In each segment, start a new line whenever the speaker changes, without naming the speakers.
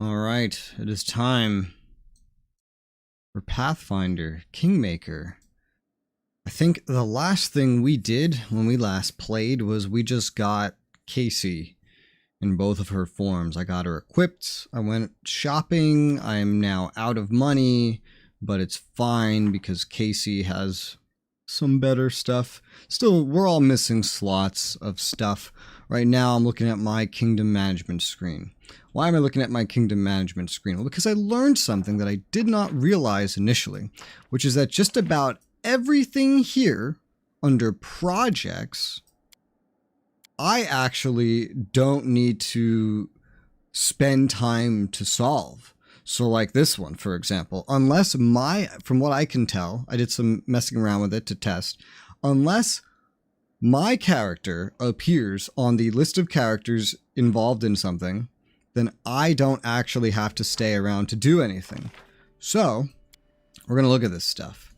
Alright, it is time for Pathfinder, Kingmaker. I think the last thing we did when we last played was we just got Casey in both of her forms. I got her equipped, I went shopping, I am now out of money, but it's fine because Casey has some better stuff. Still, we're all missing slots of stuff. Right now I'm looking at my kingdom management screen. Why am I looking at my kingdom management screen? Well, because I learned something that I did not realize initially, which is that just about everything here under projects, I actually don't need to spend time to solve. So like this one, for example, unless from what I can tell, I did some messing around with it to test, unless my character appears on the list of characters involved in something, then I don't actually have to stay around to do anything. So, we're going to look at this stuff.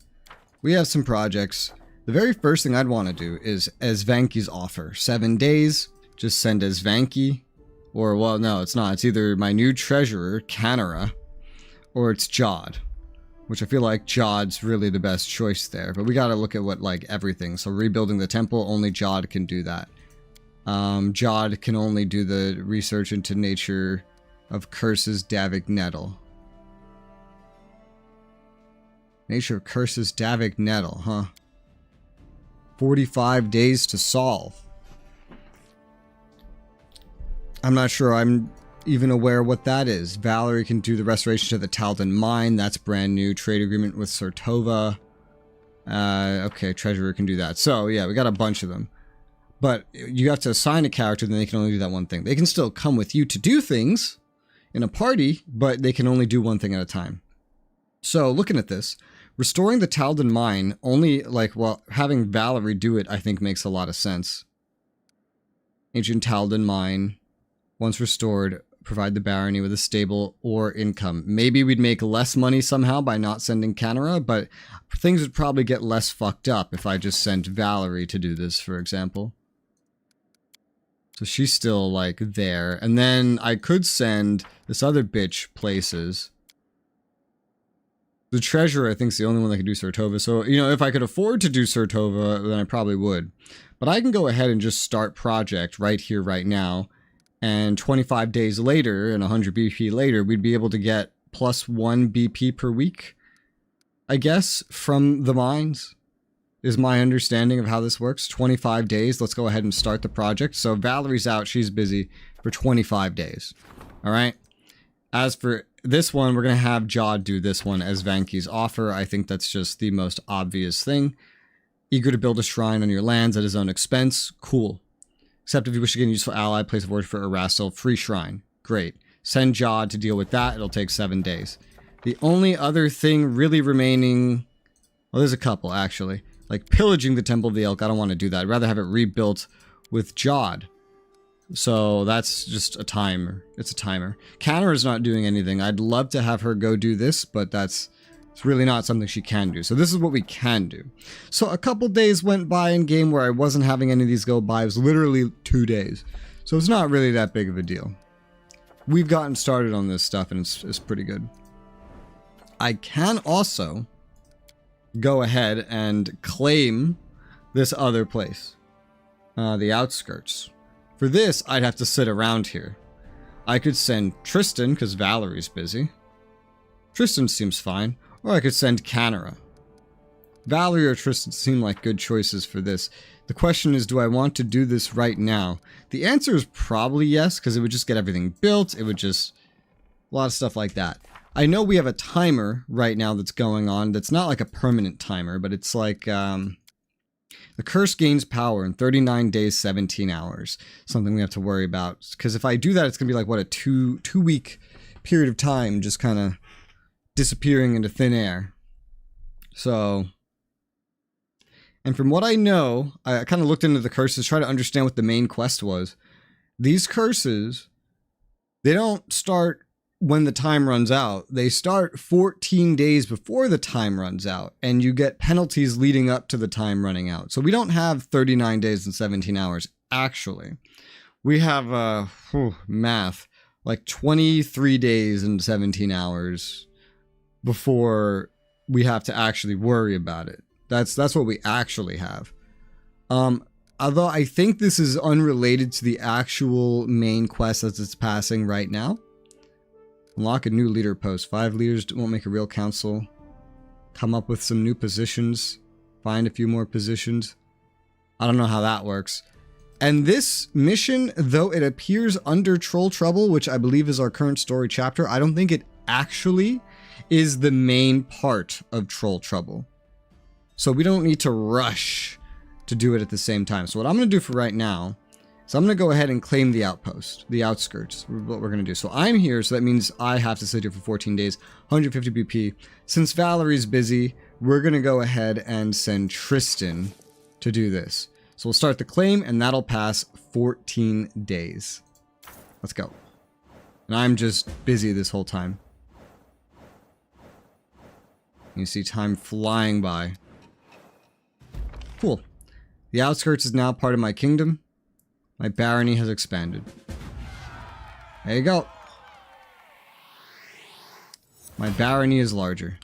We have some projects. The very first thing I'd want to do is Esvanki's offer. 7 days, just send Esvanki. Or, well, no, it's not. It's either my new treasurer, Konglomerat, or it's Jod. Which I feel like Jod's really the best choice there. But we got to look at what, like, everything. So rebuilding the temple, only Jod can do that. Jod can only do the research into nature of curses Davik Nettle. Nature of curses Davik Nettle, huh? 45 days to solve. I'm not sure I'm even aware what that is. Valerie can do the restoration to the Taldan Mine. That's brand new. Trade agreement with Sertova. Okay, treasurer can do that. So, yeah, we got a bunch of them. But you have to assign a character, then they can only do that one thing. They can still come with you to do things in a party, but they can only do one thing at a time. So, looking at this, restoring the Taldan Mine, only, like, well, having Valerie do it, I think makes a lot of sense. Ancient Taldan Mine, once restored, provide the barony with a stable or income. Maybe we'd make less money somehow by not sending Konglomerat, but things would probably get less fucked up if I just sent Valerie to do this, for example. So she's still, like, there. And then I could send this other bitch places. The treasurer, I think, is the only one that can do Sertova. So, you know, if I could afford to do Sertova, then I probably would. But I can go ahead and just start project right here, right now. And 25 days later, and 100 BP later, we'd be able to get +1 BP per week, I guess, from the mines. Is my understanding of how this works. 25 days. Let's go ahead and start the project. So Valerie's out. She's busy for 25 days. All right. As for this one, we're going to have Jod do this one as Vanki's offer. I think that's just the most obvious thing. Eager to build a shrine on your lands at his own expense. Cool. Except if you wish to get a useful ally, place a word for Erastil. Free shrine. Great. Send Jod to deal with that. It'll take 7 days. The only other thing really remaining... Well, there's a couple, actually. Like, pillaging the Temple of the Elk, I don't want to do that. I'd rather have it rebuilt with Jod. So, that's just a timer. It's a timer. Konglomerat's not doing anything. I'd love to have her go do this, but it's really not something she can do. So, this is what we can do. So, a couple days went by in game where I wasn't having any of these go by. It was literally 2 days. So, it's not really that big of a deal. We've gotten started on this stuff, and it's pretty good. I can also go ahead and claim this other place, the outskirts. For this, I'd have to sit around here. I could send Tristan, because Valerie's busy. Tristan seems fine. Or I could send Konglomerat. Valerie or Tristan seem like good choices for this. The question is, do I want to do this right now? The answer is probably yes, because it would just get everything built. It would just... a lot of stuff like that. I know we have a timer right now that's going on. That's not like a permanent timer, but it's like, the curse gains power in 39 days, 17 hours. Something we have to worry about. Because if I do that, it's going to be like, what, a two-week period of time just kind of disappearing into thin air. So, and from what I know, I kind of looked into the curses, try to understand what the main quest was. These curses, they don't start when the time runs out. They start 14 days before the time runs out, and you get penalties leading up to the time running out. So we don't have 39 days and 17 hours, actually. We have, math, like 23 days and 17 hours before we have to actually worry about it. That's what we actually have. Although I think this is unrelated to the actual main quest as it's passing right now. Unlock a new leader post. 5 leaders won't make a real council. Come up with some new positions. Find a few more positions. I don't know how that works. And this mission, though it appears under Troll Trouble, which I believe is our current story chapter, I don't think it actually is the main part of Troll Trouble. So we don't need to rush to do it at the same time. So what I'm going to do for right now is I'm going to go ahead and claim the outpost, the outskirts, what we're going to do. So I'm here, so that means I have to sit here for 14 days, 150 BP. Since Valerie's busy, we're going to go ahead and send Tristan to do this. So we'll start the claim, and that'll pass 14 days. Let's go. And I'm just busy this whole time. You see time flying by. Cool. The outskirts is now part of my kingdom. My barony has expanded. There you go. My barony is larger.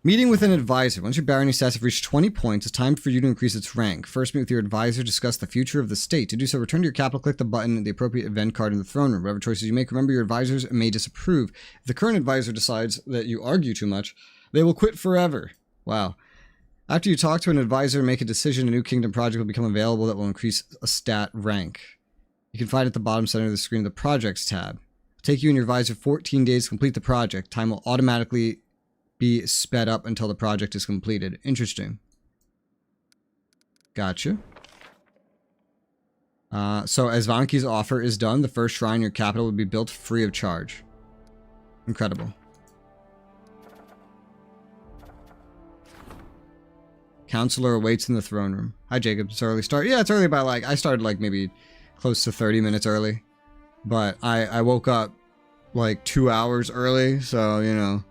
Meeting with an advisor. Once your barony stats have reached 20 points, it's time for you to increase its rank. First, meet with your advisor, discuss the future of the state. To do so, return to your capital, click the button, the appropriate event card in the throne room. Whatever choices you make, remember your advisors may disapprove. If the current advisor decides that you argue too much, they will quit forever. Wow. After you talk to an advisor and make a decision, a new kingdom project will become available that will increase a stat rank. You can find it at the bottom center of the screen the Projects tab. It'll take you and your advisor 14 days to complete the project. Time will automatically be sped up until the project is completed. Interesting. Gotcha. So as Vanki's offer is done, the first shrine in your capital will be built free of charge. Incredible. Counselor awaits in the throne room. Hi, Jacob. It's early start. Yeah, it's early by like, I started like maybe close to 30 minutes early. But I woke up like 2 hours early, so, you know,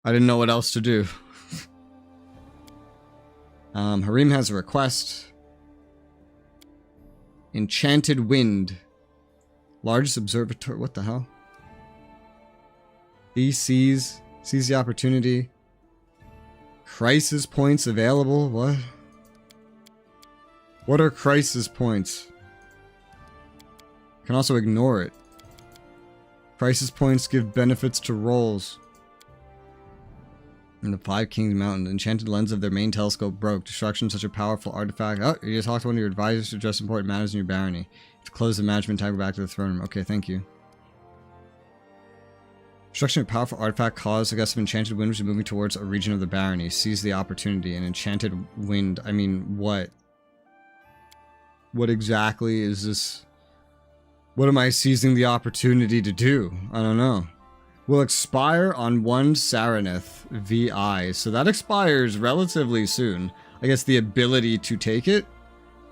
I didn't know what else to do. Harim has a request. Enchanted Wind. Largest observatory. What the hell? He sees the opportunity. Crisis points available? What? What are crisis points? Can also ignore it. Crisis points give benefits to rolls. In the 5 Kings Mountain, the enchanted lens of their main telescope broke. Destruction of such a powerful artifact. Oh, you just talked to one of your advisors to address important matters in your barony. If close the management tab, go back to the throne room. Okay, thank you. Destruction of a powerful artifact caused a gust of enchanted wind, which is moving towards a region of the barony. Seize the opportunity. An enchanted wind. I mean, what? What exactly is this? What am I seizing the opportunity to do? I don't know. Will expire on 1 Saraneth VI. So that expires relatively soon. I guess the ability to take it.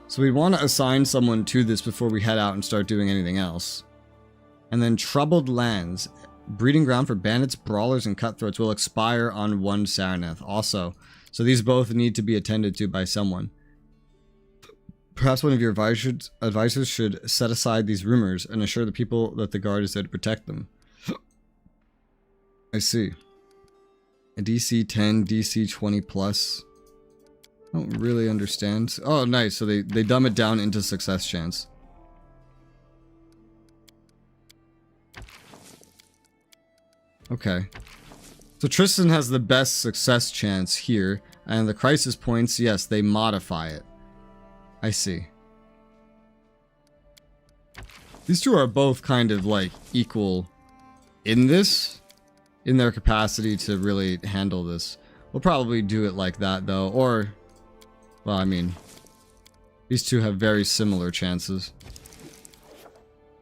So we want to assign someone to this before we head out and start doing anything else. And then Troubled Lands. Breeding ground for bandits, brawlers, and cutthroats will expire on 1 Saraneth. Also, so these both need to be attended to by someone. Perhaps one of your advisors should set aside these rumors and assure the people that the guard is there to protect them. I see. A DC 10, DC 20 plus. I don't really understand. Oh, nice. So they dumb it down into success chance. Okay. So Tristan has the best success chance here. And the crisis points, yes, they modify it. I see. These two are both kind of like equal in this. In their capacity to really handle this. We'll probably do it like that though. Or, well, I mean, these two have very similar chances.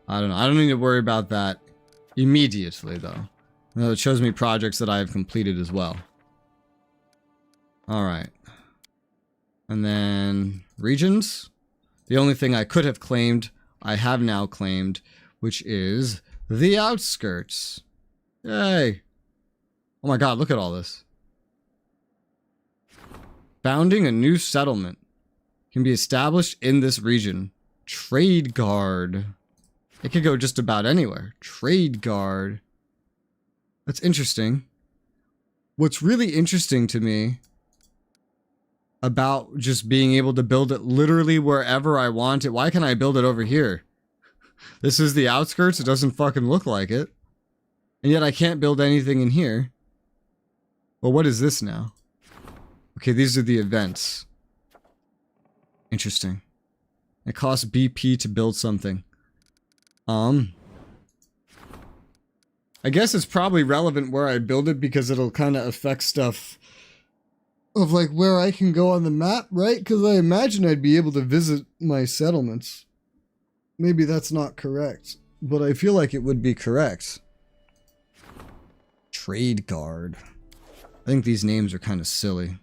I don't know. I don't need to worry about that immediately though. No, it shows me projects that I have completed as well. Alright. And then regions. The only thing I could have claimed, I have now claimed, which is the outskirts. Yay. Oh my god, look at all this. Founding a new settlement can be established in this region. Trade Guard. It could go just about anywhere. Trade guard. That's interesting. What's really interesting to me about just being able to build it literally wherever I want it. Why can't I build it over here? This is the outskirts. It doesn't fucking look like it. And yet I can't build anything in here. Well, what is this now? Okay, these are the events. Interesting. It costs BP to build something. I guess it's probably relevant where I build it because it'll kind of affect stuff of like where I can go on the map, right? Because I imagine I'd be able to visit my settlements. Maybe that's not correct, but I feel like it would be correct. Trade guard. I think these names are kind of silly.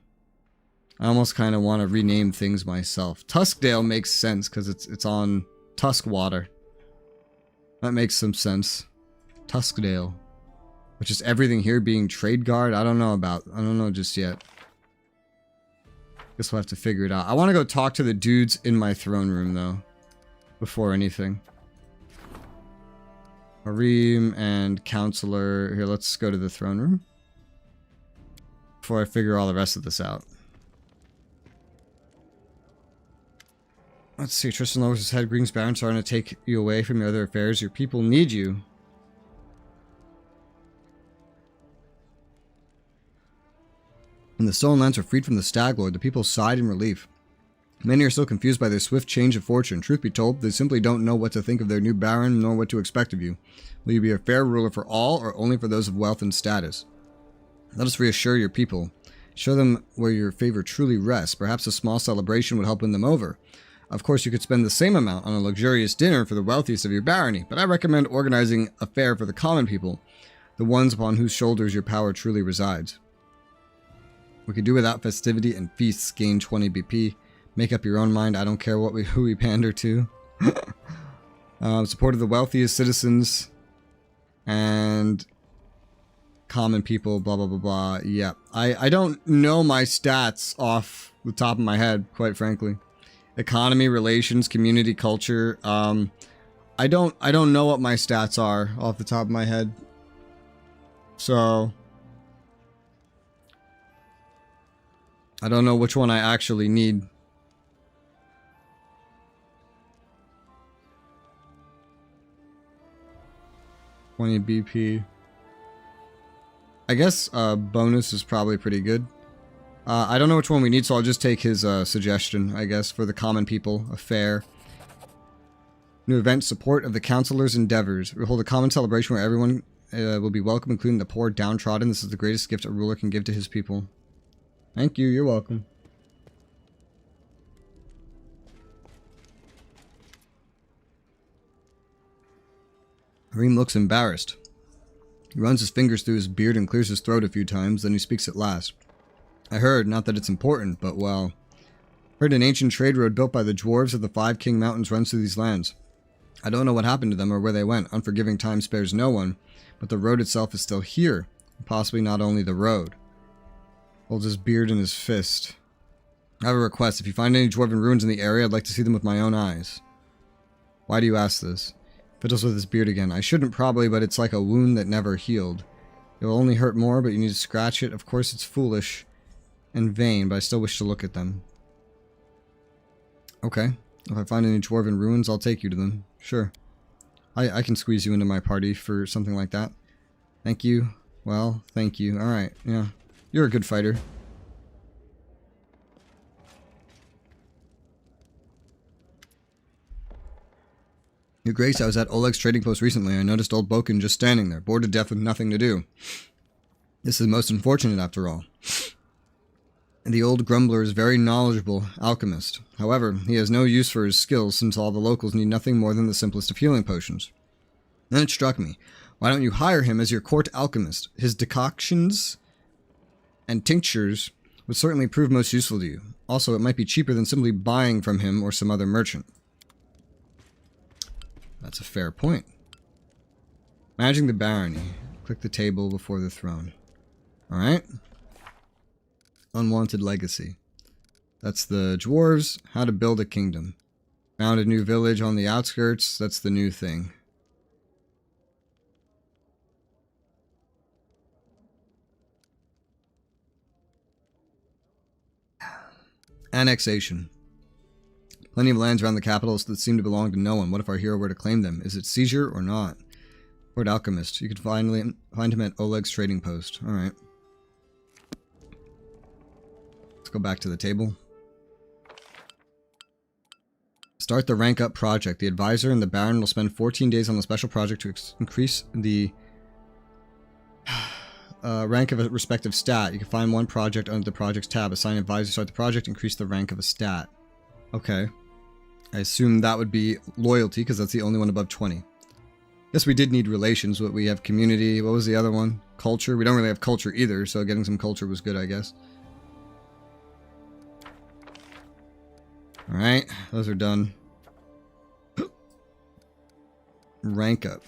I almost kind of want to rename things myself. Tuskdale makes sense because it's on Tuskwater. That makes some sense. Tuskdale. Which is everything here being trade guard? I don't know just yet. Guess we'll have to figure it out. I want to go talk to the dudes in my throne room though. Before anything. Harim and counselor. Here, let's go to the throne room. Before I figure all the rest of this out. Let's see. Tristan lowers his head. Greetings, Baron. Sorry to take you away from your other affairs. Your people need you. When the stolen lands were freed from the Stag Lord, the people sighed in relief. Many are still confused by their swift change of fortune. Truth be told, they simply don't know what to think of their new Baron, nor what to expect of you. Will you be a fair ruler for all, or only for those of wealth and status? Let us reassure your people. Show them where your favor truly rests. Perhaps a small celebration would help win them over. Of course, you could spend the same amount on a luxurious dinner for the wealthiest of your barony, but I recommend organizing a fair for the common people, the ones upon whose shoulders your power truly resides. We could do without festivity and feasts. Gain 20 BP. Make up your own mind. I don't care who we pander to. Support of the wealthiest citizens and common people. Blah blah blah blah. Yeah, I don't know my stats off the top of my head, quite frankly. Economy, relations, community, culture. I don't know what my stats are off the top of my head. So I don't know which one I actually need. $20 BP. I guess bonus is probably pretty good. I don't know which one we need, so I'll just take his suggestion, I guess, for the common people. A fair. New event, support of the counselor's endeavors. We'll hold a common celebration where everyone will be welcome, including the poor downtrodden. This is the greatest gift a ruler can give to his people. Thank you, you're welcome. Harim looks embarrassed. He runs his fingers through his beard and clears his throat a few times, then he speaks at last. I heard, not that it's important, but well, heard an ancient trade road built by the dwarves of the 5 King Mountains runs through these lands. I don't know what happened to them or where they went. Unforgiving time spares no one, but the road itself is still here. Possibly not only the road. Holds his beard in his fist. I have a request. If you find any dwarven ruins in the area, I'd like to see them with my own eyes. Why do you ask this? Fiddles with his beard again. I shouldn't probably, but it's like a wound that never healed. It will only hurt more, but you need to scratch it. Of course, it's foolish and vain, but I still wish to look at them. Okay. If I find any dwarven ruins, I'll take you to them. Sure. I can squeeze you into my party for something like that. Thank you. Well, thank you. Alright, yeah. You're a good fighter. Your Grace, I was at Oleg's trading post recently. I noticed old Boken just standing there, bored to death with nothing to do. This is most unfortunate after all. The old grumbler is a very knowledgeable alchemist. However, he has no use for his skills since all the locals need nothing more than the simplest of healing potions. Then it struck me. Why don't you hire him as your court alchemist? His decoctions and tinctures would certainly prove most useful to you. Also, it might be cheaper than simply buying from him or some other merchant. That's a fair point. Managing the barony. Click the table before the throne. Alright. Unwanted legacy. That's the dwarves. How to build a kingdom. Found a new village on the outskirts. That's the new thing. Annexation. Plenty of lands around the capital that seem to belong to no one. What if our hero were to claim them? Is it seizure or not? Lord Alchemist. You could find him at Oleg's trading post. Alright. Let's go back to the table. Start the rank up project. The advisor and the baron will spend 14 days on the special project to increase the rank of a respective stat. You can find one project under the projects tab. Assign advisor, start the project, increase the rank of a stat. Okay. I assume that would be loyalty, because that's the only one above 20. Guess we did need relations, but we have community. What was the other one? Culture? We don't really have culture either, so getting some culture was good, I guess. Alright, those are done. Rank up.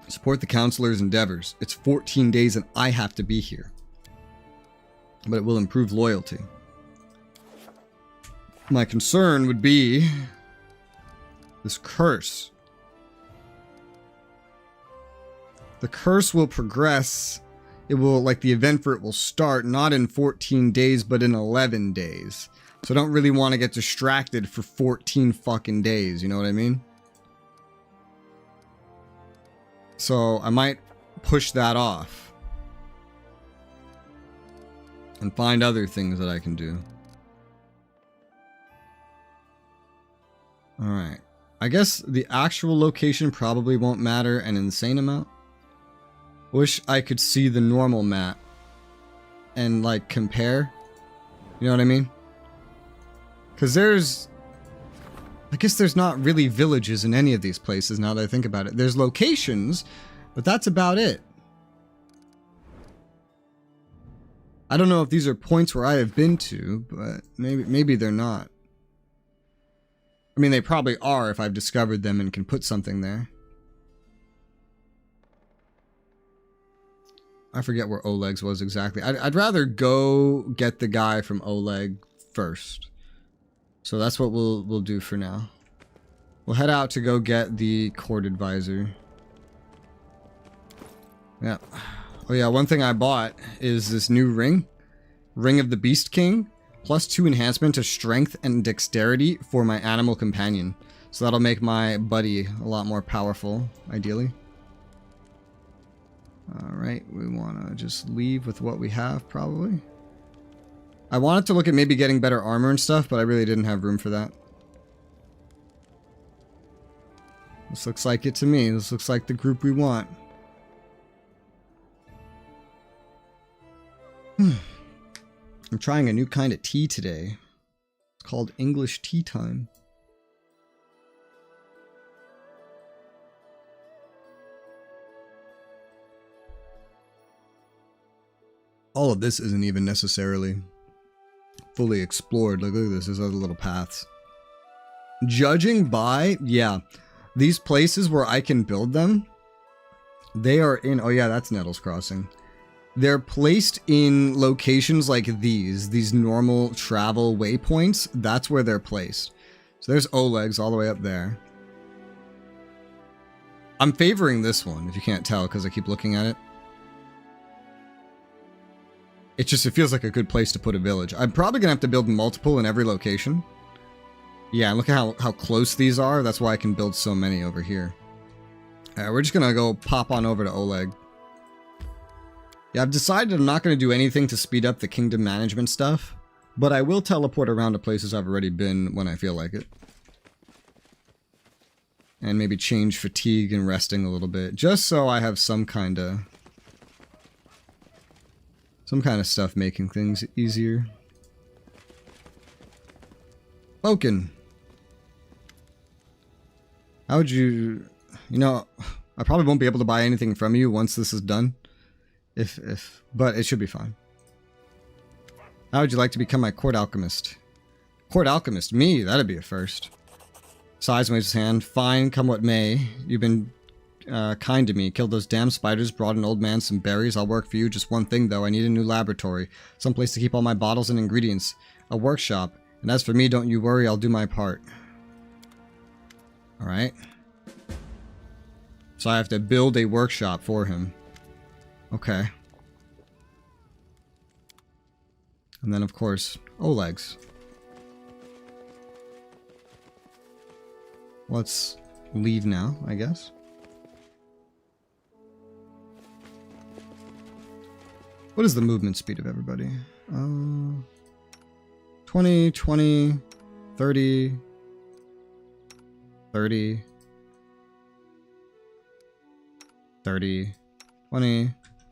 Support the counselor's endeavors. It's 14 days and I have to be here. But it will improve loyalty. My concern would be this curse. The curse will progress. It will, like, the event for it will start not in 14 days, but in 11 days. So I don't really want to get distracted for 14 fucking days, you know what I mean? So I might push that off. And find other things that I can do. Alright. I guess the actual location probably won't matter an insane amount. Wish I could see the normal map. And, like, compare. You know what I mean? Because there's... I guess there's not really villages in any of these places now that I think about it. There's locations, but that's about it. I don't know if these are points where I have been to, but maybe they're not. I mean, they probably are if I've discovered them and can put something there. I forget where Oleg's was exactly. I'd rather go get the guy from Oleg first. So that's what we'll do for now. We'll head out to go get the court advisor. Yeah. Oh yeah, one thing I bought is this new ring. Ring of the Beast King. +2 enhancement to strength and dexterity for my animal companion. So that'll make my buddy a lot more powerful, ideally. Alright, we want to just leave with what we have, probably. I wanted to look at maybe getting better armor and stuff, but I really didn't have room for that. This looks like it to me. This looks like the group we want. I'm trying a new kind of tea today. It's called English tea time. All of this isn't even necessarily fully explored. Like, look at this. There's other little paths. Judging by, yeah, these places where I can build them, they are in, oh yeah, that's Nettles Crossing. They're placed in locations like these normal travel waypoints. That's where they're placed. So there's Oleg's all the way up there. I'm favoring this one, if you can't tell, because I keep looking at it. It feels like a good place to put a village. I'm probably going to have to build multiple in every location. Yeah, and look at how close these are. That's why I can build so many over here. We're just going to go pop on over to Oleg. Yeah, I've decided I'm not going to do anything to speed up the kingdom management stuff. But I will teleport around to places I've already been when I feel like it. And maybe change fatigue and resting a little bit. Just so I have some kind of stuff making things easier. Loken. How would you... You know, I probably won't be able to buy anything from you once this is done. But it should be fine. How would you like to become my court alchemist? Court alchemist? Me? That'd be a first. Size waves his hand. Fine, come what may. You've been kind to me. Killed those damn spiders, brought an old man some berries. I'll work for you. Just one thing, though. I need a new laboratory. Someplace to keep all my bottles and ingredients. A workshop. And as for me, don't you worry. I'll do my part. Alright. So I have to build a workshop for him. Okay. And then, of course, Oleg's. let's leave now, I guess. What is the movement speed of everybody? 20, 20, 30, 30, 30, 20.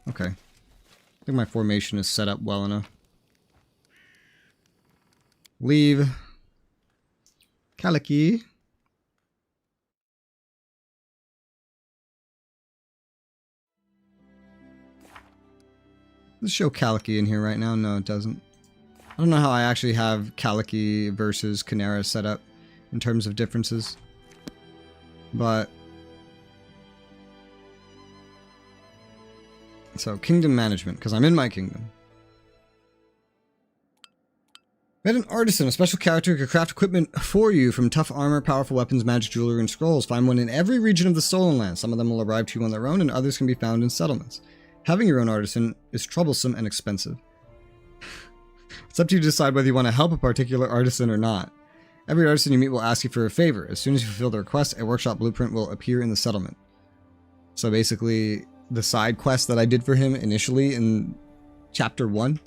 Okay. I think my formation is set up well enough. Leave. Kaliki. Does it show Kaliki in here right now? No, it doesn't. I don't know how I actually have Kaliki versus Konglomerat set up in terms of differences. But... so, kingdom management, because I'm in my kingdom. Met an artisan, a special character who can craft equipment for you from tough armor, powerful weapons, magic jewelry, and scrolls. Find one in every region of the Stolen Land. Some of them will arrive to you on their own, and others can be found in settlements. Having your own artisan is troublesome and expensive. It's up to you to decide whether you want to help a particular artisan or not. Every artisan you meet will ask you for a favor. As soon as you fulfill the request, a workshop blueprint will appear in the settlement. So basically, the side quest that I did for him initially in Chapter 1.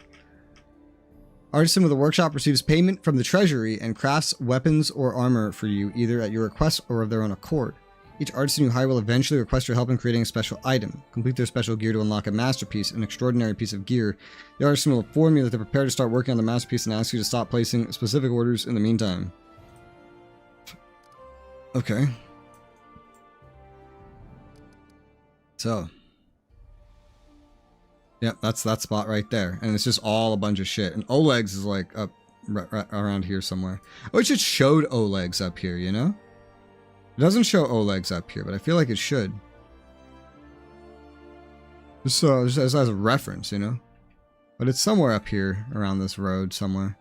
Artisan with a workshop receives payment from the treasury and crafts weapons or armor for you, either at your request or of their own accord. Each artisan you hire will eventually request your help in creating a special item. Complete their special gear to unlock a masterpiece, an extraordinary piece of gear. The artisan will inform you that they're prepared to start working on the masterpiece and ask you to stop placing specific orders in the meantime. Okay. So. Yep, that's that spot right there. And it's just all a bunch of shit. And Oleg's is like up right around here somewhere. I wish it showed Oleg's up here, you know? It doesn't show Oleg's up here, but I feel like it should. Just as a reference, you know? But it's somewhere up here around this road somewhere.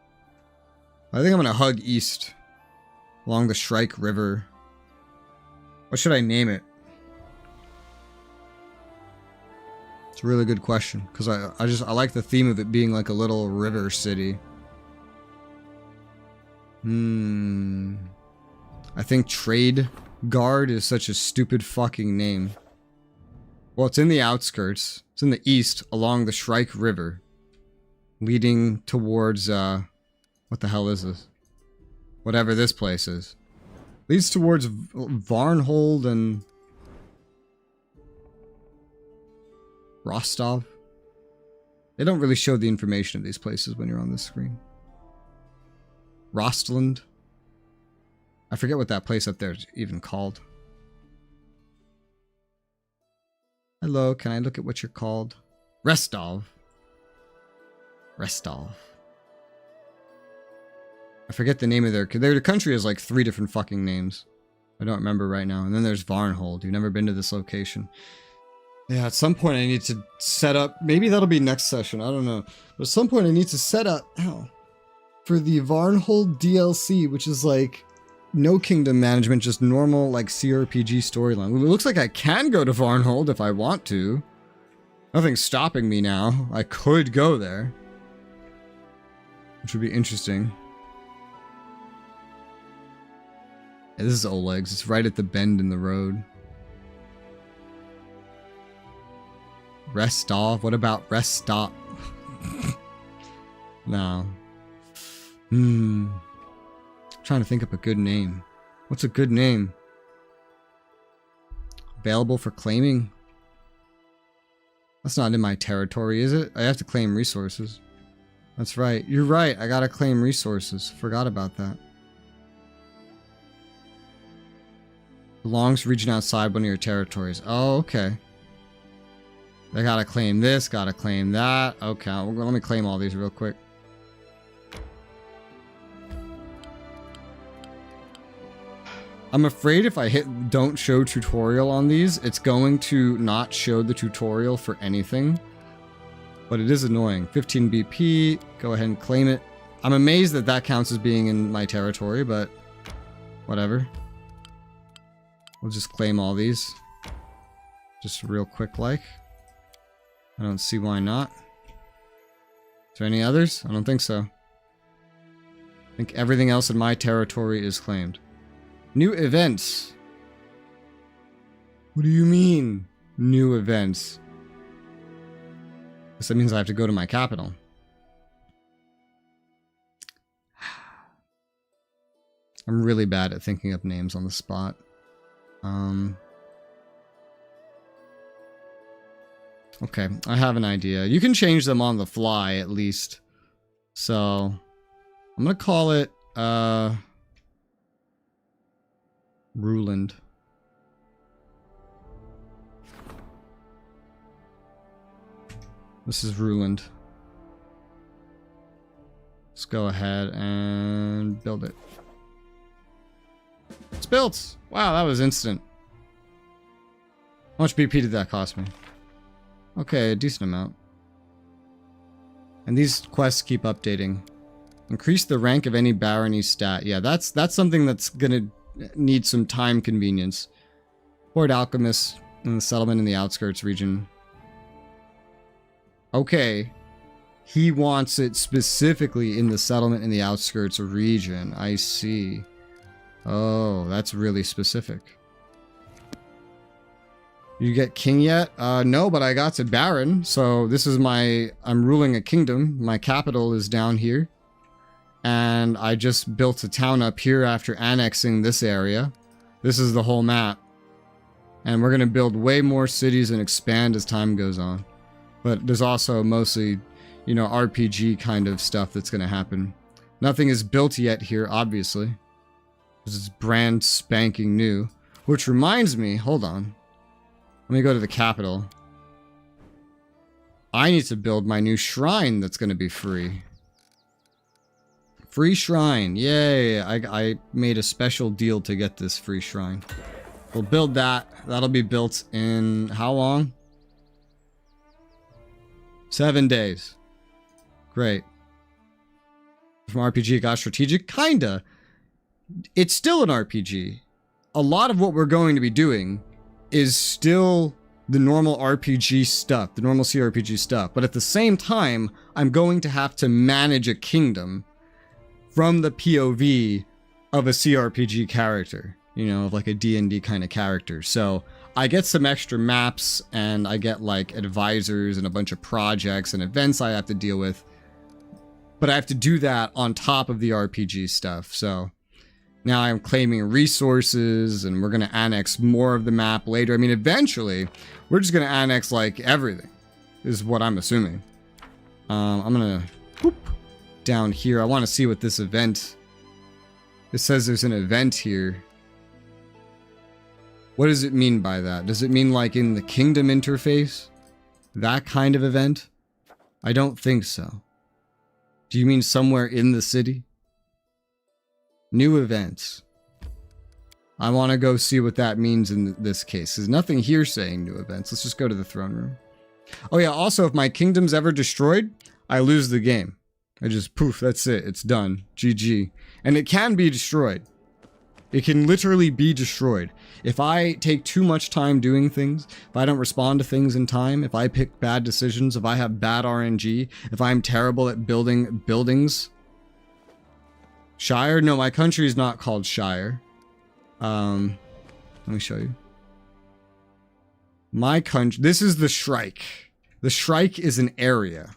I think I'm gonna hug east along the Shrike River. What should I name it? It's a really good question, because I like the theme of it being like a little river city. I think Trade Guard is such a stupid fucking name. Well, it's in the outskirts. It's in the east along the Shrike River. Leading towards, what the hell is this? Whatever this place is. Leads towards Varnhold and... Rostov. They don't really show the information of these places when you're on this screen. Rostland. I forget what that place up there is even called. Hello, can I look at what you're called? Restov. Restov. I forget the name of their country has like 3 different fucking names. I don't remember right now. And then there's Varnhold. You've never been to this location. Yeah, at some point I need to set up, maybe that'll be next session, I don't know. But at some point I need to set up, for the Varnhold DLC, which is like, no kingdom management, just normal, like, CRPG storyline. It looks like I can go to Varnhold if I want to. Nothing's stopping me now. I could go there. Which would be interesting. Yeah, this is Oleg's. It's right at the bend in the road. Restov? What about Restop? No. Trying to think up a good name. What's a good name? Available for claiming? That's not in my territory, is it? I have to claim resources. That's right. You're right. I gotta claim resources. Forgot about that. Belongs to region outside one of your territories. Oh, okay. I gotta claim this, gotta claim that. Okay, let me claim all these real quick. I'm afraid if I hit don't show tutorial on these, it's going to not show the tutorial for anything. But it is annoying. 15 BP, go ahead and claim it. I'm amazed that that counts as being in my territory, but whatever. We'll just claim all these. Just real quick like. I don't see why not. Is there any others? I don't think so. I think everything else in my territory is claimed. New events. What do you mean, new events? That means I have to go to my capital. I'm really bad at thinking up names on the spot. Okay, I have an idea. You can change them on the fly, at least. So, I'm gonna call it, Ruland. This is Ruland. Let's go ahead and build it. It's built! Wow, that was instant. How much BP did that cost me? Okay, a decent amount. And these quests keep updating. Increase the rank of any barony stat. Yeah, that's something that's gonna need some time convenience. Port Alchemist in the settlement in the outskirts region. Okay. He wants it specifically in the settlement in the outskirts region. I see. Oh, that's really specific. You get king yet? No, but I got to Baron. So this is I'm ruling a kingdom. My capital is down here. And I just built a town up here after annexing this area. This is the whole map. And we're going to build way more cities and expand as time goes on. But there's also mostly, you know, RPG kind of stuff that's going to happen. Nothing is built yet here, obviously. This is brand spanking new. Which reminds me, hold on. Let me go to the capital. I need to build my new shrine that's going to be free. Free shrine. Yay. I made a special deal to get this free shrine. We'll build that. That'll be built in how long? 7 days. Great. From RPG it got strategic? Kinda. It's still an RPG. A lot of what we're going to be doing is still the normal RPG stuff, the normal CRPG stuff. But at the same time, I'm going to have to manage a kingdom from the POV of a CRPG character. You know, like a D&D kind of character. So I get some extra maps and I get like advisors and a bunch of projects and events I have to deal with. But I have to do that on top of the RPG stuff. So now I'm claiming resources and we're going to annex more of the map later. I mean, eventually we're just going to annex like everything is what I'm assuming. I'm going to down here. I want to see what this event. It says there's an event here. What does it mean by that? Does it mean like in the kingdom interface? That kind of event? I don't think so. Do you mean somewhere in the city? New events. I want to go see what that means in this case. There's nothing here saying new events. Let's just go to the throne room. Oh yeah, also if my kingdom's ever destroyed, I lose the game. I just poof, that's it. It's done. GG. And it can be destroyed. It can literally be destroyed. If I take too much time doing things, if I don't respond to things in time, if I pick bad decisions, if I have bad RNG, if I'm terrible at building buildings. Shire? No, my country is not called Shire. Let me show you. My country, this is the Shrike. The Shrike is an area,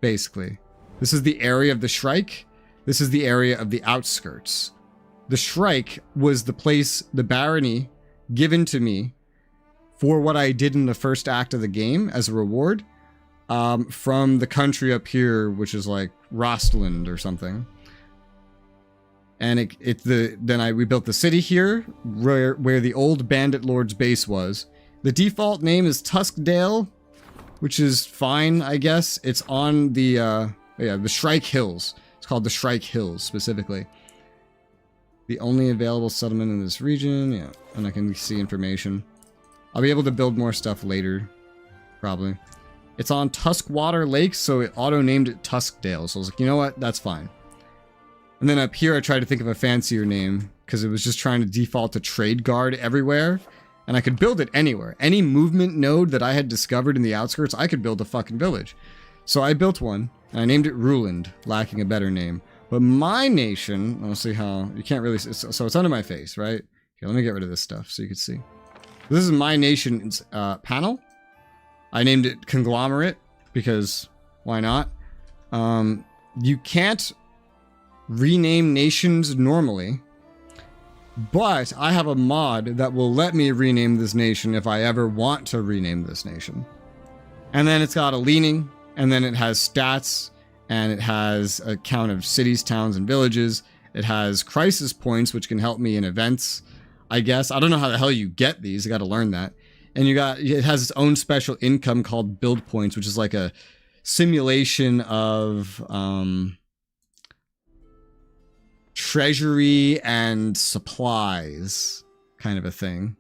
basically. This is the area of the Shrike. This is the area of the outskirts. The Shrike was the place, the barony, given to me for what I did in the first act of the game as a reward from the country up here, which is like Rostland or something. And we built the city here, where the old Bandit Lord's base was. The default name is Tuskdale, which is fine, I guess. It's on the Shrike Hills. It's called the Shrike Hills, specifically. The only available settlement in this region, yeah, and I can see information. I'll be able to build more stuff later, probably. It's on Tuskwater Lake, so it auto-named it Tuskdale. So I was like, you know what, that's fine. And then up here, I tried to think of a fancier name, because it was just trying to default to Trade Guard everywhere, and I could build it anywhere. Any movement node that I had discovered in the outskirts, I could build a fucking village. So I built one, and I named it Ruland, lacking a better name. But my nation, I'll see how, you can't really, so it's under my face, right? Here, let me get rid of this stuff so you can see. This is my nation's panel. I named it Konglomerat because why not? You can't rename nations normally, but I have a mod that will let me rename this nation if I ever want to rename this nation. And then it's got a leaning, and then it has stats, and it has a count of cities, towns, and villages. It has crisis points, which can help me in events, I guess. I don't know how the hell you get these. I got to learn that. And it has its own special income called build points, which is like a simulation of treasury and supplies kind of a thing.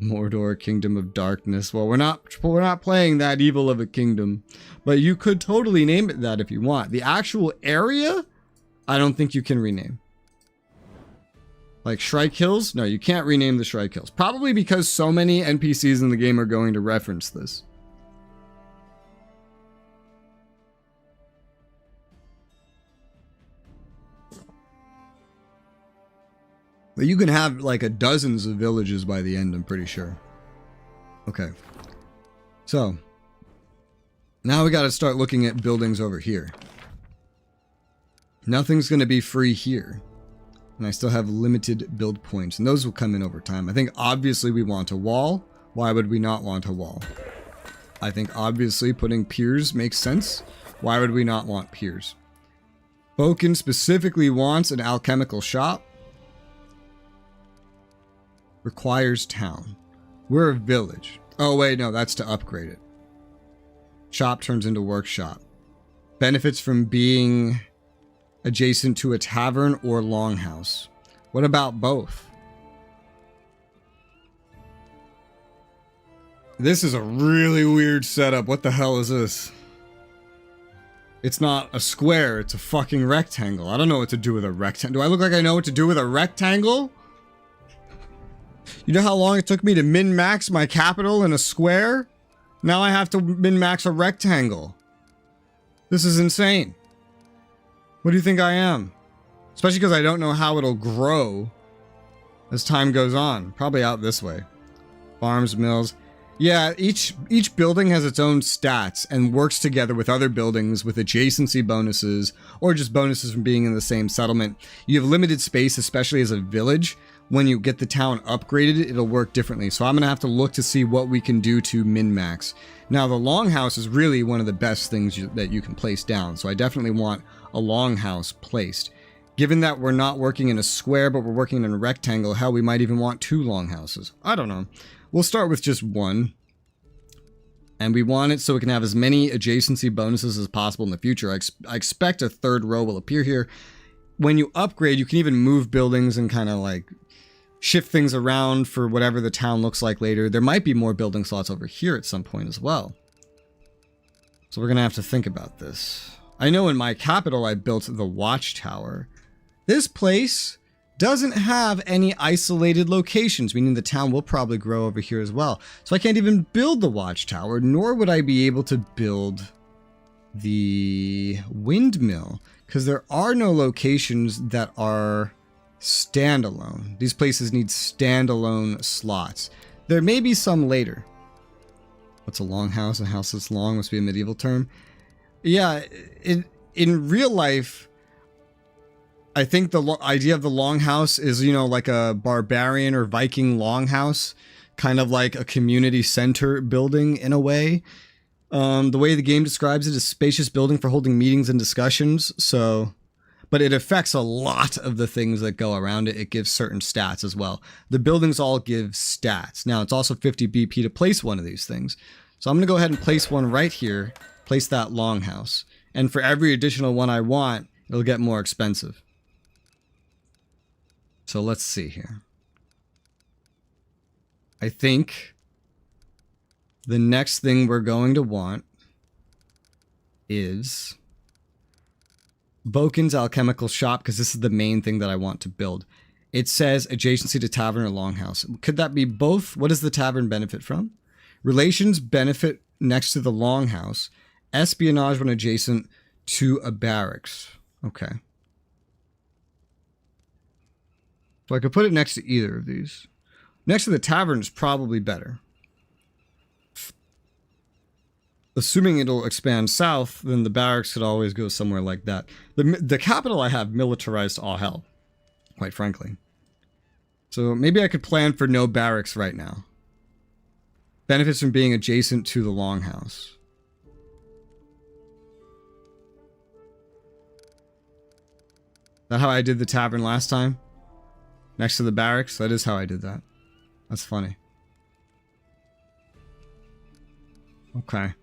Mordor, Kingdom of Darkness. Well, we're not playing that evil of a kingdom, but you could totally name it that if you want. The actual area, I don't think you can rename. Like Shrike Hills? No, you can't rename the Shrike Hills. Probably because so many NPCs in the game are going to reference this. But you can have like dozens of villages by the end, I'm pretty sure. Okay. So, now we got to start looking at buildings over here. Nothing's going to be free here. And I still have limited build points, and those will come in over time. I think obviously we want a wall. Why would we not want a wall? I think obviously putting piers makes sense. Why would we not want piers? Boken specifically wants an alchemical shop. Requires town. We're a village. Oh wait, no, that's to upgrade it. Shop turns into workshop. Benefits from being adjacent to a tavern or longhouse. What about both? This is a really weird setup. What the hell is this? It's not a square, it's a fucking rectangle. I don't know what to do with a rectangle. Do I look like I know what to do with a rectangle? You know how long it took me to min-max my capital in a square? Now I have to min-max a rectangle. This is insane. What do you think I am? Especially because I don't know how it'll grow as time goes on. Probably out this way. Farms, mills. Yeah, each building has its own stats and works together with other buildings with adjacency bonuses or just bonuses from being in the same settlement. You have limited space, especially as a village. When you get the town upgraded, it'll work differently. So I'm going to have to look to see what we can do to min-max. Now, the longhouse is really one of the best things that you can place down. So I definitely want a longhouse placed. Given that we're not working in a square, but we're working in a rectangle, hell, we might even want 2 longhouses. I don't know. We'll start with just 1. And we want it so we can have as many adjacency bonuses as possible in the future. I expect a 3rd row will appear here. When you upgrade, you can even move buildings and kind of like shift things around for whatever the town looks like later. There might be more building slots over here at some point as well. So we're going to have to think about this. I know in my capital I built the watchtower. This place doesn't have any isolated locations, meaning the town will probably grow over here as well. So I can't even build the watchtower, nor would I be able to build the windmill, because there are no locations that are standalone. These places need standalone slots. There may be some later. What's a longhouse? A house that's long must be a medieval term. Yeah, in real life, I think the idea of the longhouse is, you know, like a barbarian or Viking longhouse, kind of like a community center building in a way. The way the game describes it is spacious building for holding meetings and discussions. So, but it affects a lot of the things that go around it. It gives certain stats as well. The buildings all give stats. Now, it's also 50 BP to place one of these things. So I'm going to go ahead and place one right here. Place that longhouse. And for every additional one I want, it'll get more expensive. So let's see here. I think the next thing we're going to want is Boken's alchemical shop, because this is the main thing that I want to build. It says adjacency to tavern or longhouse. Could that be both? What does the tavern benefit from? Relations benefit next to the longhouse. Espionage when adjacent to a barracks. Okay. So I could put it next to either of these. Next to the tavern is probably better. Assuming it'll expand south, then the barracks could always go somewhere like that. The capital I have militarized to all hell, quite frankly. So maybe I could plan for no barracks right now. Benefits from being adjacent to the longhouse. Is that how I did the tavern last time? Next to the barracks? That is how I did that. That's funny. Okay.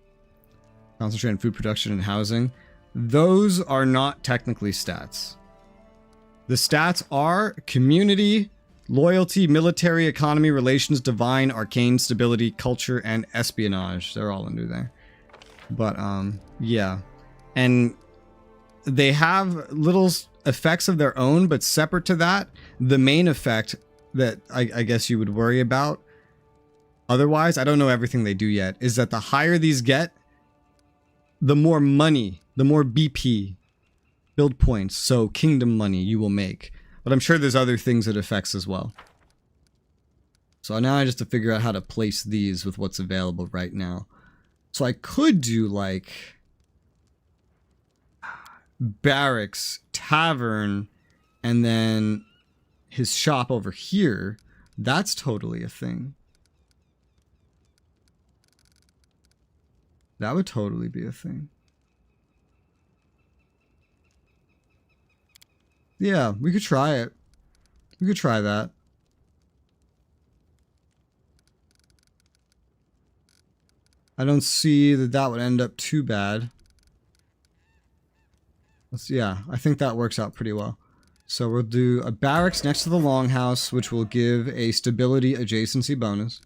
Concentrate on food production and housing. Those are not technically stats. The stats are community, loyalty, military, economy, relations, divine, arcane, stability, culture, and espionage. They're all under there. But, yeah. And they have little effects of their own, but separate to that, the main effect that I guess you would worry about, otherwise, I don't know everything they do yet, is that the higher these get, the more money, the more BP, build points, so kingdom money you will make. But I'm sure there's other things it affects as well. So now I just have to figure out how to place these with what's available right now. So I could do like barracks, tavern, and then his shop over here. That's totally a thing. That would totally be a thing. Yeah, we could try it. We could try that. I don't see that that would end up too bad. Yeah, I think that works out pretty well. So we'll do a barracks next to the longhouse, which will give a stability adjacency bonus.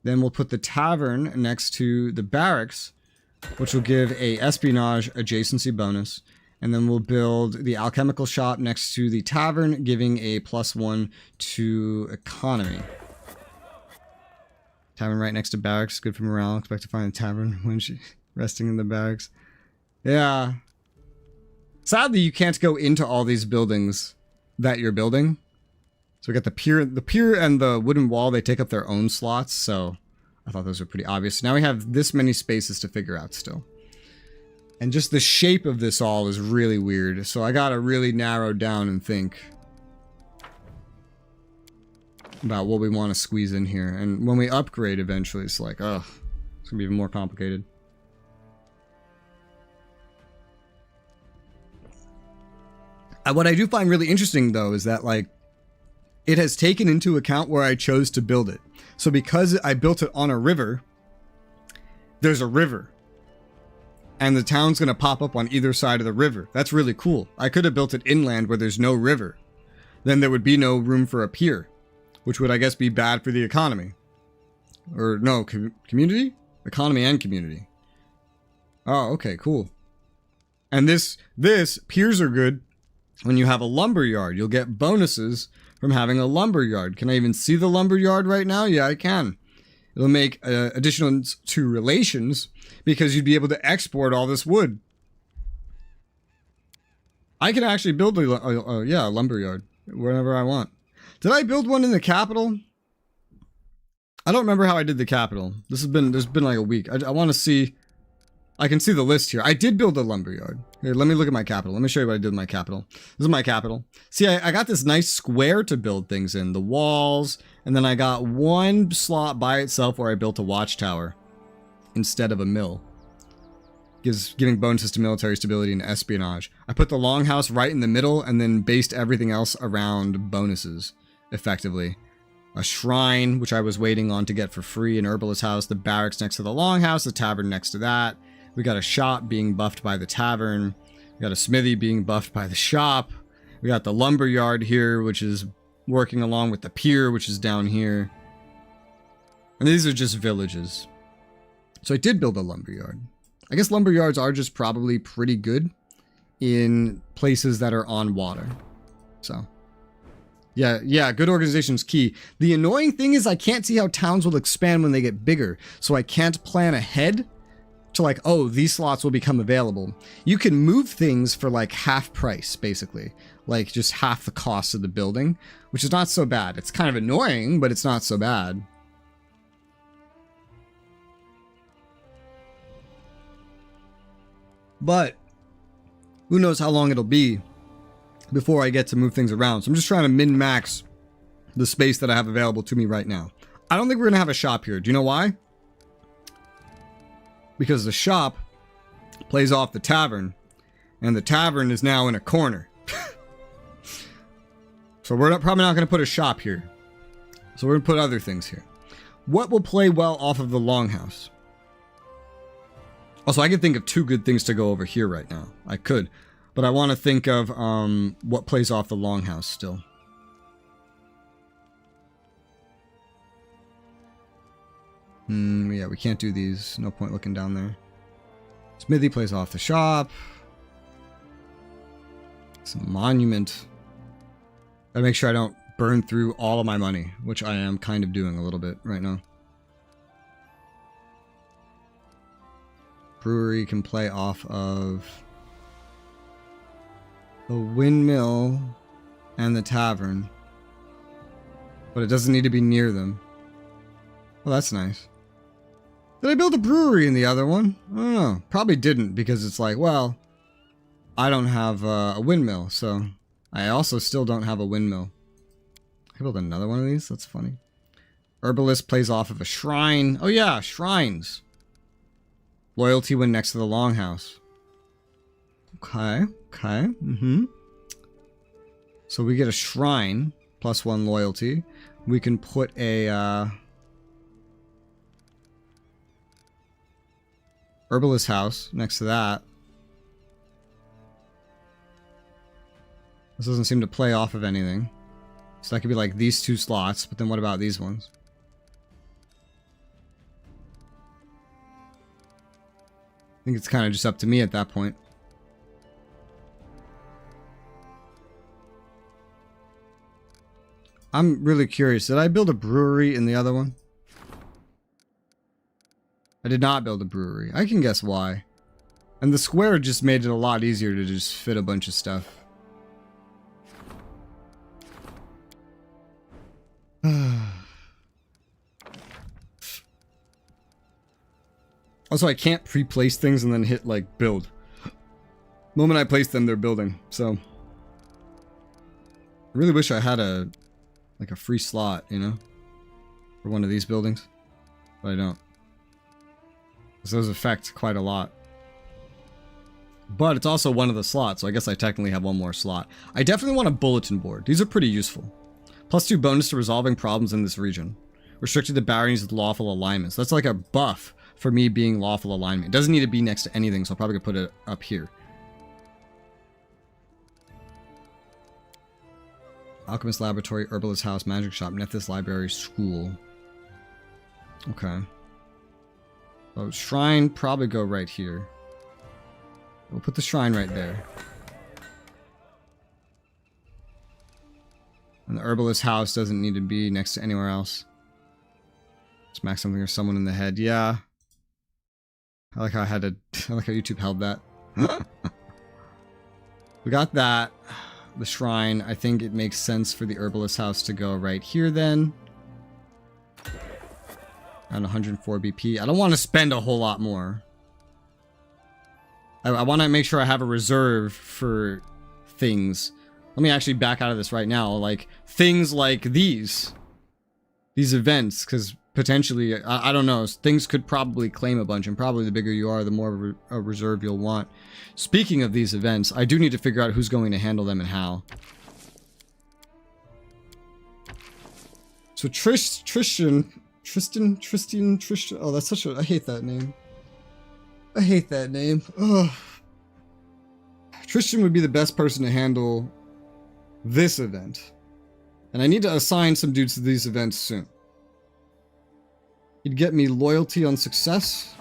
Then we'll put the tavern next to the barracks, which will give a espionage adjacency bonus. And then we'll build the alchemical shop next to the tavern, giving a +1 to economy. Tavern right next to barracks, good for morale. Expect to find the tavern when she's resting in the barracks. Yeah. Sadly, you can't go into all these buildings that you're building. So we got the pier and the wooden wall, they take up their own slots, so I thought those were pretty obvious. Now we have this many spaces to figure out still. And just the shape of this all is really weird, so I gotta really narrow down and think about what we want to squeeze in here. And when we upgrade eventually, it's like, ugh, it's gonna be even more complicated. What I do find really interesting, though, is that, like, it has taken into account where I chose to build it. So because I built it on a river, there's a river. And the town's going to pop up on either side of the river. That's really cool. I could have built it inland where there's no river. Then there would be no room for a pier, which would, I guess, be bad for the economy. Or, no, community? Economy and community. Oh, okay, cool. And this piers are good. When you have a lumber yard, you'll get bonuses from having a lumber yard. Can I even see the lumber yard right now? Yeah, I can. It'll make additions to relations because you'd be able to export all this wood. I can actually build a lumber yard whenever I want. Did I build one in the capital? I don't remember how I did the capital. There's been like a week. I want to see. I can see the list here. I did build a lumberyard. Here, let me look at my capital. Let me show you what I did with my capital. This is my capital. See, I got this nice square to build things in. The walls. And then I got one slot by itself where I built a watchtower instead of a mill. Giving bonuses to military stability and espionage. I put the longhouse right in the middle and then based everything else around bonuses, effectively. A shrine, which I was waiting on to get for free, an herbalist house, the barracks next to the longhouse, the tavern next to that. We got a shop being buffed by the tavern. We got a smithy being buffed by the shop. We got the lumber yard here, which is working along with the pier, which is down here. And these are just villages. So I did build a lumber yard. I guess lumber yards are just probably pretty good in places that are on water. So, yeah, good organization is key. The annoying thing is I can't see how towns will expand when they get bigger. So I can't plan ahead to like, oh, these slots will become available. You can move things for like half price, basically. like just half the cost of the building, which is not so bad. It's kind of annoying, but it's not so bad. But who knows how long it'll be before I get to move things around. So I'm just trying to min-max the space that I have available to me right now. I don't think we're going to have a shop here. Do you know why? Because the shop plays off the tavern, and the tavern is now in a corner. So we're probably not going to put a shop here. So we're going to put other things here. What will play well off of the longhouse? Also, I could think of two good things to go over here right now. I could. But I want to think of what plays off the longhouse still. Yeah, we can't do these. No point looking down there. Smithy plays off the shop. Some monument. Gotta make sure I don't burn through all of my money, which I am kind of doing a little bit right now. Brewery can play off of the windmill and the tavern, but it doesn't need to be near them. Well, that's nice. Did I build a brewery in the other one? I don't know. Probably didn't, because it's like, well, I don't have a windmill, so I also still don't have a windmill. I can build another one of these? That's funny. Herbalist plays off of a shrine. Oh yeah, shrines. Loyalty when next to the longhouse. Okay, okay, So we get a shrine, +1 loyalty. We can put a, herbalist house next to that. This doesn't seem to play off of anything. So that could be like these two slots, but then what about these ones? I think it's kind of just up to me at that point. I'm really curious. Did I build a brewery in the other one? I did not build a brewery. I can guess why. And the square just made it a lot easier to just fit a bunch of stuff. Also, I can't pre-place things and then hit, like, build. The moment I place them, they're building, so. I really wish I had a free slot, you know? For one of these buildings. But I don't. Because those affect quite a lot. But it's also one of the slots, so I guess I technically have one more slot. I definitely want a bulletin board. These are pretty useful. +2 bonus to resolving problems in this region. Restricted to baronies with lawful alignments. That's like a buff for me being lawful alignment. It doesn't need to be next to anything, so I'll probably put it up here. Alchemist Laboratory, Herbalist House, Magic Shop, Nethys Library, School. Okay. So Shrine, probably go right here. We'll put the Shrine right there. And the Herbalist House doesn't need to be next to anywhere else. Smack something or someone in the head. Yeah. I like how I had to... I like how YouTube held that. We got that. The Shrine. I think it makes sense for the Herbalist House to go right here then. Around 104 BP. I don't want to spend a whole lot more. I want to make sure I have a reserve for things. Let me actually back out of this right now. Like, things like these. These events, because potentially, I don't know, things could probably claim a bunch, and probably the bigger you are, the more a reserve you'll want. Speaking of these events, I do need to figure out who's going to handle them and how. So Tristan, oh, that's such a, I hate that name. I hate that name. Ugh. Tristan would be the best person to handle this event. And I need to assign some dudes to these events soon. He'd get me loyalty on success,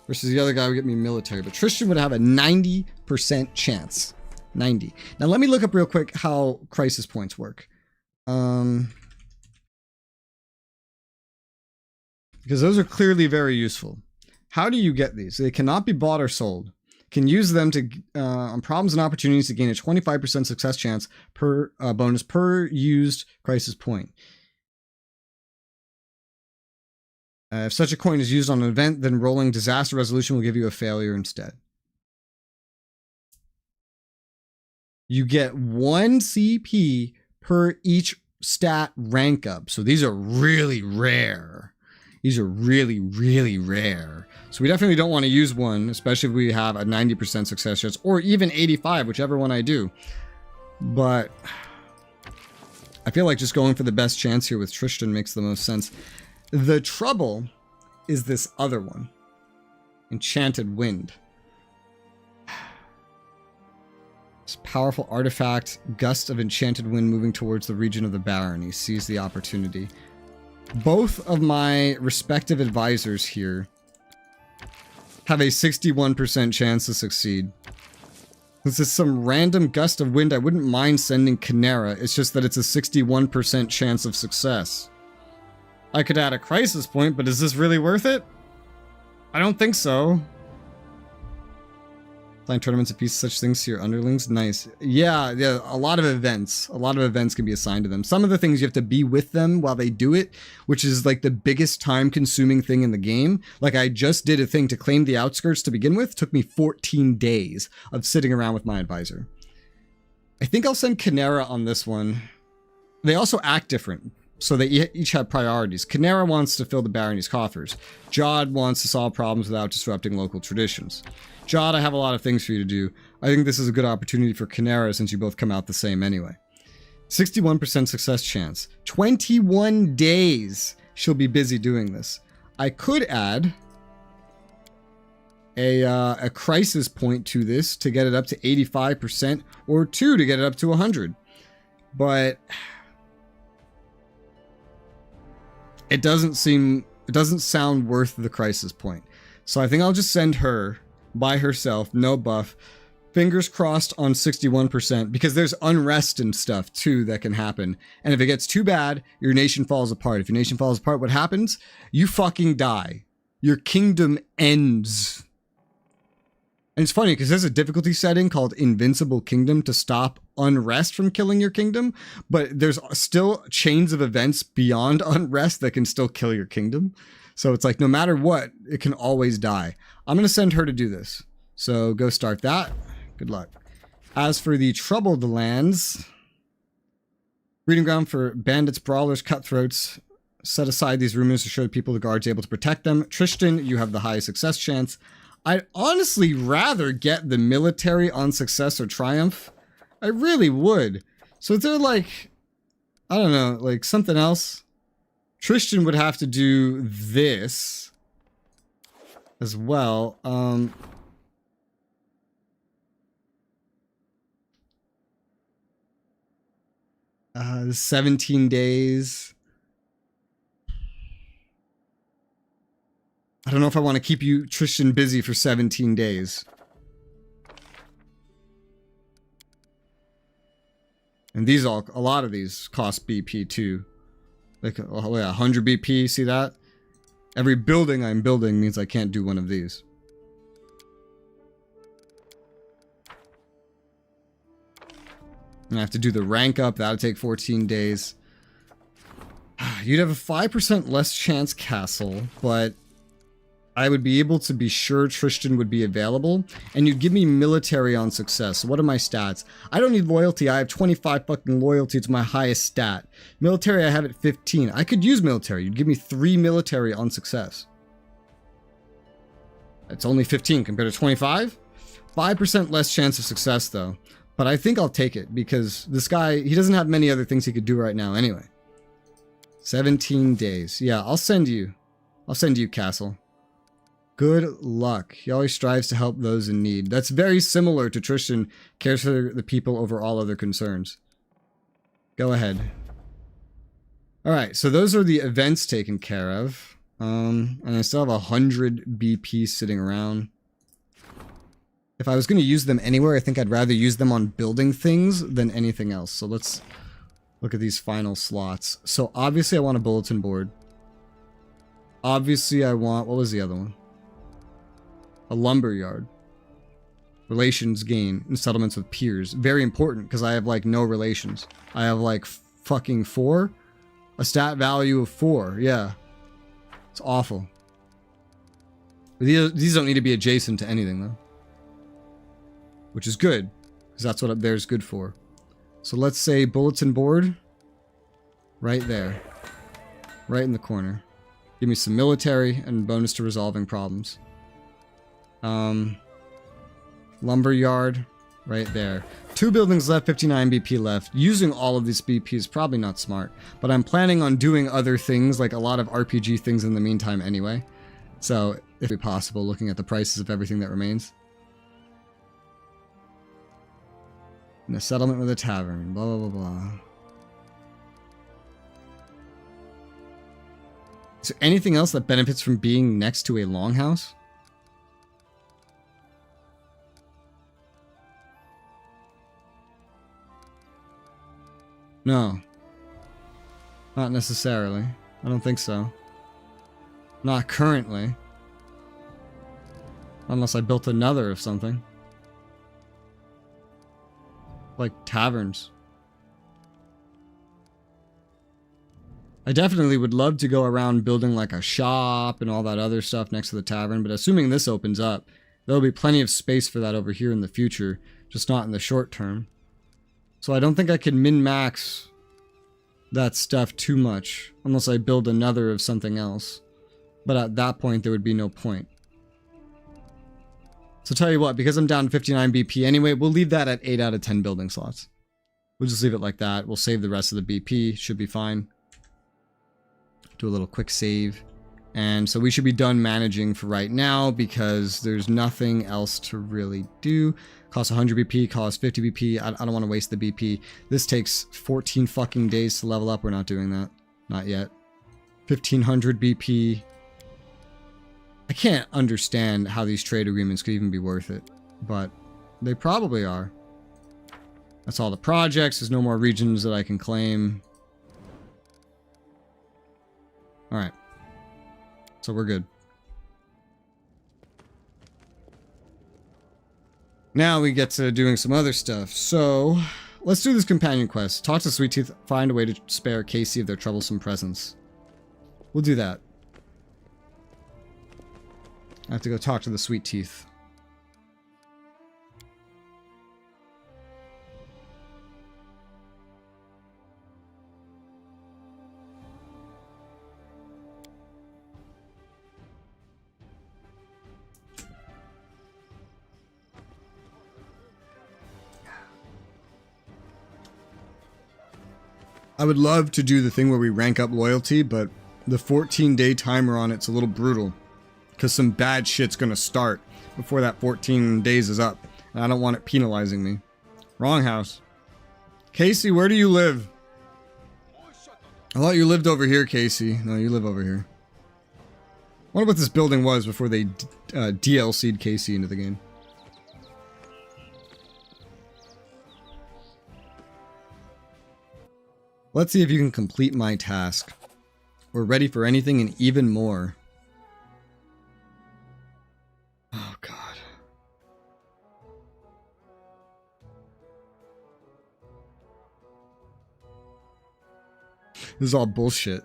versus the other guy would get me military. But Tristan would have a 90% chance. 90. Now let me look up real quick how crisis points work. Because those are clearly very useful. How do you get these? They cannot be bought or sold. can use them to on problems and opportunities to gain a 25% success chance per bonus per used crisis point. If such a coin is used on an event, then rolling disaster resolution will give you a failure instead. You get 1 CP per each stat rank up. So these are really rare. These are really, really rare. So we definitely don't want to use one, especially if we have a 90% success chance, or even 85, whichever one I do. But I feel like just going for the best chance here with Tristan makes the most sense. The trouble is this other one, Enchanted Wind. This powerful artifact, gust of enchanted wind moving towards the region of the barony. Seize the opportunity. Both of my respective advisors here have a 61% chance to succeed. This is some random gust of wind. I wouldn't mind sending Konglomerat. It's just that it's a 61% chance of success. I could add a crisis point, but is this really worth it? I don't think so. Assign tournaments a piece of such things to your underlings. Nice. Yeah, a lot of events. A lot of events can be assigned to them. Some of the things you have to be with them while they do it, which is like the biggest time-consuming thing in the game. Like I just did a thing to claim the outskirts to begin with. It took me 14 days of sitting around with my advisor. I think I'll send Konglomerat on this one. They also act different. So they each have priorities. Konglomerat wants to fill the barony's coffers. Jod wants to solve problems without disrupting local traditions. Jod, I have a lot of things for you to do. I think this is a good opportunity for Konglomerat since you both come out the same anyway. 61% success chance. 21 days she'll be busy doing this. I could add a crisis point to this to get it up to 85%, or 2 to get it up to 100. But it doesn't sound worth the crisis point. So I think I'll just send her by herself, no buff. Fingers crossed on 61%, because there's unrest and stuff too that can happen. And if it gets too bad, your nation falls apart. If your nation falls apart, what happens? You fucking die. Your kingdom ends. And it's funny because there's a difficulty setting called Invincible Kingdom to stop unrest from killing your kingdom, but there's still chains of events beyond unrest that can still kill your kingdom. So it's like, no matter what, it can always die. I'm going to send her to do this. So go start that. Good luck. As for the Troubled Lands, breeding ground for bandits, brawlers, cutthroats. Set aside these rumors to show people the guards able to protect them. Tristan, you have the highest success chance. I'd honestly rather get the military on success or triumph. I really would. So if they're like, I don't know, like something else, Tristan would have to do this as well. 17 days. I don't know if I want to keep you, Tristan, busy for 17 days. And these all, a lot of these cost BP too. Like 100 BP, see that? Every building I'm building means I can't do one of these. And I have to do the rank up, that'll take 14 days. You'd have a 5% less chance castle, but I would be able to be sure Tristan would be available, and you'd give me military on success. So what are my stats? I don't need loyalty. I have 25 fucking loyalty. It's my highest stat. Military, I have it 15. I could use military. You'd give me 3 military on success. It's only 15 compared to 25. 5% less chance of success though. But I think I'll take it because this guy, he doesn't have many other things he could do right now anyway. 17 days. Yeah, I'll send you castle. Good luck. He always strives to help those in need. That's very similar to Tristan cares for the people over all other concerns. Go ahead. Alright, so those are the events taken care of. And I still have 100 BP sitting around. If I was going to use them anywhere, I think I'd rather use them on building things than anything else. So let's look at these final slots. So obviously I want a bulletin board. Obviously I want, what was the other one? A lumber yard. Relations gain in settlements with peers. Very important because I have like no relations. I have like fucking 4. A stat value of 4. Yeah. It's awful. But these don't need to be adjacent to anything though. Which is good. Because that's what up there is good for. So let's say bulletin board. Right there. Right in the corner. Give me some military and bonus to resolving problems. Lumber yard, right there. 2 buildings left, 59 BP left. Using all of these BP is probably not smart, but I'm planning on doing other things, like a lot of RPG things in the meantime anyway. So, if it's possible, looking at the prices of everything that remains. And a settlement with a tavern, blah, blah, blah, blah. Is there anything else that benefits from being next to a longhouse? No. Not necessarily. I don't think so. Not currently. Unless I built another of something. Like taverns. I definitely would love to go around building like a shop and all that other stuff next to the tavern, but assuming this opens up, there'll be plenty of space for that over here in the future, just not in the short term. So I don't think I can min-max that stuff too much, unless I build another of something else. But at that point, there would be no point. So tell you what, because I'm down to 59 BP anyway, we'll leave that at 8 out of 10 building slots. We'll just leave it like that. We'll save the rest of the BP. Should be fine. Do a little quick save. And so we should be done managing for right now because there's nothing else to really do. Costs 100 BP, costs 50 BP. I don't want to waste the BP. This takes 14 fucking days to level up. We're not doing that. Not yet. 1500 BP. I can't understand how these trade agreements could even be worth it, but they probably are. That's all the projects. There's no more regions that I can claim. All right. So we're good. Now we get to doing some other stuff. So let's do this companion quest. Talk to Sweet Teeth. Find a way to spare Casey of their troublesome presence. We'll do that. I have to go talk to the Sweet Teeth. I would love to do the thing where we rank up loyalty, but the 14-day timer on it's a little brutal. Because some bad shit's gonna start before that 14 days is up. And I don't want it penalizing me. Wrong house. Casey, where do you live? I thought you lived over here, Casey. No, you live over here. I wonder what this building was before they DLC'd Casey into the game. Let's see if you can complete my task. We're ready for anything and even more. Oh, God. This is all bullshit.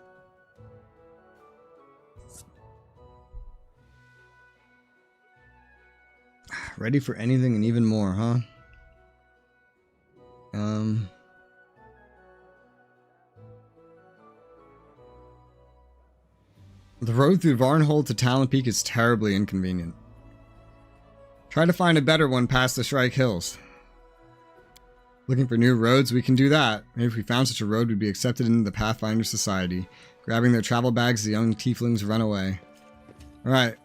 Ready for anything and even more, huh? The road through Varnhold to Talon Peak is terribly inconvenient. Try to find a better one past the Shrike Hills. Looking for new roads? We can do that. Maybe if we found such a road, we'd be accepted into the Pathfinder Society. Grabbing their travel bags, the young tieflings run away. Alright.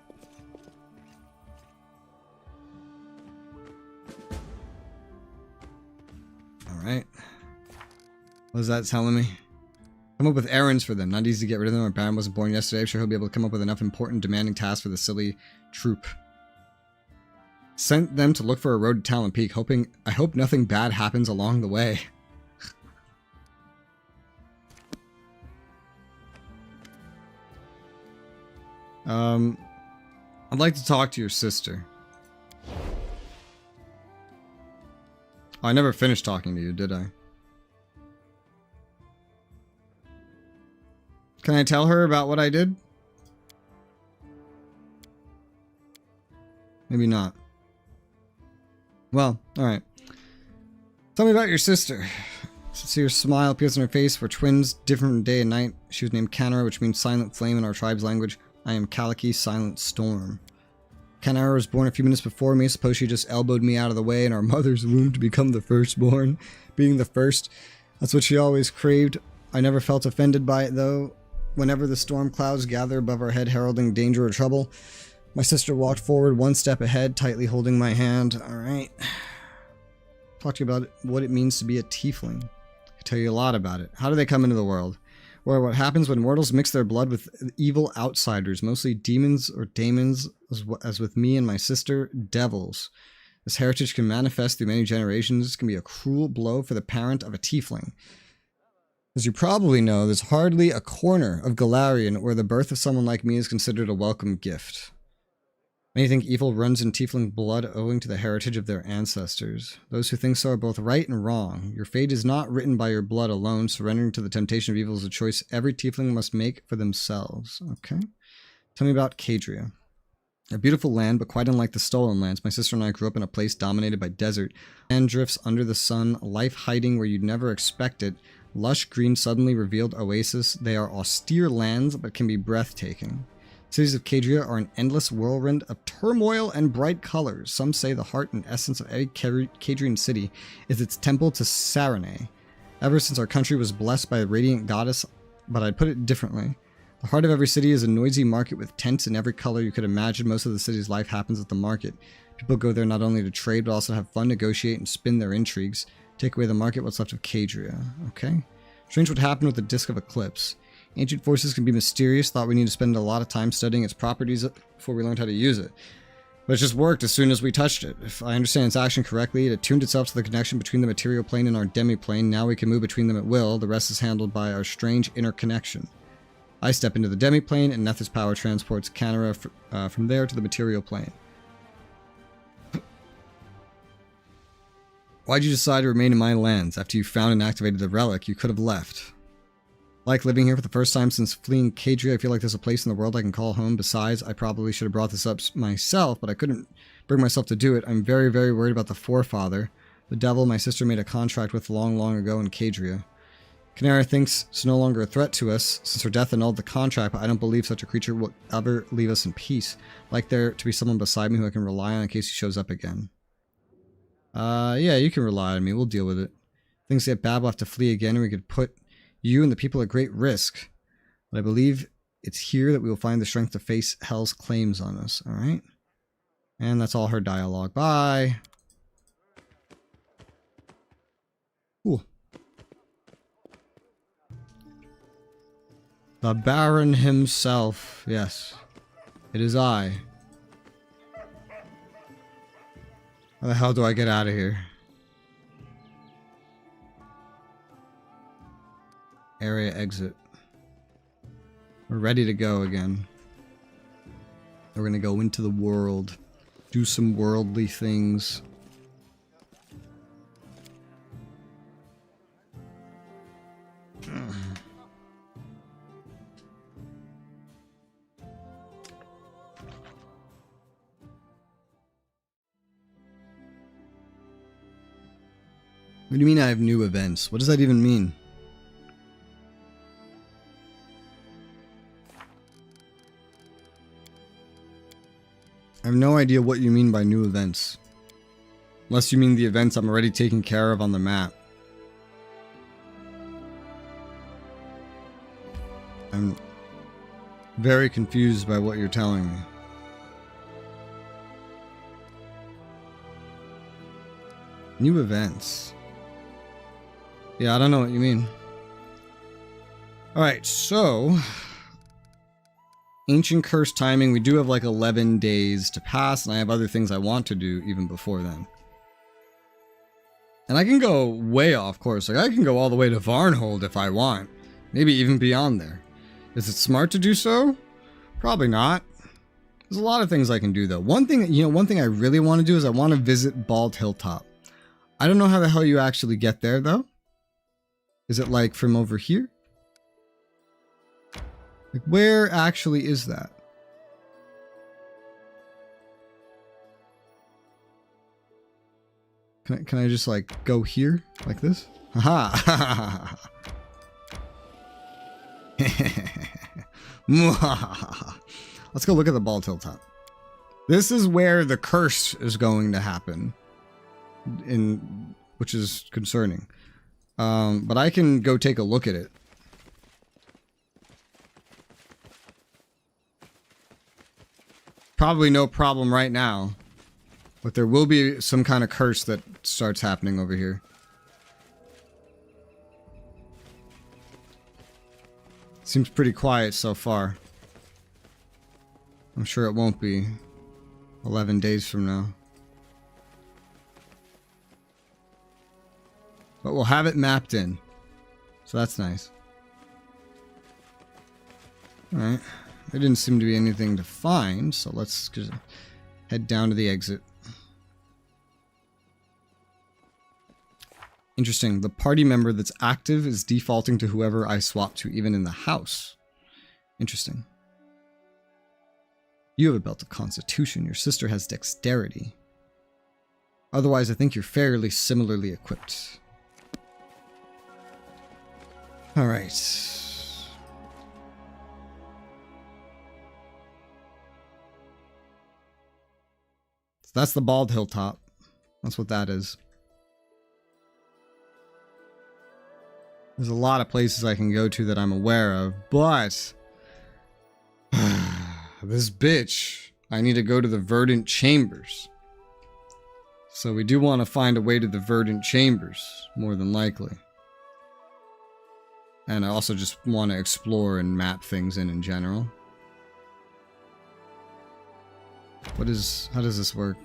Alright. What is that telling me? Come up with errands for them. Not easy to get rid of them. Our Baron wasn't born yesterday. I'm sure he'll be able to come up with enough important, demanding tasks for the silly troop. Sent them to look for a road to Talon Peak, I hope nothing bad happens along the way. I'd like to talk to your sister. Oh, I never finished talking to you, did I? Can I tell her about what I did? Maybe not. Well, alright. Tell me about your sister. Sincere smile appears on her face. We're twins, different day and night. She was named Konglomerat, which means silent flame in our tribe's language. I am Kaliki, silent storm. Konglomerat was born a few minutes before me. Suppose she just elbowed me out of the way in our mother's womb to become the firstborn. Being the first, that's what she always craved. I never felt offended by it, though. Whenever the storm clouds gather above our head, heralding danger or trouble, my sister walked forward one step ahead, tightly holding my hand. Alright. Talk to you about what it means to be a tiefling. I tell you a lot about it. How do they come into the world? Or what happens when mortals mix their blood with evil outsiders, mostly demons or daemons, as with me and my sister, devils. This heritage can manifest through many generations. This can be a cruel blow for the parent of a tiefling. As you probably know, there's hardly a corner of Golarion where the birth of someone like me is considered a welcome gift. Many think evil runs in tiefling blood owing to the heritage of their ancestors. Those who think so are both right and wrong. Your fate is not written by your blood alone. Surrendering to the temptation of evil is a choice every tiefling must make for themselves. Okay. Tell me about Cadria. A beautiful land, but quite unlike the Stolen Lands. My sister and I grew up in a place dominated by desert. Land drifts under the sun, life hiding where you'd never expect it. Lush green suddenly revealed oasis. They are austere lands, but can be breathtaking. Cities of Cadria are an endless whirlwind of turmoil and bright colors. Some say the heart and essence of every Cadrian city is its temple to Sarene. Ever since our country was blessed by the radiant goddess, but I'd put it differently. The heart of every city is a noisy market with tents in every color you could imagine. Most of the city's life happens at the market. People go there not only to trade, but also to have fun, negotiate, and spin their intrigues. Take away the market, what's left of Cadria. Okay. Strange what happened with the Disc of Eclipse. Ancient forces can be mysterious. Thought we need to spend a lot of time studying its properties before we learned how to use it. But it just worked as soon as we touched it. If I understand its action correctly, it attuned itself to the connection between the material plane and our demi-plane. Now we can move between them at will. The rest is handled by our strange interconnection. I step into the demi-plane, and Neth's power transports Konglomerat from there to the material plane. Why'd you decide to remain in my lands? After you found and activated the relic, you could have left. Like living here for the first time since fleeing Cadria, I feel like there's a place in the world I can call home. Besides, I probably should have brought this up myself, but I couldn't bring myself to do it. I'm very, very worried about the forefather, the devil my sister made a contract with long, long ago in Cadria. Konglomerat thinks it's no longer a threat to us, since her death annulled the contract, but I don't believe such a creature will ever leave us in peace. I'd like there to be someone beside me who I can rely on in case he shows up again. Yeah, you can rely on me. We'll deal with it. Things get bad, we'll have to flee again, and we could put you and the people at great risk. But I believe it's here that we will find the strength to face hell's claims on us. Alright? And that's all her dialogue. Bye! Cool. The Baron himself. Yes. It is I. How the hell do I get out of here? Area exit. We're ready to go again. We're gonna go into the world. Do some worldly things. What do you mean I have new events? What does that even mean? I have no idea what you mean by new events. Unless you mean the events I'm already taking care of on the map. I'm very confused by what you're telling me. New events. Yeah, I don't know what you mean. Alright, so... Ancient Curse timing, we do have like 11 days to pass, and I have other things I want to do even before then. And I can go way off course. Like, I can go all the way to Varnhold if I want. Maybe even beyond there. Is it smart to do so? Probably not. There's a lot of things I can do, though. One thing I really want to do is I want to visit Bald Hilltop. I don't know how the hell you actually get there, though. Is it like from over here? Like, where actually is that? Can I just like go here like this? Haha. Let's go look at the bald hilltop. This is where the curse is going to happen, which is concerning. But I can go take a look at it. Probably no problem right now. But there will be some kind of curse that starts happening over here. Seems pretty quiet so far. I'm sure it won't be 11 days from now. But we'll have it mapped in. So that's nice. Alright. There didn't seem to be anything to find, so let's just head down to the exit. Interesting. The party member that's active is defaulting to whoever I swap to, even in the house. Interesting. You have a belt of constitution. Your sister has dexterity. Otherwise, I think you're fairly similarly equipped. Alright. So that's the bald hilltop. That's what that is. There's a lot of places I can go to that I'm aware of, but this bitch, I need to go to the Verdant Chambers. So we do want to find a way to the Verdant Chambers, more than likely. And I also just want to explore and map things in general. How does this work?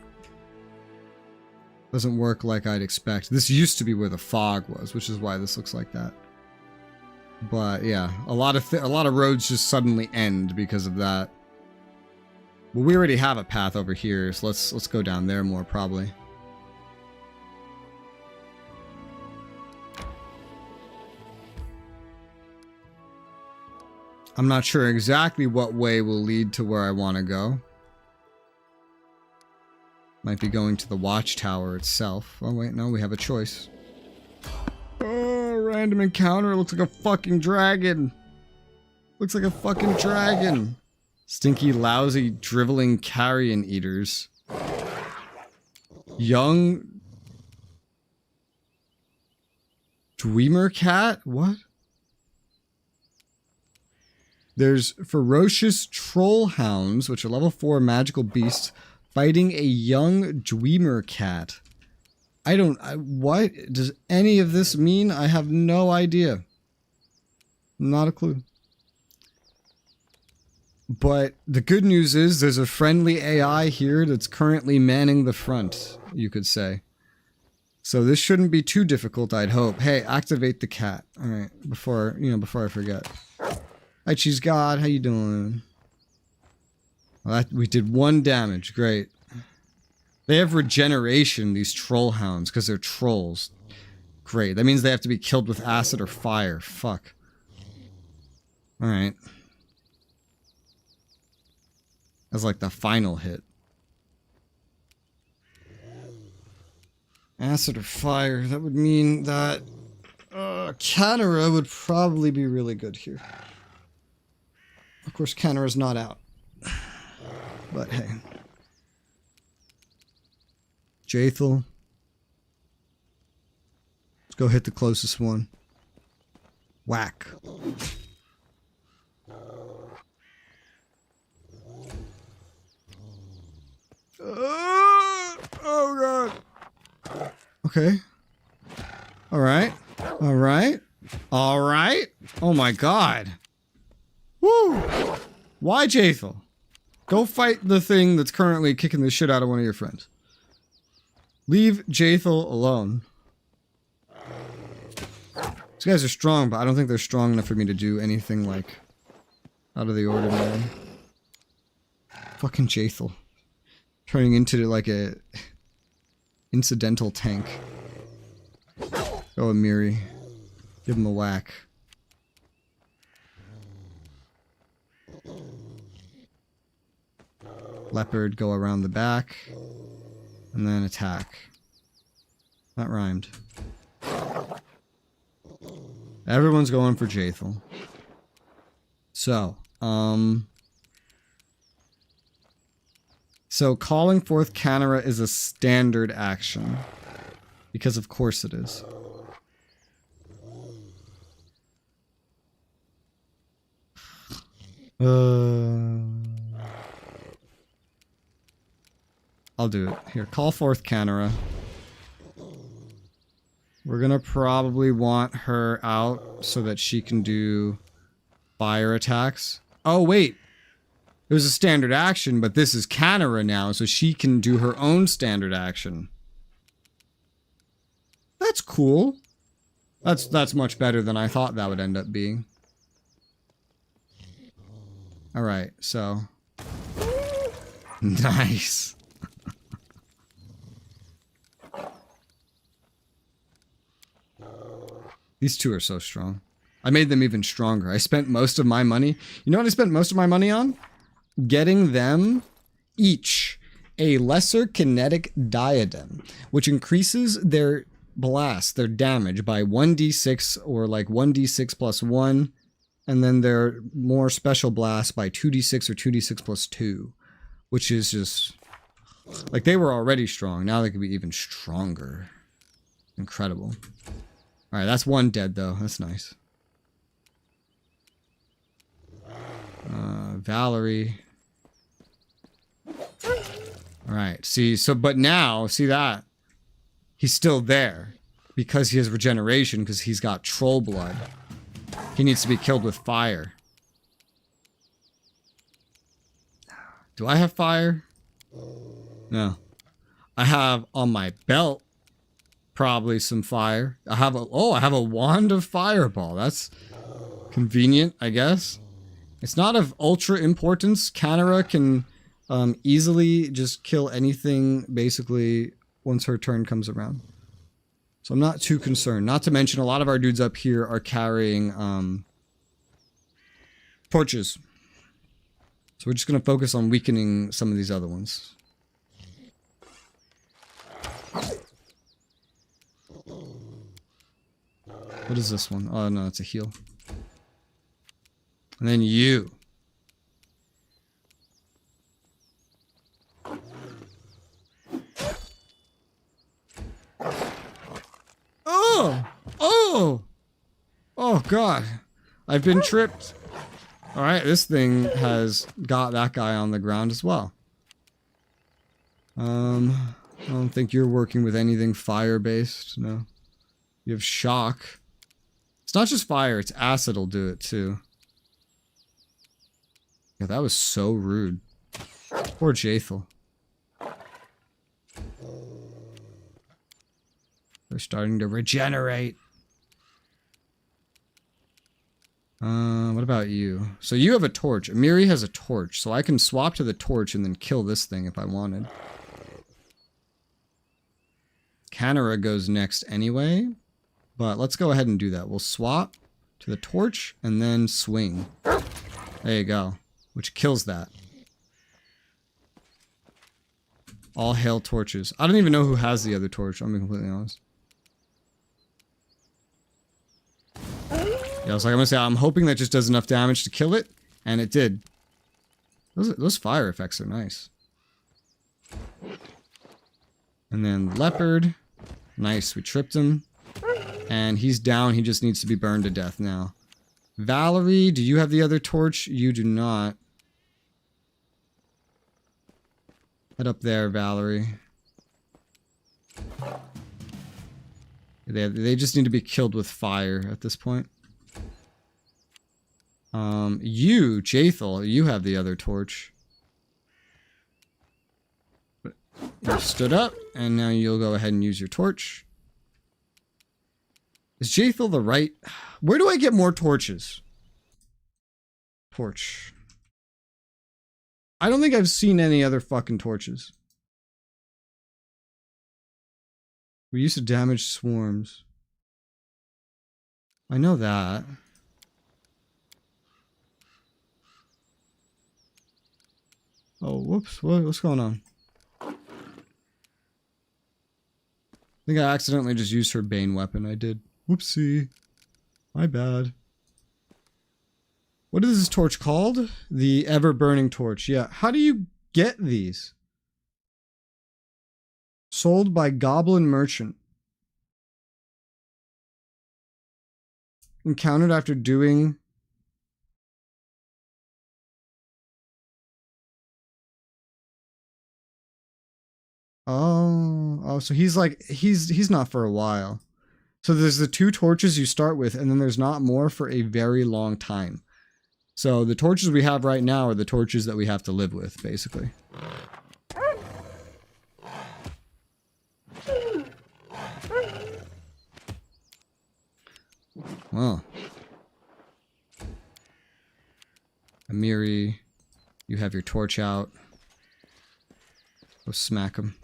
Doesn't work like I'd expect. This used to be where the fog was, which is why this looks like that. But yeah, a lot of roads just suddenly end because of that. Well, we already have a path over here, so let's go down there more probably. I'm not sure exactly what way will lead to where I want to go. Might be going to the watchtower itself. Oh wait, no, we have a choice. Oh, random encounter. It looks like a fucking dragon. Looks like a fucking dragon. Stinky, lousy, driveling carrion eaters. Young Dwemer cat? What? There's ferocious troll hounds, which are level 4 magical beasts, fighting a young Dwemer cat. What does any of this mean? I have no idea. Not a clue. But the good news is there's a friendly AI here that's currently manning the front, you could say. So this shouldn't be too difficult, I'd hope. Hey, activate the cat. All right, before I forget. Hi, Cheese God, how you doing? Well, we did 1 damage. Great. They have regeneration, these troll hounds, because they're trolls. Great. That means they have to be killed with acid or fire. Fuck. Alright. That's like the final hit. Acid or fire. That would mean that Konglomerat would probably be really good here. Of course, Konglomerat's not out. But hey. Jaethel. Let's go hit the closest one. Whack. Oh god. Okay. Alright. Alright. Alright. Oh my god. Woo! Why Jaethel? Go fight the thing that's currently kicking the shit out of one of your friends. Leave Jaethel alone. These guys are strong, but I don't think they're strong enough for me to do anything, like, out of the ordinary. Fucking Jaethel. Turning into, like, a incidental tank. Go Amiri. Give him a whack. Leopard, go around the back. And then attack. That rhymed. Everyone's going for Jathel. So, so calling forth Konglomerat is a standard action. Because of course it is. I'll do it. Here, call forth Konglomerat. We're gonna probably want her out so that she can do fire attacks. Oh, wait. It was a standard action, but this is Konglomerat now, so she can do her own standard action. That's cool. That's much better than I thought that would end up being. Alright, so... Nice. These two are so strong. I made them even stronger. I spent most of my money... You know what I spent most of my money on? Getting them each a lesser kinetic diadem, which increases their blast, their damage, by 1d6 or like 1d6 plus 1, and then their more special blast by 2d6 or 2d6 plus 2, which is just... Like, they were already strong. Now they could be even stronger. Incredible. Alright, that's one dead, though. That's nice. Valerie. Alright, see, so, but now, see that? He's still there. Because he has regeneration, because he's got troll blood. He needs to be killed with fire. Do I have fire? No. I have on my belt probably some fire. I have a wand of fireball. That's convenient, I guess. It's not of ultra importance. Konglomerat can easily just kill anything basically once her turn comes around. So I'm not too concerned. Not to mention a lot of our dudes up here are carrying torches. So we're just going to focus on weakening some of these other ones. What is this one? Oh no, it's a heal. And then you. Oh! Oh! Oh god. I've been tripped. Alright, this thing has got that guy on the ground as well. I don't think you're working with anything fire-based, no. You have shock. It's not just fire, it's acid will do it too. Yeah, that was so rude. Poor Jathel. They're starting to regenerate. What about you? So you have a torch. Amiri has a torch, so I can swap to the torch and then kill this thing if I wanted. Konglomerat goes next anyway, but let's go ahead and do that. We'll swap to the torch and then swing. There you go. Which kills that. All hail torches. I don't even know who has the other torch, I'm being completely honest. Yeah, I was like, I'm gonna say, I'm hoping that just does enough damage to kill it, and it did. Those fire effects are nice. And then leopard. Nice, we tripped him. And he's down, he just needs to be burned to death now. Valerie, do you have the other torch? You do not. Head up there, Valerie. They just need to be killed with fire at this point. You, Jathel, you have the other torch. You stood up, and now you'll go ahead and use your torch. Is Jathel the right... Where do I get more torches? Torch. I don't think I've seen any other fucking torches. We used to damage swarms. I know that. Oh, whoops. What's going on? I think I accidentally just used her Bane weapon. I did. Whoopsie. My bad. What is this torch called? The ever-burning torch. Yeah. How do you get these? Sold by Goblin Merchant. Encountered after doing... Oh, so he's like, he's not for a while. So there's the 2 torches you start with, and then there's not more for a very long time. So the torches we have right now are the torches that we have to live with, basically. Well. Amiri, you have your torch out. Go smack him.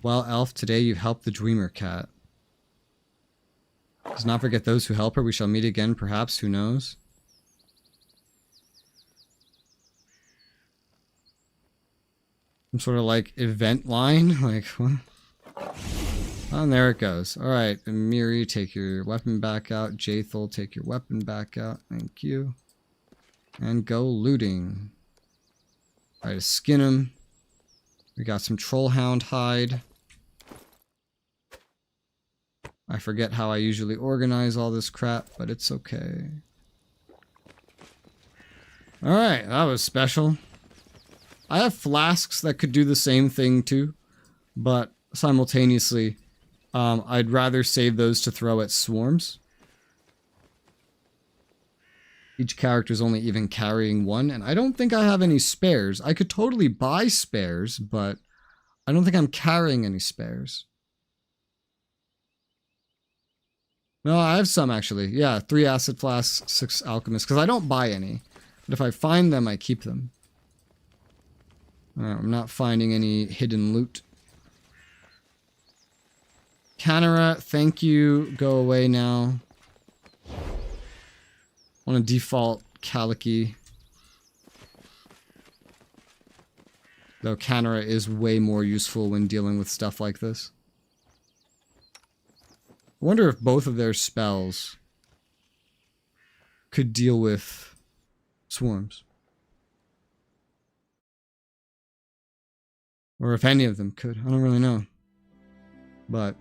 Well, Elf, today you've helped the Dreamer Cat. Does not forget those who help her. We shall meet again, perhaps. Who knows? Some sort of like event line. Like, what? Oh, and there it goes. Alright, Amiri, take your weapon back out. Jathel, take your weapon back out. Thank you. And go looting. Alright, skin him. We got some Trollhound hide. I forget how I usually organize all this crap, but it's okay. Alright, that was special. I have flasks that could do the same thing too, but simultaneously, I'd rather save those to throw at swarms. Each character's only even carrying 1, and I don't think I have any spares. I could totally buy spares, but I don't think I'm carrying any spares. No, I have some actually. Yeah, 3 acid flasks, 6 alchemists, because I don't buy any. But if I find them, I keep them. Alright, I'm not finding any hidden loot. Konglomerat, thank you. Go away now. I want to default Kaliki. Though Konglomerat is way more useful when dealing with stuff like this. I wonder if both of their spells could deal with swarms. Or if any of them could. I don't really know. But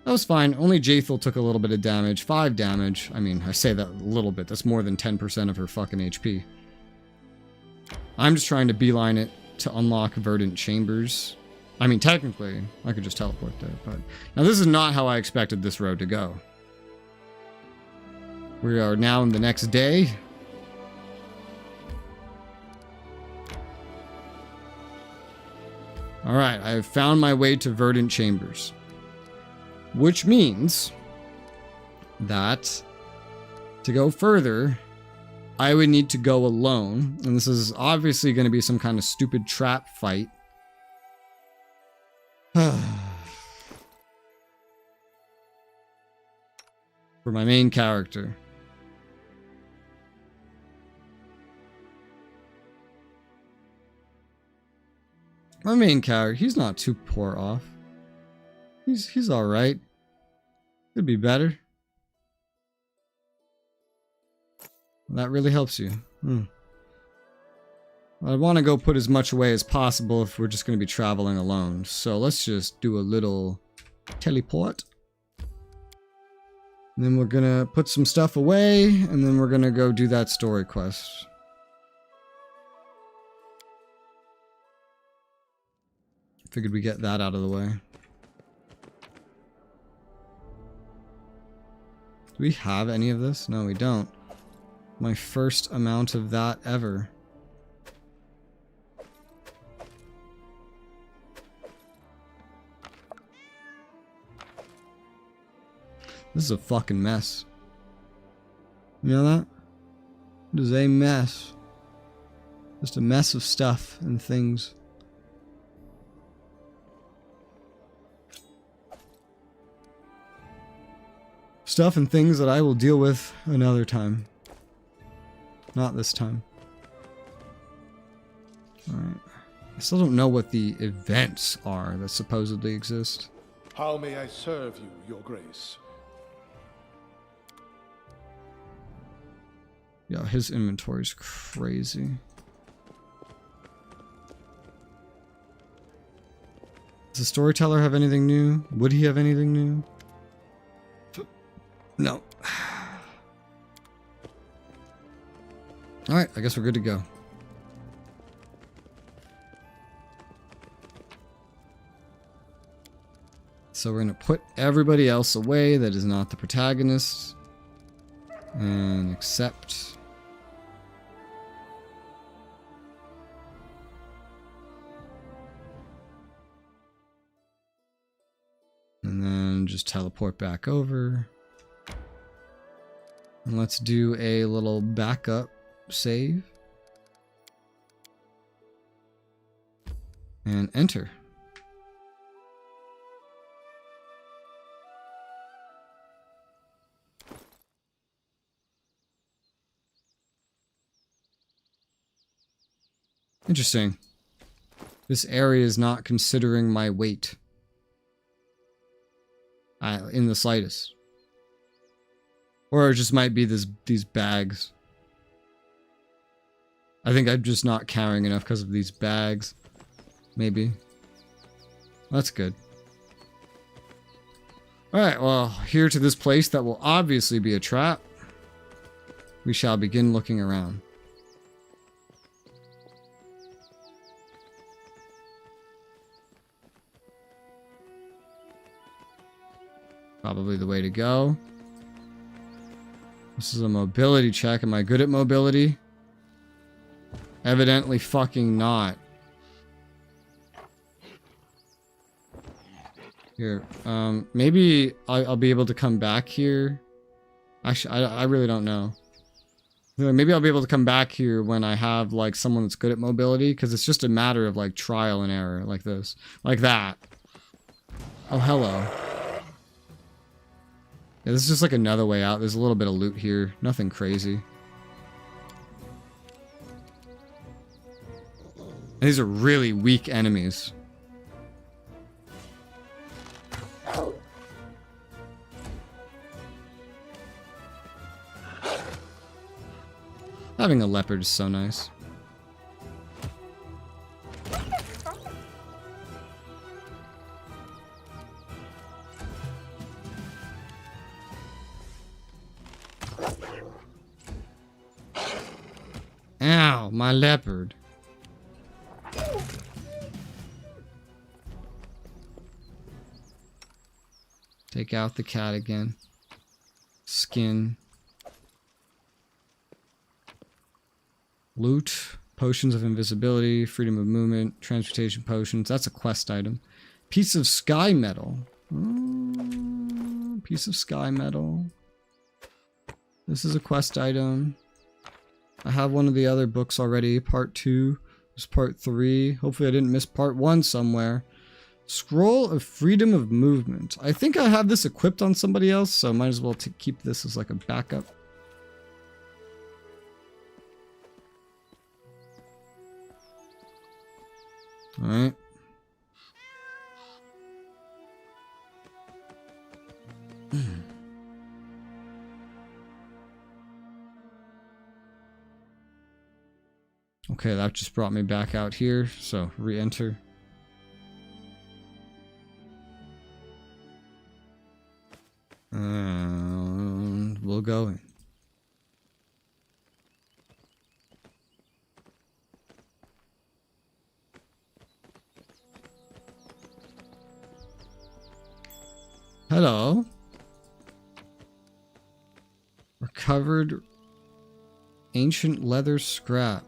that was fine. Only Jathel took a little bit of damage. 5 damage. I mean, I say that a little bit. That's more than 10% of her fucking HP. I'm just trying to beeline it to unlock Verdant Chambers. I mean, technically, I could just teleport there, but... Now, this is not how I expected this road to go. We are now in the next day. Alright, I have found my way to Verdant Chambers. Which means that to go further, I would need to go alone. And this is obviously going to be some kind of stupid trap fight. For my main character. My main character, he's not too poor off. He's alright. Could be better. That really helps you. I want to go put as much away as possible if we're just going to be traveling alone. So let's just do a little teleport. And then we're going to put some stuff away, and then we're going to go do that story quest. Figured we get that out of the way. Do we have any of this? No, we don't. My first amount of that ever. This is a fucking mess. You know that? It is a mess. Just a mess of stuff and things. stuff and things that I will deal with another time. Not this time. Alright. I still don't know what the events are that supposedly exist.
How may I serve you, Your Grace?
Yeah, his inventory's crazy. Does the storyteller have anything new? Would he have anything new? No. Alright, I guess we're good to go. So we're going to put everybody else away that is not the protagonist. And accept. And then just teleport back over. And let's do a little backup save. And enter. Interesting. This area is not considering my weight. In the slightest. Or it just might be these bags. I think I'm just not carrying enough because of these bags. Maybe. That's good. Alright, well, here to this place that will obviously be a trap. We shall begin looking around. Probably the way to go. This is a mobility check. Am I good at mobility? Evidently fucking not. Here, maybe I'll be able to come back here. Actually, I really don't know. Maybe I'll be able to come back here when I have, like, someone that's good at mobility, because it's just a matter of, like, trial and error, like this. Like that. Oh, hello. Yeah, this is just like another way out. There's a little bit of loot here. Nothing crazy. And these are really weak enemies. Having a leopard is so nice. Ow, my leopard. Take out the cat again. Skin. Loot. Potions of invisibility. Freedom of movement. Transportation potions. That's a quest item. Piece of sky metal. Piece of sky metal. This is a quest item. I have one of the other books already. Part 2. This is part 3. Hopefully I didn't miss part 1 somewhere. Scroll of freedom of movement. I think I have this equipped on somebody else, so I might as well keep this as like a backup. Alright. Okay, that just brought me back out here, so re-enter. And we'll go in. Hello. Recovered ancient leather scrap.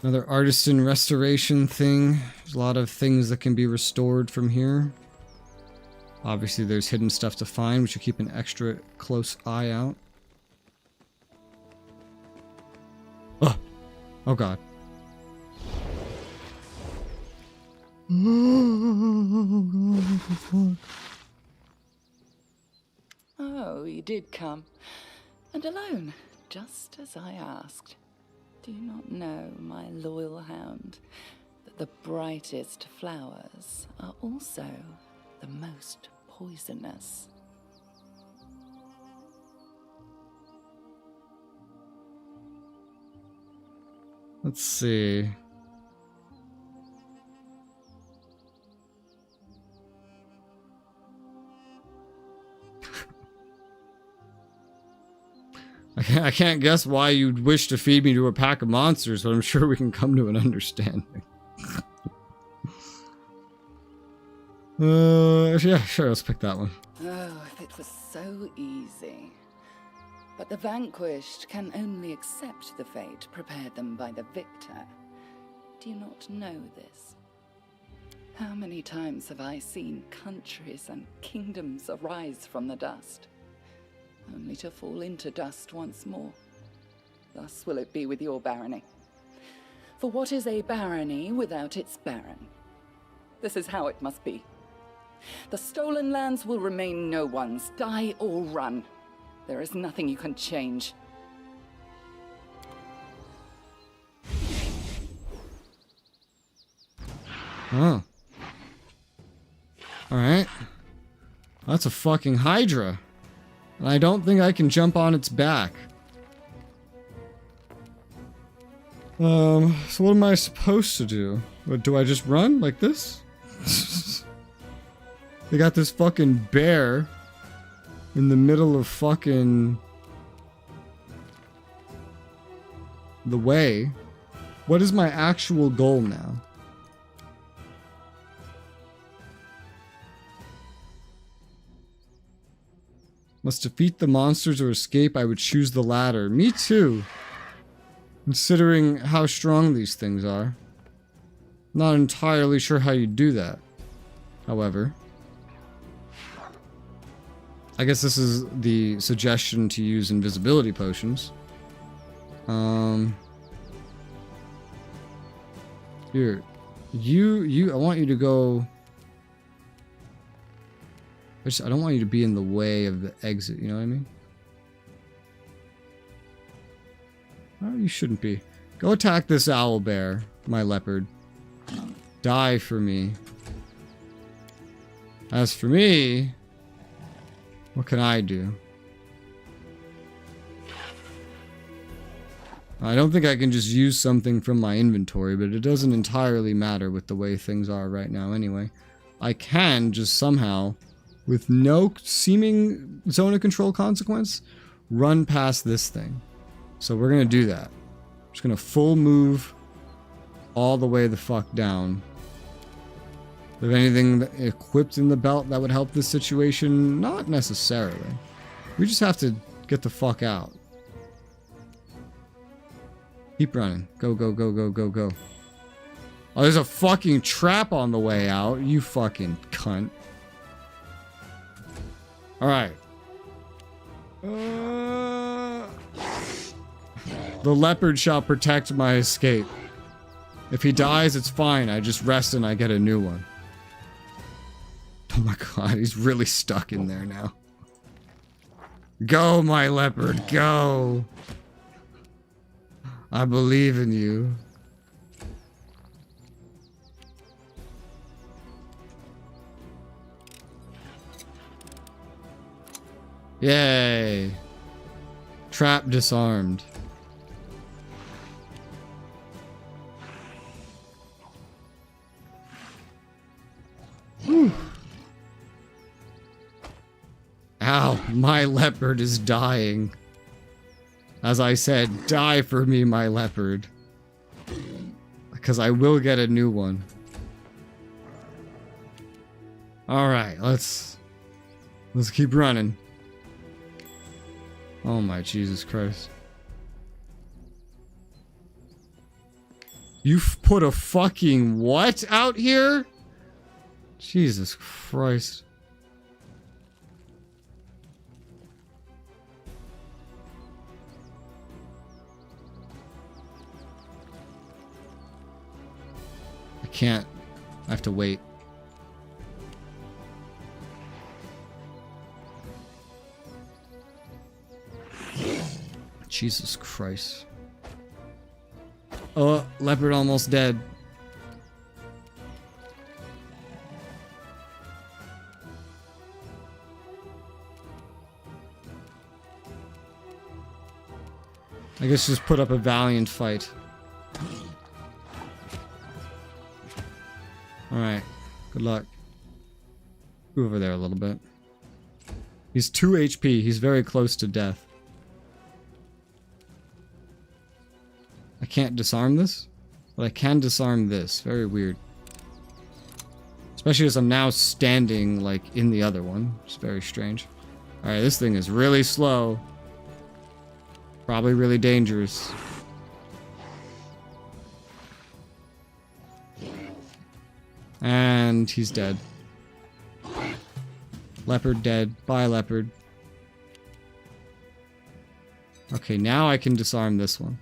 Another artisan restoration thing. There's a lot of things that can be restored from here. Obviously there's hidden stuff to find. We should keep an extra close eye out. Oh! Oh god. Oh god, what the fuck?
So you did come. And alone, just as I asked. Do you not know, my loyal hound, that the brightest flowers are also the most poisonous?
Let's see. I can't guess why you'd wish to feed me to a pack of monsters, but I'm sure we can come to an understanding. Yeah, sure, let's pick that one.
Oh, if it was so easy. But the vanquished can only accept the fate prepared them by the victor. Do you not know this? How many times have I seen countries and kingdoms arise from the dust, only to fall into dust once more? Thus will it be with your barony. For what is a barony without its baron? This is how it must be. The stolen lands will remain no one's, die or run. There is nothing you can change.
Oh. Alright. That's a fucking Hydra. And I don't think I can jump on its back. So what am I supposed to do? Do I just run like this? They got this fucking bear in the middle of fucking the way. What is my actual goal now? Must defeat the monsters or escape. I would choose the latter. Me too. Considering how strong these things are. Not entirely sure how you do that. However, I guess this is the suggestion to use invisibility potions. Here. I want you to go... I don't want you to be in the way of the exit, you know what I mean? Oh, you shouldn't be. Go attack this owl bear, my leopard. Die for me. As for me, what can I do? I don't think I can just use something from my inventory, but it doesn't entirely matter with the way things are right now anyway. I can just somehow, with no seeming zone of control consequence, run past this thing. So we're gonna do that. Just gonna full move all the way the fuck down. If anything equipped in the belt that would help this situation, not necessarily. We just have to get the fuck out. Keep running. Go, go, go, go, go, go. Oh, there's a fucking trap on the way out. You fucking cunt. Alright. The leopard shall protect my escape. If he dies, it's fine. I just rest and I get a new one. Oh my god, he's really stuck in there now. Go, my leopard, go! I believe in you. Yay! Trap disarmed. Whew. Ow, my leopard is dying. As I said, die for me, my leopard. Because I will get a new one. Alright, let's keep running. Oh my Jesus Christ. You've put a fucking what out here? Jesus Christ. I can't. I have to wait. Jesus Christ. Oh, leopard almost dead. I guess just put up a valiant fight. Alright. Good luck. Move over there a little bit. He's 2 HP. He's very close to death. I can't disarm this, but I can disarm this. Very weird. Especially as I'm now standing, like, in the other one. It's very strange. Alright, this thing is really slow. Probably really dangerous. And he's dead. Leopard dead. Bye, leopard. Okay, now I can disarm this one.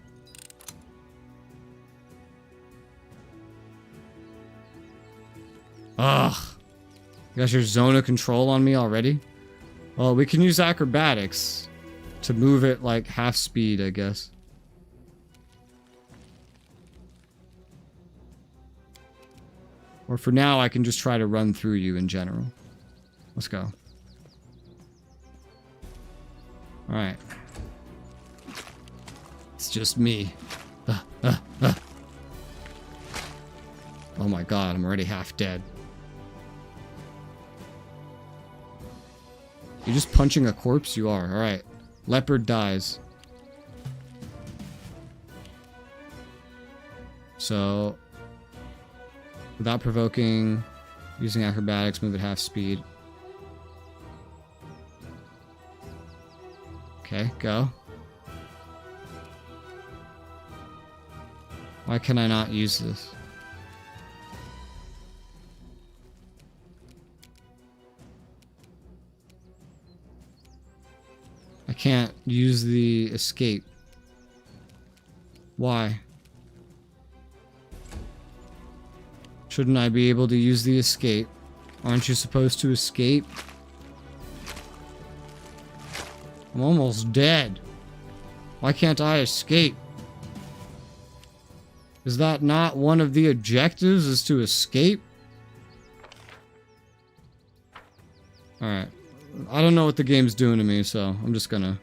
Ugh. You got your zone of control on me already? Well, we can use acrobatics to move it like half speed, I guess. Or for now, I can just try to run through you in general. Let's go. Alright. It's just me. Oh my god, I'm already half dead. You're just punching a corpse? You are. Alright. Leopard dies. So, without provoking, using acrobatics, move at half speed. Okay, go. Why can I not use this? I can't use the escape. Why? Shouldn't I be able to use the escape? Aren't you supposed to escape? I'm almost dead. Why can't I escape? Is that not one of the objectives, is to escape? Alright. I don't know what the game's doing to me, so I'm just gonna...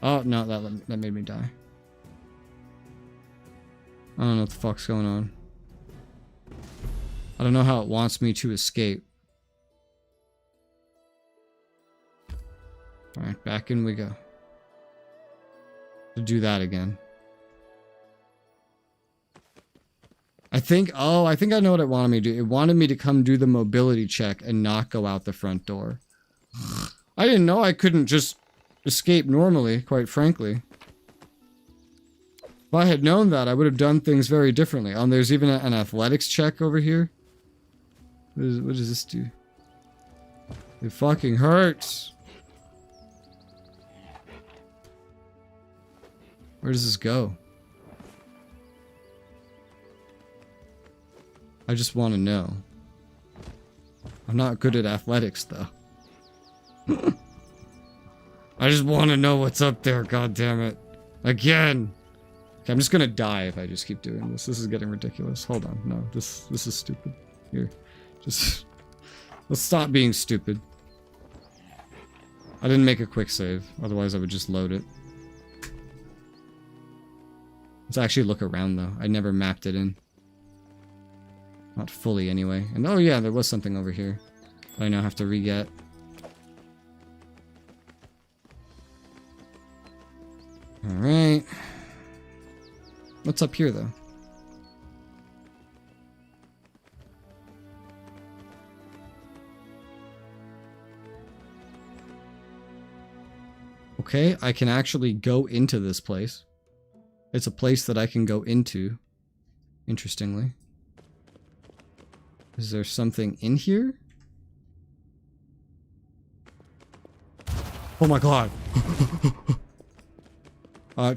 Oh, no, that made me die. I don't know what the fuck's going on. I don't know how it wants me to escape. Alright, back in we go. To do that again. I think I know what it wanted me to do. It wanted me to come do the mobility check and not go out the front door. I didn't know I couldn't just escape normally, quite frankly. If I had known that, I would have done things very differently. There's even an athletics check over here. What does this do? It fucking hurts. Where does this go? I just want to know. I'm not good at athletics, though. I just want to know what's up there, god damn it. Again! Okay, I'm just gonna die if I just keep doing this. This is getting ridiculous. Hold on. No, this is stupid. Here. Just... Let's stop being stupid. I didn't make a quick save. Otherwise, I would just load it. Let's actually look around, though. I never mapped it in. Not fully, anyway. And oh yeah, there was something over here that I now have to re-get. Alright. What's up here, though? Okay, I can actually go into this place. It's a place that I can go into. Interestingly. Is there something in here? Oh my god.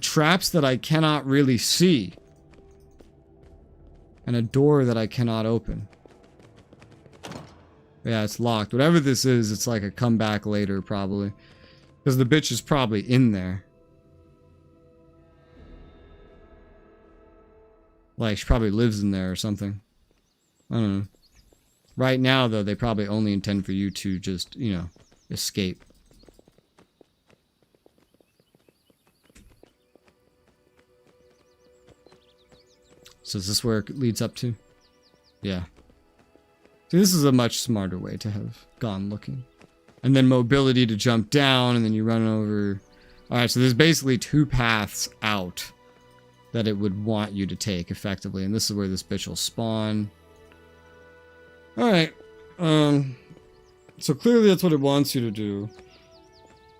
Traps that I cannot really see. And a door that I cannot open. Yeah, it's locked. Whatever this is, it's like a comeback later, probably. Because the bitch is probably in there. Like, she probably lives in there or something. I don't know. Right now, though, they probably only intend for you to just, you know, escape. So is this where it leads up to? Yeah. See, this is a much smarter way to have gone looking. And then mobility to jump down, and then you run over. Alright, so there's basically 2 paths out that it would want you to take, effectively. And this is where this bitch will spawn. Alright. So clearly that's what it wants you to do.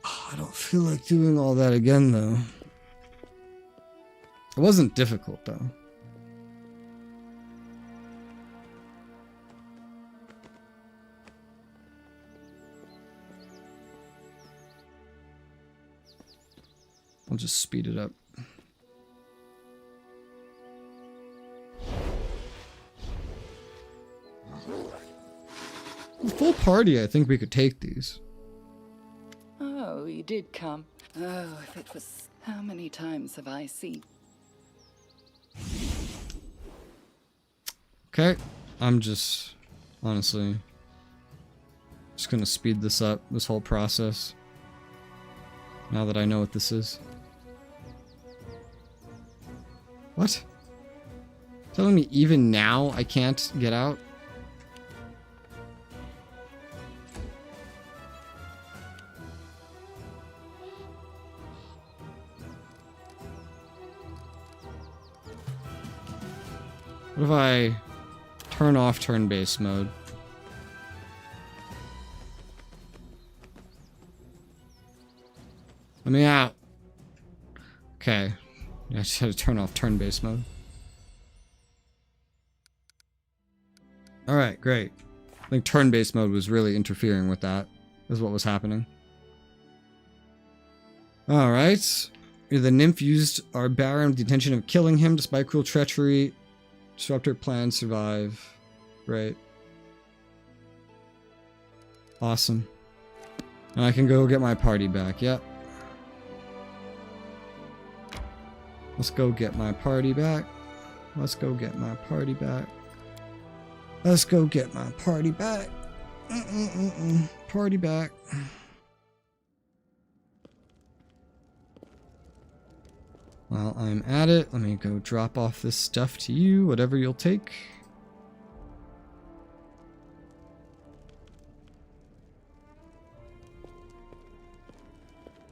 Oh, I don't feel like doing all that again, though. It wasn't difficult, though. I'll just speed it up. Full party, I think we could take these.
Oh, you did come. Oh, if it was... How many times have I seen...
Okay, I'm just... Honestly... Just gonna speed this up, this whole process. Now that I know what this is. What? Telling me even now I can't get out? What if I turn off turn-based mode? Let me out. Okay. I just had to turn off turn-based mode. Alright, great. I think turn-based mode was really interfering with that. Is what was happening. Alright. The nymph used our Baron with the intention of killing him despite cruel treachery. Disrupt her plan, survive. Right. Awesome. And I can go get my party back. Yep. Let's go get my party back. Let's go get my party back. Let's go get my party back. Party back. While I'm at it, let me go drop off this stuff to you, whatever you'll take.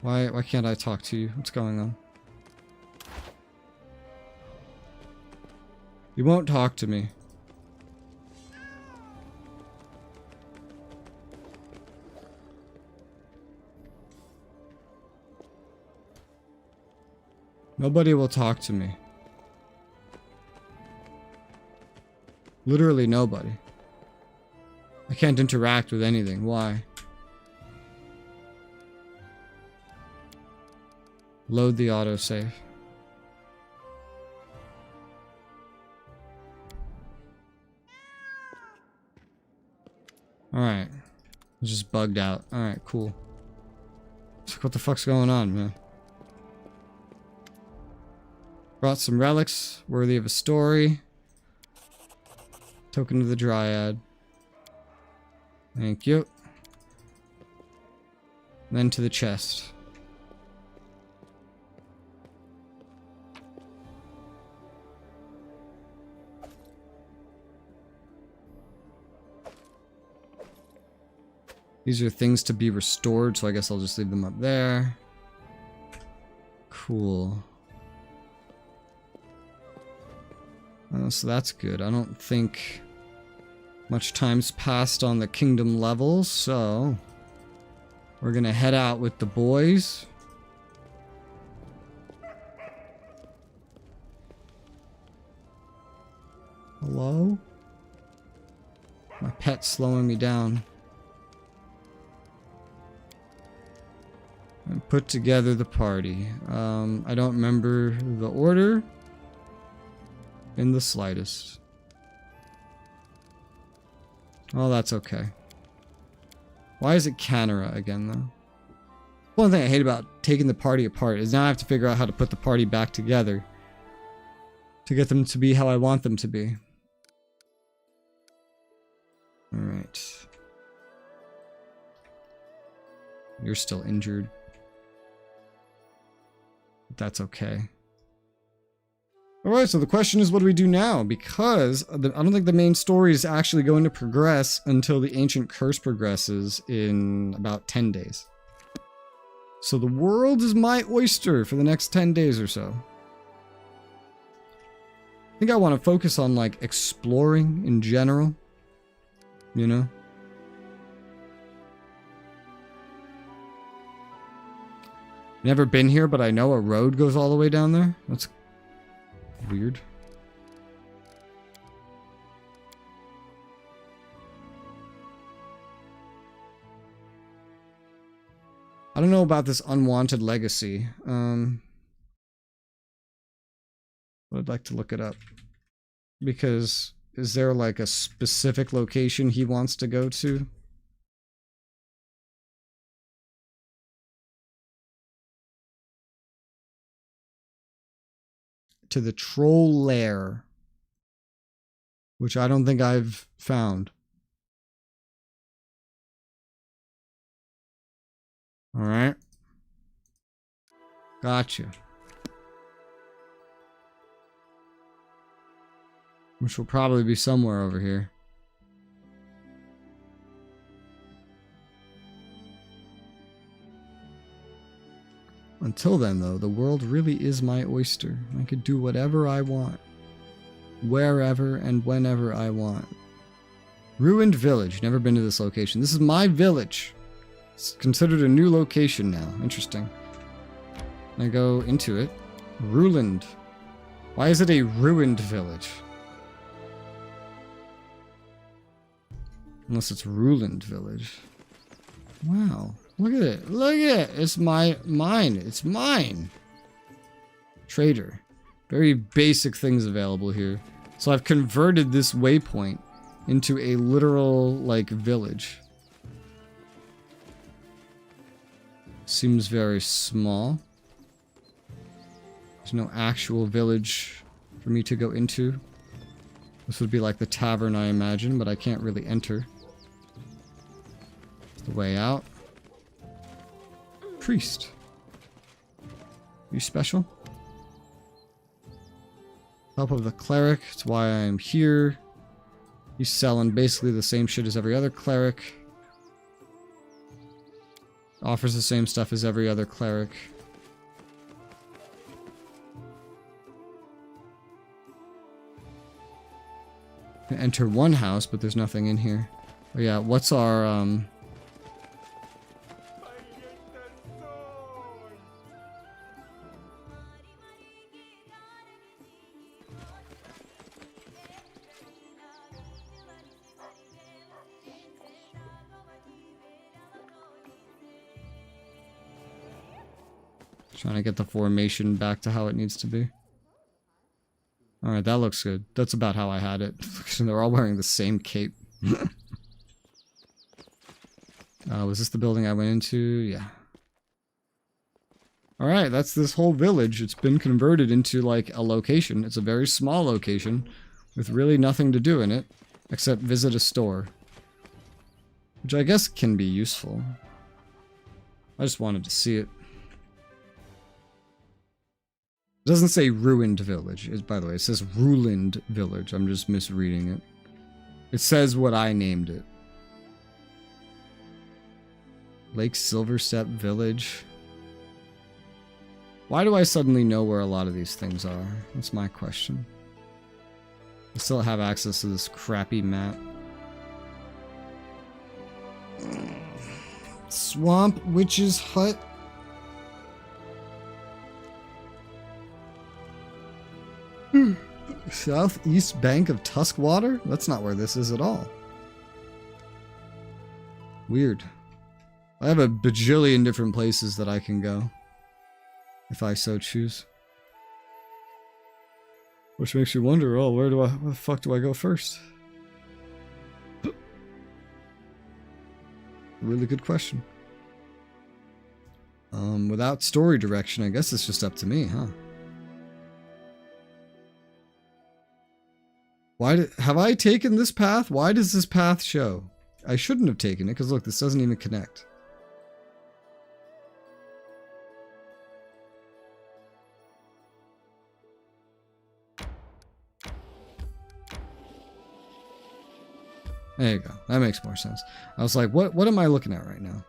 Why can't I talk to you? What's going on? You won't talk to me. Nobody will talk to me. Literally nobody. I can't interact with anything. Why? Load the autosave. Alright. It's just bugged out. Alright, cool. So what the fuck's going on, man? Brought some relics worthy of a story. Token of the Dryad. Thank you. Then to the chest. These are things to be restored, so I guess I'll just leave them up there. Cool. So that's good. I don't think much time's passed on the kingdom level, so we're gonna head out with the boys. Hello? My pet's slowing me down. And put together the party. I don't remember the order in the slightest. Oh, that's okay. Why is it Canara again, though? One thing I hate about taking the party apart is now I have to figure out how to put the party back together. to get them to be how I want them to be. Alright. You're still injured. That's okay. Alright, so the question is, what do we do now? Because I don't think the main story is actually going to progress until the Ancient Curse progresses in about 10 days. So the world is my oyster for the next 10 days or so. I think I want to focus on, like, exploring in general. You know? Never been here, but I know a road goes all the way down there. That's weird. I don't know about this unwanted legacy. I'd like to look it up. Because is there like a specific location he wants to go to? To the troll lair, which I don't think I've found. All right. Gotcha. Which will probably be somewhere over here. Until then, though, the world really is my oyster. I could do whatever I want. Wherever and whenever I want. Ruined village. Never been to this location. This is my village. It's considered a new location now. Interesting. I go into it. Ruined. Why is it a ruined village? Unless it's Ruined village. Wow. Look at it. Look at it. It's mine. It's mine. Trader. Very basic things available here. So I've converted this waypoint into a literal, like, village. Seems very small. There's no actual village for me to go into. This would be like the tavern, I imagine, but I can't really enter. It's the way out. Priest. You special? Help of the cleric. It's why I'm here. He's selling basically the same shit as every other cleric. Offers the same stuff as every other cleric. Can enter one house, but there's nothing in here. Oh yeah, what's our trying to get the formation back to how it needs to be. Alright, that looks good. That's about how I had it. They're all wearing the same cape. Was this the building I went into? Yeah. Alright, that's this whole village. It's been converted into, like, a location. It's a very small location with really nothing to do in it except visit a store. Which I guess can be useful. I just wanted to see it. It doesn't say ruined village. By the way, it says Ruined village. I'm just misreading it. It says what I named it. Lake Silverstep Village. Why do I suddenly know where a lot of these things are? That's my question. I still have access to this crappy map. Swamp Witch's Hut. Southeast bank of Tuskwater? That's not where this is at all. Weird. I have a bajillion different places that I can go. If I so choose. Which makes you wonder, oh, where the fuck do I go first? Really good question. Without story direction, I guess it's just up to me, huh? Have I taken this path? Why does this path show? I shouldn't have taken it, because look, this doesn't even connect. There you go. That makes more sense. I was like, what am I looking at right now?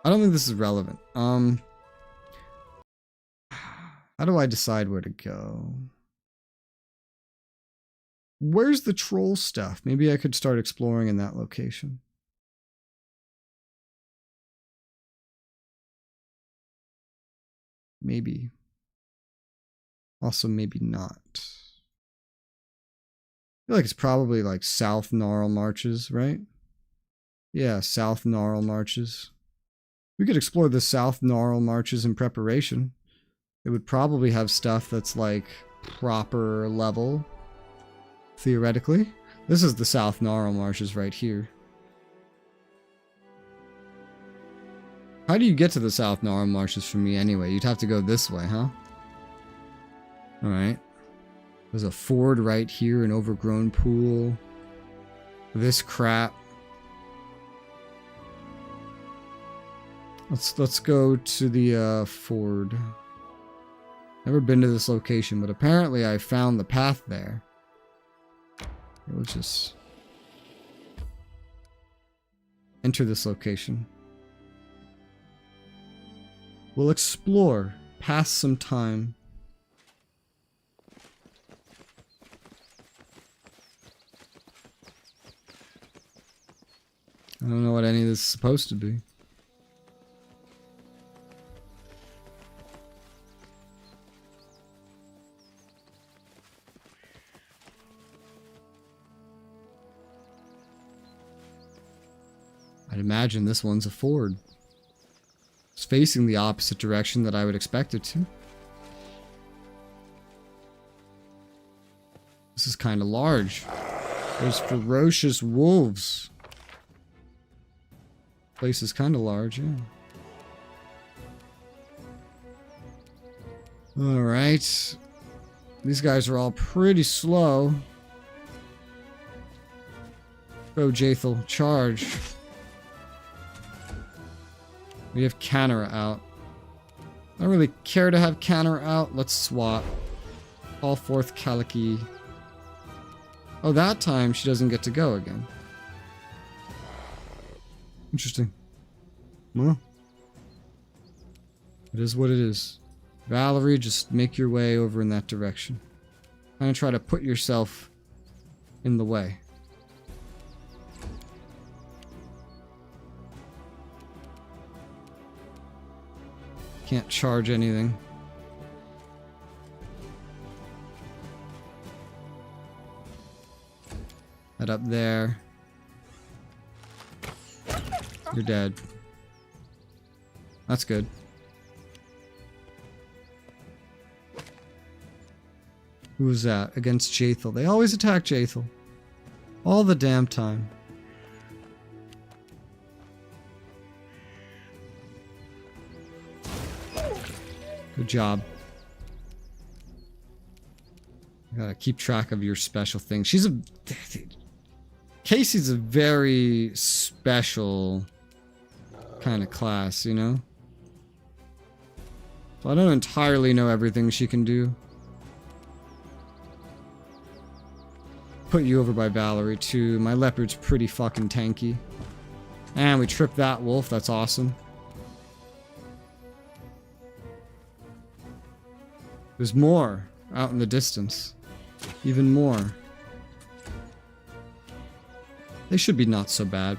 I don't think this is relevant. How do I decide where to go? Where's the troll stuff? Maybe I could start exploring in that location. Maybe. Also, maybe not. I feel like it's probably like South Gnarl Marches, right? Yeah, South Gnarl Marches. We could explore the South Gnarl Marches in preparation. It would probably have stuff that's like proper level, theoretically. This is the South Gnarl Marches right here. How do you get to the South Gnarl Marches from me anyway? You'd have to go this way, huh? Alright. There's a ford right here, an overgrown pool. This crap. Let's go to the ford. Never been to this location, but apparently I found the path there. Let's just enter this location. We'll explore, pass some time. I don't know what any of this is supposed to be. I'd imagine this one's a ford. It's facing the opposite direction that I would expect it to. This is kind of large. There's ferocious wolves. Place is kind of large, yeah. Alright. These guys are all pretty slow. Go, Jaethal. Charge. We have Konglomerat out. I don't really care to have Konglomerat out. Let's swap. Call forth Kaliki. Oh, that time she doesn't get to go again. Interesting. Well, it is what it is. Valerie, just make your way over in that direction. Kind of try to put yourself in the way. Can't charge anything. Head up there. You're dead. That's good. Who was that? Against Jaethal. They always attack Jaethal. All the damn time. Good job. You gotta keep track of your special things. Casey's a very special kind of class, you know? So I don't entirely know everything she can do. Put you over by Valerie too. My leopard's pretty fucking tanky. And we tripped that wolf. That's awesome. There's more out in the distance. Even more. They should be not so bad.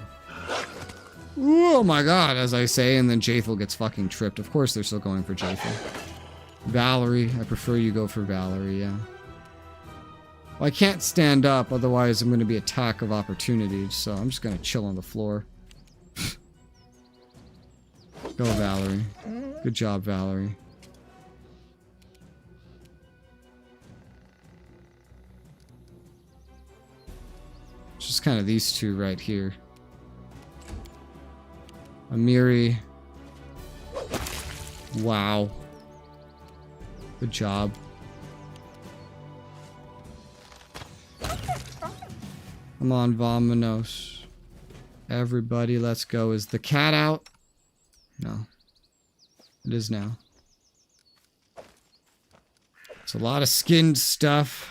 Oh my god, as I say, and then Jaethal gets fucking tripped. Of course they're still going for Jaethal. Valerie, I prefer you go for Valerie, yeah. Well, I can't stand up, otherwise I'm going to be attack of opportunity, so I'm just going to chill on the floor. Go, Valerie. Good job, Valerie. Just kind of these two right here. Amiri. Wow. Good job. Come on, Vamonos. Everybody, let's go. Is the cat out? No. It is now. It's a lot of skinned stuff.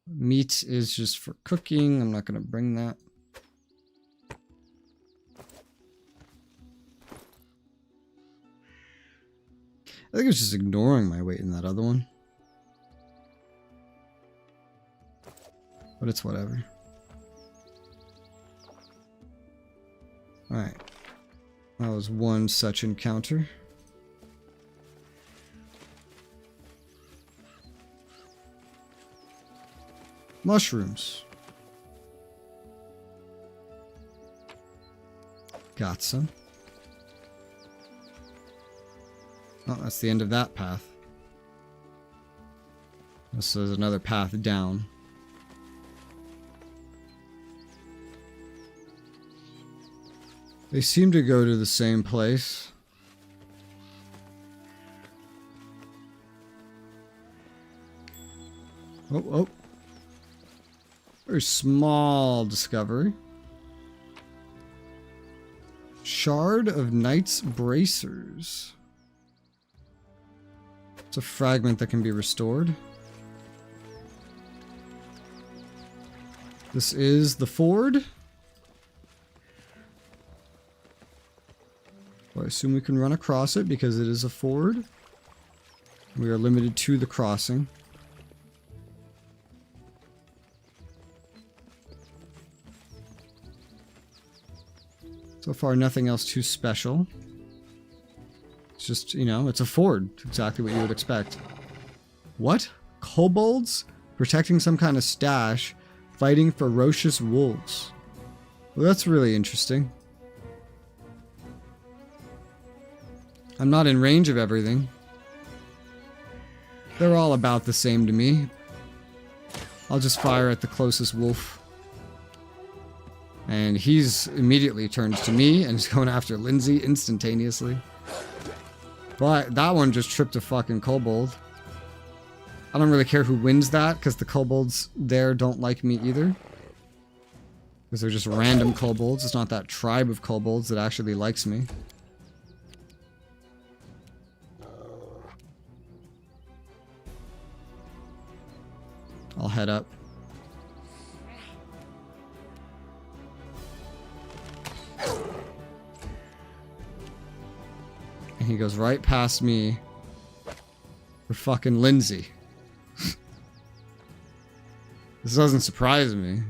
Meat is just for cooking. I'm not going to bring that. I think it's just ignoring my weight in that other one. But it's whatever. Alright. That was one such encounter. Mushrooms. Got some. Oh, that's the end of that path. This is another path down. They seem to go to the same place. Oh, oh. Very small discovery. Shard of Knight's Bracers. It's a fragment that can be restored. This is the ford. Well, I assume we can run across it because it is a ford. We are limited to the crossing. So far, nothing else too special. It's just, you know, it's a ford. It's exactly what you would expect. What? Kobolds? Protecting some kind of stash, fighting ferocious wolves. Well, that's really interesting. I'm not in range of everything. They're all about the same to me. I'll just fire at the closest wolf. And he's immediately turns to me and is going after Lindsay instantaneously. But that one just tripped a fucking kobold. I don't really care who wins that, because the kobolds there don't like me either. Because they're just random kobolds. It's not that tribe of kobolds that actually likes me. I'll head up. And he goes right past me for fucking Lindsay. This doesn't surprise me.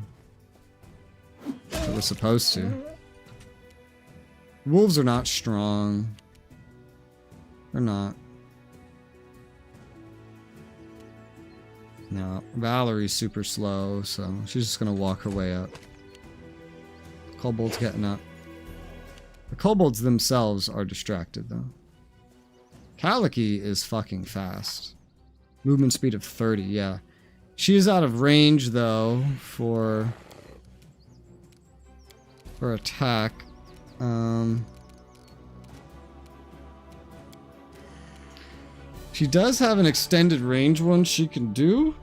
It was supposed to. Wolves are not strong. They're not. No, Valerie's super slow, so she's just gonna walk her way up. Kobold's getting up. The kobolds themselves are distracted, though. Kaliki is fucking fast. Movement speed of 30, yeah. She is out of range, though, for attack. She does have an extended range one she can do.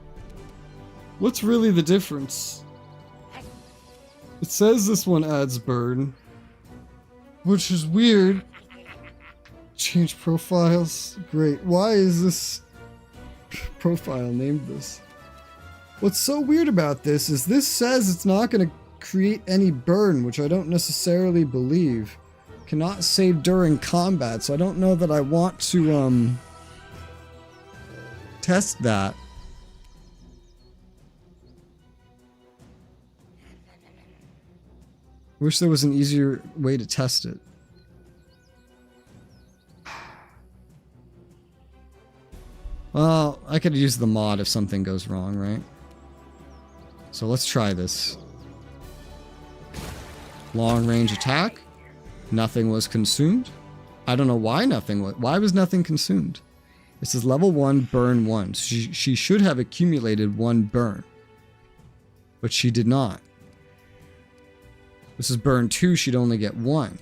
What's really the difference? It says this one adds burn, which is weird. Change profiles. Great. Why is this profile named this? What's so weird about this is this says it's not going to create any burn, which I don't necessarily believe. Cannot save during combat, so I don't know that I want to test that. Wish there was an easier way to test it. Well, I could use the mod if something goes wrong, right? So let's try this. Long range attack. Nothing was consumed. I don't know why nothing was. Why was nothing consumed? This is level 1, burn 1. She should have accumulated 1 burn. But she did not. This is burn 2, she'd only get 1.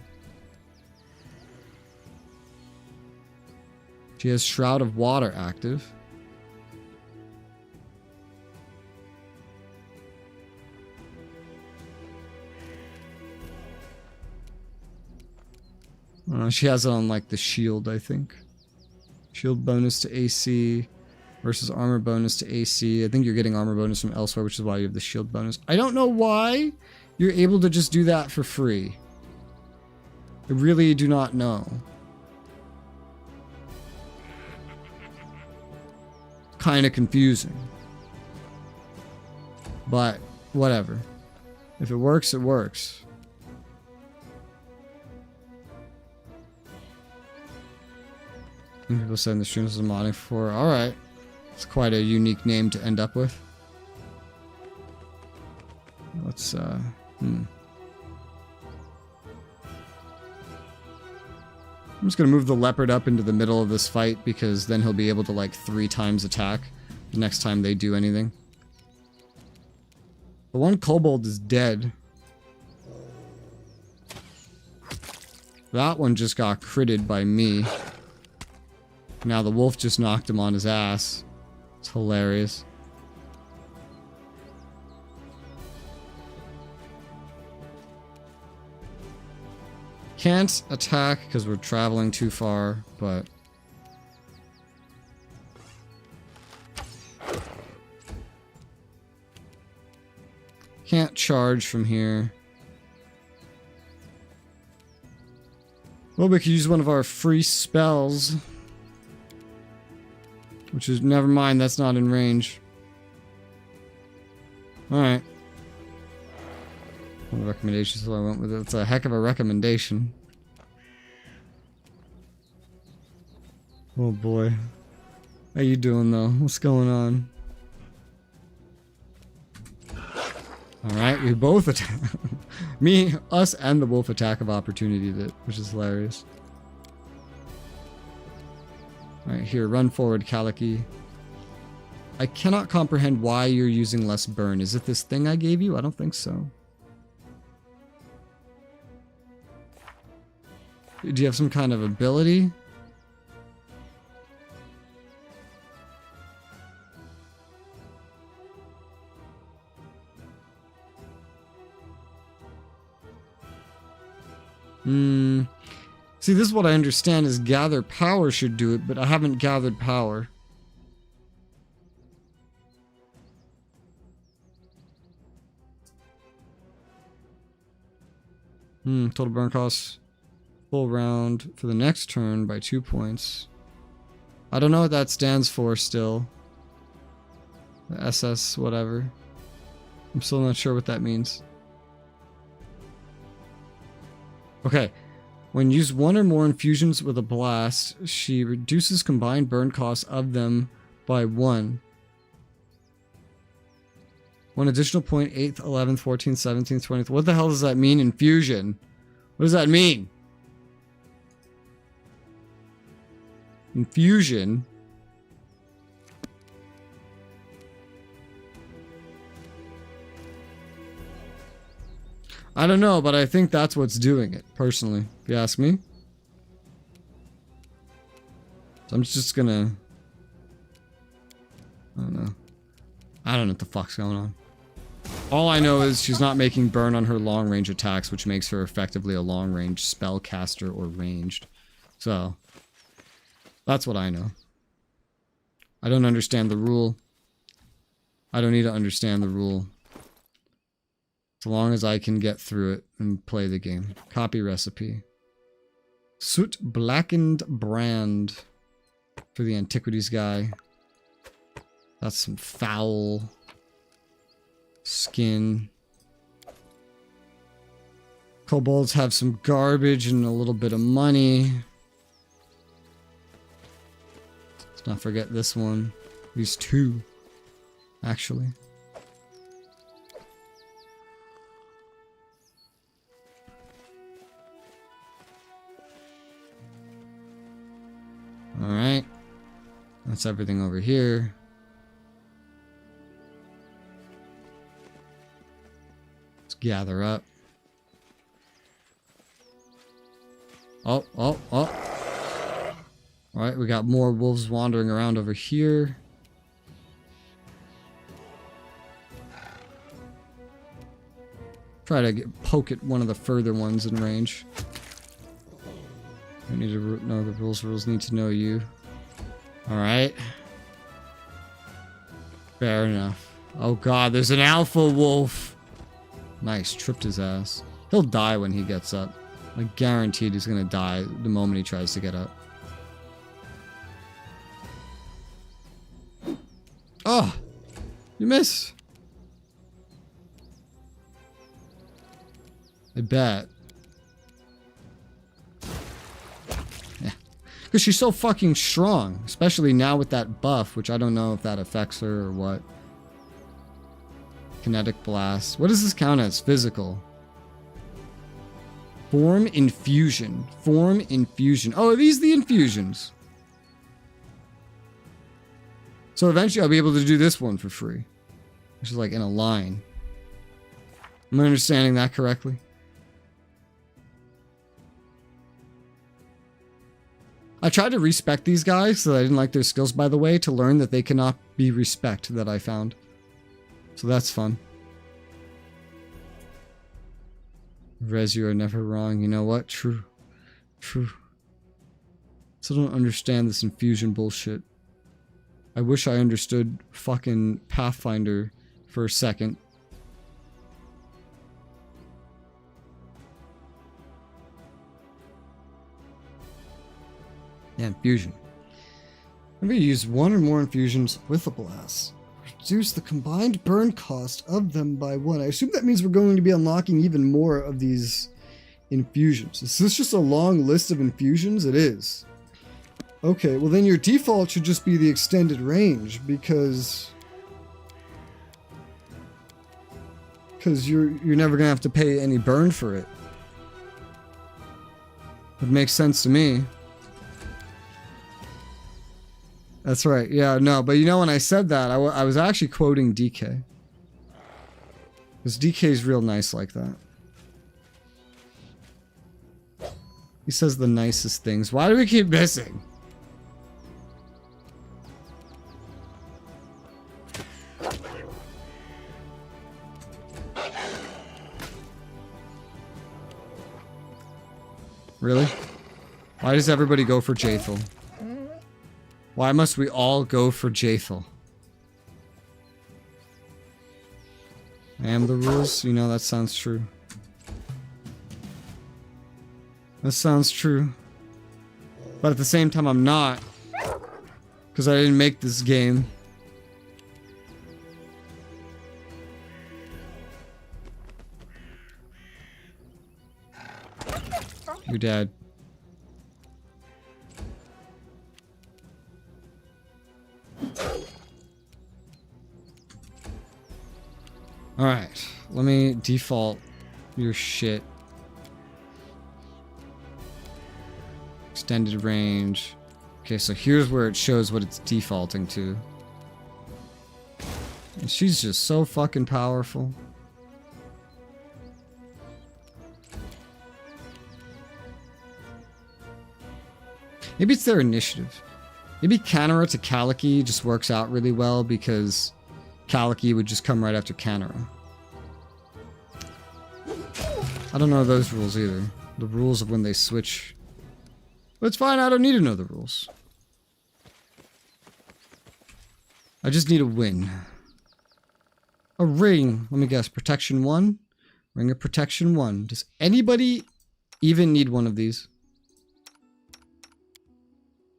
She has Shroud of Water active. She has it on like the shield, I think. Shield bonus to AC versus armor bonus to AC. I think you're getting armor bonus from elsewhere, which is why you have the shield bonus. I don't know why you're able to just do that for free. I really do not know. Kind of confusing. But whatever. If it works, it works. People said in the streams was modding for. Alright. It's quite a unique name to end up with. Let's, I'm just gonna move the leopard up into the middle of this fight because then he'll be able to like 3 times attack the next time they do anything. The one kobold is dead. That one just got critted by me. Now the wolf just knocked him on his ass. It's hilarious. Can't attack because we're traveling too far, but... Can't charge from here. Well, we could use one of our free spells. Which is, never mind, that's not in range. Alright. One of the recommendations, so I went with it. It's a heck of a recommendation. Oh boy. How you doing though? What's going on? Alright, we both attack. Me, us, and the wolf attack of opportunity, which is hilarious. Alright, here, run forward, Kaliki. I cannot comprehend why you're using less burn. Is it this thing I gave you? I don't think so. Do you have some kind of ability? See, this is what I understand is gather power should do it, but I haven't gathered power. Total burn cost full round for the next turn by 2 points. I don't know what that stands for still. The SS whatever. I'm still not sure what that means. Okay. When used 1 or more infusions with a blast, she reduces combined burn costs of them by 1. 1 additional point, 8th, 11th, 14th, 17th, 20th. What the hell does that mean, infusion? What does that mean? Infusion? I don't know, but I think that's what's doing it, personally, if you ask me. So I'm just gonna... I don't know. I don't know what the fuck's going on. All I know is she's not making burn on her long-range attacks, which makes her effectively a long-range spellcaster or ranged. So, that's what I know. I don't understand the rule. I don't need to understand the rule. As long as I can get through it and play the game. Copy recipe. Soot blackened brand for the antiquities guy. That's some foul skin. Kobolds have some garbage and a little bit of money. Let's not forget this one. These 2, actually. Alright. That's everything over here. Let's gather up. Oh. Alright, we got more wolves wandering around over here. Try to poke at one of the further ones in range. I need to know the rules. Rules need to know you. Alright. Fair enough. Oh god, there's an alpha wolf! Nice, tripped his ass. He'll die when he gets up. Like, guaranteed he's gonna die the moment he tries to get up. Oh! You missed! I bet. Yeah. Because she's so fucking strong. Especially now with that buff, which I don't know if that affects her or what. Kinetic blast. What does this count as? Physical. Form infusion. Form infusion. Oh, are these the infusions? So eventually I'll be able to do this one for free. Which is like in a line. Am I understanding that correctly? I tried to respect these guys, so I didn't like their skills, by the way, to learn that they cannot be respect that I found. So that's fun. Res, you are never wrong. You know what? True. True. Still don't understand this infusion bullshit. I wish I understood fucking Pathfinder for a second. Yeah, infusion. Whenever you use one or more infusions with a blast, reduce the combined burn cost of them by 1. I assume that means we're going to be unlocking even more of these infusions. Is this just a long list of infusions? It is. Okay, well then your default should just be the extended range because you're never gonna have to pay any burn for it. It makes sense to me. That's right. Yeah, no, but you know when I said that, I was actually quoting DK. Because DK's real nice like that. He says the nicest things. Why do we keep missing? Really? Why does everybody go for Jathel? Why must we all go for Jathel? I am the rules? You know, that sounds true. That sounds true. But at the same time, I'm not. Because I didn't make this game. You're dead. Alright, let me default your shit. Extended range. Okay, so here's where it shows what it's defaulting to. And she's just so fucking powerful. Maybe it's their initiative. Maybe Konglomerat to Kaliki just works out really well because Kaliki would just come right after Konglomerat. I don't know those rules either. The rules of when they switch. But it's fine, I don't need to know the rules. I just need a win. A ring. Let me guess. Protection 1? Ring of Protection 1. Does anybody even need one of these?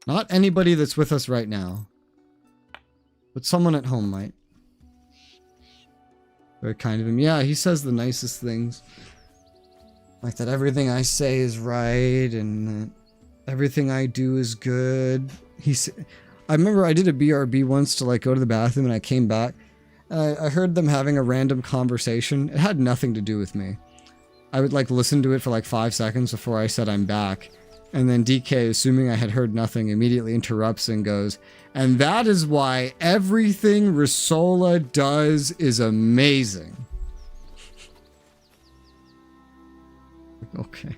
Not anybody that's with us right now. But someone at home might. Very kind of him. Yeah, he says the nicest things. Like that everything I say is right and that everything I do is good. I remember I did a BRB once to like go to the bathroom and I came back. And I heard them having a random conversation. It had nothing to do with me. I would like listen to it for like 5 seconds before I said I'm back. And then DK, assuming I had heard nothing, immediately interrupts and goes, and that is why everything Resoula does is amazing. Okay.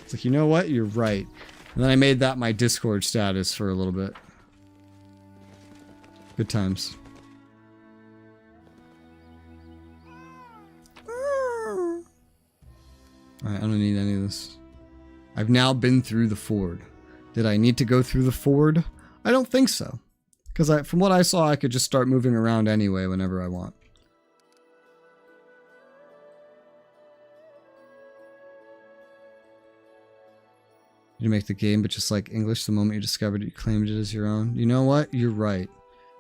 It's like, you know what? You're right. And then I made that my Discord status for a little bit. Good times. Alright, I don't need any of this. I've now been through the ford. Did I need to go through the ford? I don't think so. Because from what I saw, I could just start moving around anyway whenever I want. You make the game, but just like English, the moment you discovered it, you claimed it as your own. You know what? You're right.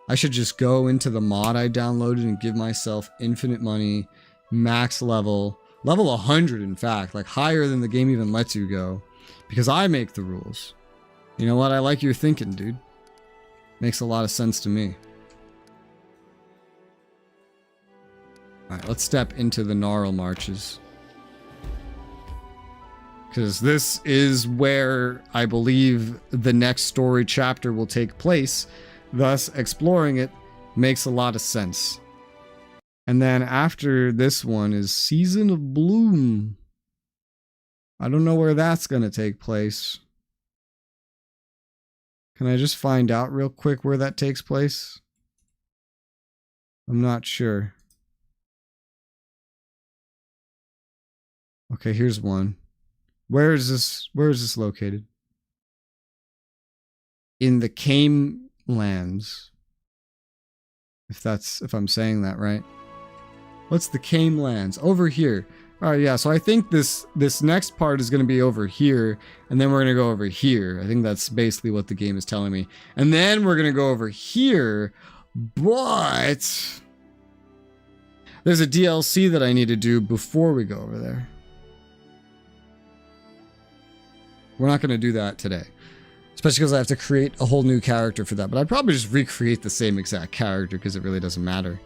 I should just go into the mod I downloaded and give myself infinite money, max level 100 in fact, like higher than the game even lets you go, because I make the rules. You know what? I like your thinking, dude. Makes a lot of sense to me. Alright, let's step into the Gnarl Marches. Because this is where I believe the next story chapter will take place. Thus, exploring it makes a lot of sense. And then after this one is Season of Bloom. I don't know where that's going to take place. Can I just find out real quick where that takes place? I'm not sure. Okay, here's one. Where is this located? In the Kame lands. If I'm saying that right. What's the Kame lands? Over here. Alright, yeah, so I think this next part is going to be over here, and then we're going to go over here. I think that's basically what the game is telling me. And then we're going to go over here, but there's a DLC that I need to do before we go over there. We're not going to do that today. Especially because I have to create a whole new character for that. But I'd probably just recreate the same exact character because it really doesn't matter.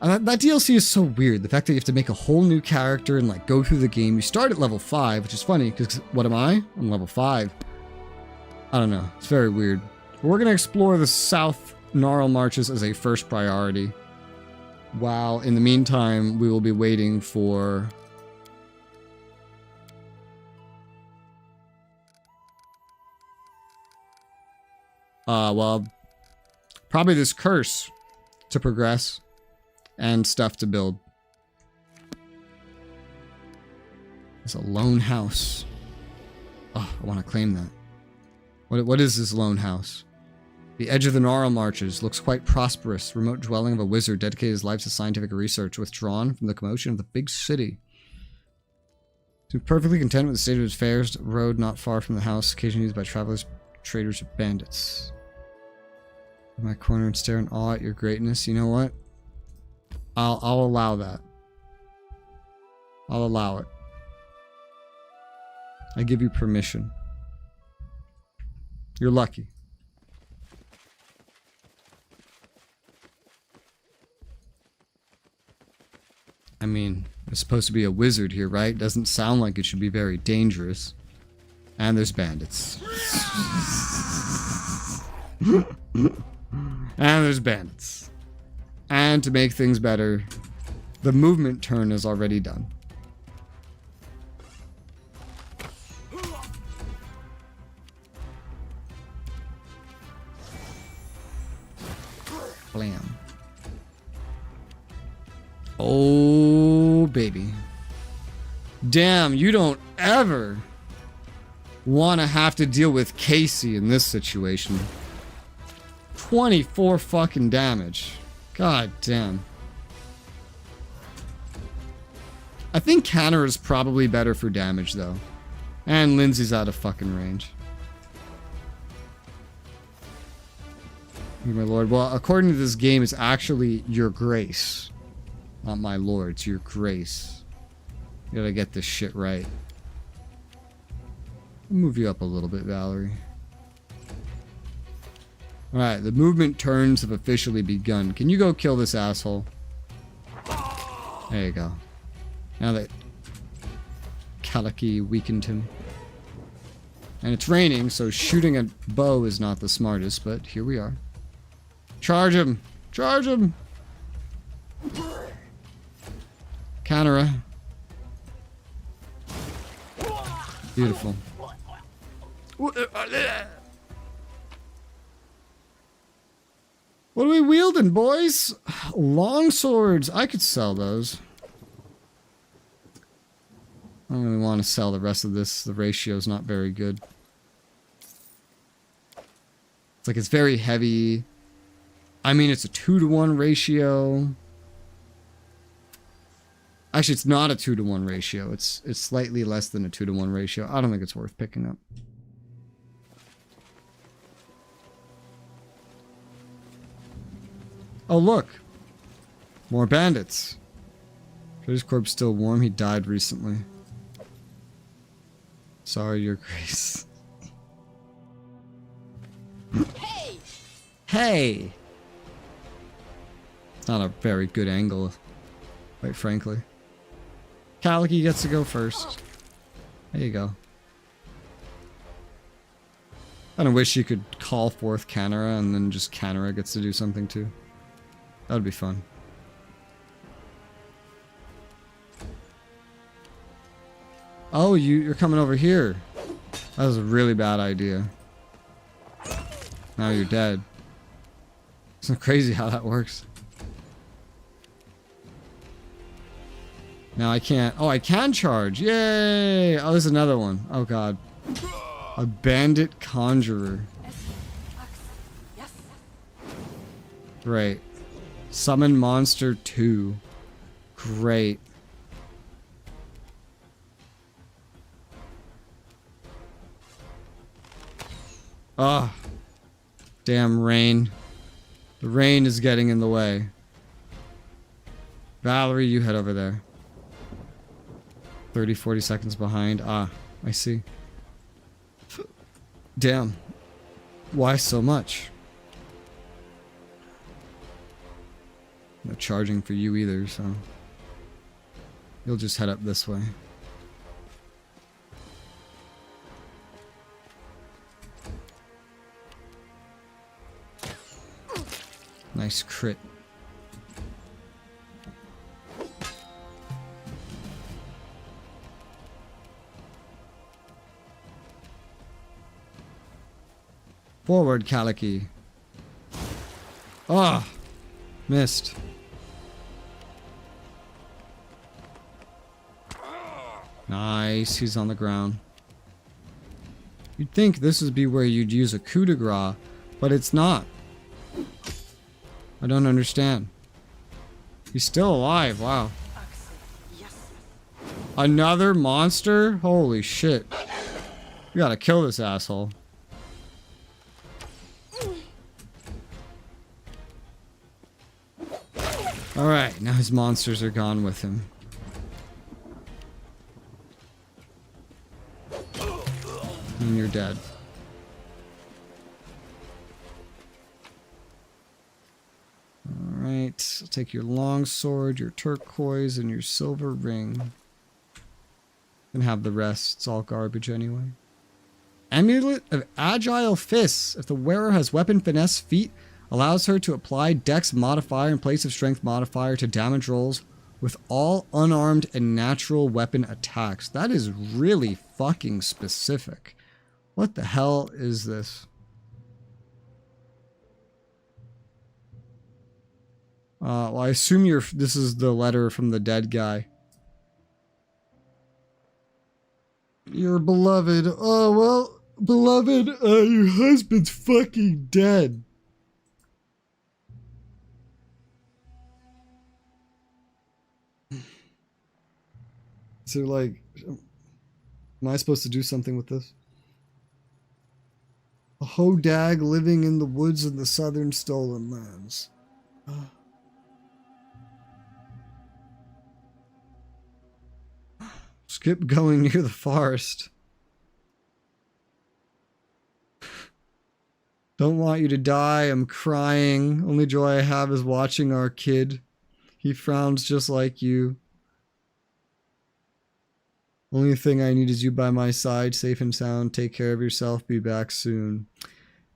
That DLC is so weird. The fact that you have to make a whole new character and like go through the game. You start at level 5, which is funny because what am I? I'm level 5. I don't know. It's very weird. But we're going to explore the South Gnarl Marches as a first priority. While in the meantime, we will be waiting for... well, probably this curse to progress and stuff to build. It's a lone house. Oh, I want to claim that. What is this lone house? The edge of the Gnarl Marches looks quite prosperous. Remote dwelling of a wizard dedicated his life to scientific research, withdrawn from the commotion of the big city. Seems perfectly content with the state of his affairs. Road not far from the house, occasionally used by travelers, traders, or bandits. In my corner and stare in awe at your greatness. You know what? I'll allow that. I'll allow it. I give you permission. You're lucky. I mean, there's supposed to be a wizard here, right? Doesn't sound like it should be very dangerous. And there's bandits. And there's bandits. And to make things better, the movement turn is already done. Blam. Oh, baby. Damn, you don't ever want to have to deal with Casey in this situation. 24 fucking damage. God damn. I think Canner is probably better for damage, though. And Lindsay's out of fucking range. My lord. Well, according to this game, it's actually your grace. Not my lord, it's your grace. You gotta get this shit right. I'll move you up a little bit, Valerie. Alright, the movement turns have officially begun. Can you go kill this asshole? There you go. Now that Kaliki weakened him. And it's raining, so shooting a bow is not the smartest, but here we are. Charge him! Charge him! Canera. Beautiful. What are we wielding, boys? Long swords. I could sell those. I don't really want to sell the rest of this. The ratio's not very good. It's like it's very heavy. I mean, it's a 2-to-1 ratio. Actually, it's not a 2-to-1 ratio. It's slightly less than a 2-to-1 ratio. I don't think it's worth picking up. Oh, look. More bandits. His corpse still warm. He died recently. Sorry, Your Grace.
Hey!
Hey! It's not a very good angle, quite frankly. Calicky gets to go first. There you go. I don't wish you could call forth Canara and then just Canara gets to do something too. That would be fun. Oh, you're coming over here. That was a really bad idea. Now you're dead. It's crazy how that works. Now I can't. Oh, I can charge. Yay! Oh, there's another one. Oh, God. A bandit conjurer. Great. Summon monster 2. Great. Ah. Oh, damn rain. The rain is getting in the way. Valerie, you head over there. 30, 40 seconds behind. Ah, I see. Damn. Why so much? No charging for you either, so you'll just head up this way. Nice crit. Forward, Calicky. Ah, missed. Nice, he's on the ground. You'd think this would be where you'd use a coup de grace, but it's not. I don't understand. He's still alive, wow. Another monster? Holy shit. We gotta kill this asshole. Alright, now his monsters are gone with him. And you're dead. Alright, I'll take your long sword, your turquoise, and your silver ring. And have the rest. It's all garbage anyway. Amulet of Agile Fists. If the wearer has weapon finesse feat, allows her to apply Dex modifier in place of Strength modifier to damage rolls with all unarmed and natural weapon attacks. That is really fucking specific. What the hell is this? Well, I assume this is the letter from the dead guy. Your beloved. Oh, well, beloved, your husband's fucking dead. So, like, am I supposed to do something with this? A hodag living in the woods in the southern stolen lands. Skip going near the forest. Don't want you to die. I'm crying. Only joy I have is watching our kid. He frowns just like you. Only thing I need is you by my side, safe and sound. Take care of yourself. Be back soon.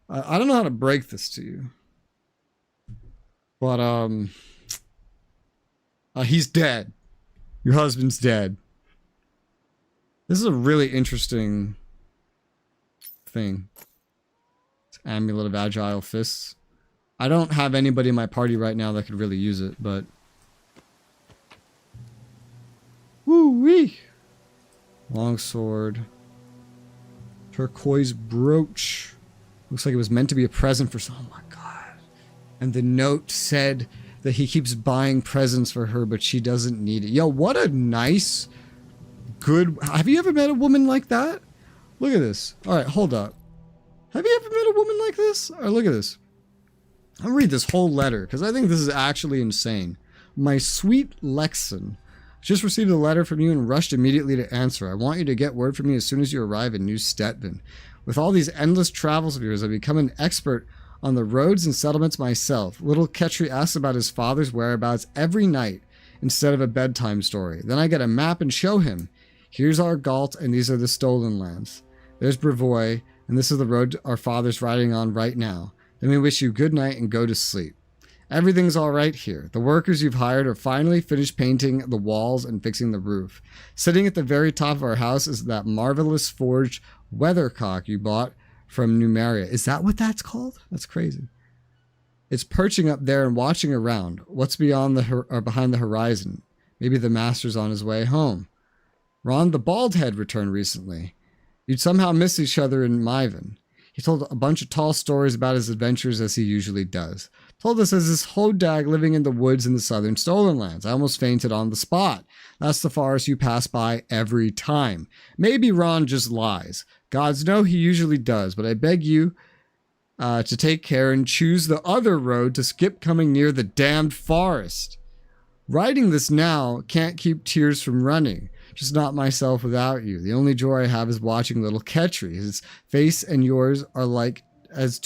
I don't know how to break this to you. But, he's dead. Your husband's dead. This is a really interesting thing. It's Amulet of Agile Fists. I don't have anybody in my party right now that could really use it, but... Woo-wee! Longsword. Turquoise brooch. Looks like it was meant to be a present for some. Oh my god. And the note said that he keeps buying presents for her, but she doesn't need it. Yo, what a nice, good... Have you ever met a woman like that? Look at this. Alright, hold up. Have you ever met a woman like this? Alright, look at this. I'm gonna read this whole letter, because I think this is actually insane. My sweet Lexon. Just received a letter from you and rushed immediately to answer. I want you to get word from me as soon as you arrive in New Stettin. With all these endless travels of yours, I've become an expert on the roads and settlements myself. Little Ketri asks about his father's whereabouts every night instead of a bedtime story. Then I get a map and show him. Here's our Galt, and these are the stolen lands. There's Brevoy, and this is the road our father's riding on right now. Then we wish you good night and go to sleep. Everything's all right here. The workers you've hired are finally finished painting the walls and fixing the roof. Sitting at the very top of our house is that marvelous forged weathercock you bought from Numeria. Is that what that's called? That's crazy. It's perching up there and watching around. What's beyond or behind the horizon? Maybe the master's on his way home. Ron the Baldhead returned recently. You'd somehow miss each other in Myven. He told a bunch of tall stories about his adventures as he usually does. Told us as this hodag living in the woods in the southern stolen lands. I almost fainted on the spot. That's the forest you pass by every time. Maybe Ron just lies. Gods know he usually does, but I beg you to take care and choose the other road to skip coming near the damned forest. Writing this now can't keep tears from running. Just not myself without you. The only joy I have is watching little Ketri. His face and yours are like as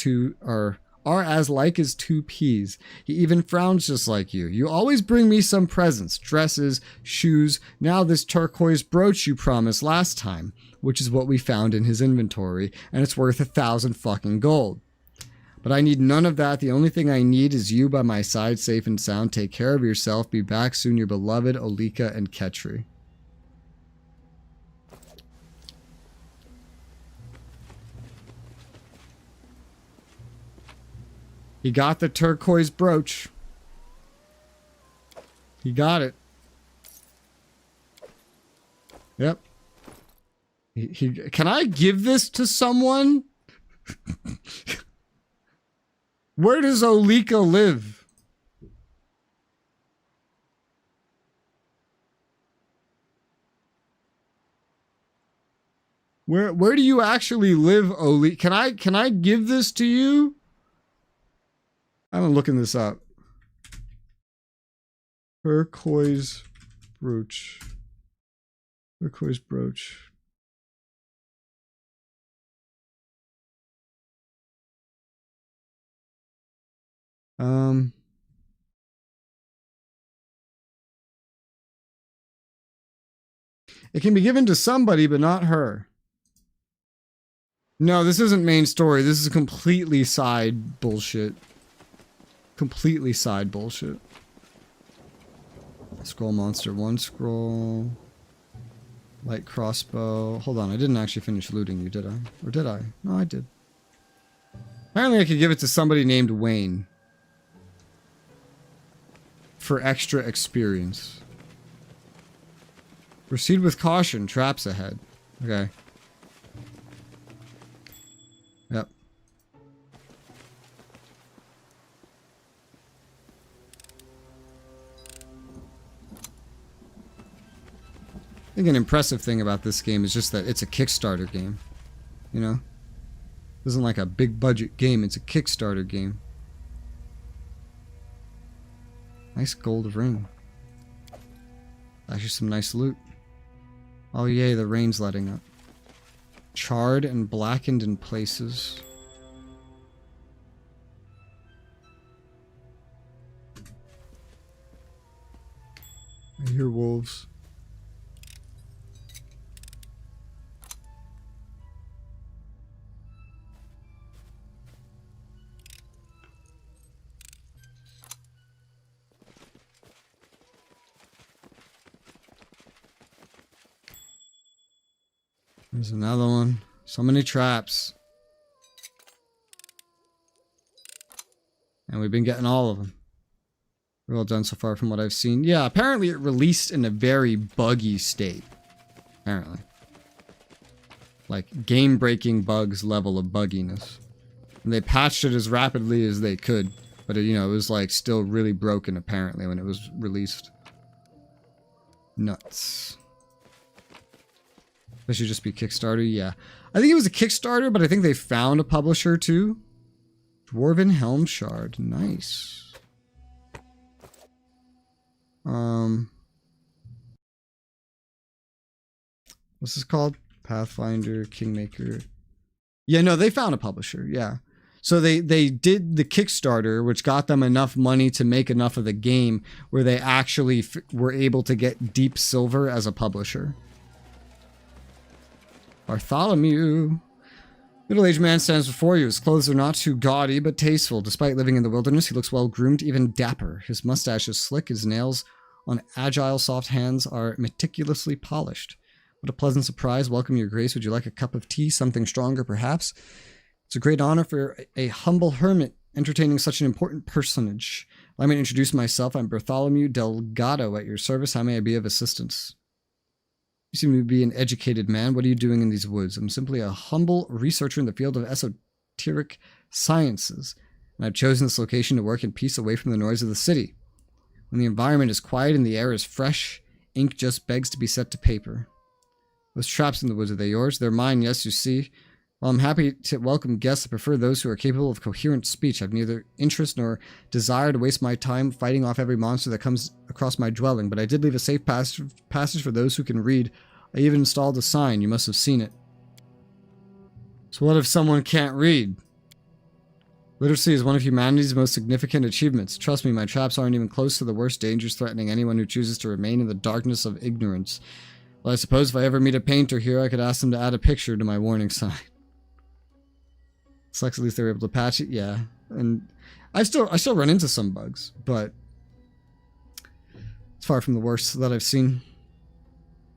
like as two peas. He even frowns just like you. You always bring me some presents, dresses, shoes, now this turquoise brooch you promised last time, which is what we found in his inventory, and it's worth 1,000 fucking gold. But I need none of that. The only thing I need is you by my side, safe and sound. Take care of yourself. Be back soon, your beloved Olika and Ketri. He got the turquoise brooch. He got it. Yep. Can I give this to someone? Where does Olika live? Where do you actually live, Olika? Can I give this to you? I'm looking this up. Turquoise brooch. Turquoise brooch. It can be given to somebody, but not her. No, this isn't main story. This is completely side bullshit. Completely side bullshit. Scroll monster, 1 scroll. Light crossbow. Hold on, I didn't actually finish looting you, did I? Or did I? No, I did. Apparently I could give it to somebody named Wayne. For extra experience. Proceed with caution, traps ahead. Okay. Yep. I think an impressive thing about this game is just that it's a Kickstarter game. You know? It isn't like a big budget game, it's a Kickstarter game. Nice gold ring. Actually some nice loot. Oh yay, the rain's letting up. Charred and blackened in places. I hear wolves. There's another one. So many traps. And we've been getting all of them. Well done so far from what I've seen. Yeah, apparently it released in a very buggy state. Apparently. like game-breaking bugs level of bugginess. And they patched it as rapidly as they could, but it, it was like still really broken apparently when it was released. Nuts. This should just be Kickstarter, yeah. I think it was a Kickstarter, but I think they found a publisher too. Dwarven Helm Shard, nice. What's this called? Pathfinder, Kingmaker. Yeah, no, they found a publisher, yeah. So they did the Kickstarter, which got them enough money to make enough of the game where they actually were able to get Deep Silver as a publisher. Bartholomew. Middle-aged man stands before you. His clothes are not too gaudy, but tasteful. Despite living in the wilderness, he looks well-groomed, even dapper. His mustache is slick. His nails on agile, soft hands are meticulously polished. What a pleasant surprise. Welcome, your grace. Would you like a cup of tea? Something stronger, perhaps? It's a great honor for a humble hermit entertaining such an important personage. Allow me to introduce myself. I'm Bartholomew Delgado at your service. How may I be of assistance? You seem to be an educated man. What are you doing in these woods? I'm simply a humble researcher in the field of esoteric sciences, and I've chosen this location to work in peace away from the noise of the city. When the environment is quiet and the air is fresh, ink just begs to be set to paper. Those traps in the woods, are they yours? They're mine, yes, you see. While I'm happy to welcome guests, I prefer those who are capable of coherent speech. I've neither interest nor desire to waste my time fighting off every monster that comes across my dwelling, but I did leave a safe passage for those who can read. I even installed a sign. You must have seen it. So what if someone can't read? Literacy is one of humanity's most significant achievements. Trust me, my traps aren't even close to the worst dangers threatening anyone who chooses to remain in the darkness of ignorance. Well, I suppose if I ever meet a painter here, I could ask them to add a picture to my warning sign. Sucks, at least they were able to patch it, yeah. And I still run into some bugs, but it's far from the worst that I've seen.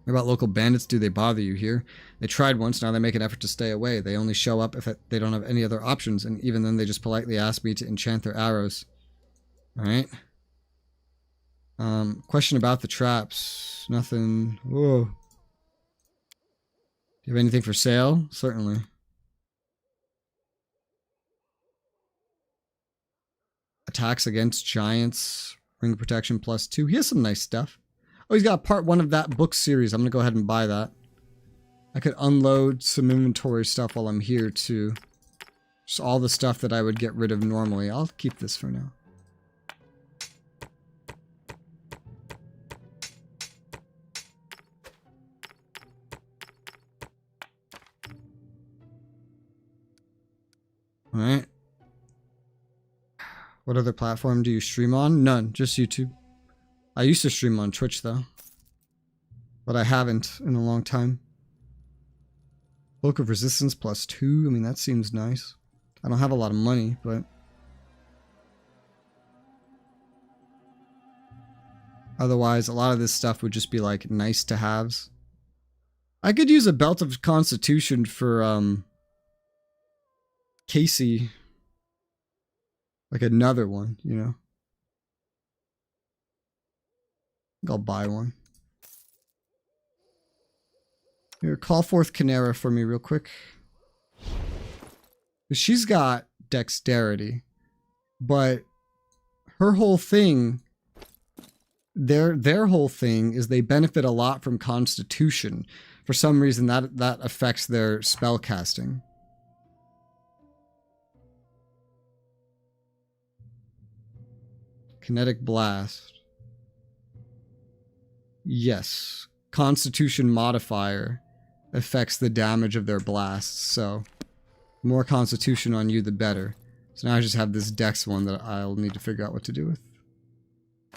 What about local bandits? Do they bother you here? They tried once, now they make an effort to stay away. They only show up if they don't have any other options, and even then they just politely ask me to enchant their arrows. Alright. Question about the traps. Nothing. Whoa. Do you have anything for sale? Certainly. Attacks against giants. Ring protection +2. He has some nice stuff. Oh, he's got part 1 of that book series. I'm going to go ahead and buy that. I could unload some inventory stuff while I'm here, too. Just all the stuff that I would get rid of normally. I'll keep this for now. Alright. What other platform do you stream on? None. Just YouTube. I used to stream on Twitch, though. But I haven't in a long time. Book of Resistance +2. I mean, that seems nice. I don't have a lot of money, but... otherwise, a lot of this stuff would just be, like, nice to haves. I could use a Belt of Constitution for, Casey. Like another one, you know? I think I'll buy one. Here, call forth Canera for me real quick. She's got dexterity, but her whole thing, their whole thing is they benefit a lot from Constitution. For some reason, that affects their spell casting. Kinetic Blast. Yes. Constitution modifier affects the damage of their blasts, so the more Constitution on you, the better. So now I just have this Dex one that I'll need to figure out what to do with.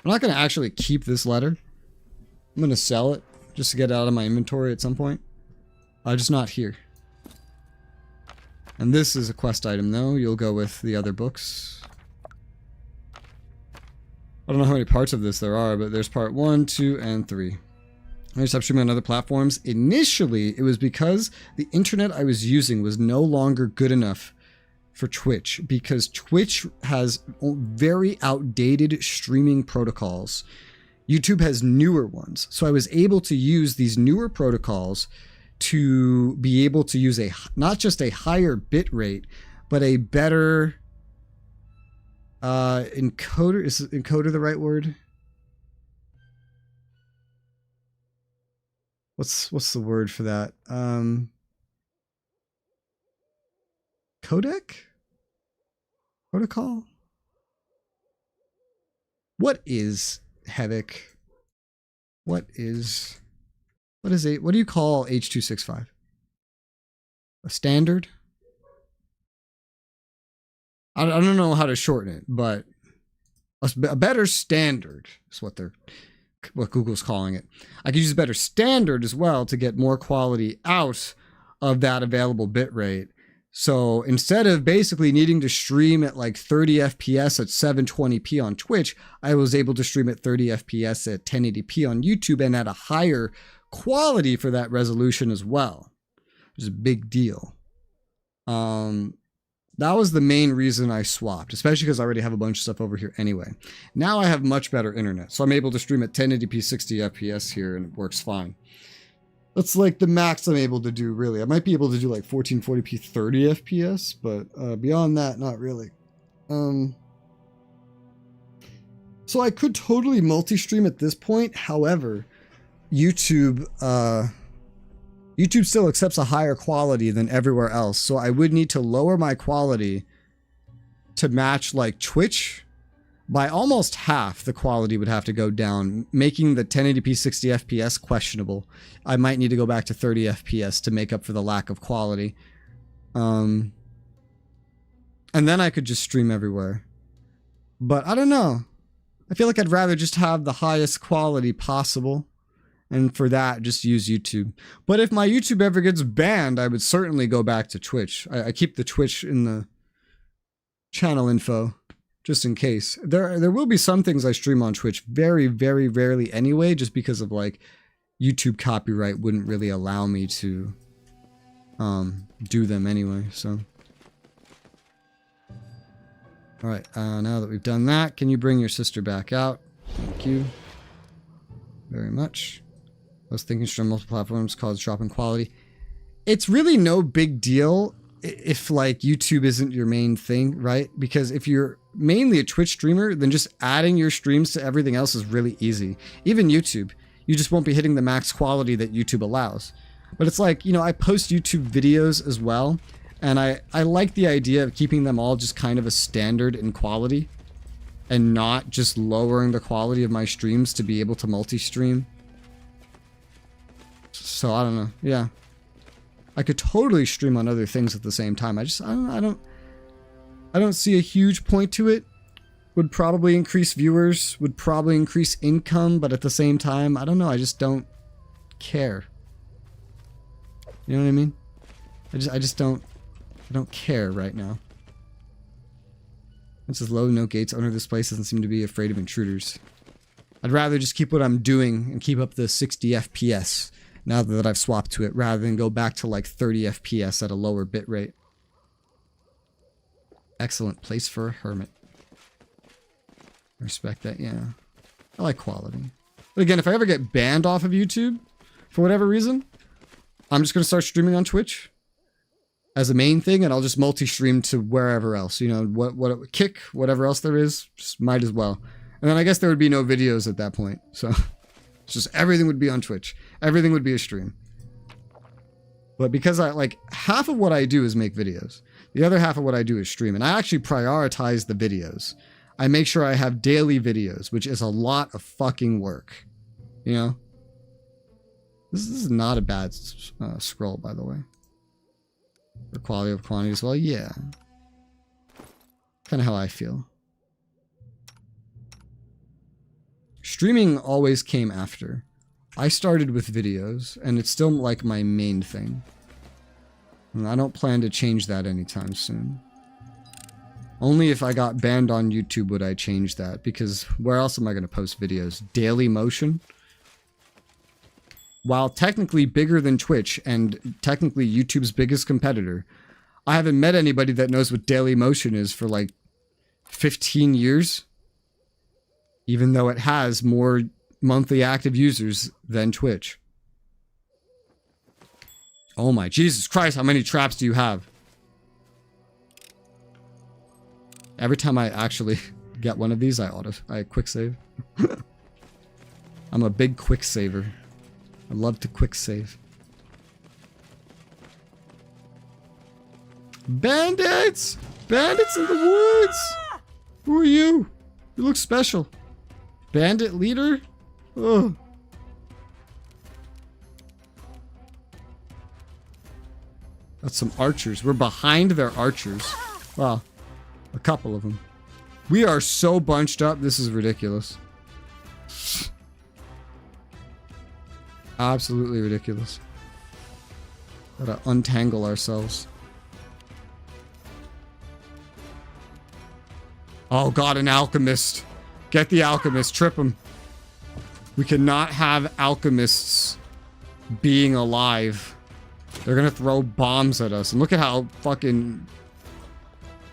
I'm not going to actually keep this letter. I'm going to sell it just to get it out of my inventory at some point. Just not here. And this is a quest item, though. You'll go with the other books. I don't know how many parts of this there are, but there's part 1, 2, and 3. I stopped streaming on other platforms. Initially, it was because the internet I was using was no longer good enough for Twitch, because Twitch has very outdated streaming protocols. YouTube has newer ones. So I was able to use these newer protocols to be able to use not just a higher bit rate, but a better encoder. Is encoder the right word? What's the word for that? Codec? Protocol? What is Havoc? What do you call H.265? A standard? I don't know how to shorten it, but a better standard is what Google's calling it. I could use a better standard as well to get more quality out of that available bitrate. So instead of basically needing to stream at like 30 FPS at 720p on Twitch, I was able to stream at 30 FPS at 1080p on YouTube and at a higher quality for that resolution as well. Which is a big deal. That was the main reason I swapped, especially because I already have a bunch of stuff over here anyway. Now I have much better internet, so I'm able to stream at 1080p 60 FPS here and it works fine. That's like the max I'm able to do, really. I might be able to do like 1440p 30 FPS, but beyond that, not really. So I could totally multi-stream at this point. However, YouTube still accepts a higher quality than everywhere else, so I would need to lower my quality to match like Twitch. By almost half, the quality would have to go down, making the 1080p 60 FPS questionable. I might need to go back to 30 FPS to make up for the lack of quality. And then I could just stream everywhere. But I don't know. I feel like I'd rather just have the highest quality possible. And for that, just use YouTube. But if my YouTube ever gets banned, I would certainly go back to Twitch. I keep the Twitch in the channel info. Just in case. There will be some things I stream on Twitch very, very rarely anyway, just because of like YouTube copyright wouldn't really allow me to do them anyway, so. Alright, now that we've done that, can you bring your sister back out? Thank you very much. I was thinking stream multiple platforms cause drop in quality. It's really no big deal if like YouTube isn't your main thing, right? Because if you're mainly a Twitch streamer, then just adding your streams to everything else is really easy. Even YouTube, you just won't be hitting the max quality that YouTube allows. But it's like, you know, I post YouTube videos as well, and I like the idea of keeping them all just kind of a standard in quality and not just lowering the quality of my streams to be able to multi-stream. So I don't know. Yeah. I could totally stream on other things at the same time. I don't see a huge point to it. Would probably increase viewers, would probably increase income, but at the same time, I don't know, I just don't care. You know what I mean? I don't care right now. It says low, no gates, owner of this place doesn't seem to be afraid of intruders. I'd rather just keep what I'm doing and keep up the 60 FPS now that I've swapped to it, rather than go back to like 30 FPS at a lower bit rate. Excellent place for a hermit. I respect that, yeah. I like quality. But again, if I ever get banned off of YouTube, for whatever reason, I'm just going to start streaming on Twitch as a main thing, and I'll just multi-stream to wherever else. You know, what Kick, whatever else there is, just might as well. And then I guess there would be no videos at that point, so it's just everything would be on Twitch. Everything would be a stream. But because half of what I do is make videos. The other half of what I do is stream. And I actually prioritize the videos. I make sure I have daily videos, which is a lot of fucking work. You know? This is not a bad scroll, by the way. For quality of quantity as well. Yeah. Kind of how I feel. Streaming always came after. I started with videos, and it's still like my main thing. And I don't plan to change that anytime soon. Only if I got banned on YouTube would I change that, because where else am I going to post videos? Daily Motion? While technically bigger than Twitch, and technically YouTube's biggest competitor, I haven't met anybody that knows what Daily Motion is for like 15 years. Even though it has more monthly active users than Twitch. Oh my Jesus Christ, how many traps do you have? Every time I actually get one of these, I quick save. I'm a big quick saver. I love to quick save. Bandits! Bandits in the woods! Who are you? You look special. Bandit leader? Ugh. That's some archers. We're behind their archers. Well, a couple of them. We are so bunched up. This is ridiculous. Absolutely ridiculous. Gotta untangle ourselves. Oh god, an alchemist. Get the alchemist. Trip him. We cannot have alchemists being alive. They're gonna throw bombs at us. And look at how fucking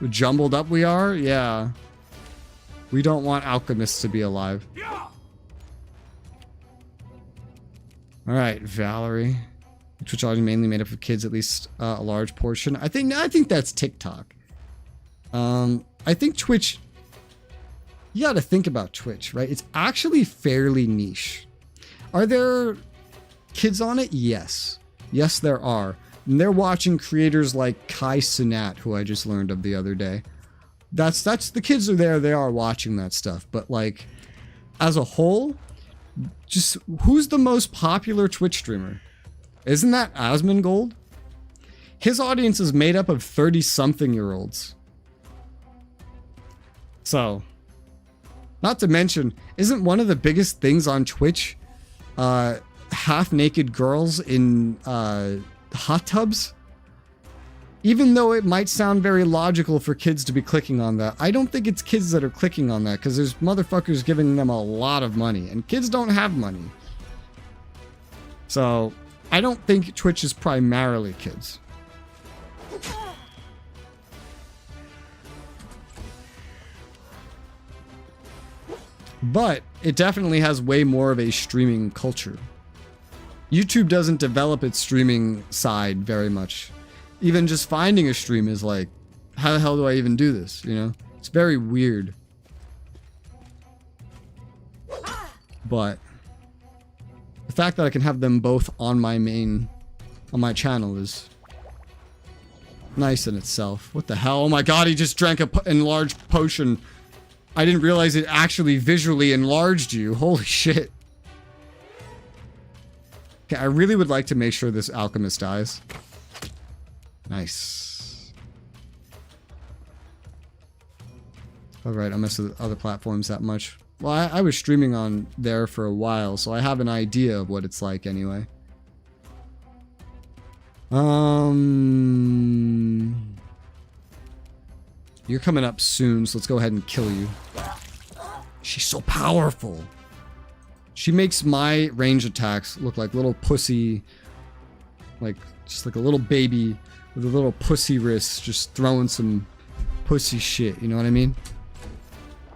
jumbled up we are. Yeah. We don't want alchemists to be alive. Alright, Valerie. Twitch audience mainly made up of kids, at least a large portion. I think that's TikTok. I think Twitch... You gotta think about Twitch, right? It's actually fairly niche. Are there kids on it? Yes. Yes, there are. And they're watching creators like Kai Cenat, who I just learned of the other day. That's the kids are there, they are watching that stuff. But like, as a whole, just who's the most popular Twitch streamer? Isn't that Asmongold? His audience is made up of 30-something-year-olds. So, not to mention, isn't one of the biggest things on Twitch half-naked girls in hot tubs? Even though it might sound very logical for kids to be clicking on that, I don't think it's kids that are clicking on that, because there's motherfuckers giving them a lot of money, and kids don't have money. So, I don't think Twitch is primarily kids. But it definitely has way more of a streaming culture. YouTube doesn't develop its streaming side very much. Even just finding a stream is like, how the hell do I even do this? You know, it's very weird. But the fact that I can have them both on my channel is nice in itself. What the hell? Oh my god, he just drank an enlarged potion. I didn't realize it actually visually enlarged you. Holy shit. Okay, I really would like to make sure this alchemist dies. Nice. Alright, I mess with other platforms that much. Well, I was streaming on there for a while, so I have an idea of what it's like anyway. You're coming up soon, so let's go ahead and kill you. She's so powerful. She makes my range attacks look like little pussy, like just like a little baby with a little pussy wrist, just throwing some pussy shit, you know what I mean?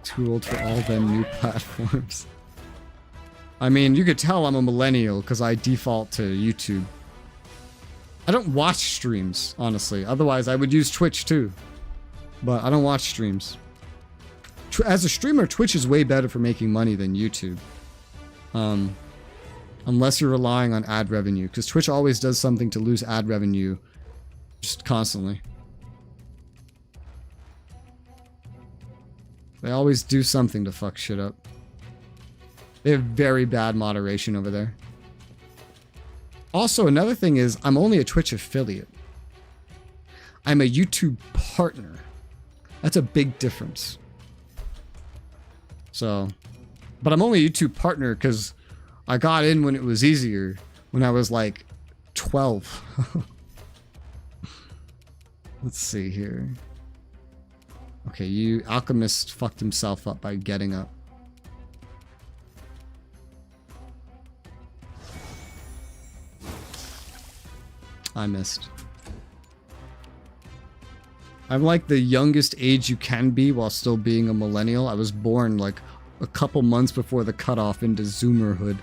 Too old for all them new platforms. I mean, you could tell I'm a millennial because I default to YouTube. I don't watch streams, honestly. Otherwise, I would use Twitch too. But I don't watch streams. As a streamer, Twitch is way better for making money than YouTube. Unless you're relying on ad revenue. Because Twitch always does something to lose ad revenue. Just constantly. They always do something to fuck shit up. They have very bad moderation over there. Also, another thing is, I'm only a Twitch affiliate. I'm a YouTube partner. That's a big difference. So, but I'm only a YouTube partner because I got in when it was easier, when I was like 12. Let's see here. Okay, you alchemist fucked himself up by getting up. I missed. I'm like the youngest age you can be while still being a millennial. I was born like a couple months before the cutoff into Zoomerhood.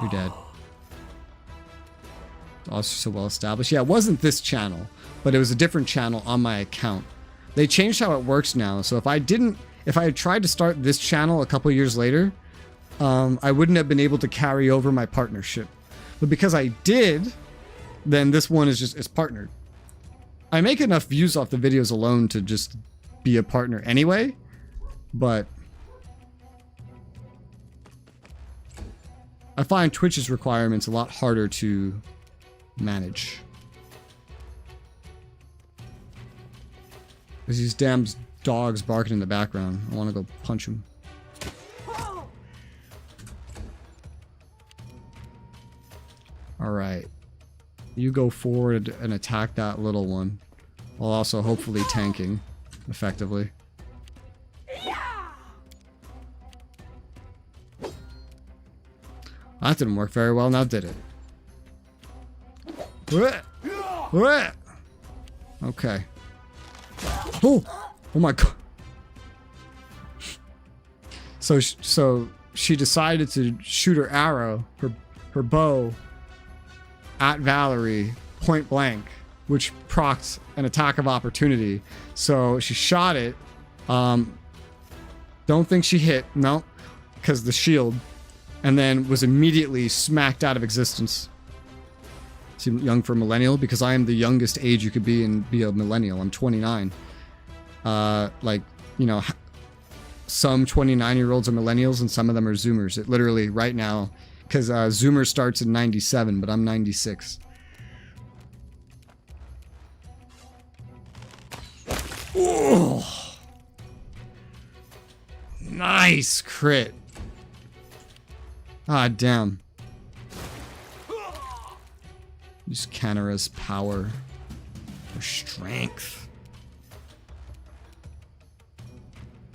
You're dead. Also so well established. Yeah, it wasn't this channel, but it was a different channel on my account. They changed how it works now. So if I had tried to start this channel a couple years later, I wouldn't have been able to carry over my partnership. But because I did, then this one is partnered. I make enough views off the videos alone to just be a partner anyway, but I find Twitch's requirements a lot harder to manage. There's these damn dogs barking in the background. I want to go punch them. Alright. You go forward and attack that little one. While also hopefully tanking effectively. That didn't work very well, now did it? Okay. Oh my god. So she decided to shoot her arrow, her bow, at Valerie point blank, which procs an attack of opportunity. So she shot it. Don't think she hit. No, because the shield. And then was immediately smacked out of existence. Seem young for a millennial? Because I am the youngest age you could be and be a millennial. I'm 29. Like, you know, some 29-year-olds are millennials and some of them are Zoomers. It literally, right now, because Zoomer starts in 97, but I'm 96. Oh, nice crit. Ah, damn. Use Canara's power or strength.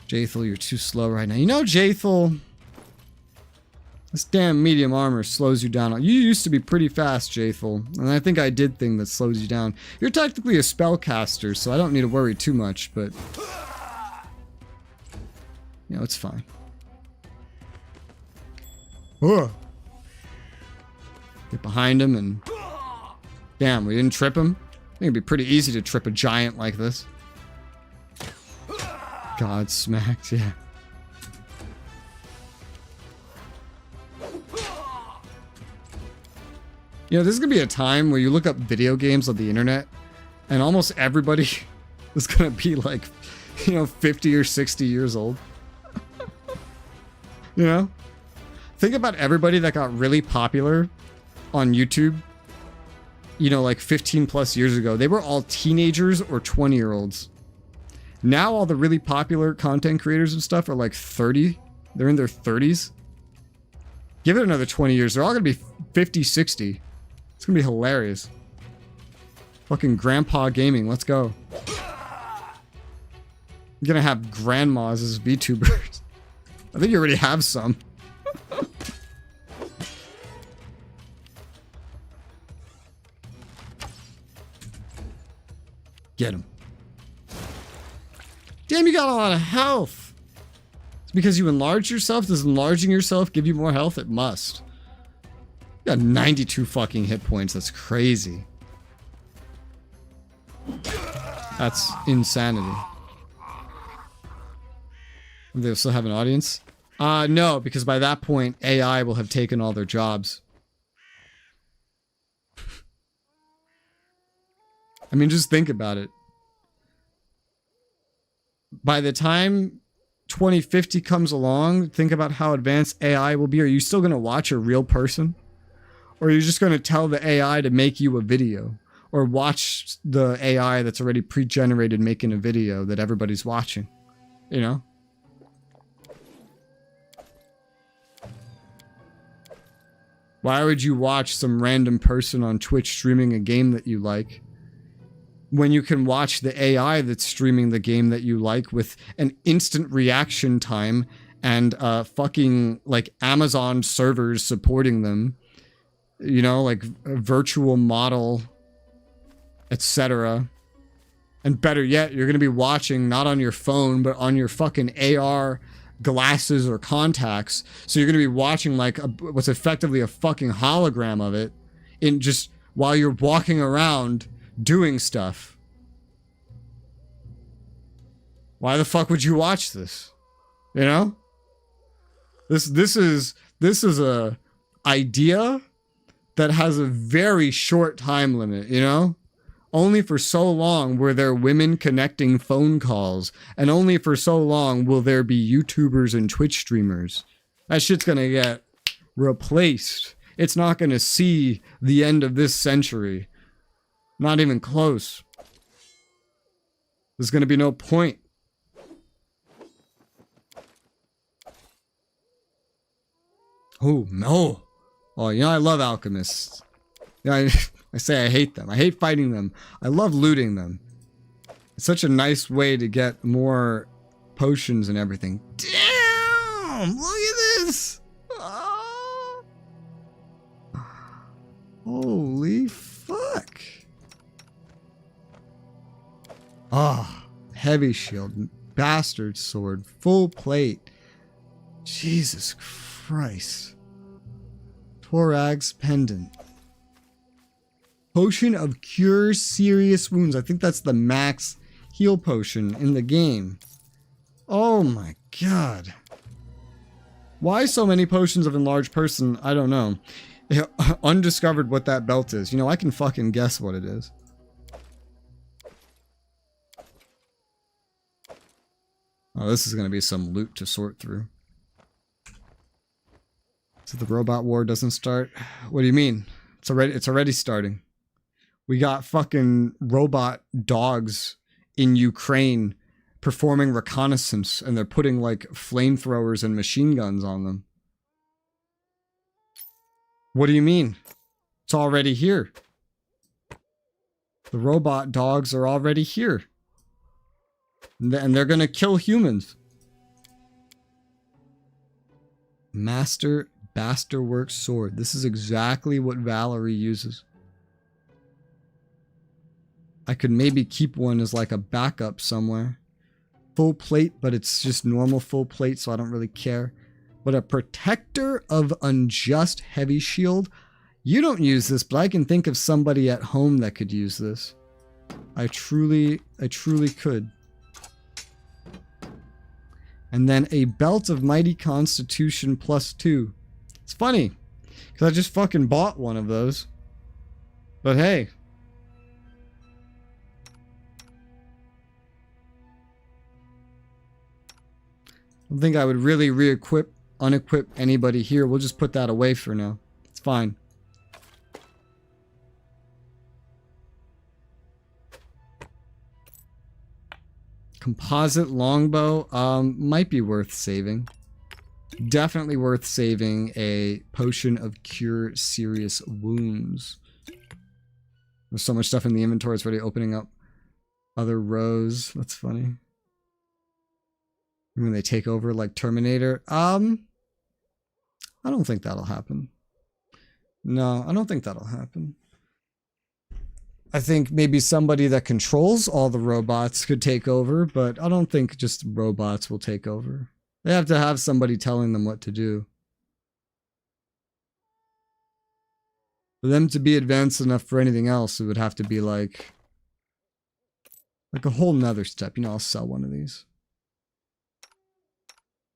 Jaethel, you're too slow right now. You know, Jaethel, this damn medium armor slows you down. You used to be pretty fast, Jaethel, and I think I did thing that slows you down. You're technically a spellcaster, so I don't need to worry too much, but you know, it's fine. Get behind him and damn, we didn't trip him. I think it'd be pretty easy to trip a giant like this. God smacked, yeah. You know, this is gonna be a time where you look up video games on the internet and almost everybody is gonna be like, you know, 50 or 60 years old. You know? Think about everybody that got really popular on YouTube, you know, like 15 plus years ago. They were all teenagers or 20-year-olds. Now all the really popular content creators and stuff are like 30. They're in their 30s. Give it another 20 years. They're all going to be 50, 60. It's going to be hilarious. Fucking grandpa gaming. Let's go. You're going to have grandmas as VTubers. I think you already have some. Get him. Damn, you got a lot of health. It's because you enlarged yourself? Does enlarging yourself give you more health? It must. You got 92 fucking hit points. That's crazy. That's insanity. They'll still have an audience? No, because by that point, AI will have taken all their jobs. I mean, just think about it. By the time 2050 comes along, think about how advanced AI will be. Are you still going to watch a real person? Or are you just going to tell the AI to make you a video? Or watch the AI that's already pre-generated making a video that everybody's watching? You know? Why would you watch some random person on Twitch streaming a game that you like when you can watch the AI that's streaming the game that you like with an instant reaction time and fucking like Amazon servers supporting them, you know, like a virtual model, etc. And better yet, you're going to be watching not on your phone, but on your fucking AR glasses or contacts. So you're going to be watching like what's effectively a fucking hologram of it in just while you're walking around doing stuff. Why the fuck would you watch this? You know? This is a idea that has a very short time limit, you know? Only for so long were there women connecting phone calls, and only for so long will there be YouTubers and Twitch streamers. That shit's gonna get replaced. It's not gonna see the end of this century. Not even close. There's gonna be no point. Oh, no. Oh, you know, I love alchemists. Yeah, I say I hate them. I hate fighting them. I love looting them. It's such a nice way to get more potions and everything. Damn! Look at this! Oh. Holy fuck. Ah, oh, heavy shield, bastard sword, full plate. Jesus Christ. Torag's pendant. Potion of Cure Serious Wounds. I think that's the max heal potion in the game. Oh my god. Why so many potions of Enlarged Person? I don't know. Undiscovered what that belt is. You know, I can fucking guess what it is. Oh, this is going to be some loot to sort through. So the robot war doesn't start? What do you mean? It's already starting. We got fucking robot dogs in Ukraine performing reconnaissance, and they're putting like flamethrowers and machine guns on them. What do you mean? It's already here. The robot dogs are already here. And they're gonna kill humans. Master Bastardwork sword. This is exactly what Valerie uses. I could maybe keep one as like a backup somewhere. Full plate, but it's just normal full plate, so I don't really care. But a protector of unjust heavy shield. You don't use this, but I can think of somebody at home that could use this. I truly could. And then a belt of mighty constitution +2. It's funny, because I just fucking bought one of those. But hey. I don't think I would really unequip anybody here. We'll just put that away for now. It's fine. Composite longbow might be worth saving. Definitely worth saving a potion of cure serious wounds. There's so much stuff in the inventory, it's already opening up other rows. That's funny. When they take over like Terminator. I don't think that'll happen. No, I don't think that'll happen. I think maybe somebody that controls all the robots could take over, but I don't think just robots will take over. They have to have somebody telling them what to do. For them to be advanced enough for anything else, it would have to be like a whole nother step. You know, I'll sell one of these.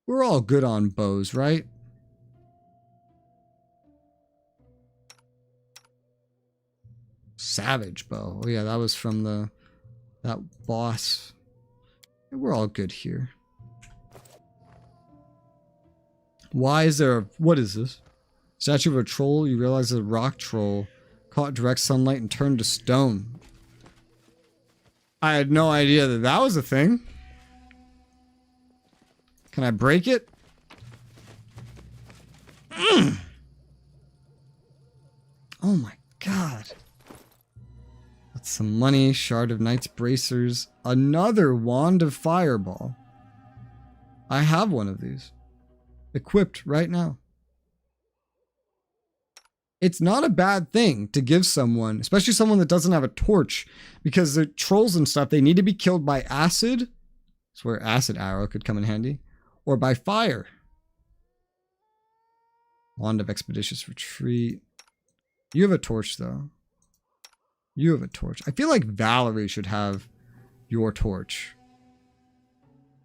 We're all good on bows, right? Savage bow. Oh yeah, that was from that boss. We're all good here. Why is there what is this? Statue of a troll. You realize it's a rock troll. Caught direct sunlight and turned to stone. I had no idea that that was a thing. Can I break it? Oh my god. That's some money. Shard of Knight's Bracers. Another Wand of Fireball. I have one of these. Equipped right now. It's not a bad thing to give someone, especially someone that doesn't have a torch, because the trolls and stuff, they need to be killed by acid. That's where acid arrow could come in handy. or by fire. Wand of Expeditious Retreat. You have a torch, though. You have a torch. I feel like Valerie should have your torch.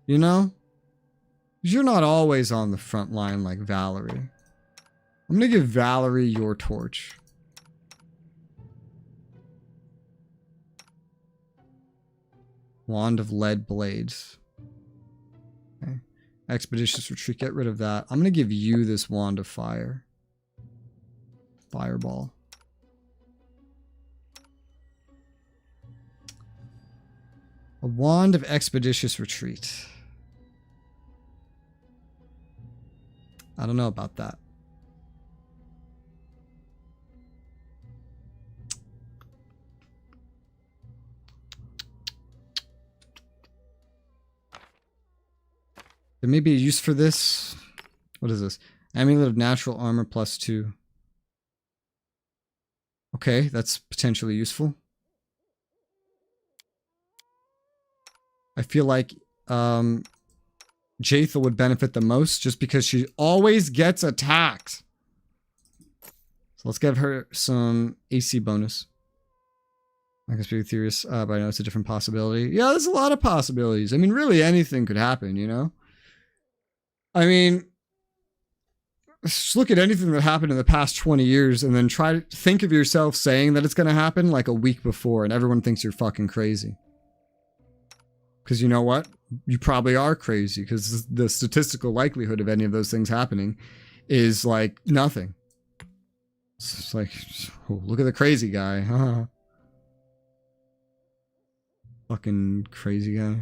You know? 'Cause you're not always on the front line like Valerie. I'm gonna give Valerie your torch. Wand of Lead Blades. Okay. Expeditious Retreat. Get rid of that. I'm gonna give you this Wand of Fire. Fireball. A Wand of Expeditious Retreat. I don't know about that. There may be a use for this. What is this? Amulet of Natural Armor +2. Okay, that's potentially useful. I feel like Jatha would benefit the most just because she always gets attacked. So let's give her some AC bonus. I can speak theorists, but I know it's a different possibility. Yeah, there's a lot of possibilities. I mean, really anything could happen, you know? I mean, just look at anything that happened in the past 20 years and then try to think of yourself saying that it's going to happen like a week before and everyone thinks you're fucking crazy. Because you know what? You probably are crazy because the statistical likelihood of any of those things happening is like nothing. It's like, oh, look at the crazy guy. Huh? Fucking crazy guy.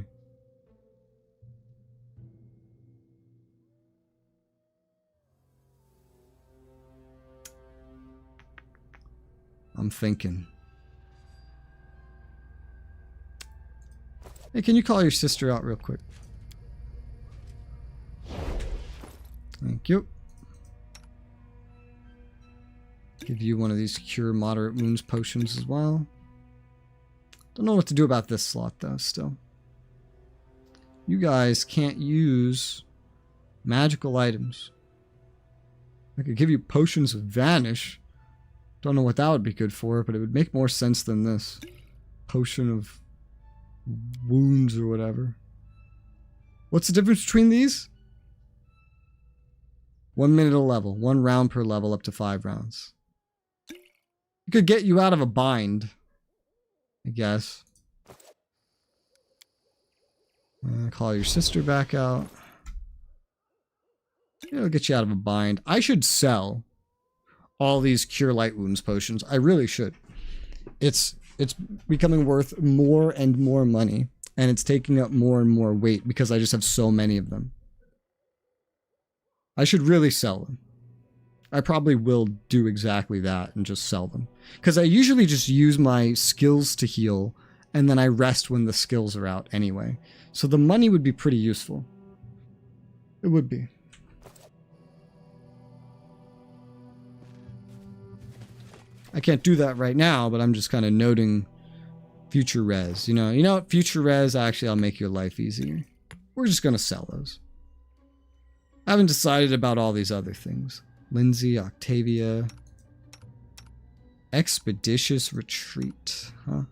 I'm thinking. Hey, can you call your sister out real quick? Thank you. Give you one of these Cure Moderate Wounds potions as well. Don't know what to do about this slot though, still. You guys can't use magical items. I could give you potions of Vanish. Don't know what that would be good for, but it would make more sense than this. Potion of Wounds or whatever. What's the difference between these? 1 minute a level. 1 round per level up to 5 rounds. It could get you out of a bind, I guess. Call your sister back out. It'll get you out of a bind. I should sell all these Cure Light Wounds potions. I really should. It's becoming worth more and more money, and it's taking up more and more weight because I just have so many of them. I should really sell them. I probably will do exactly that and just sell them. Because I usually just use my skills to heal, and then I rest when the skills are out anyway. So the money would be pretty useful. It would be. I can't do that right now, but I'm just kind of noting future res. You know what? Future res, actually, I'll make your life easier. We're just going to sell those. I haven't decided about all these other things. Lindsay, Octavia. Expeditious Retreat. Huh?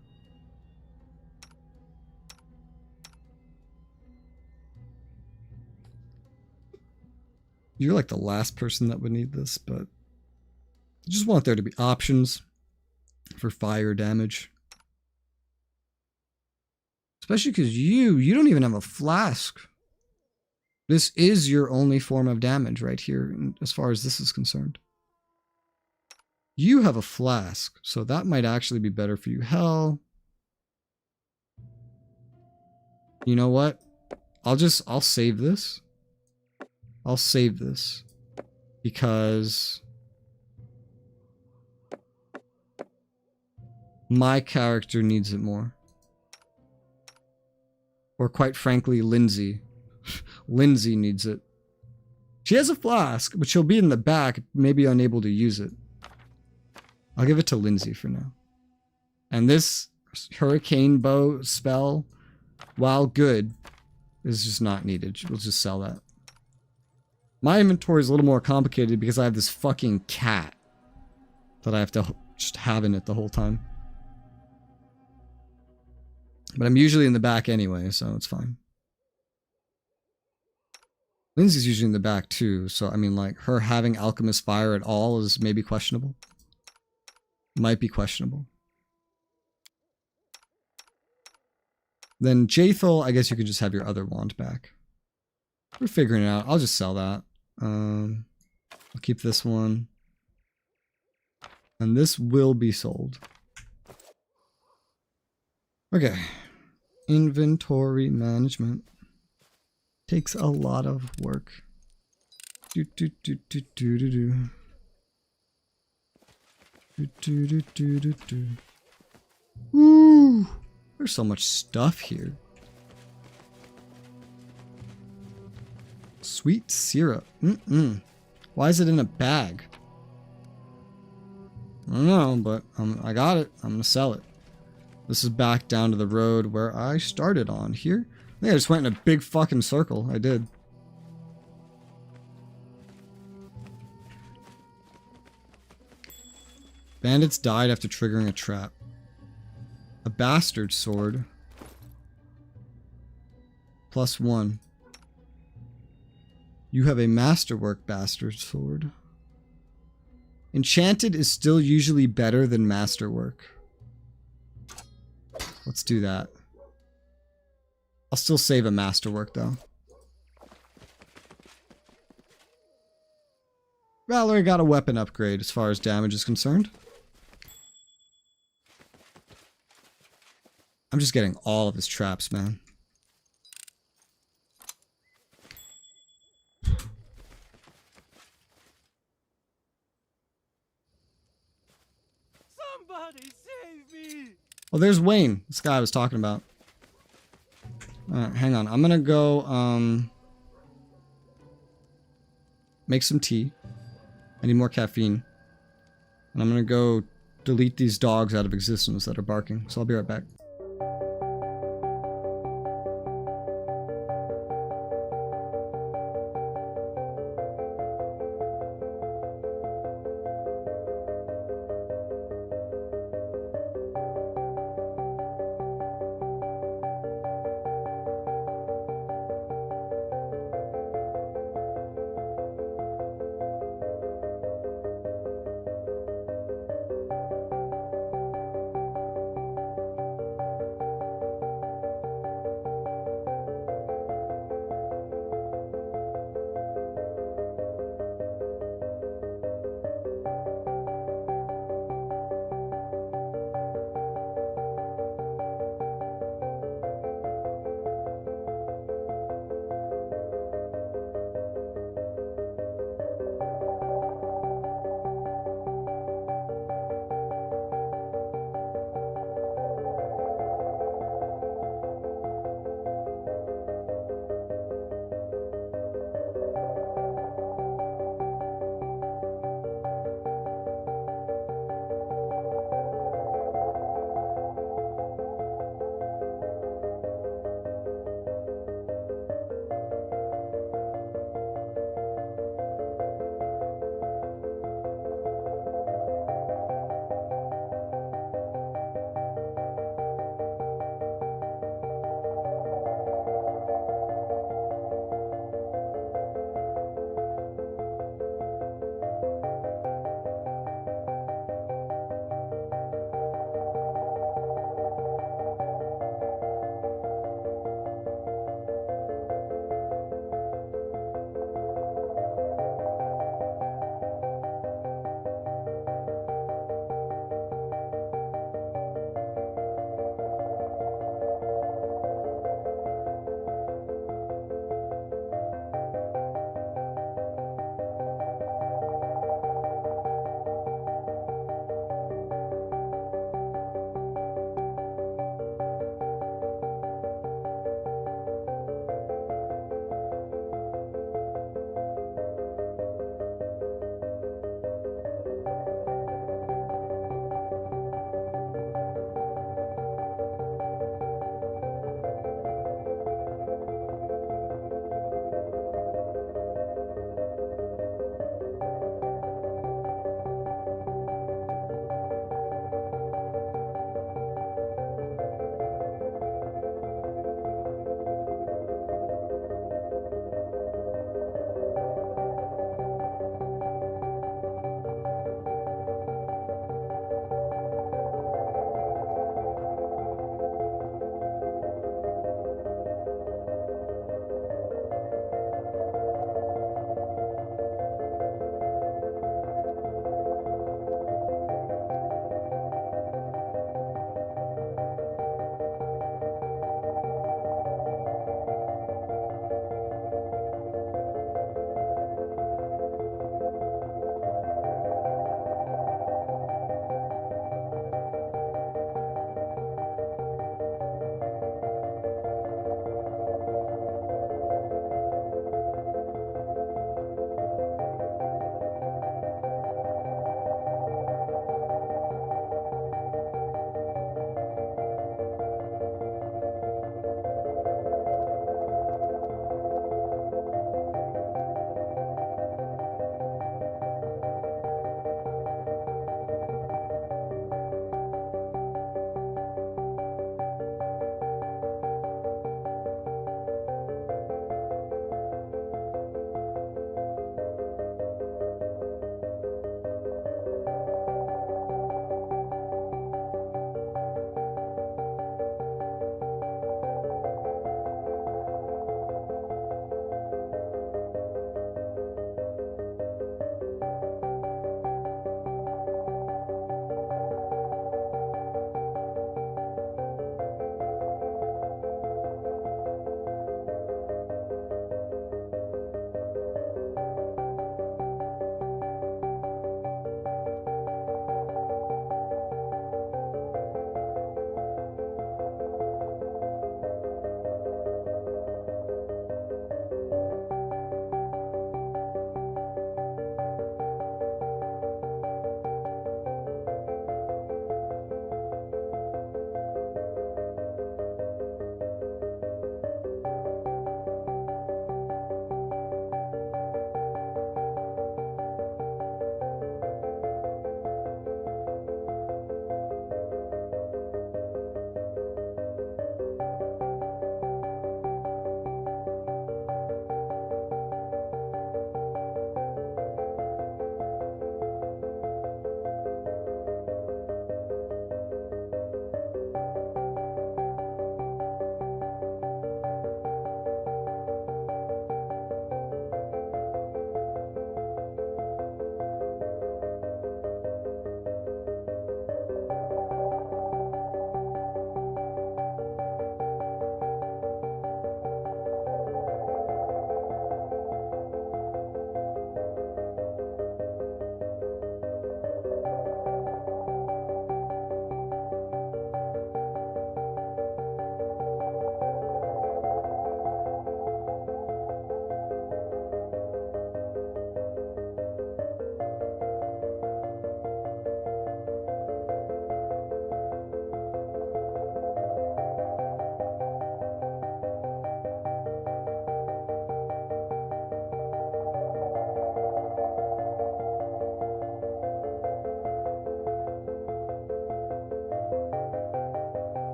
You're like the last person that would need this, but I just want there to be options for fire damage. Especially because you don't even have a flask. This is your only form of damage right here, as far as this is concerned. You have a flask, so that might actually be better for you. Hell. You know what? I'll save this. I'll save this. Because my character needs it more. Or quite frankly, Lindsay. Lindsay needs it. She has a flask, but she'll be in the back, maybe unable to use it. I'll give it to Lindsay for now. And this Hurricane Bow spell, while good, is just not needed. We'll just sell that. My inventory is a little more complicated because I have this fucking cat that I have to just have in it the whole time. But I'm usually in the back anyway, so it's fine. Lindsay's usually in the back too, so I mean, like, her having Alchemist Fire at all is maybe questionable. Might be questionable. Then Jaethal, I guess you could just have your other wand back. We're figuring it out. I'll just sell that. I'll keep this one. And this will be sold. Okay. Inventory management. Takes a lot of work. Do do do do do do do. Do do do do do do. Woo! There's so much stuff here. Sweet syrup. Why is it in a bag? I don't know, but I got it. I'm gonna sell it. This is back down to the road where I started on here. I think I just went in a big fucking circle. I did. Bandits died after triggering a trap. A bastard sword. +1. You have a masterwork bastard sword. Enchanted is still usually better than masterwork. Let's do that. I'll still save a masterwork though. Valerie got a weapon upgrade as far as damage is concerned. I'm just getting all of his traps, man.
Somebody save me!
Oh, there's Wayne. This guy I was talking about. Hang on. I'm gonna go, make some tea. I need more caffeine. And I'm gonna go delete these dogs out of existence that are barking. So I'll be right back.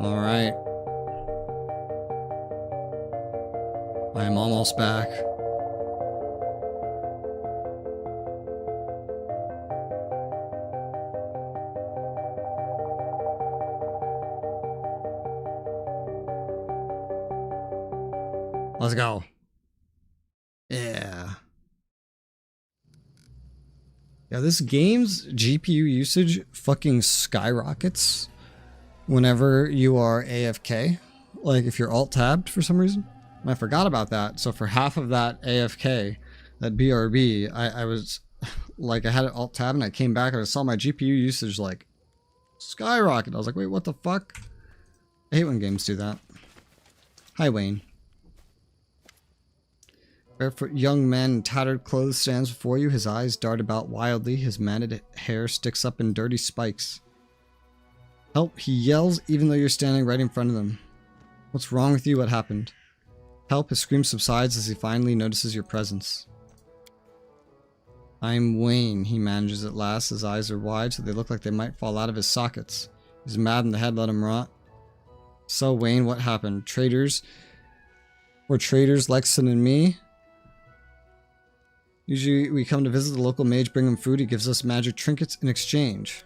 Alright. I am almost back. Let's go. Yeah. Yeah, this game's GPU usage fucking skyrockets whenever you are AFK. Like if you're alt-tabbed for some reason. And I forgot about that. So for half of that AFK, that BRB, I was like, I had it alt-tabbed and I came back and I saw my GPU usage like skyrocket. I was like, wait, what the fuck? I hate when games do that. Hi, Wayne. Barefoot young man in tattered clothes stands before you. His eyes dart about wildly. His matted hair sticks up in dirty spikes. Help, he yells even though you're standing right in front of them. What's wrong with you? What happened? Help, his scream subsides as he finally notices your presence. I'm Wayne, he manages at last. His eyes are wide so they look like they might fall out of his sockets. He's mad in the head, let him rot. So Wayne, what happened? Traitors? Or traitors, Lexon and me? Usually we come to visit the local mage, bring him food, he gives us magic trinkets in exchange.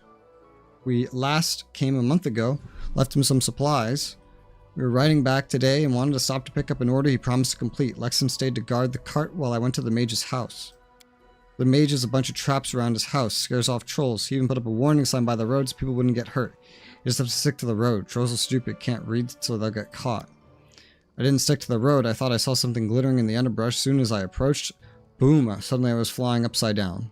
We last came a month ago, left him some supplies. We were riding back today and wanted to stop to pick up an order he promised to complete. Lexon stayed to guard the cart while I went to the mage's house. The mage has a bunch of traps around his house, scares off trolls. He even put up a warning sign by the road so people wouldn't get hurt. You just have to stick to the road. Trolls are stupid, can't read so they'll get caught. I didn't stick to the road. I thought I saw something glittering in the underbrush. Soon as I approached, boom, suddenly I was flying upside down.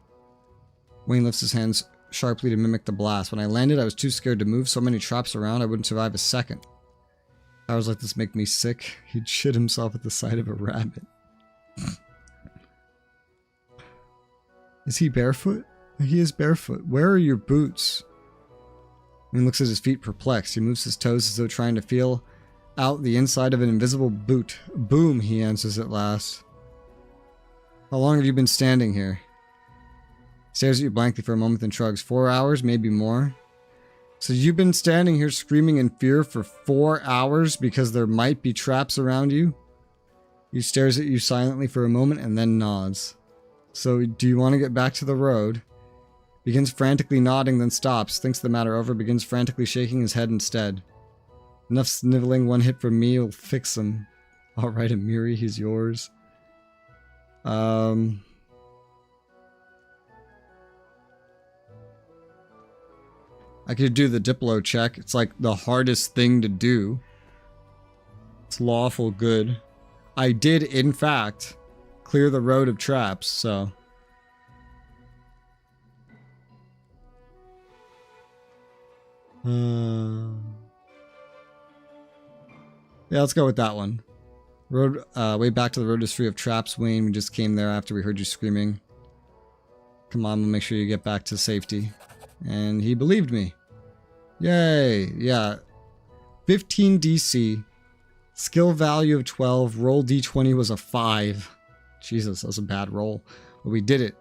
Wayne lifts his hands sharply to mimic the blast. When I landed, I was too scared to move. So many traps around, I wouldn't survive a second. Powers like this make me sick. He'd shit himself at the sight of a rabbit. Is he barefoot? He is barefoot. Where are your boots? Wayne looks at his feet perplexed. He moves his toes as though trying to feel out the inside of an invisible boot. Boom, he answers at last. How long have you been standing here? He stares at you blankly for a moment and shrugs. 4 hours, maybe more. So you've been standing here screaming in fear for 4 hours because there might be traps around you? He stares at you silently for a moment and then nods. So do you want to get back to the road? Begins frantically nodding, then stops, thinks the matter over, begins frantically shaking his head instead. Enough sniveling, one hit from me will fix him. Alright, Amiri, he's yours. I could do the Diplo check. It's like the hardest thing to do. It's lawful good. I did, in fact, clear the road of traps, so... Yeah, let's go with that one. Road, way back to the road is free of traps, Wayne. We just came there after we heard you screaming. Come on, we'll make sure you get back to safety. And he believed me. Yay! Yeah. 15 DC. Skill value of 12. Roll D20 was a 5. Jesus, that was a bad roll. But we did it.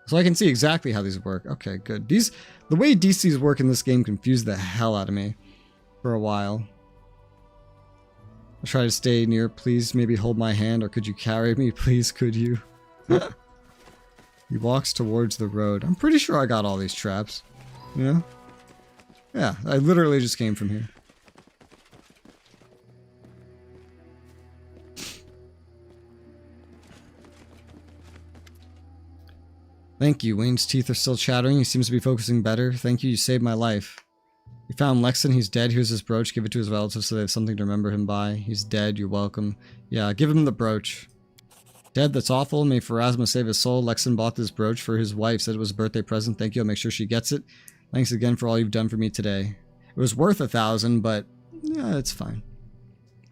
So I can see exactly how these work. Okay, good. The way DCs work in this game confused the hell out of me for a while. I'll try to stay near. Please, maybe hold my hand, or could you carry me? Please, could you? He walks towards the road. I'm pretty sure I got all these traps. You know? Yeah, I literally just came from here. Thank you. Wayne's teeth are still chattering. He seems to be focusing better. Thank you. You saved my life. You found Lexon. He's dead. Here's his brooch. Give it to his relatives so they have something to remember him by. He's dead. You're welcome. Yeah, give him the brooch. Dead? That's awful. May Pharasma save his soul. Lexon bought this brooch for his wife. Said it was a birthday present. Thank you. I'll make sure she gets it. Thanks again for all you've done for me today. It was worth 1,000, but yeah, it's fine.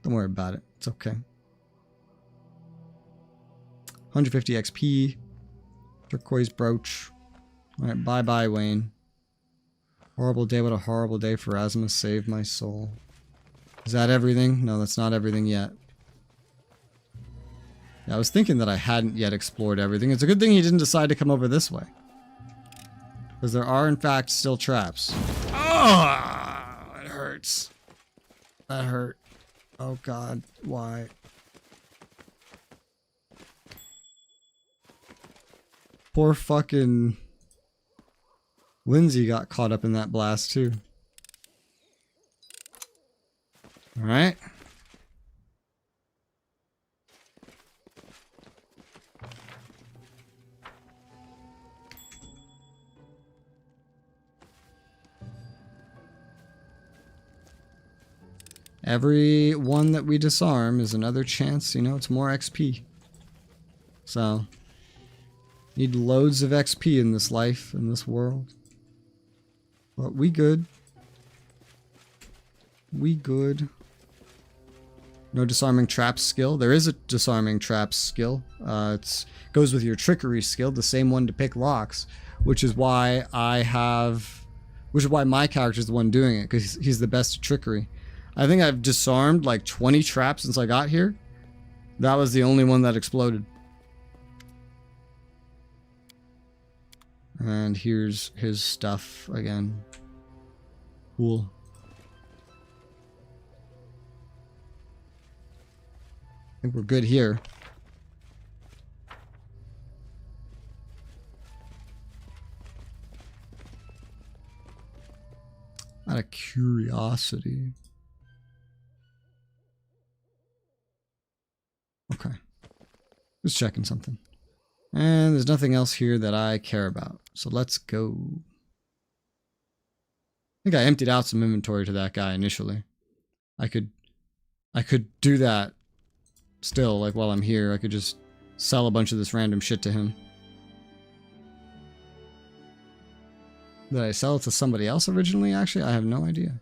Don't worry about it. It's okay. 150 XP. Turquoise brooch. Alright, bye-bye, Wayne. Horrible day, what a horrible day. Pharasma saved my soul. Is that everything? No, that's not everything yet. Yeah, I was thinking that I hadn't yet explored everything. It's a good thing he didn't decide to come over this way. Because there are, in fact, still traps. Oh, it hurts. That hurt. Oh god, why? Poor fucking Lindsay got caught up in that blast too. Alright. Every one that we disarm is another chance, you know, it's more XP. So, need loads of XP in this life, in this world. But we good. We good. No disarming traps skill. There is a disarming traps skill. It goes with your trickery skill, the same one to pick locks, which is why my character is the one doing it, because he's the best at trickery. I think I've disarmed like 20 traps since I got here. That was the only one that exploded. And here's his stuff again. Cool. I think we're good here. Out of curiosity. Okay. Just checking something. And there's nothing else here that I care about. So let's go. I think I emptied out some inventory to that guy initially. I could do that still, like while I'm here. I could just sell a bunch of this random shit to him. Did I sell it to somebody else originally? Actually, I have no idea.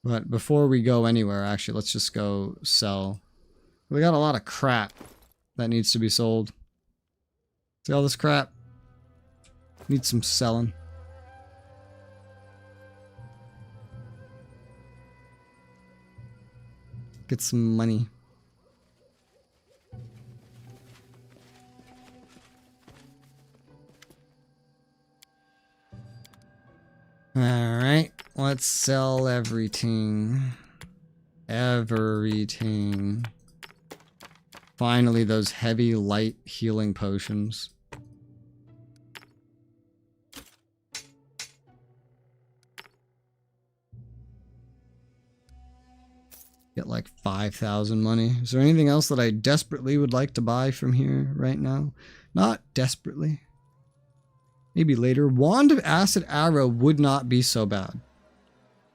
But before we go anywhere, actually, let's just go sell. We got a lot of crap that needs to be sold. See all this crap? Needs some selling. Get some money. Alright, let's sell everything. Everything. Finally, those heavy, light healing potions. Get like 5,000 money. Is there anything else that I desperately would like to buy from here right now? Not desperately. Maybe later. Wand of Acid Arrow would not be so bad.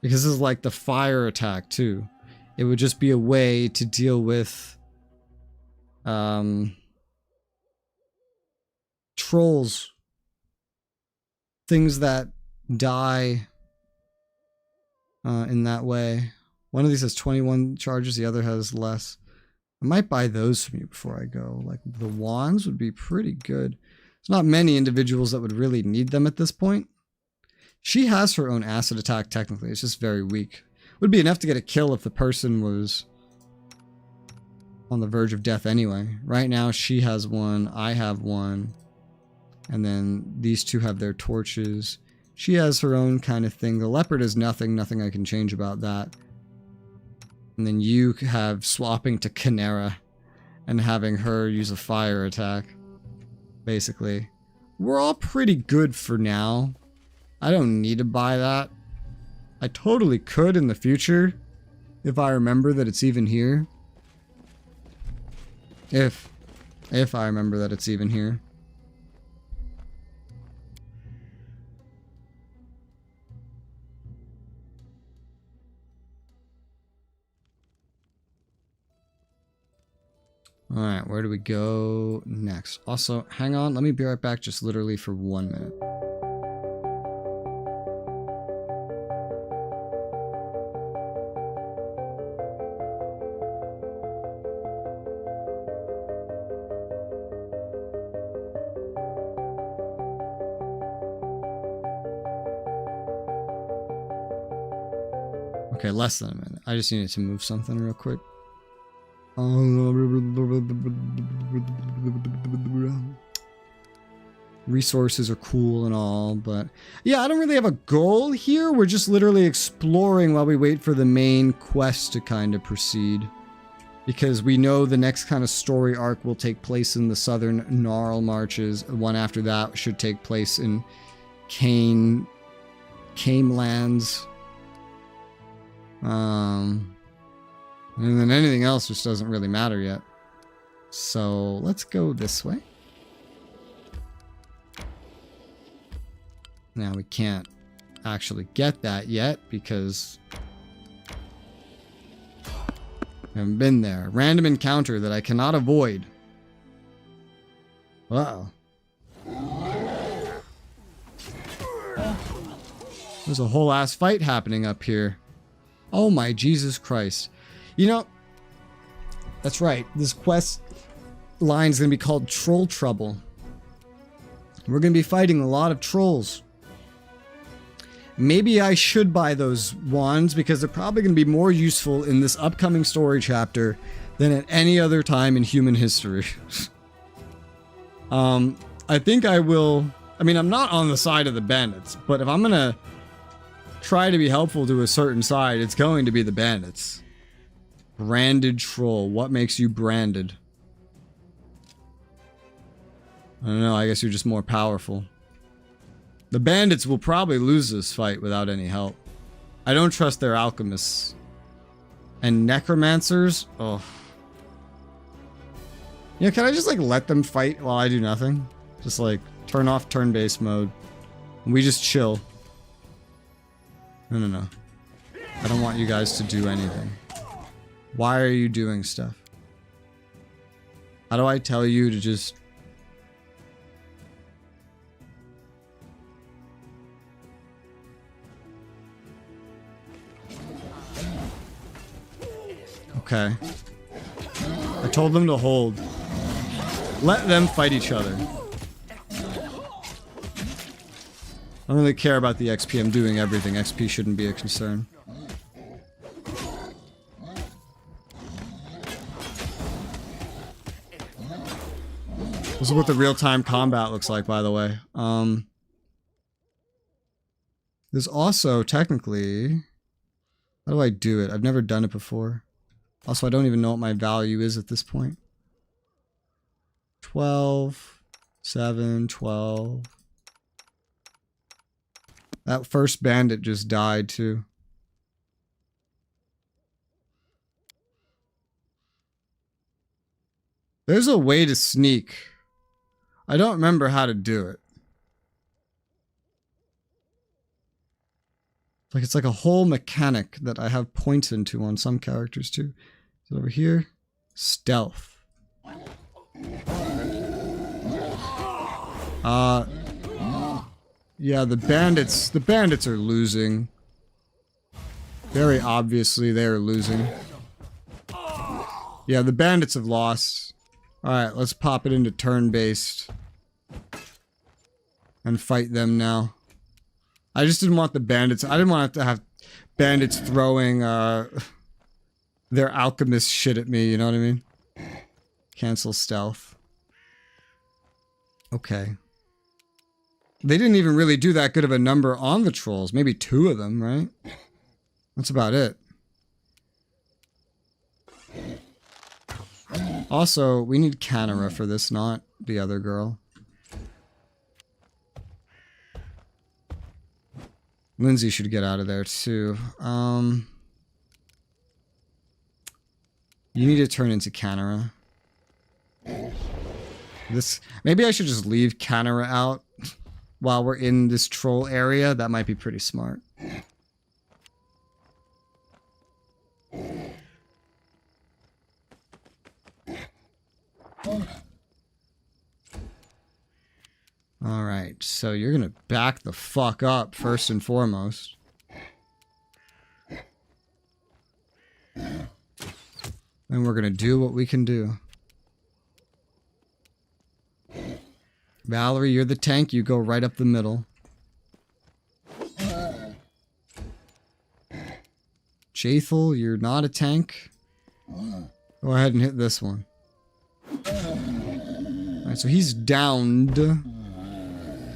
Because this is like the fire attack too. It would just be a way to deal with trolls. Things that die in that way. One of these has 21 charges, the other has less. I might buy those from you before I go. Like, the wands would be pretty good. There's not many individuals that would really need them at this point. She has her own acid attack, technically. It's just very weak. Would be enough to get a kill if the person was on the verge of death anyway. Right now, she has one. I have one. And then these two have their torches. She has her own kind of thing. The leopard is nothing. Nothing I can change about that. And then you have swapping to Konglomerat and having her use a fire attack. Basically. We're all pretty good for now. I don't need to buy that. I totally could in the future. If I remember that it's even here. If I remember that it's even here. Alright, where do we go next? Also, hang on, let me be right back just literally for 1 minute. Okay, less than a minute. I just needed to move something real quick. Resources are cool and all, but yeah, I don't really have a goal here. We're just literally exploring while we wait for the main quest to kind of proceed. Because we know the next kind of story arc will take place in the southern Gnarl Marches. One after that should take place in Kane lands. And then anything else just doesn't really matter yet. So let's go this way. Now we can't actually get that yet because I haven't been there. Random encounter that I cannot avoid. Uh-oh. There's a whole ass fight happening up here. Oh my Jesus Christ. You know, that's right. This quest line is going to be called Troll Trouble. We're going to be fighting a lot of trolls. Maybe I should buy those wands because they're probably going to be more useful in this upcoming story chapter than at any other time in human history. I think I will... I mean, I'm not on the side of the bandits, but if I'm going to try to be helpful to a certain side, it's going to be the bandits. Branded troll. What makes you branded? I don't know. I guess you're just more powerful. The bandits will probably lose this fight without any help. I don't trust their alchemists. And necromancers? Oh. You know, can I just like let them fight while I do nothing? Just like turn off turn-based mode. And we just chill. No. I don't want you guys to do anything. Why are you doing stuff? How do I tell you to just... Okay. I told them to hold. Let them fight each other. I don't really care about the XP. I'm doing everything. XP shouldn't be a concern. This is what the real-time combat looks like, by the way. There's also, technically... How do I do it? I've never done it before. Also, I don't even know what my value is at this point. 12, 7, 12. That first bandit just died too. There's a way to sneak. I don't remember how to do it. Like it's like a whole mechanic that I have points into on some characters too. So over here, stealth. Yeah, the bandits are losing. Very obviously they are losing. Yeah, the bandits have lost. Alright, let's pop it into turn-based. And fight them now. I just didn't want the bandits. I didn't want to have bandits throwing their alchemist shit at me, you know what I mean? Cancel stealth. Okay. They didn't even really do that good of a number on the trolls. Maybe 2 of them, right? That's about it. Also, we need Konglomerat for this, not the other girl. Lindsay should get out of there too. You need to turn into Konglomerat. Maybe I should just leave Konglomerat out while we're in this troll area. That might be pretty smart. Alright, so you're gonna back the fuck up first and foremost. And we're gonna do what we can do. Valerie, you're the tank. You go right up the middle. Jathel, you're not a tank. Go ahead and hit this one. Alright, so he's downed.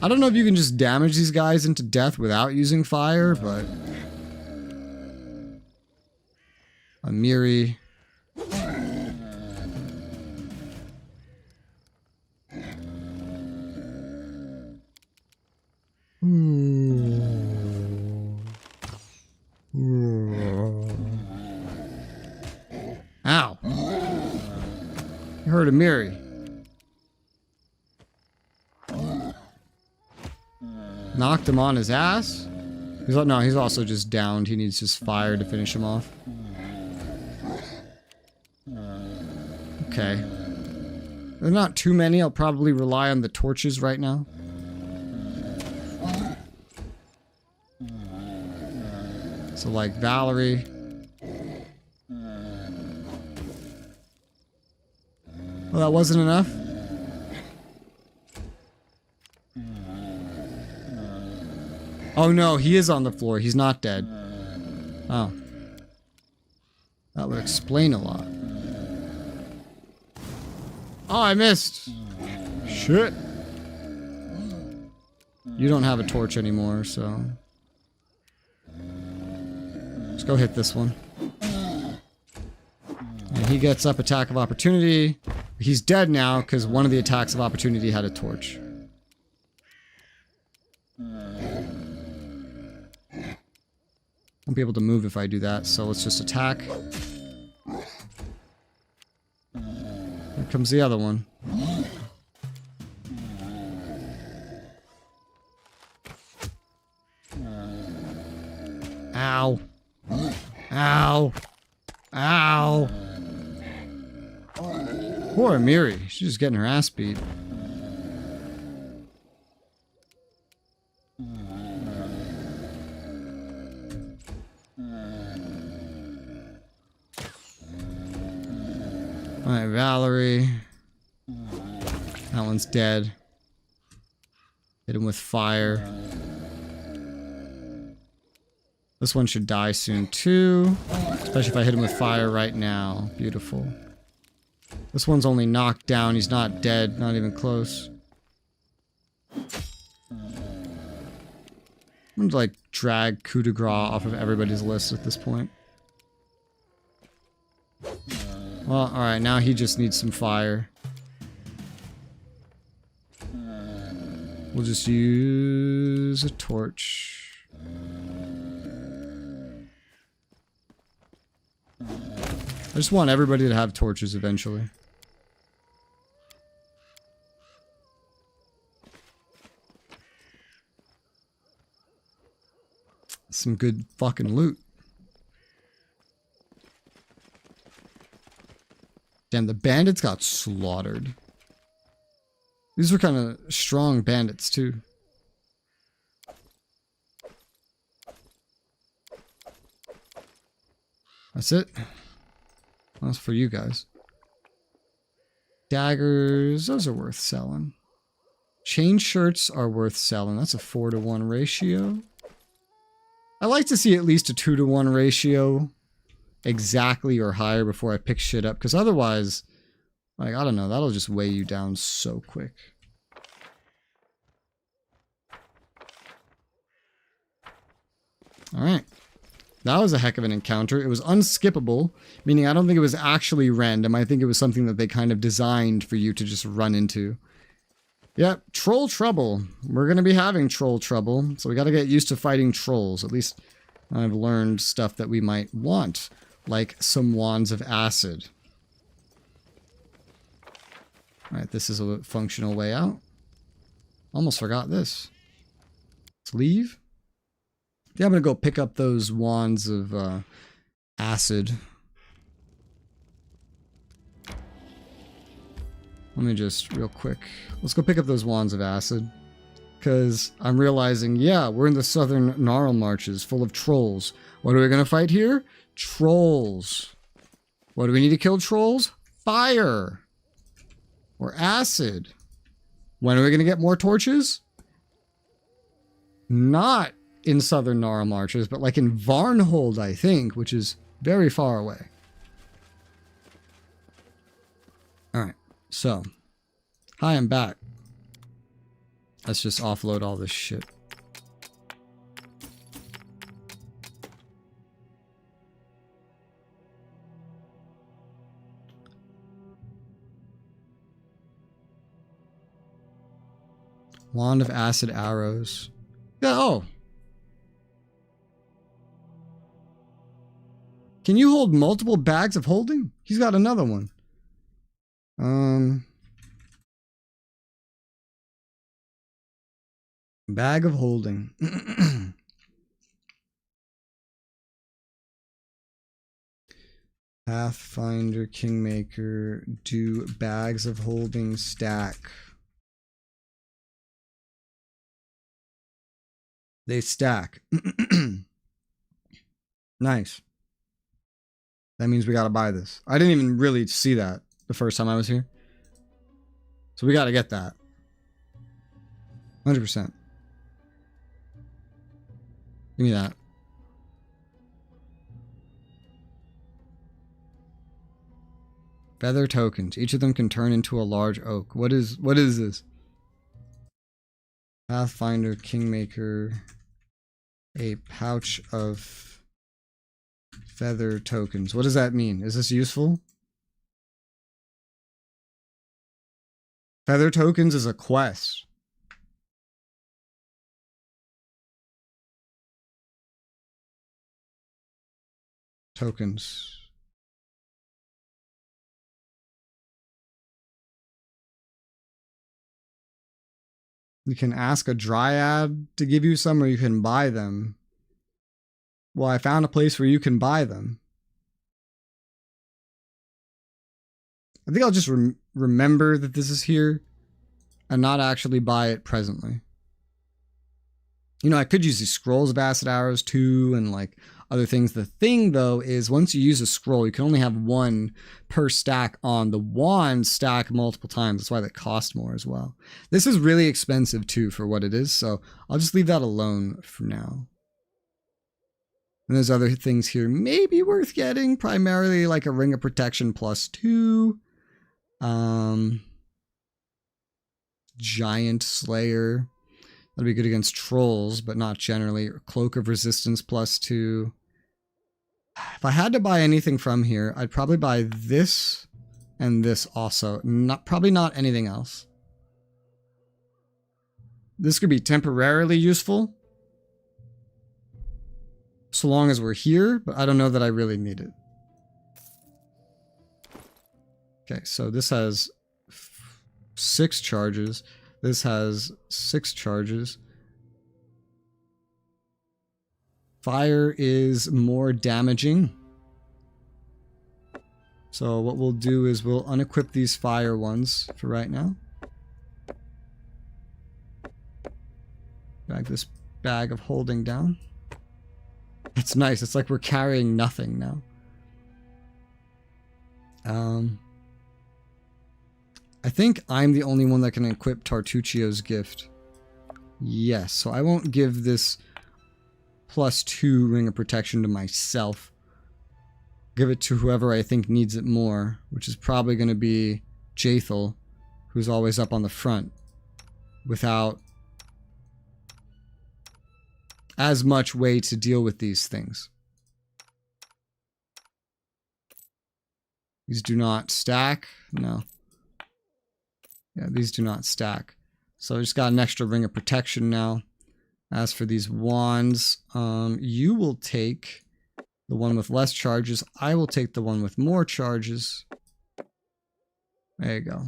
I don't know if you can just damage these guys into death without using fire, but... Amiri. Ow. You hurt Amiri. Knocked him on his ass? No, he's also just downed. He needs just fire to finish him off. Okay. There are not too many. I'll probably rely on the torches right now. So like Valerie. Well, that wasn't enough. Oh no, he is on the floor. He's not dead. Oh. That would explain a lot. Oh, I missed. Shit. You don't have a torch anymore, so... Let's go hit this one. And he gets up attack of opportunity. He's dead now because one of the attacks of opportunity had a torch. Won't be able to move if I do that, so let's just attack. Here comes the other one. Ow. Ow. Ow. Poor Amiri. She's just getting her ass beat. Alright, Valerie. That one's dead. Hit him with fire. This one should die soon too. Especially if I hit him with fire right now. Beautiful. This one's only knocked down. He's not dead. Not even close. I'm going to like drag coup de grace off of everybody's list at this point. Well, alright, now he just needs some fire. We'll just use a torch. I just want everybody to have torches eventually. Some good fucking loot. Damn, the bandits got slaughtered. These were kind of strong bandits, too. That's it. That's for you guys. Daggers, those are worth selling. Chain shirts are worth selling. That's a 4-to-1 ratio. I like to see at least a 2-to-1 ratio. Exactly or higher before I pick shit up, because otherwise, like, I don't know, that'll just weigh you down so quick. Alright. That was a heck of an encounter. It was unskippable, meaning I don't think it was actually random. I think it was something that they kind of designed for you to just run into. Yep, troll trouble. We're going to be having troll trouble, so we got to get used to fighting trolls. At least I've learned stuff that we might want. Like some wands of acid. Alright, this is a functional way out. Almost forgot this. Let's leave. Yeah, I'm gonna go pick up those wands of acid. Let me just, real quick. Let's go pick up those wands of acid. Because I'm realizing, yeah, we're in the southern Gnarl Marches full of trolls. What are we gonna fight here? Trolls. What do we need to kill trolls? Fire. Or acid. When are we going to get more torches? Not in southern Gnarl Marches, but like in Varnhold, I think, which is very far away. Alright, so. Hi, I'm back. Let's just offload all this shit. Wand of acid arrows. Yeah, oh. Can you hold multiple bags of holding? He's got another one. Bag of holding. Pathfinder, Kingmaker, do bags of holding stack. They stack. Nice. That means we gotta buy this. I didn't even really see that the first time I was here. So we gotta get that. 100%. Give me that. Feather tokens. Each of them can turn into a large oak. What is this? Pathfinder, Kingmaker. A pouch of feather tokens. What does that mean? Is this useful? Feather tokens is a quest. Tokens. You can ask a dryad to give you some, or you can buy them. Well, I found a place where you can buy them. I think I'll just remember that this is here and not actually buy it presently. You know, I could use these scrolls of acid arrows too and like other things. The thing though is once you use a scroll, you can only have one per stack on. The wand stack multiple times. That's why they cost more as well. This is really expensive too for what it is. So I'll just leave that alone for now. And there's other things here maybe worth getting. Primarily like a ring of protection +2. Giant Slayer. That'll be good against trolls, but not generally. Cloak of Resistance +2. If I had to buy anything from here, I'd probably buy this and this also. Probably not anything else. This could be temporarily useful, so long as we're here, but I don't know that I really need it. Okay, so this has 6 charges. This has 6 charges. Fire is more damaging. So what we'll do is we'll unequip these fire ones for right now. Drag this bag of holding down. It's nice. It's like we're carrying nothing now. I think I'm the only one that can equip Tartuccio's gift. Yes, so I won't give this +2 ring of protection to myself. Give it to whoever I think needs it more, which is probably going to be Jaethal, who's always up on the front, without as much way to deal with these things. These do not stack. No. Yeah, these do not stack. So I just got an extra ring of protection now. As for these wands, you will take the one with less charges. I will take the one with more charges. There you go.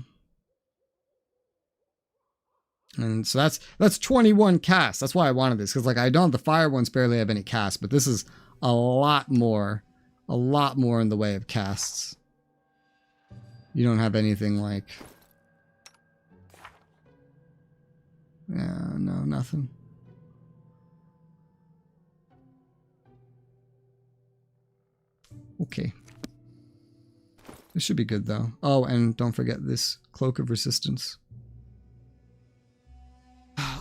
And so that's 21 casts. That's why I wanted this, because like I don't, the fire ones barely have any casts, but this is a lot more in the way of casts. You don't have anything like, yeah, no, nothing. Okay. This should be good though. Oh, and don't forget this Cloak of Resistance.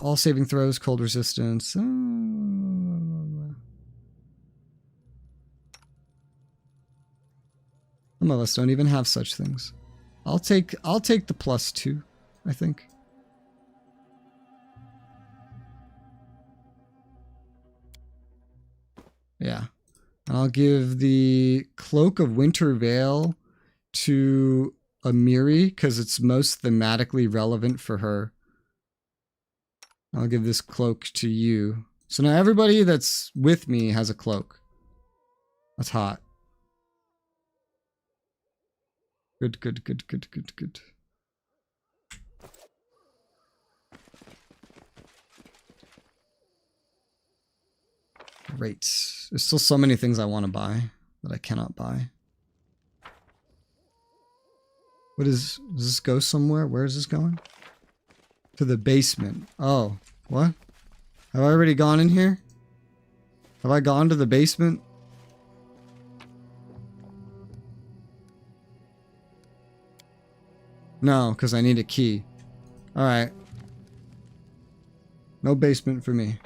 All saving throws, cold resistance. Some of us don't even have such things. I'll take the +2, I think. Yeah. And I'll give the Cloak of Winter Veil to Amiri because it's most thematically relevant for her. I'll give this cloak to you. So now everybody that's with me has a cloak. That's hot. Good, good, good, good, good, good. Great. There's still so many things I want to buy that I cannot buy. Does this go somewhere? Where is this going? To the basement. Oh, what? Have I already gone in here? Have I gone to the basement? No, because I need a key. Alright. No basement for me.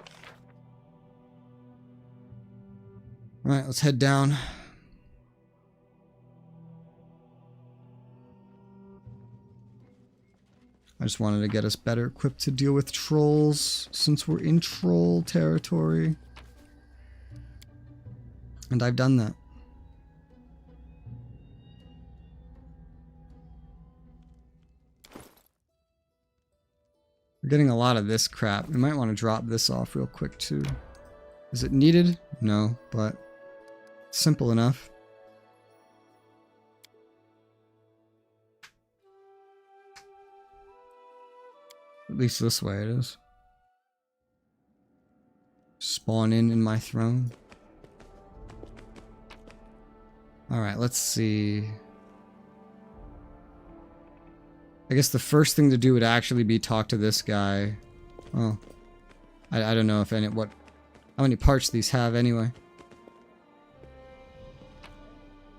Alright, let's head down. I just wanted to get us better equipped to deal with trolls since we're in troll territory. And I've done that. We're getting a lot of this crap. We might want to drop this off real quick too. Is it needed? No, but simple enough. At least this way it is. Spawn in my throne. Alright, let's see. I guess the first thing to do would actually be talk to this guy. Oh. I don't know if any how many parts these have anyway.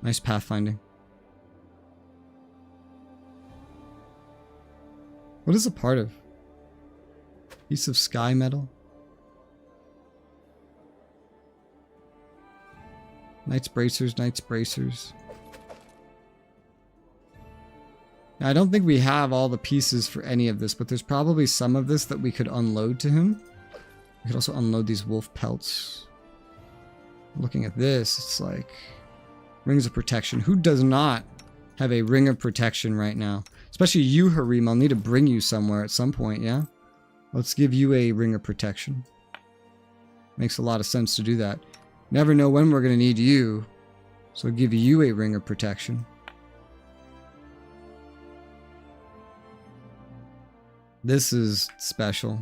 Nice pathfinding. What is a part of? Piece of sky metal. Knights bracers, knights bracers. Now, I don't think we have all the pieces for any of this, but there's probably some of this that we could unload to him. We could also unload these wolf pelts. Looking at this, it's like rings of protection. Who does not have a ring of protection right now? Especially you, Harim. I'll need to bring you somewhere at some point, yeah? Let's give you a ring of protection. Makes a lot of sense to do that. Never know when we're going to need you, so I'll give you a ring of protection. This is special.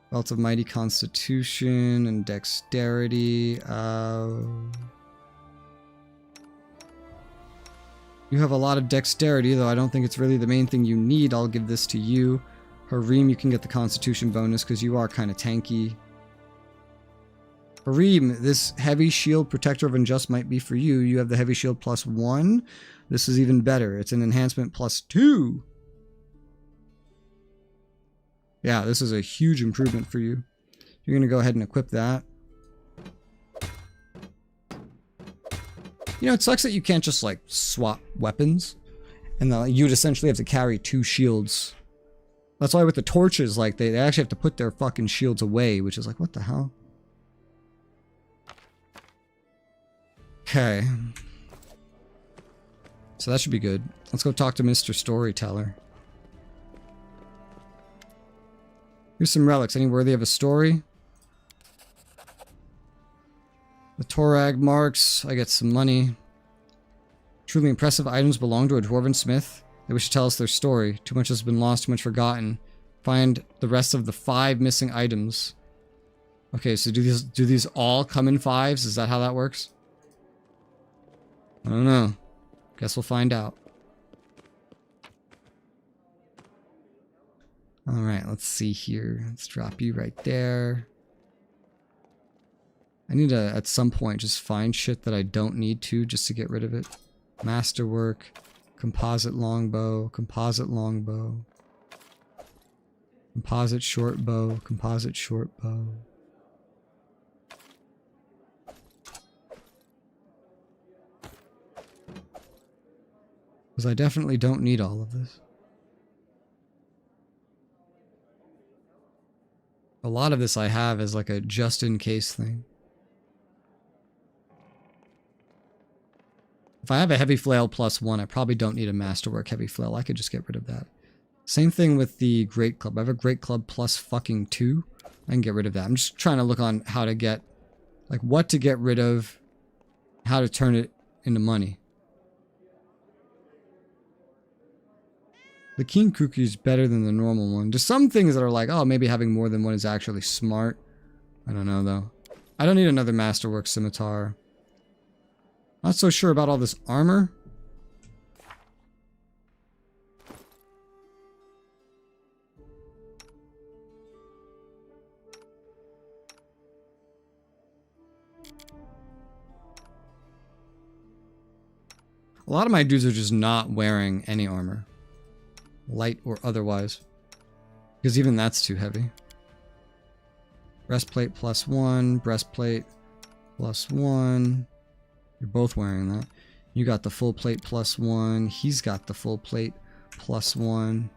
Belt of Mighty Constitution and Dexterity. You have a lot of dexterity, though I don't think it's really the main thing you need. I'll give this to you. Harim, you can get the Constitution bonus because you are kind of tanky. Harim, this heavy shield protector of unjust might be for you. You have the heavy shield +1. This is even better. It's an enhancement +2. Yeah, this is a huge improvement for you. You're going to go ahead and equip that. You know, it sucks that you can't just, like, swap weapons. And you'd essentially have to carry 2 shields. That's why with the torches, like, they actually have to put their fucking shields away, which is like, what the hell? Okay. So that should be good. Let's go talk to Mr. Storyteller. Here's some relics. Any worthy of a story? The Torag marks. I get some money. Truly impressive items belong to a dwarven smith. They wish to tell us their story. Too much has been lost, too much forgotten. Find the rest of the 5 missing items. Okay, so do these all come in 5s? Is that how that works? I don't know. Guess we'll find out. Alright, let's see here. Let's drop you right there. I need to, at some point, just find shit that I don't need to, just to get rid of it. Masterwork. Composite longbow. Composite longbow. Composite short bow. Composite short bow. Because I definitely don't need all of this. A lot of this I have is like a just-in-case thing. If I have a heavy flail +1, I probably don't need a masterwork heavy flail. I could just get rid of that. Same thing with the great club. I have a great club +2. I can get rid of that. I'm just trying to look on how to get, like, what to get rid of, how to turn it into money. The king cookie is better than the normal one. There's some things that are like, oh, maybe having more than one is actually smart. I don't know, though. I don't need another masterwork scimitar. Not so sure about all this armor. A lot of my dudes are just not wearing any armor. Light or otherwise. Because even that's too heavy. Breastplate +1, breastplate +1. You're both wearing that. You got the full plate +1. He's got the full plate +1.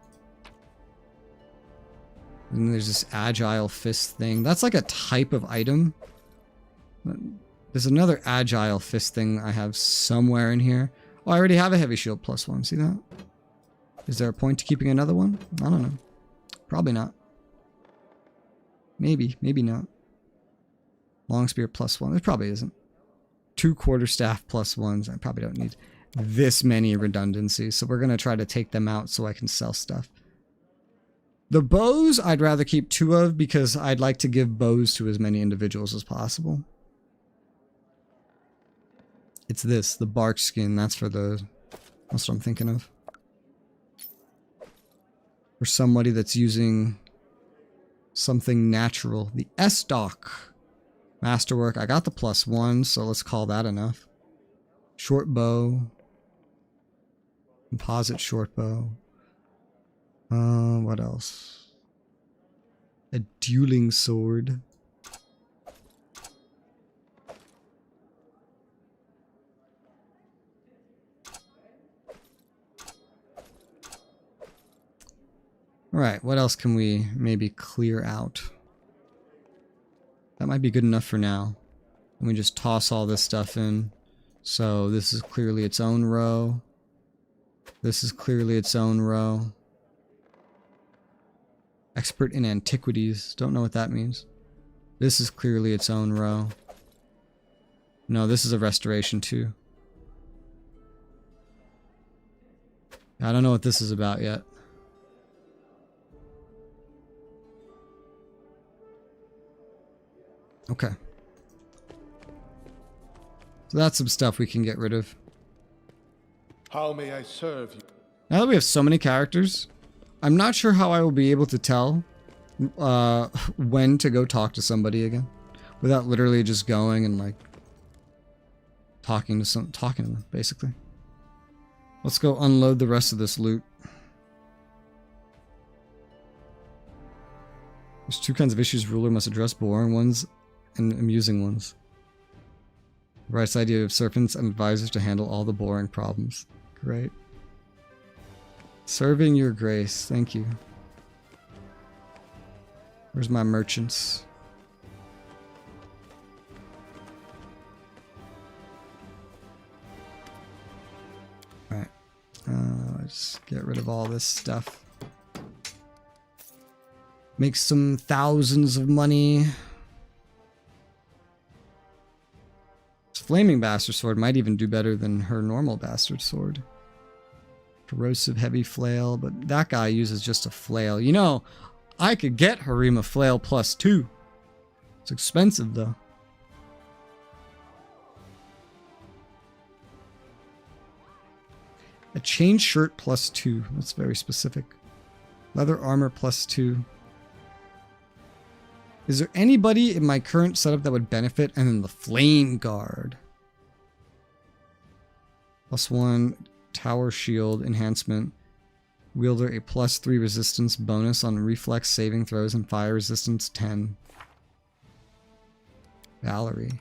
And there's this agile fist thing. That's like a type of item. There's another agile fist thing I have somewhere in here. Oh, I already have a heavy shield +1. See that? Is there a point to keeping another one? I don't know. Probably not. Maybe. Maybe not. Long spear +1. There probably isn't. 2 quarterstaff +1s. I probably don't need this many redundancies. So we're going to try to take them out so I can sell stuff. The bows, I'd rather keep 2 of because I'd like to give bows to as many individuals as possible. It's this, the bark skin. That's for the... That's what I'm thinking of. For somebody that's using something natural. The S-Dock. Masterwork. I got the +1, so let's call that enough. Short bow. Composite short bow. What else? A dueling sword. Alright, what else can we maybe clear out? That might be good enough for now. And we just toss all this stuff in. So this is clearly its own row. This is clearly its own row. Expert in antiquities. Don't know what that means. This is clearly its own row. No, this is a restoration too. I don't know what this is about yet. Okay. So that's some stuff we can get rid of.
How may I serve you?
Now that we have so many characters, I'm not sure how I will be able to tell when to go talk to somebody again without literally just going and like talking to them basically. Let's go unload the rest of this loot. There's 2 kinds of issues ruler must address: boring ones and amusing ones. Rice idea of serpents and advisors to handle all the boring problems. Great. Serving your grace. Thank you. Where's my merchants? Alright. Let's get rid of all this stuff. Make some thousands of money. This flaming bastard sword might even do better than her normal bastard sword. Corrosive heavy flail, but that guy uses just a flail. You know, I could get Harima flail +2. It's expensive though. A chain shirt +2. That's very specific. Leather armor +2. Is there anybody in my current setup that would benefit? And then the flame guard. +1 tower shield enhancement. Wielder a +3 resistance bonus on reflex saving throws and fire resistance 10. Valerie.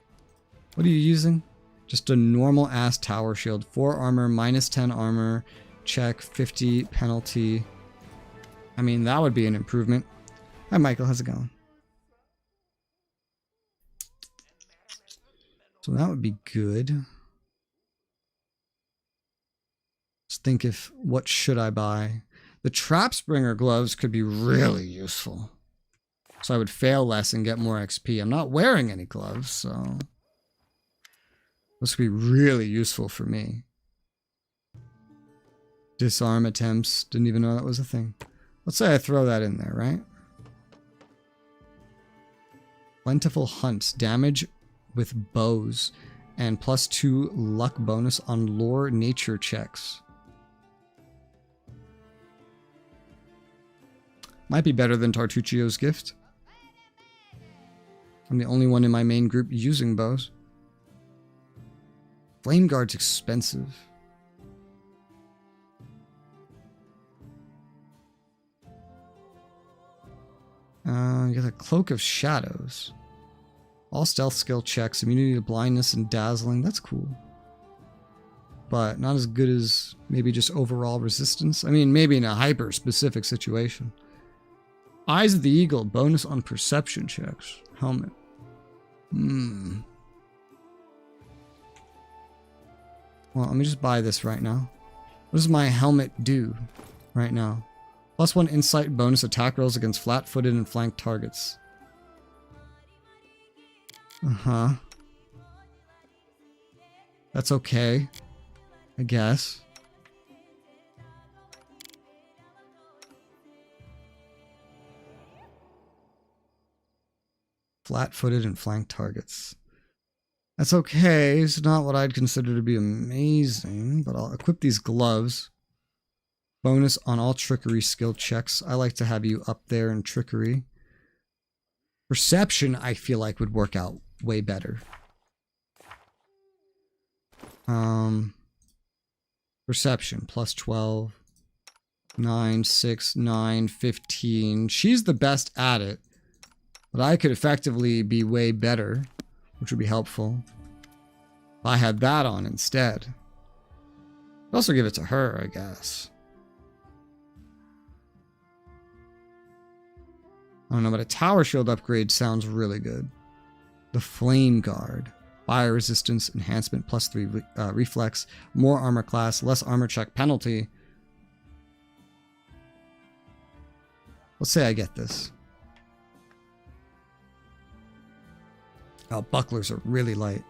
What are you using? Just a normal ass tower shield. 4 armor, -10 armor, check, 50 penalty. I mean, that would be an improvement. Hi Michael, how's it going? So that would be good. just think what should I buy? The Trap Springer gloves could be really useful. So I would fail less and get more XP. I'm not wearing any gloves, so this could be really useful for me. Disarm attempts. Didn't even know that was a thing. Let's say I throw that in there, right? Plentiful hunts. Damage with bows. And +2 luck bonus on lore nature checks. Might be better than Tartuccio's gift. I'm the only one in my main group using bows. Flame Guard's expensive. You got a Cloak of Shadows. All stealth skill checks, immunity to blindness and dazzling. That's cool. But not as good as maybe just overall resistance. I mean, maybe in a hyper-specific situation. Eyes of the Eagle, bonus on perception checks. Helmet. Well, let me just buy this right now. What does my helmet do right now? +1 insight bonus attack rolls against flat-footed and flanked targets. That's okay, I guess. Flat-footed and flanked targets. That's okay. It's not what I'd consider to be amazing, but I'll equip these gloves. Bonus on all trickery skill checks. I like to have you up there in trickery. Perception, I feel like, would work out way better. Perception, +12. 9, 6, 9, 15. She's the best at it. But I could effectively be way better, which would be helpful. If I had that on instead. I'd also give it to her, I guess. I don't know, but a tower shield upgrade sounds really good. The Flame Guard. Fire resistance, enhancement, +3 reflex, more armor class, less armor check penalty. Let's say I get this. Oh, bucklers are really light.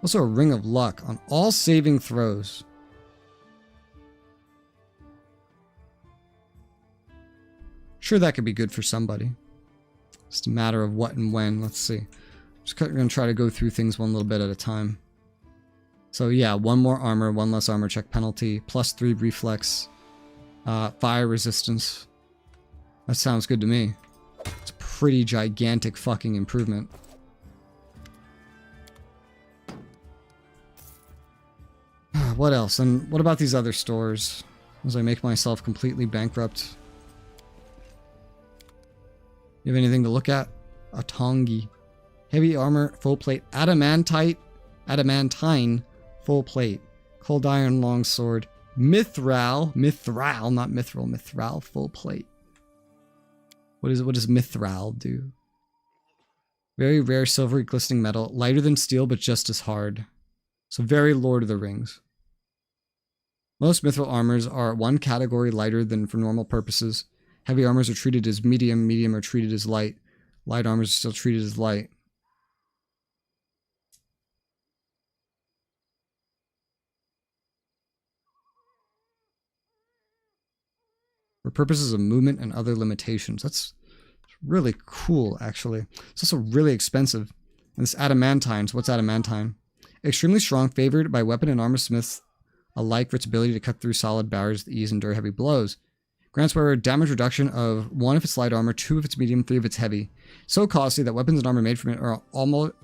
Also a Ring of Luck on all saving throws. Sure, that could be good for somebody. Just a matter of what and when. Let's see. Just going to try to go through things one little bit at a time. So yeah, 1 more armor, 1 less armor check penalty, +3 reflex, fire resistance. That sounds good to me. It's a pretty gigantic fucking improvement. What else? And what about these other stores? As I make myself completely bankrupt. You have anything to look at? Atongi. Heavy armor, full plate. Adamantine, full plate. Cold iron, longsword. Mithril, not mithril, mithril, full plate. What does mithril do? Very rare silvery glistening metal. Lighter than steel, but just as hard. So very Lord of the Rings. Most mithril armors are 1 category lighter than for normal purposes. Heavy armors are treated as medium, medium are treated as light. Light armors are still treated as light. For purposes of movement and other limitations. That's really cool, actually. It's also really expensive. And this adamantine, so what's adamantine? Extremely strong, favored by weapon and armor smiths alike for its ability to cut through solid barriers with ease and endure heavy blows. Grants wearer damage reduction of 1 if it's light armor, 2 if it's medium, 3 if it's heavy. So costly that weapons and armor made from it are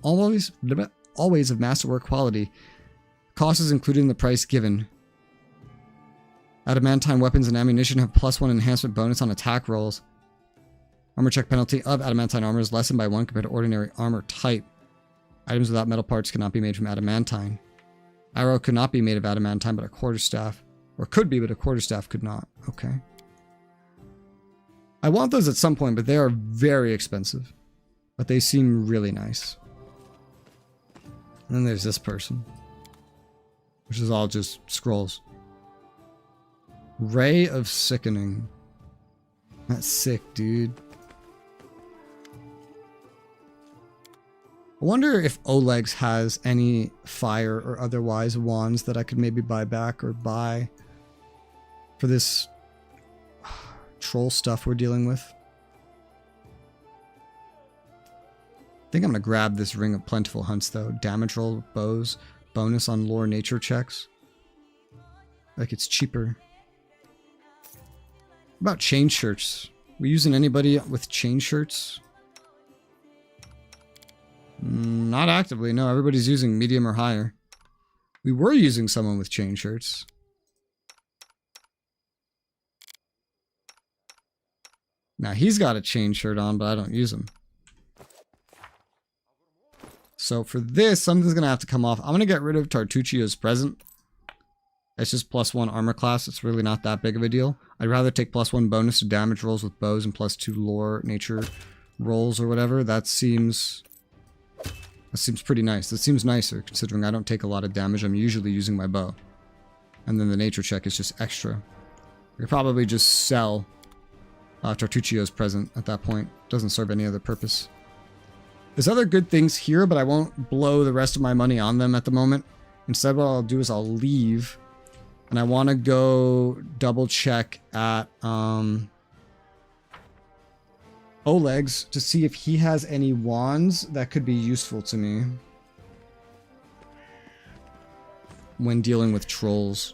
always of masterwork quality. Cost is included in the price given. Adamantine weapons and ammunition have +1 enhancement bonus on attack rolls. Armor check penalty of adamantine armor is lessened by 1 compared to ordinary armor type. Items without metal parts cannot be made from adamantine. Arrow could not be made of adamantine, but a quarterstaff. Or could be, but a quarterstaff could not. Okay. I want those at some point, but they are very expensive. But they seem really nice. And then there's this person. which is all just scrolls. Ray of Sickening. That's sick, dude. I wonder if Oleg's has any fire or otherwise wands that I could maybe buy back or buy for this troll stuff we're dealing with. I think I'm going to grab this Ring of Plentiful Hunts though. Damage roll, bows, bonus on lore nature checks. Like it's cheaper. What about chain shirts? We using anybody with chain shirts? Not actively, no. Everybody's using medium or higher. We were using someone with chain shirts. Now he's got a chain shirt on, but I don't use him. So for this, something's going to have to come off. I'm going to get rid of Tartuccio's Present. It's just +1 armor class. It's really not that big of a deal. I'd rather take +1 bonus to damage rolls with bows and +2 lore nature rolls or whatever. That seems pretty nice. That seems nicer considering I don't take a lot of damage. I'm usually using my bow. And then the nature check is just extra. I could probably just sell Tartuccio's Present at that point. Doesn't serve any other purpose. There's other good things here, but I won't blow the rest of my money on them at the moment. Instead, what I'll do is I'll leave. And I want to go double check at Oleg's to see if he has any wands that could be useful to me when dealing with trolls.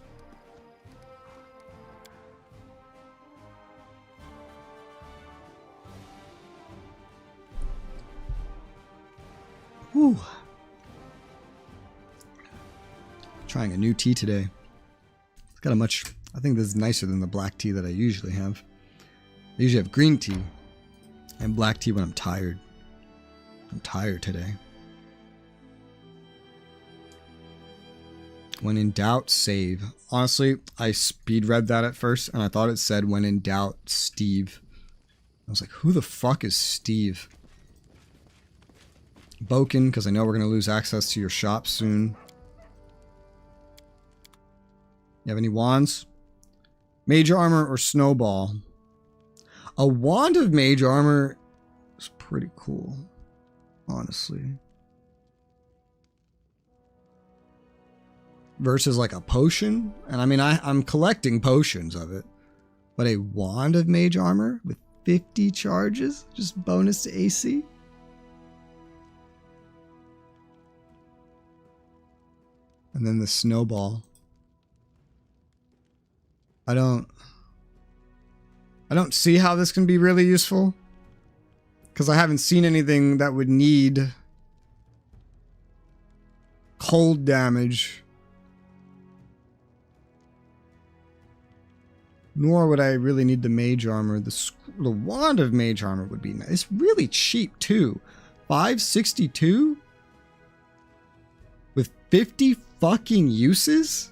Whew. Trying a new tea today. It's got a much, I think this is nicer than the black tea that I usually have. I usually have green tea and black tea when I'm tired. I'm tired today. When in doubt, save. Honestly, I speed read that at first and I thought it said when in doubt, Steve. I was like, who the fuck is Steve? Boken, because I know we're going to lose access to your shop soon. You have any wands? Mage armor or snowball? A wand of mage armor is pretty cool, honestly. Versus like a potion. And I mean, I'm collecting potions of it. But a wand of mage armor with 50 charges? Just bonus to AC? And then the snowball. I don't see how this can be really useful. Because I haven't seen anything that would need cold damage. Nor would I really need the mage armor. The wand of mage armor would be nice. It's really cheap too. $562? With 50 fucking uses?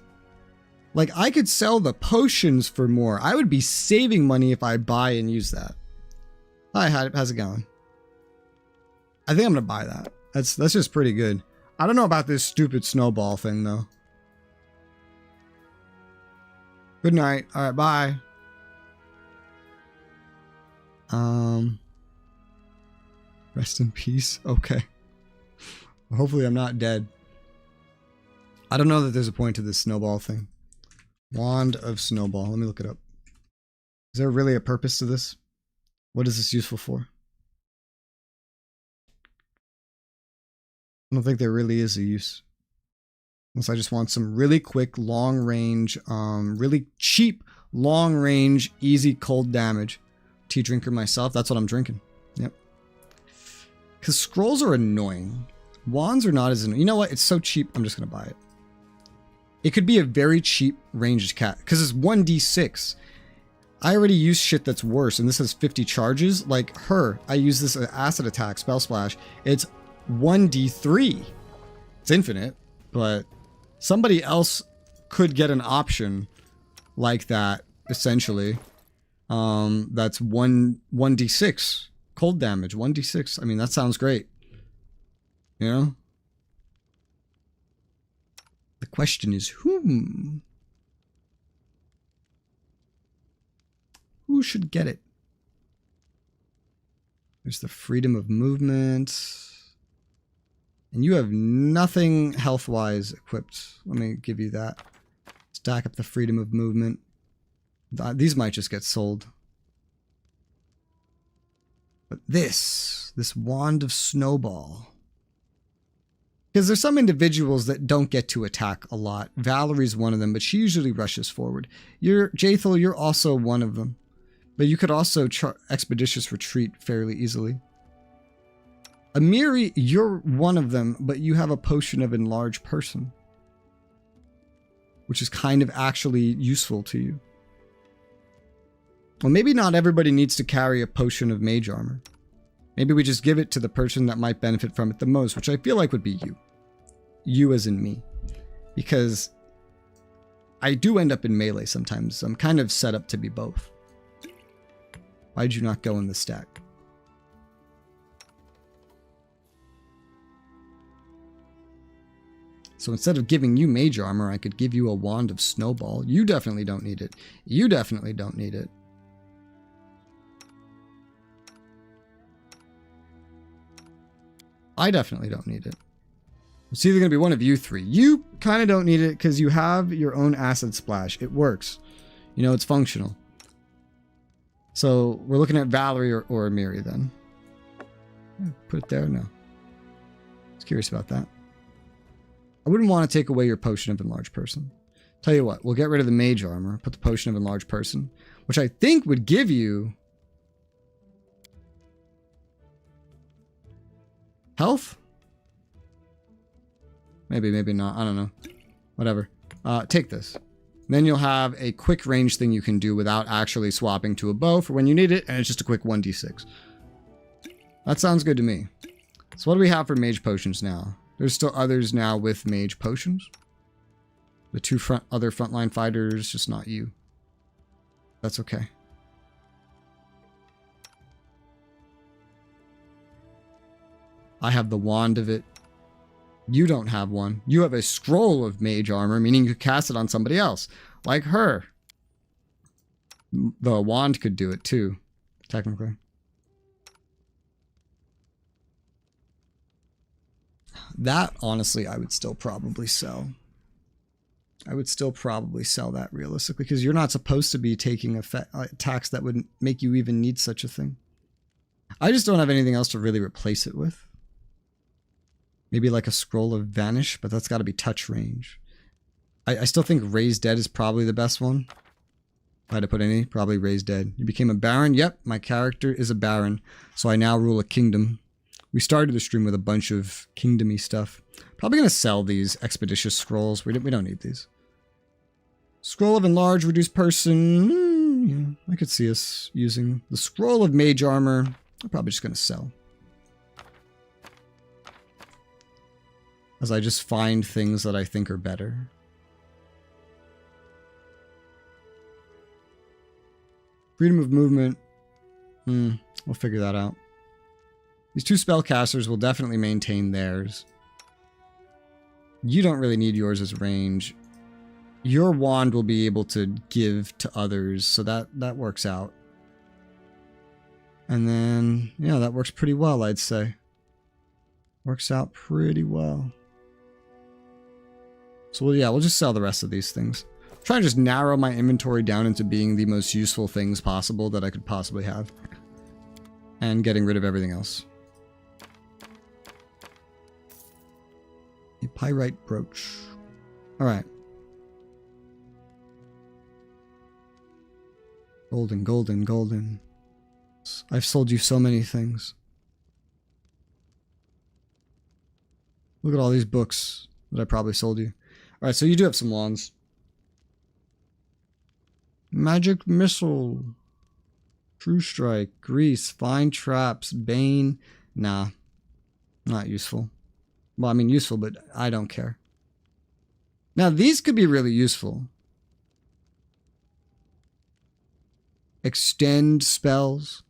Like, I could sell the potions for more. I would be saving money if I buy and use that. Hi, how's it going? I think I'm gonna buy that. That's just pretty good. I don't know about this stupid snowball thing though. Good night. All right, bye. Rest in peace. Okay. Well, hopefully I'm not dead. I don't know that there's a point to this snowball thing. Wand of snowball. Let me look it up. Is there really a purpose to this? What is this useful for? I don't think there really is a use. Unless I just want some really quick, long range, really cheap, long range, easy cold damage. Tea drinker myself. That's what I'm drinking. Yep. Because scrolls are annoying. Wands are not as annoying. You know what? It's so cheap. I'm just going to buy it. It could be a very cheap ranged cat. Because it's 1d6. I already use shit that's worse. And this has 50 charges. Like her. I use this acid attack, spell splash. It's 1d3. It's infinite. But somebody else could get an option like that, essentially. That's 1d6 cold damage. 1d6. I mean, that sounds great. You know? The question is whom? Who should get it? There's the freedom of movement. And you have nothing health-wise equipped. Let me give you that. Stack up the freedom of movement. These might just get sold. But this wand of snowball. Because there's some individuals that don't get to attack a lot. Valerie's one of them, but she usually rushes forward. Jaethel, you're also one of them. But you could also expeditious retreat fairly easily. Amiri, you're one of them, but you have a potion of enlarge person. Which is kind of actually useful to you. Well, maybe not everybody needs to carry a potion of mage armor. Maybe we just give it to the person that might benefit from it the most, which I feel like would be you. You as in me. Because I do end up in melee sometimes. I'm kind of set up to be both. Why'd you not go in the stack? So instead of giving you mage armor, I could give you a wand of snowball. You definitely don't need it. You definitely don't need it. I definitely don't need it. It's either going to be one of you three. You kind of don't need it because you have your own acid splash. It works. You know, it's functional. So we're looking at Valerie or Amiri then. Yeah, put it there? No. I was curious about that. I wouldn't want to take away your potion of enlarged person. Tell you what, we'll get rid of the mage armor, put the potion of enlarged person, which I think would give you health? Maybe, maybe not. I don't know. Whatever. Take this. Then you'll have a quick range thing you can do without actually swapping to a bow for when you need it, and it's just a quick 1d6. That sounds good to me. So what do we have for mage potions now? There's still others now with mage potions. The two other frontline fighters, just not you. That's okay. I have the wand of it. You don't have one. You have a scroll of mage armor, meaning you could cast it on somebody else. Like her. The wand could do it too, technically. That, honestly, I would still probably sell. I would still probably sell that realistically, because you're not supposed to be taking attacks that would make you even need such a thing. I just don't have anything else to really replace it with. Maybe like a scroll of vanish, but that's got to be touch range. I still think raise dead is probably the best one. If I had to put any, probably raise dead. You became a baron? Yep, my character is a baron. So I now rule a kingdom. We started the stream with a bunch of kingdomy stuff. Probably going to sell these expeditious scrolls. We don't need these. Scroll of enlarge, reduce person. Yeah, I could see us using the scroll of mage armor. I'm probably just going to sell. As I just find things that I think are better. Freedom of movement. We'll figure that out. These two spellcasters will definitely maintain theirs. You don't really need yours as range. Your wand will be able to give to others, so that works out. And then, yeah, that works pretty well, I'd say. Works out pretty well. So, yeah, we'll just sell the rest of these things. Try and just narrow my inventory down into being the most useful things possible that I could possibly have. And getting rid of everything else. A pyrite brooch. Alright. Golden, golden, golden. I've sold you so many things. Look at all these books that I probably sold you. Alright, so you do have some wands. Magic Missile. True Strike. Grease. Fine Traps. Bane. Nah. Not useful. Well, I mean useful, but I don't care. Now, these could be really useful. Extend spells.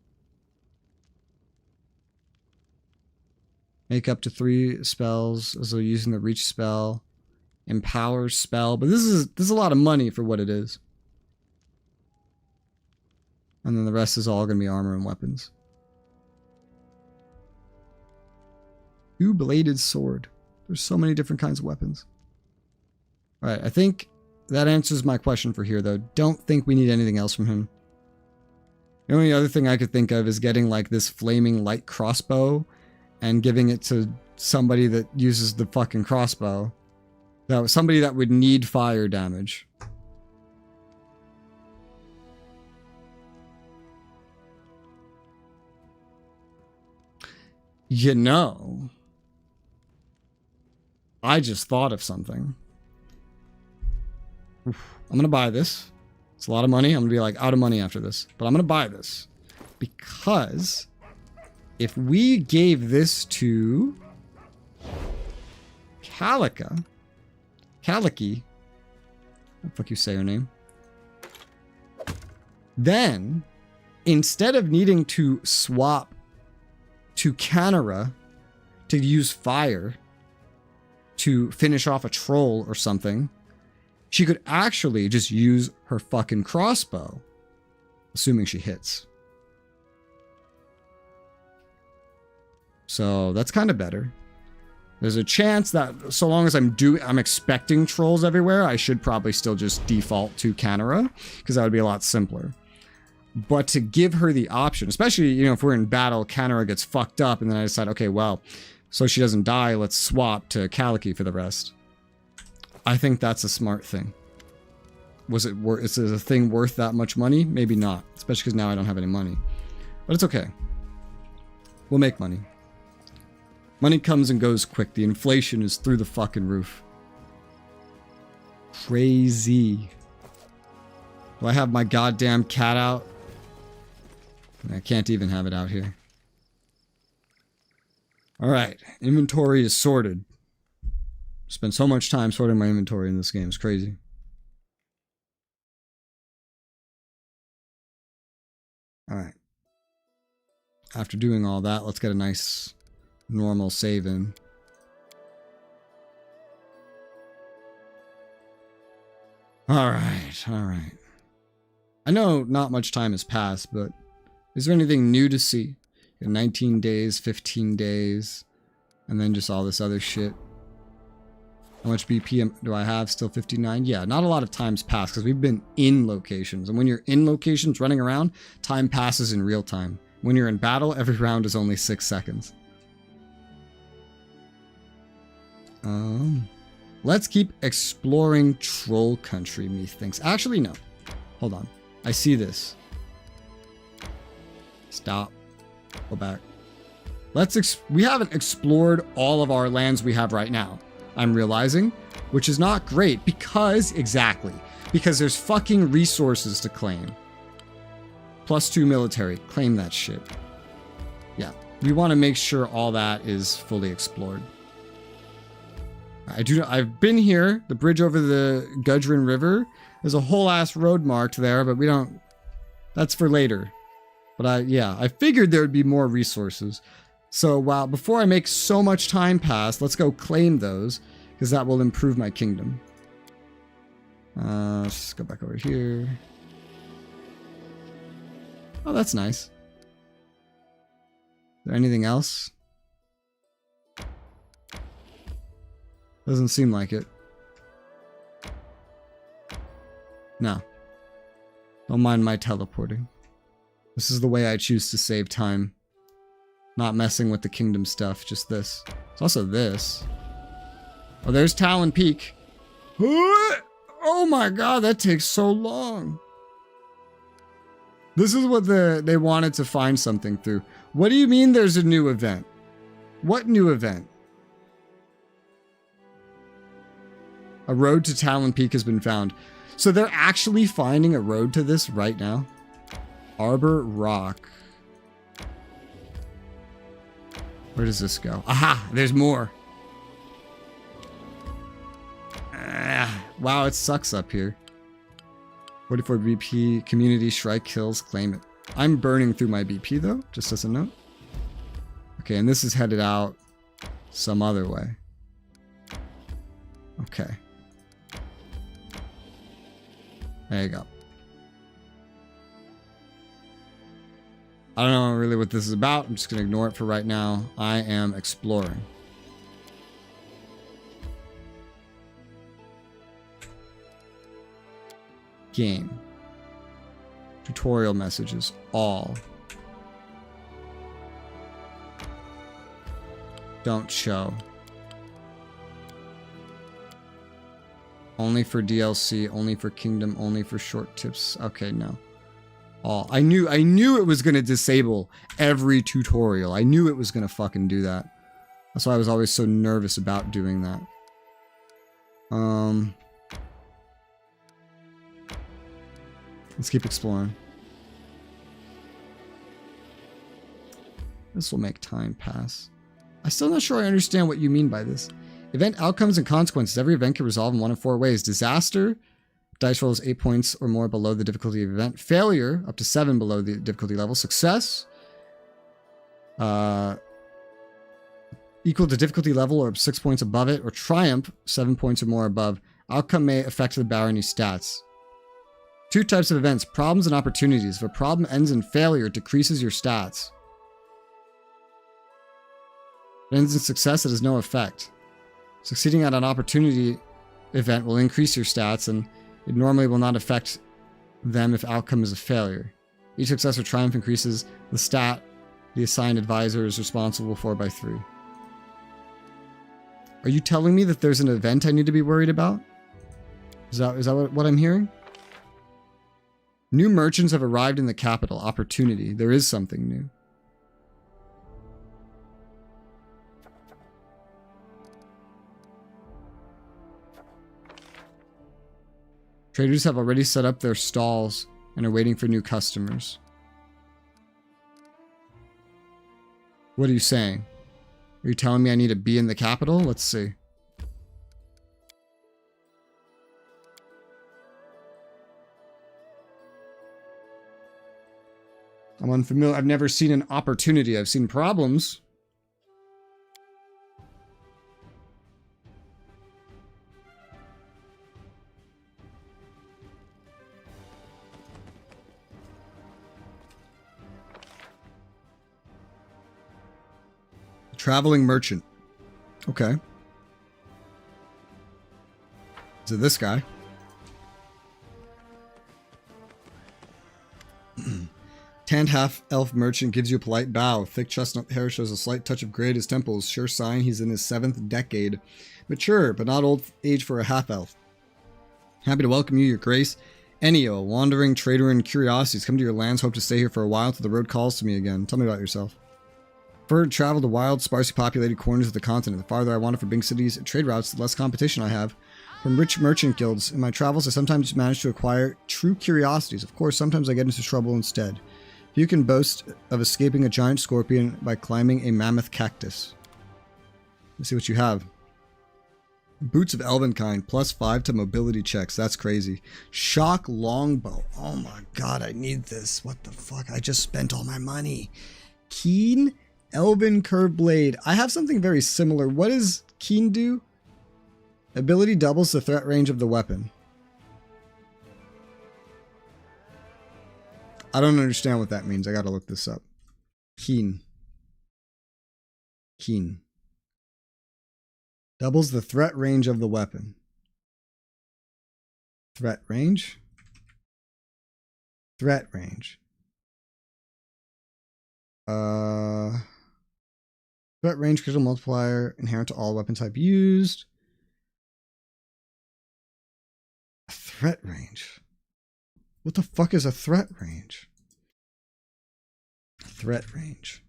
Make up to 3 spells as though using the reach spell. Empower spell, but this is a lot of money for what it is. And then the rest is all going to be armor and weapons. Two-bladed sword. There's so many different kinds of weapons. Alright, I think that answers my question for here, though. Don't think we need anything else from him. The only other thing I could think of is getting like this flaming light crossbow and giving it to somebody that uses the fucking crossbow. No, somebody that would need fire damage. You know, I just thought of something. Oof. I'm gonna buy this. It's a lot of money. I'm gonna be like out of money after this, but I'm gonna buy this because if we gave this to Calici, how the fuck you say her name? Then, instead of needing to swap to Konglomerat to use fire to finish off a troll or something, she could actually just use her fucking crossbow, assuming she hits. So that's kind of better. There's a chance that so long as I'm expecting trolls everywhere, I should probably still just default to Konglomerat, because that would be a lot simpler. But to give her the option, especially, you know, if we're in battle, Konglomerat gets fucked up, and then I decide, okay, well, so she doesn't die, let's swap to Calici for the rest. I think that's a smart thing. Is it a thing worth that much money? Maybe not, especially because now I don't have any money. But it's okay. We'll make money. Money comes and goes quick. The inflation is through the fucking roof. Crazy. Do I have my goddamn cat out? I can't even have it out here. Alright, inventory is sorted. Spent so much time sorting my inventory in this game, it's crazy. Alright. After doing all that, let's get a nice normal save in. Alright. I know not much time has passed, but is there anything new to see? 19 days, 15 days, and then just all this other shit. How much BP do I have? Still 59? Yeah, not a lot of time's passed because we've been in locations. And when you're in locations running around, time passes in real time. When you're in battle, every round is only 6 seconds. Let's keep exploring troll country, methinks. Actually, no. Hold on. I see this. Stop. Go back. We haven't explored all of our lands we have right now, I'm realizing, which is not great because there's fucking resources to claim. +2 military. Claim that shit. Yeah. We want to make sure all that is fully explored. I've been here, the bridge over the Gudrun River. There's a whole ass road marked there, but we don't, that's for later. But I figured there would be more resources. So before I make so much time pass, let's go claim those, because that will improve my kingdom. Let's just go back over here. Oh, that's nice. Is there anything else? Doesn't seem like it. No. Don't mind my teleporting. This is the way I choose to save time. Not messing with the kingdom stuff, just this. It's also this. Oh, there's Talon Peak. Oh my god, that takes so long. This is what they wanted to find something through. What do you mean there's a new event? What new event? A road to Talon Peak has been found. So they're actually finding a road to this right now? Arbor Rock. Where does this go? Aha! There's more. Wow, it sucks up here. 44 BP, community, strike kills, claim it. I'm burning through my BP though, just as a note. Okay, and this is headed out some other way. Okay. There you go. I don't know really what this is about. I'm just going to ignore it for right now. I am exploring. Game. Tutorial messages. All. Don't show. Only for DLC, only for Kingdom, only for short tips. Okay, no. All. I knew it was going to disable every tutorial. I knew it was going to fucking do that. That's why I was always so nervous about doing that. Let's keep exploring. This will make time pass. I'm still not sure I understand what you mean by this. Event outcomes and consequences. Every event can resolve in one of 4 ways. Disaster. Dice rolls 8 points or more below the difficulty of event. Failure. Up to 7 below the difficulty level. Success. Equal to difficulty level or 6 points above it. Or triumph. 7 points or more above. Outcome may affect the barony stats. 2 types of events. Problems and opportunities. If a problem ends in failure, it decreases your stats. If it ends in success, it has no effect. Succeeding at an opportunity event will increase your stats, and it normally will not affect them if outcome is a failure. Each success or triumph increases the stat the assigned advisor is responsible for by 3. Are you telling me that there's an event I need to be worried about? Is that what I'm hearing? New merchants have arrived in the capital. Opportunity. There is something new. Traders have already set up their stalls and are waiting for new customers. What are you saying? Are you telling me I need to be in the capital? Let's see. I'm unfamiliar. I've never seen an opportunity. I've seen problems. Traveling merchant. Okay. Is it this guy? Tanned half-elf merchant gives you a polite bow. Thick chestnut hair shows a slight touch of gray at his temples. Sure sign he's in his 7th decade. Mature, but not old age for a half-elf. Happy to welcome you, your grace. Enio, a wandering trader in curiosities. Come to your lands, hope to stay here for a while till the road calls to me again. Tell me about yourself. Prefer to travel to wild, sparsely populated corners of the continent. The farther I wander from big cities and trade routes, the less competition I have from rich merchant guilds. In my travels, I sometimes manage to acquire true curiosities. Of course, sometimes I get into trouble instead. You can boast of escaping a giant scorpion by climbing a mammoth cactus. Let's see what you have. Boots of Elvenkind, +5 to mobility checks. That's crazy. Shock longbow. Oh my god, I need this. What the fuck? I just spent all my money. Keen Elven curved blade. I have something very similar. What does Keen do? Ability doubles the threat range of the weapon. I don't understand what that means. I gotta look this up. Keen. Keen. Doubles the threat range of the weapon. Threat range? Threat range. Threat range, critical multiplier, inherent to all weapon type used. A threat range. What the fuck is a threat range? Threat range.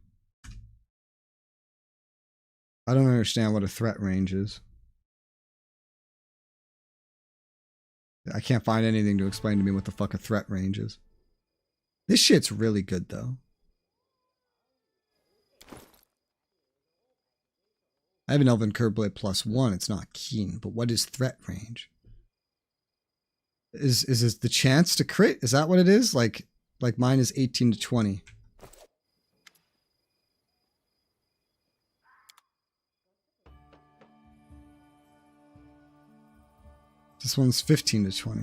I don't understand what a threat range is. I can't find anything to explain to me what the fuck a threat range is. This shit's really good though. I have an Elven Curbblade +1. It's not keen, but what is threat range? Is this the chance to crit? Is that what it is? Like mine is 18 to 20. This one's 15 to 20.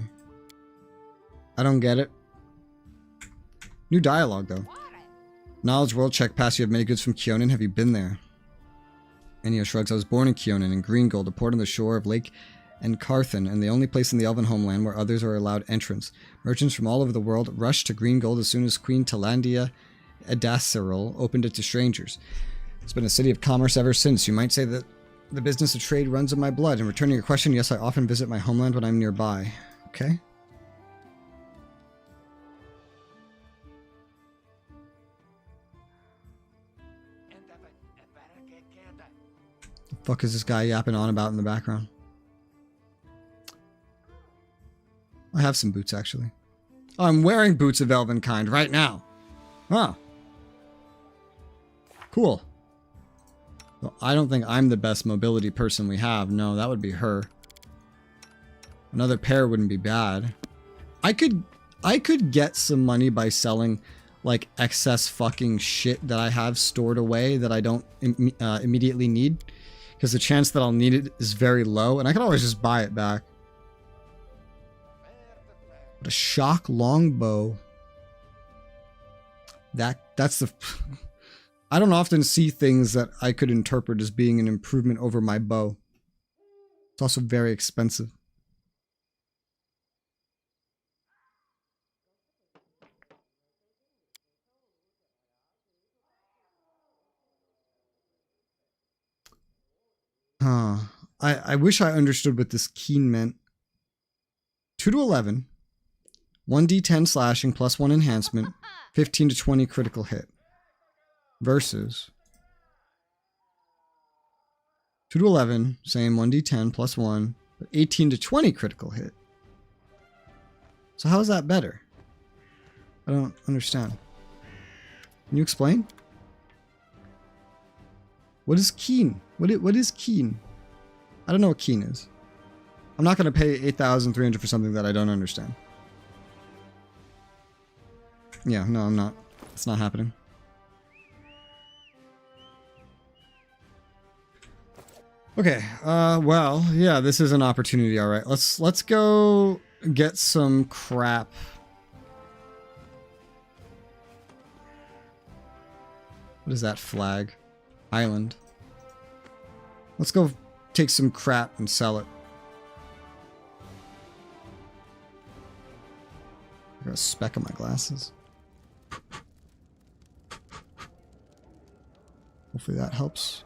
I don't get it. New dialogue, though. Knowledge world check pass. You have many goods from Kyonin. Have you been there? Ennio shrugs. I was born in Kyonin, in Green Gold, a port on the shore of Lake Encarthen, and the only place in the Elven homeland where others are allowed entrance. Merchants from all over the world rushed to Green Gold as soon as Queen Talandia Edasseril opened it to strangers. It's been a city of commerce ever since. You might say that the business of trade runs in my blood. In returning your question, yes, I often visit my homeland when I'm nearby. Okay. The fuck is this guy yapping on about in the background? I have some boots, actually. Oh, I'm wearing boots of elven kind right now. Huh. Cool. Well, I don't think I'm the best mobility person we have. No, that would be her. Another pair wouldn't be bad. I could get some money by selling like excess fucking shit that I have stored away that I don't immediately need, because the chance that I'll need it is very low, and I can always just buy it back. But a shock longbow. That's the... I don't often see things that I could interpret as being an improvement over my bow. It's also very expensive. Huh. I wish I understood what this keen meant. 2 to 11. 1d10 slashing plus 1 enhancement. 15 to 20 critical hit. Versus 2 to 11, same 1d10 plus 1, but 18 to 20 critical hit. So how is that better? I don't understand. Can you explain? What is keen? What is keen? I don't know what keen is. I'm not going to pay 8,300 for something that I don't understand. Yeah, no, I'm not. It's not happening. Okay, well, yeah, this is an opportunity, alright. Let's go get some crap. What is that flag? Island. Let's go take some crap and sell it. I got a speck on my glasses. Hopefully that helps.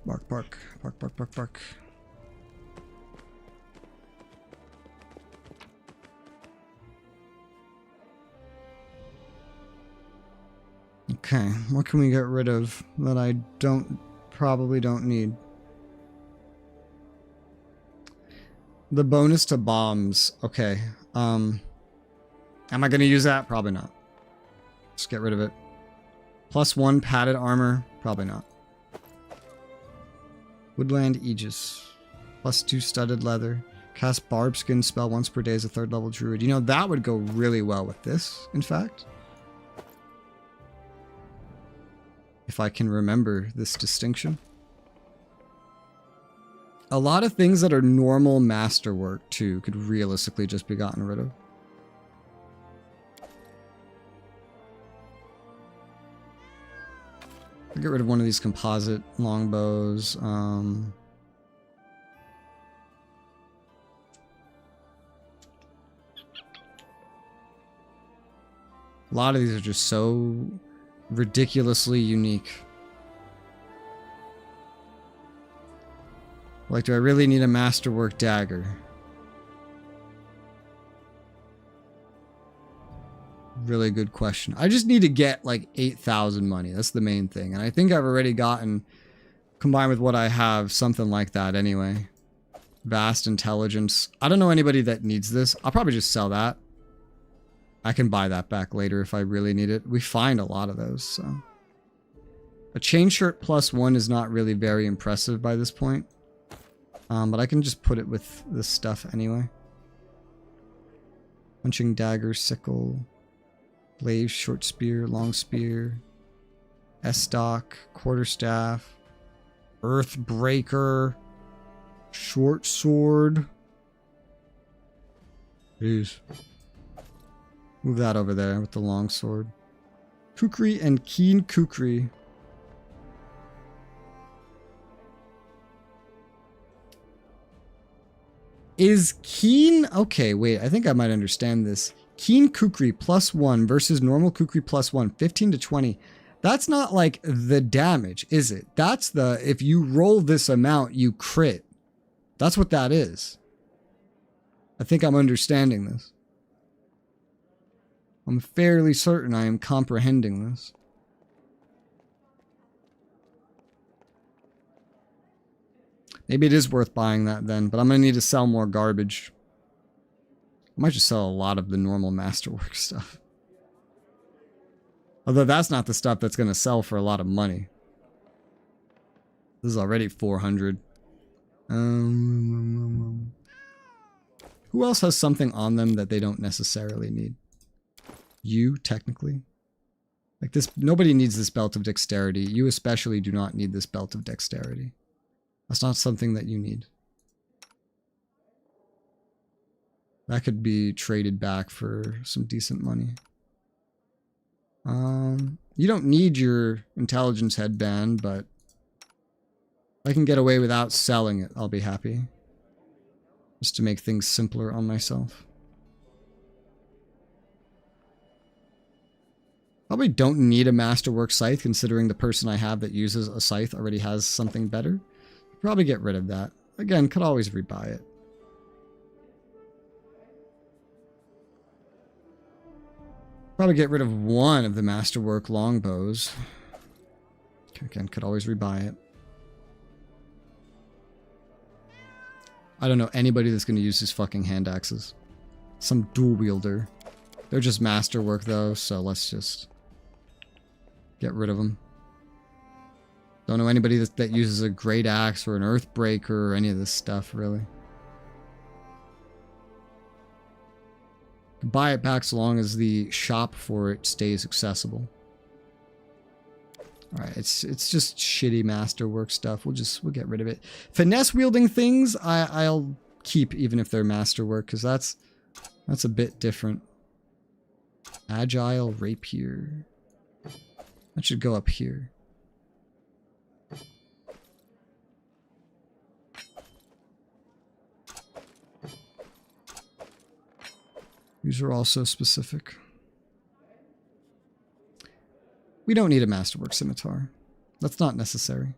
Bark, bark, bark, bark, bark, bark. Okay, what can we get rid of that I probably don't need? The bonus to bombs. Okay. Am I going to use that? Probably not. Just get rid of it. +1 padded armor. Probably not. Woodland Aegis. +2 studded leather. Cast barb skin spell once per day as a 3rd level druid. You know, that would go really well with this, in fact. If I can remember this distinction. A lot of things that are normal masterwork, too, could realistically just be gotten rid of. I'll get rid of one of these composite longbows. A lot of these are just so ridiculously unique. Like, do I really need a masterwork dagger? Really good question. I just need to get like 8,000 money. That's the main thing. And I think I've already gotten, combined with what I have, something like that anyway. Vast intelligence. I don't know anybody that needs this. I'll probably just sell that. I can buy that back later if I really need it. We find a lot of those, so. A chain shirt +1 is not really very impressive by this point. But I can just put it with this stuff anyway. Punching dagger, sickle, glaive, short spear, long spear, estoc, quarterstaff, Earthbreaker. Short sword. Jeez. Move that over there with the long sword. Kukri and Keen Kukri. Is Keen... Okay, wait. I think I might understand this. Keen Kukri +1 versus normal Kukri +1. 15 to 20. That's not like the damage, is it? That's the... If you roll this amount, you crit. That's what that is. I think I'm understanding this. I'm fairly certain I am comprehending this. Maybe it is worth buying that then, but I'm going to need to sell more garbage. I might just sell a lot of the normal masterwork stuff. Although that's not the stuff that's going to sell for a lot of money. This is already 400. Who else has something on them that they don't necessarily need? You, technically. Like this, nobody needs this belt of dexterity. You especially do not need this belt of dexterity. That's not something that you need. That could be traded back for some decent money. You don't need your intelligence headband, but if I can get away without selling it, I'll be happy. Just to make things simpler on myself. Probably don't need a masterwork scythe, considering the person I have that uses a scythe already has something better. Probably get rid of that. Again, could always rebuy it. Probably get rid of one of the masterwork longbows. Again, could always rebuy it. I don't know anybody that's going to use these fucking hand axes. Some dual wielder. They're just masterwork though, so let's just get rid of them. Don't know anybody that uses a great axe or an earthbreaker or any of this stuff, really. Buy it back so long as the shop for it stays accessible. Alright, it's just shitty masterwork stuff. We'll get rid of it. Finesse wielding things, I'll keep even if they're masterwork, because that's a bit different. Agile rapier. That should go up here. These are also specific. We don't need a masterwork scimitar. That's not necessary.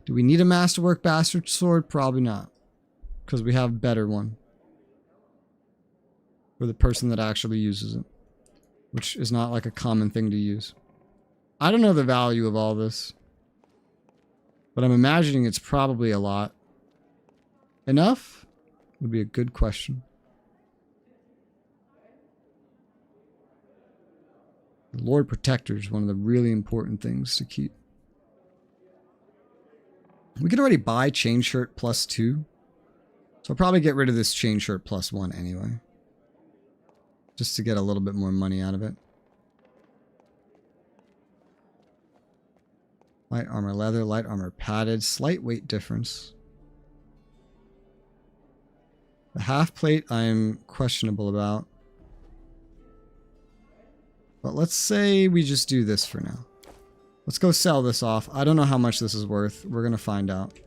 Do we need a masterwork bastard sword? Probably not. Because we have a better one. For the person that actually uses it. Which is not like a common thing to use. I don't know the value of all this. But I'm imagining it's probably a lot. Enough? Would be a good question. The Lord Protector is one of the really important things to keep. We can already buy chain shirt +2. So I'll probably get rid of this chain shirt +1 anyway. Just to get a little bit more money out of it. Light armor leather, light armor padded, slight weight difference. The half plate I'm questionable about. But let's say we just do this for now. Let's go sell this off. I don't know how much this is worth. We're going to find out.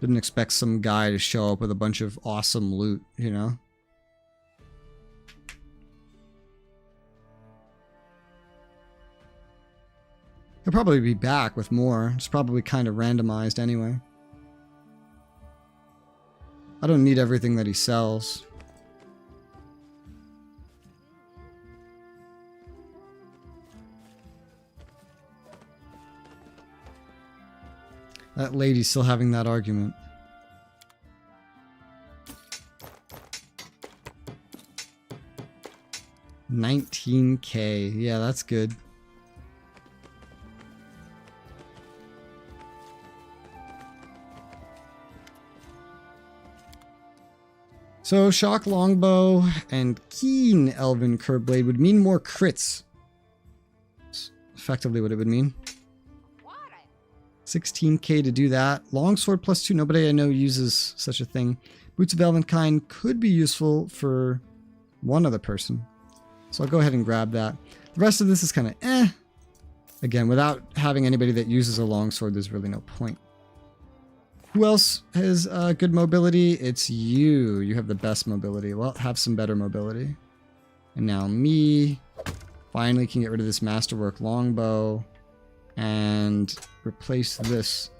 Didn't expect some guy to show up with a bunch of awesome loot, you know? He'll probably be back with more. It's probably kind of randomized anyway. I don't need everything that he sells. That lady's still having that argument. $19K. Yeah, that's good. So shock longbow and keen elven curved blade would mean more crits. That's effectively what it would mean. 16k to do that. Longsword +2. Nobody I know uses such a thing. Boots of Elvenkind could be useful for one other person. So I'll go ahead and grab that. The rest of this is kind of eh. Again, without having anybody that uses a longsword, there's really no point. Who else has good mobility? It's you. You have the best mobility. Well, have some better mobility. And now me. Finally can get rid of this masterwork longbow. And replace this.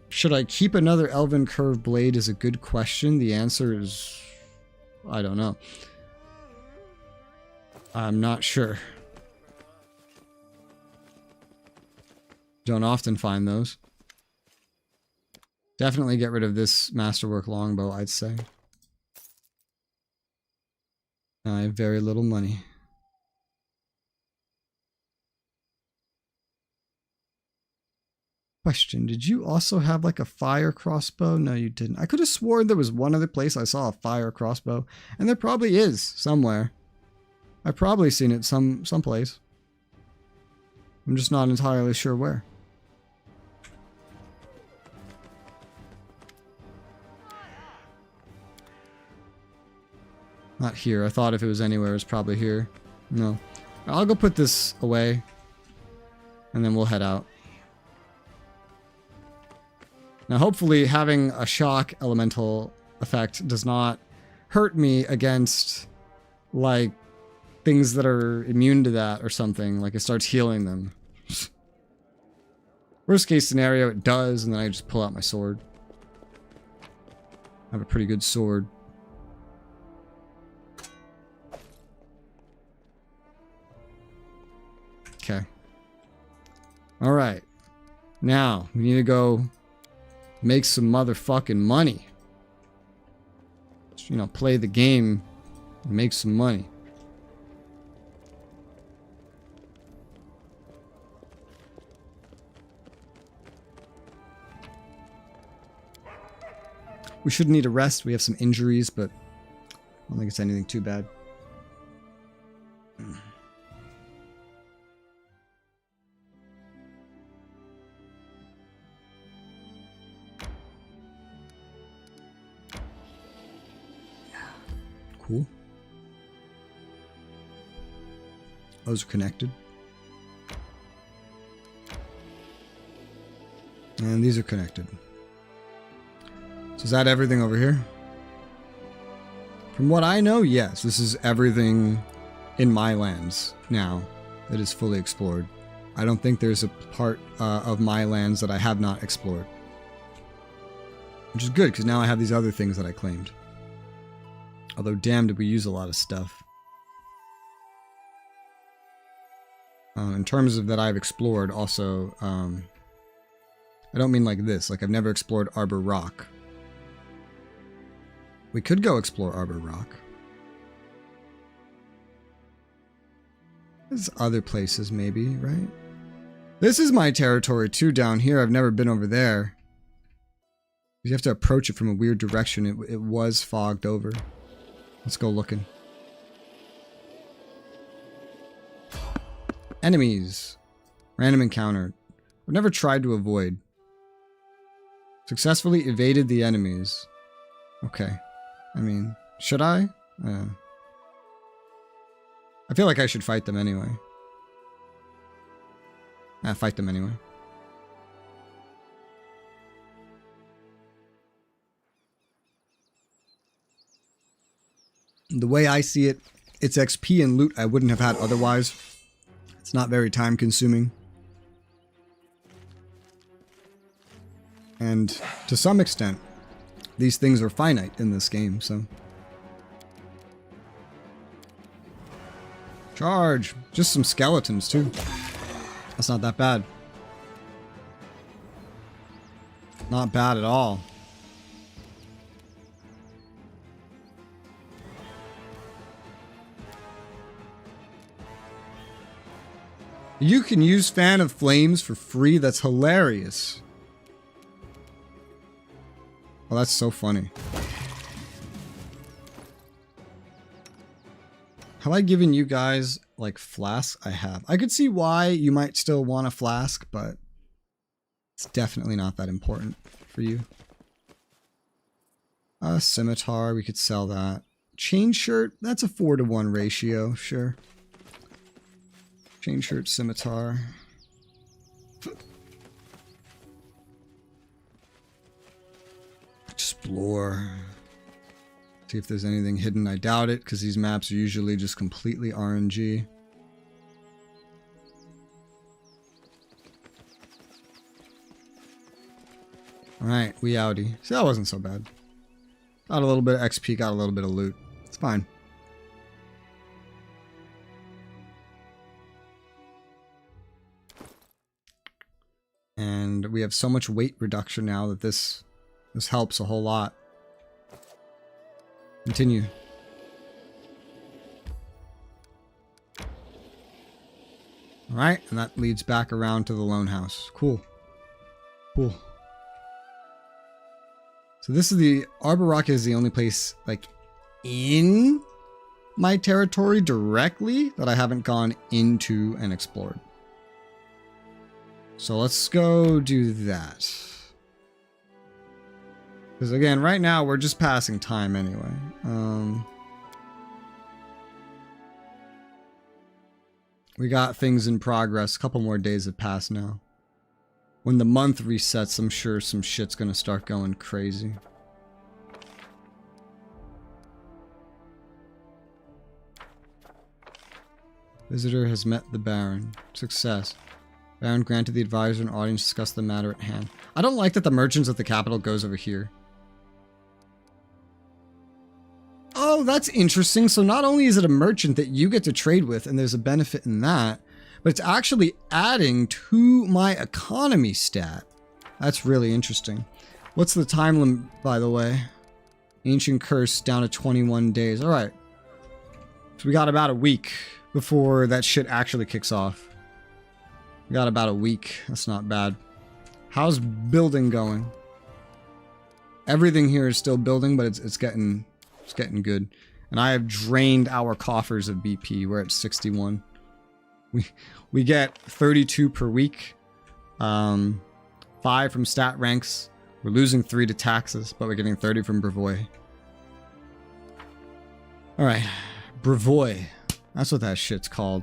Should I keep another elven curved blade is a good question. The answer is, I don't know. I'm not sure. Don't often find those. Definitely get rid of this masterwork longbow, I'd say. I have very little money. Question, did you also have like a fire crossbow? No, you didn't. I could have sworn there was one other place I saw a fire crossbow. And there probably is somewhere. I've probably seen it someplace. I'm just not entirely sure where. Not here. I thought if it was anywhere, it was probably here. No. I'll go put this away. And then we'll head out. Now, hopefully, having a shock elemental effect does not hurt me against, like, things that are immune to that or something. Like, it starts healing them. Worst case scenario, it does, and then I just pull out my sword. I have a pretty good sword. Okay. Alright. Now, we need to go make some motherfucking money. You know, play the game and make some money. We should need a rest. We have some injuries, but I don't think it's anything too bad. Cool. Those are connected. And these are connected. So is that everything over here? From what I know, yes. This is everything in my lands now that is fully explored. I don't think there's a part of my lands that I have not explored. Which is good, because now I have these other things that I claimed. Although, damn, did we use a lot of stuff. In terms of that I've explored, also, I don't mean like this. Like, I've never explored Arbor Rock. We could go explore Arbor Rock. There's other places, maybe, right? This is my territory, too, down here. I've never been over there. You have to approach it from a weird direction. It was fogged over. Let's go looking. Enemies. Random encounter. I've never tried to avoid. Successfully evaded the enemies. Okay. I mean, should I? I feel like I should fight them anyway. Fight them anyway. The way I see it, it's XP and loot I wouldn't have had otherwise. It's not very time consuming. And to some extent, these things are finite in this game, so. Charge! Just some skeletons too. That's not that bad. Not bad at all. You can use Fan of Flames for free? That's hilarious. Oh, that's so funny. Have I given you guys like flasks? I have. I could see why you might still want a flask, but it's definitely not that important for you. A scimitar, we could sell that. Chain shirt, that's a 4-to-1 ratio, sure. Chain shirt, scimitar. Explore. See if there's anything hidden. I doubt it, because these maps are usually just completely RNG. Alright, we outie. See, that wasn't so bad. Got a little bit of XP, got a little bit of loot. It's fine. And we have so much weight reduction now that this helps a whole lot. Continue. Alright, and that leads back around to the lone house. Cool. Cool. So this is the Arbor Rock is the only place like in my territory directly that I haven't gone into and explored. So let's go do that. Because again, right now we're just passing time anyway. We got things in progress. A couple more days have passed now. When the month resets, I'm sure some shit's gonna start going crazy. Visitor has met the Baron. Success. Baron granted the advisor and audience to discuss the matter at hand. I don't like that the merchants at the capital goes over here. Oh, that's interesting. So not only is it a merchant that you get to trade with, and there's a benefit in that, but it's actually adding to my economy stat. That's really interesting. What's the time limit, by the way? Ancient Curse down to 21 days. All right. So we got about a week before that shit actually kicks off. We got about a week. That's not bad. How's building going? Everything here is still building, but it's getting good. And I have drained our coffers of BP. We're at 61. We get 32 per week. 5 from stat ranks. We're losing 3 to taxes, but we're getting 30 from Brevoy. Alright. Brevoy. That's what that shit's called.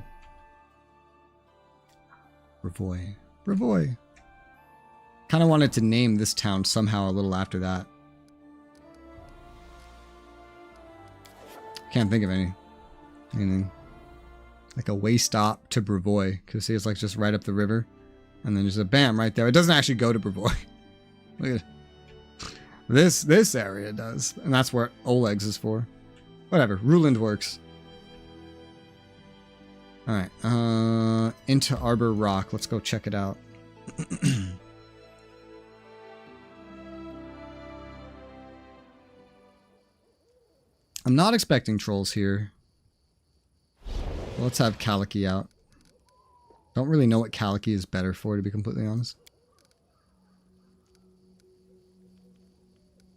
Brevoy. Brevoy. Kind of wanted to name this town somehow a little after that. Can't think of anything. Like a way stop to Brevoy. Because see, it's like just right up the river. And then there's a bam right there. It doesn't actually go to Brevoy. Look at it. This area does. And that's where Oleg's is for. Whatever. Ruland works. Alright. Into Arbor Rock. Let's go check it out. I'm not expecting trolls here. Let's have Kaliki out. Don't really know what Kaliki is better for, to be completely honest.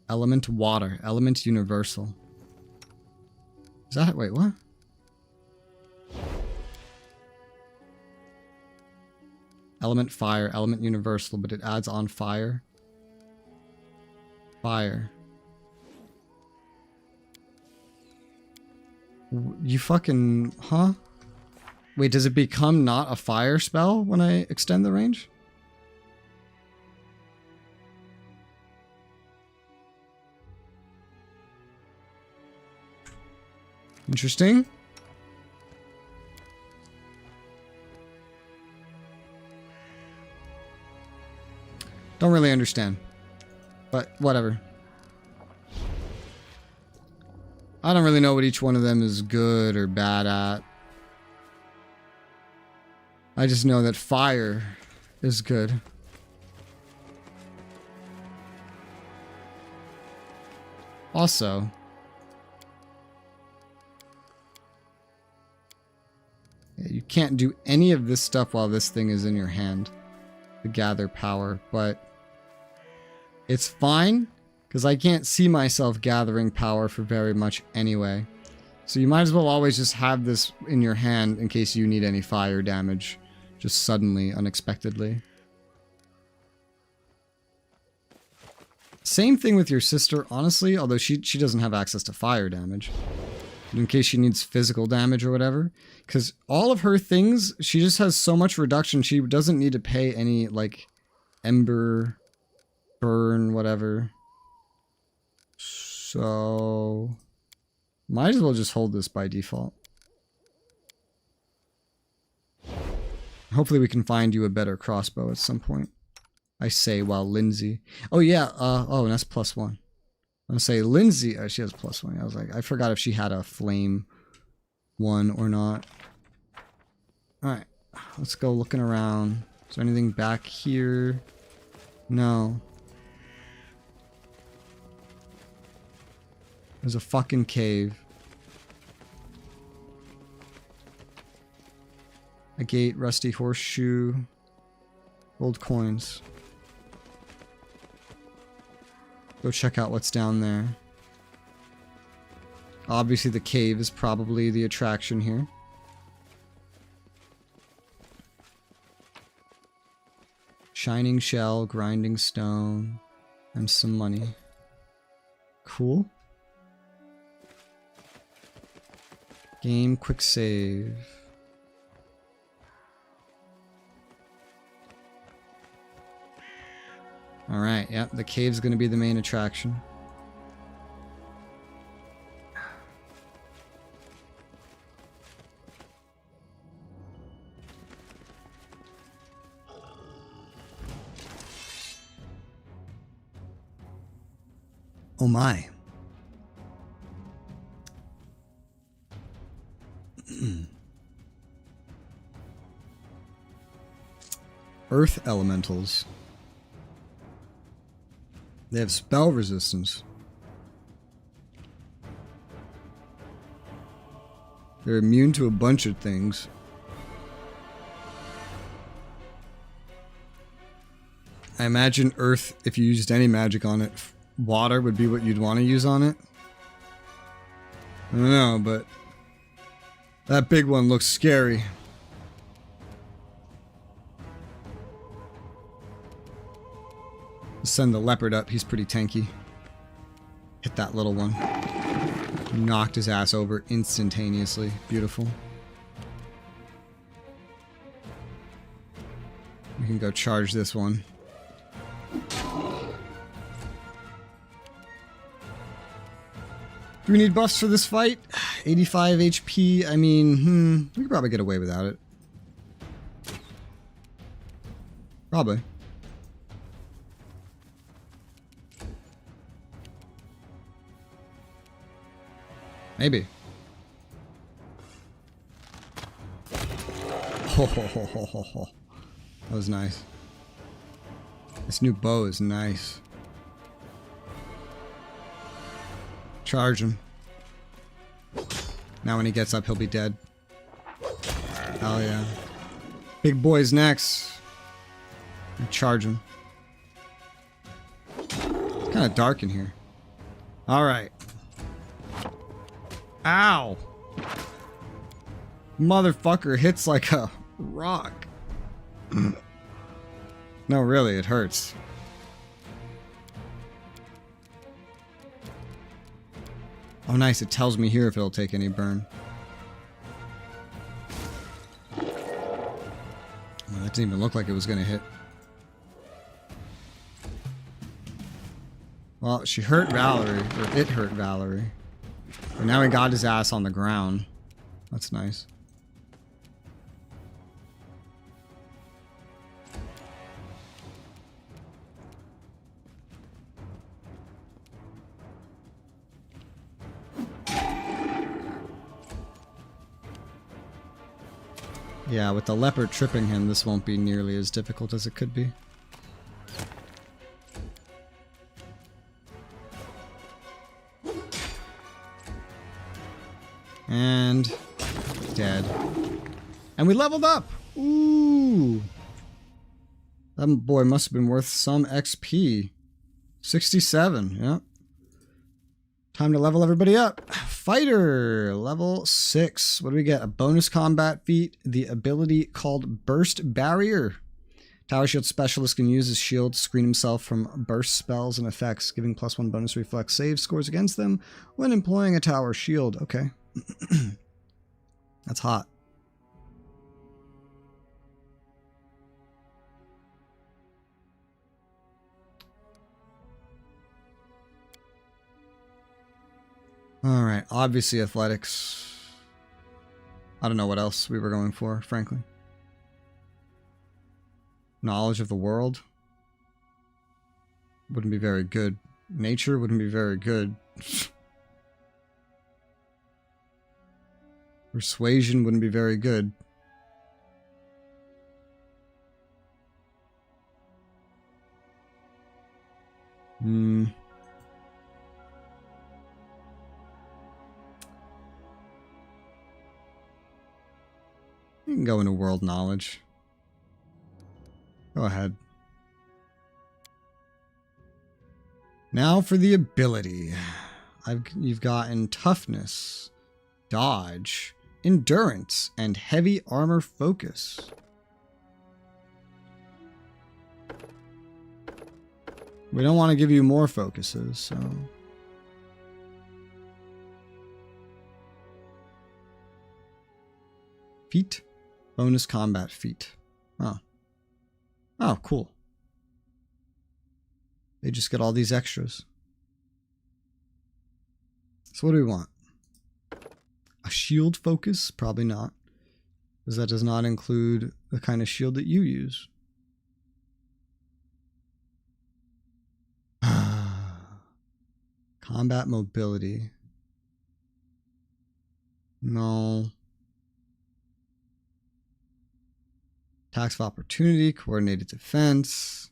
Element water. Element universal. Is that... Wait, what? Element fire. Element universal, but it adds on fire. Fire. You fucking... Huh? Wait, does it become not a fire spell when I extend the range? Interesting. Don't really understand. But whatever. I don't really know what each one of them is good or bad at. I just know that fire is good. Also, you can't do any of this stuff while this thing is in your hand to gather power, but it's fine because I can't see myself gathering power for very much anyway. So you might as well always just have this in your hand in case you need any fire damage. Just suddenly, unexpectedly. Same thing with your sister, honestly, although she doesn't have access to fire damage. In case she needs physical damage or whatever. Because all of her things, she just has so much reduction, she doesn't need to pay any, like, ember, burn, whatever. So... might as well just hold this by default. Hopefully we can find you a better crossbow at some point. I say while Lindsay... oh yeah, oh, and that's +1. I'm gonna say Lindsay... oh, she has +1. I was like, I forgot if she had a flame one or not. Alright, let's go looking around. Is there anything back here? No. There's a fucking cave. A gate, rusty horseshoe, gold coins. Go check out what's down there. Obviously the cave is probably the attraction here. Shining shell, grinding stone, and some money. Cool. Game quick save. Alright, yeah, the cave's gonna be the main attraction. Oh my. Earth elementals. They have spell resistance. They're immune to a bunch of things. I imagine Earth, if you used any magic on it, water would be what you'd want to use on it. I don't know, but that big one looks scary. Send the leopard up, he's pretty tanky. Hit that little one. Knocked his ass over instantaneously. Beautiful. We can go charge this one. Do we need buffs for this fight? 85 HP, I mean, we could probably get away without it. Probably. Maybe. That was nice. This new bow is nice. Charge him. Now when he gets up, he'll be dead. Oh yeah. Big boy's next. Charge him. It's kind of dark in here. Alright. Ow! Motherfucker hits like a rock. No, really, it hurts. Oh nice, it tells me here if it'll take any burn. Well, that didn't even look like it was gonna hit. Well, she hurt Valerie, or it hurt Valerie. But now he got his ass on the ground. That's nice. Yeah, with the leopard tripping him, this won't be nearly as difficult as it could be. And dead. And we leveled up! Ooh! That boy must have been worth some XP. 67, yeah. Time to level everybody up. Fighter, level 6. What do we get? A bonus combat feat, the ability called Burst Barrier. Tower Shield Specialist can use his shield to screen himself from burst spells and effects, giving +1 bonus reflex save scores against them when employing a tower shield. Okay. That's hot. Alright, obviously athletics. I don't know what else we were going for, frankly. Knowledge of the world. Wouldn't be very good. Nature wouldn't be very good. Persuasion wouldn't be very good. You can go into world knowledge. Go ahead. Now for the ability. You've gotten toughness, dodge, endurance, and heavy armor focus. We don't want to give you more focuses, so... Feat. Bonus combat feat. Oh. Oh, cool. They just get all these extras. So what do we want? A shield focus? Probably not. Because that does not include the kind of shield that you use. Combat mobility. No. Attacks of opportunity, coordinated defense.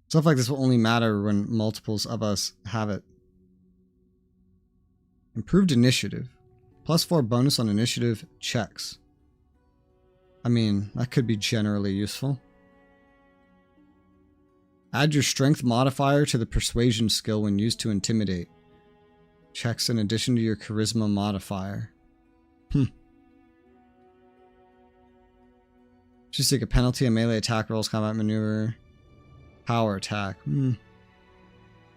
Stuff like this will only matter when multiples of us have it. Improved initiative. +4 bonus on initiative checks. I mean, that could be generally useful. Add your strength modifier to the persuasion skill when used to intimidate. Checks in addition to your charisma modifier. Just take a penalty on melee attack rolls, combat maneuver, power attack.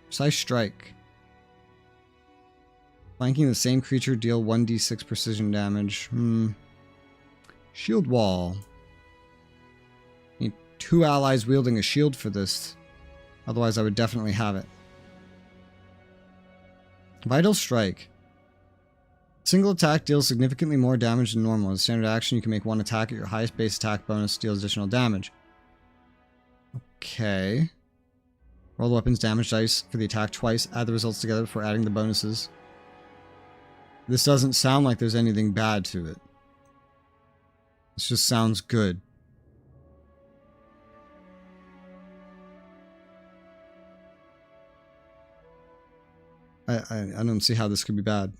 Precise strike. Flanking the same creature, deal 1d6 precision damage. Shield wall. Need 2 allies wielding a shield for this. Otherwise, I would definitely have it. Vital strike. Single attack deals significantly more damage than normal. As a standard action, you can make 1 attack at your highest base attack bonus, deals additional damage. Okay. Roll the weapon's damage dice for the attack twice. Add the results together before adding the bonuses. This doesn't sound like there's anything bad to it. This just sounds good. I don't see how this could be bad.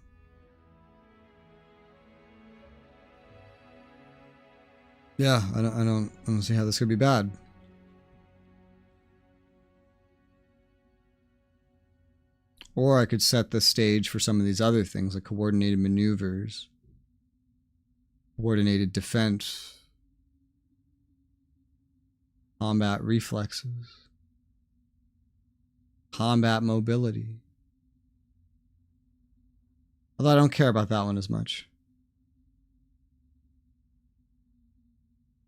Yeah, I don't see how this could be bad. Or I could set the stage for some of these other things, like coordinated maneuvers, coordinated defense, combat reflexes, combat mobility. Although I don't care about that one as much.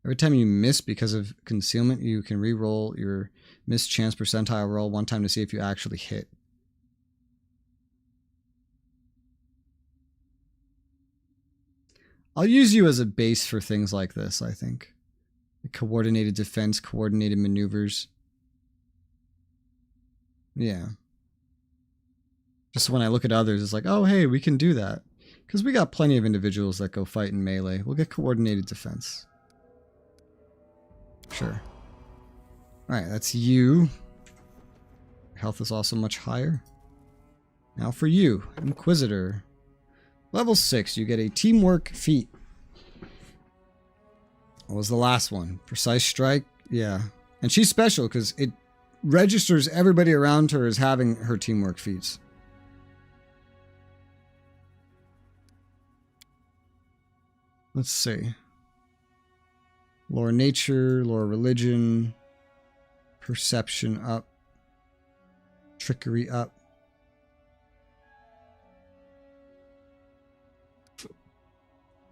Every time you miss because of concealment, you can re-roll your missed chance percentile roll 1 time to see if you actually hit. I'll use you as a base for things like this, I think. Coordinated defense, coordinated maneuvers. Yeah. Just when I look at others, it's like, oh, hey, we can do that. Because we got plenty of individuals that go fight in melee. We'll get coordinated defense. Sure. Alright, that's you. Health is also much higher. Now for you, Inquisitor. Level 6, you get a teamwork feat. What was the last one? Precise strike? Yeah. And she's special because it registers everybody around her as having her teamwork feats. Let's see. Lore nature, lore religion, perception up, trickery up.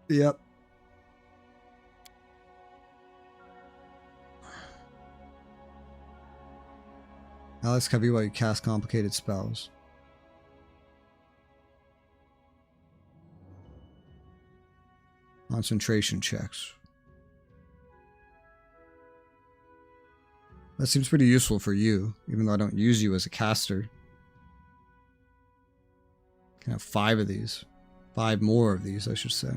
Yep. Alex cover you while you cast complicated spells. Concentration checks. That seems pretty useful for you, even though I don't use you as a caster. Can have 5 of these. 5 more of these, I should say.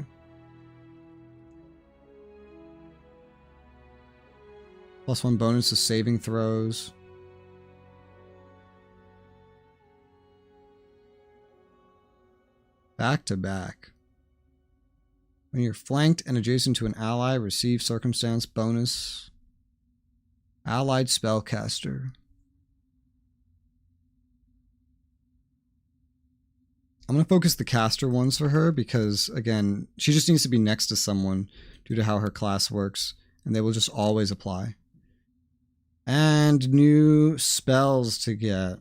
+1 bonus to saving throws. Back to back. When you're flanked and adjacent to an ally, receive circumstance bonus. Allied spellcaster. I'm going to focus the caster ones for her because, again, she just needs to be next to someone due to how her class works, and they will just always apply. And new spells to get.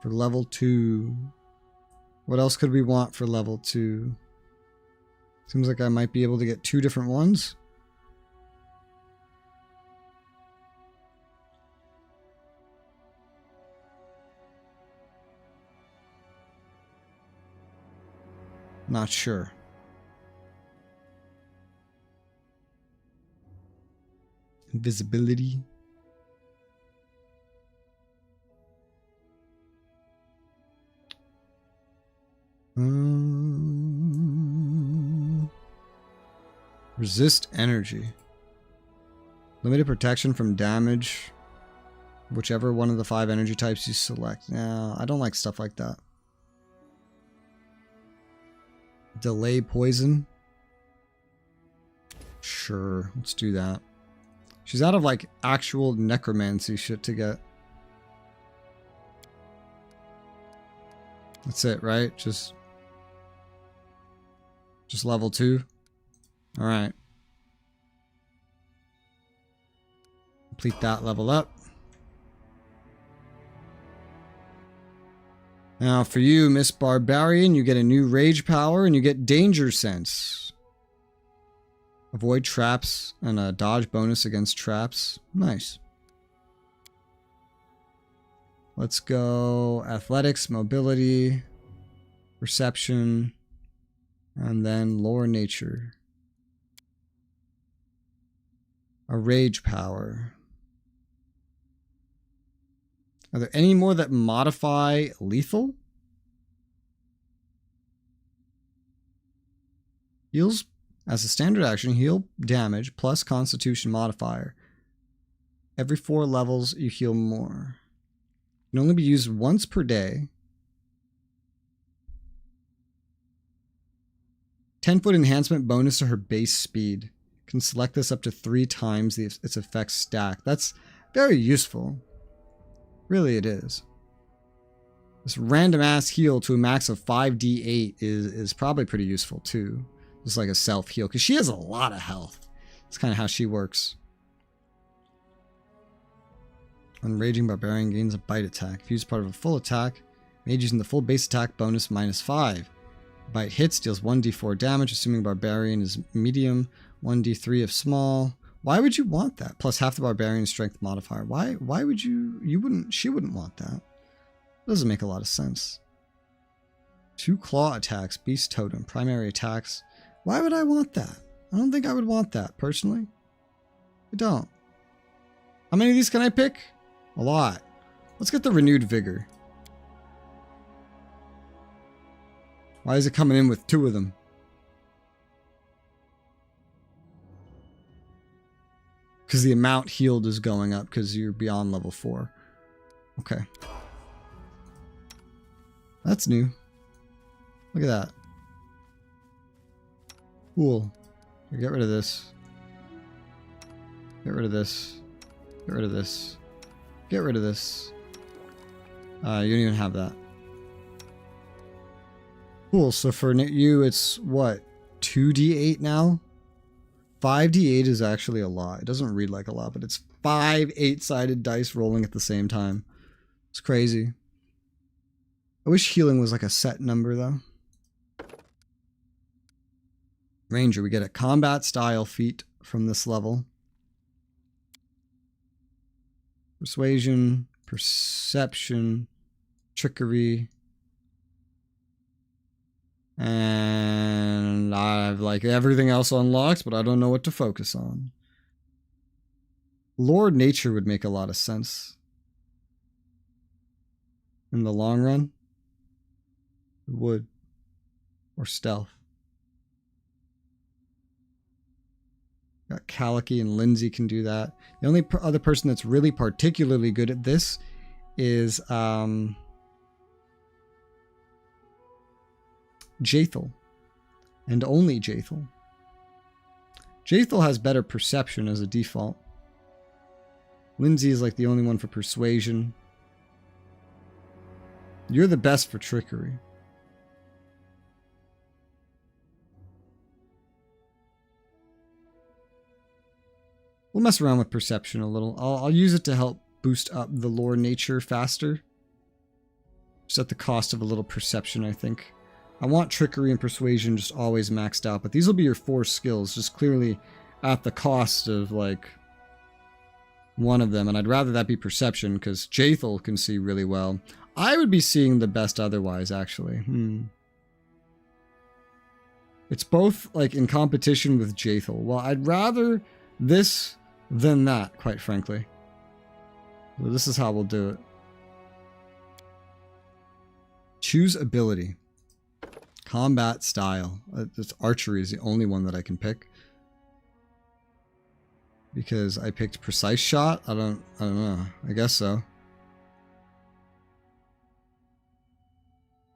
For level 2. What else could we want for level 2? Seems like I might be able to get 2 different ones. Not sure. Invisibility. Resist energy. Limited protection from damage. Whichever one of the 5 energy types you select. Nah, I don't like stuff like that. Delay poison. Sure, let's do that. She's out of like actual necromancy shit to get. That's it, right? Just level 2. All right. Complete that level up. Now for you, Miss Barbarian, you get a new rage power and you get danger sense. Avoid traps and a dodge bonus against traps. Nice. Let's go athletics, mobility, perception, and then lore nature. A rage power. Are there any more that modify lethal? Heals as a standard action, heal damage plus constitution modifier. Every 4 levels, you heal more. Can only be used once per day. 10-foot enhancement bonus to her base speed. Can select this up to 3 times its effects stack. That's very useful. Really it is. This random ass heal to a max of 5d8 is probably pretty useful too. Just like a self heal, because she has a lot of health. That's kind of how she works. When Raging Barbarian gains a bite attack. If used part of a full attack, made using the full base attack bonus -5. Bite hits, deals 1d4 damage, assuming Barbarian is medium, 1d3 if small. Why would you want that? Plus half the Barbarian strength modifier. Why would she wouldn't want that. Doesn't make a lot of sense. 2 claw attacks, beast totem, primary attacks. Why would I want that? I don't think I would want that, personally. I don't. How many of these can I pick? A lot. Let's get the renewed vigor. Why is it coming in with 2 of them? Because the amount healed is going up because you're beyond level 4. Okay. That's new. Look at that. Cool. Get rid of this. Get rid of this. Get rid of this. Get rid of this. You don't even have that. Cool. So for you, it's what? 2d8 now? 5d8 is actually a lot. It doesn't read like a lot, but it's 5 8-sided dice rolling at the same time. It's crazy. I wish healing was like a set number, though. Ranger, we get a combat style feat from this level. Persuasion, perception, trickery. And I've like everything else unlocked, but I don't know what to focus on. Lord Nature would make a lot of sense in the long run. It would. Or stealth. Got Calicky and Lindsay can do that. The only other person that's really particularly good at this is Jaethal. And only Jaethal. Jaethal has better perception as a default. Lindsay is like the only one for persuasion. You're the best for trickery. We'll mess around with perception a little. I'll use it to help boost up the lore nature faster. Just at the cost of a little perception, I think. I want trickery and persuasion just always maxed out, but these will be your 4 skills, just clearly at the cost of, like, one of them. And I'd rather that be perception, because Jaethal can see really well. I would be seeing the best otherwise, actually. It's both, like, in competition with Jaethal. Well, I'd rather this than that, quite frankly. So this is how we'll do it. Choose ability. Combat style. This archery is the only one that I can pick. Because I picked precise shot? I don't know. I guess so.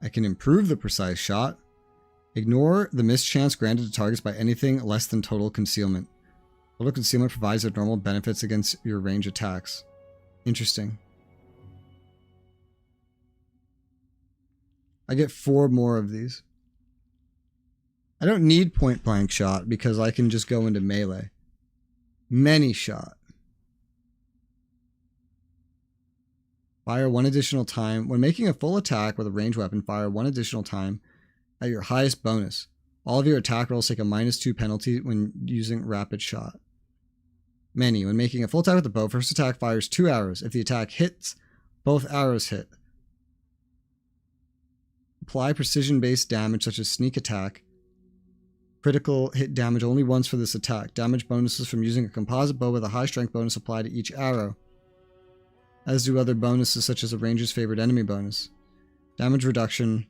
I can improve the precise shot. Ignore the mischance granted to targets by anything less than total concealment. Total concealment provides their normal benefits against your range attacks. Interesting. I get 4 more of these. I don't need point blank shot because I can just go into melee. Many shot. Fire 1 additional time. When making a full attack with a ranged weapon, fire 1 additional time at your highest bonus. All of your attack rolls take a -2 penalty when using rapid shot. Many. When making a full attack with the bow, first attack fires 2 arrows. If the attack hits, both arrows hit. Apply precision-based damage such as sneak attack. Critical hit damage only once for this attack. Damage bonuses from using a composite bow with a high strength bonus apply to each arrow. As do other bonuses such as a ranger's favorite enemy bonus. Damage reduction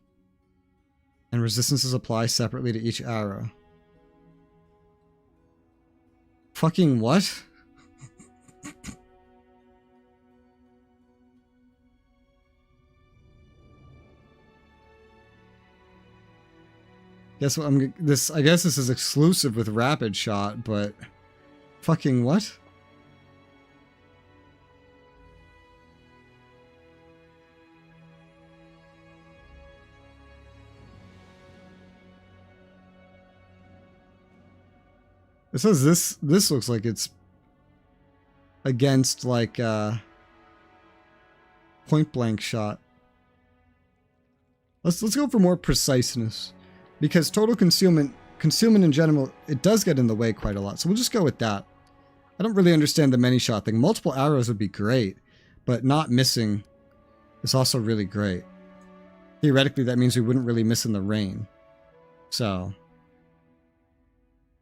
and resistances apply separately to each arrow. Fucking what? Guess what? I guess this is exclusive with rapid shot, but fucking what? It says this looks like it's against like point blank shot. Let's go for more preciseness. Because total concealment in general, it does get in the way quite a lot. So we'll just go with that. I don't really understand the many shot thing. Multiple arrows would be great, but not missing is also really great. Theoretically, that means we wouldn't really miss in the rain. So,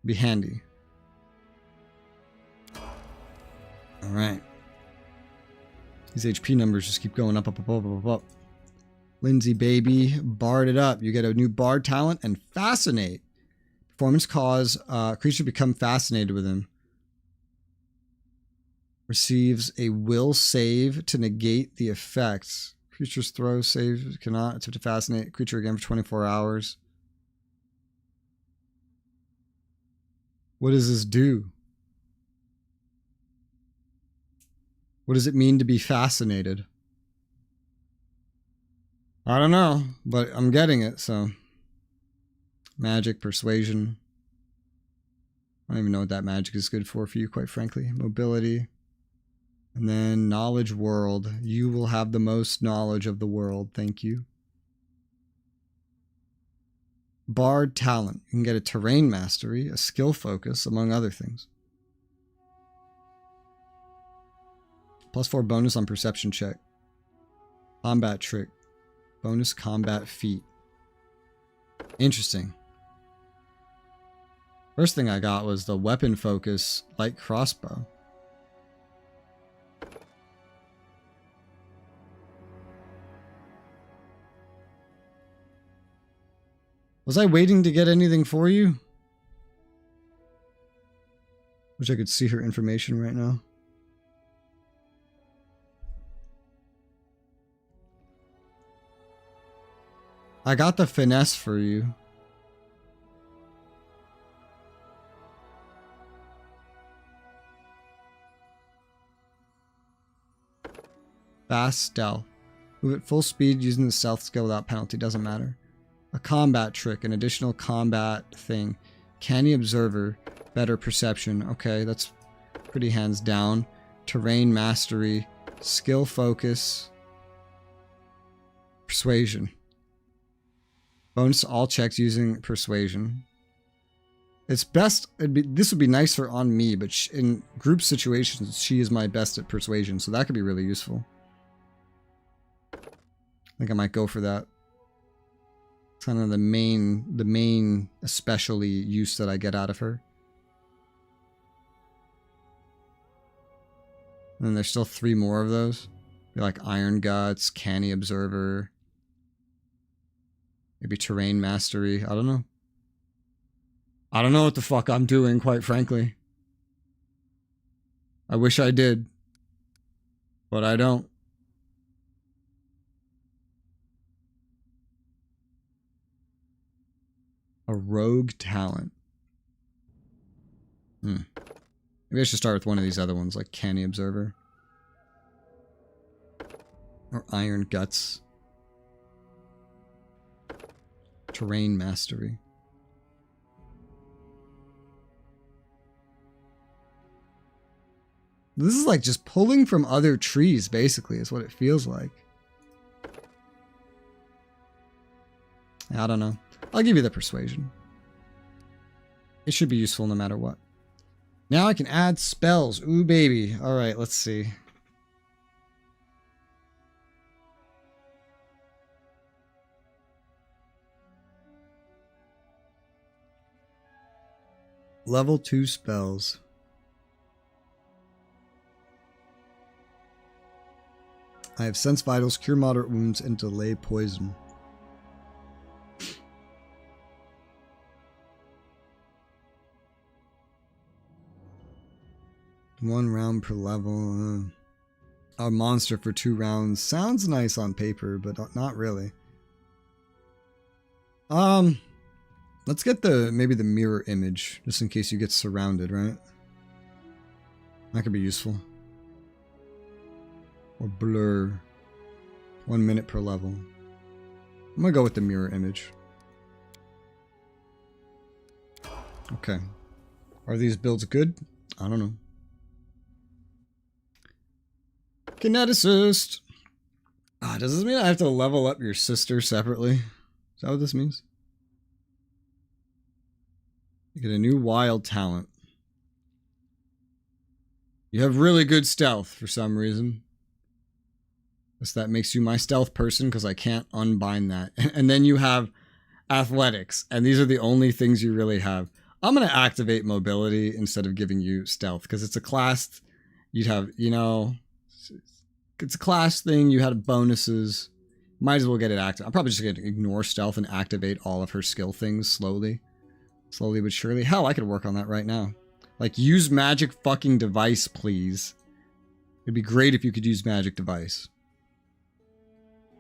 be handy. Alright. These HP numbers just keep going up, up, up, up, up, up. Lindsay, baby, bard it up. You get a new bard talent and fascinate. Performance cause creature become fascinated with him. Receives a will save to negate the effects. Creature's throw save cannot attempt to fascinate creature again for 24 hours. What does this do? What does it mean to be fascinated? I don't know, but I'm getting it, so Magic, persuasion. I don't even know what that magic is good for you, quite frankly. Mobility. And then knowledge world. You will have the most knowledge of the world. Thank you. Bard talent. You can get a terrain mastery, a skill focus, among other things. +4 bonus on perception check. Combat trick. Bonus combat feat. Interesting. First thing I got was the weapon focus light crossbow. Was I waiting to get anything for you? Wish I could see her information right now. I got the finesse for you. Fast stealth. Move at full speed using the stealth skill without penalty. Doesn't matter. A combat trick. An additional combat thing. Canny observer. Better perception. Okay, that's pretty hands down. Terrain mastery. Skill focus. Persuasion. Bonus to all checks using persuasion. It's best. This would be nicer on me, but in group situations, she is my best at persuasion, so that could be really useful. I think I might go for that. It's kind of the main especially use that I get out of her. And then there's still 3 more of those. Be like Iron Guts, Canny Observer. Maybe Terrain Mastery. I don't know. I don't know what the fuck I'm doing, quite frankly. I wish I did. But I don't. A rogue talent. Maybe I should start with one of these other ones, like Canny Observer. Or Iron Guts. Terrain Mastery. This is like just pulling from other trees, basically, is what it feels like. I don't know. I'll give you the persuasion. It should be useful no matter what. Now I can add spells. Ooh, baby. All right, let's see. Level 2 spells. I have Sense Vitals, Cure Moderate Wounds, and Delay Poison. One round per level. A monster for 2 rounds. Sounds nice on paper, but not really. Let's get maybe the mirror image, just in case you get surrounded, right? That could be useful. Or blur. 1 minute per level. I'm gonna go with the mirror image. Okay. Are these builds good? I don't know. Kineticist! Does this mean I have to level up your sister separately? Is that what this means? You get a new wild talent. You have really good stealth for some reason. Guess that makes you my stealth person because I can't unbind that. And then you have athletics. And these are the only things you really have. I'm going to activate mobility instead of giving you stealth because it's a class. You'd have, you know, it's a class thing. You had bonuses. Might as well get it active. I'm probably just going to ignore stealth and activate all of her skill things slowly. Slowly but surely. Hell, I could work on that right now. Like, use magic fucking device, please. It'd be great if you could use magic device.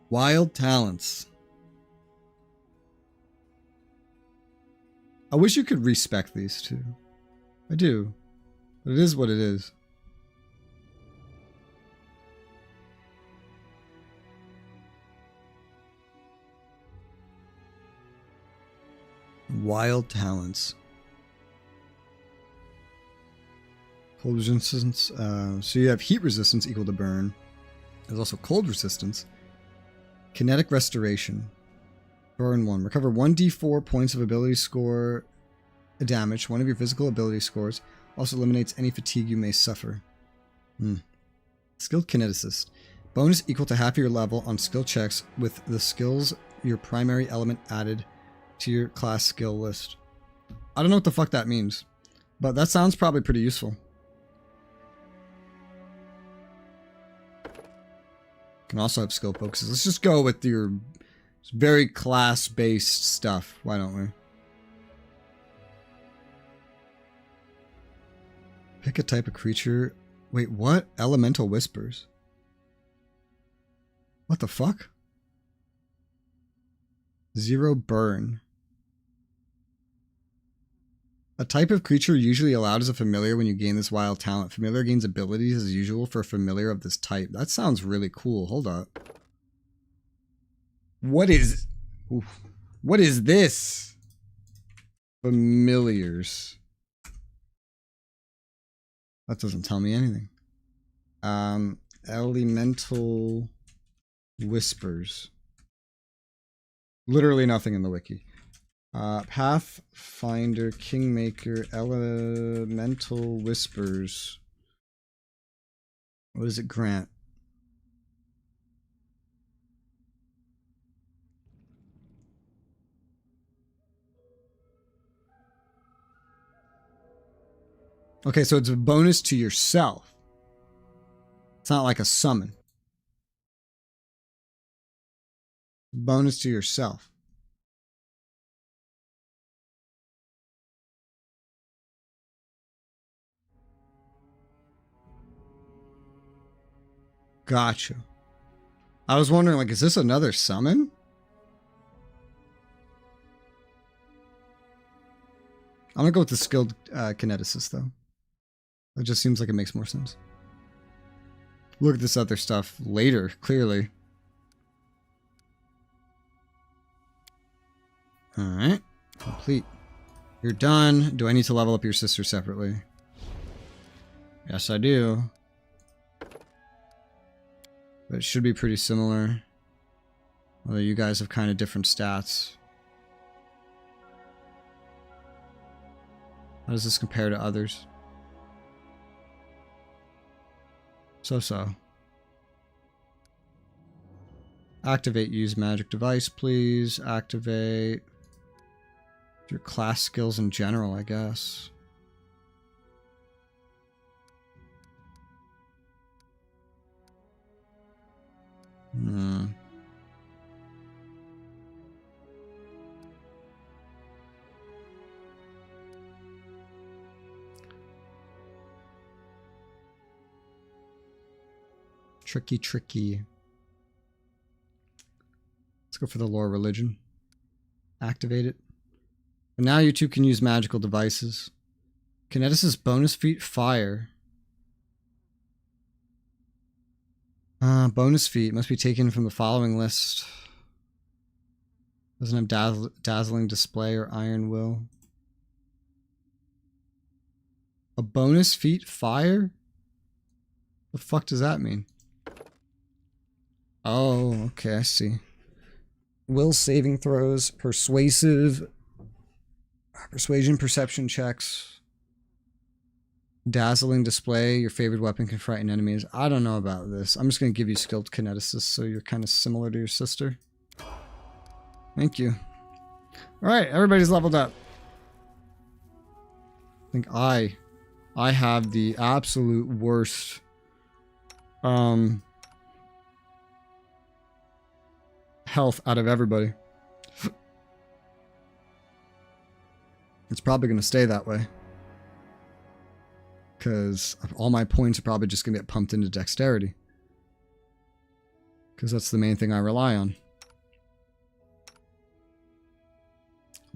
Wild talents. I wish you could respec these two. I do. But it is what it is. Wild talents. Cold resistance. So you have heat resistance equal to burn. There's also cold resistance. Kinetic restoration. Burn 1. Recover 1d4 points of ability score damage. One of your physical ability scores. Also eliminates any fatigue you may suffer. Skilled kineticist. Bonus equal to half your level on skill checks with the skills your primary element added to your class skill list. I don't know what the fuck that means, but that sounds probably pretty useful. Can also have skill focuses. Let's just go with your very class-based stuff. Why don't we? Pick a type of creature. Wait, what? Elemental whispers. What the fuck? 0 burn. A type of creature usually allowed as a familiar when you gain this wild talent. Familiar gains abilities as usual for a familiar of this type. That sounds really cool. Hold up. What is this? Familiars. That doesn't tell me anything. Elemental whispers. Literally nothing in the wiki. Pathfinder, Kingmaker, Elemental Whispers. What does it grant? Okay, so it's a bonus to yourself. It's not like a summon. Bonus to yourself. Gotcha. I was wondering, like, is this another summon? I'm gonna go with the skilled kineticist, though. It just seems like it makes more sense. Look at this other stuff later, clearly. Alright. Complete. You're done. Do I need to level up your sister separately? Yes, I do. But it should be pretty similar. Although you guys have kind of different stats. How does this compare to others? So. Activate use magic device, please. Activate your class skills in general, I guess. Tricky. Let's go for the lore religion. Activate it. And now you two can use magical devices. Kineticist bonus feat fire. Bonus feat must be taken from the following list. Doesn't have dazzling display or iron will. A bonus feat fire? The fuck does that mean? Oh, okay, I see. Will saving throws, persuasion, perception checks. Dazzling display, your favorite weapon can frighten enemies. I don't know about this. I'm just going to give you skilled kineticist so you're kind of similar to your sister. Thank you. Alright, everybody's leveled up. I think I have the absolute worst health out of everybody. It's probably going to stay that way. Because all my points are probably just going to get pumped into dexterity. Because that's the main thing I rely on.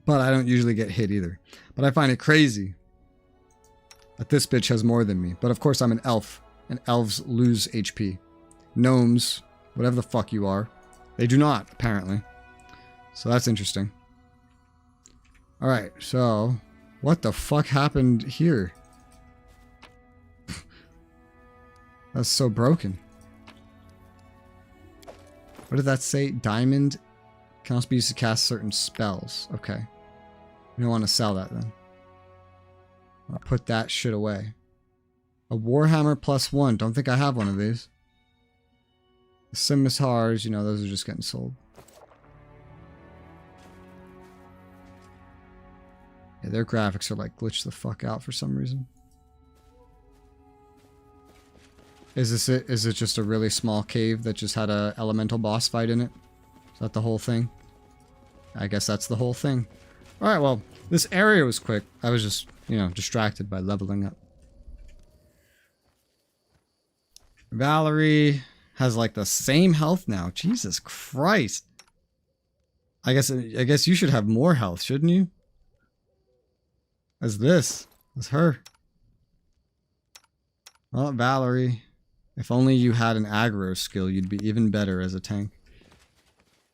But I don't usually get hit either. But I find it crazy that this bitch has more than me. But of course I'm an elf. And elves lose HP. Gnomes, whatever the fuck you are, they do not, apparently. So that's interesting. Alright, so what the fuck happened here? That's so broken. What did that say? Diamond can also be used to cast certain spells. Okay. You don't want to sell that then. I'll put that shit away. A Warhammer +1. Don't think I have one of these. The scimitars, you know, those are just getting sold. Yeah, their graphics are like glitched the fuck out for some reason. Is this it? Is it just a really small cave that just had a elemental boss fight in it? Is that the whole thing? I guess that's the whole thing. Alright, well, this area was quick. I was just, you know, distracted by leveling up. Valerie has like the same health now. Jesus Christ. I guess you should have more health, shouldn't you? As this. As her. Well, Valerie. If only you had an aggro skill, you'd be even better as a tank.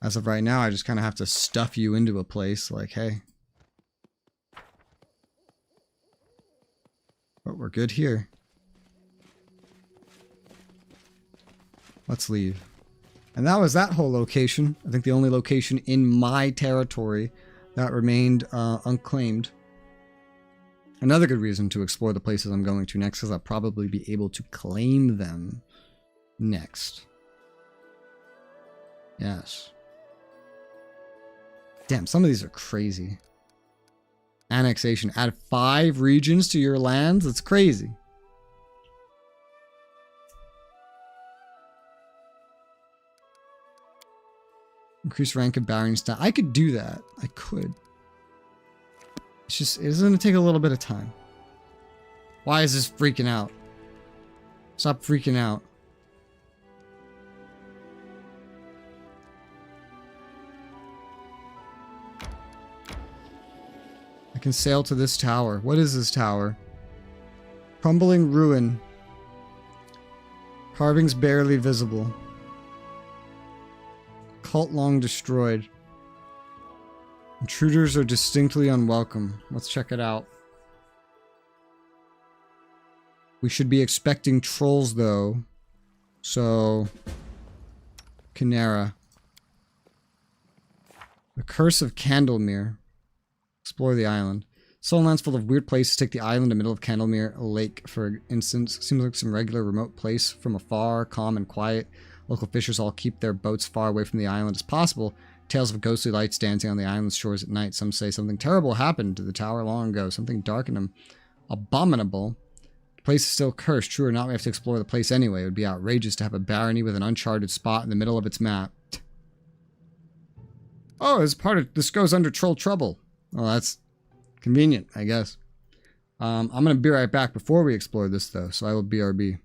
As of right now, I just kind of have to stuff you into a place like, hey. But we're good here. Let's leave. And that was that whole location. I think the only location in my territory that remained unclaimed. Another good reason to explore the places I'm going to next is I'll probably be able to claim them next. Yes. Damn, some of these are crazy. Annexation. Add 5 regions to your lands? That's crazy. Increase rank of Baron style. I could do that. I could. It's just, it's going to take a little bit of time. Why is this freaking out? Stop freaking out. I can sail to this tower. What is this tower? Crumbling ruin. Carvings barely visible. Cult long destroyed. Intruders are distinctly unwelcome. Let's check it out. We should be expecting trolls though. So... Konglomerat. The Curse of Konglomerat. Explore the island. Stolen lands full of weird places. Take the island in the middle of Konglomerat Lake, for instance. Seems like some regular remote place from afar, calm and quiet. Local fishers all keep their boats far away from the island as possible. Tales of ghostly lights dancing on the island's shores at night. Some say something terrible happened to the tower long ago. Something dark and abominable. The place is still cursed. True or not, we have to explore the place anyway. It would be outrageous to have a barony with an uncharted spot in the middle of its map. Oh, it's part of... This goes under troll trouble. Well, that's convenient, I guess. I'm going to be right back before we explore this, though, so I will BRB.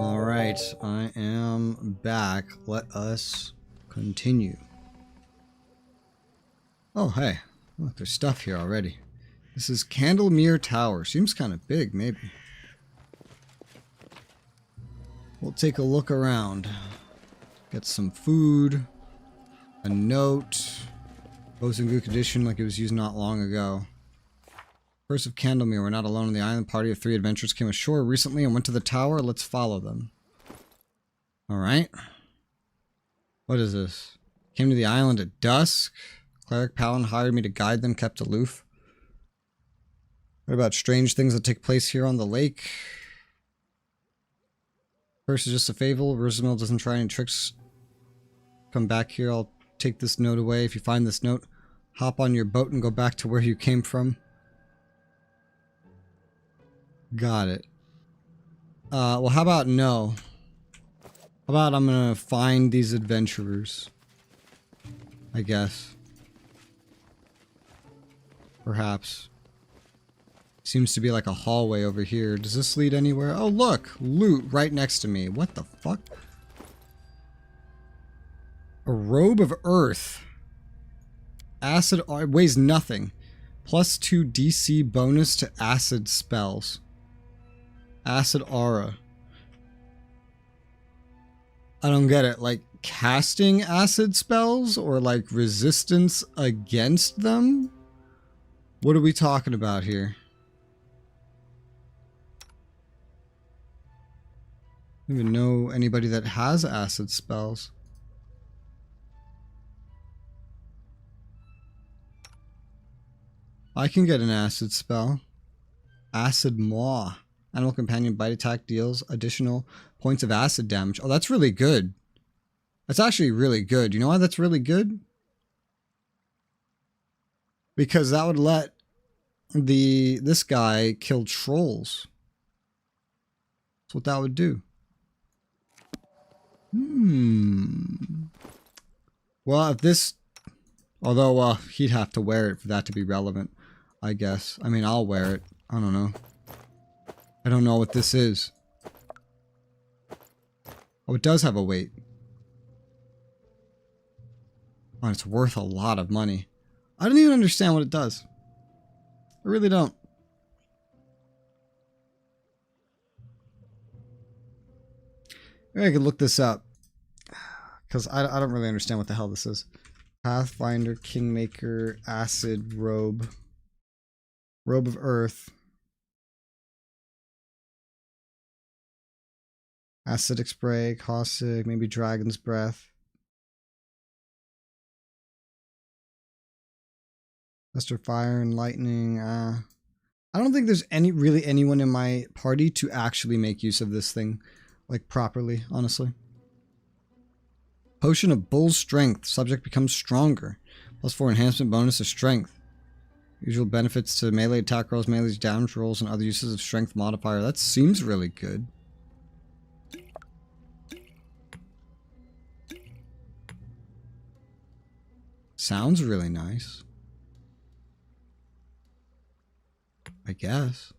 Alright, I am back. Let us continue. Oh, hey. Look, there's stuff here already. This is Konglomerat Tower. Seems kind of big, maybe. We'll take a look around. Get some food. A note. Bo's in good condition like it was used not long ago. First of Konglomerat, we're not alone on the island. Party of 3 adventurers came ashore recently and went to the tower. Let's follow them. Alright. What is this? Came to the island at dusk. Cleric Paladin hired me to guide them, kept aloof. What about strange things that take place here on the lake? First is just a fable. Resoula doesn't try any tricks. Come back here. I'll take this note away. If you find this note, hop on your boat and go back to where you came from. Got it. Well, how about no? How about I'm gonna find these adventurers? I guess. Perhaps. Seems to be like a hallway over here. Does this lead anywhere? Oh, look! Loot right next to me. What the fuck? A robe of earth. Acid weighs nothing. +2 DC bonus to acid spells. Acid aura. I don't get it. Like casting acid spells or like resistance against them? What are we talking about here? I don't even know anybody that has acid spells. I can get an acid spell. Acid Maw. Animal companion bite attack deals additional points of acid damage. Oh, that's really good. That's actually really good. You know why that's really good? Because that would let this guy kill trolls. That's what that would do. Well, if this... Although, he'd have to wear it for that to be relevant, I guess. I mean, I'll wear it. I don't know. I don't know what this is. Oh, it does have a weight. Oh, it's worth a lot of money. I don't even understand what it does. I really don't. Maybe I could look this up. Because I don't really understand what the hell this is. Pathfinder, Kingmaker, Acid, Robe. Robe of Earth. Acidic Spray, Caustic, maybe Dragon's Breath. Lesser Fire and Lightning. I don't think there's really anyone in my party to actually make use of this thing, like, properly, honestly. Potion of Bull Strength. Subject becomes stronger. +4 enhancement bonus to strength. Usual benefits to melee attack rolls, melee damage rolls, and other uses of strength modifier. That seems really good. Sounds really nice. I guess.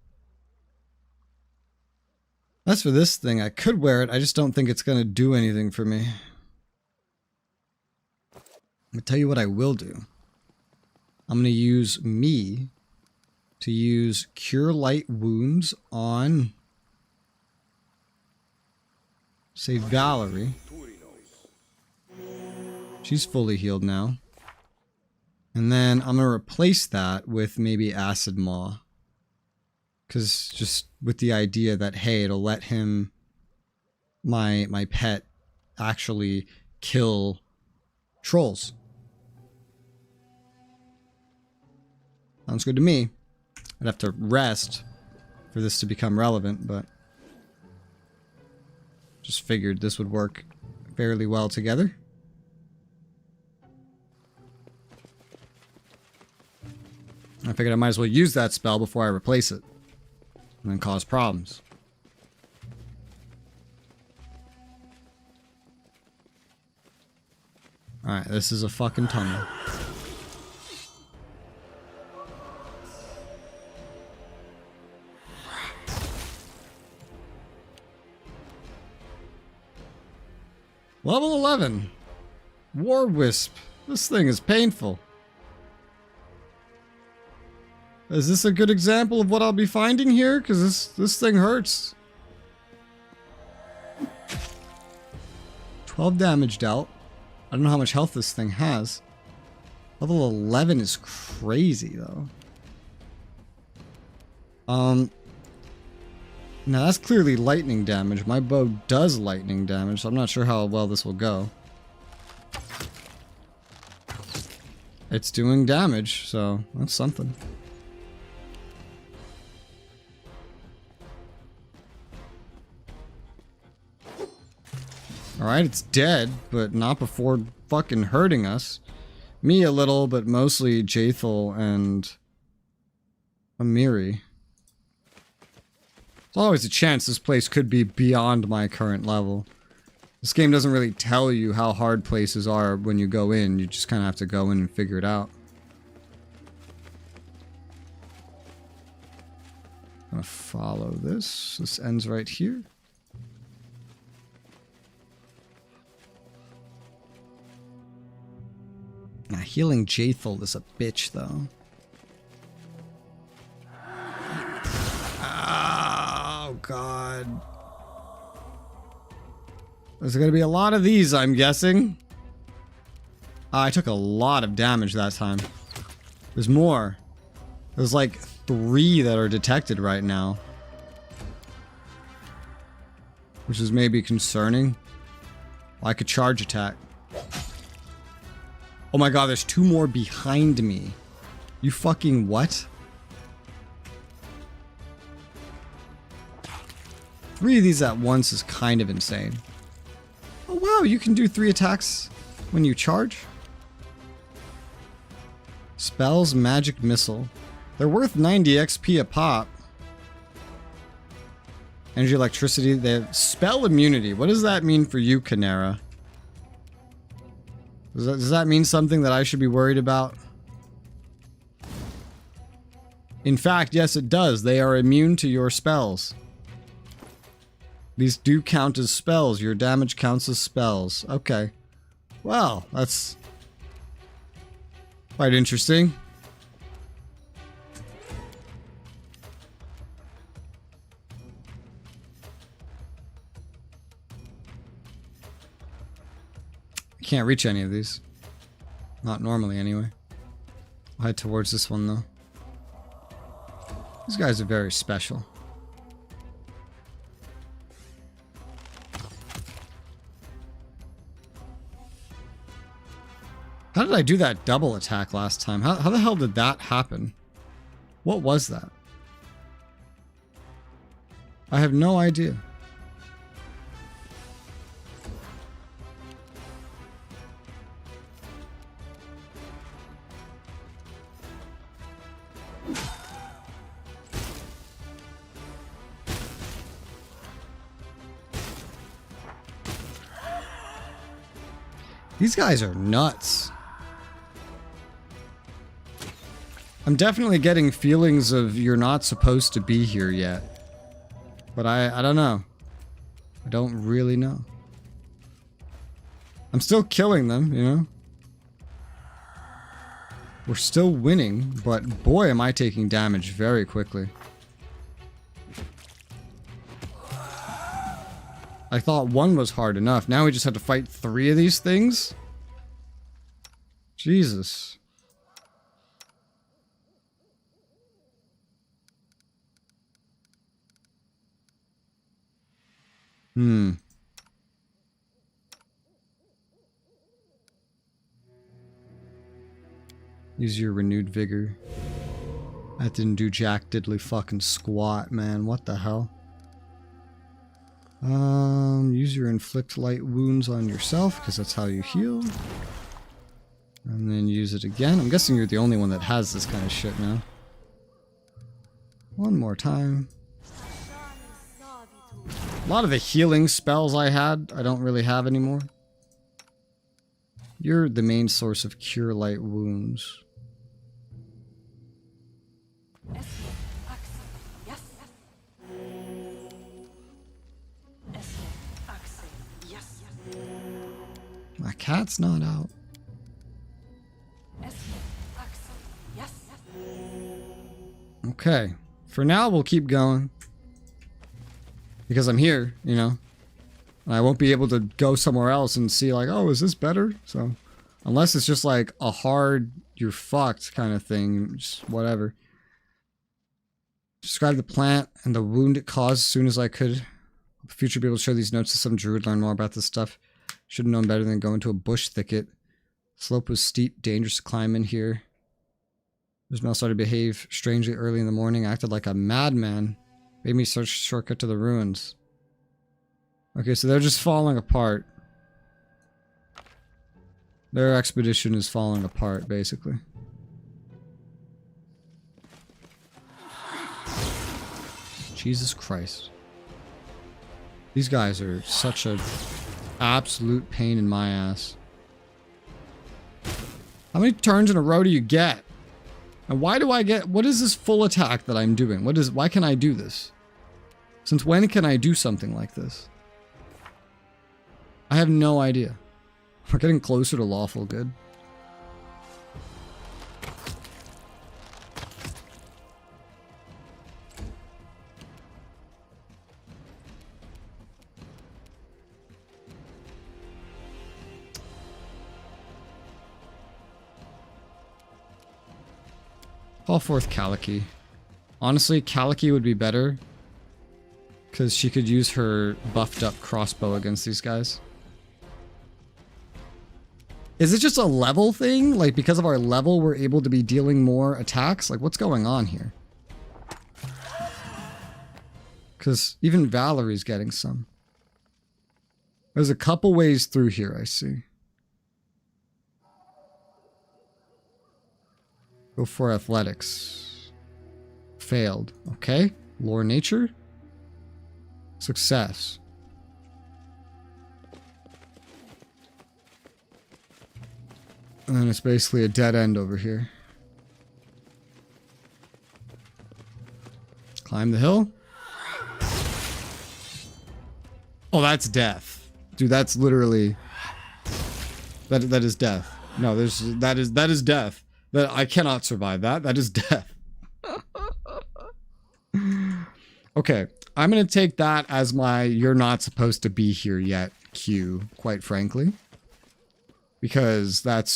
As for this thing, I could wear it. I just don't think it's going to do anything for me. I'm going to tell you what I will do. I'm going to use me to use Cure Light Wounds on, say, Valerie. She's fully healed now. And then I'm going to replace that with maybe Acid Maw. Because just with the idea that, hey, it'll let him, my pet, actually kill trolls. Sounds good to me. I'd have to rest for this to become relevant, but just figured this would work fairly well together. I figured I might as well use that spell before I replace it. And then cause problems. Alright, this is a fucking tunnel. Level 11. War Wisp. This thing is painful. Is this a good example of what I'll be finding here? Because this thing hurts. 12 damage dealt. I don't know how much health this thing has. Level 11 is crazy, though. Now that's clearly lightning damage. My bow does lightning damage, so I'm not sure how well this will go. It's doing damage, so that's something. Alright, it's dead, but not before fucking hurting us. Me a little, but mostly Jathel and Amiri. There's always a chance this place could be beyond my current level. This game doesn't really tell you how hard places are when you go in. You just kind of have to go in and figure it out. I'm gonna follow this. This ends right here. Nah, healing Jathel is a bitch, though. Oh, God. There's gonna be a lot of these, I'm guessing. I took a lot of damage that time. There's more. There's like 3 that are detected right now. Which is maybe concerning. I could charge attack. Oh my god, there's 2 more behind me. You fucking what? 3 of these at once is kind of insane. Oh wow, you can do 3 attacks when you charge? Spells, magic missile. They're worth 90 XP a pop. Energy, electricity, they have spell immunity. What does that mean for you, Canera? Does that mean something that I should be worried about? In fact, yes it does. They are immune to your spells. These do count as spells. Your damage counts as spells. Okay. Well, that's quite interesting. Can't reach any of these. Not normally, anyway. I'll head towards this one, though. These guys are very special. How did I do that double attack last time? How the hell did that happen? What was that? I have no idea. These guys are nuts. I'm definitely getting feelings of you're not supposed to be here yet. But I don't know. I don't really know. I'm still killing them, you know? We're still winning, but boy am I taking damage very quickly. I thought 1 was hard enough. Now we just have to fight 3 of these things? Jesus. Use your renewed vigor. That didn't do jack diddly fucking squat, man. What the hell? Use your inflict light wounds on yourself, because that's how you heal. And then use it again. I'm guessing you're the only one that has this kind of shit now. One more time. A lot of the healing spells I had, I don't really have anymore. You're the main source of cure light wounds. cat's not out. Okay. For now, we'll keep going. Because I'm here, you know. I won't be able to go somewhere else and see like, oh, is this better? So, unless it's just like a hard, you're fucked kind of thing. Just whatever. Describe the plant and the wound it caused as soon as I could. Future be able to show these notes to some druid, learn more about this stuff. Should have known better than go into a bush thicket. Slope was steep, dangerous to climb in here. Ismail started to behave strangely early in the morning, acted like a madman. Made me search a shortcut to the ruins. Okay, so they're just falling apart. Their expedition is falling apart, basically. Jesus Christ. These guys are such a absolute pain in my ass. How many turns in a row do you get? And why do I get... What is this full attack that I'm doing? Why can I do this? Since when can I do something like this? I have no idea. We're getting closer to lawful good. Call forth Kaliki. Honestly, Kaliki would be better. Because she could use her buffed up crossbow against these guys. Is it just a level thing? Like, because of our level, we're able to be dealing more attacks? Like, what's going on here? Because even Valerie's getting some. There's a couple ways through here, I see. Go for athletics. Failed. Okay. Lore nature. Success. And then it's basically a dead end over here. Climb the hill. Oh, that's death. Dude, that's literally... That is death. No, that is death. That I cannot survive that. That is death. Okay, I'm gonna take that as my "you're not supposed to be here yet" cue, quite frankly, because that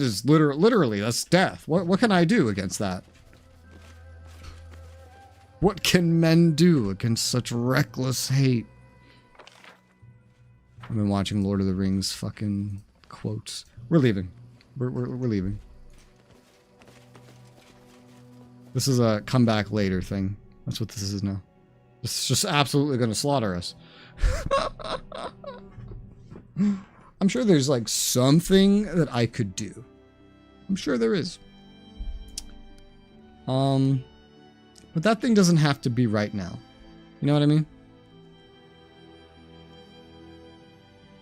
is literally that's death. What can I do against that? What can men do against such reckless hate? I've been watching Lord of the Rings fucking quotes. We're leaving. We're leaving. This is a come back later thing. That's what this is now. This is just absolutely going to slaughter us. I'm sure there's like something that I could do. I'm sure there is. But that thing doesn't have to be right now. You know what I mean?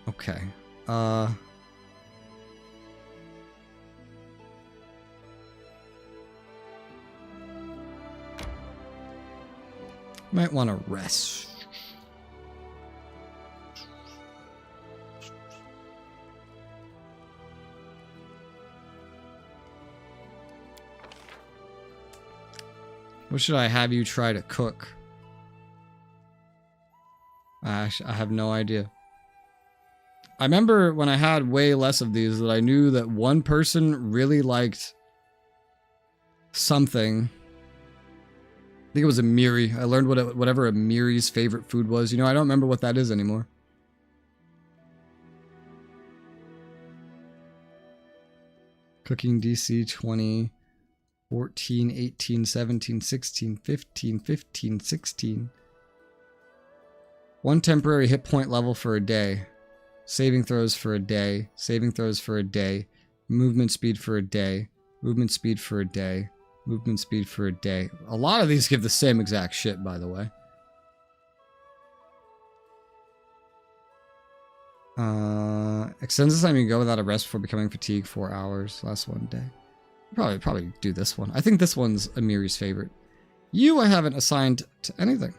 Okay. Might want to rest. What should I have you try to cook? I have no idea. I remember when I had way less of these that I knew that one person really liked something. I think it was a Miri. I learned whatever a Miri's favorite food was. You know, I don't remember what that is anymore. Cooking DC 20, 14, 18, 17, 16, 15, 15, 16. One temporary hit point level for a day. Saving throws for a day. Saving throws for a day. Movement speed for a day. Movement speed for a day. Movement speed for a day. A lot of these give the same exact shit, by the way. Extends the time you can go without a rest before becoming fatigued. 4 hours. Last one day. Probably do this one. I think this one's Amiri's favorite. You I haven't assigned to anything.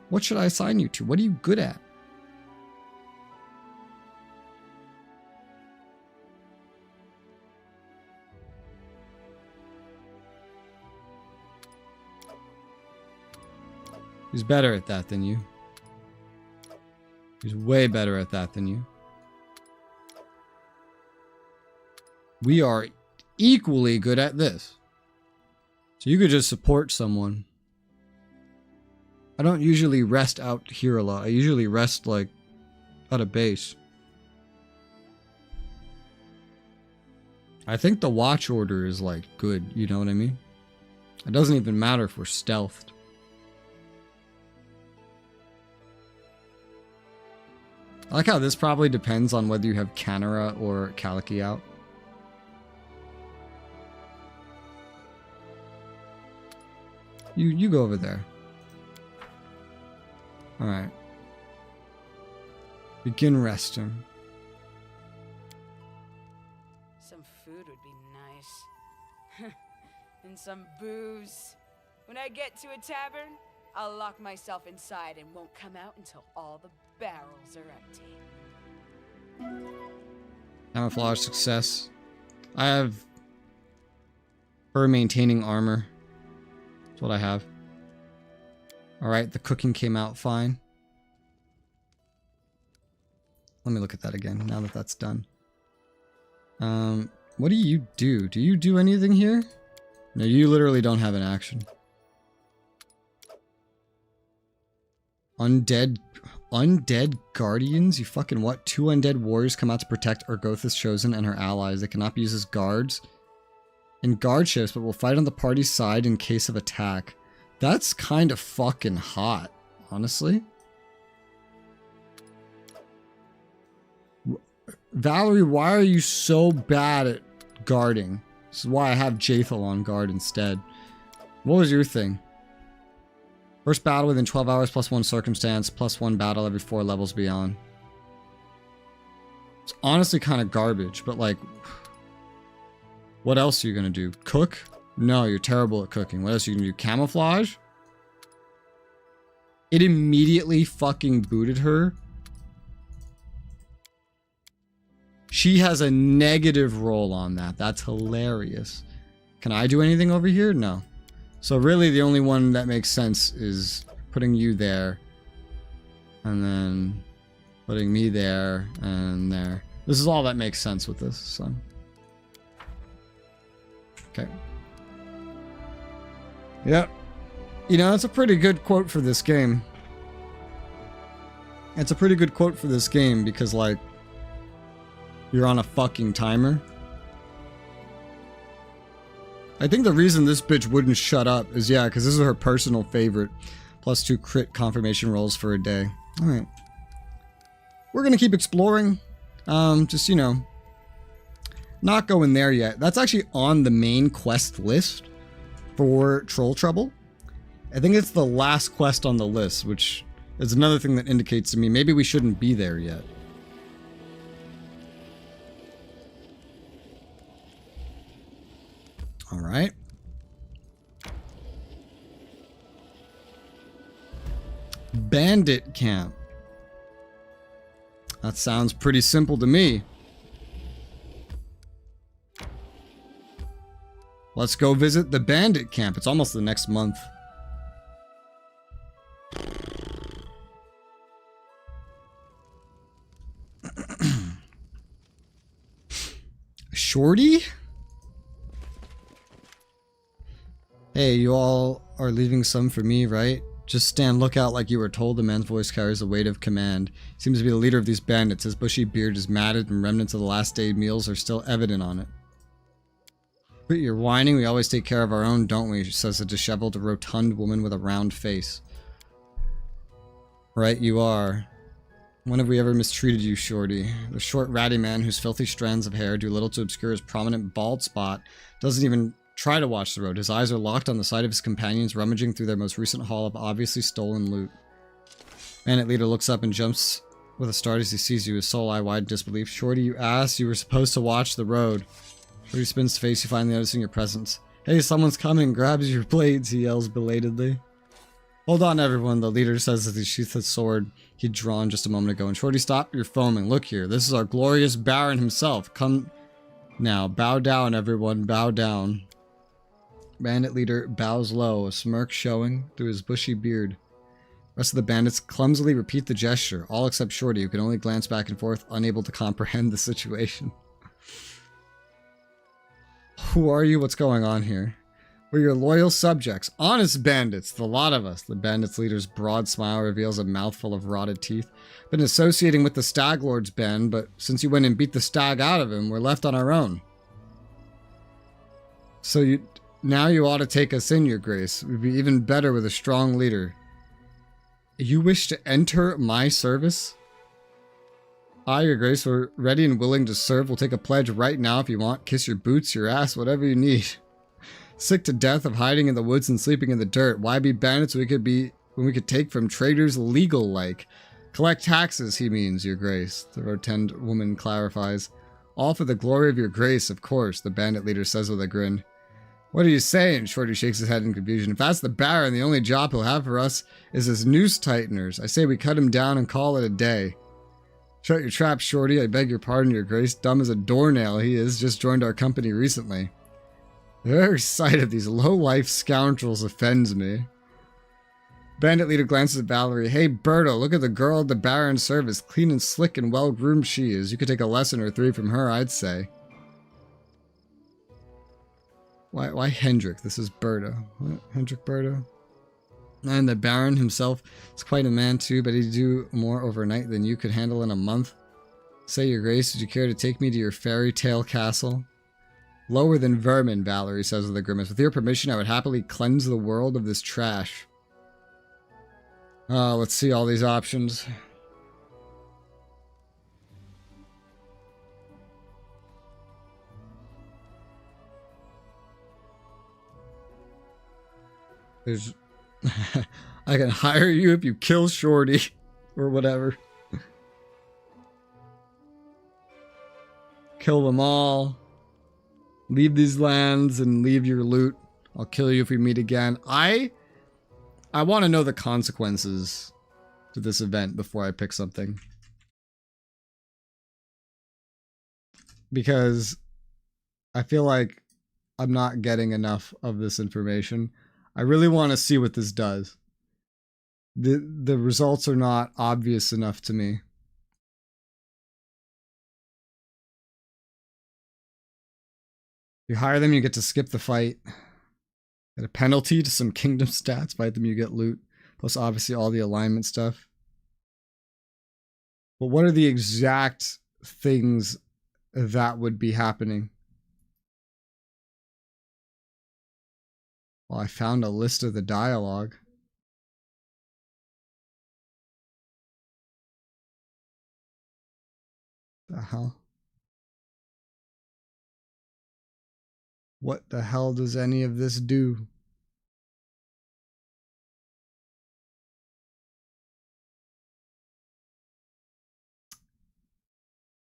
What should I assign you to? What are you good at? He's better at that than you. He's way better at that than you. We are equally good at this. So you could just support someone. I don't usually rest out here a lot. I usually rest like at a base. I think the watch order is like good, you know what I mean? It doesn't even matter if we're stealthed. I like how this probably depends on whether you have Canara or Kaliki out. You go over there. Alright. Begin resting.
Some food would be nice. And some booze. When I get to a tavern, I'll lock myself inside and won't come out until all the barrels are empty.
Camouflage success. I have her maintaining armor. That's what I have. Alright, the cooking came out fine. Let me look at that again now that that's done. What do you do? Do you do anything here? No, you literally don't have an action. Undead guardians? You fucking what? 2 undead warriors come out to protect Urgotha's chosen and her allies. They cannot be used as guards in guard shifts, but will fight on the party's side in case of attack. That's kind of fucking hot, honestly. Valerie, why are you so bad at guarding? This is why I have Jaethal on guard instead. What was your thing? First battle within 12 hours plus 1 circumstance, plus 1 battle every 4 levels beyond. It's honestly kind of garbage, but like, what else are you gonna do? Cook? No, you're terrible at cooking. What else are you gonna do? Camouflage? It immediately fucking booted her. She has a negative roll on that. That's hilarious. Can I do anything over here? No. So really the only one that makes sense is putting you there. And then putting me there and there. This is all that makes sense with this, so. Okay. Yep. You know, that's a pretty good quote for this game. It's a pretty good quote for this game because, like, you're on a fucking timer. I think the reason this bitch wouldn't shut up is, yeah, because this is her personal favorite. Plus 2 crit confirmation rolls for a day. Alright. We're going to keep exploring. Just, you know, not going there yet. That's actually on the main quest list for Troll Trouble. I think it's the last quest on the list, which is another thing that indicates to me maybe we shouldn't be there yet. All right. Bandit camp. That sounds pretty simple to me. Let's go visit the bandit camp. It's almost the next month. Shorty? Hey, you all are leaving some for me, right? Just stand lookout like you were told. The man's voice carries the weight of command. He seems to be the leader of these bandits. His bushy beard is matted and remnants of the last day meals are still evident on it. Quit your whining. We always take care of our own, don't we? Says a disheveled, rotund woman with a round face. Right, you are. When have we ever mistreated you, Shorty? The short, ratty man whose filthy strands of hair do little to obscure his prominent bald spot doesn't even try to watch the road. His eyes are locked on the sight of his companions rummaging through their most recent haul of obviously stolen loot. Bandit leader looks up and jumps with a start as he sees you, his soul eye wide in disbelief. Shorty, you ass, you were supposed to watch the road. Shorty spins to face you, finally noticing your presence. Hey, someone's coming, grabs your blades, he yells belatedly. Hold on, everyone, the leader says as he sheaths his sword he'd drawn just a moment ago. And Shorty, stop your foaming. Look here, this is our glorious Baron himself. Come now, bow down, everyone, bow down. Bandit leader bows low, a smirk showing through his bushy beard. Rest of the bandits clumsily repeat the gesture, all except Shorty, who can only glance back and forth, unable to comprehend the situation. Who are you? What's going on here? We're your loyal subjects, honest bandits, the lot of us. The bandits' leader's broad smile reveals a mouthful of rotted teeth. Been associating with the Stag Lord's band, but since you went and beat the stag out of him, we're left on our own. So now you ought to take us in, your grace. We'd be even better with a strong leader. You wish to enter my service? Aye, your grace, we're ready and willing to serve. We'll take a pledge right now if you want. Kiss your boots, your ass, whatever you need. Sick to death of hiding in the woods and sleeping in the dirt. Why be bandits when we could take from traders legal-like? Collect taxes, he means, your grace, the rotund woman clarifies. All for the glory of your grace, of course, the bandit leader says with a grin. What are you saying? Shorty shakes his head in confusion. If that's the Baron, the only job he'll have for us is his noose tighteners. I say we cut him down and call it a day. Shut your trap, Shorty. I beg your pardon, your grace. Dumb as a doornail he is. Just joined our company recently. The very sight of these low-life scoundrels offends me. Bandit leader glances at Valerie. Hey, Berto, look at the girl at the Baron's service. Clean and slick and well-groomed she is. You could take a lesson or three from her, I'd say. Why Hendrik? This is Berto. What? Hendrik Berto? And the Baron himself is quite a man too, but he'd do more overnight than you could handle in a month. Say, your grace, would you care to take me to your fairy tale castle? Lower than vermin, Valerie says with a grimace. With your permission, I would happily cleanse the world of this trash. Let's see all these options. There's... I can hire you if you kill Shorty. Or whatever. Kill them all. Leave these lands and leave your loot. I'll kill you if we meet again. I want to know the consequences to this event before I pick something. Because I feel like I'm not getting enough of this information. I really want to see what this does. The results are not obvious enough to me. You hire them, you get to skip the fight. Get a penalty to some kingdom stats. Fight them, you get loot. Plus, obviously, all the alignment stuff. But what are the exact things that would be happening? Well, I found a list of the dialogue. The hell? What the hell does any of this do?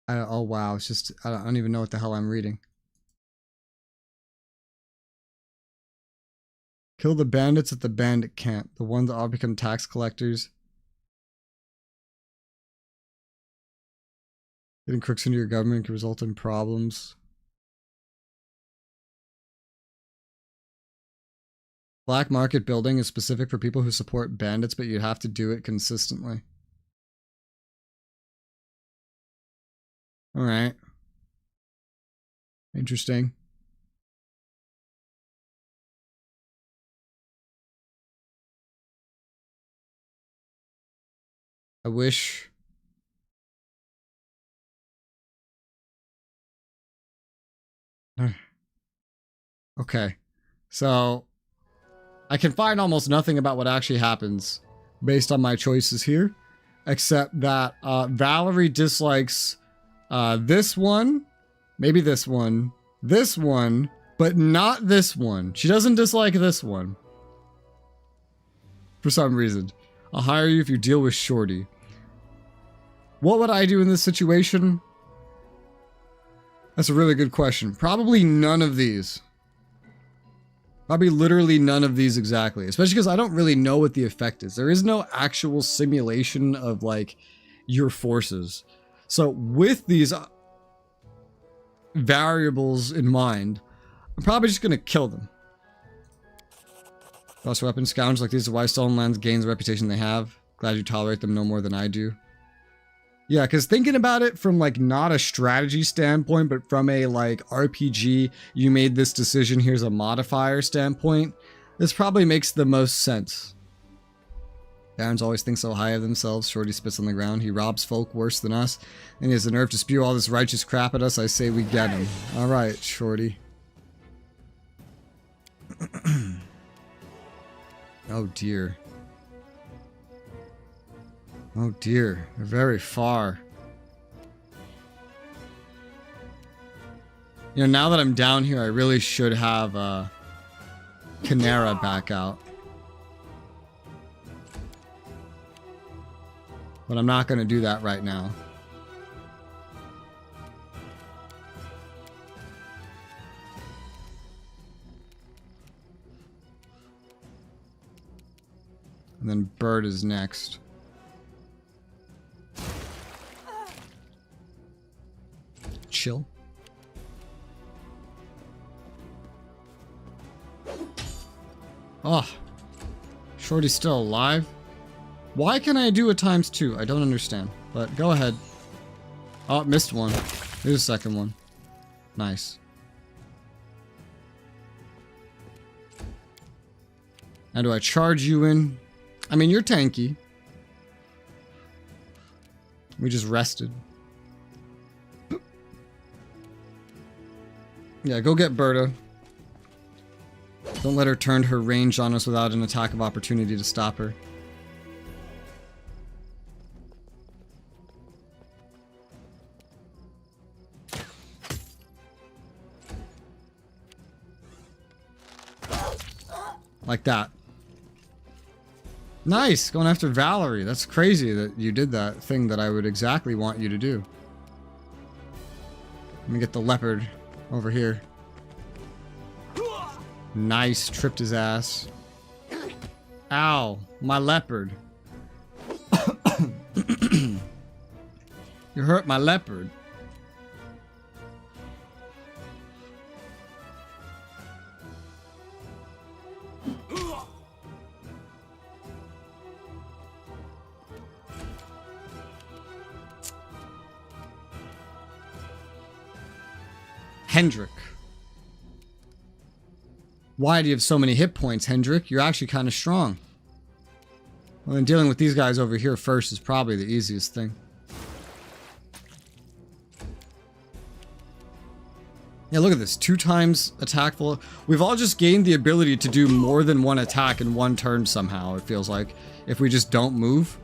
Oh wow, it's just, I don't even know what the hell I'm reading. Kill the bandits at the bandit camp. The ones that all become tax collectors. Getting crooks into your government can result in problems. Black market building is specific for people who support bandits, but you have to do it consistently. Alright. Interesting. I wish... Okay. So... I can find almost nothing about what actually happens based on my choices here, except that Valerie dislikes this one, maybe this one, but not this one. She doesn't dislike this one. For some reason. I'll hire you if you deal with Shorty. What would I do in this situation? That's a really good question. Probably none of these. Probably literally none of these exactly, especially because I don't really know what the effect is. There is no actual simulation of like your forces. So with these variables in mind, I'm probably just going to kill them. Plus weapons. Scoundrels like these are why stolen lands gains the reputation they have. Glad you tolerate them no more than I do. Yeah, because thinking about it from like not a strategy standpoint, but from a like RPG, you made this decision, here's a modifier standpoint, this probably makes the most sense. Barons always think so high of themselves. Shorty spits on the ground. He robs folk worse than us, and he has the nerve to spew all this righteous crap at us. I say we get him. Alright, Shorty. Oh dear. Oh dear, they're very far. You know, now that I'm down here, I really should have Konglomerat back out. But I'm not going to do that right now. And then Bird is next. Chill. Oh. Shorty's still alive? Why can I do a ×2? I don't understand. But go ahead. Oh, missed one. Here's a second one. Nice. Now do I charge you in? I mean, you're tanky. We just rested. Yeah, go get Berta. Don't let her turn her range on us without an attack of opportunity to stop her. Like that. Nice! Going after Valerie. That's crazy that you did that thing that I would exactly want you to do. Let me get the leopard over here. Nice. Tripped his ass. Ow. My leopard. You hurt my leopard. Hendrik. Why do you have so many hit points, Hendrik? You're actually kind of strong. Well, then dealing with these guys over here first is probably the easiest thing. Yeah, look at this. 2 times attack full. We've all just gained the ability to do more than one attack in one turn somehow, it feels like. If we just don't move.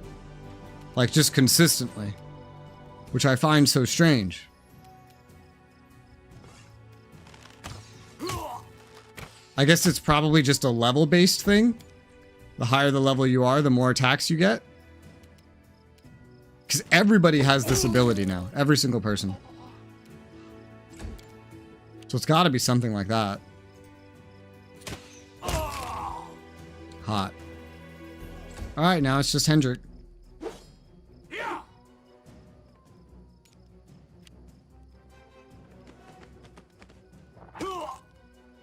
Like, just consistently. Which I find so strange. I guess it's probably just a level-based thing. The higher the level you are, the more attacks you get. Because everybody has this ability now. Every single person. So it's got to be something like that. Hot. Alright, now it's just Hendrik.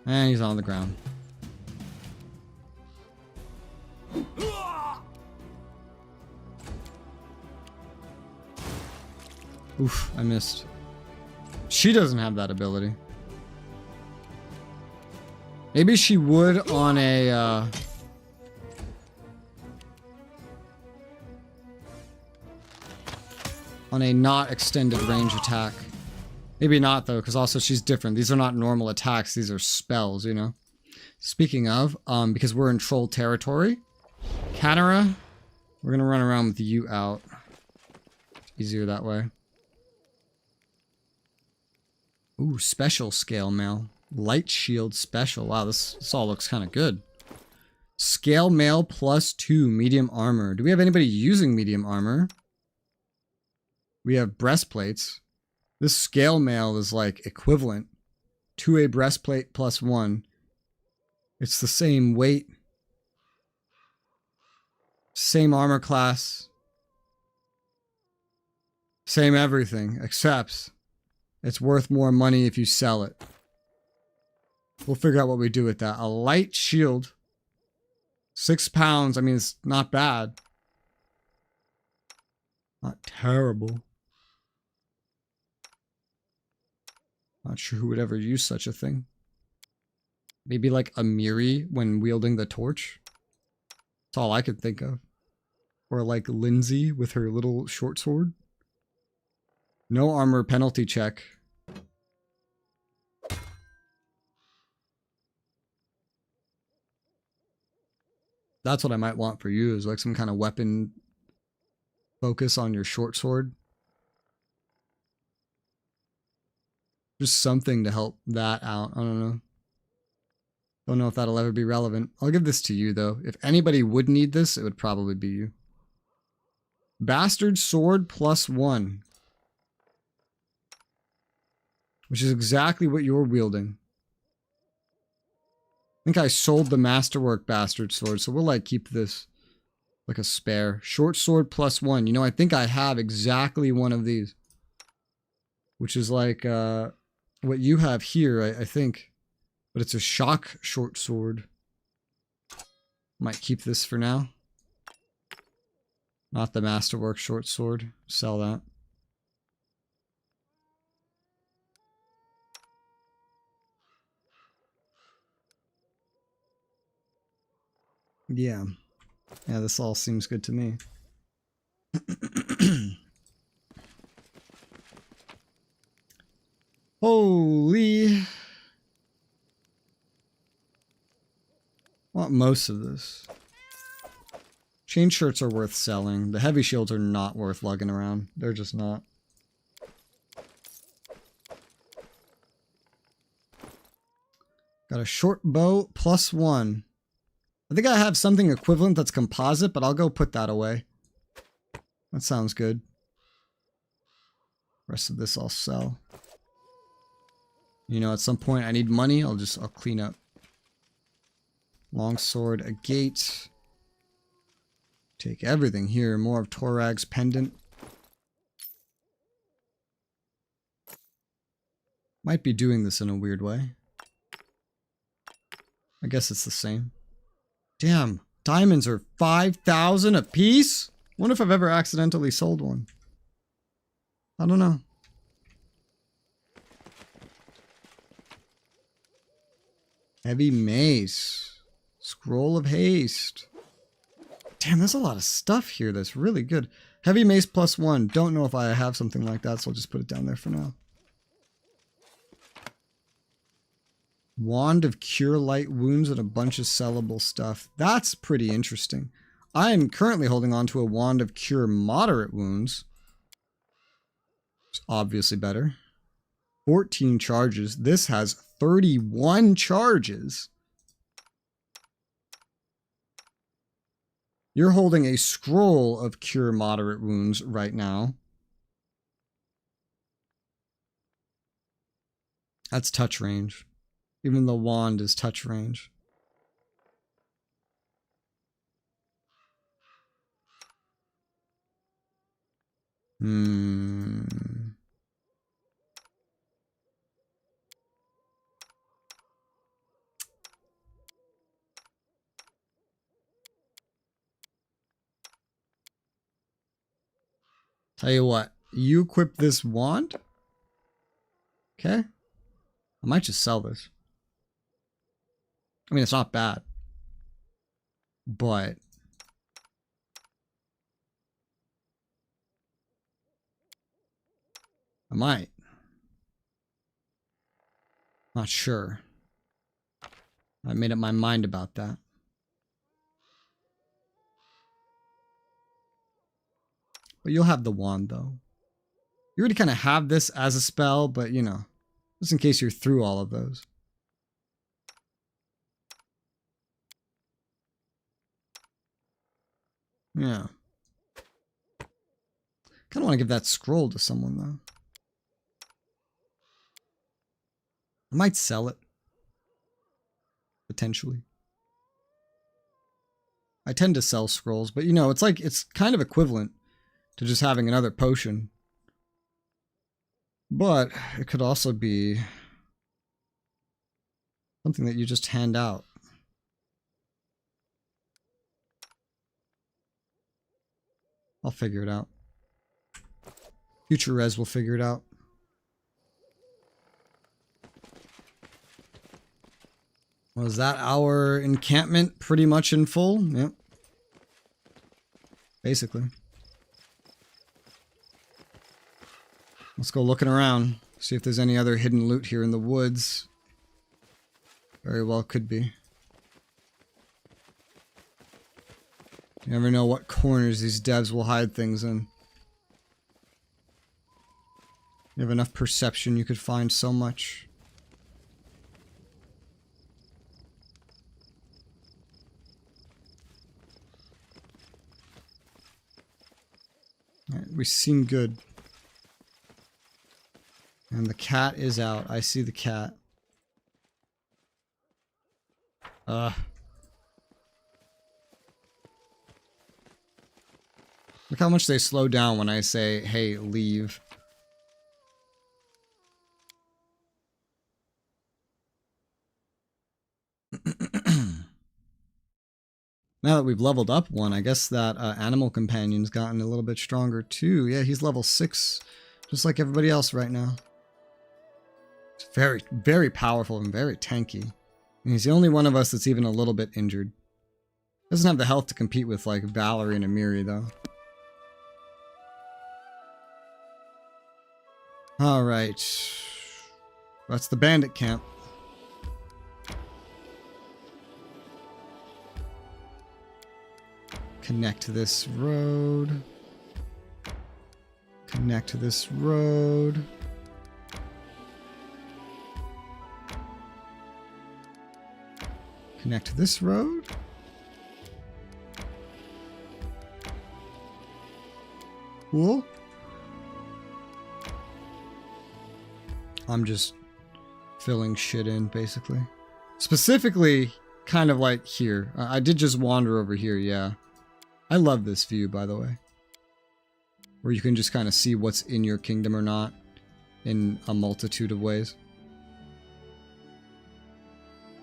And he's on the ground. Oof, I missed. She doesn't have that ability. Maybe she would on a not extended range attack. Maybe not, though, because also she's different. These are not normal attacks. These are spells, you know? Speaking of, because we're in troll territory, Konglomerat, we're going to run around with you out. Easier that way. Ooh, special scale mail. Light shield special. Wow, this all looks kind of good. Scale mail +2, medium armor. Do we have anybody using medium armor? We have breastplates. This scale mail is like equivalent to a breastplate +1. It's the same weight. Same armor class. Same everything, except it's worth more money if you sell it. We'll figure out what we do with that. A light shield £6. I mean, it's not bad. Not terrible. Not sure who would ever use such a thing. Maybe like a Miri when wielding the torch. That's all I could think of. Or like Lindsay with her little short sword. No armor penalty check. That's what I might want for you, is like some kind of weapon focus on your short sword. Just something to help that out. I don't know. Don't know if that'll ever be relevant. I'll give this to you, though. If anybody would need this, it would probably be you. Bastard Sword +1. Which is exactly what you're wielding. I think I sold the Masterwork Bastard Sword, so we'll like keep this like a spare. Short Sword +1. You know, I think I have exactly one of these. Which is like what you have here, I think. But it's a shock short sword. Might keep this for now. Not the Masterwork short sword. Sell that. Yeah. Yeah, this all seems good to me. Holy. Want most of this. Chain shirts are worth selling. The heavy shields are not worth lugging around. They're just not. Got a short bow +1. I think I have something equivalent that's composite, but I'll go put that away. That sounds good. Rest of this I'll sell. You know, at some point I need money. I'll clean up. Longsword, a gate. Take everything here. More of Torag's pendant. Might be doing this in a weird way. I guess it's the same. Damn, diamonds are 5,000 a piece? Wonder if I've ever accidentally sold one. I don't know. Heavy mace. Scroll of haste. Damn, there's a lot of stuff here that's really good. Heavy mace +1. Don't know if I have something like that, so I'll just put it down there for now. Wand of Cure Light Wounds and a bunch of sellable stuff. That's pretty interesting. I am currently holding on to a Wand of Cure Moderate Wounds. It's obviously better. 14 charges. This has 31 charges. You're holding a Scroll of Cure Moderate Wounds right now. That's touch range. Even the wand is touch range. Tell you what, you equip this wand? Okay. I might just sell this. I mean, it's not bad. But I might. Not sure. I made up my mind about that. But you'll have the wand, though. You already kind of have this as a spell, but, you know, just in case you're through all of those. Yeah. Kind of want to give that scroll to someone, though. I might sell it. Potentially. I tend to sell scrolls, but, you know, it's like, it's kind of equivalent to just having another potion. But it could also be something that you just hand out. I'll figure it out. Future Res will figure it out. Was that our encampment pretty much in full? Yep. Basically. Let's go looking around. See if there's any other hidden loot here in the woods. Very well could be. You never know what corners these devs will hide things in. You have enough perception, you could find so much. Alright, we seem good. And the cat is out. I see the cat. Look how much they slow down when I say, hey, leave. Now that we've leveled up one, I guess that animal companion's gotten a little bit stronger too. Yeah, he's level 6, just like everybody else right now. It's very, very powerful and very tanky. And he's the only one of us that's even a little bit injured. Doesn't have the health to compete with like Valerie and Amiri though. Alright. That's the bandit camp. Connect to this road. Connect to this road. Connect to this road. Cool. I'm just filling shit in, basically. Specifically, kind of like here. I did just wander over here, yeah. I love this view, by the way. Where you can just kind of see what's in your kingdom or not in a multitude of ways.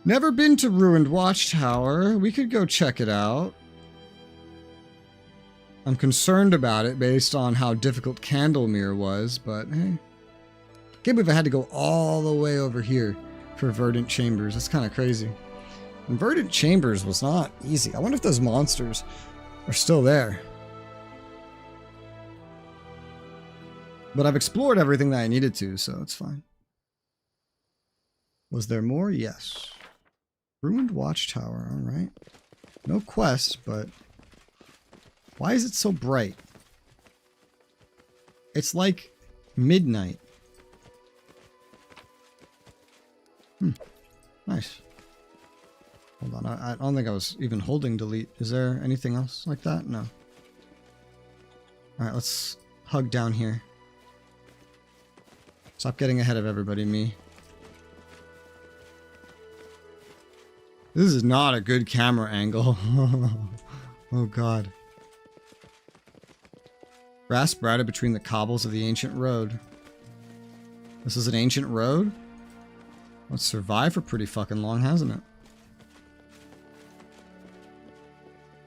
Never been to Ruined Watchtower. We could go check it out. I'm concerned about it based on how difficult Candlemere was, but hey. Can't believe I had to go all the way over here for Verdant Chambers. That's kind of crazy. And Verdant Chambers was not easy. I wonder if those monsters are still there. But I've explored everything that I needed to, so it's fine. Was there more? Yes. Ruined Watchtower, alright. No quest, but why is it so bright? It's like midnight. Nice. Hold on, I don't think I was even holding delete. Is there anything else like that? No. Alright, let's hug down here. Stop getting ahead of everybody, me. This is not a good camera angle. Oh god. Grass sprouted between the cobbles of the ancient road. This is an ancient road? Well, it's survived for pretty fucking long, hasn't it?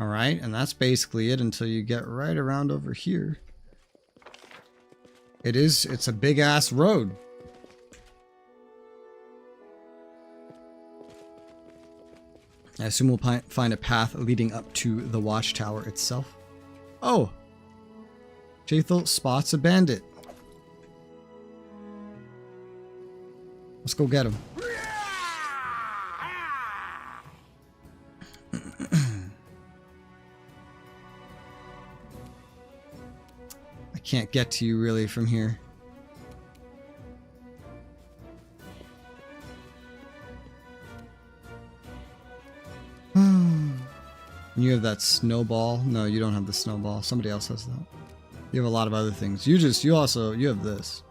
Alright, and that's basically it until you get right around over here. It's a big ass road. I assume we'll find a path leading up to the watchtower itself. Oh! Jathel spots a bandit. Let's go get him. I can't get to you really from here. You have that snowball. No, you don't have the snowball. Somebody else has that. You have a lot of other things. You have this.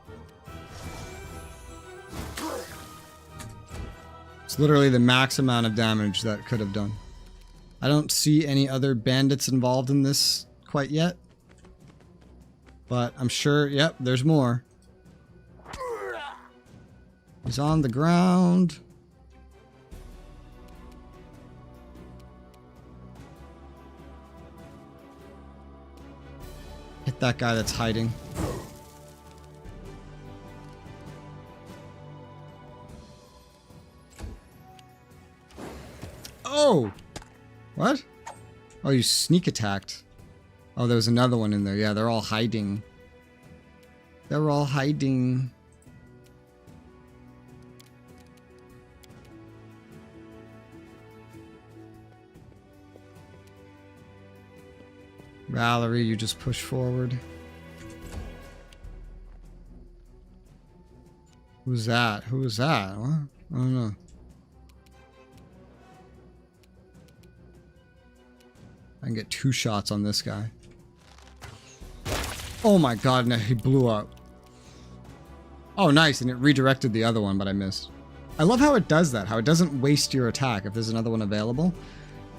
It's literally the max amount of damage that could have done. I don't see any other bandits involved in this quite yet. But I'm sure, yep, there's more. He's on the ground. hit that guy that's hiding. Oh! What? Oh, you sneak attacked. Oh, there was another one in there. Yeah, they're all hiding. They're all hiding. Valerie, you just push forward. Who's that? Who is that? What? I don't know. I can get 2 shots on this guy. Oh my god, no, he blew up. Oh, nice, and it redirected the other one, but I missed. I love how it does that, how it doesn't waste your attack if there's another one available.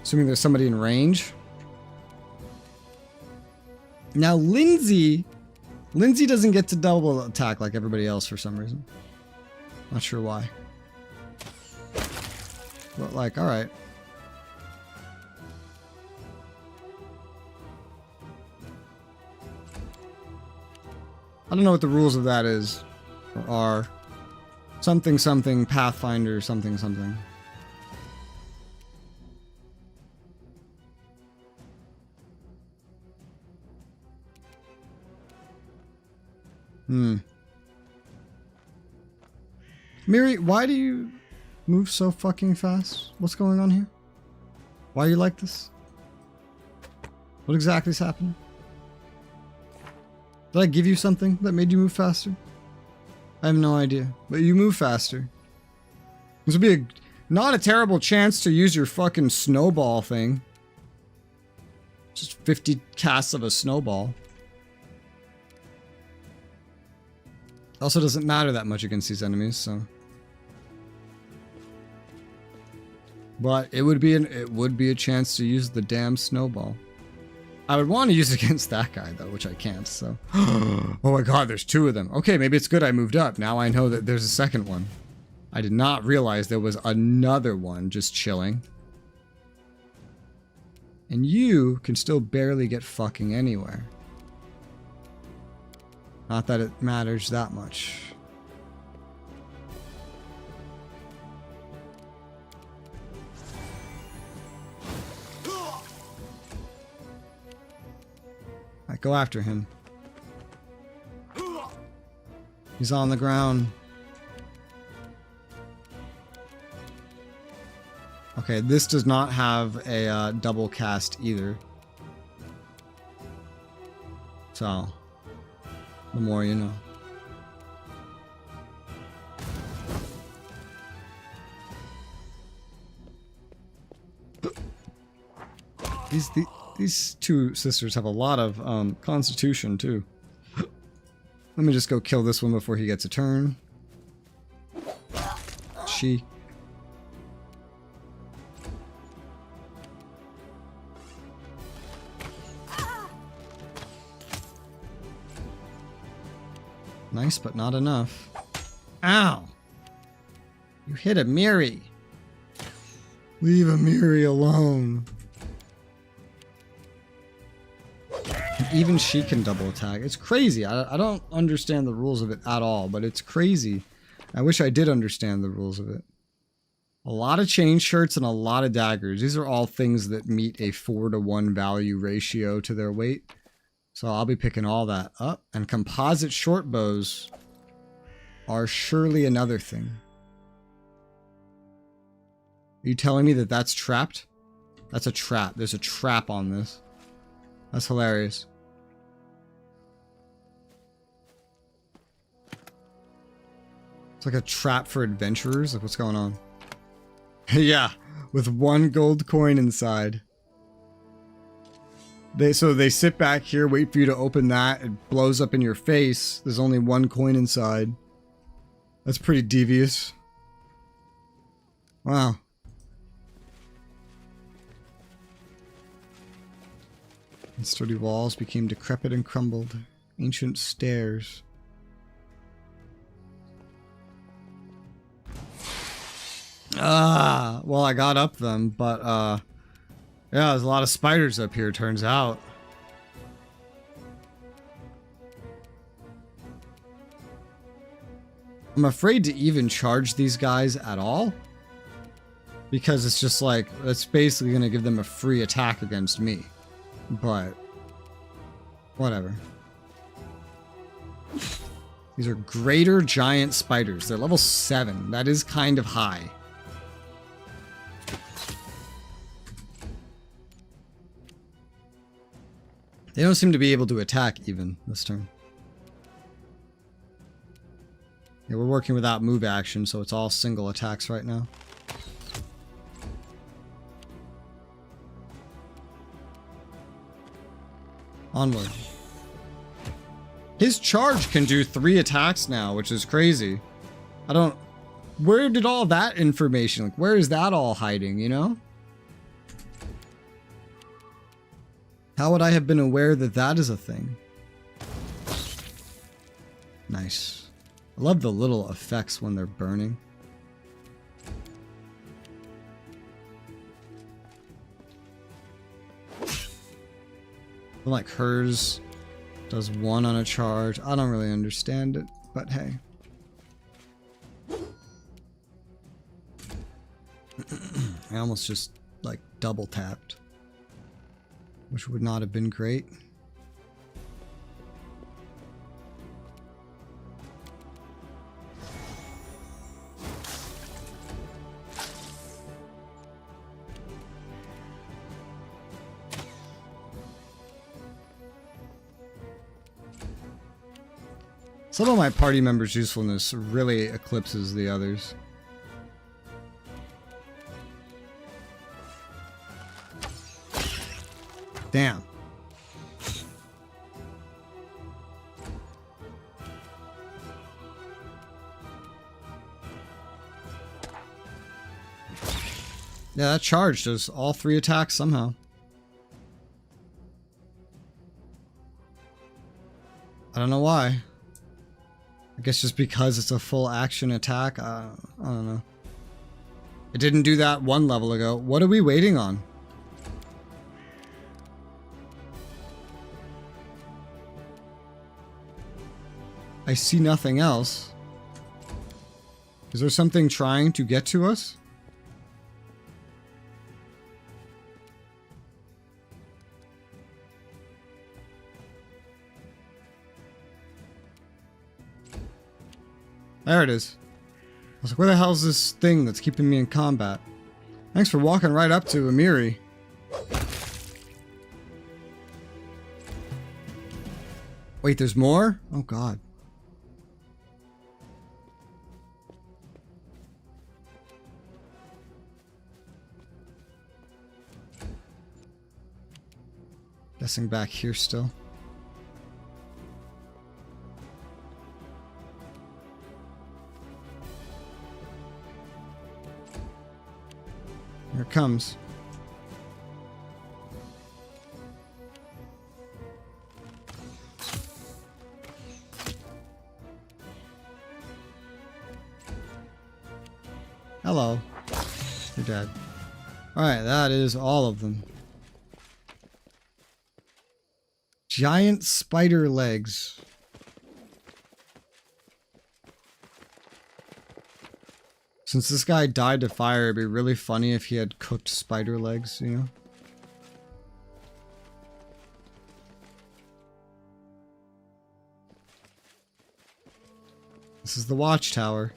Assuming there's somebody in range. Now, Lindsay doesn't get to double attack like everybody else for some reason. Not sure why. But like, alright. I don't know what the rules of that is. Or are. Something something Pathfinder something something. Miri, why do you move so fucking fast? What's going on here? Why are you like this? What exactly is happening? Did I give you something that made you move faster? I have no idea, but you move faster. This would be not a terrible chance to use your fucking snowball thing. Just 50 casts of a snowball. Also doesn't matter that much against these enemies, so. But it would be a chance to use the damn snowball. I would want to use it against that guy though, which I can't, so. Oh my god, there's 2 of them. Okay, maybe it's good I moved up. Now I know that there's a second one. I did not realize there was another one just chilling. And you can still barely get fucking anywhere. Not that it matters that much. Alright, go after him. He's on the ground. Okay, this does not have a double cast either. So, the more you know. These 2 sisters have a lot of constitution too. Let me just go kill this one before he gets a turn. She. Nice, but not enough. Ow! You hit a Miri. Leave a Miri alone. Even she can double attack. It's crazy. I don't understand the rules of it at all, but it's crazy. I wish I did understand the rules of it. A lot of chain shirts and a lot of daggers. These are all things that meet a 4-to-1 value ratio to their weight. So I'll be picking all that up. And composite short bows are surely another thing. Are you telling me that that's trapped? That's a trap. There's a trap on this. That's hilarious. It's like a trap for adventurers. Like, what's going on? Yeah, with 1 gold coin inside. So they sit back here, wait for you to open that. It blows up in your face. There's only 1 coin inside. That's pretty devious. Wow. And sturdy walls became decrepit and crumbled. Ancient stairs. Well, I got up them, but, yeah, there's a lot of spiders up here, turns out. I'm afraid to even charge these guys at all. Because it's just like, that's basically going to give them a free attack against me. But, whatever. These are greater giant spiders. They're level 7. That is kind of high. They don't seem to be able to attack even this turn. Yeah, we're working without move action, so it's all single attacks right now. Onward. His charge can do 3 attacks now, which is crazy. I don't... Where did all that information... Like, where is that all hiding, you know? How would I have been aware that that is a thing? Nice. I love the little effects when they're burning. Like hers does 1 on a charge. I don't really understand it, but hey. I almost just like double tapped, which would not have been great. Some of my party members' usefulness really eclipses the others. Damn. Yeah, that charge does all 3 attacks somehow. I don't know why. I guess just because it's a full action attack. I don't know. It didn't do that 1 level ago. What are we waiting on? I see nothing else. Is there something trying to get to us? There it is. I was like, where the hell is this thing that's keeping me in combat? Thanks for walking right up to Amiri. Wait, there's more? Oh god. Guessing back here still. Here it comes. Hello. You're dead. Alright, that is all of them. Giant spider legs. Since this guy died to fire, it'd be really funny if he had cooked spider legs, you know? This is the watchtower.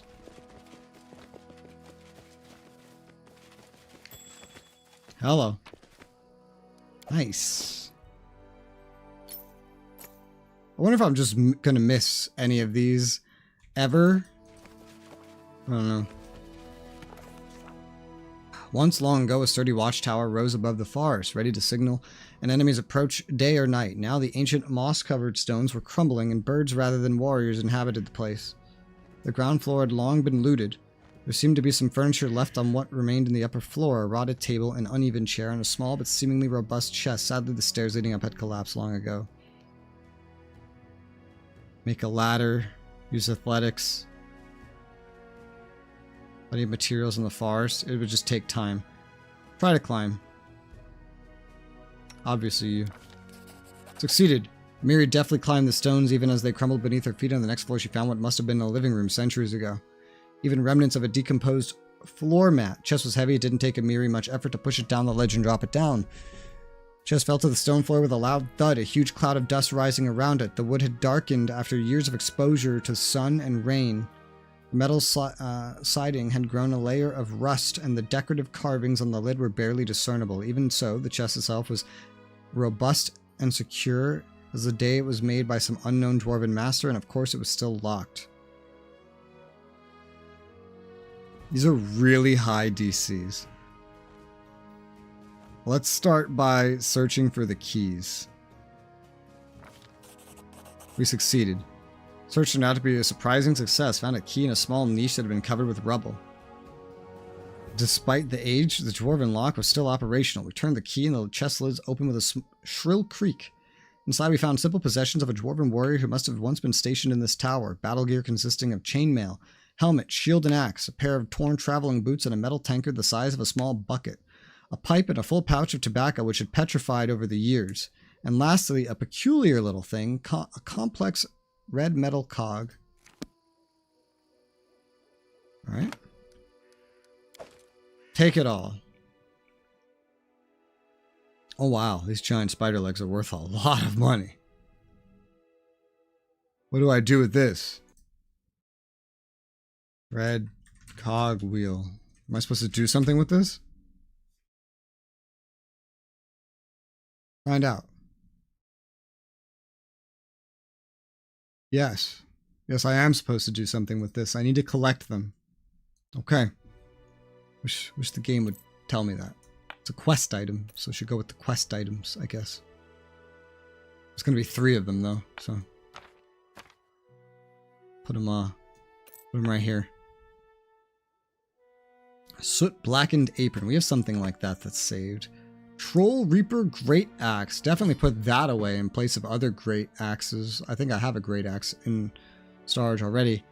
Hello. Nice. I wonder if I'm just gonna miss any of these ever. I don't know. Once long ago, a sturdy watchtower rose above the forest, ready to signal an enemy's approach day or night. Now the ancient moss-covered stones were crumbling, and birds rather than warriors inhabited the place. The ground floor had long been looted. There seemed to be some furniture left on what remained in the upper floor, a rotted table, an uneven chair, and a small but seemingly robust chest. Sadly, the stairs leading up had collapsed long ago. Make a ladder. Use athletics. Plenty of materials in the forest. It would just take time. Try to climb. Obviously you succeeded. Miri deftly climbed the stones even as they crumbled beneath her feet. On the next floor, she found what must have been a living room centuries ago. Even remnants of a decomposed floor mat. Chest was heavy. It didn't take a Miri much effort to push it down the ledge and drop it down. Chest fell to the stone floor with a loud thud, a huge cloud of dust rising around it. The wood had darkened after years of exposure to sun and rain. The metal siding had grown a layer of rust, and the decorative carvings on the lid were barely discernible. Even so, the chest itself was robust and secure as the day it was made by some unknown dwarven master, and of course it was still locked. These are really high DCs. Let's start by searching for the keys. We succeeded. Search turned out to be a surprising success. Found a key in a small niche that had been covered with rubble. Despite the age, the dwarven lock was still operational. We turned the key and the chest lids open with a shrill creak. Inside we found simple possessions of a dwarven warrior who must have once been stationed in this tower. Battle gear consisting of chainmail, helmet, shield and axe, a pair of torn traveling boots and a metal tankard the size of a small bucket. A pipe and a full pouch of tobacco which had petrified over the years. And lastly, a peculiar little thing, a complex red metal cog. Alright. Take it all. Oh wow, these giant spider legs are worth a lot of money. What do I do with this? Red cog wheel. Am I supposed to do something with this? Find out. Yes. Yes, I am supposed to do something with this. I need to collect them. Okay. Wish the game would tell me that. It's a quest item, so I should go with the quest items, I guess. There's gonna be 3 of them, though, so... Put them right here. Soot blackened apron. We have something like that that's saved. Troll Reaper Great Axe. Definitely put that away in place of other great axes. I think I have a great axe in storage already.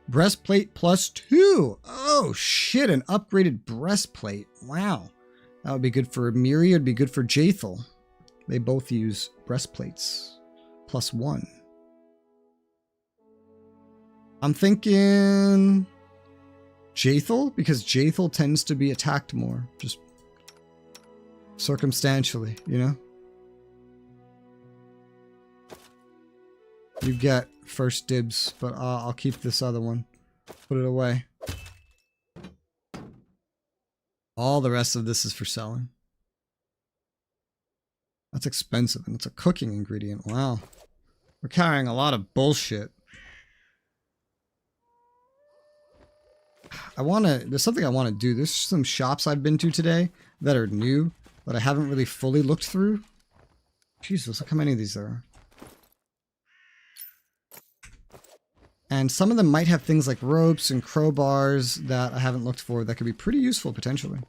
Breastplate +2. Oh shit, an upgraded breastplate. Wow. That would be good for Miri. It would be good for Jaethel. They both use breastplates. +1. I'm thinking Jaethel, because Jaethel tends to be attacked more. Just circumstantially, you know? You get first dibs, but I'll keep this other one. Put it away. All the rest of this is for selling. That's expensive, and it's a cooking ingredient. Wow. We're carrying a lot of bullshit. There's something I want to do. There's some shops I've been to today that are new that I haven't really fully looked through. Jesus, look how many of these there are. And some of them might have things like ropes and crowbars that I haven't looked for that could be pretty useful potentially.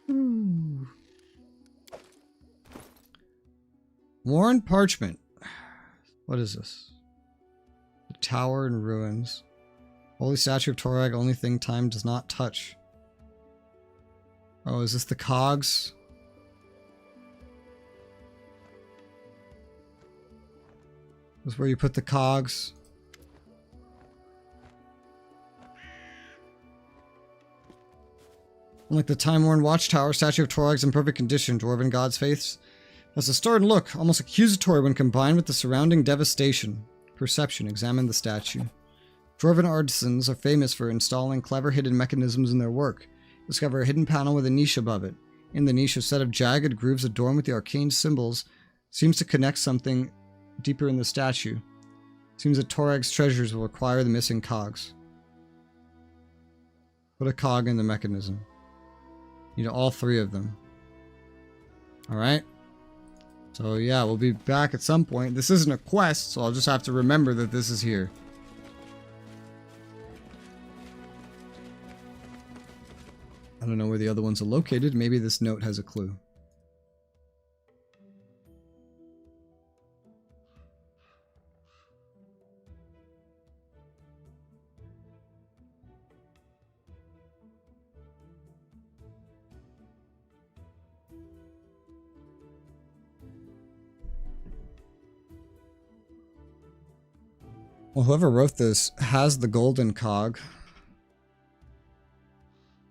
Ooh. Worn parchment. What is this? The tower in ruins. Holy statue of Torag, only thing time does not touch. Oh, is this the cogs? This is where you put the cogs. Unlike the time-worn watchtower, statue of Torag's in perfect condition. Dwarven god's face has a starred look, almost accusatory when combined with the surrounding devastation. Perception. Examine the statue. Dwarven artisans are famous for installing clever hidden mechanisms in their work. Discover a hidden panel with a niche above it. In the niche, a set of jagged grooves adorned with the arcane symbols seems to connect something deeper in the statue. Seems that Torag's treasures will require the missing cogs. Put a cog in the mechanism. Need all 3 of them. Alright. So yeah, we'll be back at some point. This isn't a quest, so I'll just have to remember that this is here. I don't know where the other ones are located. Maybe this note has a clue. Well, whoever wrote this has the golden cog.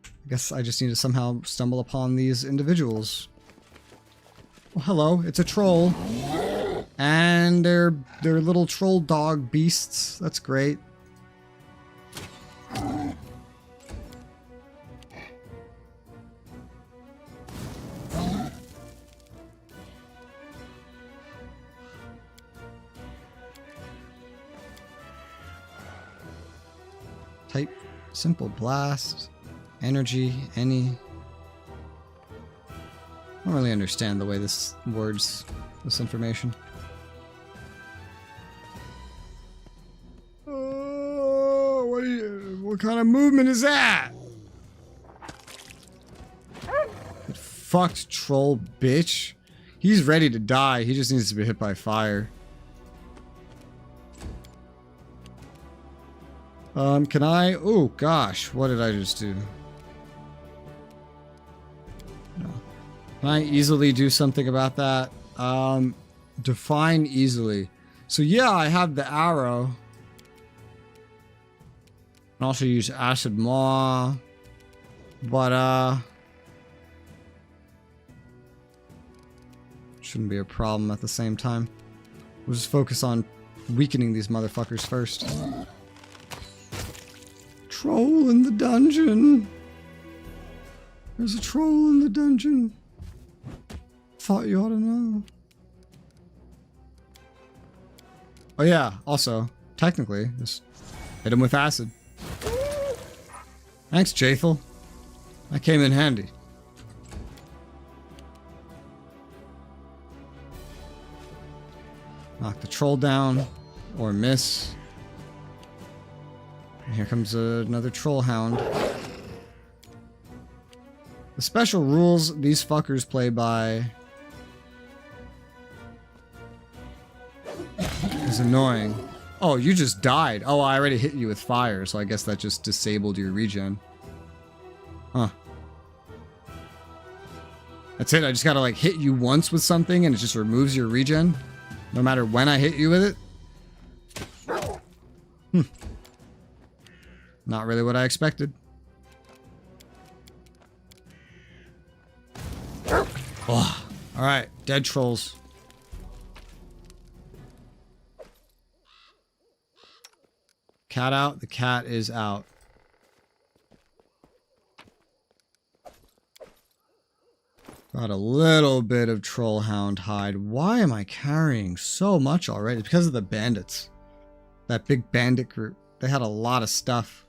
I guess I just need to somehow stumble upon these individuals. Oh, hello, it's a troll. And they're little troll dog beasts. That's great. Type simple blast. Energy, any. I don't really understand the way this words this information. What kind of movement is that? That fucked troll bitch. He's ready to die. He just needs to be hit by fire. Can I? Oh gosh, what did I just do? No. Can I easily do something about that? Define easily. So yeah, I have the arrow. I can also use acid maw. But shouldn't be a problem at the same time. We'll just focus on weakening these motherfuckers first. Troll in the dungeon. There's a troll in the dungeon. Thought you ought to know. Oh yeah, also, technically, just hit him with acid. Thanks, Jathel. That came in handy. Knock the troll down, or miss. And here comes another troll hound. The special rules these fuckers play by is annoying. Oh, you just died. Oh, I already hit you with fire, so I guess that just disabled your regen. Huh. That's it, I just gotta like hit you once with something and it just removes your regen? No matter when I hit you with it? Not really what I expected. Oh, alright, dead trolls. Cat out, the cat is out. Got a little bit of trollhound hide. Why am I carrying so much already? It's because of the bandits. That big bandit group. They had a lot of stuff.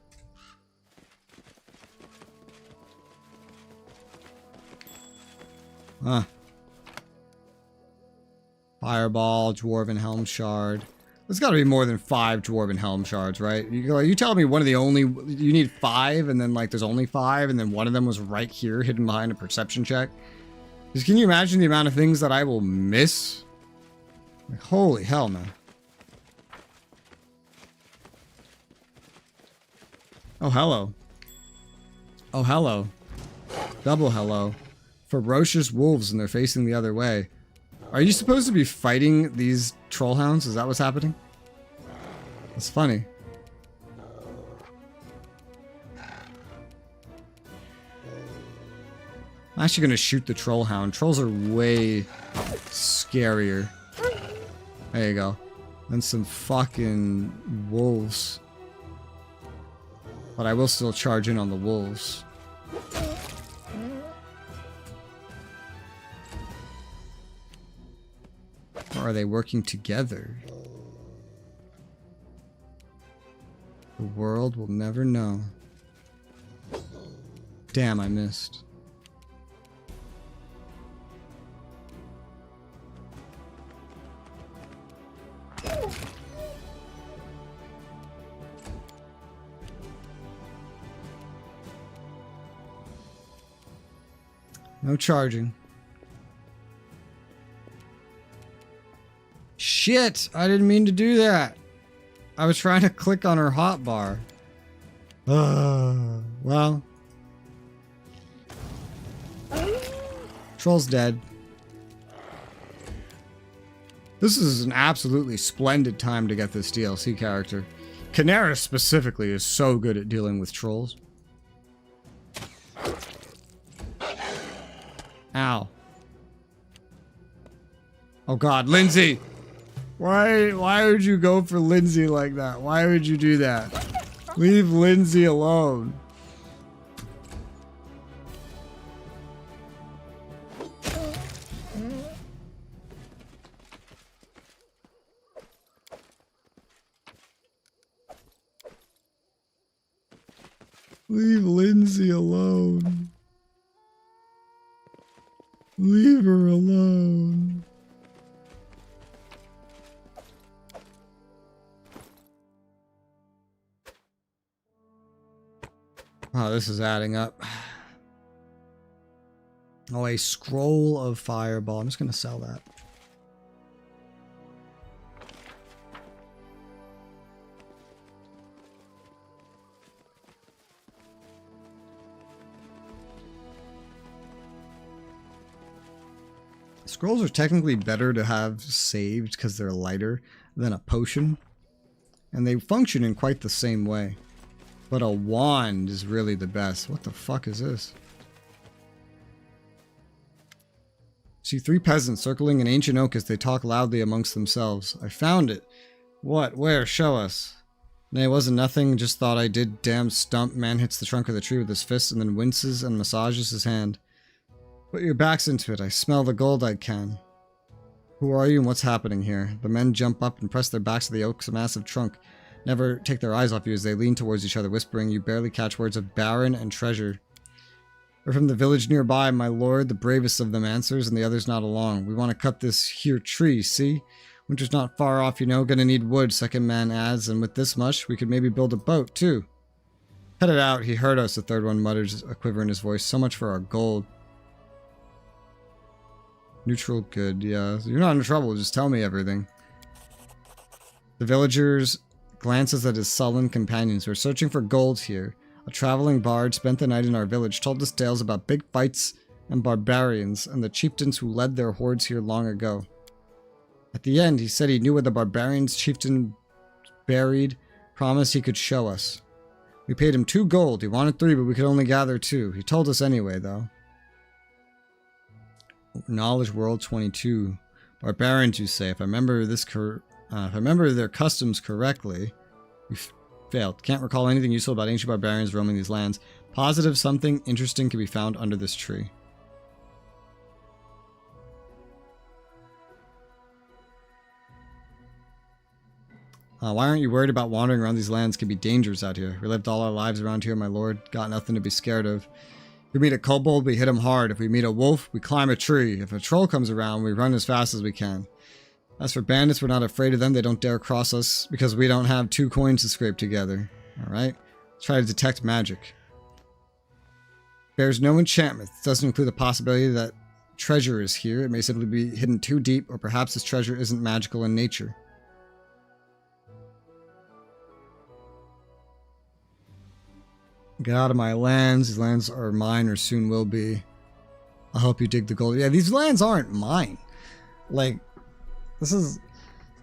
Huh. Fireball, Dwarven Helm Shard. There's got to be more than 5 Dwarven Helm Shards, right? You telling me one of the only... You need 5, and then, like, there's only 5, and then one of them was right here, hidden behind a perception check? Just, can you imagine the amount of things that I will miss? Like, holy hell, man. Oh, hello. Oh, hello. Double hello. Ferocious wolves, and they're facing the other way. Are you supposed to be fighting these trollhounds? Is that what's happening? That's funny. I'm actually gonna shoot the trollhound. Trolls are way scarier. There you go. Than some fucking wolves. But I will still charge in on the wolves. Or are they working together? The world will never know. Damn, I missed. No charging. Shit! I didn't mean to do that. I was trying to click on her hotbar. Well. Troll's dead. This is an absolutely splendid time to get this DLC character. Konglomerat specifically is so good at dealing with trolls. Ow. Oh god, Lindsay! Why would you go for Lindsay like that? Why would you do that? Leave Lindsay alone. Leave Lindsay alone. Leave her alone. Oh, this is adding up. Oh, a scroll of fireball. I'm just going to sell that. Scrolls are technically better to have saved because they're lighter than a potion. And they function in quite the same way. But a wand is really the best. What the fuck is this? See 3 peasants circling an ancient oak as they talk loudly amongst themselves. I found it. What? Where? Show us. Nay, it wasn't nothing. Just thought I did. Damn stump. Man hits the trunk of the tree with his fist and then winces and massages his hand. Put your backs into it. I smell the gold I can. Who are you and what's happening here? The men jump up and press their backs to the oak's massive trunk. Never take their eyes off you as they lean towards each other, whispering. You barely catch words of baron and treasure. We're from the village nearby, my lord. The bravest of them answers, and the others nod along. We want to cut this here tree, see? Winter's not far off, you know. Gonna need wood, second man adds, and with this much, we could maybe build a boat, too. Cut it out, he heard us, the third one mutters, a quiver in his voice. So much for our gold. Neutral, good, yeah. You're not in trouble, just tell me everything. The villagers glances at his sullen companions. We're searching for gold here. A traveling bard spent the night in our village, told us tales about big fights and barbarians and the chieftains who led their hordes here long ago. At the end, he said he knew where the barbarians chieftain buried, promised he could show us. We paid him 2 gold. He wanted 3, but we could only gather 2. He told us anyway, though. Knowledge World 22. Barbarians, you say. If I remember this if I remember their customs correctly, we failed. Can't recall anything useful about ancient barbarians roaming these lands. Positive something interesting can be found under this tree. Why aren't you worried about wandering around these lands? Could be dangers out here. We lived all our lives around here, my lord. Got nothing to be scared of. If we meet a kobold, we hit him hard. If we meet a wolf, we climb a tree. If a troll comes around, we run as fast as we can. As for bandits, we're not afraid of them. They don't dare cross us because we don't have 2 coins to scrape together. Alright? Try to detect magic. Bears no enchantment. This doesn't include the possibility that treasure is here. It may simply be hidden too deep, or perhaps this treasure isn't magical in nature. Get out of my lands. These lands are mine or soon will be. I'll help you dig the gold. Yeah, these lands aren't mine. Like, this is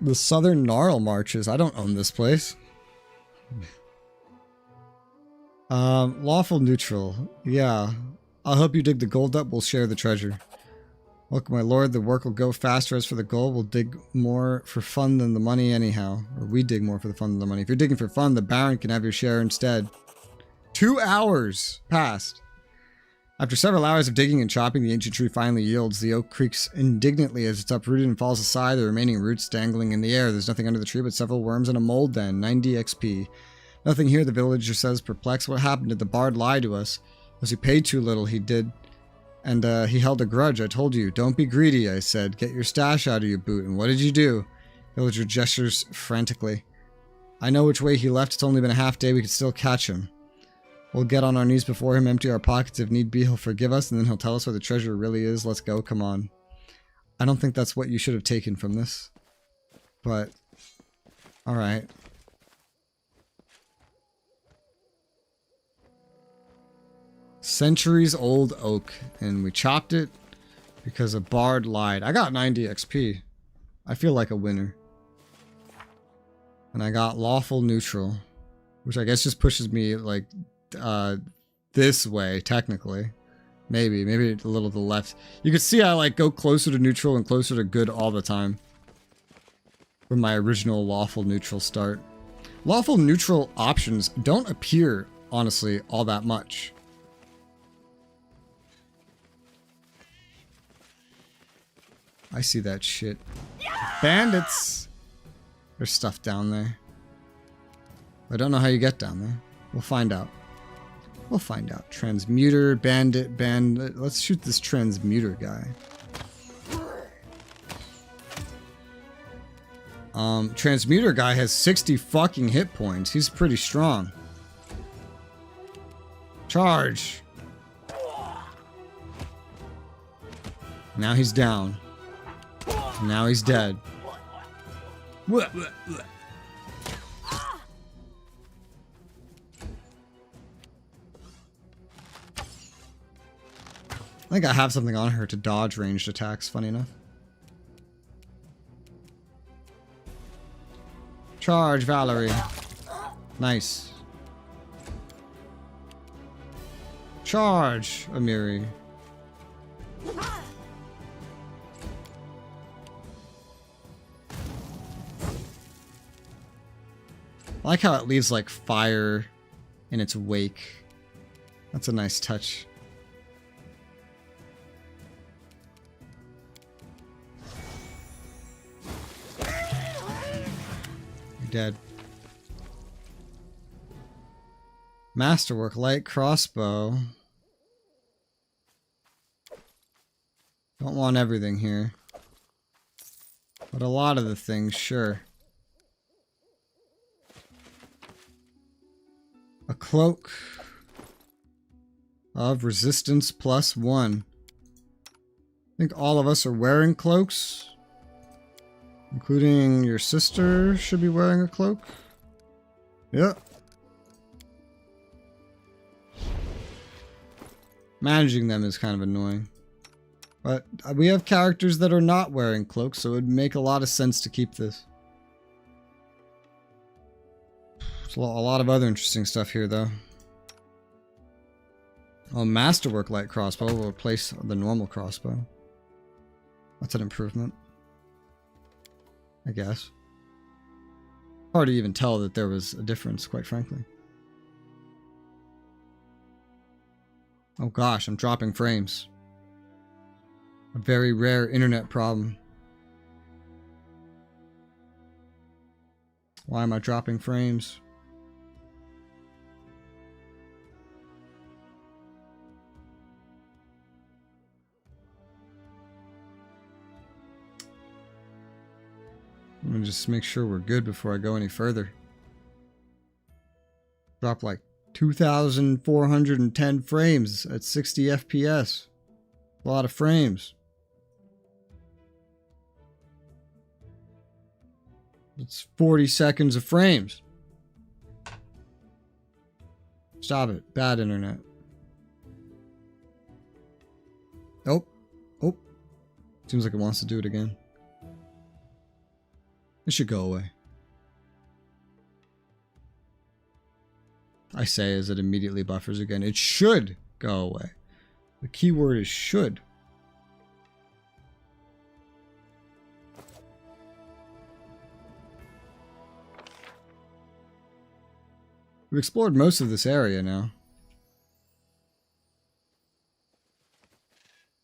the Southern Gnarl Marches. I don't own this place. Lawful neutral. Yeah. I'll help you dig the gold up. We'll share the treasure. Look, my lord, the work will go faster. As for the gold, we'll dig more for fun than the money anyhow. Or we dig more for the fun than the money. If you're digging for fun, the Baron can have your share instead. 2 hours passed. After several hours of digging and chopping, the ancient tree finally yields. The oak creaks indignantly as it's uprooted and falls aside, the remaining roots dangling in the air. There's nothing under the tree but several worms and a mold den. 90 XP. Nothing here, the villager says, perplexed. What happened? Did the bard lie to us? Was he paid too little? He did. And he held a grudge. I told you. Don't be greedy, I said. Get your stash out of your boot. And what did you do? Villager gestures frantically. I know which way he left. It's only been a half day. We could still catch him. We'll get on our knees before him, empty our pockets. If need be, he'll forgive us, and then he'll tell us where the treasure really is. Let's go. Come on. I don't think that's what you should have taken from this. But, alright. Centuries old oak. And we chopped it because a bard lied. I got 90 XP. I feel like a winner. And I got lawful neutral, which I guess just pushes me like this way, technically. Maybe a little to the left. You can see I like go closer to neutral and closer to good all the time. From my original lawful neutral start. Lawful neutral options don't appear, honestly, all that much. I see that shit. Bandits! There's stuff down there. I don't know how you get down there. We'll find out. We'll find out. Transmuter, bandit. Let's shoot this transmuter guy. Transmuter guy has 60 fucking hit points. He's pretty strong. Charge! Now he's down. Now he's dead. I think I have something on her to dodge ranged attacks, funny enough. Charge, Valerie. Nice. Charge, Amiri. I like how it leaves like fire in its wake. That's a nice touch. You're dead. Masterwork, light crossbow. Don't want everything here. But a lot of the things, sure. A cloak of resistance +1. I think all of us are wearing cloaks. Including your sister should be wearing a cloak. Yep. Managing them is kind of annoying. But we have characters that are not wearing cloaks, so it would make a lot of sense to keep this. There's a lot of other interesting stuff here, though. Oh, Masterwork light crossbow will replace the normal crossbow. That's an improvement. I guess. Hard to even tell that there was a difference, quite frankly. Oh gosh, I'm dropping frames. A very rare internet problem. Why am I dropping frames? I'm gonna just make sure we're good before I go any further. Drop like 2,410 frames at 60 FPS. A lot of frames. It's 40 seconds of frames. Stop it. Bad internet. Oh. Oh. Seems like it wants to do it again. It should go away. I say as it immediately buffers again. It should go away. The keyword is should. We've explored most of this area now.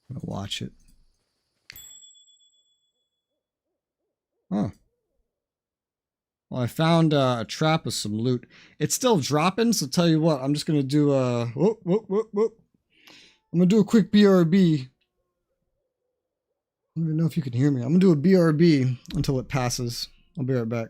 I'm gonna watch it. Oh. Well, I found a trap with some loot. It's still dropping, so tell you what, I'm just gonna do a whoop, whoop, whoop, whoop. I'm gonna do a quick BRB. I don't even know if you can hear me. I'm gonna do a BRB until it passes. I'll be right back.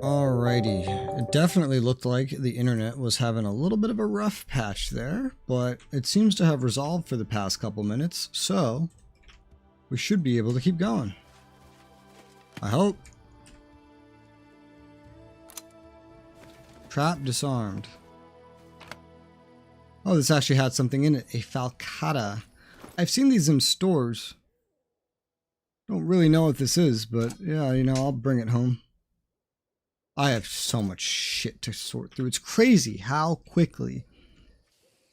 Alrighty, it definitely looked like the internet was having a little bit of a rough patch there, but it seems to have resolved for the past couple minutes, so we should be able to keep going. I hope. Trap disarmed. Oh, this actually had something in it, a falcata. I've seen these in stores. Don't really know what this is, but yeah, you know, I'll bring it home. I have so much shit to sort through. It's crazy how quickly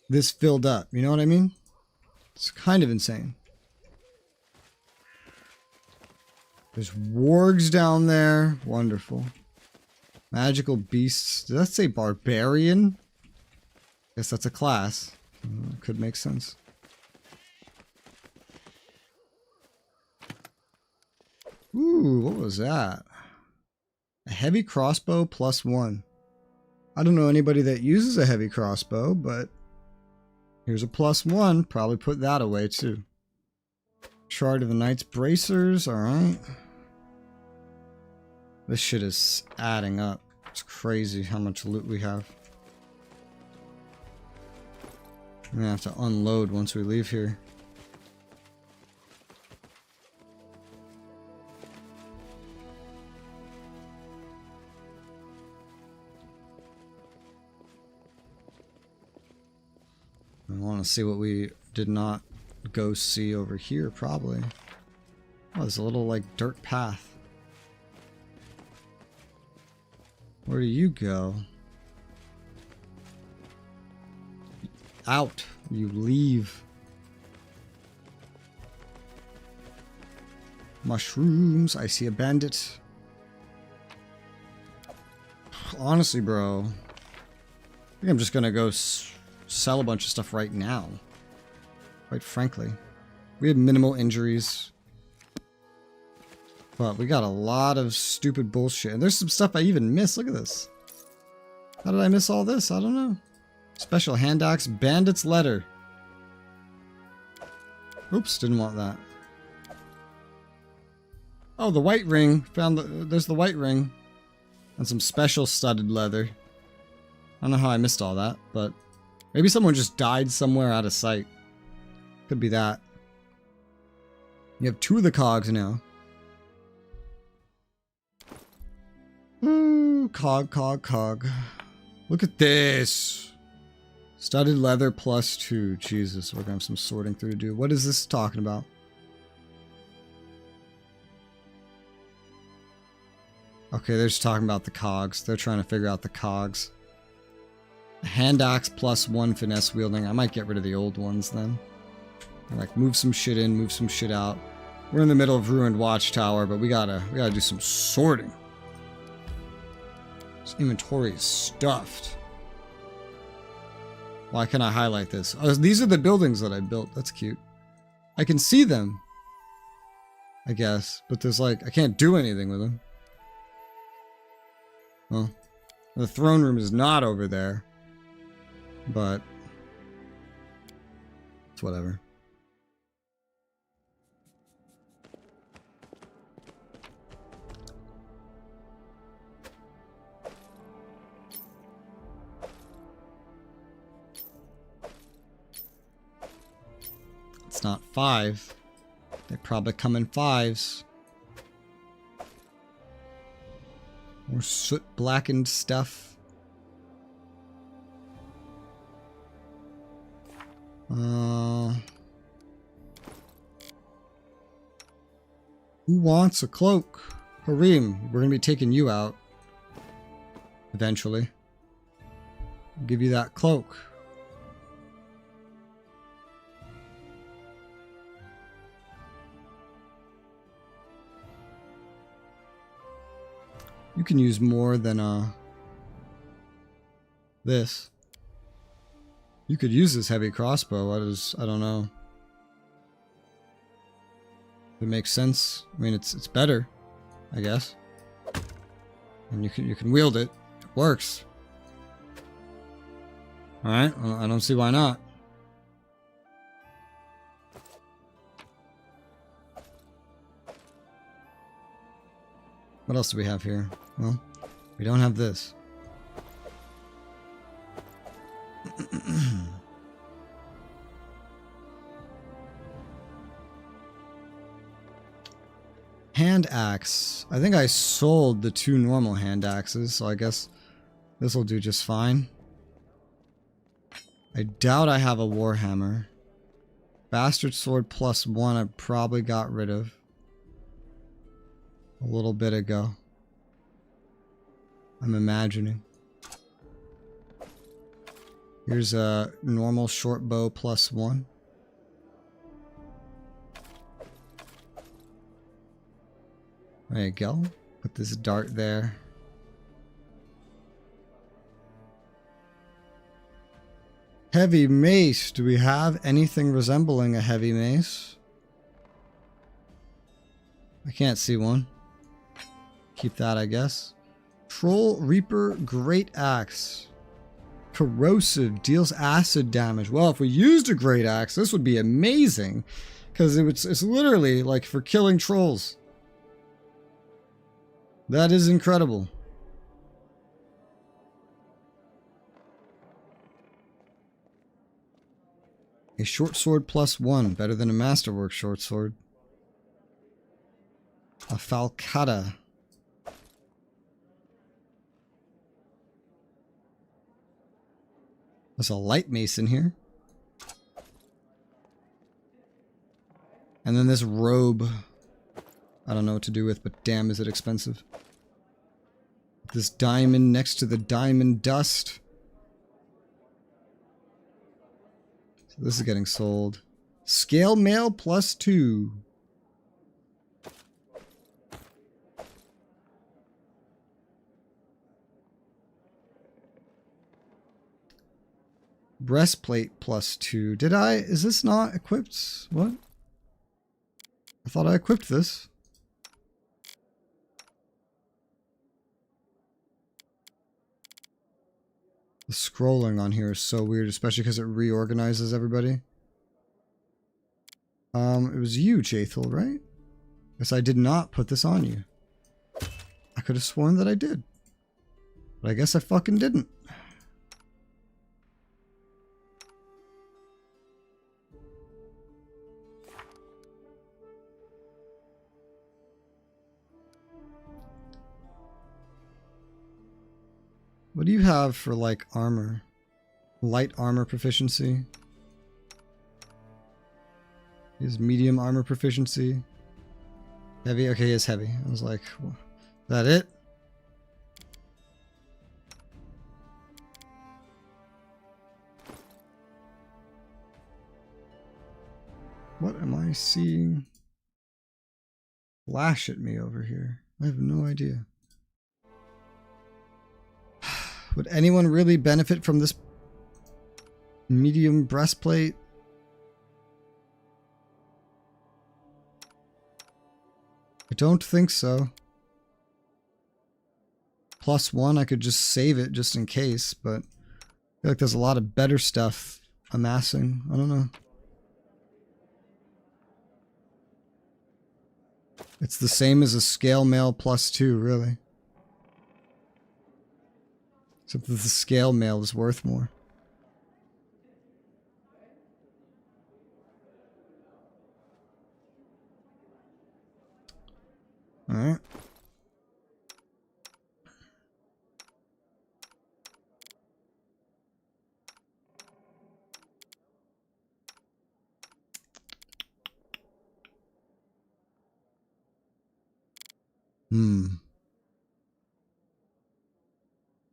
this filled up. You know what I mean? It's kind of insane. There's wargs down there. Wonderful. Magical beasts. Did that say barbarian? Guess that's a class. Could make sense. Ooh, what was that? A heavy crossbow +1. I don't know anybody that uses a heavy crossbow, but here's a +1. Probably put that away too. Shard of the Knight's Bracers. Alright. This shit is adding up. It's crazy how much loot we have. I'm gonna have to unload once we leave here. I want to see what we did not go see over here, probably. Oh, there's a little, like, dirt path. Where do you go? Out. You leave. Mushrooms. I see a bandit. Honestly, bro. I think I'm just gonna go sell a bunch of stuff right now. Quite frankly. We had minimal injuries. But we got a lot of stupid bullshit. And there's some stuff I even missed. Look at this. How did I miss all this? I don't know. Special hand axe, bandit's letter. Oops, didn't want that. Oh, the white ring. There's the white ring. And some special studded leather. I don't know how I missed all that, but maybe someone just died somewhere out of sight. Could be that. You have 2 of the cogs now. Ooh, cog. Look at this. Studded leather +2. Jesus, we're gonna have some sorting through to do. What is this talking about? Okay, they're just talking about the cogs. They're trying to figure out the cogs. Hand axe +1 finesse wielding. I might get rid of the old ones then. Like, move some shit in, move some shit out. We're in the middle of ruined watchtower, but we gotta do some sorting. This inventory is stuffed. Why can't I highlight this? Oh, these are the buildings that I built. That's cute. I can see them, I guess, but there's like, I can't do anything with them. Well, the throne room is not over there, but it's whatever. It's not 5. They probably come in 5s. More soot blackened stuff. Who wants a cloak? Harim, we're gonna be taking you out. Eventually. I'll give you that cloak. You can use more than this. You could use this heavy crossbow. I don't know. It makes sense. I mean, it's better, I guess. And you can wield it. It works. All right. Well, I don't see why not. What else do we have here? Well, We don't have this. Hand axe. I think I sold the 2 normal hand axes, so I guess this will do just fine. I doubt I have a warhammer. Bastard sword +1 I probably got rid of a little bit ago. I'm imagining. Here's a normal short bow +1. There you go. Put this dart there. Heavy mace. Do we have anything resembling a heavy mace? I can't see one. Keep that, I guess. Troll Reaper Great Axe. Corrosive. Deals acid damage. Well, if we used a Great Axe, this would be amazing. Because it's literally like for killing trolls. That is incredible. A short sword +1. Better than a masterwork short sword. A falcata. There's a light mace in here. And then this robe. I don't know what to do with, but damn is it expensive. This diamond next to the diamond dust. So this is getting sold. Scale mail +2. Breastplate +2. Did I? Is this not equipped? What? I thought I equipped this. The scrolling on here is so weird, especially because it reorganizes everybody. It was you, Jathel, right? Guess I did not put this on you. I could have sworn that I did. But I guess I fucking didn't. What do you have for, like, armor? Light armor proficiency? He has medium armor proficiency. Heavy? Okay, he is heavy. I was like, well, is that it? What am I seeing? Flash at me over here. I have no idea. Would anyone really benefit from this medium breastplate? I don't think so. +1, I could just save it just in case, but I feel like there's a lot of better stuff amassing. I don't know. It's the same as a scale mail +2, really. Except that the scale mail is worth more. Alright.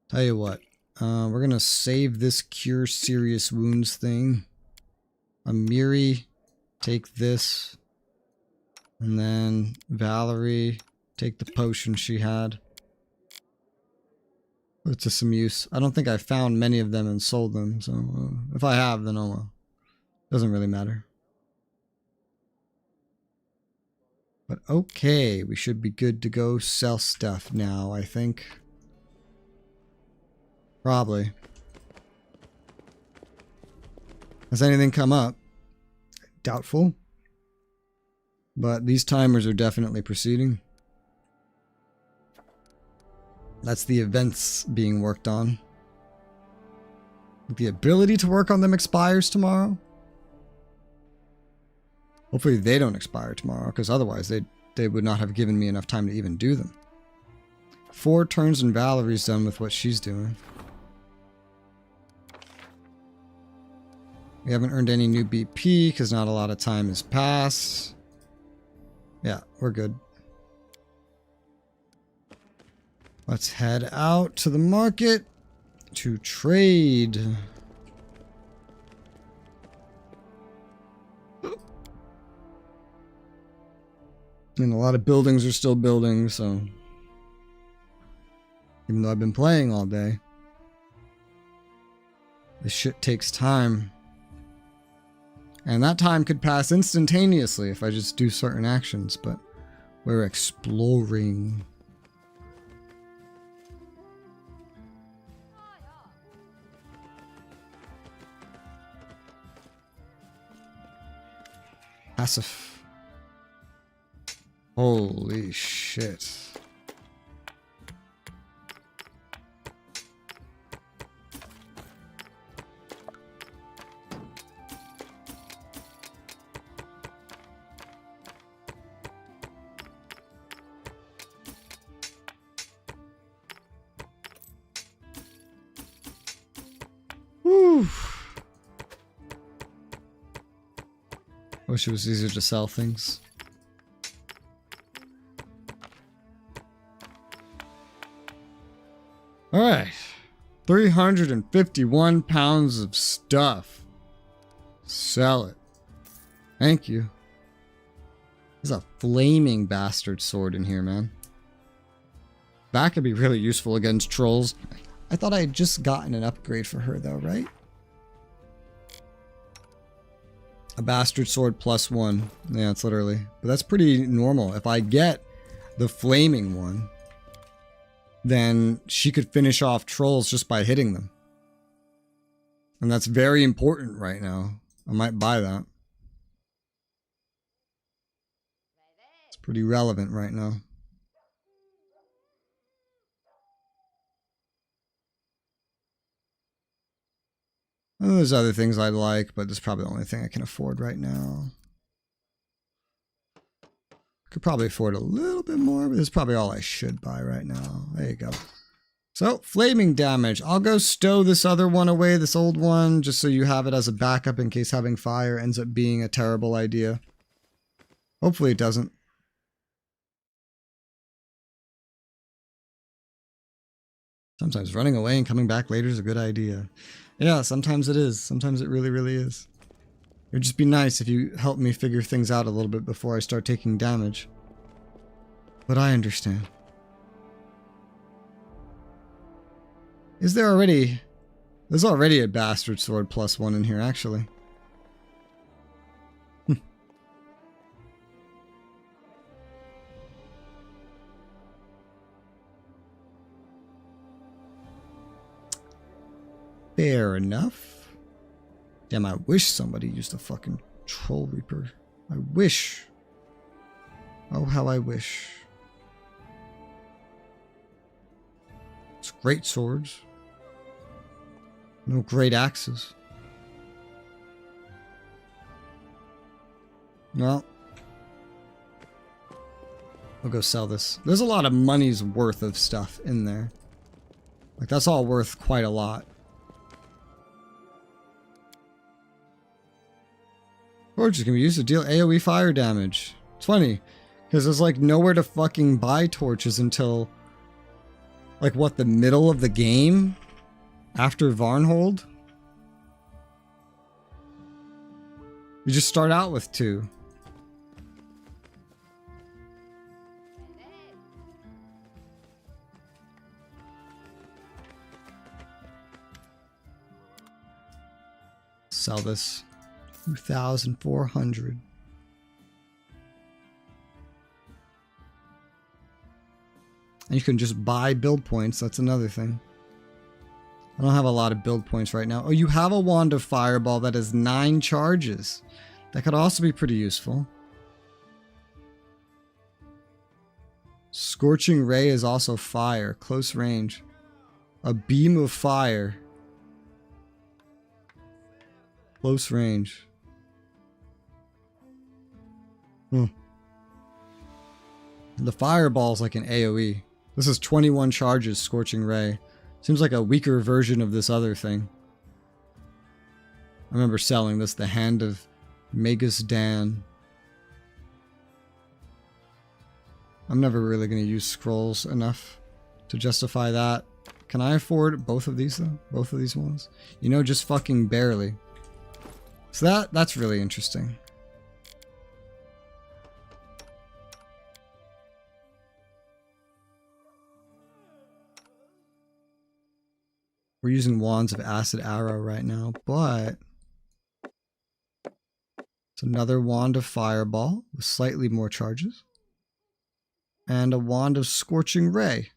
Tell you what, we're gonna save this cure serious wounds thing. Amiri, take this. And then Valerie, take the potion she had. Put it to some use. I don't think I found many of them and sold them, so if I have, then oh well. Doesn't really matter. But okay, we should be good to go sell stuff now, I think. Probably. Has anything come up? Doubtful. But these timers are definitely proceeding. That's the events being worked on. The ability to work on them expires tomorrow. Hopefully they don't expire tomorrow, because otherwise they would not have given me enough time to even do them. 4 turns and Valerie's done with what she's doing. We haven't earned any new BP because not a lot of time has passed. Yeah, we're good. Let's head out to the market to trade. And a lot of buildings are still building, so even though I've been playing all day, this shit takes time. And that time could pass instantaneously if I just do certain actions, but we're exploring. Passive. Holy shit. Whew. Wish it was easier to sell things. Alright. 351 pounds of stuff. Sell it. Thank you. There's a flaming bastard sword in here, man. That could be really useful against trolls. I thought I had just gotten an upgrade for her though, right? A bastard sword +1. Yeah, it's literally. But that's pretty normal. If I get the flaming one, then she could finish off trolls just by hitting them. And that's very important right now. I might buy that. It's pretty relevant right now. Well, there's other things I'd like, but this is probably the only thing I can afford right now. Could probably afford a little bit more, but this is probably all I should buy right now. There you go. So, flaming damage. I'll go stow this other one away, this old one, just so you have it as a backup in case having fire ends up being a terrible idea. Hopefully it doesn't. Sometimes running away and coming back later is a good idea. Yeah, sometimes it is. Sometimes it really, really is. It would just be nice if you helped me figure things out a little bit before I start taking damage. But I understand. Is there already... There's already a bastard sword +1 in here, actually. Fair enough. Damn, I wish somebody used a fucking troll reaper. I wish. Oh, how I wish. It's great swords. No great axes. Well, I'll go sell this. There's a lot of money's worth of stuff in there. Like, that's all worth quite a lot. Torches can be used to deal AoE fire damage. It's funny, because there's like nowhere to fucking buy torches until, like, what, the middle of the game? After Varnhold? You just start out with 2. Sell this. 2,400. And you can just buy build points. That's another thing. I don't have a lot of build points right now. Oh, you have a wand of fireball that has 9 charges. That could also be pretty useful. Scorching Ray is also fire. Close range. A beam of fire. Close range. The fireball's like an AoE. This is 21 charges, Scorching Ray. Seems like a weaker version of this other thing. I remember selling this, the Hand of Magus Dan. I'm never really going to use scrolls enough to justify that. Can I afford both of these though? Both of these ones? You know, just fucking barely. So that's really interesting. We're using Wands of Acid Arrow right now, but it's another Wand of Fireball with slightly more charges. And a Wand of Scorching Ray,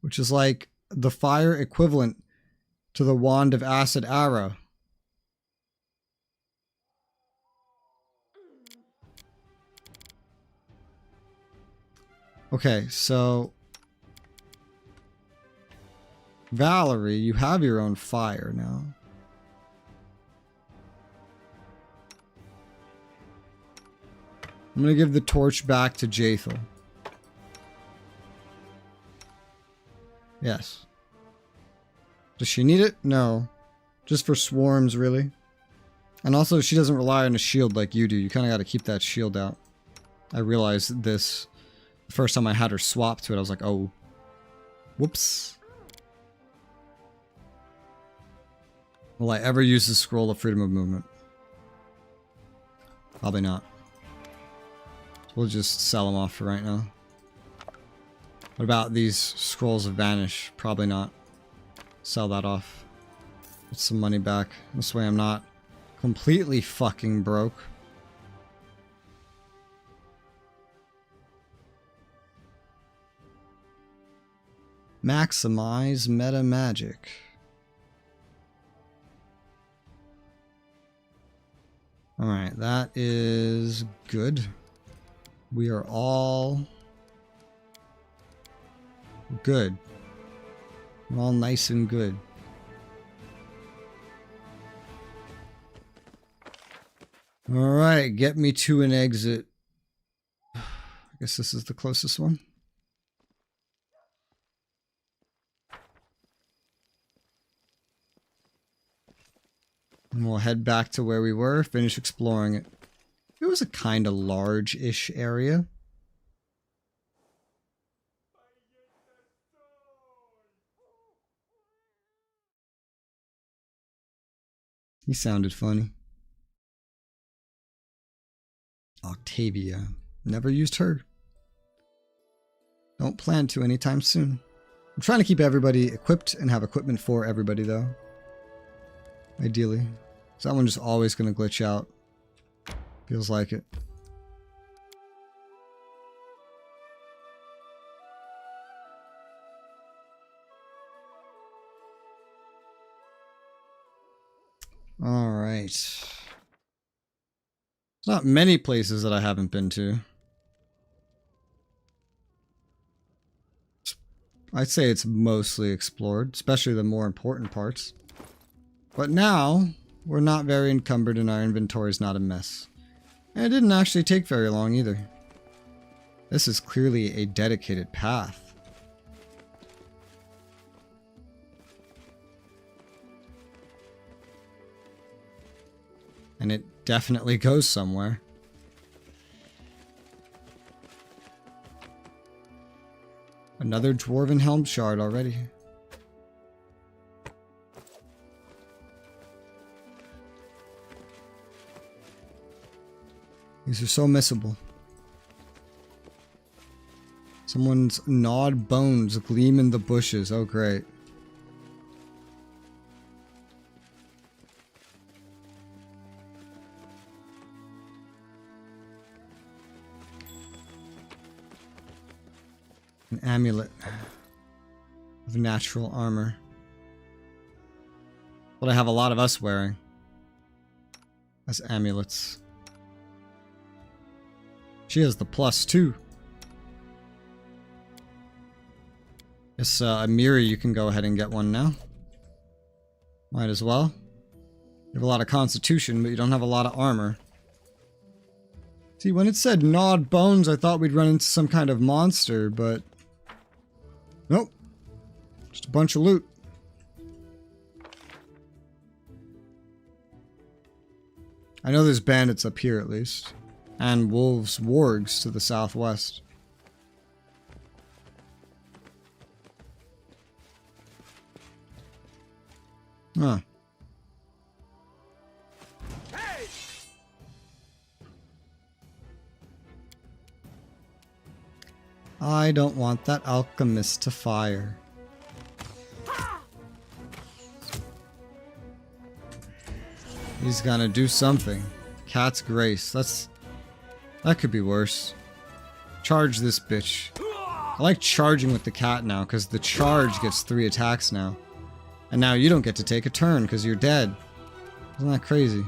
which is like the fire equivalent to the Wand of Acid Arrow. Okay, so Valerie, you have your own fire now. I'm gonna give the torch back to Jaethal. Yes. Does she need it? No. Just for swarms, really. And also, she doesn't rely on a shield like you do. You kind of got to keep that shield out. I realized this the first time I had her swap to it. I was like, oh. Whoops. Will I ever use the Scroll of Freedom of Movement? Probably not. We'll just sell them off for right now. What about these Scrolls of Vanish? Probably not. Sell that off. Get some money back. This way I'm not completely fucking broke. Maximize meta magic. Alright, that is good. We are all good. We're all nice and good. Alright, get me to an exit. I guess this is the closest one. And we'll head back to where we were, finish exploring it. It was a kind of large-ish area. He sounded funny. Octavia. Never used her. Don't plan to anytime soon. I'm trying to keep everybody equipped and have equipment for everybody, though. Ideally. Is that one just always going to glitch out? Feels like it. Alright. There's not many places that I haven't been to. I'd say it's mostly explored, especially the more important parts. But now, we're not very encumbered and our inventory's not a mess. And it didn't actually take very long either. This is clearly a dedicated path. And it definitely goes somewhere. Another Dwarven Helm Shard already. These are so missable. Someone's gnawed bones gleam in the bushes. Oh, great. An amulet of natural armor. What I have a lot of us wearing as amulets. She has the +2. Guess Amiri, you can go ahead and get one now. Might as well. You have a lot of constitution, but you don't have a lot of armor. See, when it said gnawed bones, I thought we'd run into some kind of monster, but... Nope. Just a bunch of loot. I know there's bandits up here, at least. And wolves, wargs to the southwest. Huh. I don't want that alchemist to fire. He's gonna do something. Cat's Grace. That could be worse. Charge this bitch. I like charging with the cat now, because the charge gets 3 attacks now. And now you don't get to take a turn, because you're dead. Isn't that crazy?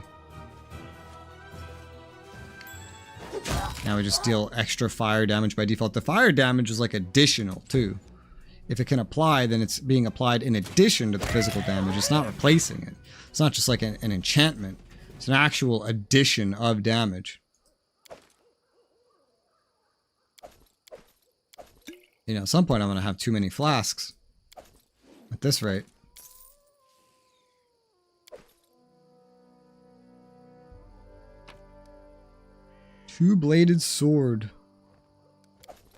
Now we just deal extra fire damage by default. The fire damage is like additional too. If it can apply, then it's being applied in addition to the physical damage. It's not replacing it. It's not just like an enchantment. It's an actual addition of damage. You know, at some point I'm going to have too many flasks. At this rate. Two-bladed sword. I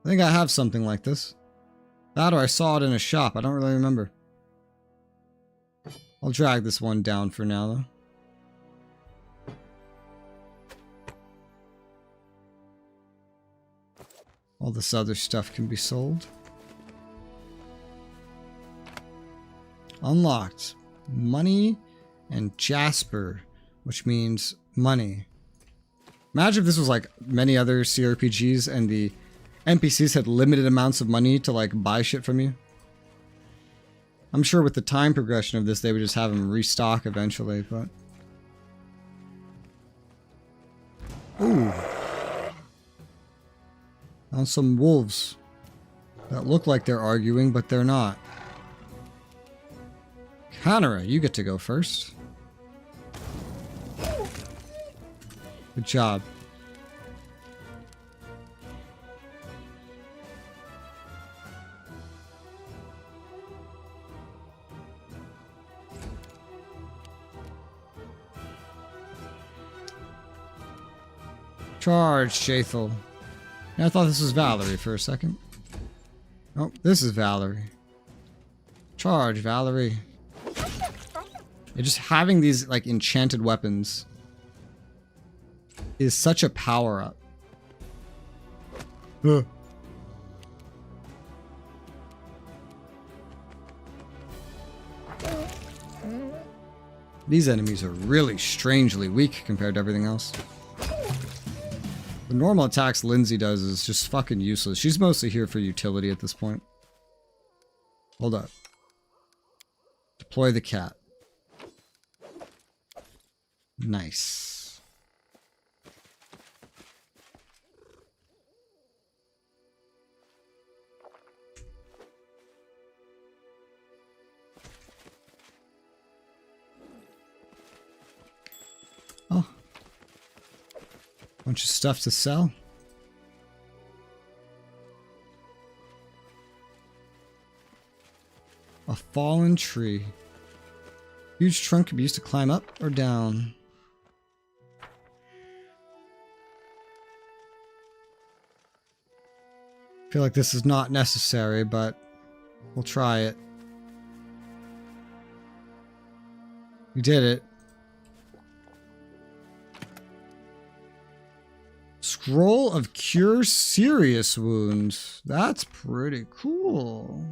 think I have something like this. That or I saw it in a shop. I don't really remember. I'll drag this one down for now, though. All this other stuff can be sold. Unlocked. Money and Jasper, which means money. Imagine if this was like many other CRPGs and the NPCs had limited amounts of money to like buy shit from you. I'm sure with the time progression of this they would just have them restock eventually, but... Ooh. Found some wolves that look like they're arguing, but they're not. Konglomerat, you get to go first. Good job. Charge, Shathel. I thought this was Valerie for a second. Oh, this is Valerie. Charge, Valerie. Yeah, just having these like enchanted weapons is such a power up. These enemies are really strangely weak compared to everything else. The normal attacks Lindsay does is just fucking useless. She's mostly here for utility at this point. Hold up. Deploy the cat. Nice. Oh. Bunch of stuff to sell. A fallen tree. Huge trunk can be used to climb up or down. I feel like this is not necessary, but we'll try it. We did it. Scroll of Cure Serious Wounds. That's pretty cool.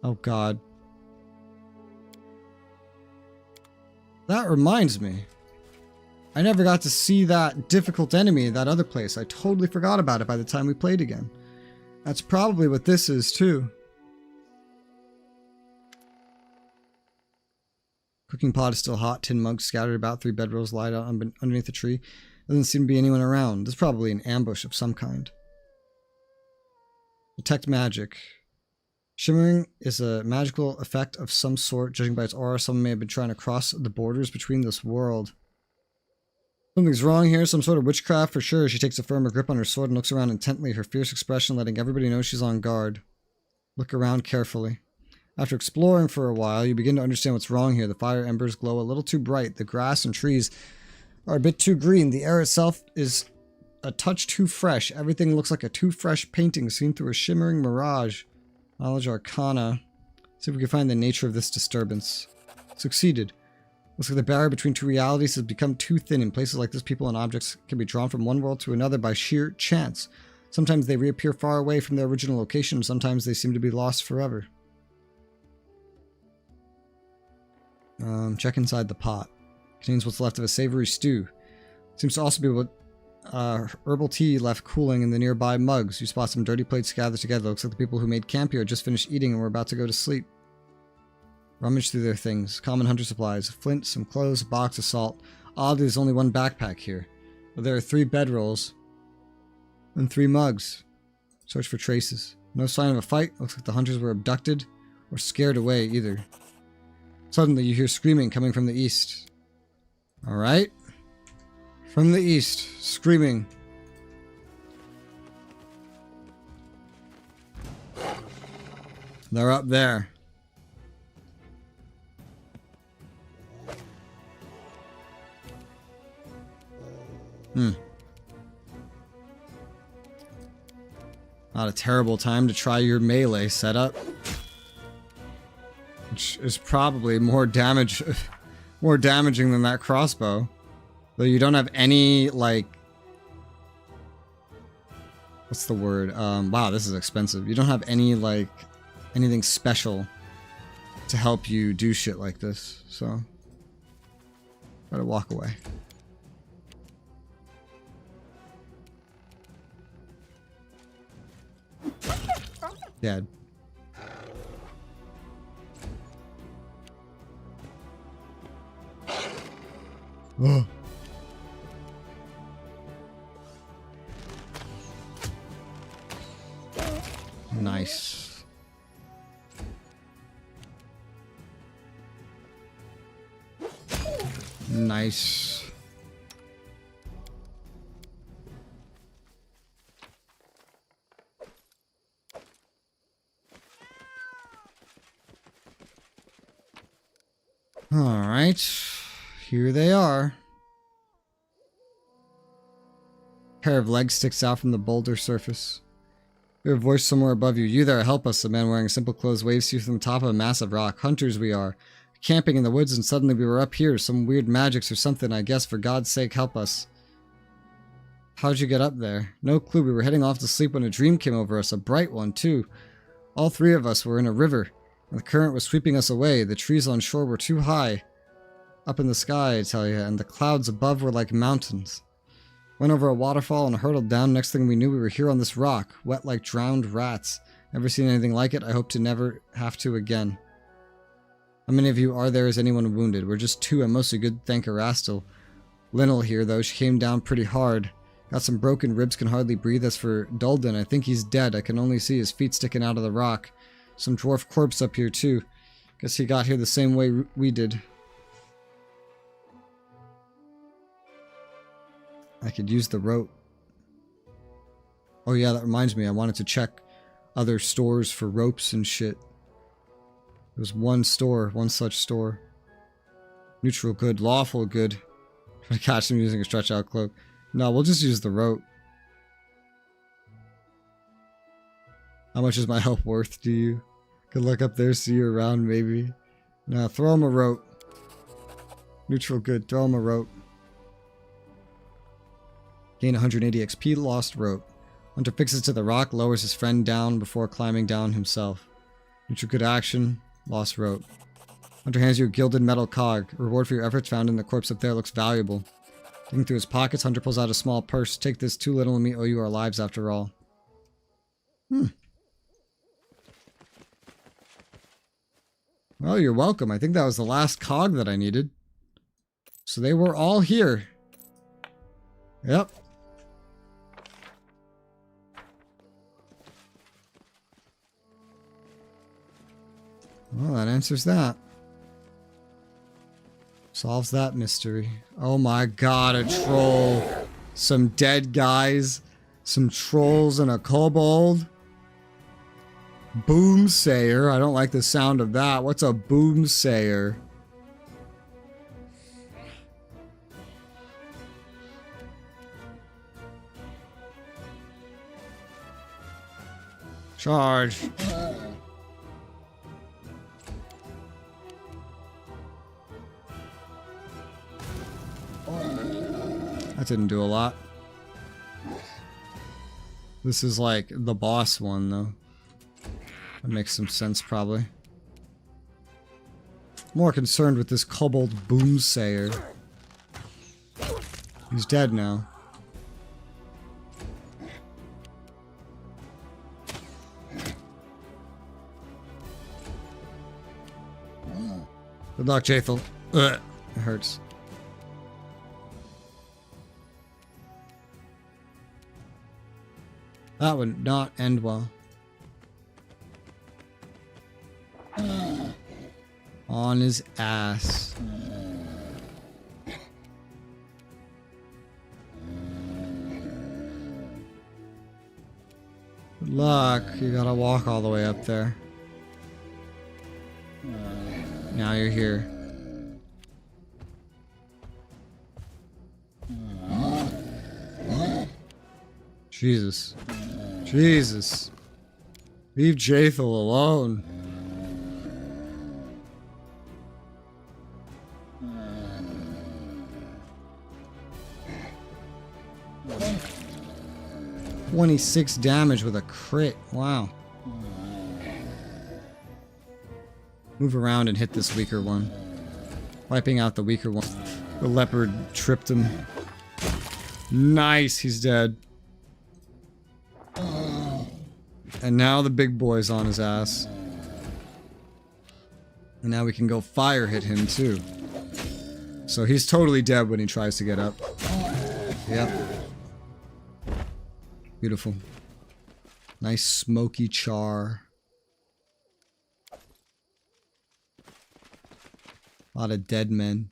Oh god. That reminds me. I never got to see that difficult enemy in that other place. I totally forgot about it by the time we played again. That's probably what this is too. Cooking pot is still hot. Tin mugs scattered about. 3 bedrolls lied out underneath the tree. Doesn't seem to be anyone around. There's probably an ambush of some kind. Detect magic. Shimmering is a magical effect of some sort. Judging by its aura, someone may have been trying to cross the borders between this world. Something's wrong here. Some sort of witchcraft for sure. She takes a firmer grip on her sword and looks around intently, her fierce expression letting everybody know she's on guard. Look around carefully. After exploring for a while, you begin to understand what's wrong here. The fire embers glow a little too bright. The grass and trees are a bit too green. The air itself is a touch too fresh. Everything looks like a too fresh painting seen through a shimmering mirage. Knowledge Arcana. See if we can find the nature of this disturbance. Succeeded. Looks like the barrier between two realities has become too thin. In places like this, people and objects can be drawn from one world to another by sheer chance. Sometimes they reappear far away from their original location. Sometimes they seem to be lost forever. Check inside the pot. Contains what's left of a savory stew. Seems to also be what herbal tea left cooling in the nearby mugs. You spot some dirty plates gathered together. Looks like the people who made camp here had just finished eating and were about to go to sleep. Rummage through their things. Common hunter supplies. Flint, some clothes, a box of salt. Oddly, there's only one backpack here. But there are 3 bedrolls and 3 mugs. Search for traces. No sign of a fight. Looks like the hunters were abducted or scared away either. Suddenly, you hear screaming coming from the east. Alright. From the east. Screaming. They're up there. Not a terrible time to try your melee setup. Which is probably more damaging than that crossbow. Though you don't have any, like... What's the word? Wow, this is expensive. You don't have any, like, anything special to help you do shit like this. So, gotta walk away. Dead. Ugh. Nice. Nice. All right. Here they are. A pair of legs sticks out from the boulder surface. You hear a voice somewhere above you. You there, help us. A man wearing simple clothes waves to you from the top of a massive rock. Hunters we are. Camping in the woods and suddenly we were up here. Some weird magics or something, I guess. For God's sake, help us. How'd you get up there? No clue. We were heading off to sleep when a dream came over us. A bright one, too. All 3 of us were in a river, and the current was sweeping us away. The trees on shore were too high. Up in the sky, I tell you, and the clouds above were like mountains. Went over a waterfall and hurtled down. Next thing we knew, we were here on this rock, wet like drowned rats. Never seen anything like it. I hope to never have to again. How many of you are there? Is anyone wounded? We're just 2. I'm mostly good, thank Erastil. Linnell here, though, she came down pretty hard. Got some broken ribs, can hardly breathe. As for Dulden, I think he's dead. I can only see his feet sticking out of the rock. Some dwarf corpse up here, too. Guess he got here the same way we did. I could use the rope. Oh yeah, that reminds me. I wanted to check other stores for ropes and shit. There's one such store. Neutral good, lawful good. Try to catch him using a stretch out cloak. No, we'll just use the rope. How much is my help worth to you? Good luck up there, see you around maybe. Now throw him a rope. Neutral good, throw him a rope. Gain 180 XP, lost rope. Hunter fixes to the rock, lowers his friend down before climbing down himself. Neutral good action, lost rope. Hunter hands you a gilded metal cog. A reward for your efforts found in the corpse up there looks valuable. Digging through his pockets, Hunter pulls out a small purse. Take this, too little and we owe you our lives after all. Oh, you're welcome. I think that was the last cog that I needed. So they were all here. Yep. Well, that answers that. Solves that mystery. Oh my god, a troll. Some dead guys. Some trolls and a kobold. Boomsayer. I don't like the sound of that. What's a boomsayer? Charge. That didn't do a lot. This is like the boss one, though. That makes some sense, probably. More concerned with this kobold boomsayer. He's dead now. Good luck, Jathel. Ugh, it hurts. That would not end well. On his ass. Good luck. You gotta walk all the way up there. Now you're here. Jesus. Jesus. Leave Jathel alone. $26 damage with a crit. Wow. Move around and hit this weaker one. Wiping out the weaker one. The leopard tripped him. Nice, he's dead. And now the big boy's on his ass. And now we can go fire hit him too. So he's totally dead when he tries to get up. Yep. Beautiful. Nice smoky char. A lot of dead men.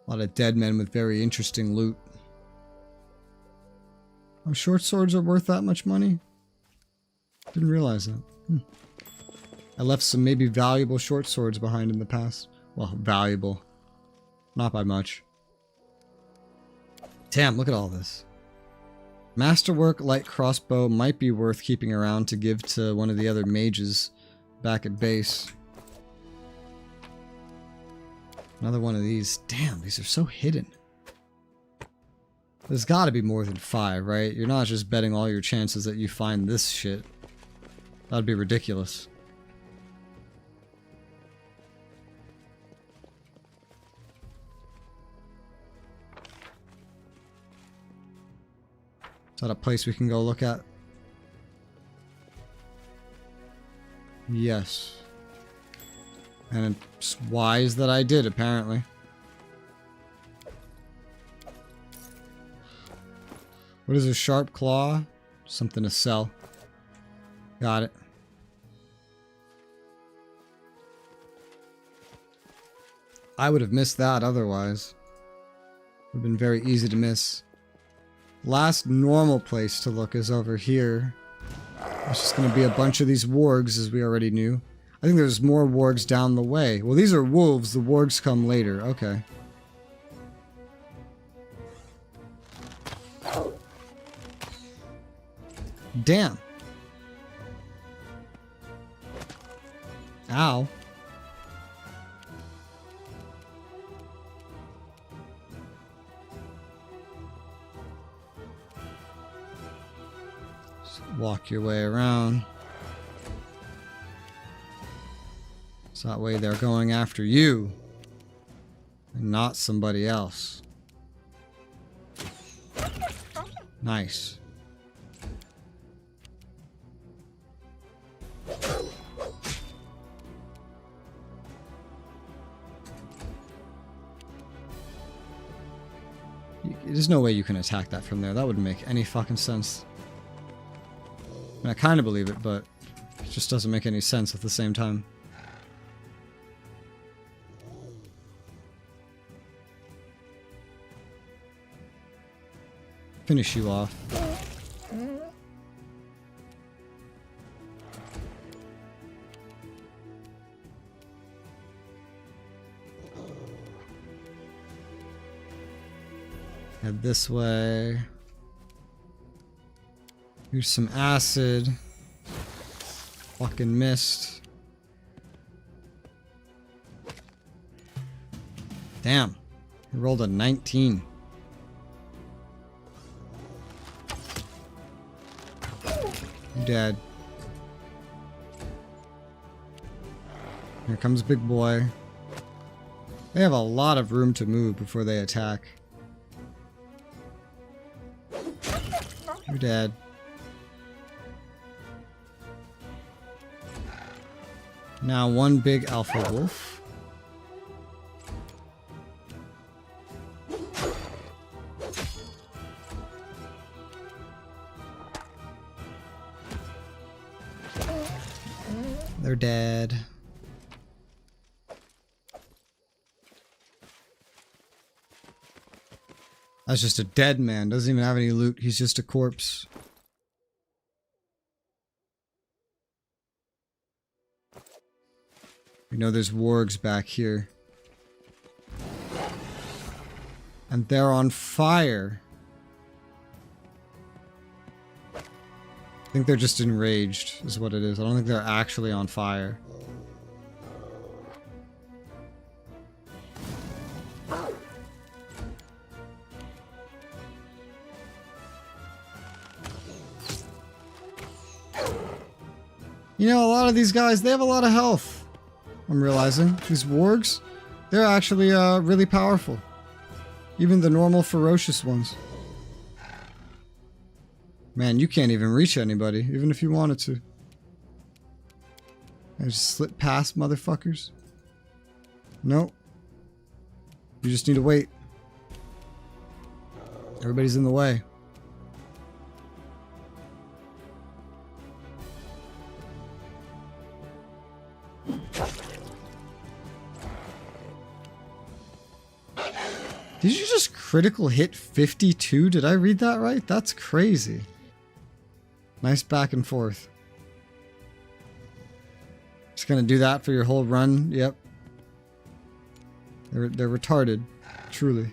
A lot of dead men with very interesting loot. Oh, short swords are worth that much money? Didn't realize that. I left some maybe valuable short swords behind in the past. Well, valuable. Not by much. Damn, look at all this. Masterwork light crossbow might be worth keeping around to give to one of the other mages back at base. Another one of these. Damn, these are so hidden. There's got to be more than 5, right? You're not just betting all your chances that you find this shit. That'd be ridiculous. Is that a place we can go look at? Yes. And it's wise that I did, apparently. What is a sharp claw? Something to sell. Got it. I would have missed that otherwise. Would have been very easy to miss. Last normal place to look is over here. It's just going to be a bunch of these wargs, as we already knew. I think there's more wargs down the way. Well, these are wolves. The wargs come later. Okay. Damn. Ow. Walk your way around. So that way they're going after you and not somebody else. Nice. there's no way you can attack that from there. That wouldn't make any fucking sense. I mean, I kind of believe it, but it just doesn't make any sense at the same time. Finish you off. Head this way. Here's some acid. Fucking missed. Damn. He rolled a 19. You're dead. Here comes big boy. They have a lot of room to move before they attack. You're dead. Now one big alpha wolf. They're dead. That's just a dead man. Doesn't even have any loot. He's just a corpse. We know there's wargs back here. And they're on fire. I think they're just enraged, is what it is. I don't think they're actually on fire. You know, a lot of these guys, they have a lot of health. I'm realizing. These wargs, they're actually really powerful. Even the normal ferocious ones. Man, you can't even reach anybody, even if you wanted to. I just slip past motherfuckers. Nope. You just need to wait. Everybody's in the way. Did you just critical hit 52? Did I read that right? That's crazy. Nice back and forth. Just gonna do that for your whole run? Yep. They're retarded. Truly.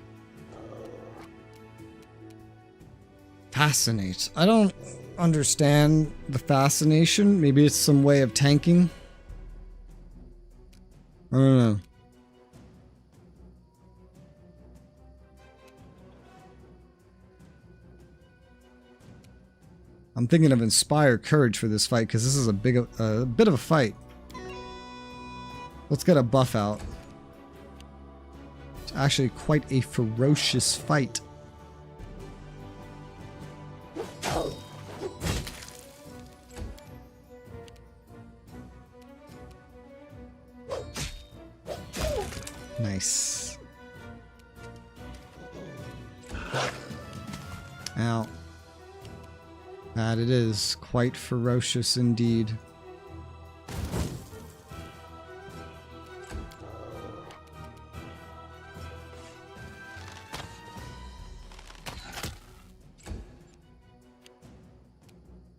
Fascinate. I don't understand the fascination. Maybe it's some way of tanking. I don't know. I'm thinking of Inspire Courage for this fight because this is a bit of a fight. Let's get a buff out. It's actually quite a ferocious fight. Nice. Ow. That it is. Quite ferocious indeed.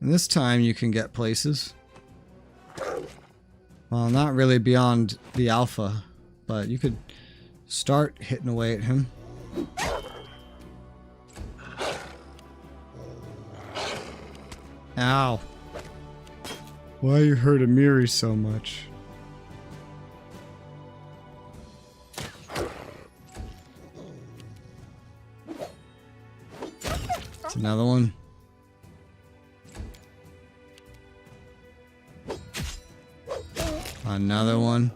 And this time you can get places. Well, not really beyond the alpha, but you could start hitting away at him. Ow. Why you hurt Amiri so much? It's another one. Another one.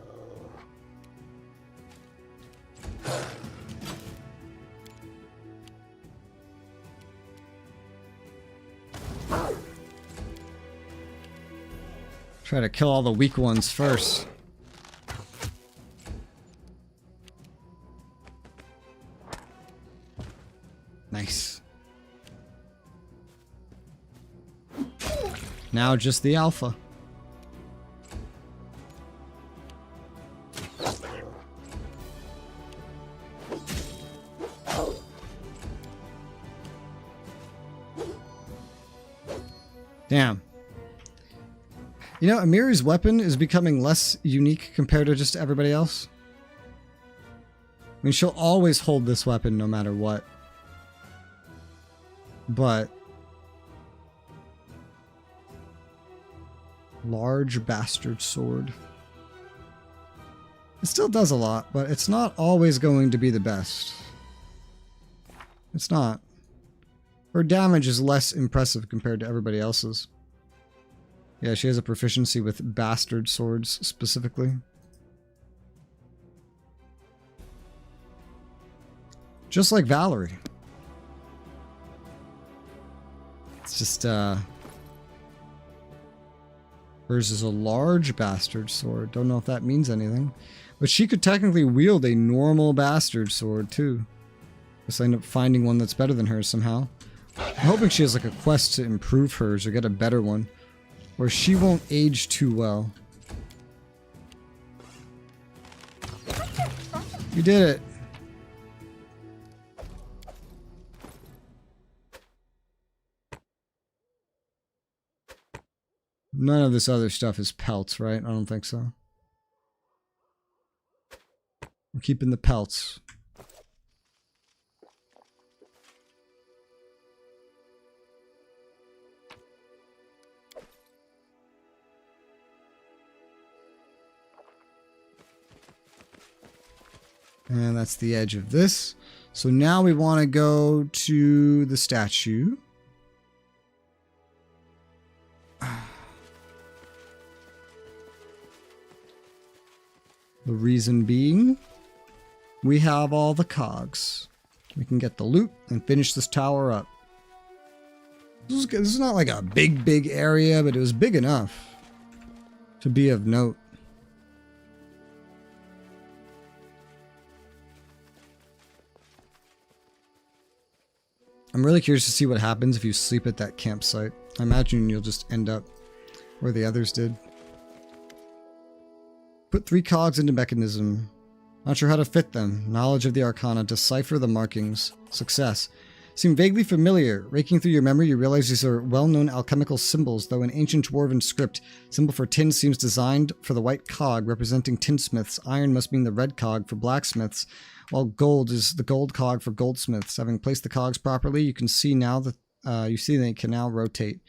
Try to kill all the weak ones first. Nice. Now just the alpha. Damn. You know, Amiri's weapon is becoming less unique compared to just everybody else. I mean, she'll always hold this weapon no matter what. But... large bastard sword. It still does a lot, but it's not always going to be the best. It's not. Her damage is less impressive compared to everybody else's. Yeah, she has a proficiency with bastard swords specifically. Just like Valerie. It's just, hers is a large bastard sword. Don't know if that means anything. But she could technically wield a normal bastard sword, too. Just end up finding one that's better than hers somehow. I'm hoping she has like a quest to improve hers or get a better one. Where she won't age too well. You did it. None of this other stuff is pelts, right? I don't think so. We're keeping the pelts. And that's the edge of this. So now we want to go to the statue. The reason being, we have all the cogs. We can get the loot and finish this tower up. This is not like a big area, but it was big enough to be of note. I'm really curious to see what happens if you sleep at that campsite. I imagine you'll just end up where the others did. Put 3 cogs into mechanism. Not sure how to fit them. Knowledge of the arcana. Decipher the markings. Success. Seem vaguely familiar. Raking through your memory, you realize these are well-known alchemical symbols, though in ancient dwarven script. Symbol for tin seems designed for the white cog, representing tinsmiths. Iron must mean the red cog for blacksmiths, while gold is the gold cog for goldsmiths. Having placed the cogs properly, you can see now that they can now rotate.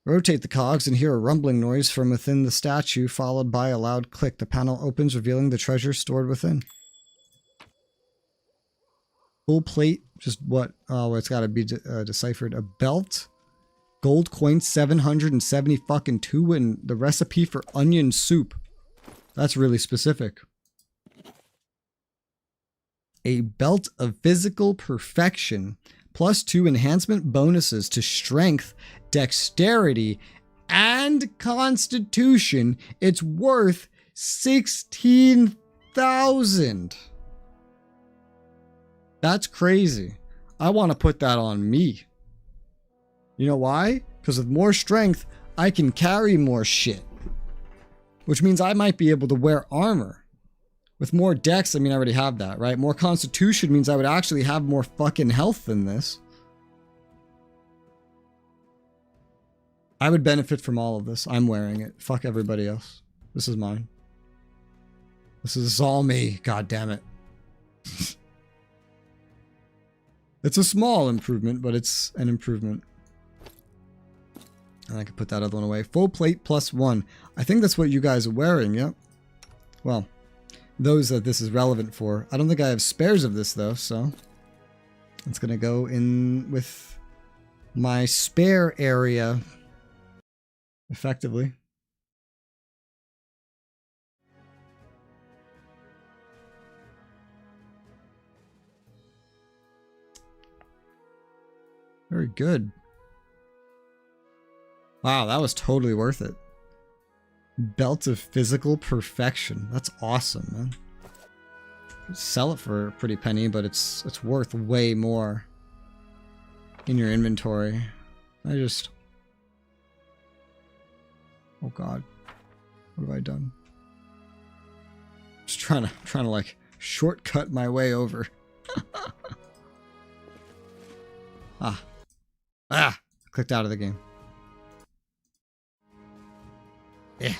Rotate the cogs and hear a rumbling noise from within the statue, followed by a loud click. The panel opens, revealing the treasure stored within. Full plate, just what? Oh, it's got to be deciphered. A belt, gold coin 770 fucking 2, and the recipe for onion soup. That's really specific. A belt of physical perfection. +2 enhancement bonuses to strength, dexterity, and constitution. It's worth 16,000. That's crazy. I want to put that on me. You know why? Because with more strength, I can carry more shit. Which means I might be able to wear armor. With more dex, I mean, I already have that, right? More constitution means I would actually have more fucking health than this. I would benefit from all of this. I'm wearing it. Fuck everybody else. This is mine. This is all me. God damn it. It's a small improvement, but it's an improvement. And I can put that other one away. Full plate +1. I think that's what you guys are wearing, yep. Well, those that this is relevant for. I don't think I have spares of this though, so it's gonna go in with my spare area effectively. Very good. Wow, that was totally worth it. Belt of physical perfection. That's awesome, man. Sell it for a pretty penny, but it's worth way more in your inventory. Oh god. What have I done? Just trying to like shortcut my way over. Clicked out of the game. Yeah.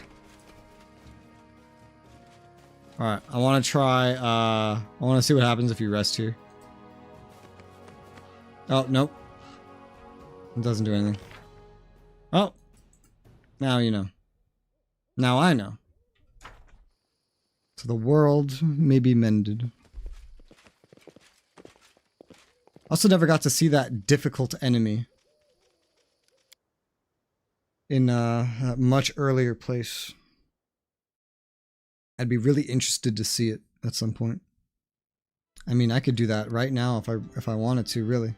Alright, I want to try, I want to see what happens if you rest here. Oh, nope. It doesn't do anything. Oh. Now you know. Now I know. So the world may be mended. Also never got to see that difficult enemy in a much earlier place. I'd be really interested to see it at some point. I mean, I could do that right now if I wanted to, really.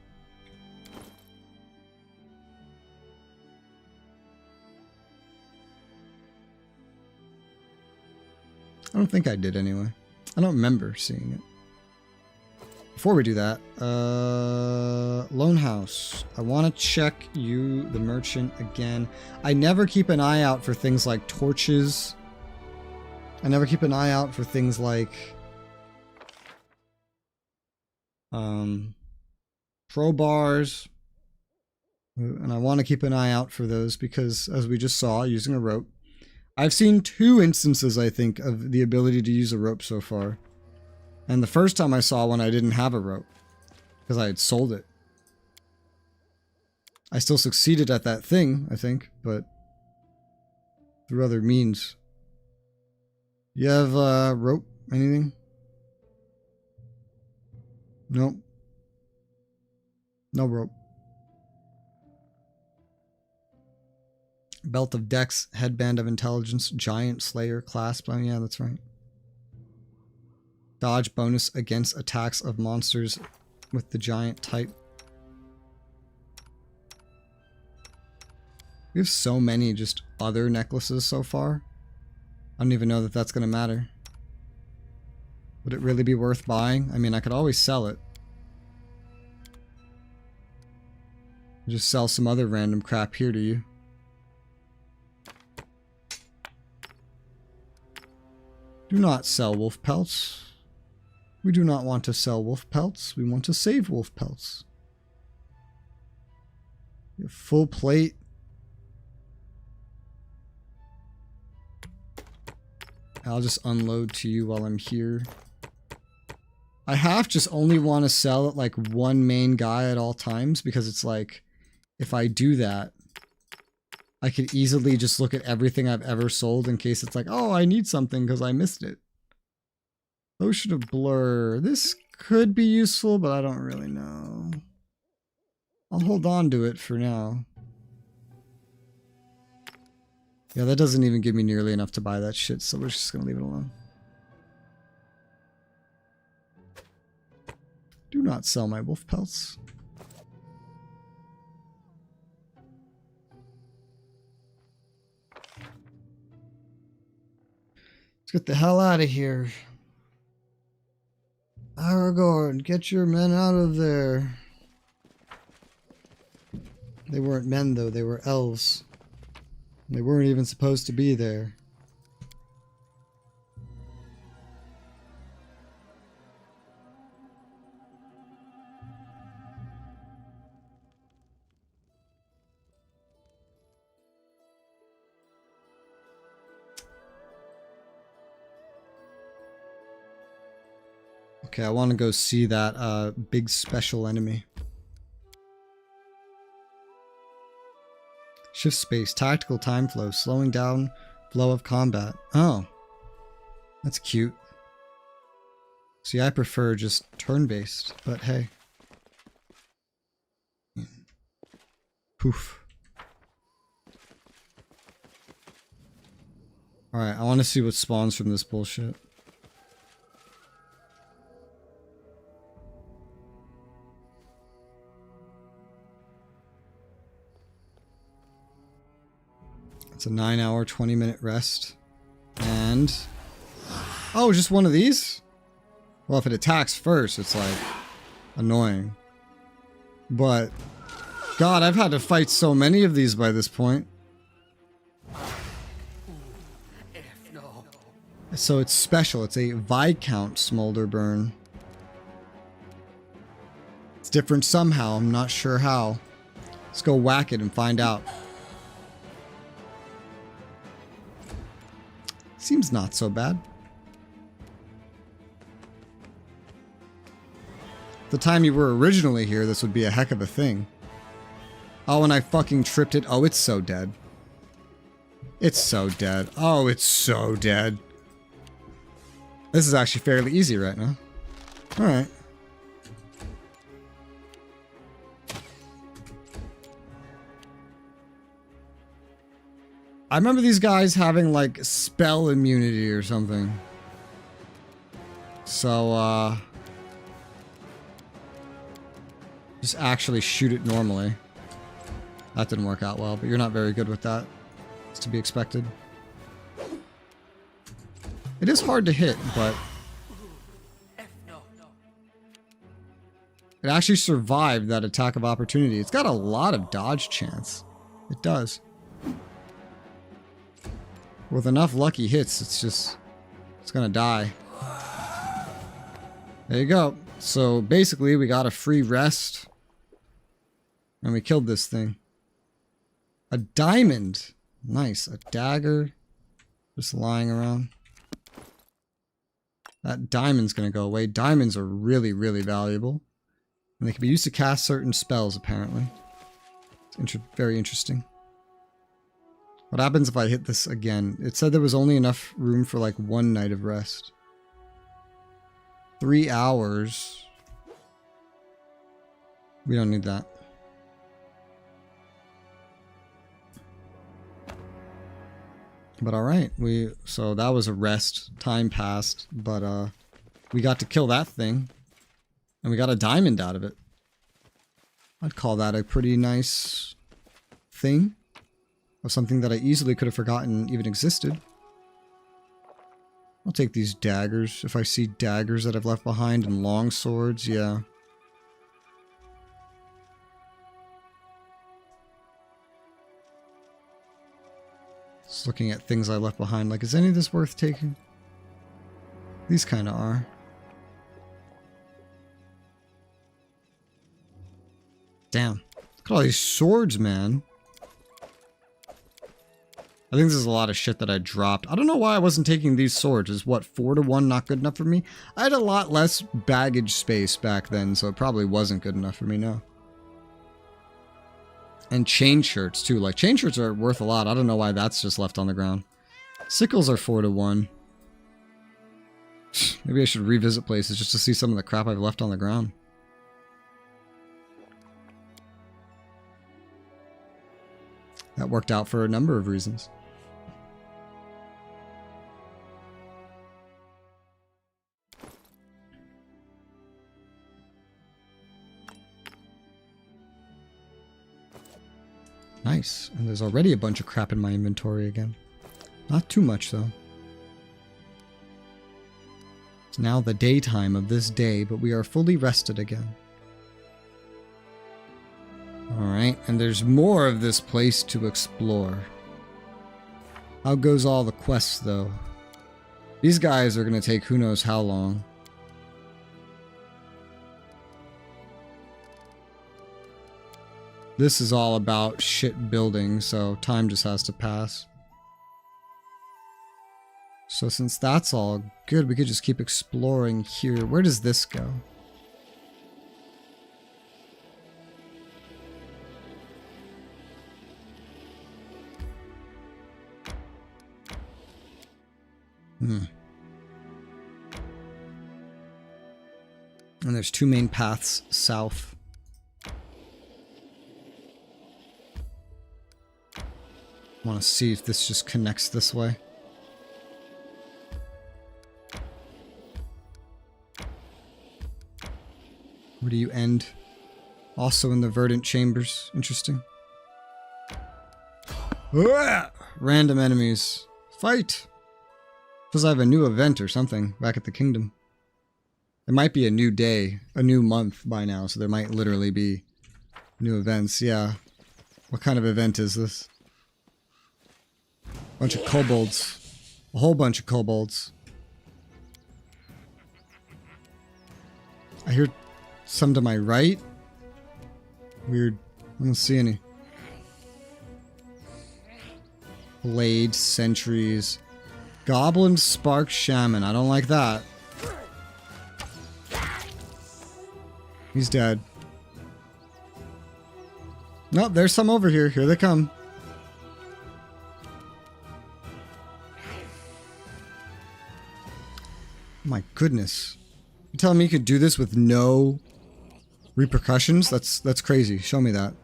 I don't think I did anyway. I don't remember seeing it. Before we do that, Lone House. I want to check you, the merchant, again. I never keep an eye out for things like torches. I never keep an eye out for things like crowbars. And I want to keep an eye out for those because, as we just saw, using a rope. I've seen 2 instances, I think, of the ability to use a rope so far. And the first time I saw one, I didn't have a rope because I had sold it. I still succeeded at that thing, I think, but through other means. You have rope? Anything? Nope. No rope. Belt of Dex, Headband of Intelligence, Giant Slayer, Clasp. Oh yeah, that's right. Dodge bonus against attacks of monsters with the giant type. We have so many just other necklaces so far. I don't even know that that's going to matter. Would it really be worth buying? I mean, I could always sell it. Just sell some other random crap here to you. Do not sell wolf pelts. We do not want to sell wolf pelts. We want to save wolf pelts. You have full plate. I'll just unload to you while I'm here. I half just only want to sell at like one main guy at all times because it's like, if I do that, I could easily just look at everything I've ever sold in case it's like, oh, I need something because I missed it. Ocean of Blur. This could be useful, but I don't really know. I'll hold on to it for now. Yeah, that doesn't even give me nearly enough to buy that shit, so we're just gonna leave it alone. Do not sell my wolf pelts. Let's get the hell out of here. Aragorn, get your men out of there. They weren't men though, they were elves. They weren't even supposed to be there. Okay, I want to go see that big special enemy. Shift space, tactical time flow, slowing down flow of combat. Oh, that's cute. See, I prefer just turn-based, but hey. Poof. Alright, I want to see what spawns from this bullshit. It's a 9-hour, 20-minute rest. And... oh, just one of these? Well, if it attacks first, it's like... annoying. But... God, I've had to fight so many of these by this point. So it's special. It's a Viscount Smolder Burn. It's different somehow. I'm not sure how. Let's go whack it and find out. Seems not so bad. The time you were originally here, this would be a heck of a thing. Oh, and I fucking tripped it. Oh, it's so dead. It's so dead. Oh, it's so dead. This is actually fairly easy right now. Alright. I remember these guys having like spell immunity or something. So, just actually shoot it normally. That didn't work out well, but you're not very good with that. It's to be expected. It is hard to hit, but it actually survived that attack of opportunity. It's got a lot of dodge chance. It does. With enough lucky hits, it's gonna die. There you go. So basically, we got a free rest. And we killed this thing. A diamond. Nice. A dagger. Just lying around. That diamond's gonna go away. Diamonds are really, really valuable. And they can be used to cast certain spells, apparently. It's very interesting. What happens if I hit this again? It said there was only enough room for like 1 night of rest. 3 hours. We don't need that. But alright, so that was a rest. Time passed, but we got to kill that thing. And we got a diamond out of it. I'd call that a pretty nice thing. Of something that I easily could have forgotten even existed. I'll take these daggers. If I see daggers that I've left behind and long swords, yeah. Just looking at things I left behind, like, is any of this worth taking? These kind of are. Damn. Look at all these swords, man. I think this is a lot of shit that I dropped. I don't know why I wasn't taking these swords. Is what, 4 to 1 not good enough for me? I had a lot less baggage space back then, so it probably wasn't good enough for me, no. And chain shirts, too. Like, chain shirts are worth a lot. I don't know why that's just left on the ground. Sickles are 4 to 1. Maybe I should revisit places just to see some of the crap I've left on the ground. That worked out for a number of reasons. Nice. And there's already a bunch of crap in my inventory again. Not too much, though. It's now the daytime of this day, but we are fully rested again. Alright, and there's more of this place to explore. How goes all the quests, though? These guys are going to take who knows how long. This is all about shit building, so time just has to pass. So since that's all good, we could just keep exploring here. Where does this go? And there's 2 main paths south. I want to see if this just connects this way. Where do you end? Also in the Verdant Chambers. Interesting. Random enemies. Fight! Because I have a new event or something back at the kingdom. It might be a new day, a new month by now, so there might literally be new events. Yeah. What kind of event is this? Bunch of kobolds. A whole bunch of kobolds. I hear some to my right. Weird. I don't see any. Blade, sentries. Goblin, spark, shaman. I don't like that. He's dead. Nope, there's some over here. Here they come. My goodness. You telling me you could do this with no repercussions? That's crazy. Show me that.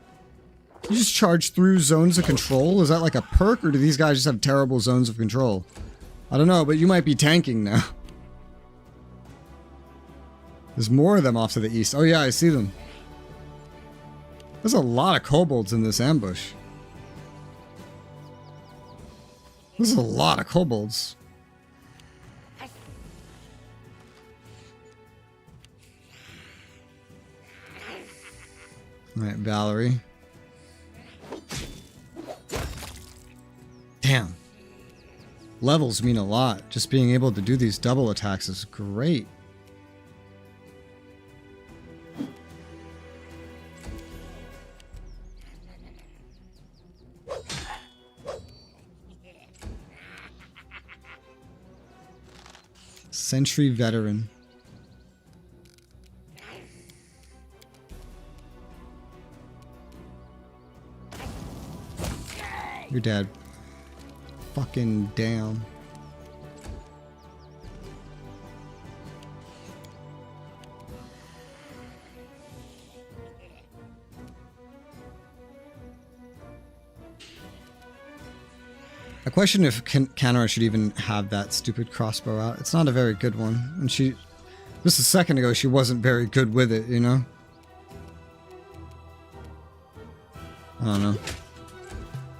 You just charge through zones of control? Is that like a perk, or do these guys just have terrible zones of control? I don't know, but you might be tanking now. There's more of them off to the east. Oh yeah, I see them. There's a lot of kobolds in this ambush. There's a lot of kobolds. Alright, Valerie. Damn. Levels mean a lot. Just being able to do these double attacks is great. Sentry veteran. You're dead. Fucking damn. I question if Konglomerat should even have that stupid crossbow out. It's not a very good one. And just a second ago, she wasn't very good with it, you know? I don't know.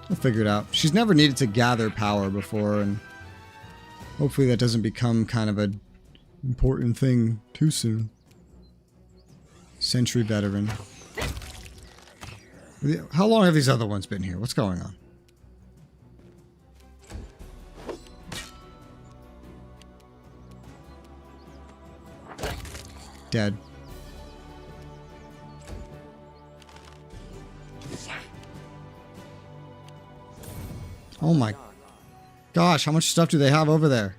I'll figure it out. She's never needed to gather power before, and hopefully that doesn't become kind of an important thing too soon. Sentry veteran. How long have these other ones been here? What's going on? Dead. Oh my gosh, how much stuff do they have over there?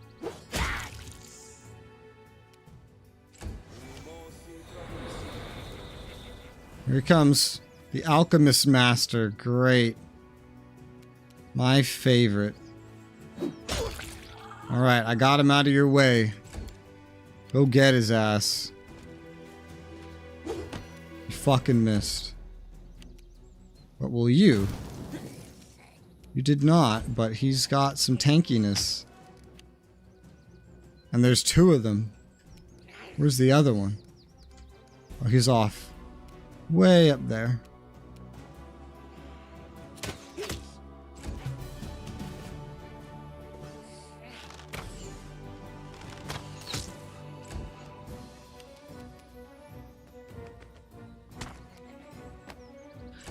Here he comes. The Alchemist Master. Great. My favorite. Alright, I got him out of your way. Go get his ass. You fucking missed. What will you? You did not, but he's got some tankiness. And there's two of them. Where's the other one? Oh, he's off. Way up there.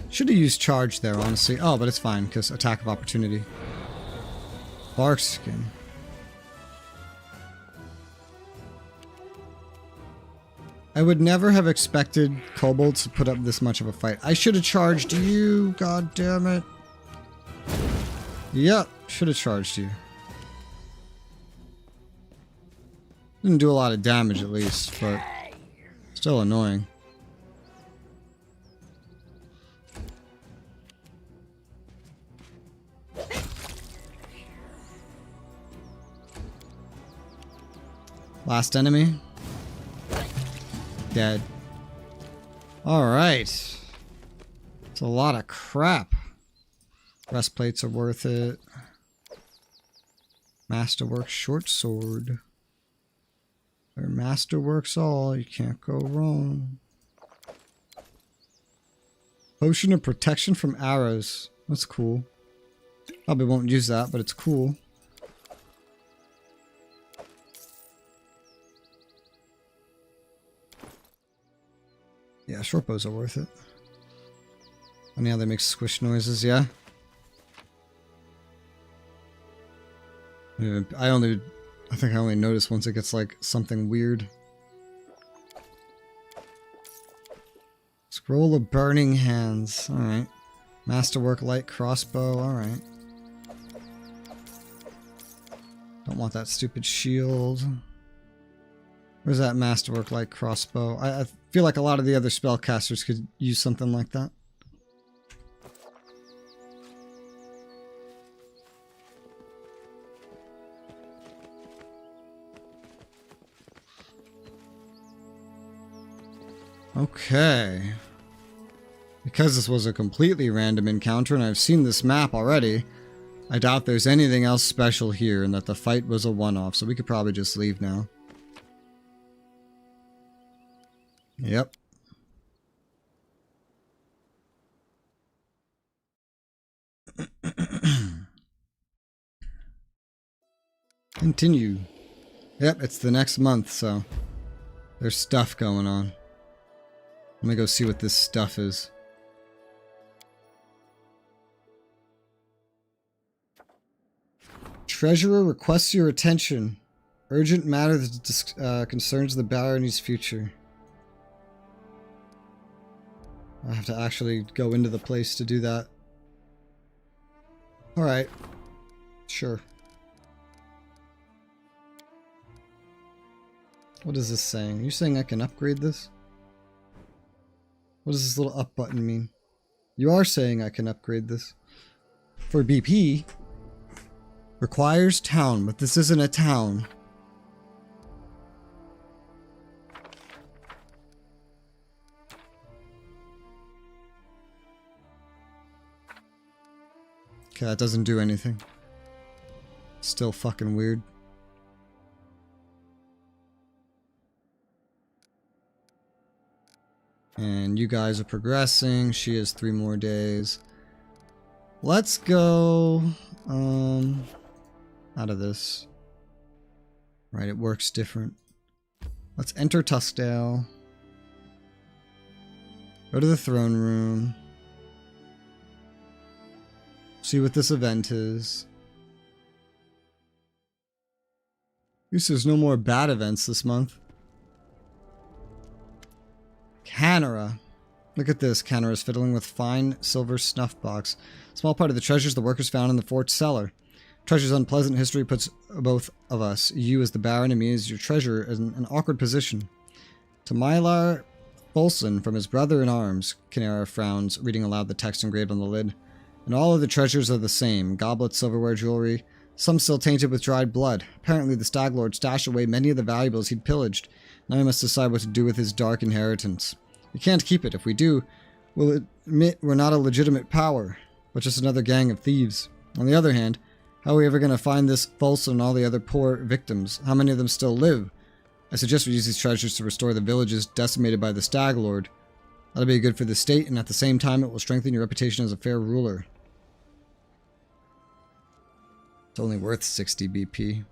Should have used charge there, honestly. Oh, but it's fine, because attack of opportunity. Bark skin. I would never have expected kobolds to put up this much of a fight. I should have charged you, god damn it. Yep, should have charged you. Didn't do a lot of damage at least, but still annoying. Last enemy. Dead. Alright. It's a lot of crap. Breastplates are worth it. Masterwork short sword. Where masterworks all, you can't go wrong. Potion of protection from arrows. That's cool. Probably won't use that, but it's cool. Yeah, short bows are worth it. And yeah, they make squish noises, yeah. I think I only notice once it gets like something weird. Scroll of Burning Hands. Alright. Masterwork Light Crossbow. Alright. Don't want that stupid shield. Where's that Masterwork Light Crossbow? I feel like a lot of the other spellcasters could use something like that. Okay. Because this was a completely random encounter and I've seen this map already, I doubt there's anything else special here and that the fight was a one-off, so we could probably just leave now. Yep. Continue. Yep, it's the next month, so there's stuff going on. Let me go see what this stuff is. Treasurer requests your attention. Urgent matter that concerns the barony's future. I have to actually go into the place to do that. Alright. Sure. What is this saying? Are you saying I can upgrade this? What does this little up button mean? You are saying I can upgrade this. For BP, requires town, but this isn't a town. Okay, that doesn't do anything. Still fucking weird. And you guys are progressing. She has 3 more days. Let's go out of this. Right, it works different. Let's enter Tuskdale. Go to the throne room. See what this event is. At least there's no more bad events this month. Canara. Look at this. Canara is fiddling with fine silver snuff box. Small part of the treasures the workers found in the fort's cellar. Treasure's unpleasant history puts both of us, you as the Baron and me as your treasurer, in an awkward position. To Mylar Bolson from his brother in arms, Canara frowns, reading aloud the text engraved on the lid. And all of the treasures are the same. Goblets, silverware, jewelry, some still tainted with dried blood. Apparently the Stag Lord stashed away many of the valuables he'd pillaged. Now we must decide what to do with his dark inheritance. We can't keep it. If we do, we'll admit we're not a legitimate power, but just another gang of thieves. On the other hand, how are we ever going to find this Folsom and all the other poor victims? How many of them still live? I suggest we use these treasures to restore the villages decimated by the Stag Lord. That'll be good for the state, and at the same time it will strengthen your reputation as a fair ruler. It's only worth 60 BP.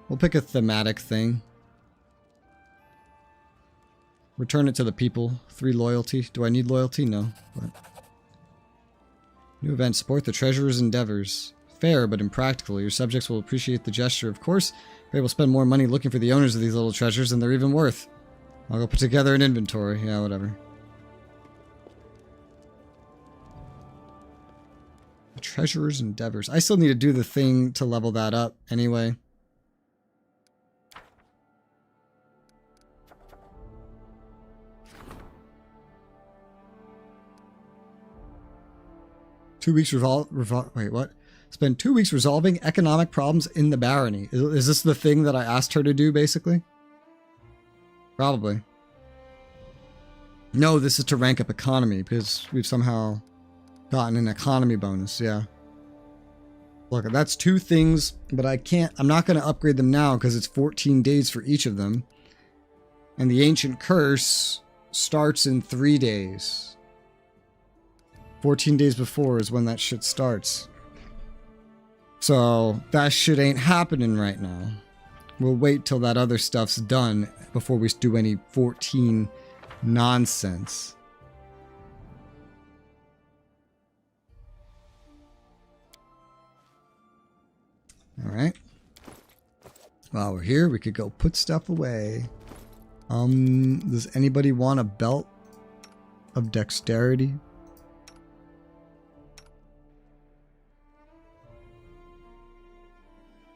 We'll pick a thematic thing. Return it to the people. 3 loyalty. Do I need loyalty? No. But new event. Support the treasurer's endeavors. Fair, but impractical. Your subjects will appreciate the gesture. Of course, they will spend more money looking for the owners of these little treasures than they're even worth. I'll go put together an inventory. Yeah, whatever. The treasurer's endeavors. I still need to do the thing to level that up anyway. Wait, what? Spend 2 weeks resolving economic problems in the barony. Is this the thing that I asked her to do, basically? Probably. No, this is to rank up economy, because we've somehow gotten an economy bonus, yeah. Look, that's 2 things, but I'm not going to upgrade them now, because it's 14 days for each of them. And the Ancient Curse starts in 3 days. 14 days before is when that shit starts. So, that shit ain't happening right now. We'll wait till that other stuff's done before we do any 14 nonsense. Alright. While we're here, we could go put stuff away. Does anybody want a belt of dexterity?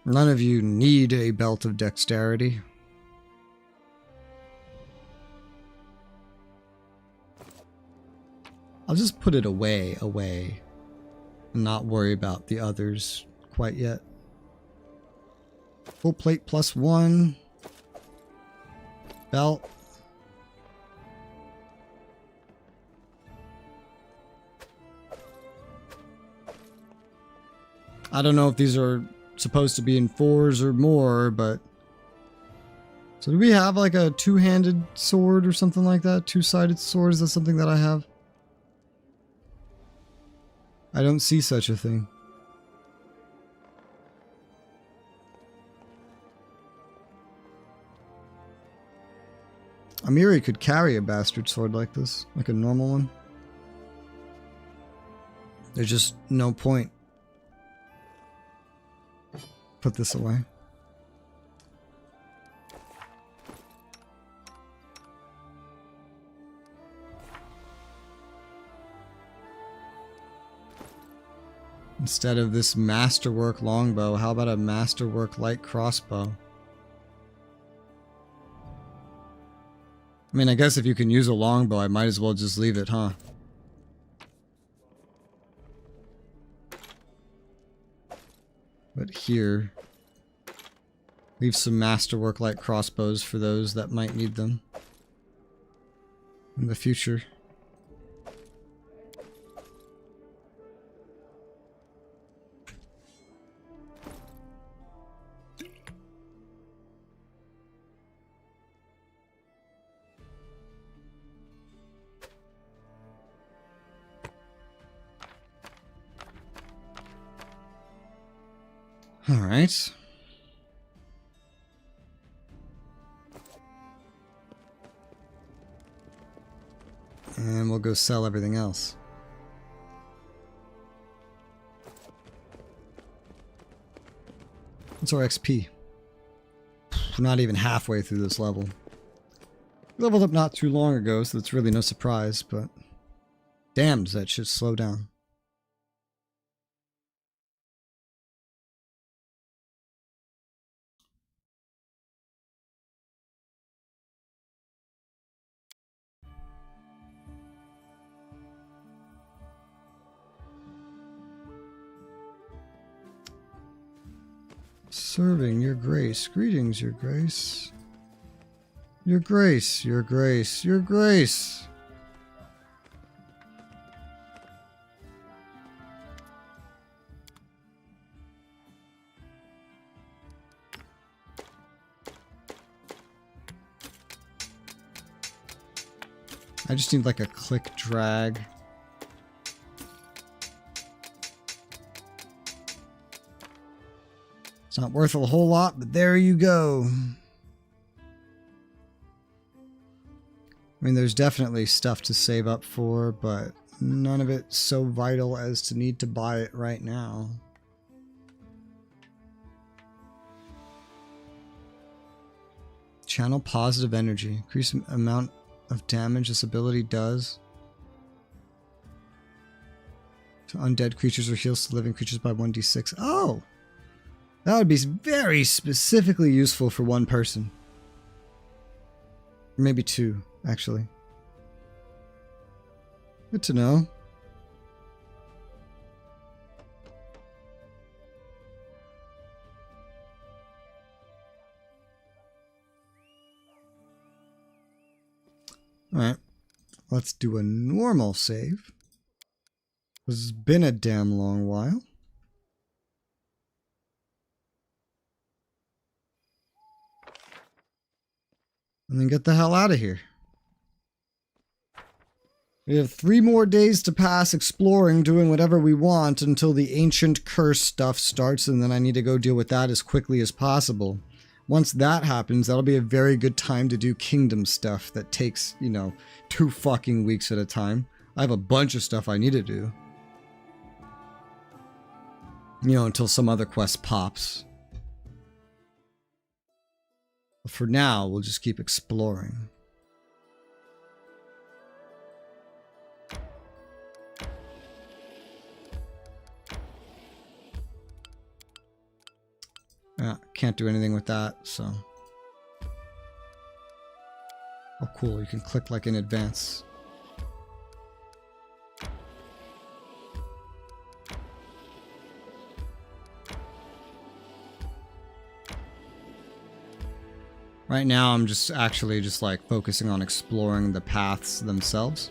None of you need a belt of dexterity. I'll just put it away, and not worry about the others quite yet. Full plate +1. Belt. I don't know if these are supposed to be in 4s or more, but... So do we have like a two-handed sword or something like that? Two-sided sword? Is that something that I have? I don't see such a thing. Amiri could carry a bastard sword like this, like a normal one. There's just no point. Put this away. Instead of this masterwork longbow, how about a masterwork light crossbow? I mean, I guess if you can use a longbow, I might as well just leave it, huh? But here, leave some masterwork light crossbows for those that might need them in the future. All right. And we'll go sell everything else. What's our XP? We're not even halfway through this level. We leveled up not too long ago, so it's really no surprise, but damn, does that shit slow down. Serving your grace. Greetings, your grace. Your grace, your grace, your grace. I just need like a click drag. It's not worth a whole lot, but there you go. I mean, there's definitely stuff to save up for, but none of it so vital as to need to buy it right now. Channel positive energy. Increase the amount of damage this ability does. To undead creatures or heals to living creatures by 1d6. Oh! That would be very specifically useful for one person. Maybe two, actually. Good to know. Alright. Let's do a normal save. It's been a damn long while. And then get the hell out of here. We have 3 more days to pass exploring, doing whatever we want until the ancient curse stuff starts, and then I need to go deal with that as quickly as possible. Once that happens, that'll be a very good time to do kingdom stuff that takes, you know, 2 fucking weeks at a time. I have a bunch of stuff I need to do. You know, until some other quest pops. But for now, we'll just keep exploring. Can't do anything with that, so. Oh, cool. You can click like in advance. Right now, I'm just like focusing on exploring the paths themselves.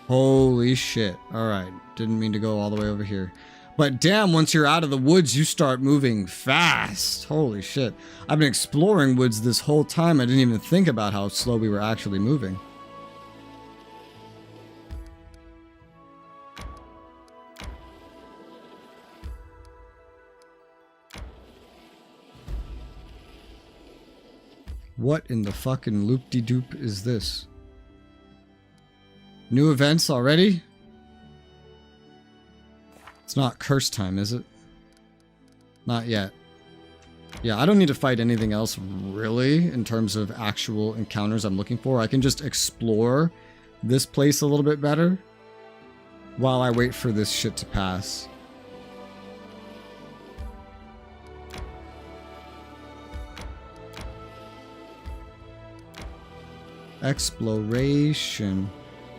Holy shit. Alright. Didn't mean to go all the way over here. But damn, once you're out of the woods, you start moving fast. Holy shit. I've been exploring woods this whole time. I didn't even think about how slow we were actually moving. What in the fucking loop-de-doop is this? New events already? It's not curse time, is it? Not yet. Yeah, I don't need to fight anything else, really, in terms of actual encounters I'm looking for. I can just explore this place a little bit better while I wait for this shit to pass. Exploration.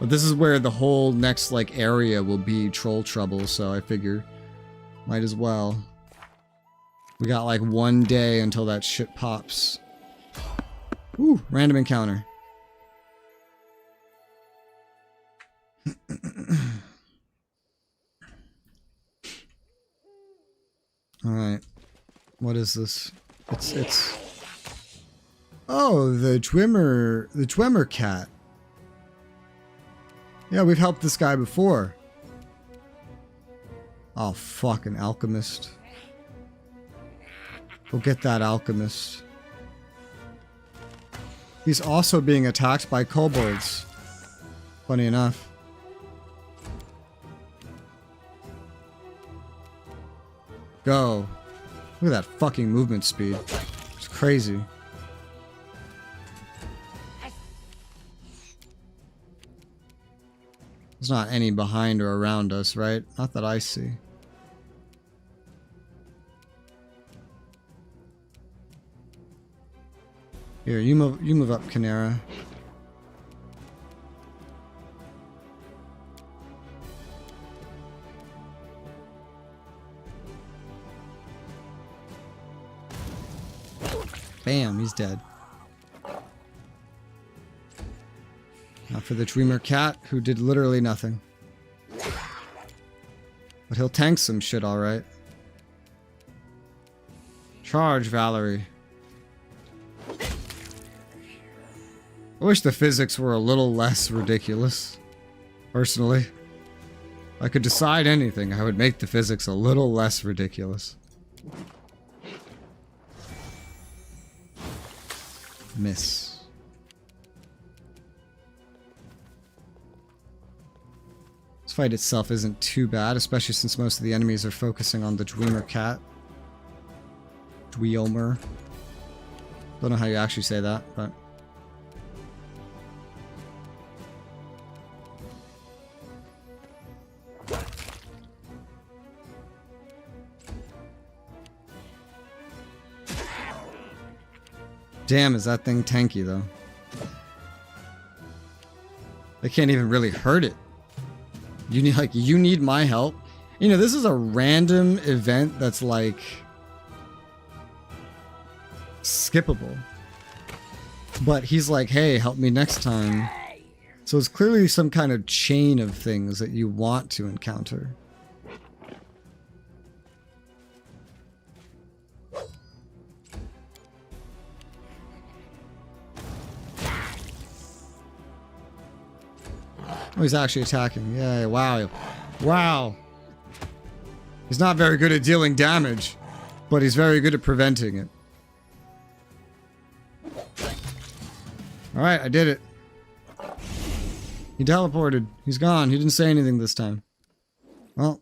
But this is where the whole next, like, area will be troll trouble, so I figure might as well. We got, like, 1 day until that shit pops. Ooh, random encounter. Alright. What is this? It's... Oh, the Dwemer cat. Yeah, we've helped this guy before. Oh, fucking alchemist. Go get that alchemist. He's also being attacked by kobolds. Funny enough. Go. Look at that fucking movement speed. It's crazy. There's not any behind or around us, right? Not that I see. Here, you move up, Canera. Bam, he's dead. Now for the Dreamer cat, who did literally nothing. But he'll tank some shit, alright. Charge, Valerie. I wish the physics were a little less ridiculous. Personally. If I could decide anything, I would make the physics a little less ridiculous. Miss. This fight itself isn't too bad, especially since most of the enemies are focusing on the Dwemer cat. Dweomer. Don't know how you actually say that, but... Damn, is that thing tanky, though. They can't even really hurt it. You need my help. You know, this is a random event that's, like, skippable. But he's like, hey, help me next time. So it's clearly some kind of chain of things that you want to encounter. Oh, he's actually attacking. Yeah, wow. Wow. He's not very good at dealing damage, but he's very good at preventing it. Alright, I did it. He teleported. He's gone. He didn't say anything this time. Well.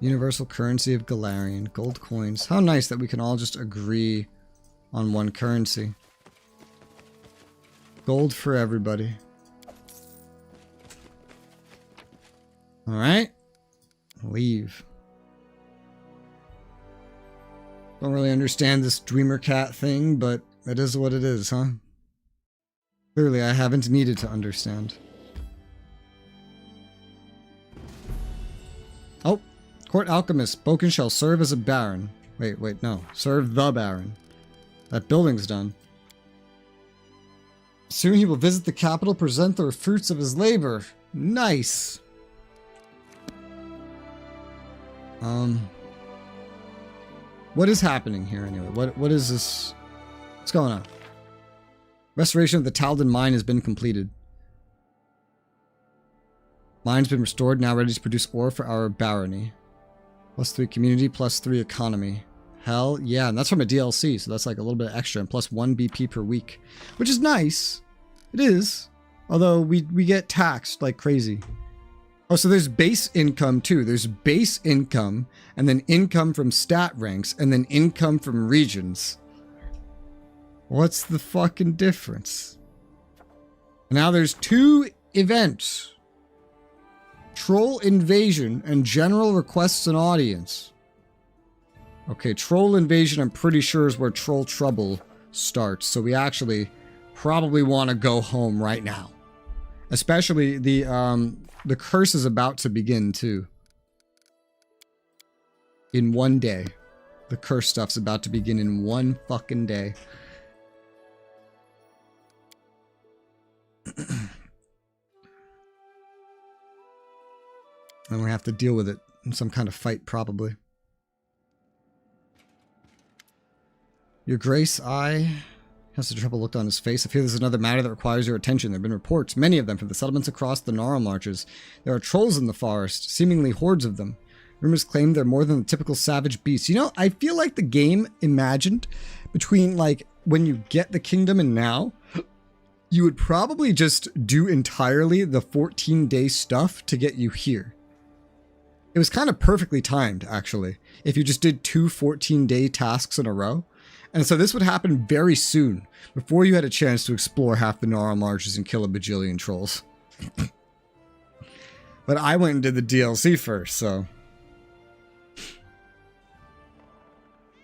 Universal currency of Galarian. Gold coins. How nice that we can all just agree on one currency. Gold for everybody. Alright. Leave. Don't really understand this Dreamer Cat thing, but it is what it is, huh? Clearly, I haven't needed to understand. Oh, Court Alchemist. Boken shall serve as a baron. Wait, no. Serve the baron. That building's done. Soon he will visit the capital, present the fruits of his labor. Nice. What is happening here anyway? What is this? What's going on? Restoration of the Talden mine has been completed. Mine's been restored, now ready to produce ore for our barony. +3 community, +3 economy. Hell yeah, and that's from a DLC, so that's like a little bit extra, and +1 BP per week. Which is nice. It is. Although we get taxed like crazy. Oh, so there's base income too. There's base income, and then income from stat ranks, and then income from regions. What's the fucking difference? Now there's 2 events. Troll Invasion and General Requests and Audience. Okay, Troll Invasion I'm pretty sure is where Troll Trouble starts. So we actually probably want to go home right now. Especially the curse is about to begin too. In one day. The curse stuff's about to begin in one fucking day. And we have to deal with it in some kind of fight, probably. Your Grace, has the trouble looked on his face. I fear there's another matter that requires your attention. There have been reports, many of them, from the settlements across the Gnarl Marches. There are trolls in the forest, seemingly hordes of them. Rumors claim they're more than the typical savage beasts. You know, I feel like the game imagined between, like, when you get the kingdom and now, you would probably just do entirely the 14-day stuff to get you here. It was kind of perfectly timed, actually, if you just did 2 14-day tasks in a row. And so this would happen very soon, before you had a chance to explore half the Gnarl Marches and kill a bajillion trolls. But I went and did the DLC first, so...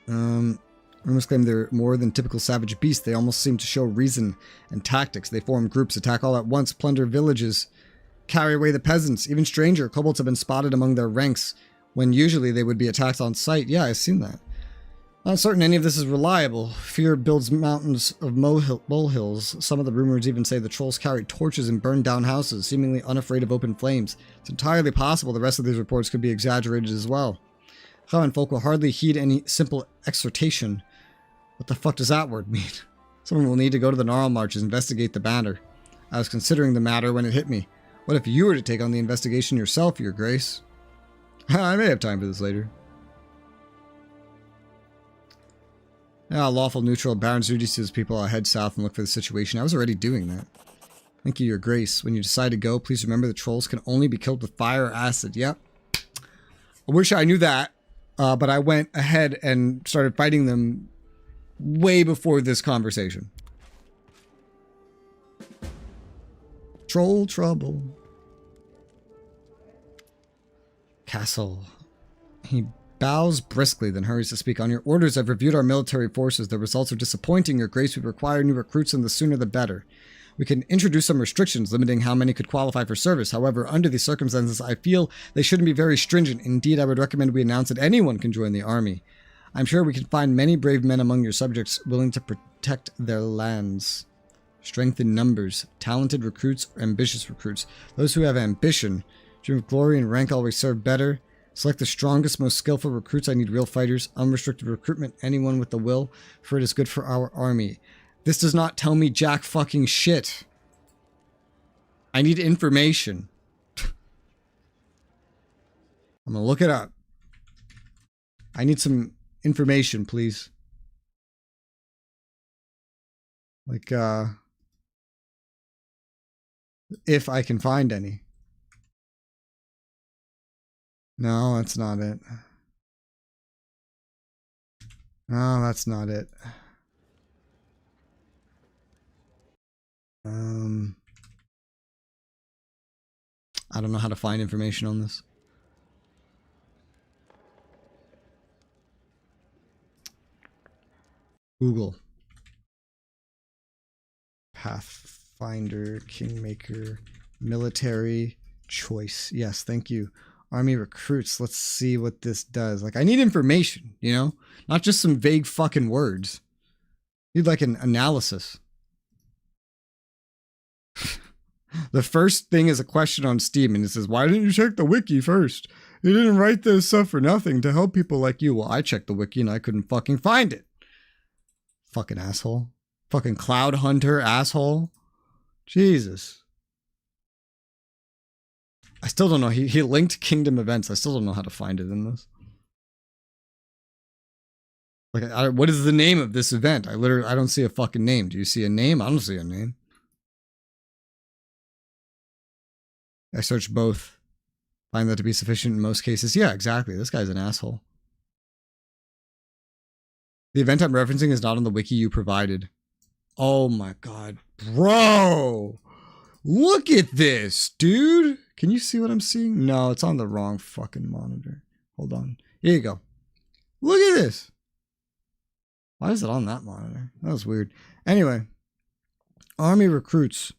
Rumors claim they're more than typical savage beasts. They almost seem to show reason and tactics. They form groups, attack all at once, plunder villages, carry away the peasants. Even stranger kobolds have been spotted among their ranks, when usually they would be attacked on sight. Yeah, I've seen that. Not certain any of this is reliable. Fear builds mountains of molehills. Some of the rumors even say the trolls carry torches and burn down houses, seemingly unafraid of open flames. It's entirely possible the rest of these reports could be exaggerated as well. Common folk will hardly heed any simple exhortation. What the fuck does that word mean? Someone will need to go to the Gnarl Marches, investigate the matter. I was considering the matter when it hit me. What if you were to take on the investigation yourself, Your Grace? I may have time for this later. Yeah, lawful neutral Baron's duties to his people. I'll head south and look for the situation. I was already doing that. Thank you, Your Grace. When you decide to go, please remember the trolls can only be killed with fire or acid. Yep. I wish I knew that, but I went ahead and started fighting them way before this conversation. Troll trouble. Castle. He bows briskly, then hurries to speak. On your orders, I've reviewed our military forces. The results are disappointing, Your Grace. We require new recruits, and the sooner the better. We can introduce some restrictions, limiting how many could qualify for service. However, under these circumstances, I feel they shouldn't be very stringent. Indeed, I would recommend we announce that anyone can join the army. I'm sure we can find many brave men among your subjects willing to protect their lands. Strength in numbers. Talented recruits or ambitious recruits. Those who have ambition, dream of glory and rank always serve better. Select the strongest, most skillful recruits. I need real fighters. Unrestricted recruitment. Anyone with the will, for it is good for our army. This does not tell me jack fucking shit. I need information. I'm gonna look it up. I need some information, please. Like, if I can find any. No, that's not it. No, that's not it. I don't know how to find information on this. Google. Pathfinder, Kingmaker, military choice. Yes, thank you. Army recruits. Let's see what this does. Like, I need information, you know? Not just some vague fucking words. I need like an analysis. The first thing is a question on Steam, and it says, why didn't you check the wiki first? You didn't write this stuff for nothing to help people like you. Well, I checked the wiki and I couldn't fucking find it. Fucking asshole. Fucking cloud hunter asshole. Jesus. I still don't know. He linked Kingdom events. I still don't know how to find it in this. Like, what is the name of this event? I don't see a fucking name. Do you see a name? I don't see a name. I searched both. Find that to be sufficient in most cases. Yeah, exactly. This guy's an asshole. The event I'm referencing is not on the wiki you provided. Oh my god. Bro! Look at this, dude! Can you see what I'm seeing? No, it's on the wrong fucking monitor. Hold on. Here you go. Look at this! Why is it on that monitor? That was weird. Anyway. Army recruits.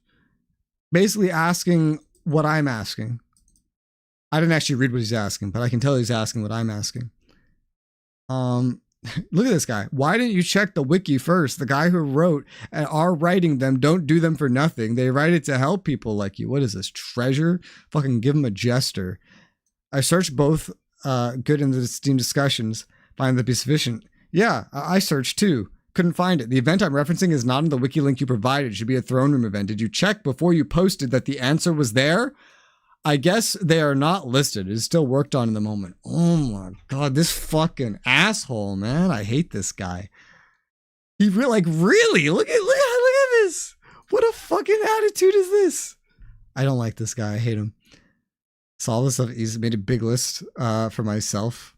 Basically asking what I'm asking. I didn't actually read what he's asking, but I can tell he's asking what I'm asking. Look at this guy. Why didn't you check the wiki first? The guy who wrote and are writing them don't do them for nothing. They write it to help people like you. What is this? Treasure? Fucking give him a jester. I searched both good in the Steam discussions. Find that be sufficient. Yeah, I searched too. Couldn't find it. The event I'm referencing is not in the wiki link you provided. It should be a throne room event. Did you check before you posted that the answer was there? I guess they are not listed. It's still worked on in the moment. Oh my god, this fucking asshole, man. I hate this guy. He really? Look at this. What a fucking attitude is this? I don't like this guy. I hate him. Solve this stuff. He's made a big list for myself.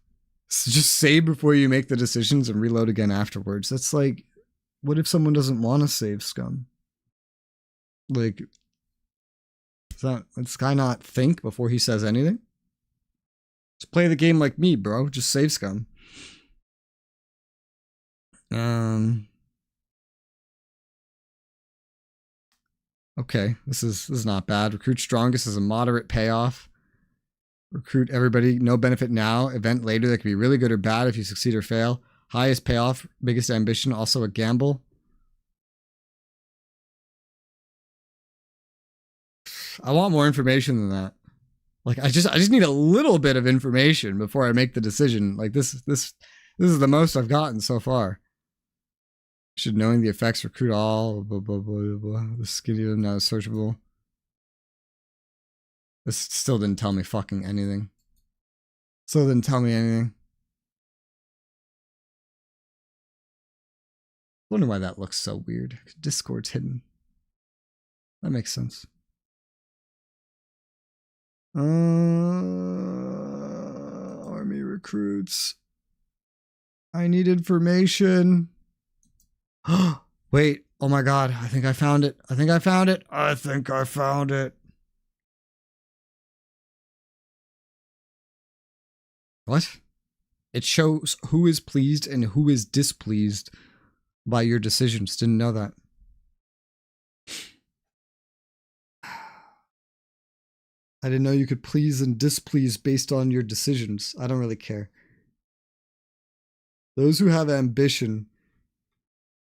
So just save before you make the decisions and reload again afterwards. That's like, what if someone doesn't want to save scum? Like, does this guy not think before he says anything? Just play the game like me, bro. Just save scum. Okay, this is not bad. Recruit strongest is a moderate payoff. Recruit everybody, no benefit now. Event later that could be really good or bad if you succeed or fail. Highest payoff, biggest ambition, also a gamble. I want more information than that. Like I just need a little bit of information before I make the decision. Like this is the most I've gotten so far. Should knowing the effects recruit all blah blah blah blah. The skinny not searchable. This still didn't tell me fucking anything. Still didn't tell me anything. Wonder why that looks so weird. Discord's hidden. That makes sense. Army recruits. I need information. Wait. Oh my god. I think I found it. I think I found it. I think I found it. What? It shows who is pleased and who is displeased by your decisions. Didn't know that. I didn't know you could please and displease based on your decisions. I don't really care. Those who have ambition.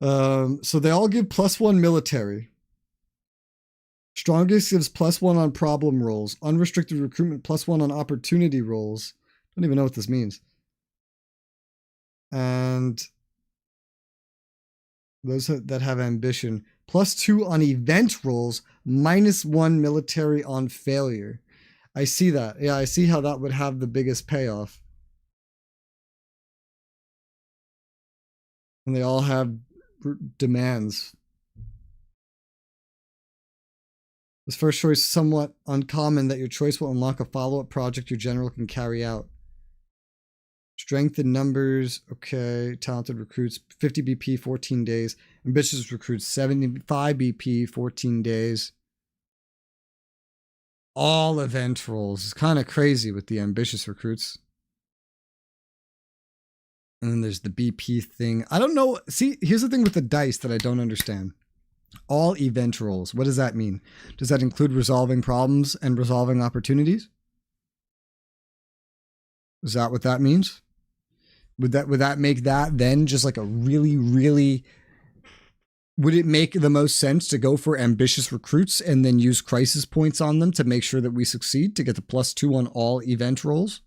So they all give +1 military. Strongest gives +1 on problem rolls. Unrestricted recruitment +1 on opportunity rolls. I don't even know what this means. And those that have ambition, +2 on event rolls, -1 military on failure. I see that. Yeah, I see how that would have the biggest payoff. And they all have demands. This first choice is somewhat uncommon that your choice will unlock a follow-up project your general can carry out. Strength in numbers, okay. Talented recruits, 50 BP, 14 days. Ambitious recruits, 75 BP, 14 days. All event roles. It's kind of crazy with the ambitious recruits. And then there's the BP thing. I don't know. See, here's the thing with the dice that I don't understand. All event roles. What does that mean? Does that include resolving problems and resolving opportunities? Is that what that means? Would that make that then just like a really, really... Would it make the most sense to go for ambitious recruits and then use crisis points on them to make sure that we succeed to get the +2 on all event roles?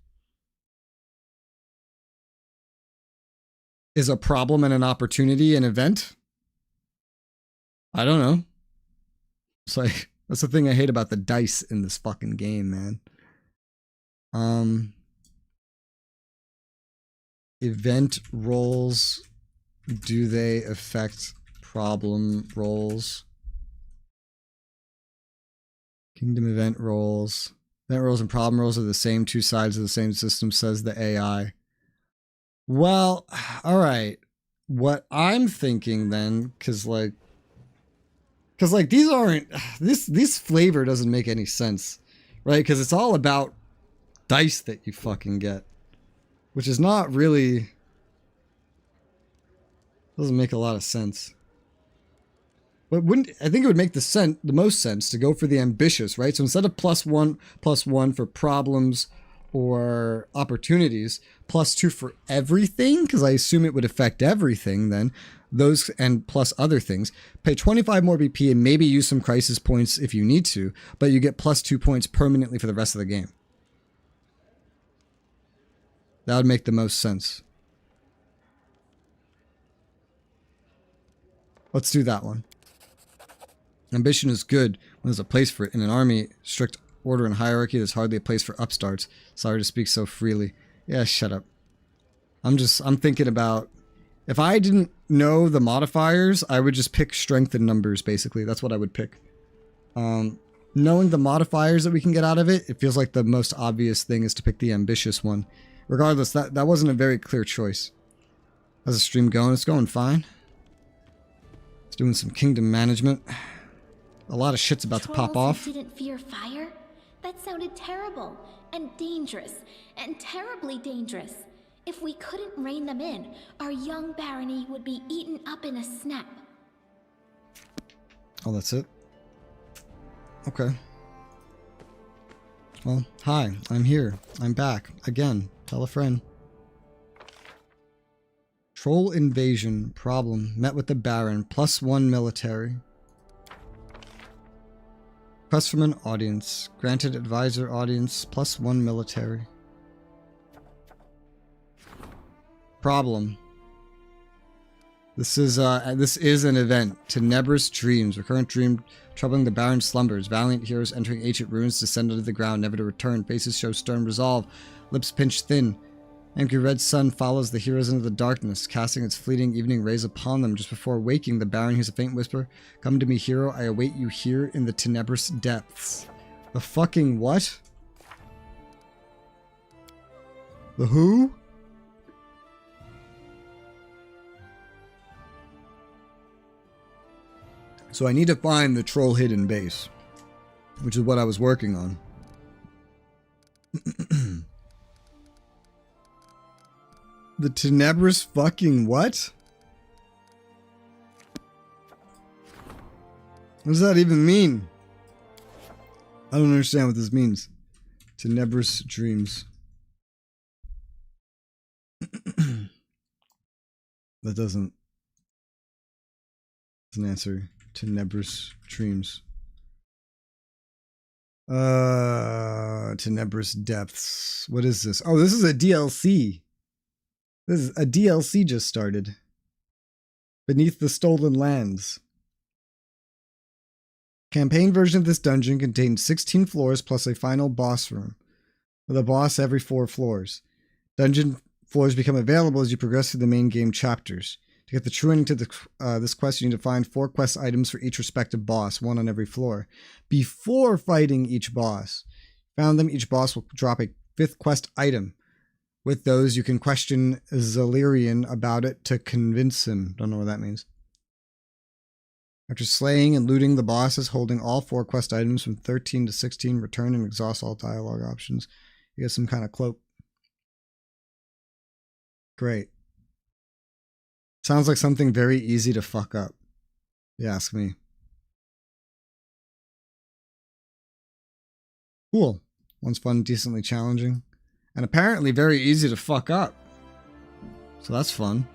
Is a problem and an opportunity an event? I don't know. It's like, that's the thing I hate about the dice in this fucking game, man. Event roles, do they affect problem roles? Kingdom event roles. Event roles and problem roles are the same two sides of the same system, says the AI. Well, all right. What I'm thinking then, because these aren't, this flavor doesn't make any sense, right? Because it's all about dice that you fucking get, which is not really, doesn't make a lot of sense. But I think it would make the most sense to go for the ambitious, right? So instead of +1 for problems or opportunities, +2 for everything, because I assume it would affect everything then, those and plus other things. Pay 25 more BP and maybe use some crisis points if you need to, but you get +2 points permanently for the rest of the game. That would make the most sense. Let's do that one. Ambition is good when there's a place for it. In an army, strict order and hierarchy, there's hardly a place for upstarts. Sorry to speak so freely. Yeah, shut up. I'm thinking about, if I didn't know the modifiers, I would just pick strength and numbers, basically. That's what I would pick. Knowing the modifiers that we can get out of it, it feels like the most obvious thing is to pick the ambitious one. Regardless, that wasn't a very clear choice. How's the stream going? It's going fine. It's doing some kingdom management. A lot of shit's about to pop off.
Trolls who didn't fear fire? That sounded terrible and dangerous and terribly dangerous. If we couldn't rein them in, our young barony would be eaten up in a snap.
Oh, that's it? Okay. Well, hi, I'm here. I'm back. Again. Tell a friend. Troll invasion. Problem. Met with the Baron. +1 military. Request from an audience. Granted advisor audience. +1 military. Problem. This is an event. Tenebrous dreams. Recurrent dream troubling the Baron's slumbers. Valiant heroes entering ancient ruins descend into the ground, never to return. Faces show stern resolve. Lips pinch thin. Angry red sun follows the heroes into the darkness, casting its fleeting evening rays upon them. Just before waking, the Baron hears a faint whisper. Come to me, hero. I await you here in the tenebrous depths. The fucking what? The who? So I need to find the troll hidden base, which is what I was working on. The tenebrous fucking what? What does that even mean? I don't understand what this means. Tenebrous dreams. That doesn't answer. Tenebrous dreams. Tenebrous depths. What is this? Oh, this is a DLC. This is a DLC just started. Beneath the Stolen Lands. Campaign version of this dungeon contains 16 floors plus a final boss room, with a boss every 4 floors. Dungeon floors become available as you progress through the main game chapters. To get the true ending to this quest, you need to find 4 quest items for each respective boss, 1 on every floor. Before fighting each boss, found them, each boss will drop a 5th quest item. With those, you can question Zalirian about it to convince him. Don't know what that means. After slaying and looting the bosses, holding all 4 quest items from 13 to 16, return and exhaust all dialogue options. You get some kind of cloak. Great. Sounds like something very easy to fuck up, if you ask me. Cool. One's fun, decently challenging. And apparently very easy to fuck up. So that's fun.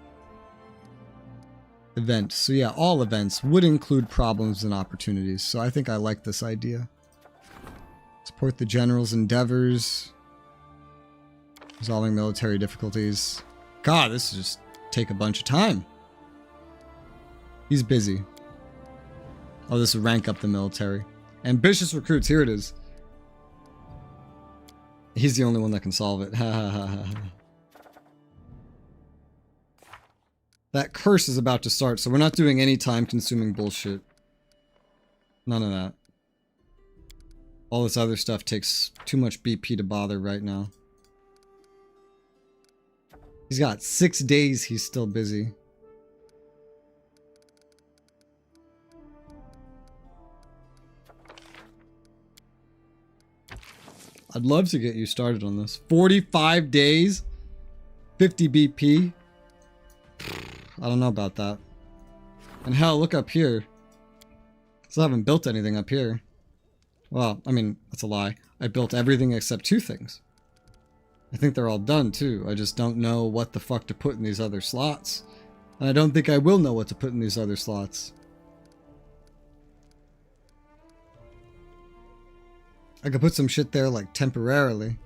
Event. So yeah, all events would include problems and opportunities. So I think I like this idea. Support the general's endeavors. Resolving military difficulties. God, this is just take a bunch of time. He's busy. Oh, this will rank up the military. Ambitious recruits, here it is. He's the only one that can solve it. Ha ha ha ha. That curse is about to start, so we're not doing any time-consuming bullshit. None of that. All this other stuff takes too much BP to bother right now. He's got 6 days he's still busy. I'd love to get you started on this. 45 days? 50 BP? I don't know about that. And hell, look up here. Still haven't built anything up here. Well, I mean, that's a lie. I built everything except 2 things. I think they're all done too. I just don't know what the fuck to put in these other slots. And I don't think I will know what to put in these other slots. I could put some shit there like temporarily.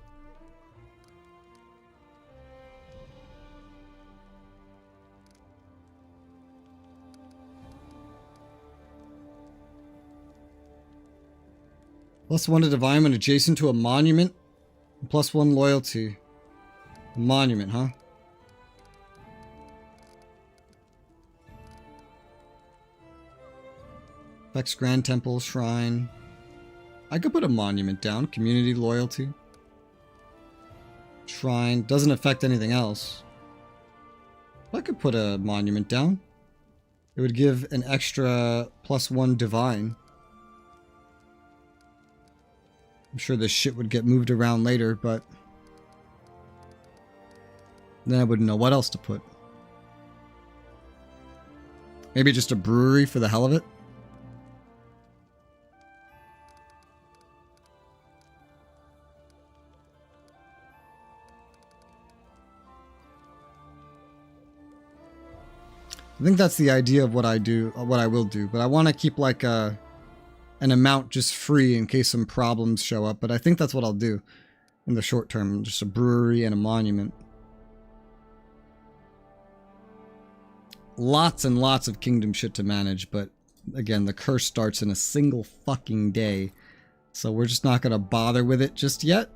+1 to divine when adjacent to a monument. +1 loyalty. A monument, huh? Affects Grand Temple, Shrine. I could put a monument down. Community loyalty. Shrine. Doesn't affect anything else. I could put a monument down. It would give an extra +1 divine. I'm sure this shit would get moved around later, but then I wouldn't know what else to put. Maybe just a brewery for the hell of it? I think that's the idea of what I will do, but I want to keep like an amount just free in case some problems show up, but I think that's what I'll do in the short term, just a brewery and a monument. Lots and lots of kingdom shit to manage, but again, the curse starts in a single fucking day, so we're just not going to bother with it just yet.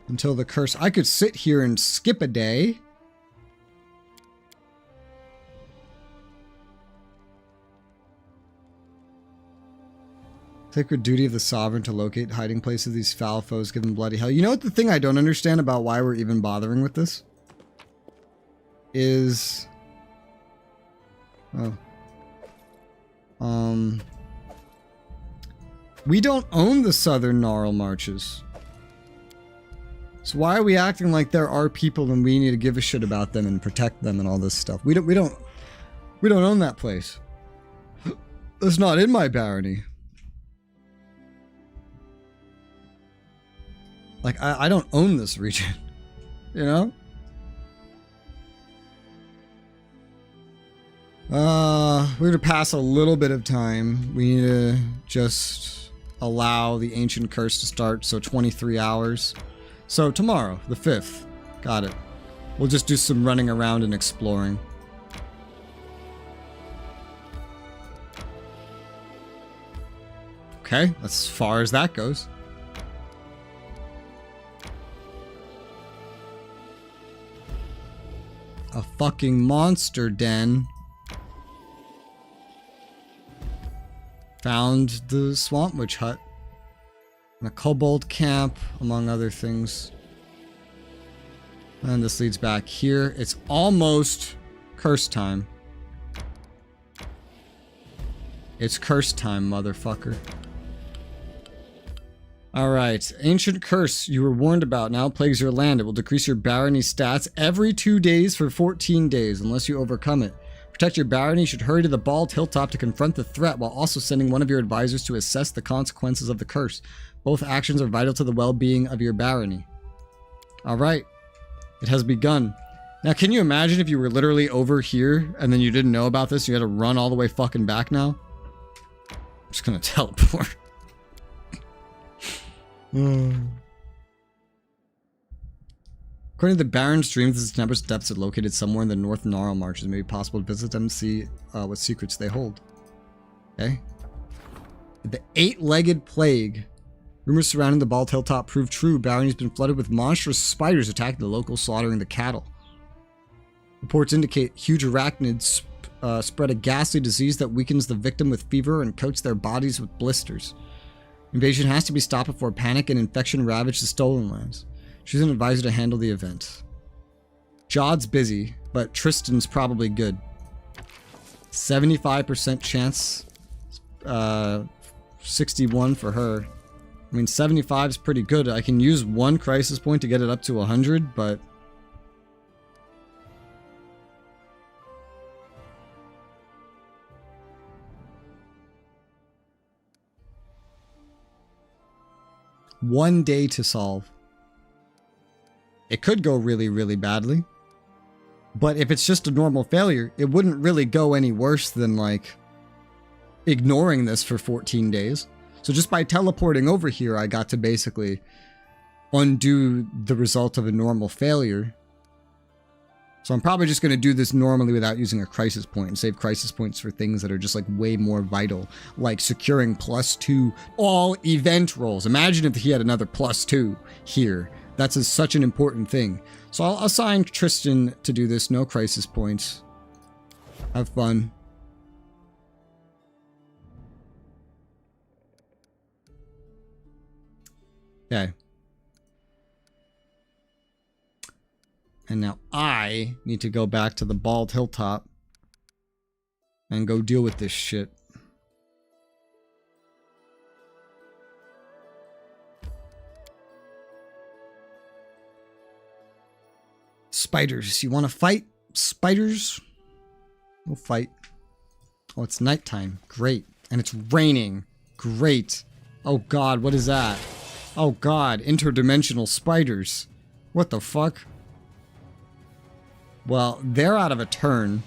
Until the curse... I could sit here and skip a day. Sacred duty of the sovereign to locate hiding places of these foul foes, give them bloody hell. You know what the thing I don't understand about why we're even bothering with this? Is... we don't own the Southern Gnarl Marches. So why are we acting like there are people and we need to give a shit about them and protect them and all this stuff? We don't own that place. It's not in my barony. Like I don't own this region, you know? We're gonna pass a little bit of time. We need to just allow the ancient curse to start, so 23 hours. So tomorrow, the 5th. Got it. We'll just do some running around and exploring. Okay, that's as far as that goes. A fucking monster den. Found the Swamp Witch hut. And a kobold camp, among other things. And this leads back here. It's almost curse time. It's curse time, motherfucker. Alright. Ancient curse you were warned about now plagues your land. It will decrease your barony stats every 2 days for 14 days unless you overcome it. Protect your barony. You should hurry to the bald hilltop to confront the threat while also sending one of your advisors to assess the consequences of the curse. Both actions are vital to the well-being of your barony. Alright. It has begun. Now, can you imagine if you were literally over here and then you didn't know about this? You had to run all the way fucking back now? I'm just gonna teleport. According to the ResStreams, the Tenebris Depths are located somewhere in the North Gnarl Marshes. It may be possible to visit them and see what secrets they hold. Okay. The eight-legged plague. Rumors surrounding the Bald Hilltop prove true. Barony has been flooded with monstrous spiders attacking the locals, slaughtering the cattle. Reports indicate huge arachnids spread a ghastly disease that weakens the victim with fever and coats their bodies with blisters. Invasion has to be stopped before panic and infection ravage the stolen lands. Choose an advisor to handle the event. Jod's busy, but Tristan's probably good. 75% chance. 61 for her. I mean, 75 is pretty good. I can use one crisis point to get it up to 100, but... One day to solve. It could go really, really badly. But if it's just a normal failure, it wouldn't really go any worse than, like, ignoring this for 14 days. So just by teleporting over here, I got to basically undo the result of a normal failure. So I'm probably just going to do this normally without using a crisis point and save crisis points for things that are just like way more vital, like securing +2 all event rolls. Imagine if he had another +2 here. That's such an important thing. So I'll assign Tristan to do this. No crisis points. Have fun. Okay. And now I need to go back to the Bald Hilltop and go deal with this shit. Spiders. You want to fight? Spiders? We'll fight. Oh, it's nighttime. Great. And it's raining. Great. Oh god, what is that? Oh god, interdimensional spiders. What the fuck? Well, they're out of a turn,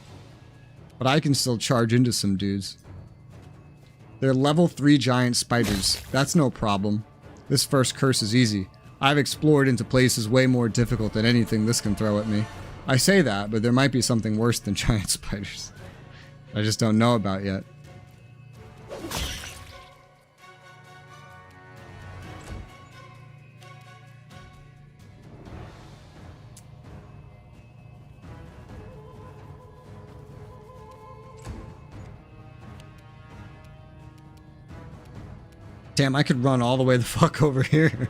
but I can still charge into some dudes. They're level 3 giant spiders. That's no problem. This first curse is easy. I've explored into places way more difficult than anything this can throw at me. I say that, but there might be something worse than giant spiders. I just don't know about yet. Damn, I could run all the way the fuck over here.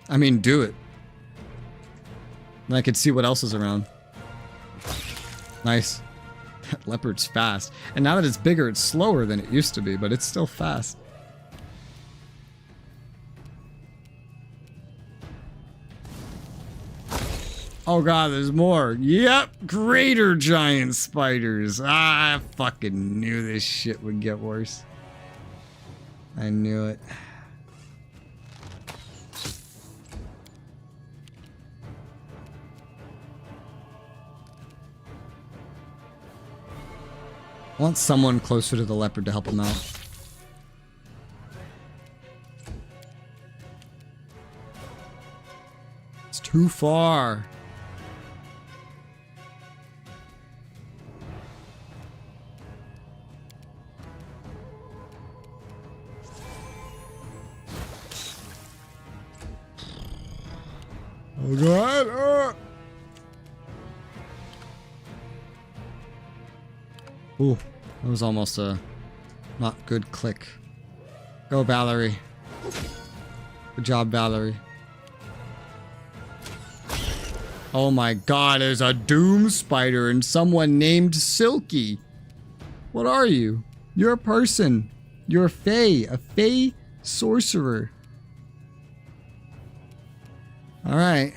I mean, do it. And I could see what else is around. Nice. That leopard's fast. And now that it's bigger, it's slower than it used to be, but it's still fast. Oh god, there's more. Yep, greater giant spiders. Ah, I fucking knew this shit would get worse. I knew it. I want someone closer to the leopard to help him out. It's too far. Oh god! Ooh, that was almost a not good click. Go, Valerie. Good job, Valerie. Oh my god, there's a doom spider and someone named Silky. What are you? You're a person. You're a fae sorcerer. Alright.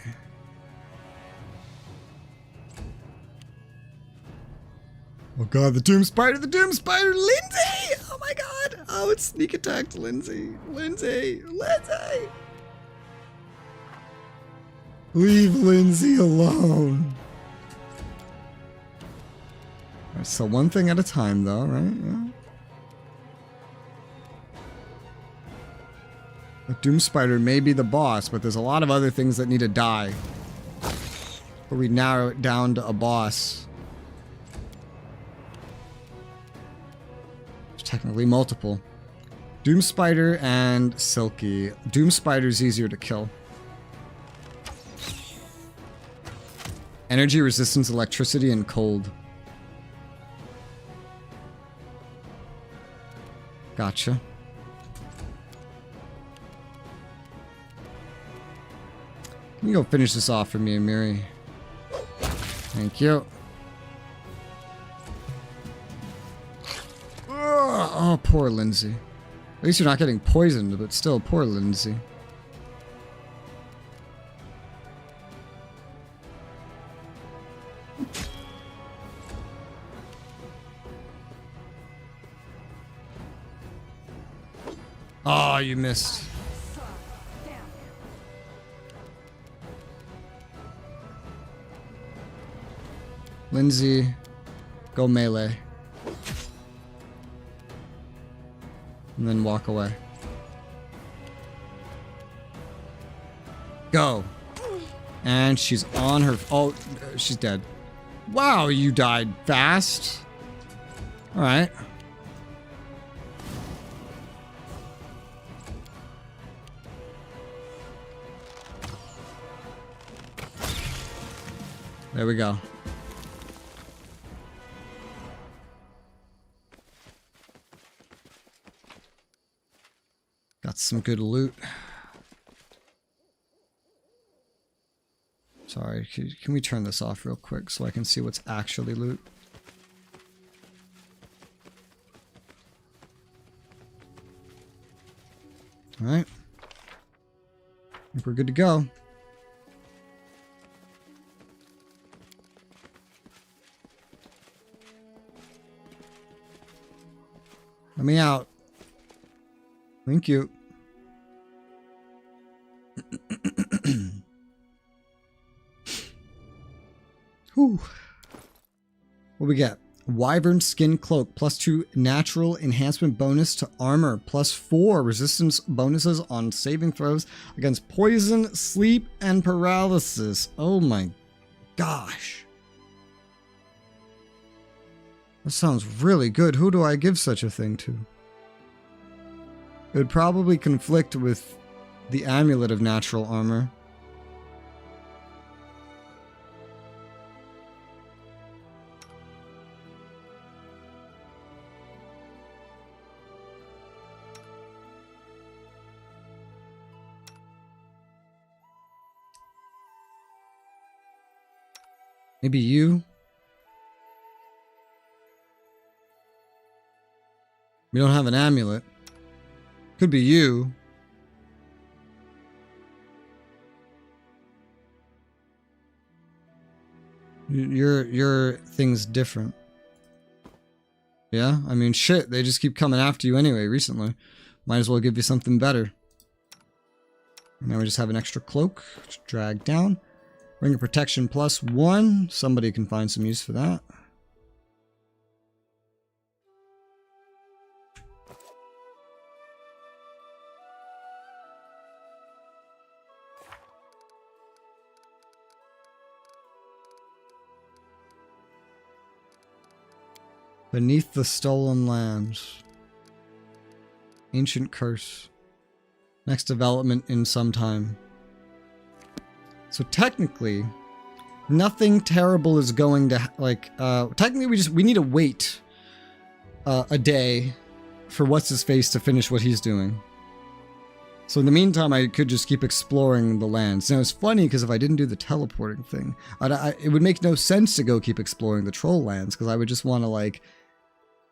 Oh god, the doom spider, Lindsay! Oh my god! Oh, it's sneak attacked Lindsay. Lindsay! Leave Lindsay alone. Alright, so one thing at a time though, right? Yeah. The doom spider may be the boss, but there's a lot of other things that need to die. But we narrow it down to a boss. Technically multiple. Doom Spider and Silky. Doom Spider's easier to kill. Energy resistance, electricity, and cold. Gotcha. Can you go finish this off for me, Amiri? Thank you. Oh, poor Lindsay. At least you're not getting poisoned, but still, poor Lindsay. Oh, you missed. Lindsay, go melee. And then walk away. Go. And she's on her... Oh, she's dead. Wow, you died fast. Alright. There we go. Got some good loot. Sorry, can we turn this off real quick so I can see what's actually loot? Alright. I think we're good to go. Let me out. Thank you. Whew. What we get? Wyvern Skin Cloak. +2 natural enhancement bonus to armor. +4 resistance bonuses on saving throws against poison, sleep, and paralysis. Oh my gosh. That sounds really good. Who do I give such a thing to? It would probably conflict with the Amulet of Natural Armor. Maybe you? We don't have an amulet. Could be you. Your thing's different. Yeah? I mean, shit, they just keep coming after you anyway recently. Might as well give you something better. And now we just have an extra cloak. Just drag down. Ring of Protection +1. Somebody can find some use for that. Beneath the Stolen Lands. Ancient Curse. Next development in some time. So technically, nothing terrible is going to, technically we need to wait a day for what's-his-face to finish what he's doing. So in the meantime, I could just keep exploring the lands. Now, it's funny, because if I didn't do the teleporting thing, it would make no sense to go keep exploring the troll lands, because I would just want to, like,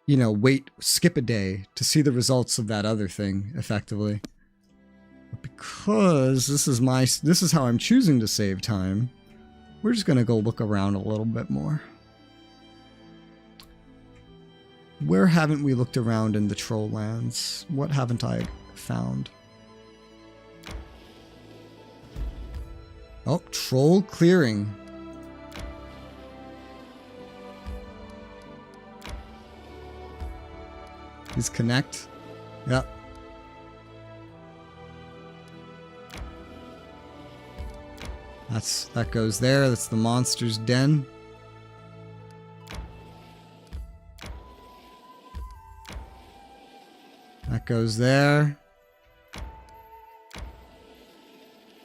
you know, skip a day to see the results of that other thing, effectively. But because this is how I'm choosing to save time, we're just going to go look around a little bit more. Where haven't we looked around in the troll lands? What haven't I found? Oh, troll clearing. These connect. Yep. That goes there. That's the monster's den. That goes there.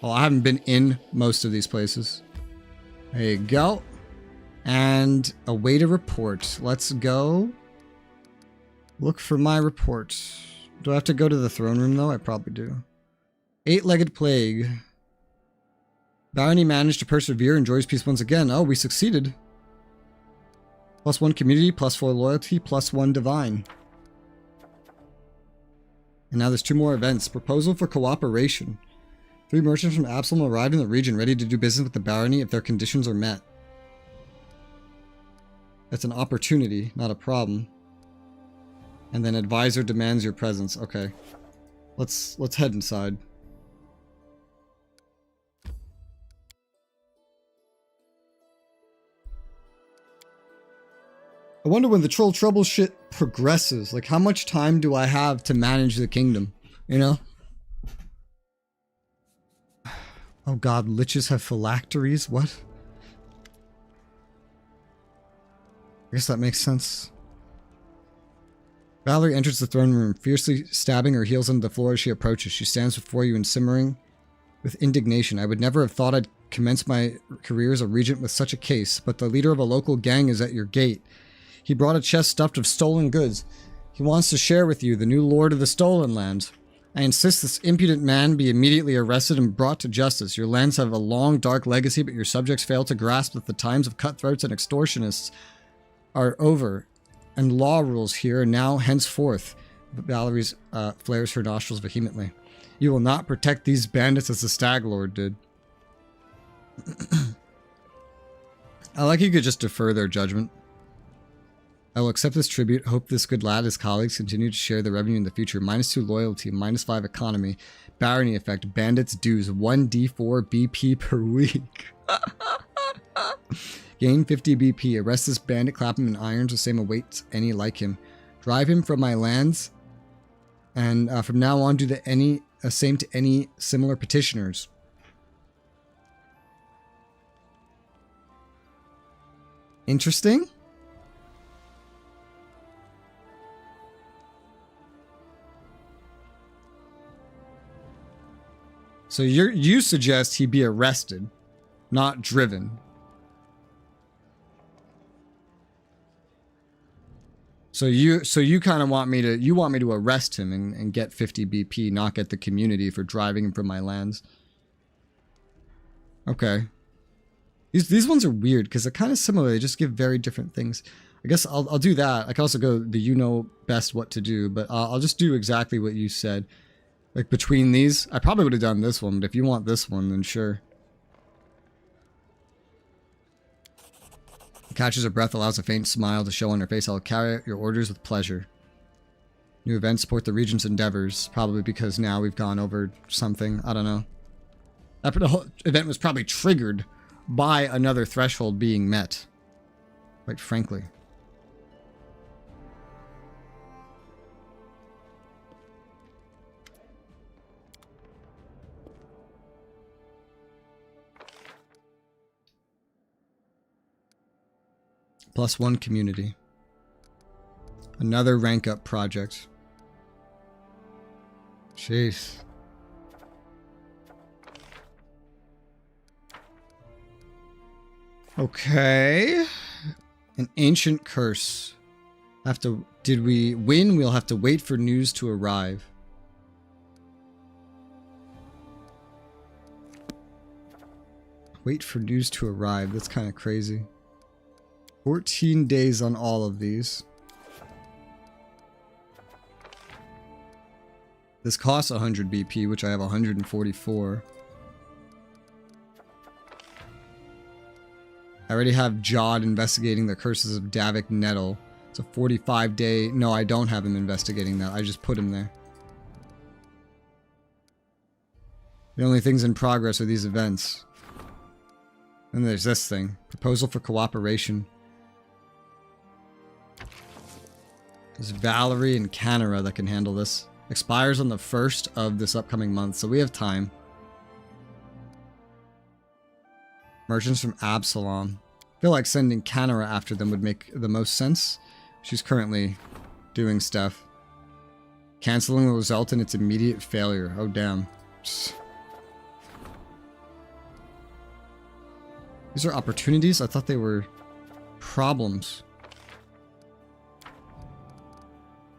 Well, I haven't been in most of these places. There you go. And await a report. Let's go. Look for my report. Do I have to go to the throne room, though? I probably do. 8-legged plague. Barony managed to persevere, enjoys peace once again. Oh, we succeeded. +1 community, +4 loyalty, +1 divine. And now there's 2 more events. Proposal for cooperation. 3 merchants from Absalom arrived in the region, ready to do business with the barony if their conditions are met. That's an opportunity, not a problem. And then advisor demands your presence. Okay. Let's head inside. I wonder when the troll trouble shit progresses, like how much time do I have to manage the kingdom, you know? Oh god, liches have phylacteries? What? I guess that makes sense. Valerie enters the throne room, fiercely stabbing her heels into the floor as she approaches. She stands before you and simmering with indignation. I would never have thought I'd commence my career as a regent with such a case, but the leader of a local gang is at your gate. He brought a chest stuffed of stolen goods. He wants to share with you, the new lord of the stolen lands. I insist this impudent man be immediately arrested and brought to justice. Your lands have a long, dark legacy, but your subjects fail to grasp that the times of cutthroats and extortionists are over, and law rules here and now henceforth. Valerie flares her nostrils vehemently. You will not protect these bandits as the Stag Lord did. I like you could just defer their judgment. I will accept this tribute. Hope this good lad and his colleagues continue to share the revenue in the future. -2 loyalty, -5 economy, barony effect, bandits dues, 1d4 BP per week. Gain 50 BP. Arrest this bandit, clap him in irons, the same awaits any like him. Drive him from my lands, and from now on do the same to any similar petitioners. Interesting. So you suggest he be arrested, not driven. So you kind of want me to arrest him and get 50 BP, not get the community for driving him from my lands. Okay. These ones are weird because they're kind of similar. They just give very different things. I guess I'll do that. I can also go the you know best what to do, but I'll just do exactly what you said. Like between these, I probably would have done this one, but if you want this one, then sure. Catches her breath, allows a faint smile to show on her face. I'll carry out your orders with pleasure. New events support the Regent's endeavors, probably because now we've gone over something. I don't know. The whole event was probably triggered by another threshold being met. Quite frankly. +1 community. Another rank up project. Jeez. Okay. An ancient curse. Did we win? We'll have to wait for news to arrive. Wait for news to arrive. That's kind of crazy. 14 days on all of these. This costs 100 BP, which I have 144. I already have Jod investigating the curses of Davik Nettle. It's a 45-day... No, I don't have him investigating that. I just put him there. The only things in progress are these events. And there's this thing. Proposal for cooperation. There's Valerie and Canara that can handle this. Expires on the 1st of this upcoming month, so we have time. Merchants from Absalom. I feel like sending Canara after them would make the most sense. She's currently doing stuff. Canceling will result in its immediate failure. Oh, damn. These are opportunities? I thought they were problems.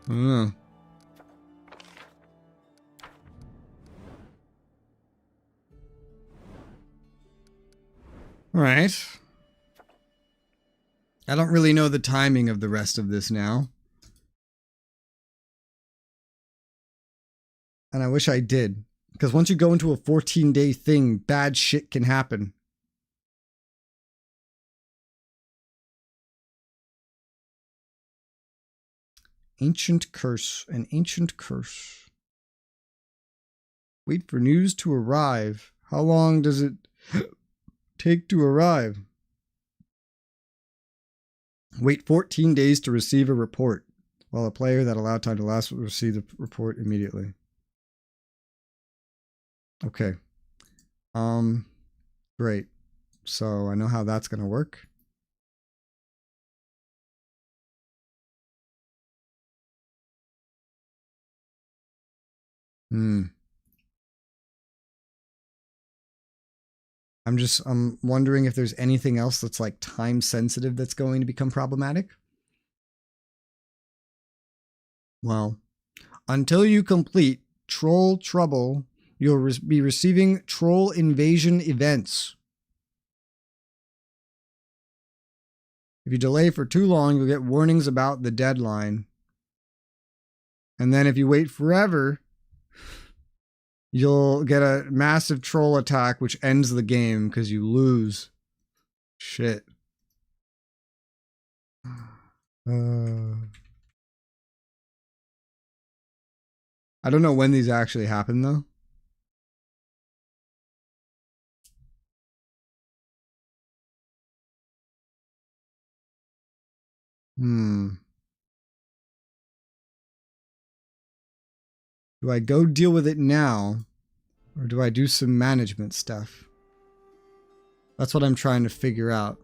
I don't know. Alright. I don't really know the timing of the rest of this now. And I wish I did. Because once you go into a 14-day thing, bad shit can happen. Ancient curse. An ancient curse. Wait for news to arrive. How long does it take to arrive? Wait 14 days to receive a report, while a player that allowed time to last will receive the report immediately. Okay. Great. So I know how that's going to work. I'm wondering if there's anything else that's like time sensitive that's going to become problematic. Well, until you complete Troll Trouble, you'll be receiving Troll Invasion events. If you delay for too long, you'll get warnings about the deadline. And then if you wait forever, you'll get a massive troll attack, which ends the game because you lose. Shit. I don't know when these actually happen, though. Do I go deal with it now, or do I do some management stuff? That's what I'm trying to figure out.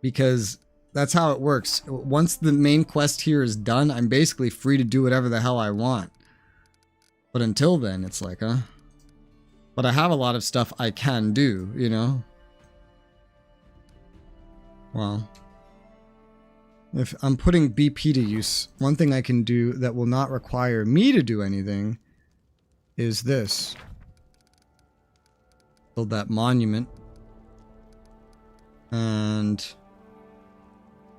Because that's how it works. Once the main quest here is done, I'm basically free to do whatever the hell I want. But until then, it's like, huh? But I have a lot of stuff I can do, you know? Well... If I'm putting BP to use, one thing I can do that will not require me to do anything is this. Build that monument. And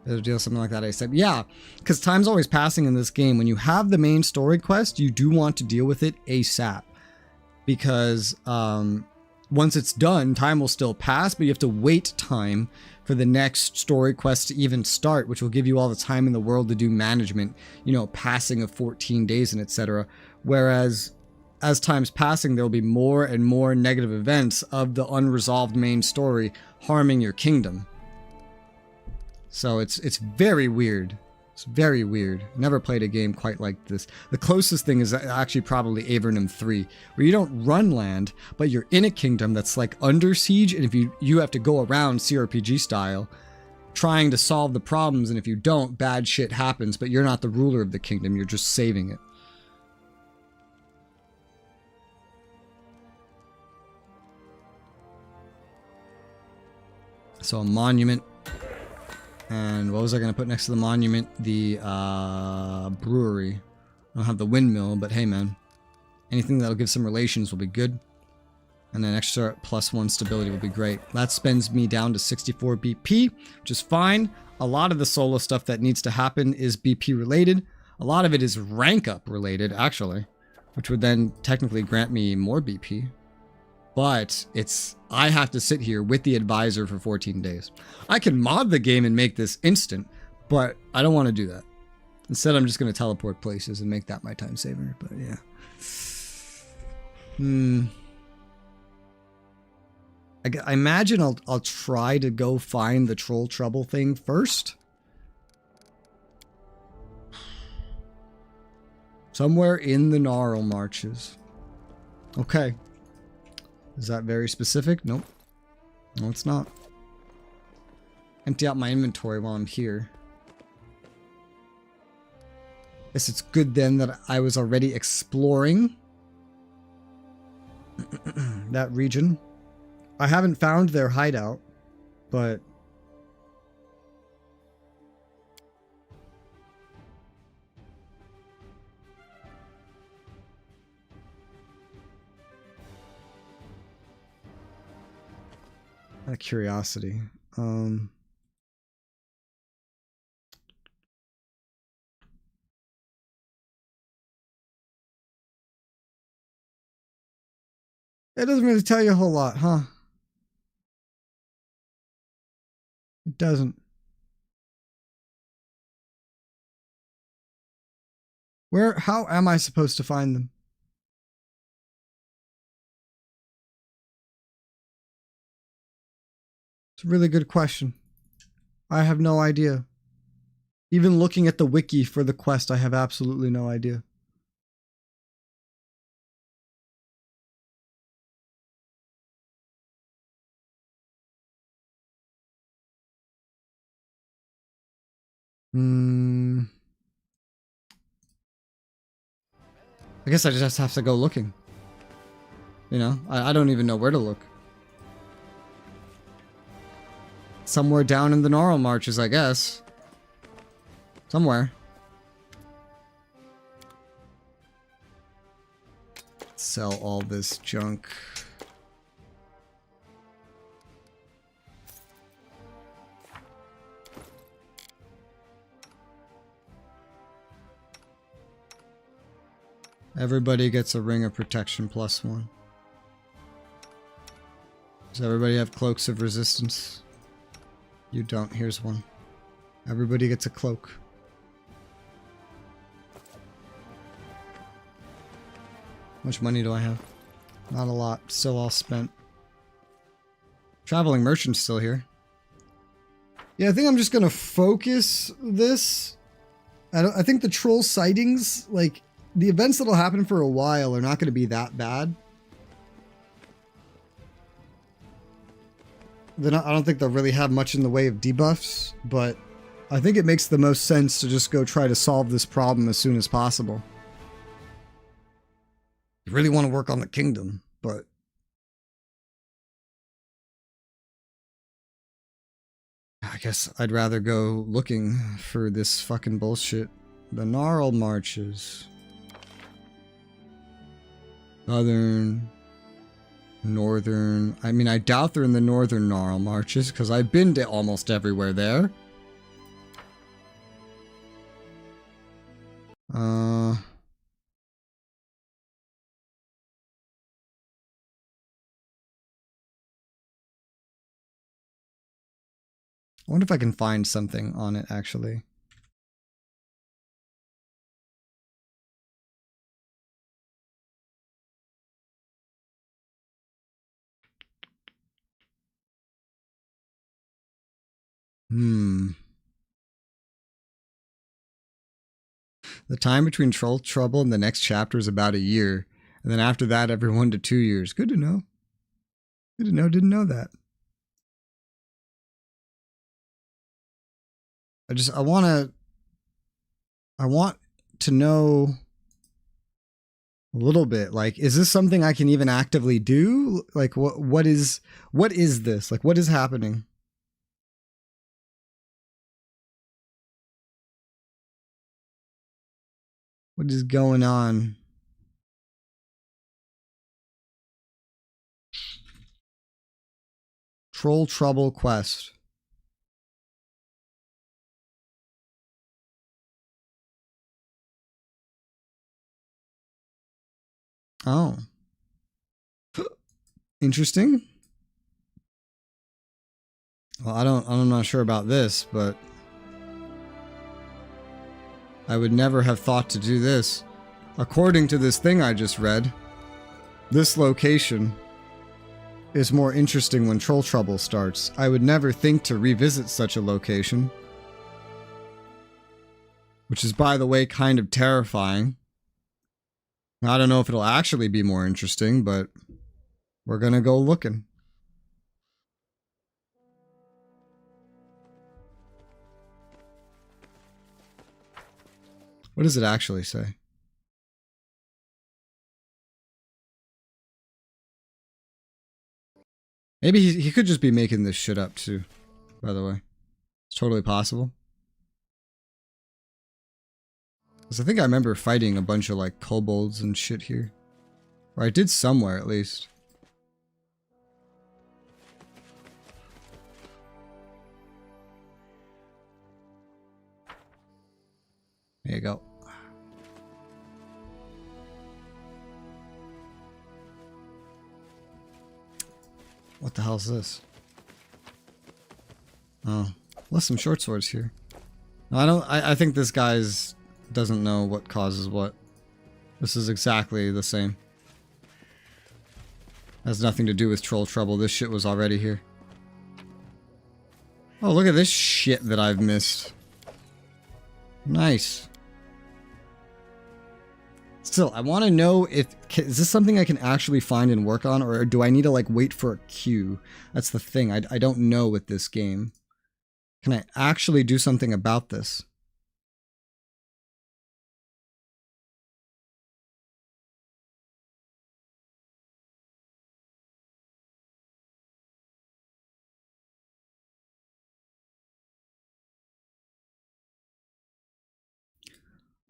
it'll do something like that ASAP. Yeah, because time's always passing in this game. When you have the main story quest, you do want to deal with it ASAP. Because once it's done, time will still pass, but you have to wait time for the next story quest to even start, which will give you all the time in the world to do management, you know, passing of 14 days and etc. Whereas as time's passing, there will be more and more negative events of the unresolved main story harming your kingdom. So it's very weird. It's very weird. Never played a game quite like this. The closest thing is actually probably Avernum 3, where you don't run land, but you're in a kingdom that's like under siege, and if you have to go around CRPG style, trying to solve the problems, and if you don't, bad shit happens, but you're not the ruler of the kingdom, you're just saving it. So a monument. And what was I going to put next to the monument? The brewery. I don't have the windmill, but hey, man. Anything that'll give some relations will be good. And then extra +1 stability will be great. That spends me down to 64 BP, which is fine. A lot of the solo stuff that needs to happen is BP related. A lot of it is rank up related, actually, which would then technically grant me more BP. But I have to sit here with the advisor for 14 days. I can mod the game and make this instant, but I don't want to do that. Instead, I'm just going to teleport places and make that my time saver. But yeah. I imagine I'll try to go find the troll trouble thing first. Somewhere in the Gnarl Marches. Okay. Is that very specific? Nope. No, it's not. Empty out my inventory while I'm here. Guess it's good then that I was already exploring that region. I haven't found their hideout, but out of curiosity. It doesn't really tell you a whole lot, huh? It doesn't. How am I supposed to find them? It's a really good question. I have no idea. Even looking at the wiki for the quest, I have absolutely no idea. I guess I just have to go looking. You know, I don't even know where to look. Somewhere down in the Gnarl Marches, I guess. Somewhere. Sell all this junk. Everybody gets a ring of protection +1. Does everybody have cloaks of resistance? You don't. Here's one. Everybody gets a cloak. How much money do I have? Not a lot. Still all spent. Traveling merchant's still here. Yeah, I think I'm just gonna focus this. I think the troll sightings, like, the events that'll happen for a while are not going to be that bad. I don't think they'll really have much in the way of debuffs, but I think it makes the most sense to just go try to solve this problem as soon as possible. You really want to work on the kingdom, but I guess I'd rather go looking for this fucking bullshit. The Gnarl Marches. Southern, northern. I mean, I doubt they're in the northern Gnarl Marches because I've been to almost everywhere there. I wonder if I can find something on it, actually. The time between Troll Trouble and the next chapter is about a year. And then after that, every 1 to 2 years. Good to know. Good to know. Didn't know that. I want to know a little bit. Like, is this something I can even actively do? Like, what is this? Like, what is happening? What is going on? Troll Trouble Quest. Oh. Interesting. Well, I'm not sure about this, but I would never have thought to do this. According to this thing I just read, this location is more interesting when Troll Trouble starts. I would never think to revisit such a location. Which is, by the way, kind of terrifying. I don't know if it'll actually be more interesting, but we're gonna go looking. What does it actually say? Maybe he could just be making this shit up too, by the way. It's totally possible. Because I think I remember fighting a bunch of like kobolds and shit here. Or I did somewhere at least. There you go. What the hell is this? Oh, left some short swords here. No, I think this guy's doesn't know what causes what. This is exactly the same. Has nothing to do with Troll Trouble. This shit was already here. Oh, look at this shit that I've missed. Nice. Still, I want to know if... Is this something I can actually find and work on? Or do I need to, like, wait for a queue? That's the thing. I don't know with this game. Can I actually do something about this?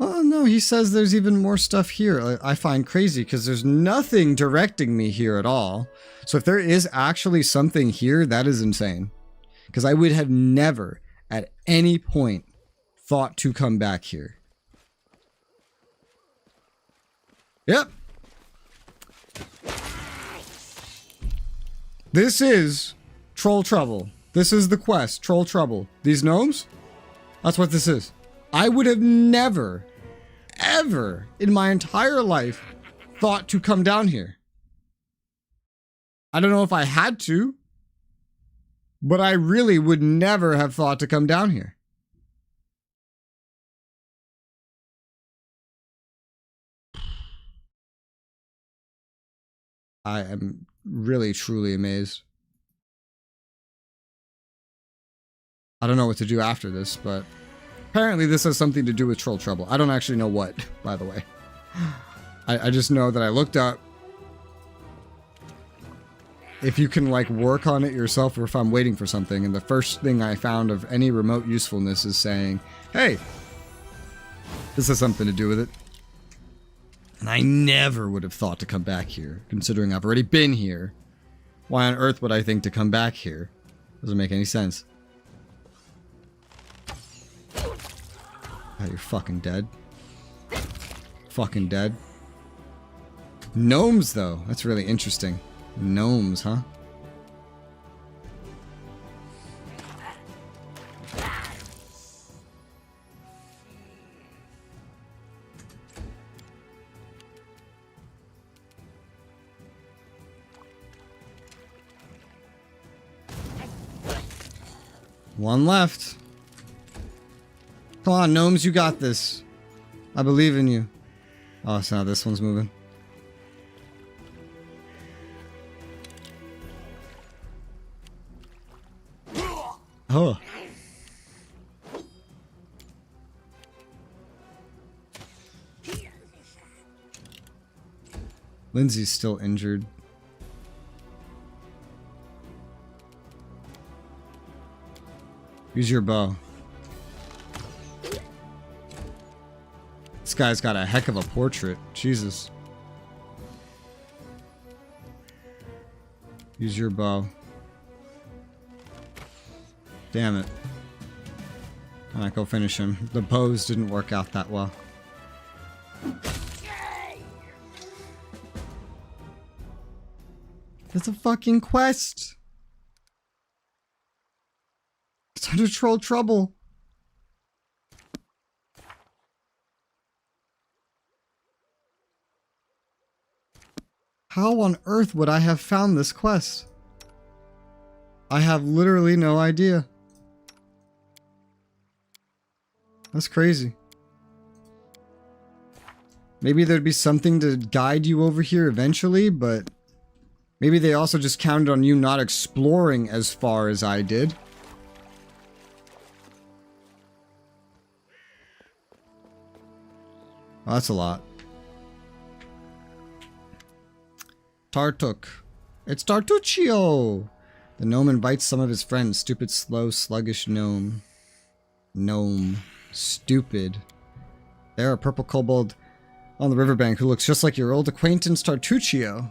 Oh, no, he says there's even more stuff here. I find crazy because there's nothing directing me here at all. So if there is actually something here, that is insane. Because I would have never, at any point, thought to come back here. Yep. This is Troll Trouble. This is the quest, Troll Trouble. These gnomes? That's what this is. I would have never, ever in my entire life thought to come down here. I don't know if I had to, but I really would never have thought to come down here. I am really, truly amazed. I don't know what to do after this, but apparently this has something to do with Troll Trouble. I don't actually know what, by the way. I just know that I looked up if you can like work on it yourself or if I'm waiting for something, and the first thing I found of any remote usefulness is saying, hey, this has something to do with it. And I never would have thought to come back here, considering I've already been here. Why on earth would I think to come back here? Doesn't make any sense. Oh, you're fucking dead. Fucking dead. Gnomes, though. That's really interesting. Gnomes, huh? One left. Come on, gnomes, you got this. I believe in you. Oh, so now this one's moving. Oh. Lindsay's still injured. Use your bow. This guy's got a heck of a portrait. Jesus. Use your bow. Damn it. Alright, go finish him. The bows didn't work out that well. It's a fucking quest! It's under troll trouble. How on earth would I have found this quest? I have literally no idea. That's crazy. Maybe there'd be something to guide you over here eventually, but maybe they also just counted on you not exploring as far as I did. Well, that's a lot. Tartuk. It's Tartuccio! The gnome invites some of his friends. Stupid, slow, sluggish gnome. Gnome. Stupid. There, a purple kobold on the riverbank who looks just like your old acquaintance Tartuccio.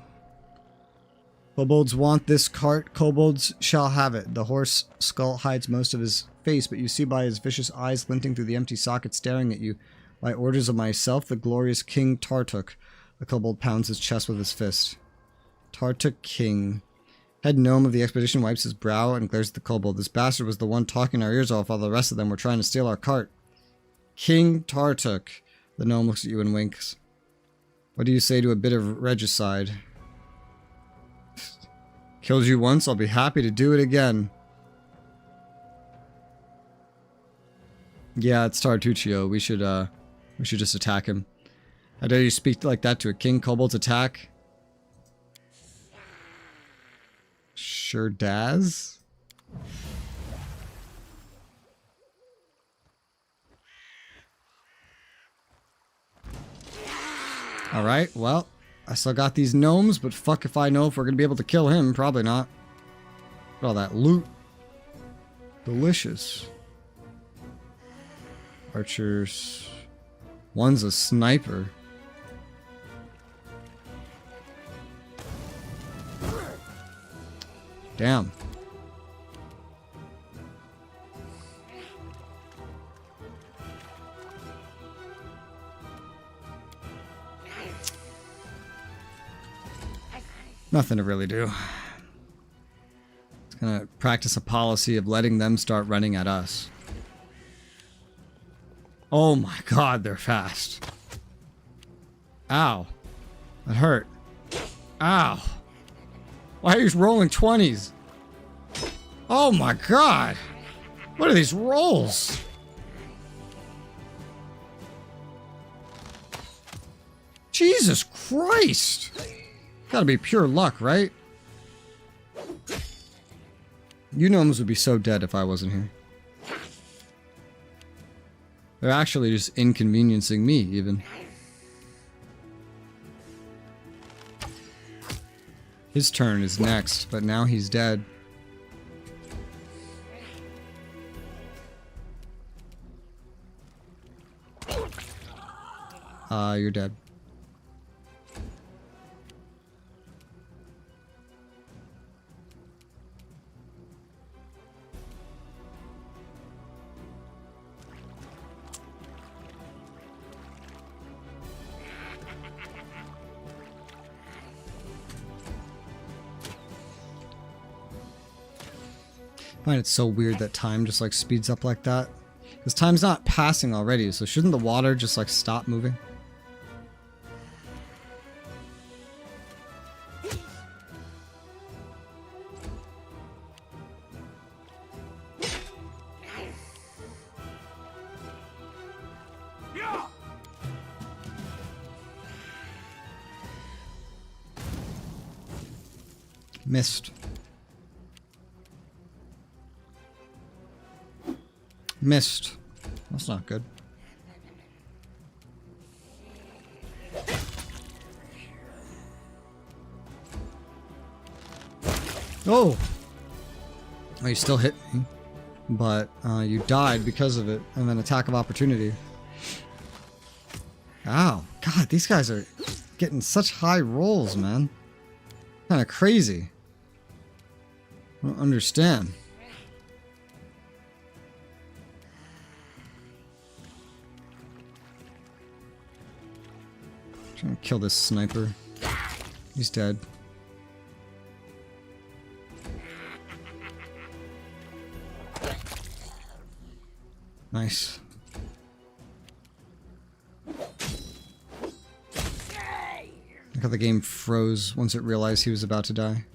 Kobolds want this cart. Kobolds shall have it. The horse skull hides most of his face, but you see by his vicious eyes glinting through the empty socket staring at you. By orders of myself, the glorious King Tartuk. The kobold pounds his chest with his fist. Tartuk King. Head gnome of the expedition wipes his brow and glares at the kobold. This bastard was the one talking our ears off while the rest of them were trying to steal our cart. King Tartuk. The gnome looks at you and winks. What do you say to a bit of regicide? Killed you once, I'll be happy to do it again. Yeah, it's Tartuccio. We should just attack him. How dare you speak like that to a king? Kobold's attack? Sure does. Alright, well, I still got these gnomes, but fuck if I know if we're gonna be able to kill him. Probably not. Look at all that loot. Delicious. Archers. One's a sniper. Damn. Nothing to really do. It's gonna practice a policy of letting them start running at us. Oh my god, they're fast. Ow. That hurt. Ow. Why are you rolling 20s? Oh my god. What are these rolls? Jesus Christ. Gotta be pure luck, right? You gnomes would be so dead if I wasn't here. They're actually just inconveniencing me, even. His turn is next, but now he's dead. You're dead. I find it so weird that time just like speeds up like that. Because time's not passing already, so shouldn't the water just like stop moving? Missed. Missed. That's not good. Oh! Oh, you still hit me. But you died because of it. And then attack of opportunity. Ow. God, these guys are getting such high rolls, man. Kind of crazy. I don't understand. Trying to kill this sniper. He's dead. Nice. Look how the game froze once it realized he was about to die.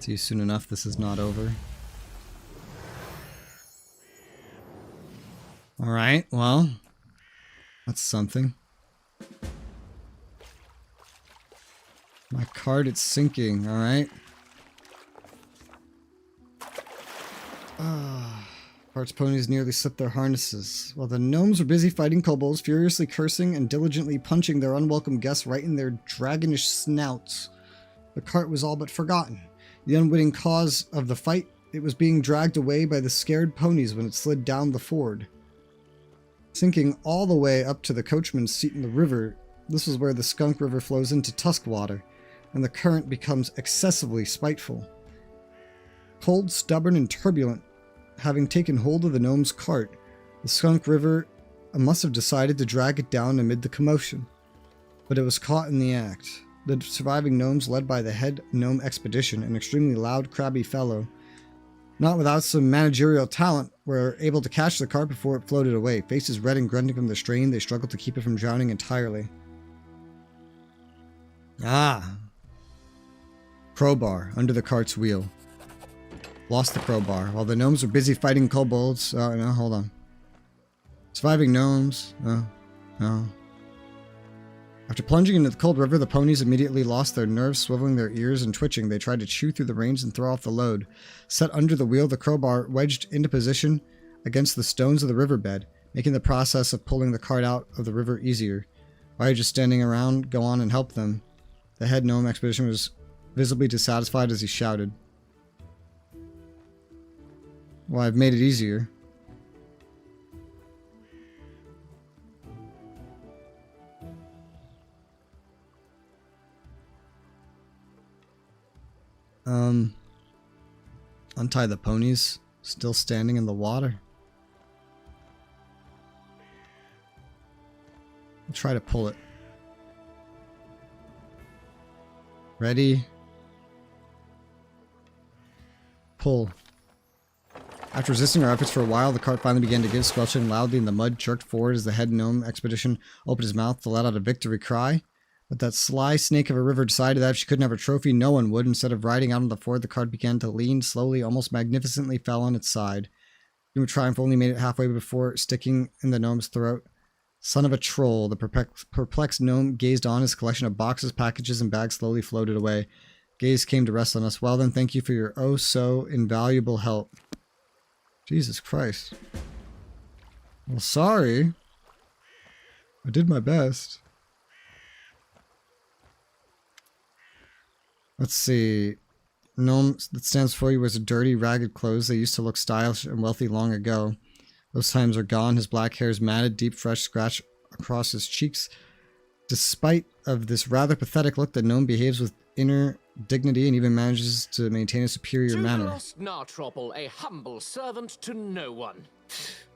See you soon enough, this is not over. Alright, well, that's something. My cart, it's sinking, alright? Cart's ponies nearly slipped their harnesses. While the gnomes were busy fighting kobolds, furiously cursing and diligently punching their unwelcome guests right in their dragonish snouts, the cart was all but forgotten. The unwitting cause of the fight, it was being dragged away by the scared ponies when it slid down the ford. Sinking all the way up to the coachman's seat in the river, this is where the Skunk River flows into Tuskwater, and the current becomes excessively spiteful. Cold, stubborn, and turbulent, having taken hold of the gnome's cart, the Skunk River must have decided to drag it down amid the commotion. But it was caught in the act. The surviving gnomes, led by the head gnome expedition, an extremely loud, crabby fellow, not without some managerial talent, were able to catch the cart before it floated away. Faces red and grunting from the strain, they struggled to keep it from drowning entirely. Ah! Crowbar, under the cart's wheel. Lost the crowbar. While the gnomes were busy fighting kobolds... Oh, no, hold on. Surviving gnomes... Oh, no. After plunging into the cold river, the ponies immediately lost their nerves, swiveling their ears and twitching. They tried to chew through the reins and throw off the load. Set under the wheel, the crowbar wedged into position against the stones of the riverbed, making the process of pulling the cart out of the river easier. Why are you just standing around? Go on and help them. The head gnome expedition was visibly dissatisfied as he shouted. Well, I've made it easier. Untie the ponies, still standing in the water. I'll try to pull it. Ready? Pull. After resisting our efforts for a while, the cart finally began to give, squelching loudly, and the mud jerked forward as the head gnome expedition opened his mouth to let out a victory cry. But that sly snake of a river decided that if she couldn't have a trophy, no one would. Instead of riding out on the ford, the cart began to lean slowly, almost magnificently fell on its side. Human triumph only made it halfway before sticking in the gnome's throat. Son of a troll, the perplexed gnome gazed on. His collection of boxes, packages, and bags slowly floated away. Gaze came to rest on us. Well then, thank you for your oh so invaluable help. Jesus Christ. Well, sorry. I did my best. Let's see. Gnome that stands before you wears dirty, ragged clothes. They used to look stylish and wealthy long ago. Those times are gone. His black hair is matted, deep, fresh scratch across his cheeks. Despite of this rather pathetic look, the gnome behaves with inner dignity and even manages to maintain a superior manner.
Lost Nartropple, a humble servant to no one.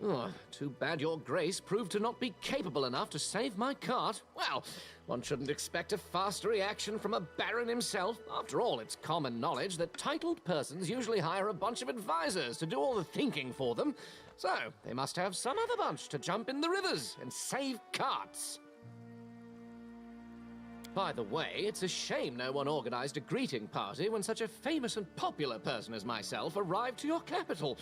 Oh, too bad your grace proved to not be capable enough to save my cart. Well, one shouldn't expect a faster reaction from a baron himself. After all, it's common knowledge that titled persons usually hire a bunch of advisors to do all the thinking for them. So, they must have some other bunch to jump in the rivers and save carts. By the way, it's a shame no one organized a greeting party when such a famous and popular person as myself arrived to your capital.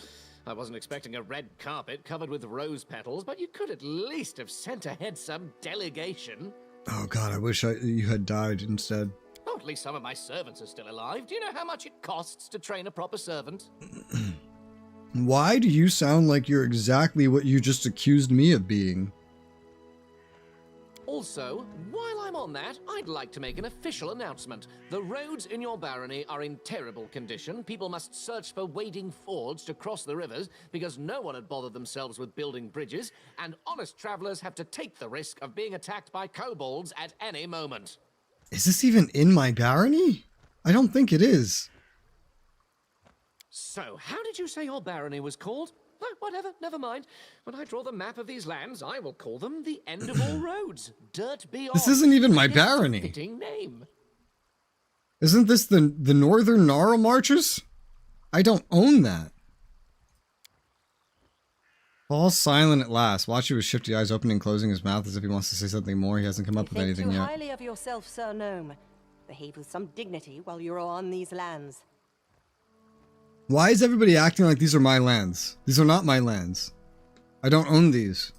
I wasn't expecting a red carpet covered with rose petals, but you could at least have sent ahead some delegation.
Oh god, I wish you had died instead.
Oh, at least some of my servants are still alive. Do you know how much it costs to train a proper servant?
Why do you sound like you're exactly what you just accused me of being?
Also, while I'm on that, I'd like to make an official announcement. The roads in your barony are in terrible condition. People must search for wading fords to cross the rivers because no one had bothered themselves with building bridges, and honest travelers have to take the risk of being attacked by kobolds at any moment.
Is this even in my barony? I don't think it is.
So, how did you say your barony was called? Oh, whatever, never mind. When I draw the map of these lands, I will call them the End of All Roads. Dirt Beyond.
This isn't even my
I guess it's a
barony.
fitting name.
Isn't this the Northern Gnarl Marches? I don't own that. Fall silent at last. Watch you with shifty eyes opening and closing his mouth as if he wants to say something more. He hasn't come up with anything
Think too
yet.
highly of yourself, Sir Gnome. Behave with some dignity while you're on these lands.
Why is everybody acting like these are my lands? These are not my lands. I don't own these.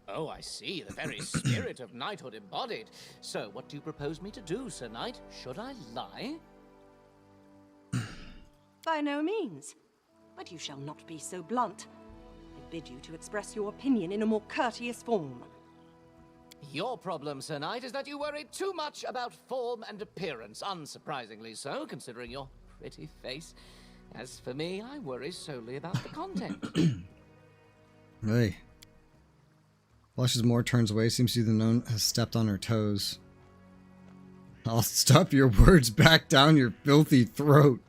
Oh, I see. The very spirit of knighthood embodied. So, what do you propose me to do, Sir Knight? Should I lie?
By no means. But you shall not be so blunt. I bid you to express your opinion in a more courteous form.
Your problem, Sir Knight, is that you worry too much about form and appearance. Unsurprisingly so, considering your pretty face. As for me, I worry solely about the content.
Hey. Blushes more, turns away. Seems to the gnome has stepped on her toes. I'll stuff your words back down your filthy throat.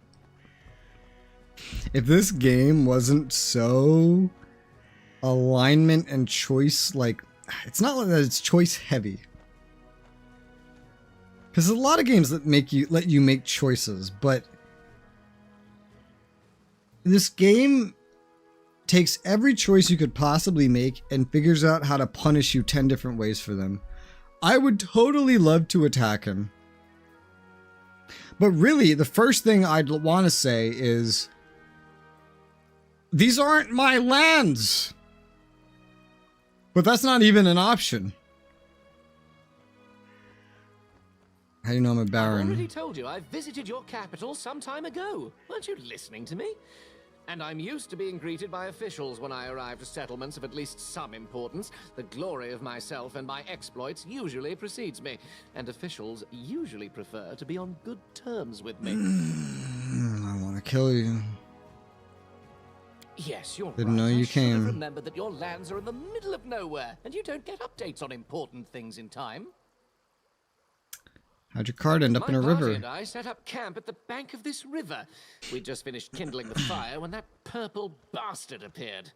If this game wasn't so alignment and choice, like, it's not like that it's choice heavy. Because there's a lot of games that let you make choices, but this game takes every choice you could possibly make and figures out how to punish you 10 different ways for them. I would totally love to attack him. But really, the first thing I'd want to say is, these aren't my lands. But that's not even an option. How do you know I'm a
I've
baron?
already told you, I visited your capital some time ago. Weren't you listening to me? And I'm used to being greeted by officials when I arrive to settlements of at least some importance. The glory of myself and my exploits usually precedes me, and officials usually prefer to be on good terms with me.
I want to kill you.
Yes, you're
Didn't
right.
know you
I should have
came.
remembered that your lands are in the middle of nowhere, and you don't get updates on important things in time.
How'd your cart end up in a
My party
river?
and I set up camp at the bank of this river. We'd just finished kindling the fire when that purple bastard appeared.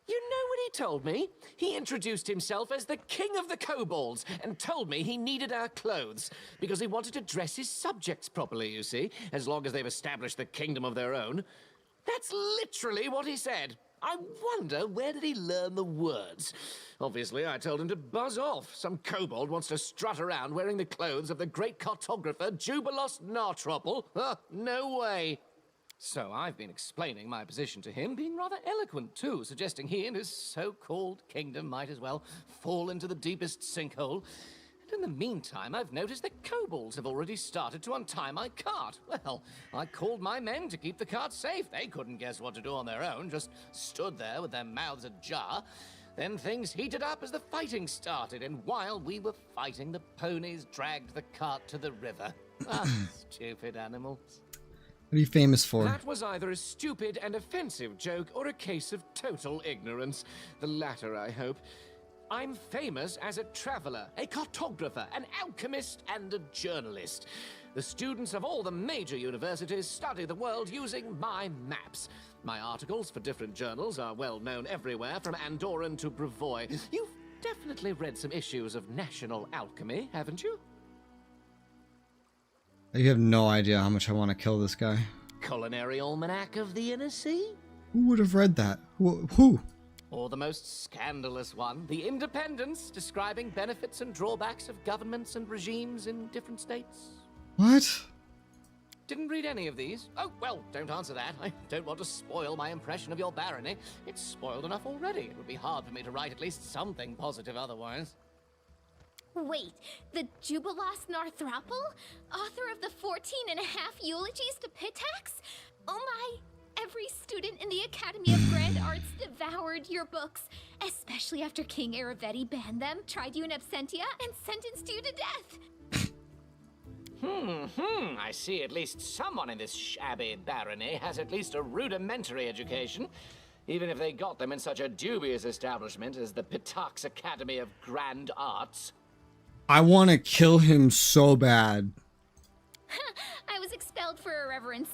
You know what he told me? He introduced himself as the king of the kobolds and told me he needed our clothes because he wanted to dress his subjects properly, you see, as long as they've established the kingdom of their own. That's literally what he said. I wonder, where did he learn the words? Obviously, I told him to buzz off. Some kobold wants to strut around wearing the clothes of the great cartographer Jubilos Nartropple. No way. So I've been explaining my position to him, being rather eloquent too, suggesting he and his so-called kingdom might as well fall into the deepest sinkhole. In the meantime, I've noticed that kobolds have already started to untie my cart. Well, I called my men to keep the cart safe. They couldn't guess what to do on their own, just stood there with their mouths ajar. Then things heated up as the fighting started, and while we were fighting, the ponies dragged the cart to the river. Stupid animals.
What are you famous for?
That was either a stupid and offensive joke or a case of total ignorance. The latter, I hope. I'm famous as a traveler, a cartographer, an alchemist, and a journalist. The students of all the major universities study the world using my maps. My articles for different journals are well known everywhere, from Andorran to Brevoy. You've definitely read some issues of National Alchemy, haven't you?
You have no idea how much I want to kill this guy.
Culinary Almanac of the Inner Sea?
Who would have read that? Who?
Or the most scandalous one, The Independence, describing benefits and drawbacks of governments and regimes in different states.
What?
Didn't read any of these. Oh, well, don't answer that. I don't want to spoil my impression of your barony. It's spoiled enough already. It would be hard for me to write at least something positive otherwise.
Wait, the Jubilos Narthrapple? Author of the 14 and a half eulogies to Pitax? Oh my, Every student in the Academy of Grand Arts devoured your books, especially after King Aravetti banned them, tried you in absentia, and sentenced you to death.
I see at least someone in this shabby barony has at least a rudimentary education, even if they got them in such a dubious establishment as the Pitax Academy of Grand Arts.
I want to kill him so bad.
I was expelled for irreverence.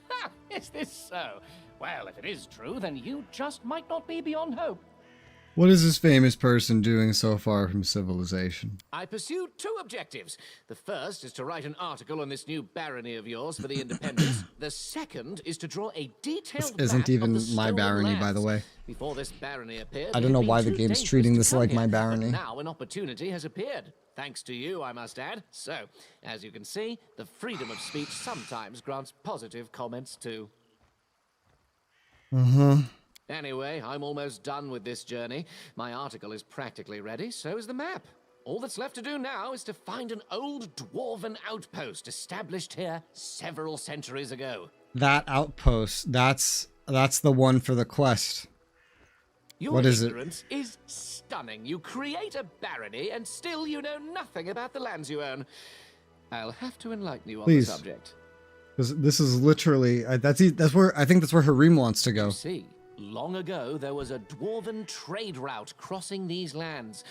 Ha! Is this so? Well, if it is true, then you just might not be beyond hope.
What is this famous person doing so far from civilization?
I pursued two objectives. The first is to write an article on this new barony of yours for the Independents. The second is to draw a detailed
This isn't
map
even
of the
my
stolen
barony, by
lands.
the way.
Before this barony appeared,
I
it
don't know
had
why
been
the
too
game's
dangerous
treating
to
this
come
like
here,
my
but
barony.
now an opportunity has appeared. Thanks to you, I must add. So, as you can see, the freedom of speech sometimes grants positive comments too. Anyway, I'm almost done with this journey. My article is practically ready, so is the map. All that's left to do now is to find an old dwarven outpost established here several centuries ago.
That outpost, that's the one for the quest.
Your
What is it?
ignorance is stunning. You create a barony and still you know nothing about the lands you own. I'll have to enlighten you on
Please.
the subject.
This is literally that's where I think that's where Harim wants to go.
You see, long ago there was a dwarven trade route crossing these lands.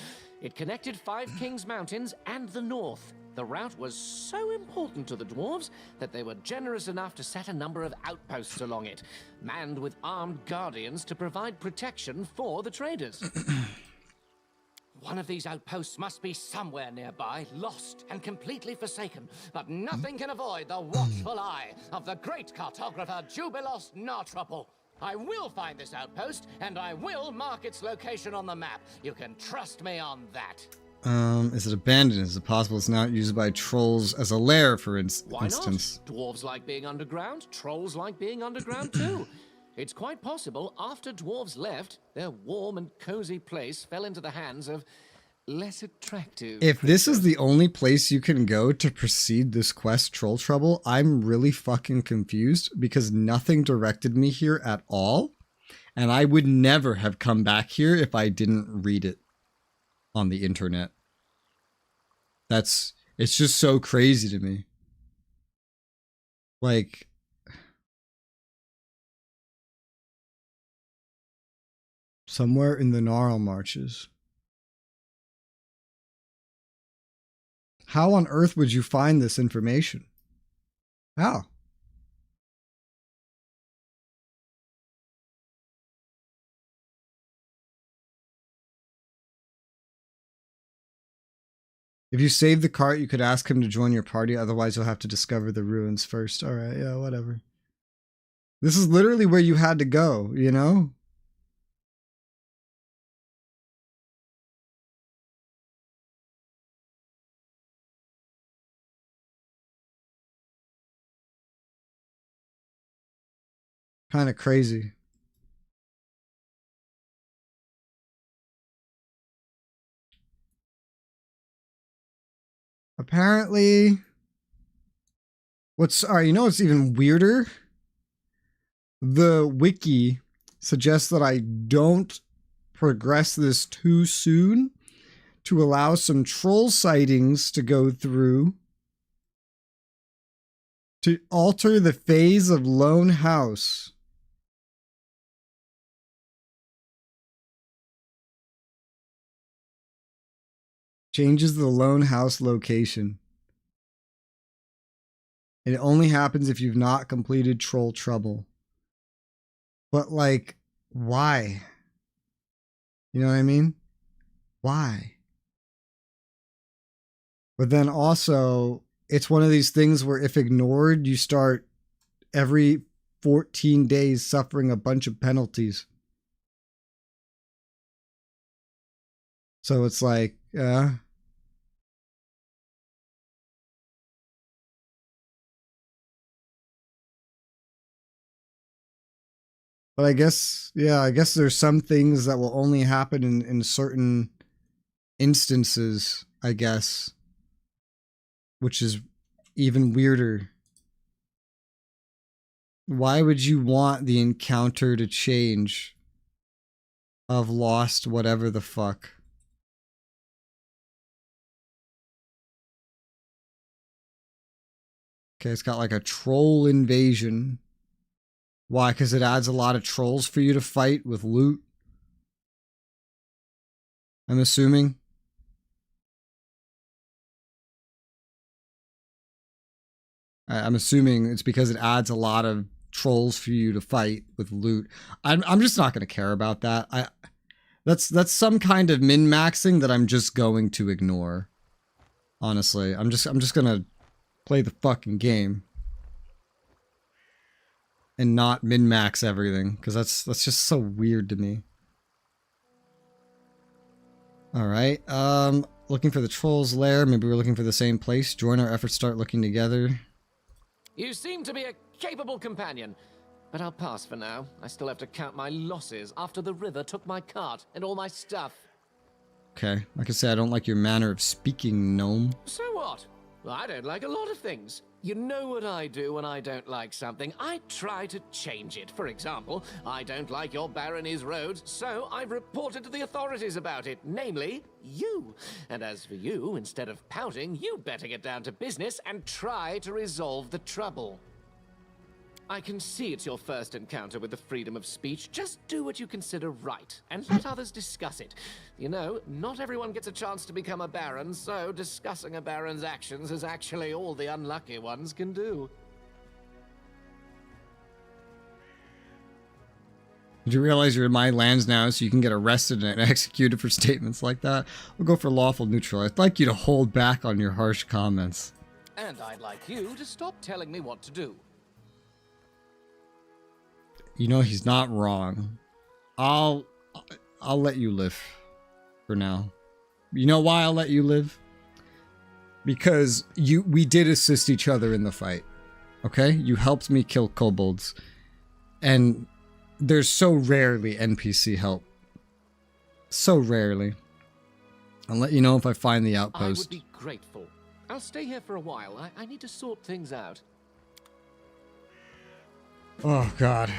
It connected Five Kings Mountains and the north. The route was so important to the dwarves that they were generous enough to set a number of outposts along it, manned with armed guardians to provide protection for the traders. One of these outposts must be somewhere nearby, lost and completely forsaken, but nothing can avoid the watchful eye of the great cartographer Jubilos Nartropple. I will find this outpost, and I will mark its location on the map. You can trust me on that.
Is it abandoned? Is it possible it's not used by trolls as a lair, for
Why
instance?
not? Dwarves like being underground, trolls like being underground too. It's quite possible after dwarves left, their warm and cozy place fell into the hands of less attractive.
If this is the only place you can go to proceed this quest, Troll Trouble, I'm really fucking confused because nothing directed me here at all. And I would never have come back here if I didn't read it on the internet. It's just so crazy to me. Like, somewhere in the Gnarl Marches. How on earth would you find this information? How? If you save the cart, you could ask him to join your party. Otherwise, you'll have to discover the ruins first. All right, yeah, whatever. This is literally where you had to go, you know? Kind of crazy. Apparently, you know what's even weirder? The wiki suggests that I don't progress this too soon to allow some troll sightings to go through to alter the phase of Lone House. Changes the Lone House location. It only happens if you've not completed Troll Trouble. But, like, why? You know what I mean? Why? But then also, it's one of these things where if ignored, you start every 14 days suffering a bunch of penalties. So it's like, but I guess there's some things that will only happen in certain instances, I guess, which is even weirder. Why would you want the encounter to change? Of lost whatever the fuck. Okay, it's got like a troll invasion. Why? Because it adds a lot of trolls for you to fight with loot. I'm assuming. I'm assuming it's because it adds a lot of trolls for you to fight with loot. I'm just not going to care about that. That's some kind of min-maxing that I'm just going to ignore. Honestly, I'm just going to play the fucking game and not min-max everything, because that's just so weird to me. All right. Looking for the troll's lair. Maybe we're looking for the same place. Join our efforts, start looking together.
You seem to be a capable companion, but I'll pass for now. I still have to count my losses after the river took my cart and all my stuff.
Okay. Like I said, I don't like your manner of speaking, gnome.
So what? I don't like a lot of things. You know what I do when I don't like something? I try to change it. For example, I don't like your barony's roads, so I've reported to the authorities about it, namely, you. And as for you, instead of pouting, you'd better get down to business and try to resolve the trouble. I can see it's your first encounter with the freedom of speech. Just do what you consider right, and let others discuss it. You know, not everyone gets a chance to become a baron, so discussing a baron's actions is actually all the unlucky ones can do.
Did you realize you're in my lands now, so you can get arrested and executed for statements like that? We'll go for lawful neutral. I'd like you to hold back on your harsh comments.
And I'd like you to stop telling me what to do.
You know he's not wrong. I'll let you live for now. You know why I'll let you live? Because we did assist each other in the fight. Okay? You helped me kill kobolds. And there's so rarely NPC help. So rarely. I'll let you know if I find the outpost.
I would be grateful. I'll stay here for a while. I need to sort things out.
Oh god.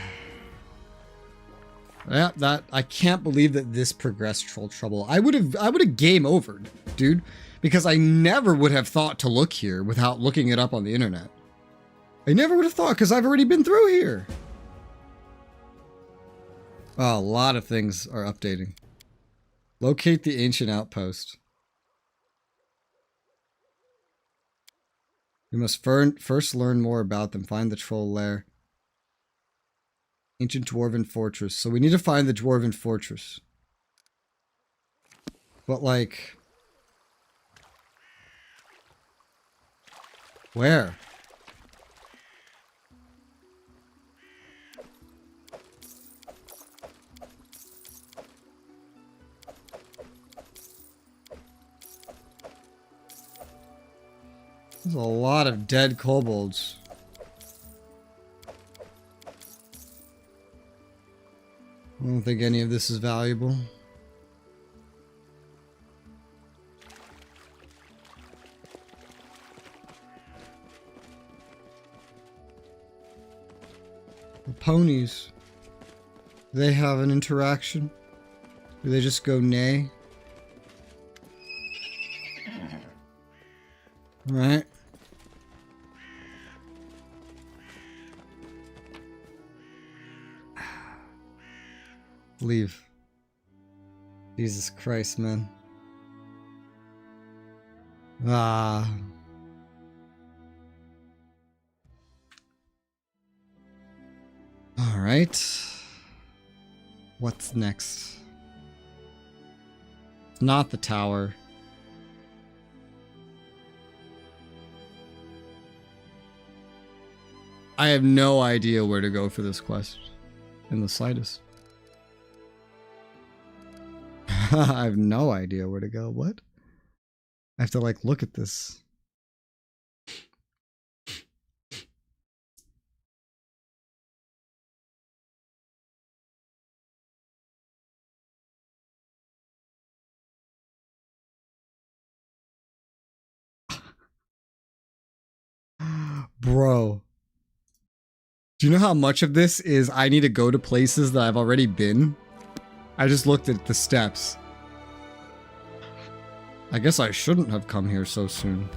Yeah, that I can't believe that this progressed Troll Trouble. I would have game overed, dude, because I never would have thought to look here without looking it up on the internet. I never would have thought, because I've already been through here. Oh, a lot of things are updating. Locate the ancient outpost. We must first learn more about them. Find the troll lair. Ancient Dwarven Fortress. So we need to find the Dwarven Fortress. But like... where? There's a lot of dead kobolds. I don't think any of this is valuable. The ponies. Do they have an interaction? Do they just go neigh? Right. Leave. Jesus Christ, man. Ah. All right. What's next? It's not the tower. I have no idea where to go for this quest in the slightest. I have no idea where to go. What? I have to like look at this. Bro. Do you know how much of this is I need to go to places that I've already been? I just looked at the steps. I guess I shouldn't have come here so soon.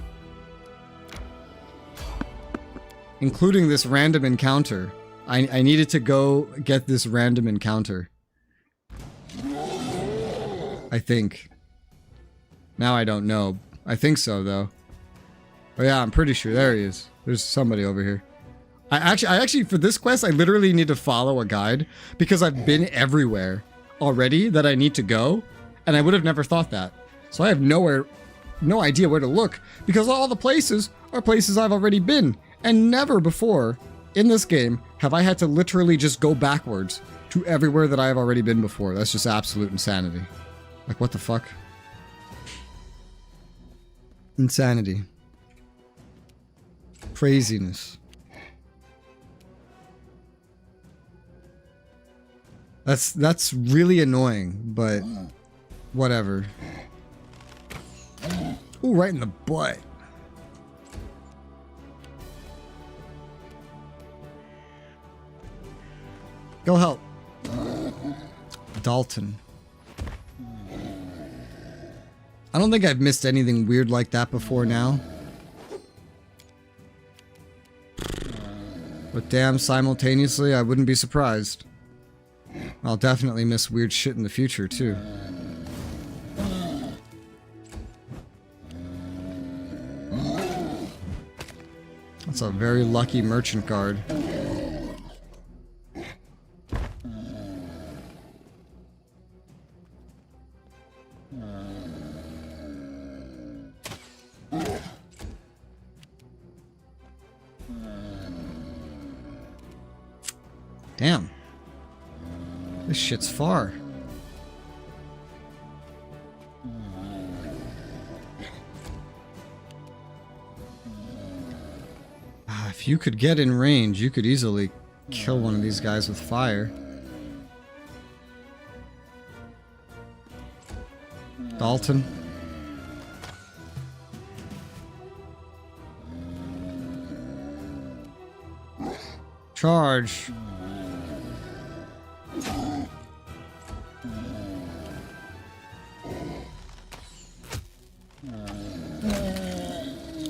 Including this random encounter. I needed to go get this random encounter. I think. Now I don't know. I think so, though. Oh yeah, I'm pretty sure. There he is. There's somebody over here. I actually, for this quest, I literally need to follow a guide because I've been everywhere already that I need to go, and I would have never thought that. So I have no idea where to look because all the places are places I've already been, and never before in this game have I had to literally just go backwards to everywhere that I have already been before. That's just absolute insanity. Like, what the fuck? Insanity. Craziness. That's really annoying, but whatever. Ooh, right in the butt. Go help. Dalton. I don't think I've missed anything weird like that before now. But damn, simultaneously, I wouldn't be surprised. I'll definitely miss weird shit in the future, too. That's a very lucky merchant guard. Damn. This shit's far. If you could get in range, you could easily kill one of these guys with fire. Dalton. Charge.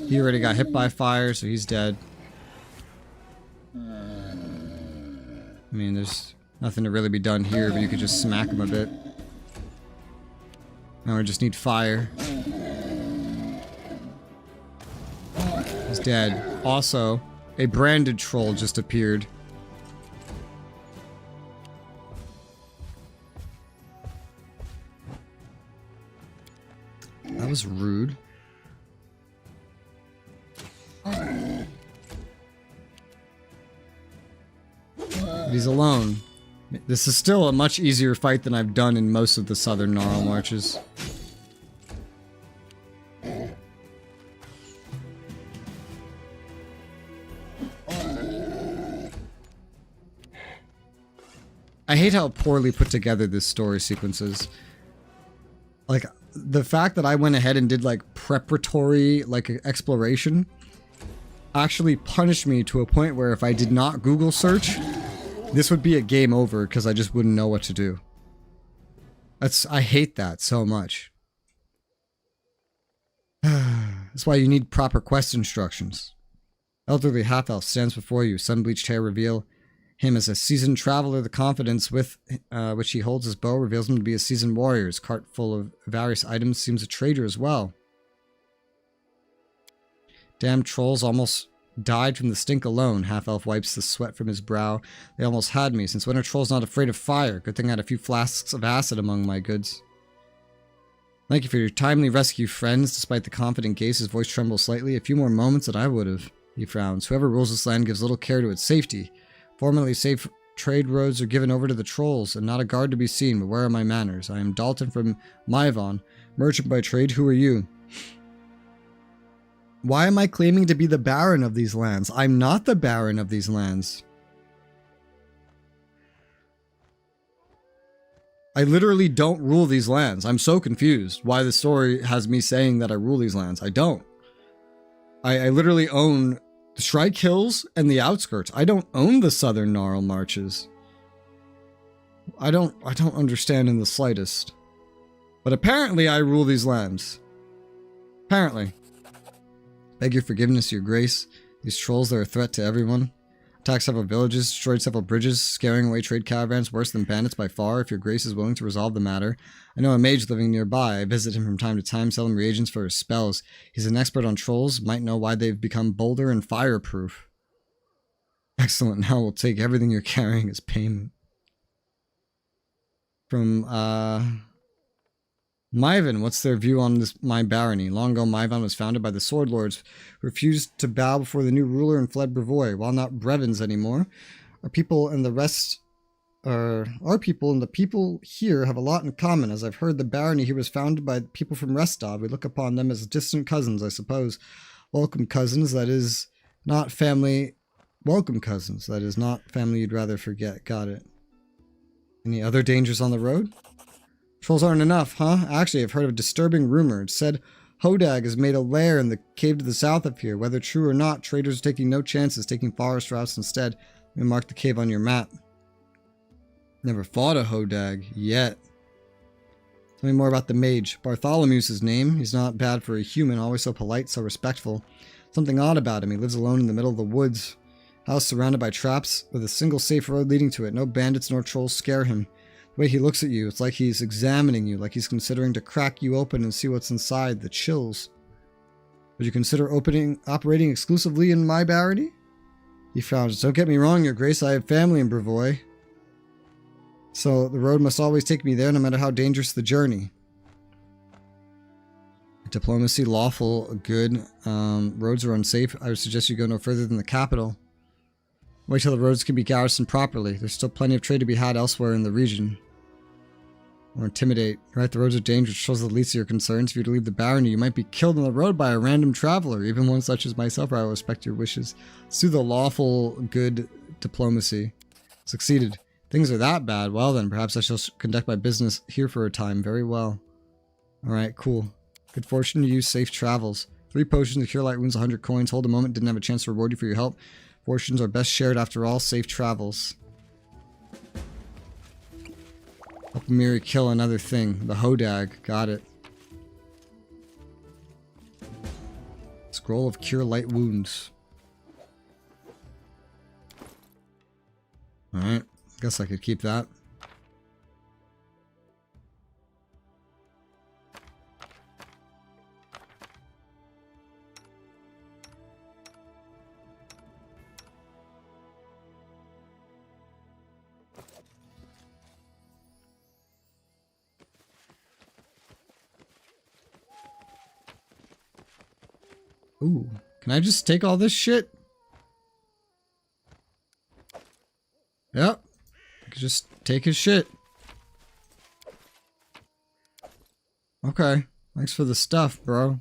He already got hit by fire, so he's dead. I mean, there's nothing to really be done here, but you could just smack him a bit. Now we just need fire. He's dead. Also, a branded troll just appeared. That was rude. But he's alone. This is still a much easier fight than I've done in most of the Southern Gnarl Marches. I hate how poorly put together this story sequence is. Like, the fact that I went ahead and did, like, preparatory, like, exploration actually punished me to a point where if I did not Google search, this would be a game over because I just wouldn't know what to do. I hate that so much. That's why you need proper quest instructions. Elderly half-elf stands before you, sun-bleached hair reveal him as a seasoned traveler. The confidence with which he holds his bow reveals him to be a seasoned warrior. His cart full of various items seems a trader as well. Damn trolls almost died from the stink alone. Half-elf wipes the sweat from his brow. They almost had me. Since when are trolls not afraid of fire? Good thing I had a few flasks of acid among my goods. Thank you for your timely rescue, friends. Despite the confident gaze, his voice trembles slightly. A few more moments than I would have. He frowns. Whoever rules this land gives little care to its safety. Formerly safe trade roads are given over to the trolls, and not a guard to be seen, but where are my manners? I am Dalton from Maivon, merchant by trade. Who are you? Why am I claiming to be the Baron of these lands? I'm not the Baron of these lands. I literally don't rule these lands. I'm so confused why the story has me saying that I rule these lands. I don't. I literally own The Shrike Hills and the outskirts. I don't own the southern Gnarl Marches. I don't understand in the slightest. But apparently I rule these lands. Apparently. Beg your forgiveness, your grace. These trolls are a threat to everyone. Attacked several villages, destroyed several bridges, scaring away trade caravans worse than bandits by far. If your grace is willing to resolve the matter. I know a mage living nearby. I visit him from time to time, sell him reagents for his spells. He's an expert on trolls, might know why they've become bolder and fireproof. Excellent, now we'll take everything you're carrying as payment. From, Myvan, what's their view on this my barony? Long ago, Myvan was founded by the Sword Lords, who refused to bow before the new ruler and fled Brevoy. While not Brevins anymore, our people and the people here have a lot in common. As I've heard, the barony here was founded by people from Restov. We look upon them as distant cousins, I suppose. Welcome cousins, that is not family. Welcome cousins, that is not family you'd rather forget. Got it. Any other dangers on the road? Trolls aren't enough, huh? Actually, I've heard of a disturbing rumor. It said Hodag has made a lair in the cave to the south of here. Whether true or not, traders are taking no chances, taking forest routes instead. Let me mark the cave on your map. Never fought a Hodag yet. Tell me more about the mage. Bartholomew's his name. He's not bad for a human, always so polite, so respectful. Something odd about him. He lives alone in the middle of the woods. House surrounded by traps, with a single safe road leading to it. No bandits nor trolls scare him. The way he looks at you, it's like he's examining you, like he's considering to crack you open and see what's inside. The chills. Would you consider operating exclusively in my barony? He frowns. Don't get me wrong, your grace, I have family in Brevoy. So the road must always take me there, no matter how dangerous the journey. Diplomacy, lawful, good. Roads are unsafe. I would suggest you go no further than the capital. Wait till the roads can be garrisoned properly. There's still plenty of trade to be had elsewhere in the region. Or intimidate. Right, the roads are dangerous, shows the least of your concerns. If you were to leave the barony, you might be killed on the road by a random traveler. Even one such as myself, I will respect your wishes. Let's do the lawful, good diplomacy. Succeeded. Things are that bad. Well then, perhaps I shall conduct my business here for a time. Very well. Alright, cool. Good fortune to you. Safe travels. 3 potions to cure light wounds, 100 coins. Hold a moment. Didn't have a chance to reward you for your help. Fortunes are best shared after all. Safe travels. Help Miri kill another thing. The Hodag. Got it. Scroll of Cure Light Wounds. Alright. Guess I could keep that. Ooh, can I just take all this shit? Yep. I could just take his shit. Okay. Thanks for the stuff, bro.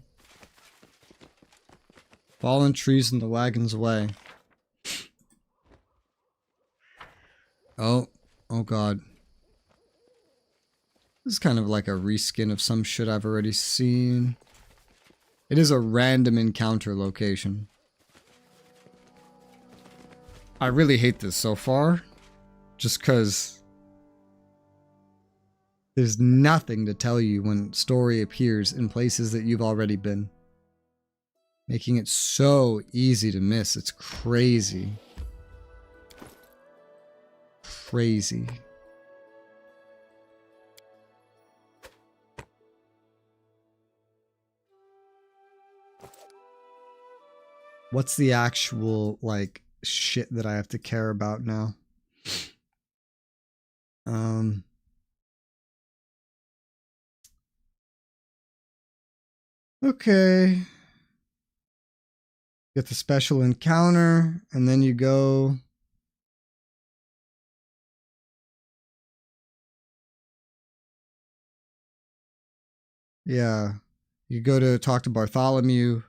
Fallen trees in the wagon's way. Oh. Oh god. This is kind of like a reskin of some shit I've already seen. It is a random encounter location. I really hate this so far. Just because there's nothing to tell you when story appears in places that you've already been. Making it so easy to miss. It's crazy. Crazy. What's the actual, like, shit that I have to care about now? Okay. Get the special encounter, and then you go... Yeah. You go to talk to Bartholomew,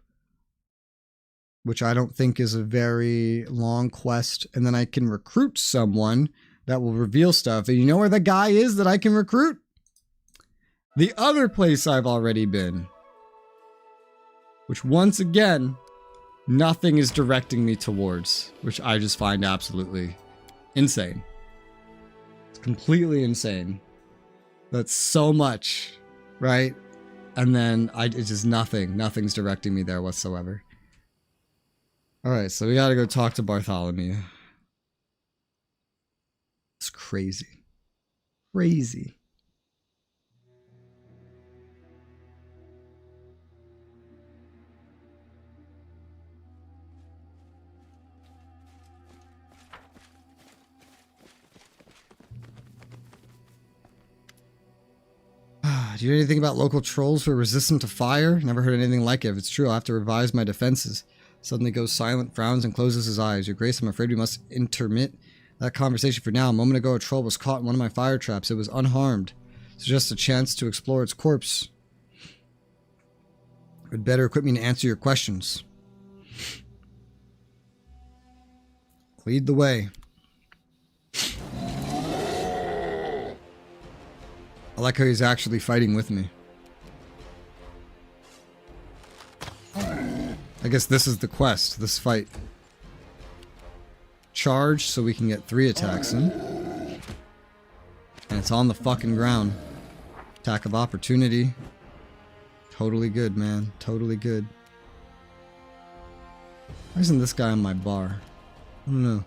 which I don't think is a very long quest, and then I can recruit someone that will reveal stuff. And you know where the guy is that I can recruit? The other place I've already been. Which once again nothing is directing me towards, which I just find absolutely insane. It's completely insane. That's so much, right? And then it's just nothing's directing me there whatsoever. All right, so we got to go talk to Bartholomew. It's crazy. Crazy. Do you know anything about local trolls who are resistant to fire? Never heard anything like it. If it's true, I'll have to revise my defenses. Suddenly goes silent, frowns, and closes his eyes. Your Grace, I'm afraid we must intermit that conversation for now. A moment ago, a troll was caught in one of my fire traps. It was unharmed. It's just a chance to explore its corpse. It would better equip me to answer your questions. Lead the way. I like how he's actually fighting with me. I guess this is the quest, this fight. Charge so we can get 3 attacks in. And it's on the fucking ground. Attack of opportunity. Totally good, man. Totally good. Why isn't this guy on my bar? I don't know.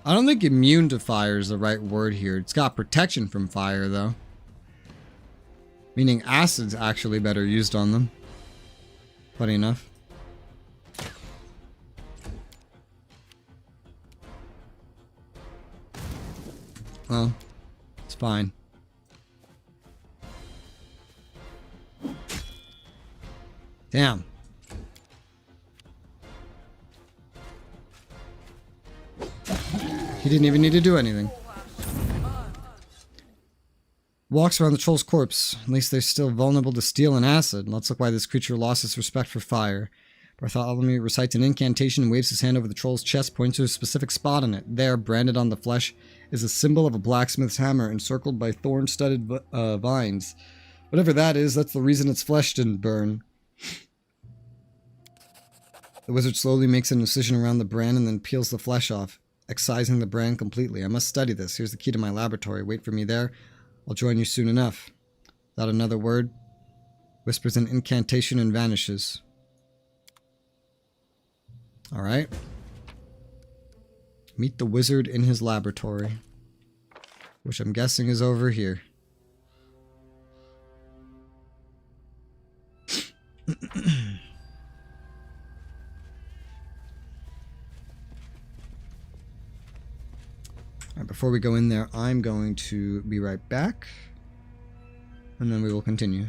I don't think immune to fire is the right word here. It's got protection from fire, though. Meaning acid's actually better used on them. Funny enough. Well, it's fine. Damn. He didn't even need to do anything. Walks around the troll's corpse. At least they're still vulnerable to steel and acid. Let's look why this creature lost its respect for fire. Bartholomew recites an incantation and waves his hand over the troll's chest, pointing to a specific spot on it. There, branded on the flesh, is a symbol of a blacksmith's hammer encircled by thorn-studded vines. Whatever that is, that's the reason its flesh didn't burn. The wizard slowly makes an incision around the brand and then peels the flesh off, excising the brand completely. I must study this. Here's the key to my laboratory. Wait for me there. I'll join you soon enough. Without another word, whispers an incantation and vanishes. Alright. Meet the wizard in his laboratory, which I'm guessing is over here. Alright, before we go in there, I'm going to be right back, and then we will continue.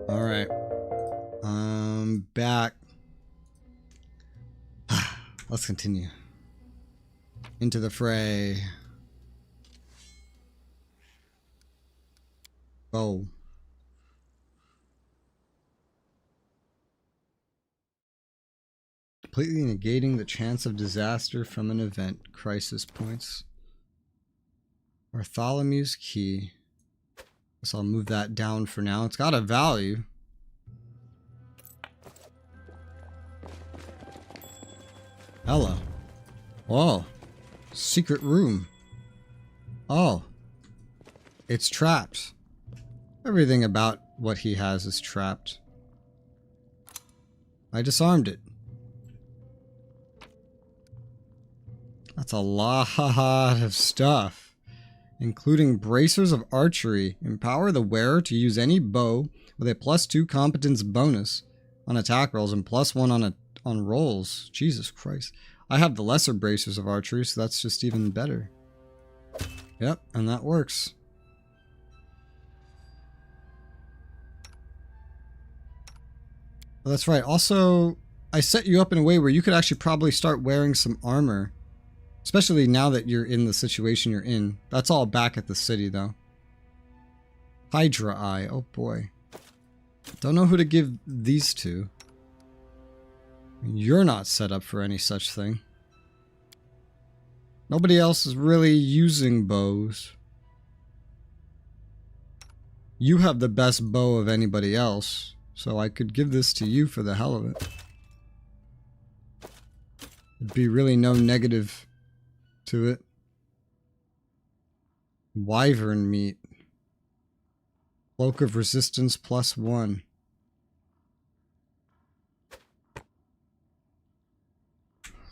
Alright. Back. Let's continue. Into the fray. Go. Completely negating the chance of disaster from an event. Crisis points. Bartholomew's Key. Guess I'll move that down for now. It's got a value. Hello. Whoa. Secret room. Oh. It's trapped. Everything about what he has is trapped. I disarmed it. That's a lot of stuff. Including bracers of archery. Empower the wearer to use any bow with a +2 competence bonus on attack rolls and +1 on rolls. Jesus Christ. I have the lesser bracers of archery, so that's just even better. Yep, and that works. Well, that's right. Also, I set you up in a way where you could actually probably start wearing some armor. Especially now that you're in the situation you're in. That's all back at the city, though. Hydra Eye. Oh, boy. Don't know who to give these to. You're not set up for any such thing. Nobody else is really using bows. You have the best bow of anybody else, so I could give this to you for the hell of it. There'd be really no negative to it. Wyvern meat. Cloak of resistance +1.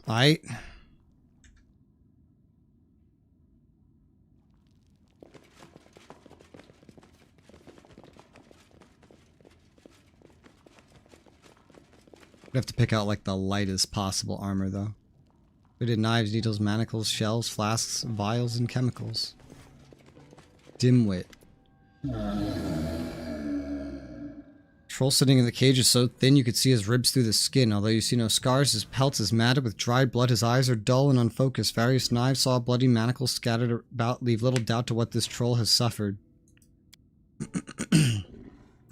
Aight. We have to pick out like the lightest possible armor though. Fitted knives, needles, manacles, shells, flasks, vials, and chemicals. Dimwit. Troll sitting in the cage is so thin you could see his ribs through the skin. Although you see no scars, his pelt is matted with dried blood, his eyes are dull and unfocused. Various knives, saw, bloody manacles scattered about leave little doubt to what this troll has suffered.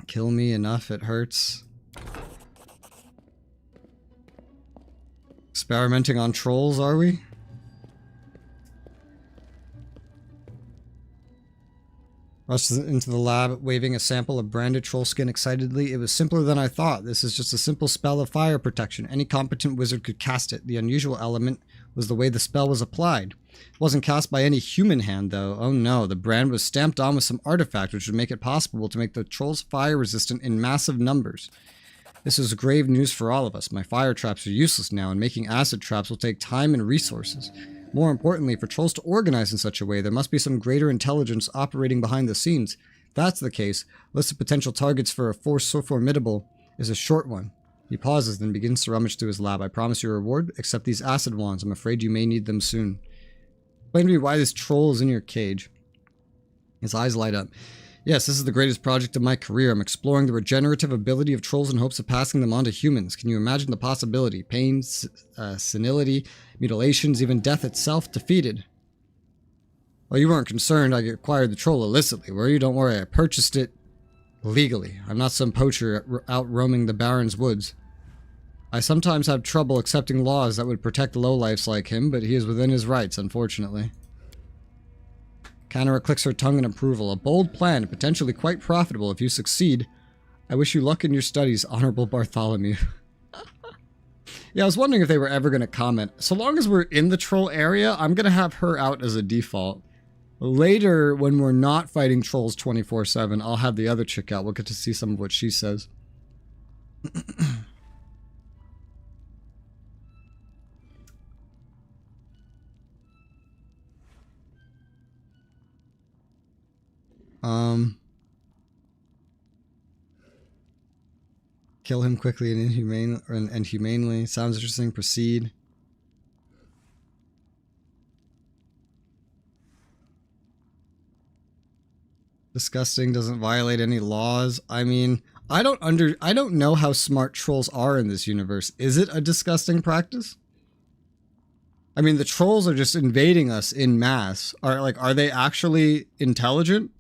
Kill me enough, it hurts. Experimenting on trolls, are we? Rushed into the lab, waving a sample of branded troll skin excitedly. It was simpler than I thought. This is just a simple spell of fire protection. Any competent wizard could cast it. The unusual element was the way the spell was applied. It wasn't cast by any human hand, though. Oh no, the brand was stamped on with some artifact which would make it possible to make the trolls fire resistant in massive numbers. This is grave news for all of us. My fire traps are useless now, and making acid traps will take time and resources. More importantly, for trolls to organize in such a way, there must be some greater intelligence operating behind the scenes. If that's the case, list of potential targets for a force so formidable is a short one. He pauses, then begins to rummage through his lab. I promise you a reward, except these acid wands. I'm afraid you may need them soon. Explain to me why this troll is in your cage. His eyes light up. Yes, this is the greatest project of my career. I'm exploring the regenerative ability of trolls in hopes of passing them on to humans. Can you imagine the possibility? Pain, senility, mutilations, even death itself defeated. Well, you weren't concerned I acquired the troll illicitly, were you? Don't worry, I purchased it legally. I'm not some poacher out roaming the Baron's woods. I sometimes have trouble accepting laws that would protect lowlifes like him, but he is within his rights, unfortunately. Canara clicks her tongue in approval. A bold plan, potentially quite profitable if you succeed. I wish you luck in your studies, Honorable Bartholomew. Yeah, I was wondering if they were ever going to comment. So long as we're in the troll area, I'm going to have her out as a default. Later, when we're not fighting trolls 24/7, I'll have the other chick out. We'll get to see some of what she says. Kill him quickly and inhumanely. Sounds interesting. Proceed. Disgusting. Doesn't violate any laws. I mean, I don't know how smart trolls are in this universe. Is it a disgusting practice? I mean, the trolls are just invading us in mass. Are they actually intelligent?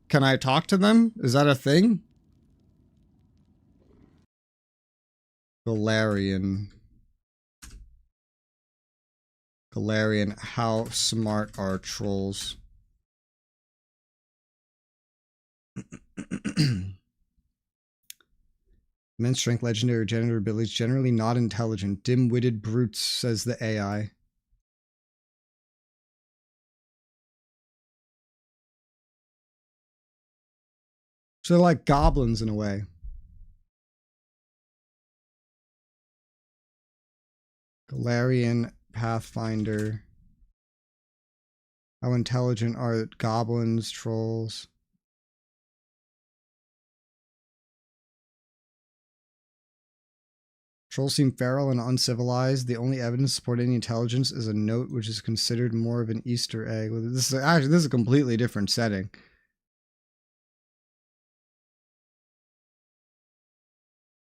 Can I talk to them? Is that a thing? Galarian, how smart are trolls? Immense strength, legendary, regenerative abilities, generally not intelligent. Dim-witted brutes, says the AI. So they're like goblins in a way. Galarian, Pathfinder. How intelligent are goblins, trolls? Trolls seem feral and uncivilized. The only evidence to support any intelligence is a note which is considered more of an Easter egg. This is a completely different setting.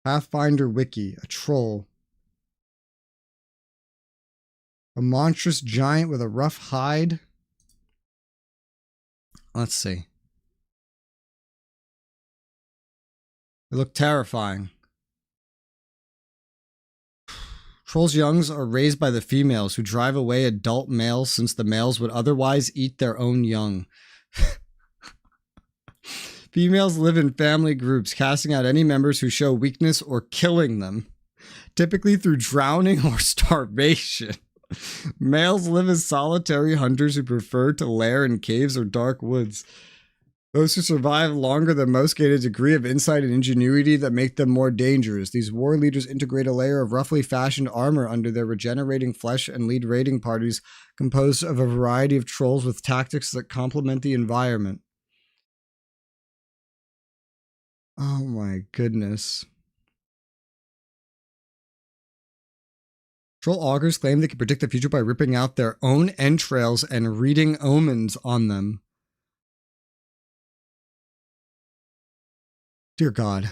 Pathfinder Wiki, a troll. A monstrous giant with a rough hide. Let's see. They look terrifying. Trolls' youngs are raised by the females who drive away adult males since the males would otherwise eat their own young. Females live in family groups, casting out any members who show weakness or killing them, typically through drowning or starvation. Males live as solitary hunters who prefer to lair in caves or dark woods. Those who survive longer than most gain a degree of insight and ingenuity that make them more dangerous. These war leaders integrate a layer of roughly fashioned armor under their regenerating flesh and lead raiding parties composed of a variety of trolls with tactics that complement the environment. Oh my goodness. Troll augurs claim they can predict the future by ripping out their own entrails and reading omens on them. Dear God.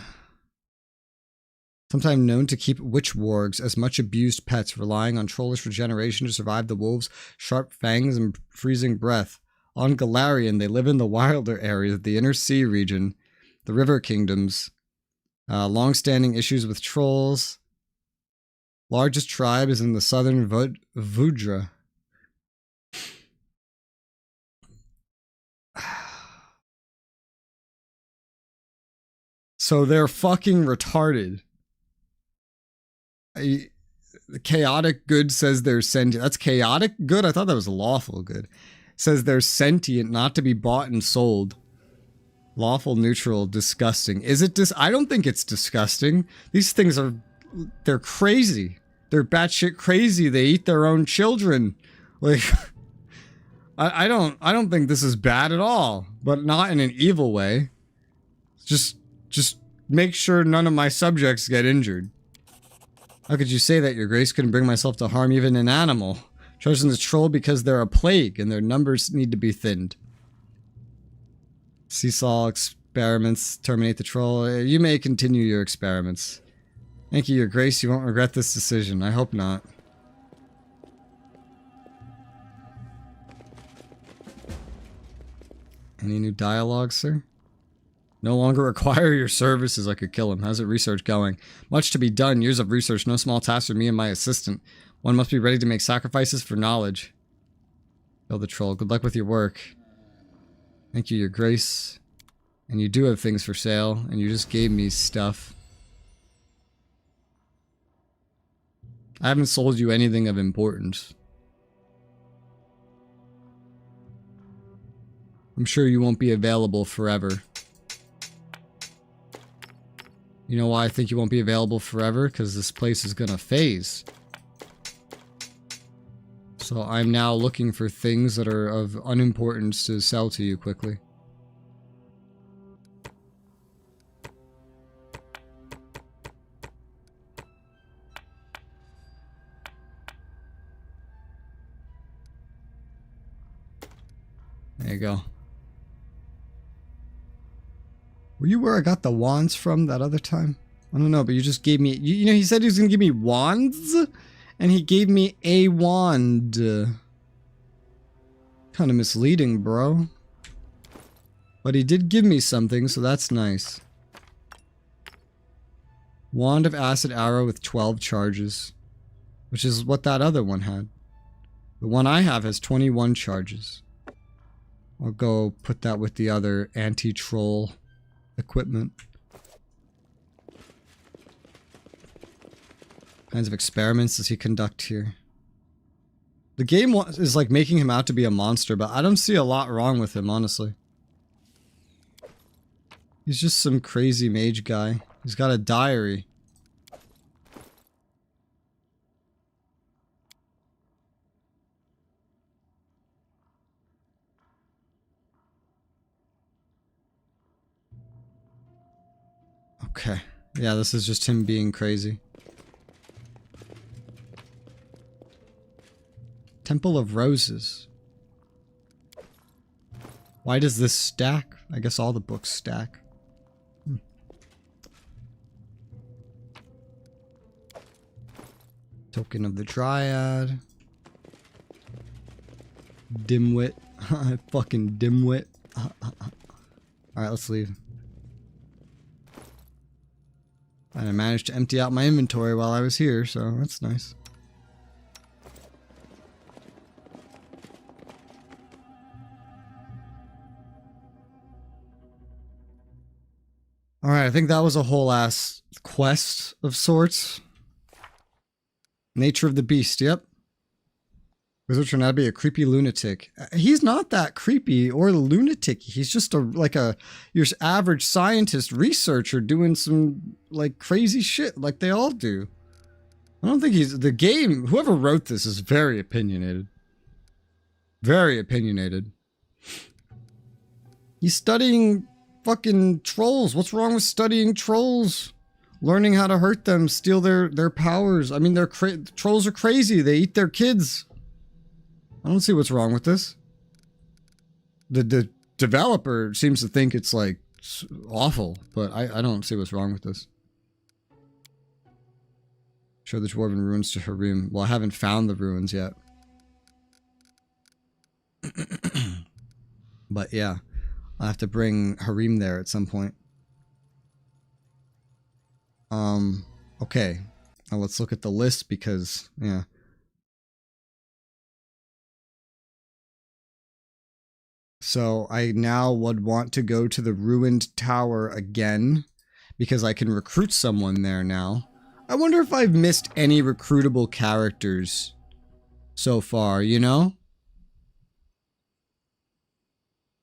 Sometimes known to keep witch wargs as much abused pets, relying on trollish regeneration to survive the wolves' sharp fangs and freezing breath. On Galarian, they live in the wilder areas of the Inner Sea region, the River Kingdoms. Long-standing issues with trolls. Largest tribe is in the southern Vudra. So they're fucking retarded. The chaotic good says they're sentient. That's chaotic good? I thought that was lawful good. Says they're sentient, not to be bought and sold. Lawful, neutral, disgusting. Is it I don't think it's disgusting. These things are... They're crazy. They're batshit crazy. They eat their own children. Like... I don't think this is bad at all. But not in an evil way. Just make sure none of my subjects get injured. How could you say that, Your Grace? Couldn't bring myself to harm even an animal. Chosen as troll because they're a plague and their numbers need to be thinned. Seesaw experiments terminate the troll. You may continue your experiments. Thank you, Your Grace. You won't regret this decision. I hope not. Any new dialogue, sir? No longer require your services. I could kill him. How's the research going? Much to be done. Years of research. No small task for me and my assistant. One must be ready to make sacrifices for knowledge. Kill the troll. Good luck with your work. Thank you, Your Grace. And you do have things for sale, and you just gave me stuff. I haven't sold you anything of importance. I'm sure you won't be available forever. You know why I think you won't be available forever? Because this place is gonna phase. So I'm now looking for things that are of unimportance to sell to you quickly. There you go. Were you where I got the wands from that other time? I don't know, but you just gave me... You know, he said he was going to give me wands? And he gave me a wand. Kind of misleading, bro. But he did give me something, so that's nice. Wand of Acid Arrow with 12 charges. Which is what that other one had. The one I have has 21 charges. I'll go put that with the other anti-troll equipment. What kinds of experiments does he conduct here? The game is like making him out to be a monster, but I don't see a lot wrong with him, honestly. He's just some crazy mage guy. He's got a diary. Okay. Yeah, this is just him being crazy. Temple of Roses. Why does this stack? I guess all the books stack. Token of the Dryad. Dimwit. Fucking dimwit. Alright, let's leave. And I managed to empty out my inventory while I was here, so that's nice. Alright, I think that was a whole ass quest of sorts. Nature of the Beast, yep. Wizard turned out to be a creepy lunatic. He's not that creepy or lunatic. He's just your average scientist researcher doing some like crazy shit like they all do. I don't think the game, whoever wrote this is very opinionated. Very opinionated. He's studying fucking trolls. What's wrong with studying trolls? Learning how to hurt them, steal their powers. I mean, trolls are crazy. They eat their kids. I don't see what's wrong with this. The developer seems to think it's like awful, but I don't see what's wrong with this. Show the dwarven ruins to Harim. Well, I haven't found the ruins yet. But yeah, I'll have to bring Harim there at some point. Okay. Now let's look at the list because, yeah. So I now would want to go to the ruined tower again because I can recruit someone there now. I wonder if I've missed any recruitable characters so far, you know?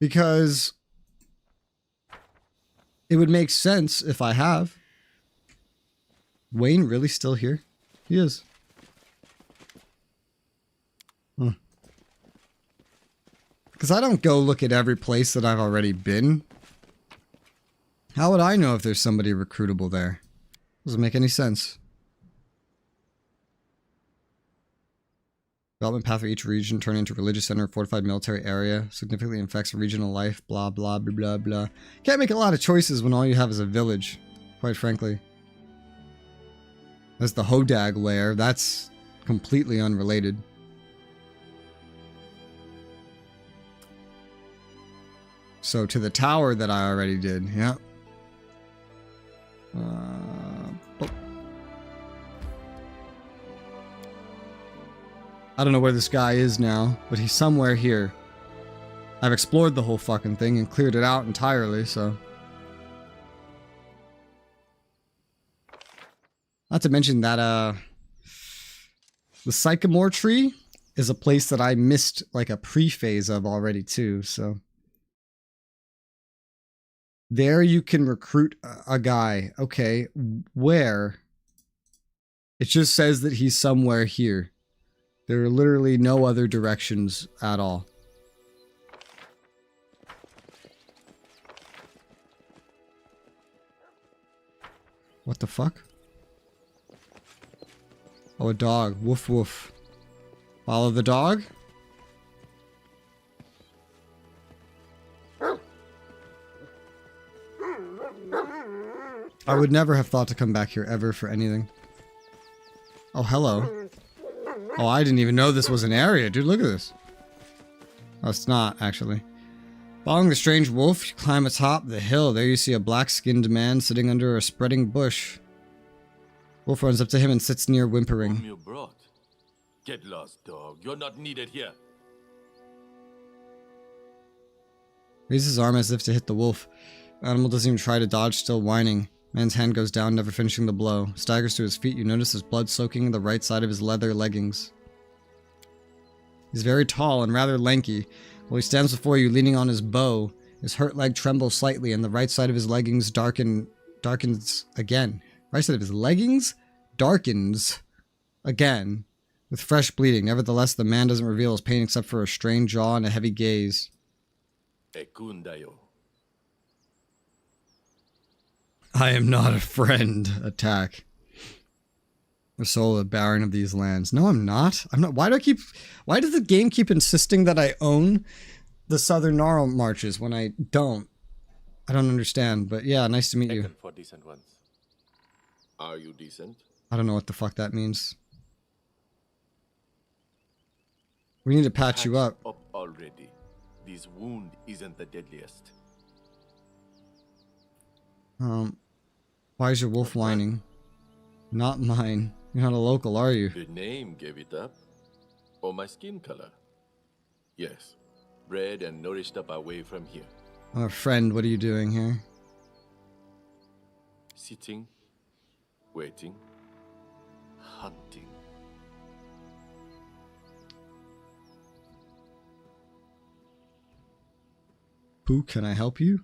Because it would make sense if I have. Wayne really still here? He is. Huh. Because I don't go look at every place that I've already been. How would I know if there's somebody recruitable there? Doesn't make any sense. Development path for each region turn into religious center, fortified military area, significantly affects regional life, blah, blah, blah, blah, blah. Can't make a lot of choices when all you have is a village, quite frankly. There's the Hodag lair. That's completely unrelated. So to the tower that I already did, yeah. Oh. I don't know where this guy is now, but he's somewhere here. I've explored the whole fucking thing and cleared it out entirely, so. Not to mention that, the Sycamore Tree is a place that I missed, like, a pre-phase of already, too, so. There you can recruit a guy. Okay, where? It just says that he's somewhere here. There are literally no other directions at all. What the fuck? Oh, a dog. Woof woof. Follow the dog? I would never have thought to come back here ever for anything. Oh, hello. Oh, I didn't even know this was an area. Dude, look at this. Oh, it's not, actually. Following the strange wolf, you climb atop the hill. There you see a black-skinned man sitting under a spreading bush. Wolf runs up to him and sits near, whimpering.
Whom you brought? Get lost, dog. You're not needed here.
Raises his arm as if to hit the wolf. The animal doesn't even try to dodge, still whining. Man's hand goes down, never finishing the blow. Staggers to his feet. You notice his blood soaking the right side of his leather leggings. He's very tall and rather lanky. While he stands before you, leaning on his bow, his hurt leg trembles slightly, and the right side of his leggings darkens again. Right side of his leggings darkens again, with fresh bleeding. Nevertheless, the man doesn't reveal his pain except for a strained jaw and a heavy gaze.
Ekundayo.
I am not a friend. Attack. Resoula, Baron of these lands. No, I'm not. I'm not. Why does the game keep insisting that I own the Southern Gnarl Marches when I don't? I don't understand, but yeah, nice to meet you.
For decent ones. Are you decent?
I don't know what the fuck that means. We need to patch you up.
Up already. This wound isn't the deadliest.
Why is your wolf whining? Not mine. You're not a local, are you?
The name gave it up. Or my skin color. Yes. Bred and nourished up away from here.
I'm a friend. What are you doing here?
Sitting. Waiting. Hunting.
Who can I help you?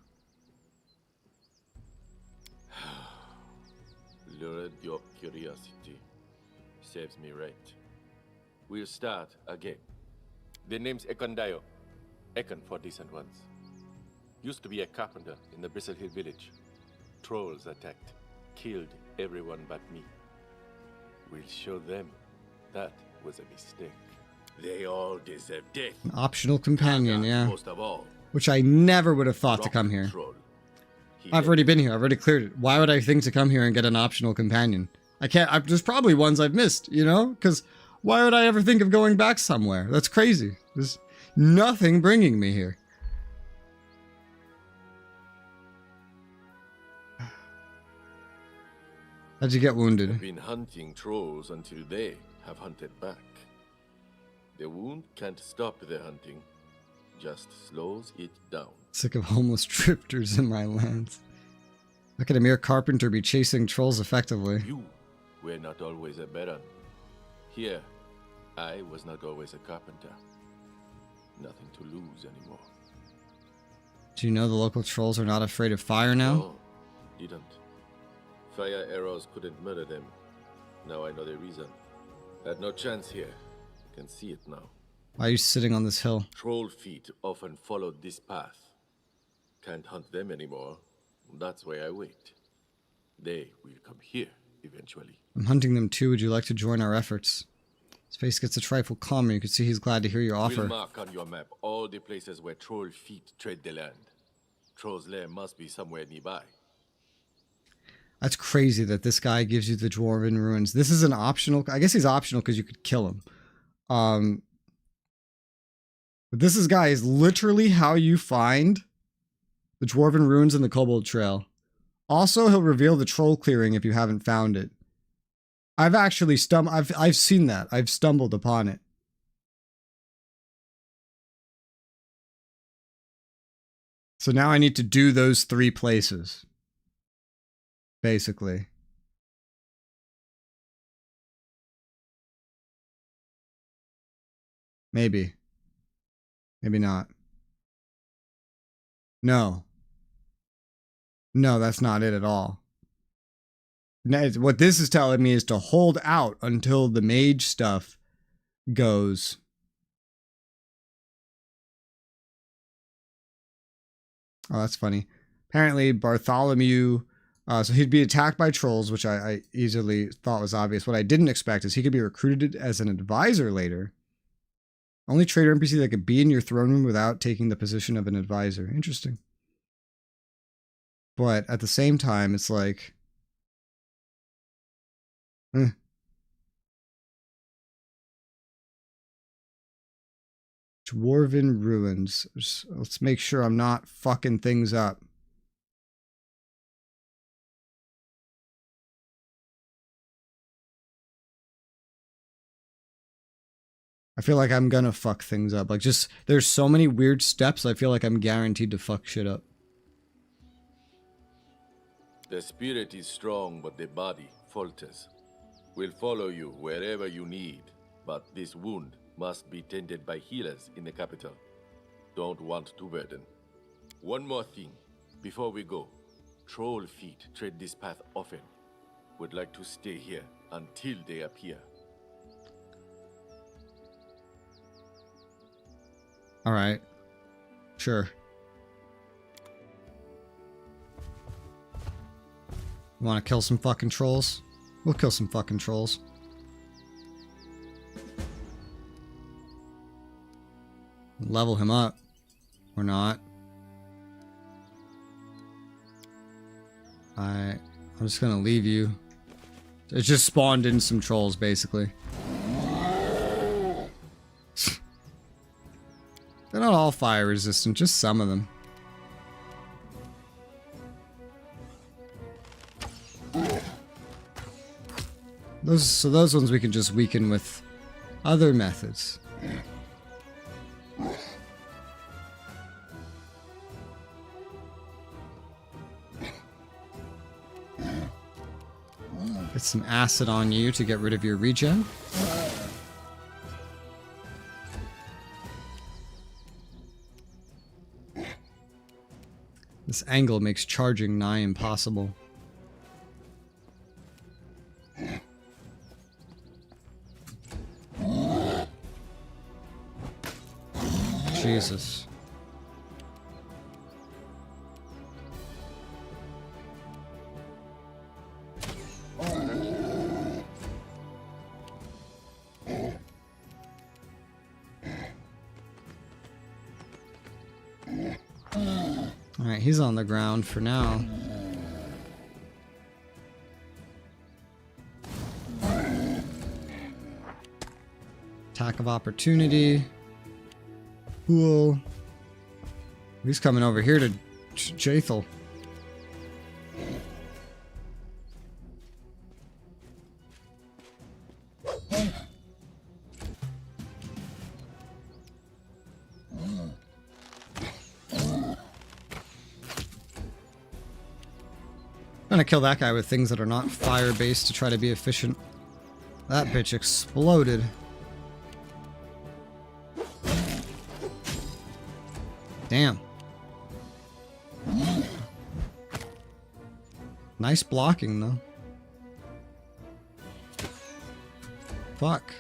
Lured your curiosity. Saves me right. We'll start again. The name's Ekondayo. Ekon for decent ones. Used to be a carpenter in the Bristle Hill village. Trolls attacked. Killed everyone but me. We'll show them that was a mistake. They all deserve death.
An optional companion, yeah.
Most of all.
Which I never would have thought to come here.
Troll.
I've already been here. I've already cleared it. Why would I think to come here and get an optional companion? I can't. There's probably ones I've missed, you know? Because why would I ever think of going back somewhere? That's crazy. There's nothing bringing me here. How'd you get wounded?
I've been hunting trolls until they have hunted back. The wound can't stop the hunting. Just slows it down.
Sick of homeless drifters in my lands. How could a mere carpenter be chasing trolls effectively?
You were not always a baron. Here, I was not always a carpenter. Nothing to lose anymore.
Do you know the local trolls are not afraid of fire now?
No, didn't. Fire arrows couldn't murder them. Now I know the reason. Had no chance here. Can see it now.
Why are you sitting on this hill?
Troll feet often followed this path. Can't hunt them anymore. That's why I wait. They will come here eventually.
I'm hunting them too. Would you like to join our efforts? His face gets a trifle calmer. You can see he's glad to hear your offer.
We'll mark on your map all the places where troll feet tread the land. Troll's lair must be somewhere nearby.
That's crazy that this guy gives you the Dwarven Ruins. This is an optional. I guess he's optional because you could kill him. But this guy is literally how you find the Dwarven Ruins and the Kobold Trail. Also, he'll reveal the troll clearing if you haven't found it. I've actually I've seen that. I've stumbled upon it. So now I need to do those 3 places. Basically. Maybe. Maybe not. No. No, that's not it at all. What this is telling me is to hold out until the mage stuff goes. Oh, that's funny. Apparently, Bartholomew... so he'd be attacked by trolls, which I easily thought was obvious. What I didn't expect is he could be recruited as an advisor later. Only trader NPC that could be in your throne room without taking the position of an advisor. Interesting. But at the same time, it's like... Dwarven Ruins. Let's make sure I'm not fucking things up. I feel like I'm gonna fuck things up. Like, just, there's so many weird steps, I feel like I'm guaranteed to fuck shit up.
The spirit is strong, but the body falters. We'll follow you wherever you need, but this wound must be tended by healers in the capital. Don't want to burden. One more thing, before we go. Troll feet tread this path often. Would like to stay here until they appear.
Alright. Sure. You wanna kill some fucking trolls? We'll kill some fucking trolls. Level him up. Or not. I'm just gonna leave you. It just spawned in some trolls, basically. They're not all fire resistant, just some of them. Those ones we can just weaken with other methods. Get some acid on you to get rid of your regen. This angle makes charging nigh impossible. Jesus. Alright, he's on the ground for now. Attack of opportunity. Cool. He's coming over here to Jathel. I'm gonna kill that guy with things that are not fire-based to try to be efficient. That bitch exploded. Damn. Nice blocking, though. Fuck.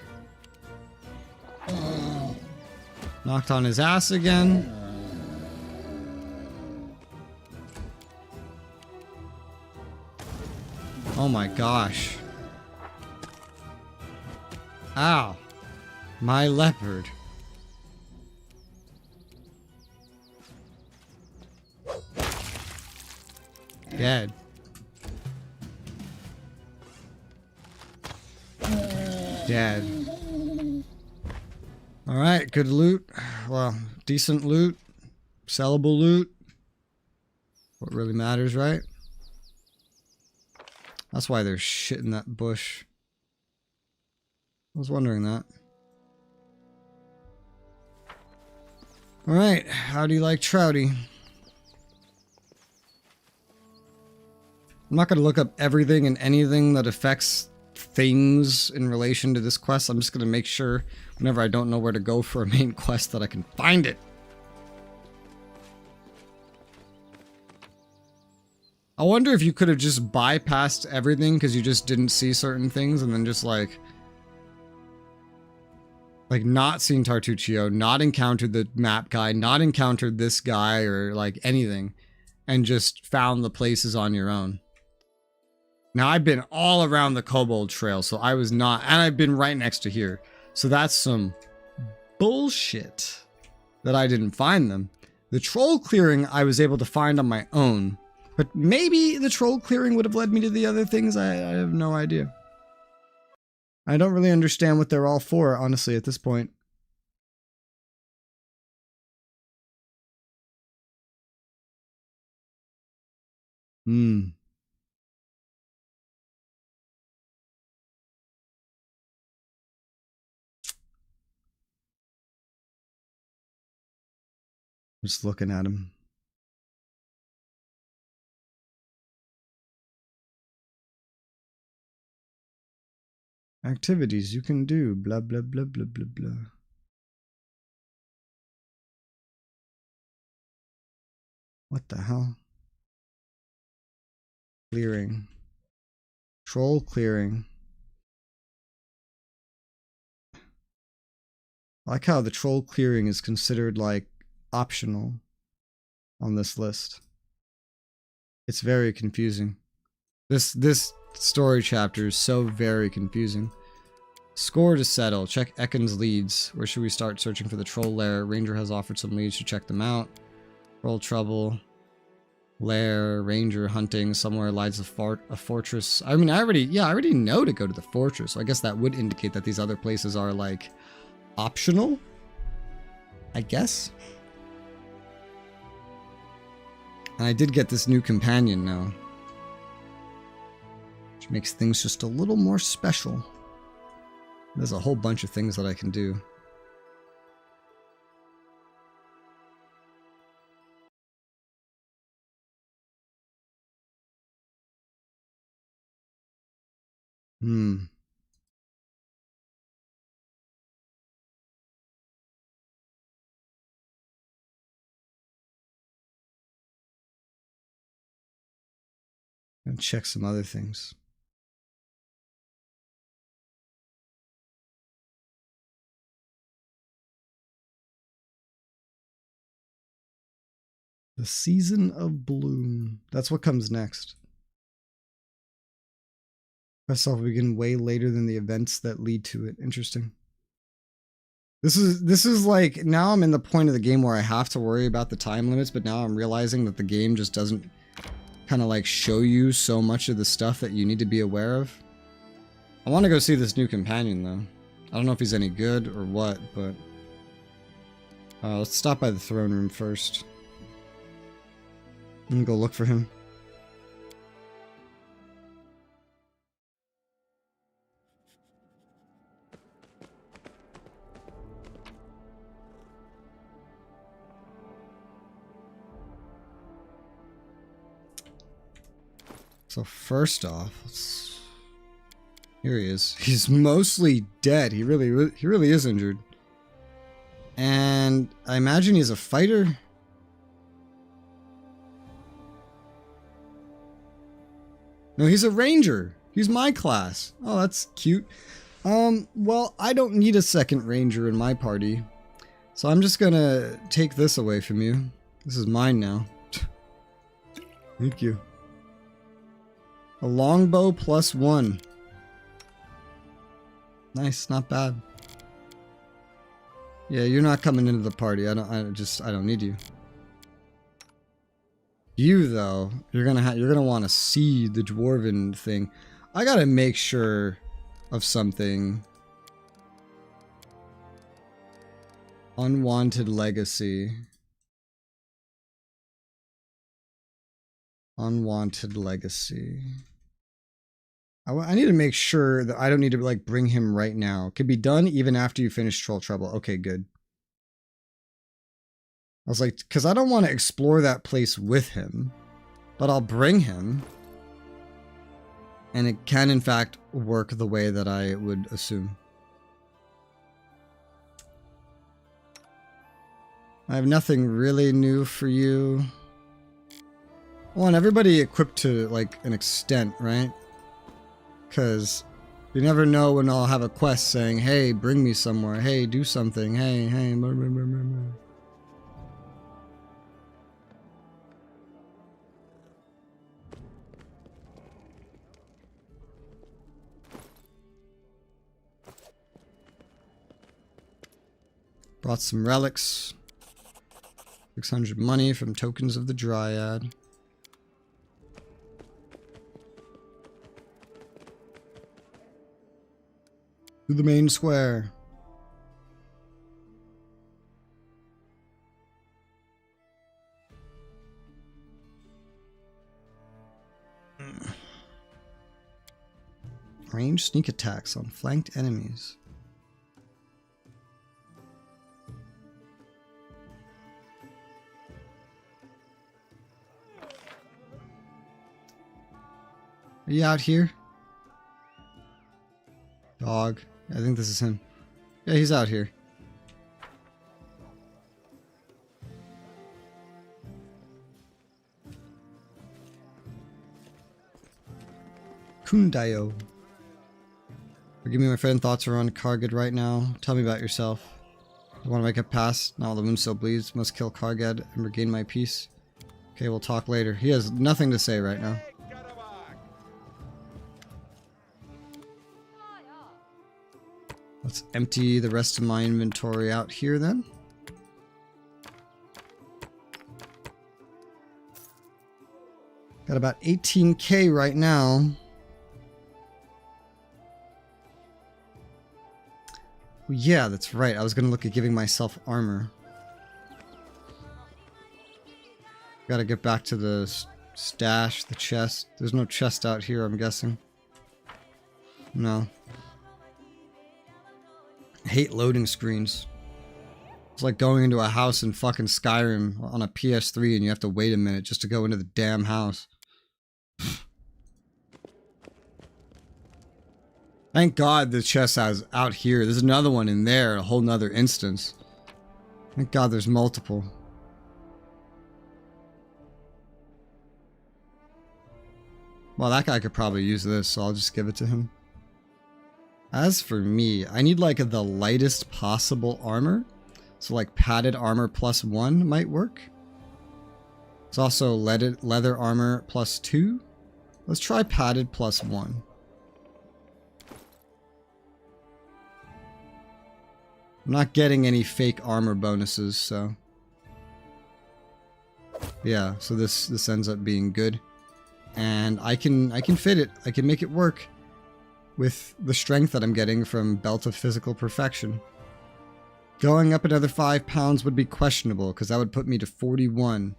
Knocked on his ass again. Oh my gosh. Ow. My leopard. Dead. Dead. Alright, good loot. Well, decent loot. Sellable loot. What really matters, right? That's why there's shit in that bush. I was wondering that. Alright, how do you like Trouty? I'm not going to look up everything and anything that affects things in relation to this quest. I'm just going to make sure whenever I don't know where to go for a main quest that I can find it. I wonder if you could have just bypassed everything because you just didn't see certain things and then just like not seen Tartuccio, not encountered the map guy, not encountered this guy or like anything, and just found the places on your own. Now I've been all around the Kobold Trail, so I was not, and I've been right next to here. So that's some bullshit that I didn't find them. The troll clearing I was able to find on my own. But maybe the troll clearing would have led me to the other things. I have no idea. I don't really understand what they're all for, honestly, at this point. Just looking at him. Activities you can do, blah, blah, blah, blah, blah, blah. What the hell? Clearing. Troll clearing. I like how the troll clearing is considered like optional on this list. It's very confusing. This story chapter is so very confusing. Score to settle. Check Ekken's leads. Where should we start searching for the troll lair? Ranger has offered some leads to check them out. Troll trouble. Lair. Ranger hunting. Somewhere lies a fortress. I mean, I already know to go to the fortress. So I guess that would indicate that these other places are like optional, I guess. And I did get this new companion now, which makes things just a little more special. There's a whole bunch of things that I can do. And check some other things. The Season of Bloom. That's what comes next. Quest will begin way later than the events that lead to it. Interesting. This is like, now I'm in the point of the game where I have to worry about the time limits, but now I'm realizing that the game just doesn't kind of like show you so much of the stuff that you need to be aware of. I want to go see this new companion though. I don't know if he's any good or what, but let's stop by the throne room first. I'm gonna go look for him. So first off, here he is. He's mostly dead. He really is injured. And I imagine he's a fighter. No, he's a ranger. He's my class. Oh, that's cute. Well, I don't need a second ranger in my party. So I'm just gonna take this away from you. This is mine now. Thank you. A longbow +1. Nice, not bad. Yeah, you're not coming into the party. I don't need you. You though, you're gonna want to see the dwarven thing. I gotta make sure of something. Unwanted legacy. Unwanted legacy. I need to make sure that I don't need to like bring him right now. Could be done even after you finish Troll Trouble. Okay, good. I was like, because I don't want to explore that place with him, but I'll bring him. And it can, in fact, work the way that I would assume. I have nothing really new for you. I want everybody equipped to, like, an extent, right? Because you never know when I'll have a quest saying, hey, bring me somewhere. Hey, do something. Hey. Blah, blah, blah, blah, blah. Brought some relics. 600 money from tokens of the Dryad. To the main square. Range sneak attacks on flanked enemies. Are you out here? Dog. I think this is him. Yeah, he's out here. Kundayo. Forgive me, my friend. Thoughts are on Kargad right now. Tell me about yourself. I want to make it past. Now the moon still bleeds. Must kill Kargad and regain my peace. Okay, we'll talk later. He has nothing to say right now. Let's empty the rest of my inventory out here then. Got about 18k right now. Yeah, that's right. I was going to look at giving myself armor. Gotta get back to the stash, the chest. There's no chest out here, I'm guessing. No. I hate loading screens. It's like going into a house in fucking Skyrim on a PS3 and you have to wait a minute just to go into the damn house. Thank God the chest has out here. There's another one in there, a whole nother instance. Thank God there's multiple. Well, that guy could probably use this, so I'll just give it to him. As for me, I need like the lightest possible armor. So like padded armor +1 might work. It's also leather armor +2. Let's try padded +1. I'm not getting any fake armor bonuses, so yeah, so this ends up being good. And I can fit it. I can make it work with the strength that I'm getting from Belt of Physical Perfection. Going up another 5 pounds would be questionable because that would put me to 41.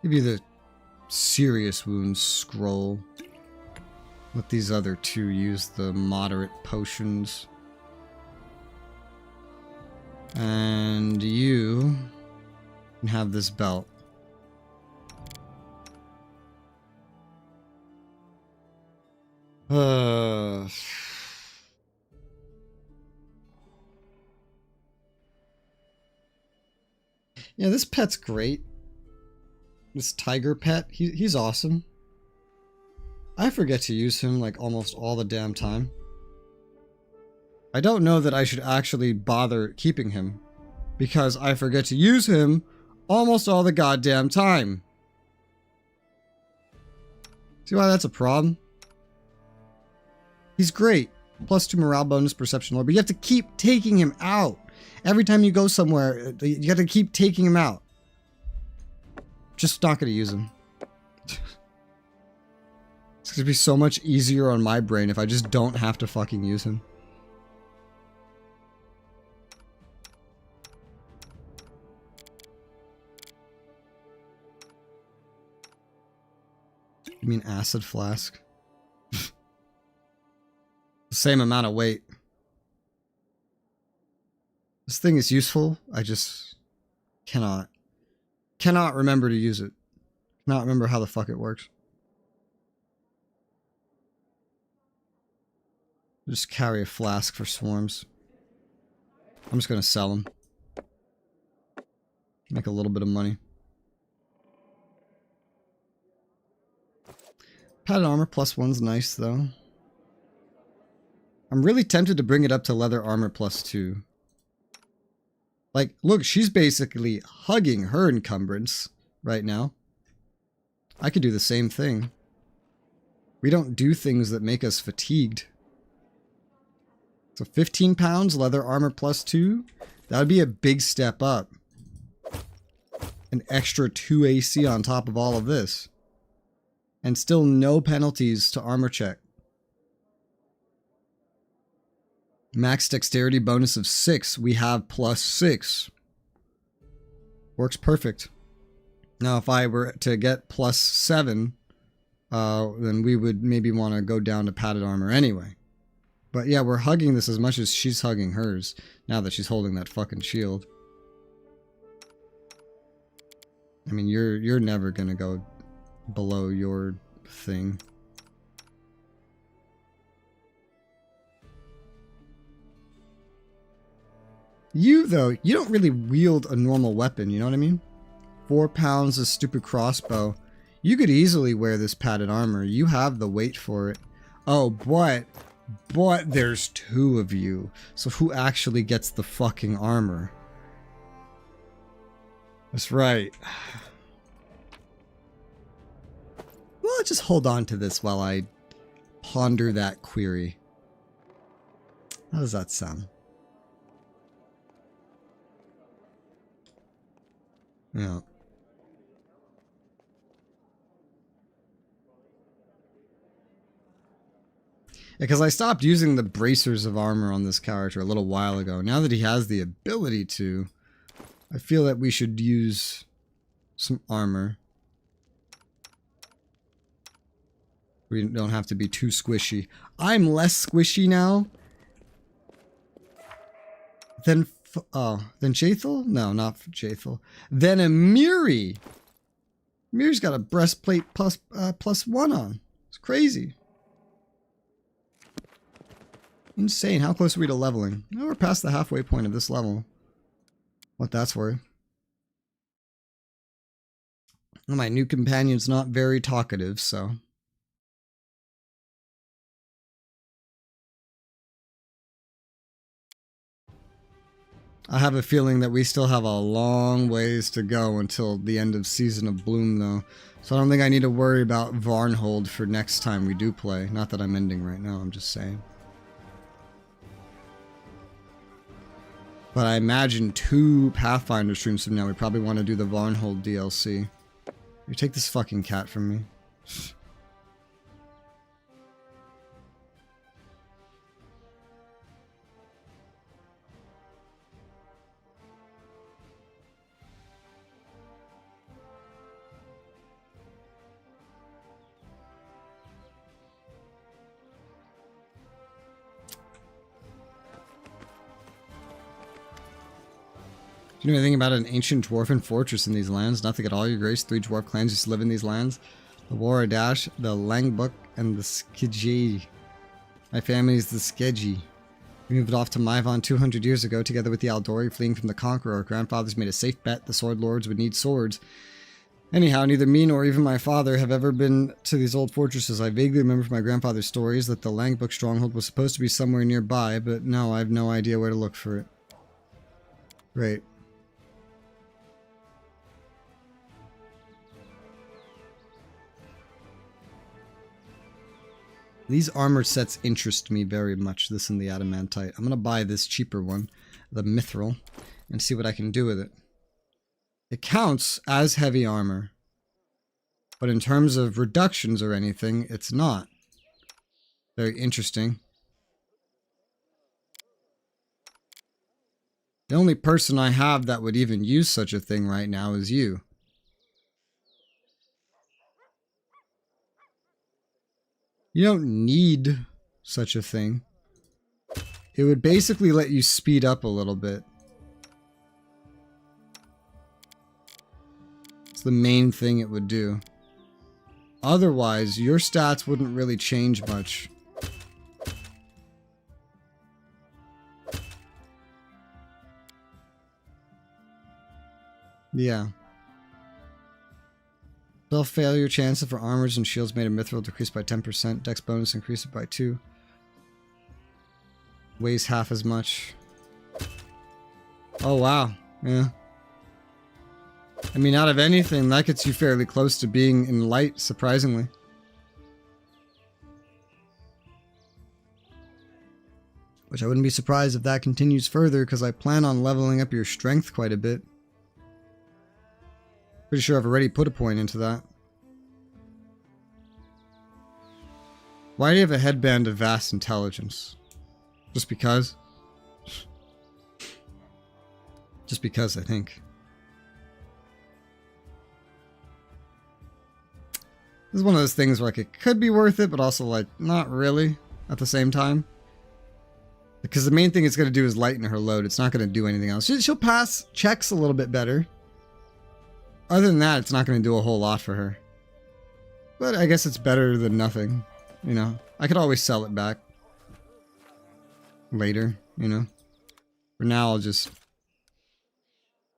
Give you the serious wounds scroll. Let these other two use the moderate potions. And you can have this belt. Yeah, this pet's great. This tiger pet, he's awesome. I forget to use him like almost all the damn time. I don't know that I should actually bother keeping him, because I forget to use him almost all the goddamn time. See why that's a problem? He's great. +2 morale bonus, perception lore, but you have to keep taking him out. Every time you go somewhere, you have to keep taking him out. Just not gonna use him. It's gonna be so much easier on my brain if I just don't have to fucking use him. You mean acid flask? The same amount of weight. This thing is useful. I just cannot remember to use it. Cannot remember how the fuck it works. Just carry a flask for swarms. I'm just gonna sell them. Make a little bit of money. Padded armor +1's nice though. I'm really tempted to bring it up to leather armor +2. Like, look, she's basically hugging her encumbrance. right now. I could do the same thing. We don't do things that make us fatigued. So 15 pounds, leather armor +2. That would be a big step up. An extra 2 AC on top of all of this. And still no penalties to armor check. Max dexterity bonus of 6. We have +6. Works perfect. Now if I were to get +7, then we would maybe want to go down to padded armor anyway. But yeah, we're hugging this as much as she's hugging hers, now that she's holding that fucking shield. I mean, you're never gonna go below your thing. You, though, you don't really wield a normal weapon, you know what I mean? 4 pounds of stupid crossbow. You could easily wear this padded armor. You have the weight for it. Oh, but there's 2 of you. So who actually gets the fucking armor? That's right. Well, I'll just hold on to this while I ponder that query. How does that sound? Yeah. Because I stopped using the bracers of armor on this character a little while ago. Now that he has the ability to, I feel that we should use some armor. We don't have to be too squishy. I'm less squishy now than Jaethal? No, not Jaethal. Then a Miri. Miri's got a breastplate +1 on. It's crazy. Insane. How close are we to leveling? Oh, we're past the halfway point of this level. What that's worth. Well, my new companion's not very talkative, so... I have a feeling that we still have a long ways to go until the end of Season of Bloom, though. So I don't think I need to worry about Varnhold for next time we do play. Not that I'm ending right now, I'm just saying. But I imagine 2 Pathfinder streams from now, we probably want to do the Varnhold DLC. You take this fucking cat from me. Do you know anything about an ancient dwarven fortress in these lands? Nothing at all, your grace. 3 dwarf clans used to live in these lands. The Waradash, the Langbuk, and the Skidji. My family is the Skedji. We moved off to Maivon 200 years ago, together with the Aldori fleeing from the Conqueror. Our grandfathers made a safe bet the Sword Lords would need swords. Anyhow, neither me nor even my father have ever been to these old fortresses. I vaguely remember from my grandfather's stories that the Langbuk stronghold was supposed to be somewhere nearby, but no, I have no idea where to look for it. Great. These armor sets interest me very much, this and the Adamantite. I'm going to buy this cheaper one, the Mithril, and see what I can do with it. It counts as heavy armor, but in terms of reductions or anything, it's not. Very interesting. The only person I have that would even use such a thing right now is you. You don't need such a thing. It would basically let you speed up a little bit. It's the main thing it would do. Otherwise, your stats wouldn't really change much. Yeah. Spell failure chances for armors and shields made of mithril decreased by 10%. Dex bonus increased by 2. Weighs half as much. Oh wow. Yeah. I mean, out of anything, that gets you fairly close to being in light, surprisingly. Which I wouldn't be surprised if that continues further, because I plan on leveling up your strength quite a bit. Pretty sure I've already put a point into that. Why do you have a headband of vast intelligence? Just because? Just because, I think. This is one of those things where like it could be worth it, but also like not really at the same time. Because the main thing it's going to do is lighten her load. It's not going to do anything else. She'll pass checks a little bit better. Other than that, it's not going to do a whole lot for her. But I guess it's better than nothing. You know, I could always sell it back later, you know. For now, I'll just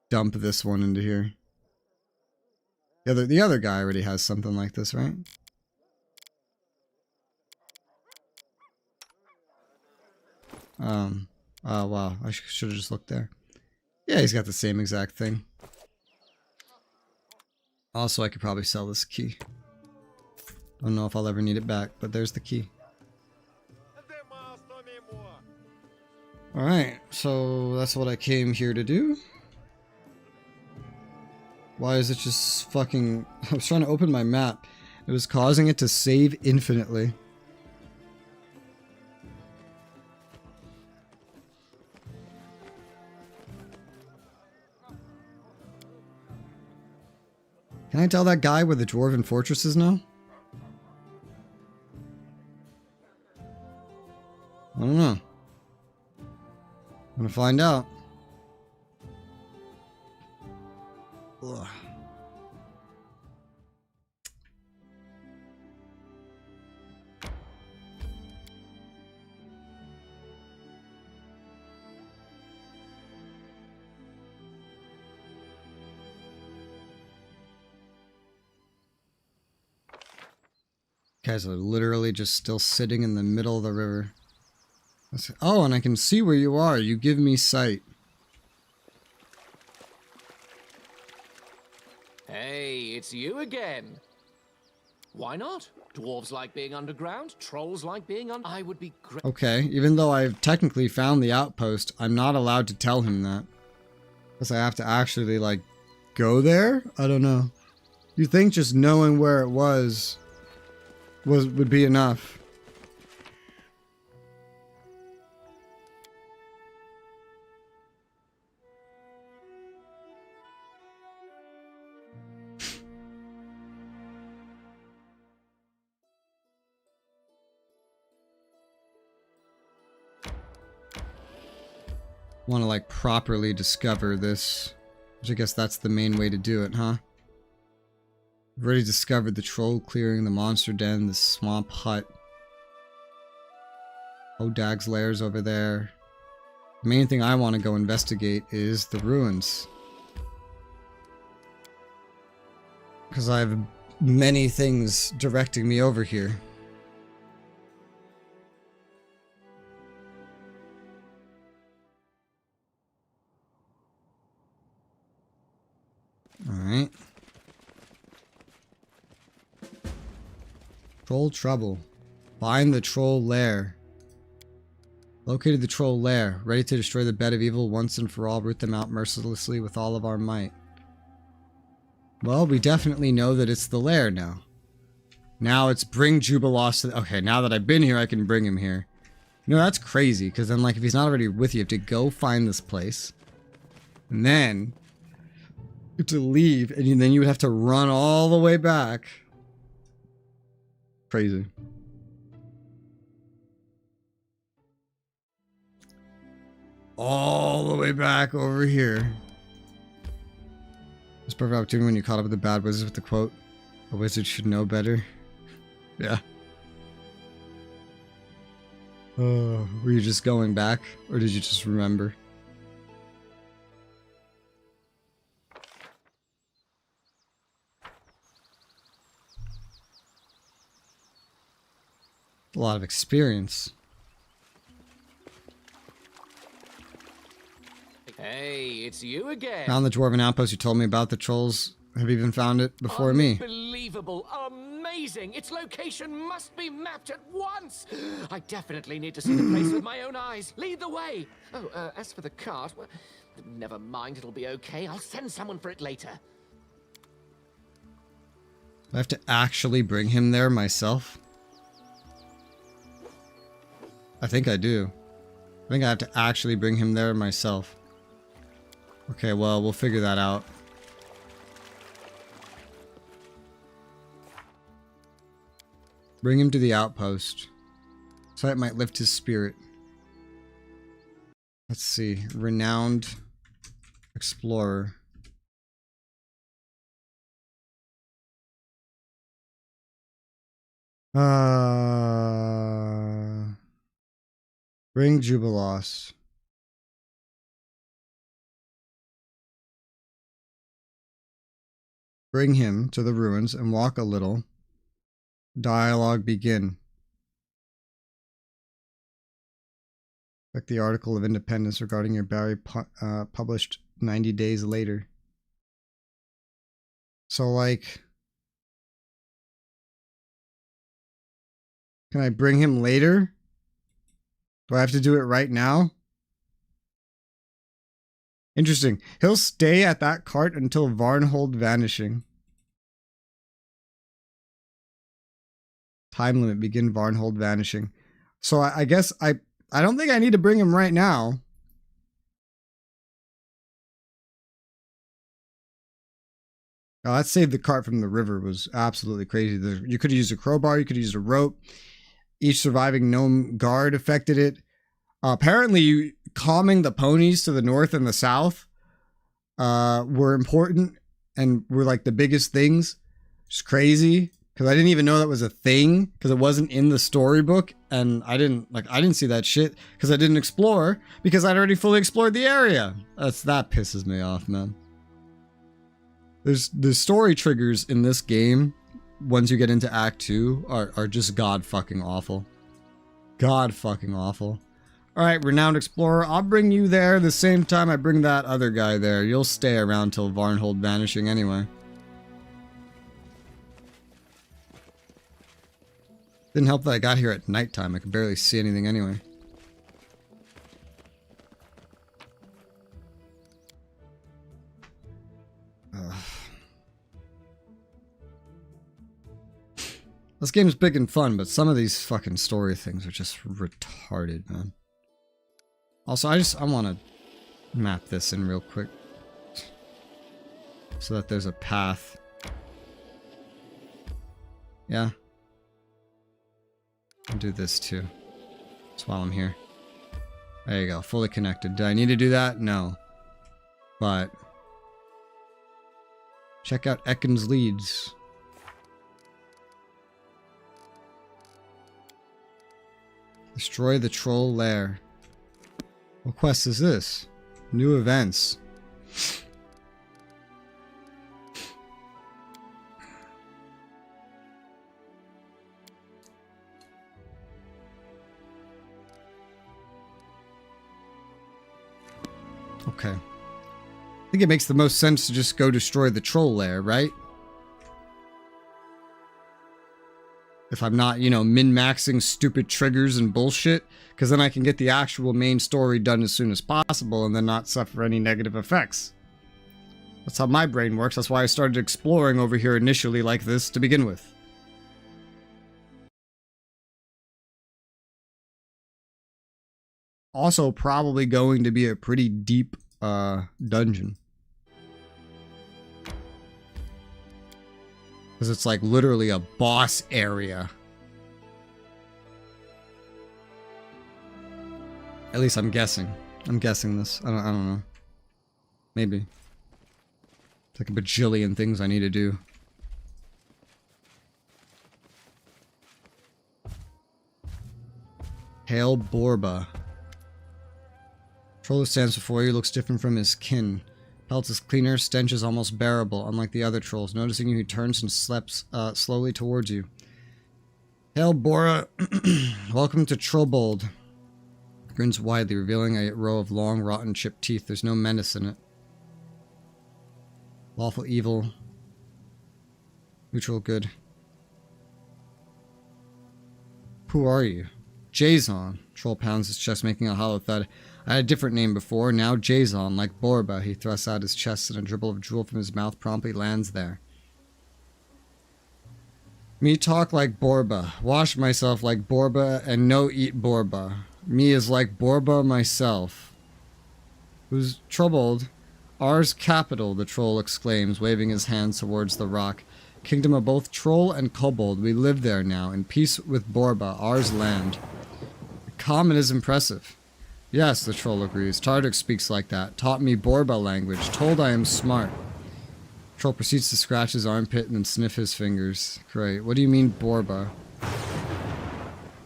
dump this one into here. The other guy already has something like this, right? Oh wow, I should have just looked there. Yeah, he's got the same exact thing. Also, I could probably sell this key. Don't know if I'll ever need it back, but there's the key. Alright, so that's what I came here to do. Why is it just fucking... I was trying to open my map. It was causing it to save infinitely. Can I tell that guy where the Dwarven Fortress is now? I don't know. I'm gonna find out. Ugh. Guys are literally just still sitting in the middle of the river. Oh, and I can see where you are. You give me sight.
Hey, it's you again. Why not? Dwarves like being underground. Trolls like being I would be great.
Okay, even though I've technically found the outpost, I'm not allowed to tell him that. Because I have to actually, like, go there? I don't know. You think just knowing where it would be enough. Want to like properly discover this, which I guess that's the main way to do it, huh? I've already discovered the troll clearing, the monster den, the swamp hut. Hodag's lair's over there. The main thing I want to go investigate is the ruins. Because I have many things directing me over here. Alright. Troll trouble. Find the troll lair. Located the troll lair. Ready to destroy the bed of evil once and for all. Root them out mercilessly with all of our might. Well, we definitely know that it's the lair now. Now it's bring Jubilos to... Okay, now that I've been here, I can bring him here. You know, that's crazy, because then, like, if he's not already with you, you have to go find this place. And then... to leave, and then you would have to run all the way back. Crazy. All the way back over here. It's perfect opportunity when you caught up with the bad wizards with the quote, "A wizard should know better." Yeah. Oh, were you just going back, or did you just remember? A lot of experience.
Hey, it's you again.
Found the dwarven outpost you told me about. The trolls have even found it before me.
Unbelievable. Amazing. Its location must be mapped at once. I definitely need to see the place with my own eyes. Lead the way. Oh, as for the cart, well, never mind. It'll be okay. I'll send someone for it later.
I have to actually bring him there myself? I think I do. I think I have to actually bring him there myself. Okay, well, we'll figure that out. Bring him to the outpost. So it might lift his spirit. Let's see. Renowned explorer. Bring Jubilos. Bring him to the ruins and walk a little. Dialogue begin. Like the article of Independence regarding your Barry published 90 days later. So like, can I bring him later? Do I have to do it right now? Interesting. He'll stay at that cart until Varnhold vanishing. Time limit, begin Varnhold vanishing. So I guess I don't think I need to bring him right now. Oh, that saved the cart from the river was absolutely crazy. You could have used a crowbar, you could have used a rope. Each surviving gnome guard affected it. Apparently, calming the ponies to the north and the south were important and were like the biggest things. It's crazy because I didn't even know that was a thing because it wasn't in the storybook, and I didn't see that shit because I didn't explore because I'd already fully explored the area. That pisses me off, man. The story triggers in this game once you get into Act 2 are just god fucking awful. God fucking awful. Alright, Renowned Explorer, I'll bring you there the same time I bring that other guy there. You'll stay around till Varnhold vanishing anyway. Didn't help that I got here at nighttime. I could barely see anything anyway. This game's big and fun, but some of these fucking story things are just retarded, man. Also, I want to map this in real quick. So that there's a path. Yeah. I'll do this too. Just while I'm here. There you go, fully connected. Do I need to do that? No. But check out Ekken's leads. Destroy the troll lair. What quest is this? New events. Okay. I think it makes the most sense to just go destroy the troll lair, right? If I'm not, you know, min-maxing stupid triggers and bullshit, because then I can get the actual main story done as soon as possible and then not suffer any negative effects. That's how my brain works. That's why I started exploring over here initially like this to begin with. Also, probably going to be a pretty deep dungeon. Because it's like literally a boss area. At least I'm guessing. I'm guessing this. I don't know. Maybe. It's like a bajillion things I need to do. Hail Borba. Troll who stands before you looks different from his kin. Pelt is cleaner, stench is almost bearable, unlike the other trolls. Noticing you, he turns and steps slowly towards you. Hail, Bora. Welcome to Trollbold. Grins widely, revealing a row of long, rotten, chipped teeth. There's no menace in it. Lawful evil. Neutral good. Who are you? Jason. Troll pounds his chest, making a hollow thud. I had a different name before, now Jason, like Borba. He thrusts out his chest and a dribble of drool from his mouth promptly lands there. Me talk like Borba, wash myself like Borba, and no eat Borba. Me is like Borba myself. Who's troubled? Ours capital, the troll exclaims, waving his hands towards the rock. Kingdom of both troll and kobold, we live there now, in peace with Borba, ours land. The comment is impressive. Yes, the troll agrees. Tardik speaks like that. Taught me Borba language. Told I am smart. Troll proceeds to scratch his armpit and then sniff his fingers. Great. What do you mean, Borba?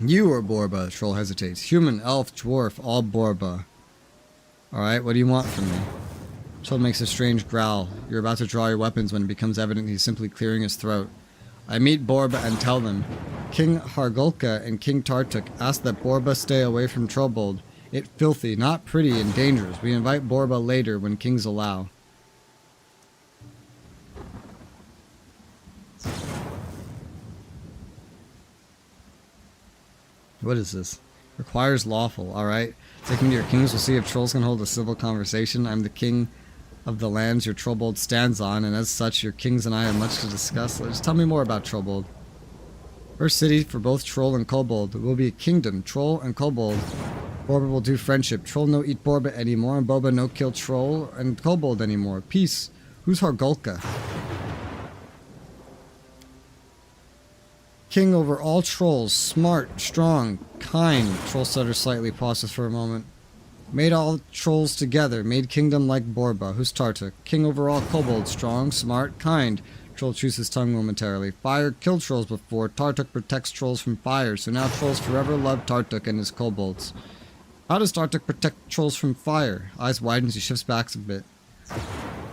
You are Borba, the troll hesitates. Human, elf, dwarf, all Borba. Alright, what do you want from me? Troll makes a strange growl. You're about to draw your weapons when it becomes evident he's simply clearing his throat. I meet Borba and tell them. King Hargulka and King Tartuk ask that Borba stay away from Trobold. It filthy, not pretty, and dangerous. We invite Borba later when kings allow. What is this? Requires lawful, alright. Take me to your kings, we'll see if trolls can hold a civil conversation. I'm the king of the lands your Trobold stands on, and as such, your kings and I have much to discuss. Just tell me more about Trobold. First city for both troll and kobold. It will be a kingdom, troll and kobold. Borba will do friendship. Troll no eat Borba anymore, and Boba no kill troll and kobold anymore. Peace. Who's Hargulka? King over all trolls. Smart, strong, kind. Troll stutters slightly, pauses for a moment. Made all trolls together. Made kingdom like Borba. Who's Tartuk? King over all kobolds. Strong, smart, kind. Troll chews his tongue momentarily. Fire killed trolls before. Tartuk protects trolls from fire, so now trolls forever love Tartuk and his kobolds. How does Tartuk protect trolls from fire? Eyes widen as he shifts back a bit.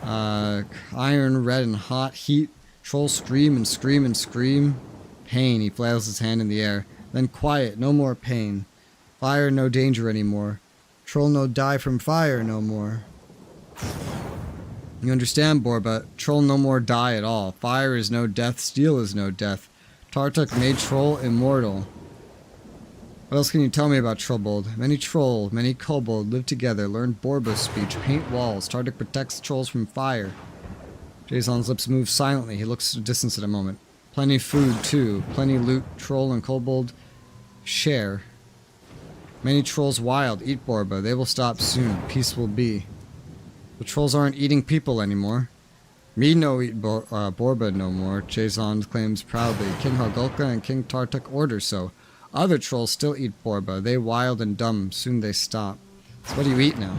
Iron, red, and hot. Heat. Trolls scream and scream and scream. Pain. He flails his hand in the air. Then quiet. No more pain. Fire, no danger anymore. Troll no die from fire no more. You understand, Borba? Troll no more die at all. Fire is no death. Steel is no death. Tartuk made troll immortal. What else can you tell me about Trobold? Many troll, many kobold live together, learn Borba's speech, paint walls. Tardik protects trolls from fire. Jason's lips move silently. He looks at a distance at a moment. Plenty food, too. Plenty loot. Troll and kobold share. Many trolls wild. Eat Borba. They will stop soon. Peace will be. The trolls aren't eating people anymore. Me no eat Borba no more, Jason claims proudly. King Hargulka and King Tartuk order so. Other trolls still eat Borba. They wild and dumb. Soon they stop. So what do you eat now?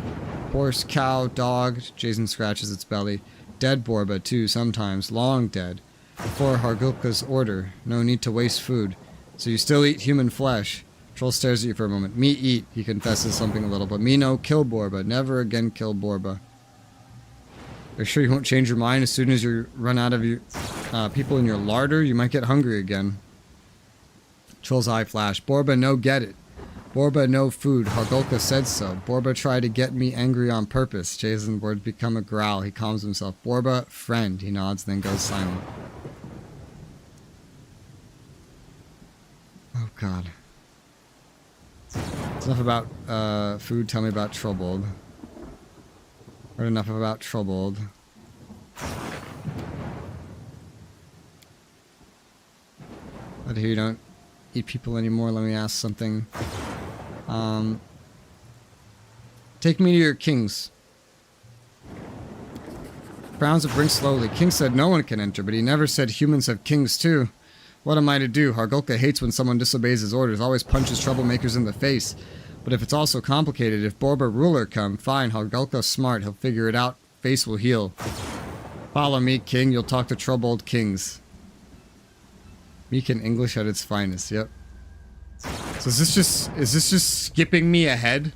Horse, cow, dog. Jason scratches its belly. Dead Borba, too, sometimes. Long dead. Before Hargulka's order. No need to waste food. So you still eat human flesh. Troll stares at you for a moment. Me eat, he confesses something a little. But me no kill Borba. Never again kill Borba. Are you sure you won't change your mind as soon as you run out of your people in your larder? You might get hungry again. Troll's eye flashed. Borba no get it. Borba no food. Hargulka said so. Borba tried to get me angry on purpose. Jason's words become a growl. He calms himself. Borba, friend. He nods, then goes silent. Oh, God. It's enough about food. Tell me about Trobold. Heard enough about Trobold. But here you don't eat people anymore. Let me ask something. Take me to your kings. Frowns at Brink slowly. King said no one can enter, but he never said humans have kings too. What am I to do? Hargulka hates when someone disobeys his orders, always punches troublemakers in the face. But if it's all so complicated, if Borba ruler come, fine, Hargulka's smart, he'll figure it out, face will heal. Follow me, king, you'll talk to troubled kings. Meek in English at its finest, yep. So is this just skipping me ahead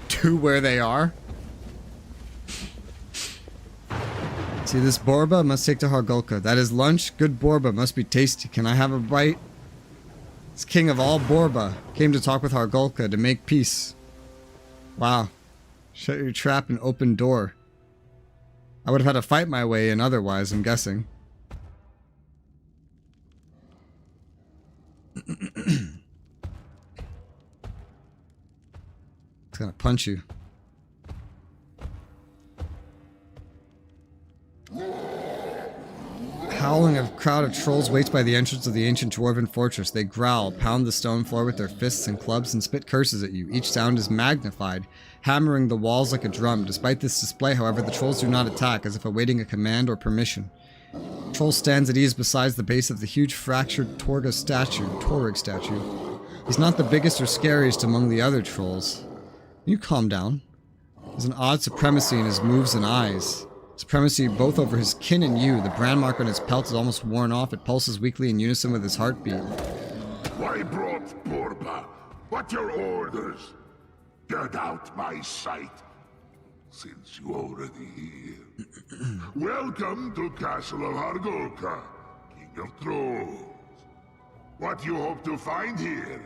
to where they are? See, this Borba must take to Hargulka. That is lunch. Good Borba must be tasty. Can I have a bite? This king of all Borba came to talk with Hargulka to make peace. Wow. Shut your trap and open door. I would have had to fight my way in otherwise, I'm guessing. It's gonna punch you. Howling a crowd of trolls waits by the entrance of the ancient dwarven fortress. They growl, pound the stone floor with their fists and clubs, and spit curses at you. Each sound is magnified, hammering the walls like a drum. Despite this display, however, the trolls do not attack, as if awaiting a command or permission. The troll stands at ease beside the base of the huge fractured Torrig statue. He's not the biggest or scariest among the other trolls. Can you calm down? There's an odd supremacy in his moves and eyes. Supremacy both over his kin and you. The brand mark on his pelt is almost worn off. It pulses weakly in unison with his heartbeat.
Why brought Borba? What your orders? Get out my sight, since you already here. Welcome to Castle of Hargolka, King of Trolls. What you hope to find here,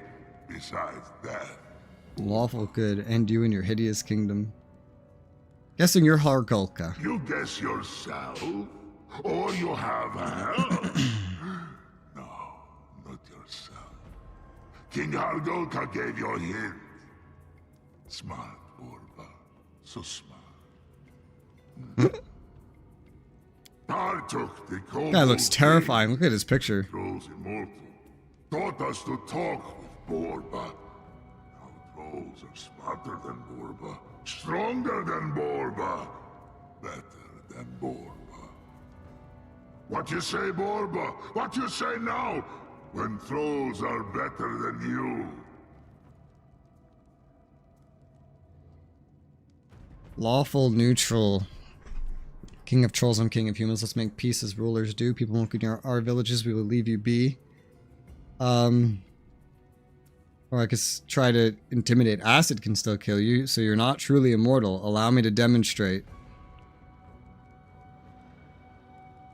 besides death?
Lawful good, end you in your hideous kingdom. Guessing you're Hargolka.
You guess yourself? Or you have help? No, not yourself. King Hargolka gave you a hint. Smart, Borba. So smart. Partook the cold.
Guy looks terrifying. Look at his picture.
Trolls immortal. Taught us to talk with Borba. Now trolls are smarter than Borba. Stronger than Borba. Better than Borba. What you say, Borba? What you say now? When trolls are better than you.
Lawful neutral. King of trolls, I'm king of humans. Let's make peace as rulers do. People won't go near our villages. We will leave you be. Or I could try to intimidate. Acid can still kill you, so you're not truly immortal. Allow me to demonstrate.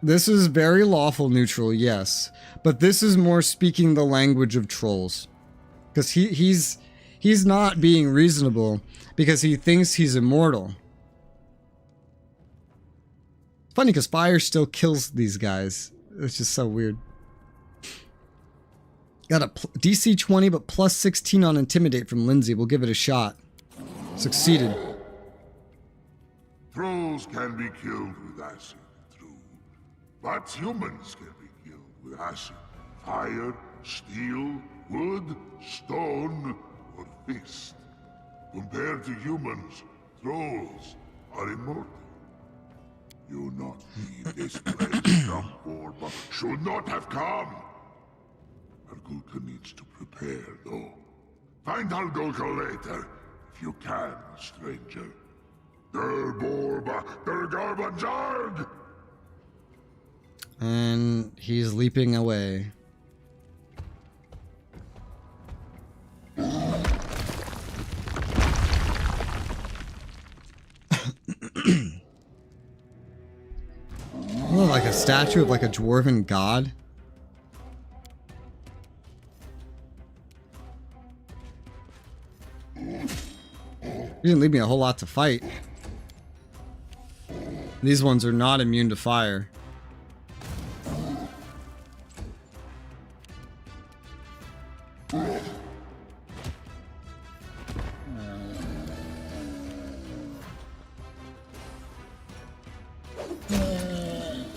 This is very lawful neutral, yes. But this is more speaking the language of trolls. Because he's not being reasonable because he thinks he's immortal. It's funny because fire still kills these guys. It's just so weird. Got a DC 20 but plus 16 on Intimidate from Lindsay. We'll give it a shot. Succeeded.
Trolls can be killed with acid, true. But humans can be killed with acid. Fire, steel, wood, stone, or fist. Compared to humans, trolls are immortal. You not need this place come for, but should not have come. Hargolka needs to prepare, though. Find Hargolka later, if you can, stranger. Der Borba, der Garbanjarg!
And he's leaping away. Oh, like a statue of like a dwarven god. You didn't leave me a whole lot to fight. These ones are not immune to fire.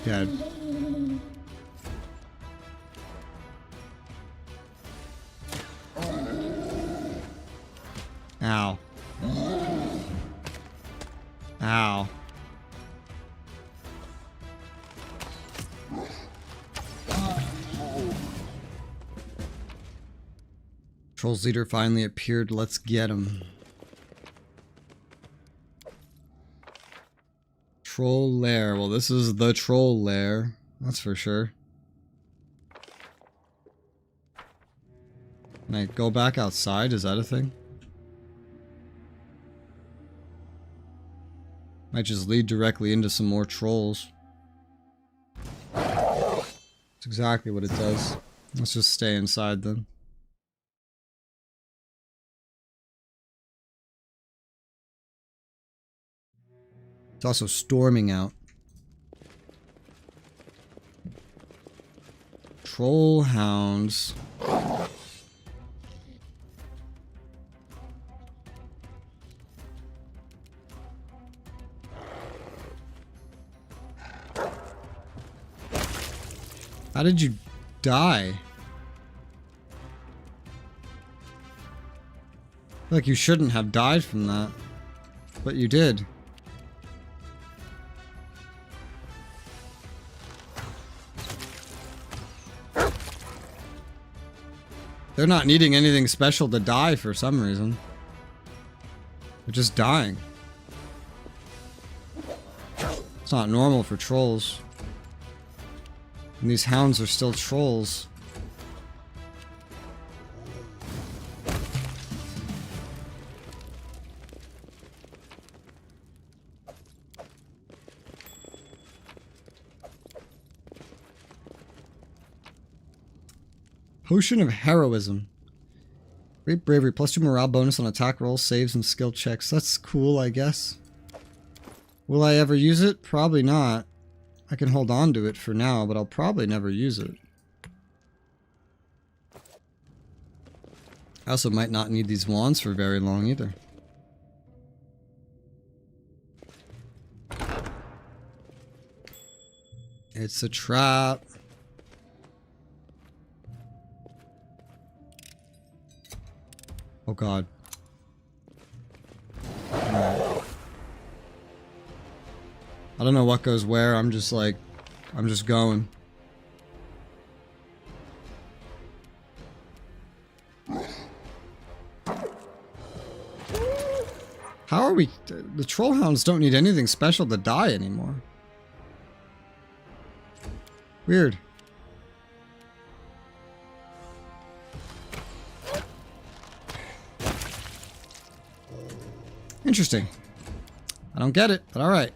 Dead. Ow. Ow. Trolls leader finally appeared. Let's get him. Troll lair. Well, this is the troll lair. That's for sure. Can I go back outside? Is that a thing? Might just lead directly into some more trolls. That's exactly what it does. Let's just stay inside then. It's also storming out. Troll hounds. How did you die? Like, you shouldn't have died from that, but you did. They're not needing anything special to die for some reason. They're just dying. It's not normal for trolls. And these hounds are still trolls. Potion of Heroism. Great Bravery, +2 morale bonus on attack rolls, saves, and skill checks. That's cool, I guess. Will I ever use it? Probably not. I can hold on to it for now, but I'll probably never use it. I also might not need these wands for very long either. It's a trap. Oh god. Right. I don't know what goes where, I'm just going. How are we... The troll hounds don't need anything special to die anymore. Weird. Interesting. I don't get it, but alright.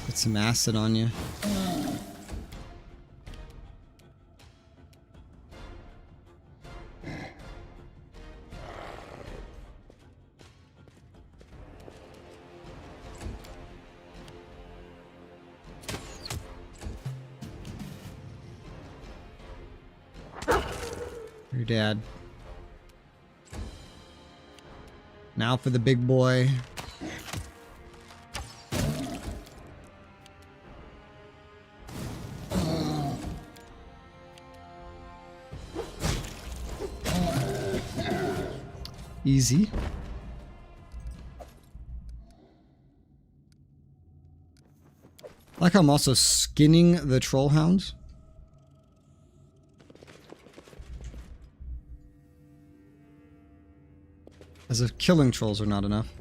Get some acid on you. Your dad. Now for the big boy. Easy. I like how I'm also skinning the troll hounds. As if killing trolls are not enough.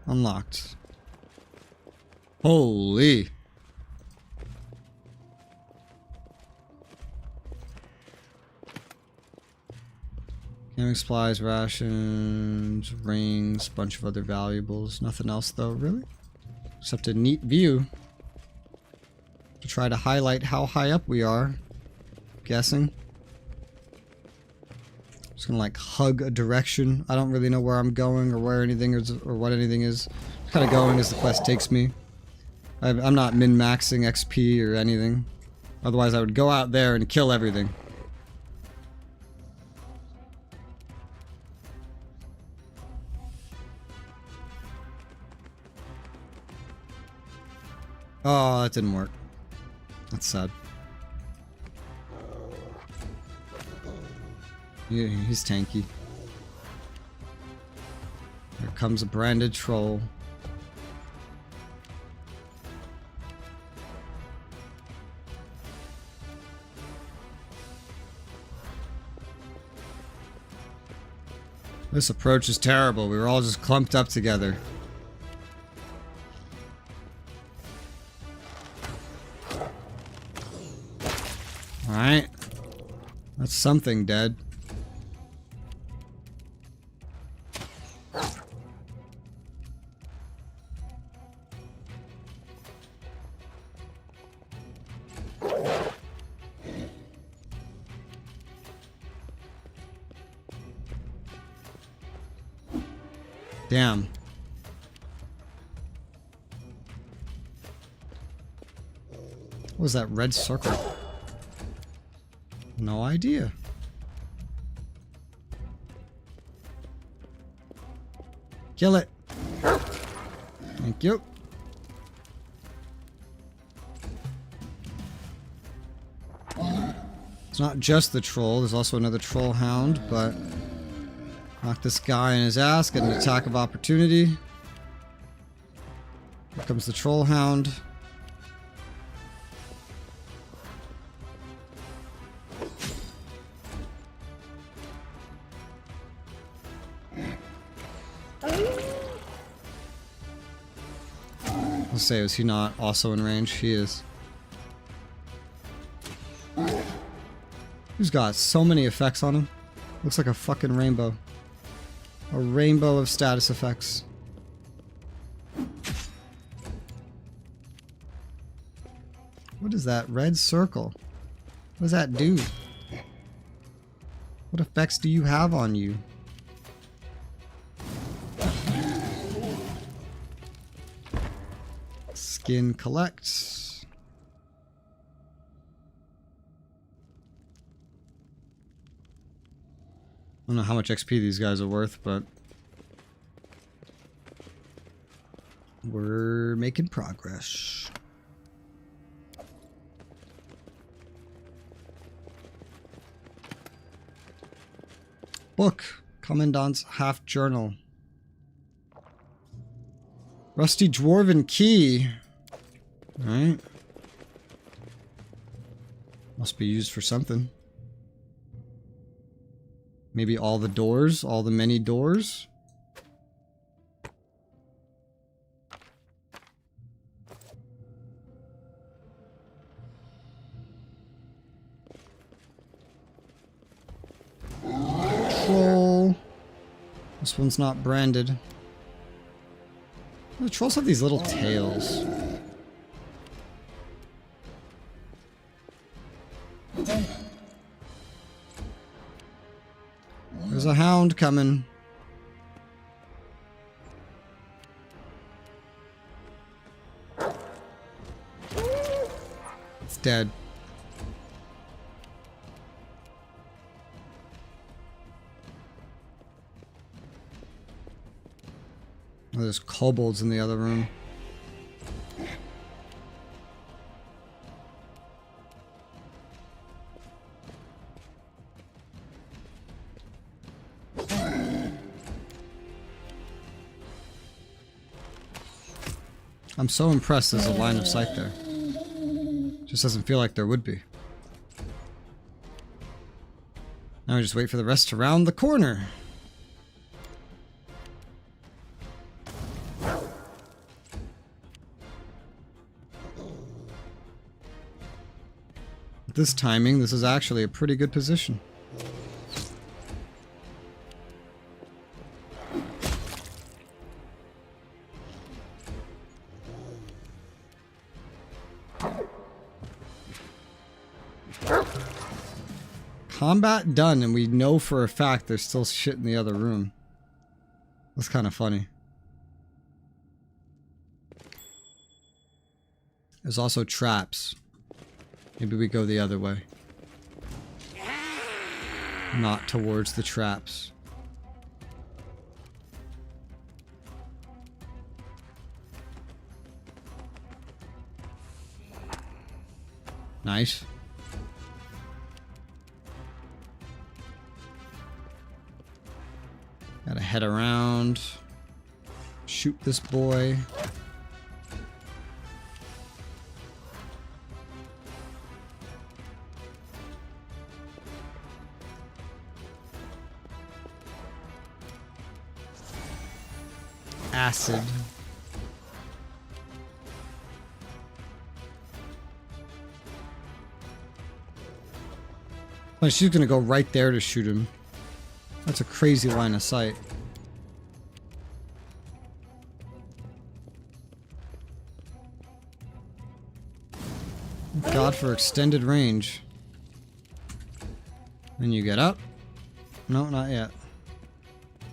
Unlocked. Holy. Camping supplies, rations, rings, bunch of other valuables. Nothing else though, really? Except a neat view. To try to highlight how high up we are. Guessing. Just gonna like hug a direction. I don't really know where I'm going or where anything is or what anything is. Just kind of going as the quest takes me. I'm not min-maxing XP or anything. Otherwise I would go out there and kill everything. Oh, that didn't work. That's sad. Yeah, he's tanky. Here comes a branded troll. This approach is terrible. We were all just clumped up together. Alright. That's something dead. Damn. What was that red circle? No idea. Kill it. Thank you. It's not just the troll, there's also another troll hound, but knock this guy in his ass, get an attack of opportunity. Here comes the troll hound. Let's say, is he not also in range? He is. He's got so many effects on him. Looks like a fucking rainbow. A rainbow of status effects. What is that red circle? What does that do? What effects do you have on you? Skin collects. I don't know how much XP these guys are worth, but we're making progress. Book. Commandant's Half Journal. Rusty Dwarven Key. Alright. Must be used for something. Maybe all the doors? All the many doors? Troll. This one's not branded. The trolls have these little tails. There's a hound coming. It's dead. Oh, there's kobolds in the other room. I'm so impressed there's a line of sight there. Just doesn't feel like there would be. Now we just wait for the rest to round the corner. With this timing, this is actually a pretty good position. Combat done, and we know for a fact there's still shit in the other room. That's kind of funny. There's also traps. Maybe we go the other way. Not towards the traps. Nice. Gotta head around. Shoot this boy. Acid. Oh, she's gonna go right there to shoot him. That's a crazy line of sight. God for extended range. Then you get up. No, not yet.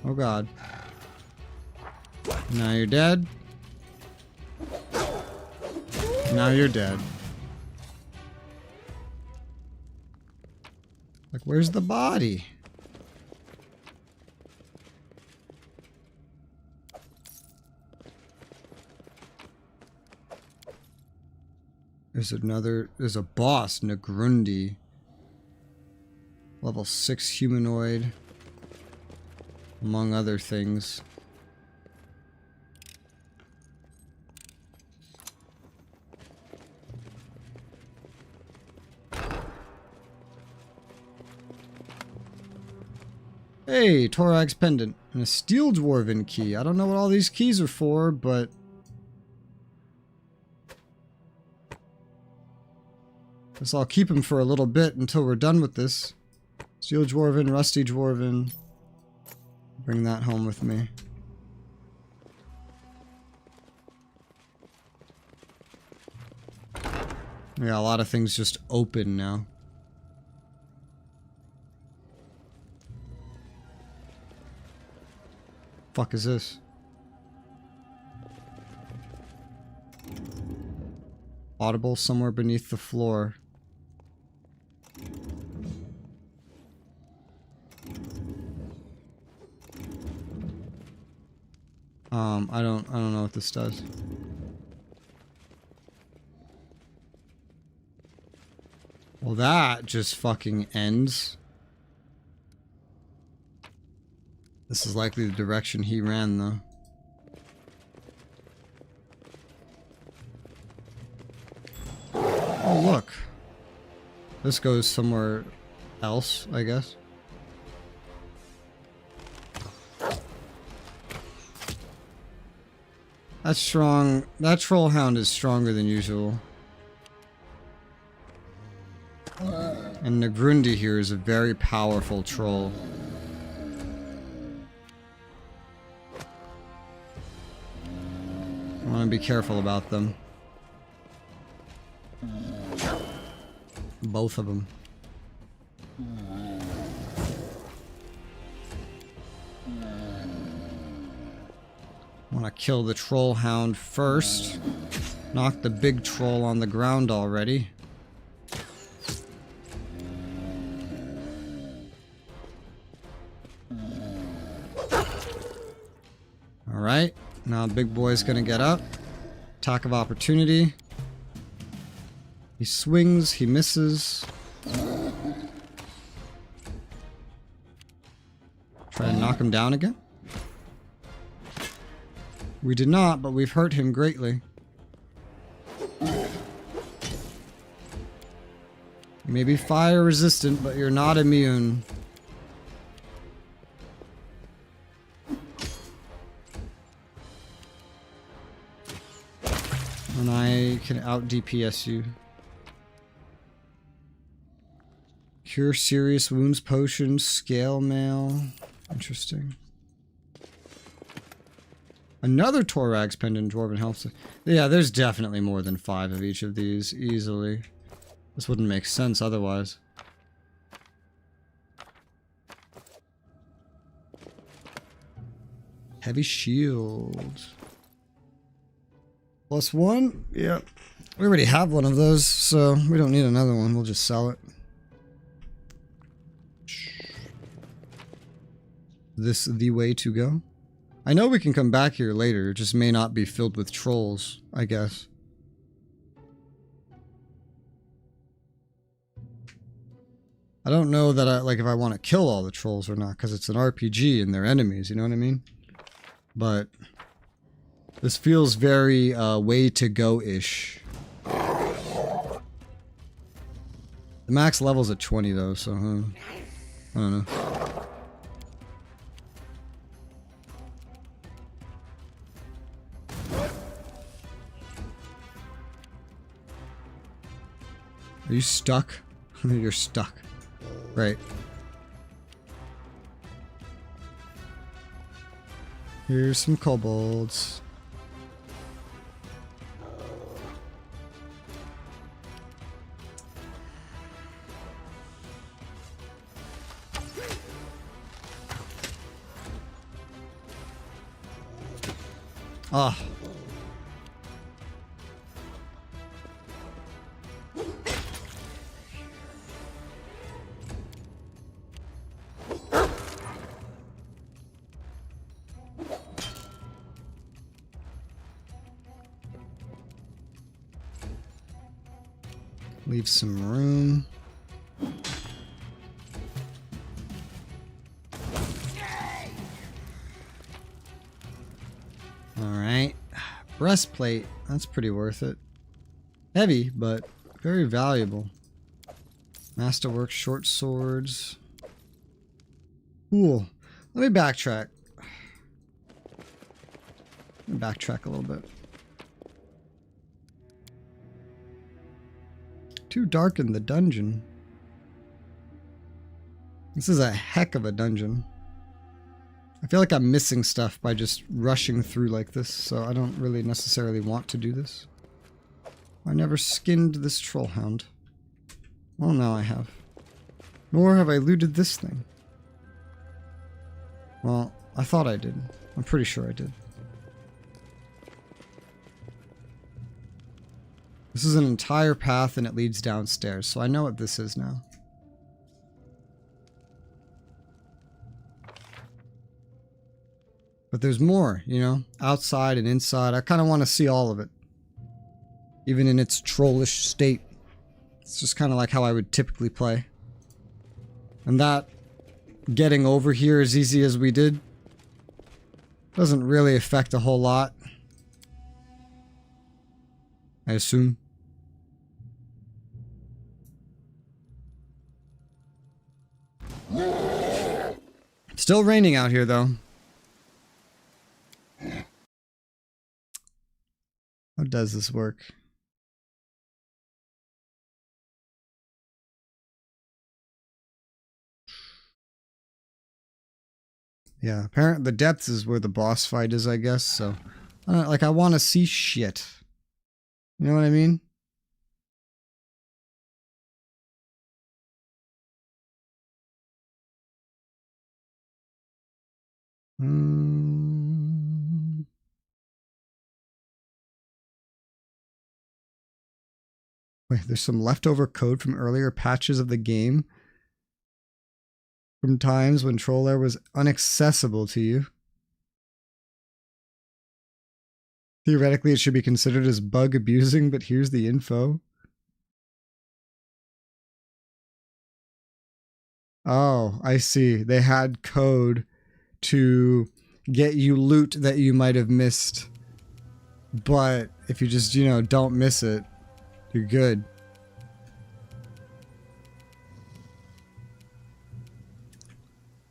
Oh God. Now you're dead. Now you're dead. Like, where's the body? There's a boss, Negrundi. Level 6 humanoid. Among other things. Hey, Thorax pendant and a steel dwarven key. I don't know what all these keys are for, but guess I'll keep them for a little bit until we're done with this. Steel dwarven, rusty dwarven. Bring that home with me. Yeah, a lot of things just open now. Fuck is this? Audible somewhere beneath the floor. I don't know what this does. Well, that just fucking ends. This is likely the direction he ran, though. Oh, look. This goes somewhere else, I guess. That's strong. That troll hound is stronger than usual. And Negrundi here is a very powerful troll. I want to be careful about them. Both of them. Want to kill the troll hound first. Knock the big troll on the ground already. Alright, now big boy's gonna get up. Attack of opportunity. He swings, he misses. Try to knock him down again. We did not, but we've hurt him greatly. You may be fire resistant, but you're not immune. And I can out DPS you. Cure serious wounds potion, scale mail. Interesting. Another Thorax pendant dwarven helps. Yeah, there's definitely more than 5 of each of these, easily. This wouldn't make sense otherwise. Heavy shield. +1? Yeah. We already have one of those, so we don't need another one. We'll just sell it. This the way to go? I know we can come back here later, it just may not be filled with trolls, I guess. I don't know that if I want to kill all the trolls or not, because it's an RPG and they're enemies, you know what I mean? But this feels very way to go-ish. The max level's at 20 though, so I don't know. Are you stuck? You're stuck. Right. Here's some kobolds. Ah. Leave some room. Alright. Breastplate. That's pretty worth it. Heavy, but very valuable. Masterwork short swords. Cool. Let me backtrack. Backtrack a little bit. Too dark in the dungeon. This is a heck of a dungeon. I feel like I'm missing stuff by just rushing through like this, so I don't really necessarily want to do this. I never skinned this trollhound. Well, now I have. Nor have I looted this thing. Well, I thought I did. I'm pretty sure I did. This is an entire path and it leads downstairs, so I know what this is now. But there's more, you know, outside and inside. I kind of want to see all of it. Even in its trollish state. It's just kind of like how I would typically play. And that getting over here as easy as we did doesn't really affect a whole lot, I assume. Still raining out here, though. How does this work? Yeah, apparently the depths is where the boss fight is, I guess, so... like, I want to see shit. You know what I mean? Wait, there's some leftover code from earlier patches of the game. From times when Trollair was inaccessible to you. Theoretically, it should be considered as bug abusing, but here's the info. Oh, I see. They had code to get you loot that you might have missed. But if you just, you know, don't miss it, you're good.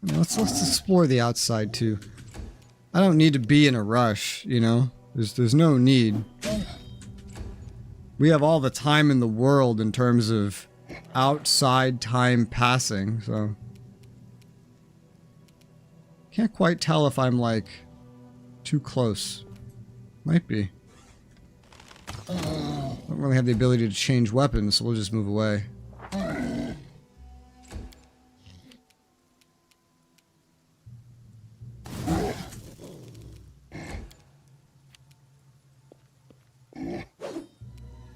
Let's explore the outside too. I don't need to be in a rush, you know? There's no need. We have all the time in the world in terms of outside time passing, so... Can't quite tell if I'm, like, too close. Might be. Don't really have the ability to change weapons, so we'll just move away.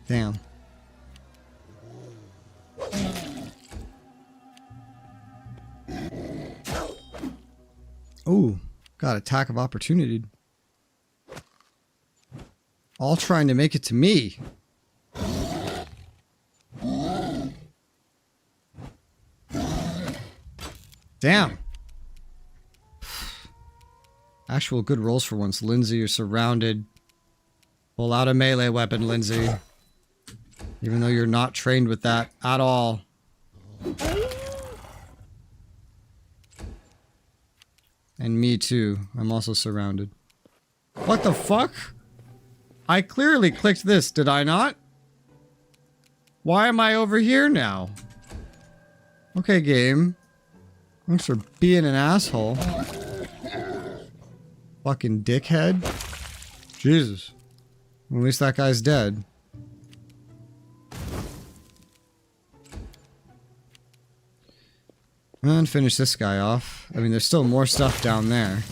Damn. Ooh, got attack of opportunity. All trying to make it to me. Damn. Actual good rolls for once. Lindsay, you're surrounded. Pull out a melee weapon, Lindsay. Even though you're not trained with that at all. And me too. I'm also surrounded. What the fuck? I clearly clicked this, did I not? Why am I over here now? Okay, game. Thanks for being an asshole. Fucking dickhead. Jesus. At least that guy's dead. And finish this guy off. I mean, there's still more stuff down there.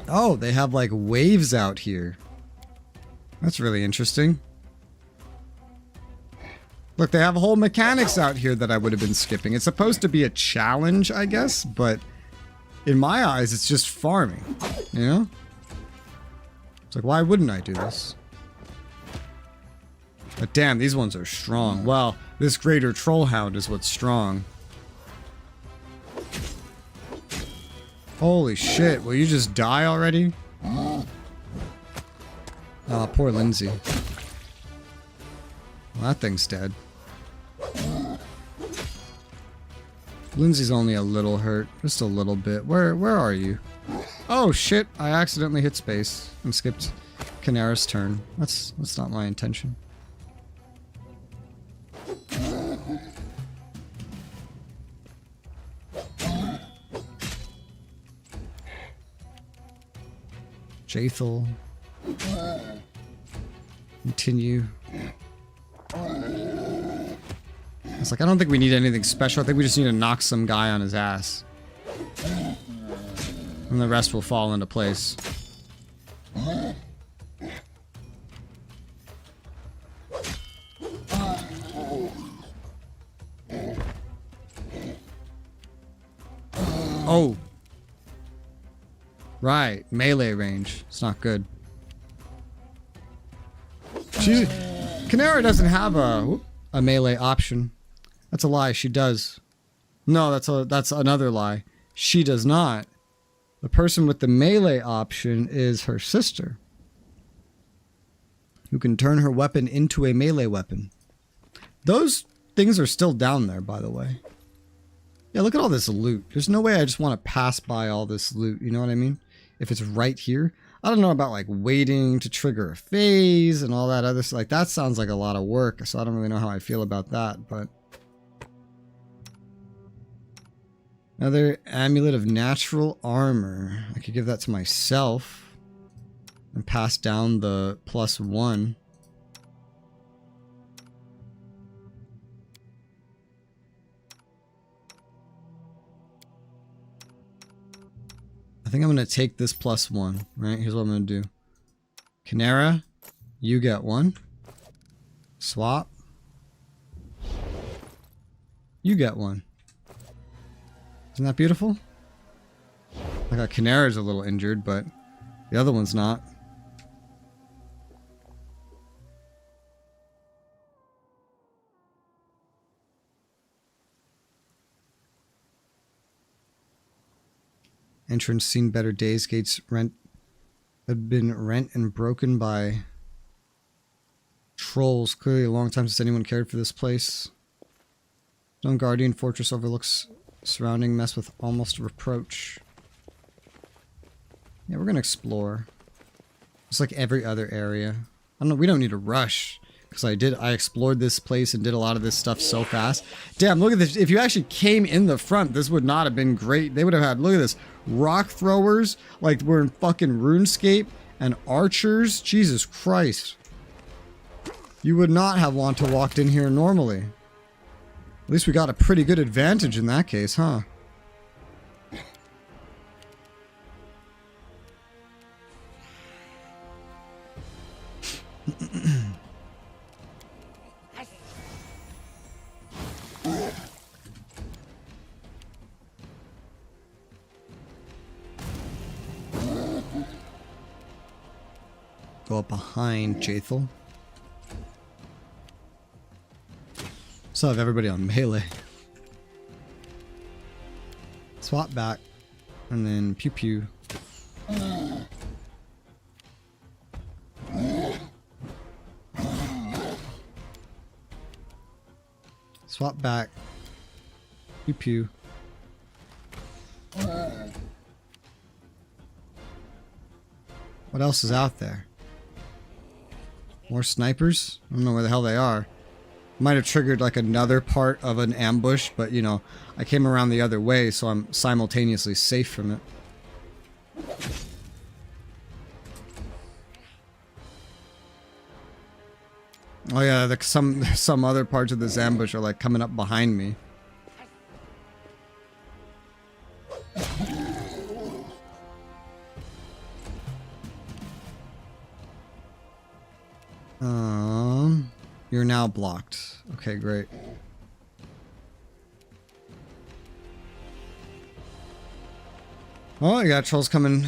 Oh, they have like waves out here. That's really interesting. Look, they have whole mechanics out here that I would have been skipping. It's supposed to be a challenge, I guess, but in my eyes, it's just farming, you know? It's like, why wouldn't I do this? But damn, these ones are strong. Well, this greater trollhound is what's strong. Holy shit, will you just die already? Oh, poor Lindsay. Well, that thing's dead. Lindsay's only a little hurt. Just a little bit. Where are you? Oh shit, I accidentally hit space and skipped Canara's turn. That's not my intention. Jaethel. Continue. It's like, I don't think we need anything special. I think we just need to knock some guy on his ass. And the rest will fall into place. Oh. Right, melee range. It's not good. Konglomerat doesn't have a melee option. That's a lie. She does. No, that's another lie. She does not. The person with the melee option is her sister, who can turn her weapon into a melee weapon. Those things are still down there, by the way. Yeah, look at all this loot. There's no way I just want to pass by all this loot. You know what I mean? If it's right here. I don't know about like waiting to trigger a phase and all that other stuff. Like that sounds like a lot of work. So I don't really know how I feel about that, but. Another amulet of natural armor. I could give that to myself and pass down the +1. I think I'm going to take this +1, right? Here's what I'm going to do. Konglomerat, you get 1. Swap. You get 1. Isn't that beautiful? I got Konglomerat's a little injured, but the other one's not. Entrance seen better days. Gates had been rent and broken by trolls. Clearly a long time since anyone cared for this place. Stone Guardian Fortress overlooks surrounding mess with almost reproach. Yeah, we're gonna explore. Just like every other area. I don't know, we don't need to rush. Because I explored this place and did a lot of this stuff so fast. Damn, look at this. If you actually came in the front, this would not have been great. They would have had, look at this, rock throwers, like we're in fucking RuneScape, and archers. Jesus Christ. You would not have want to walked in here normally. At least we got a pretty good advantage in that case, huh? Go up behind Jaethel. Still have everybody on melee. Swap back. And then pew pew. Swap back. Pew pew. What else is out there? More snipers? I don't know where the hell they are. Might have triggered like another part of an ambush, but you know, I came around the other way, so I'm simultaneously safe from it. Oh yeah, some other parts of this ambush are like coming up behind me. You're now blocked. Okay, great. Well, you got trolls coming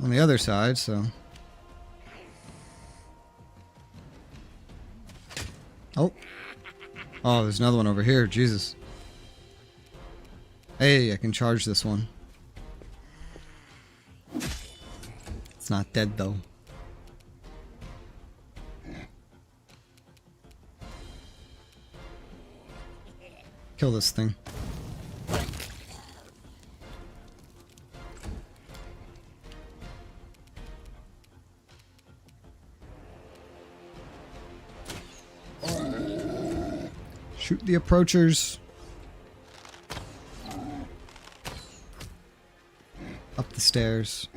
on the other side, so. Oh. Oh, there's another one over here. Jesus. Hey, I can charge this one. It's not dead, though. Kill this thing. Shoot the approachers. Up the stairs.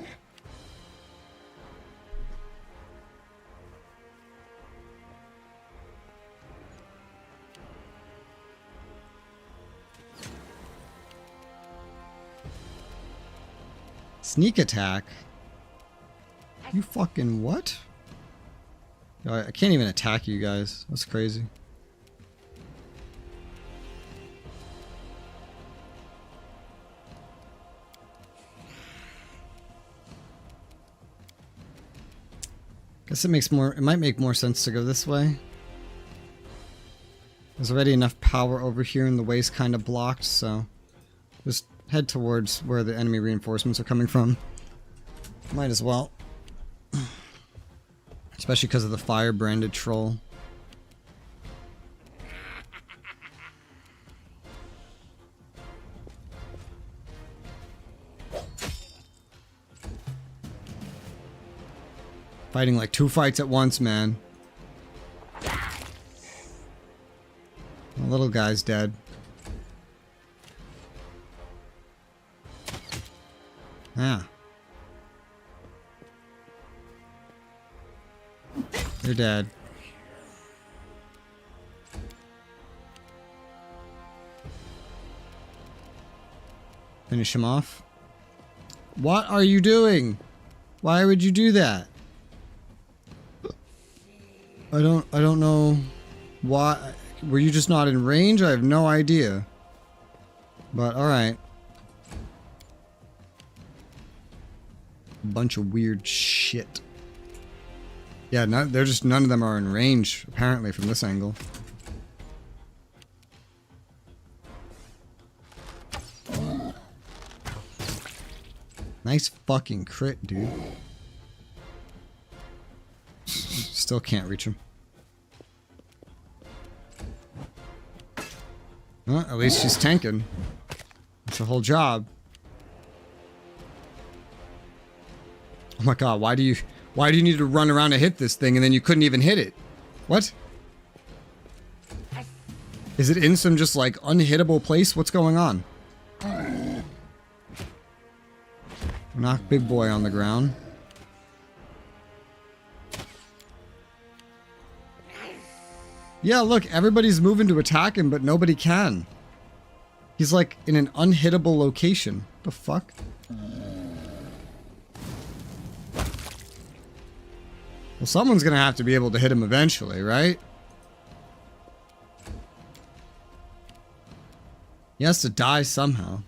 Sneak attack? You fucking what? I can't even attack you guys. That's crazy. Guess it might make more sense to go this way. There's already enough power over here and the way's kind of blocked, so just head towards where the enemy reinforcements are coming from. Might as well. Especially because of the fire-branded troll. Fighting like 2 fights at once, man. The little guy's dead. Ah. You're dead. Finish him off. What are you doing? Why would you do that? I don't know why. Were you just not in range? I have no idea. But alright. Bunch of weird shit. Yeah, they're just none of them are in range, apparently, from this angle. Nice fucking crit, dude. Still can't reach him. Well, at least she's tanking. That's the whole job. Oh my god, why do you need to run around to hit this thing and then you couldn't even hit it? What? Is it in some just like unhittable place? What's going on? Knock big boy on the ground. Yeah, look, everybody's moving to attack him, but nobody can. He's like in an unhittable location. The fuck? Well, someone's gonna have to be able to hit him eventually, right? He has to die somehow.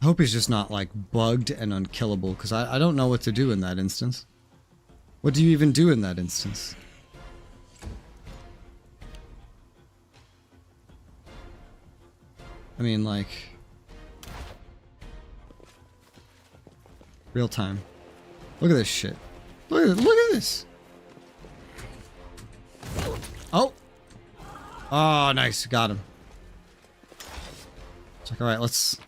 I hope he's just not like bugged and unkillable, because I don't know what to do in that instance. What do you even do in that instance? I mean, like, real time. Look at this shit. Look at this. Oh. Oh, nice. Got him. It's like, all right, let's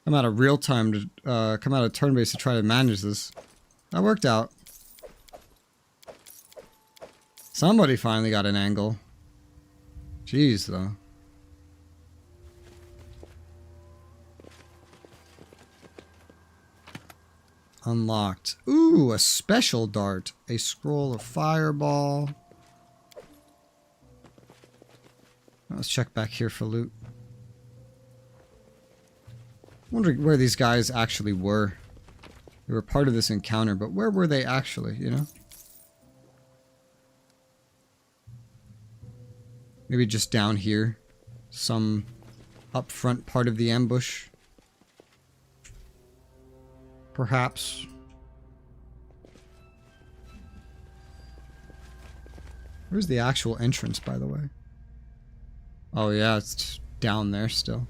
come out of real time to come out of turn base to try to manage this. That worked out. Somebody finally got an angle. Jeez, though. Unlocked. Ooh, a special dart. A scroll of fireball. Let's check back here for loot. Wondering where these guys actually were. They were part of this encounter, but where were they actually, you know? Maybe just down here. Some up front part of the ambush. Perhaps. Where's the actual entrance, by the way? Oh yeah, it's down there still.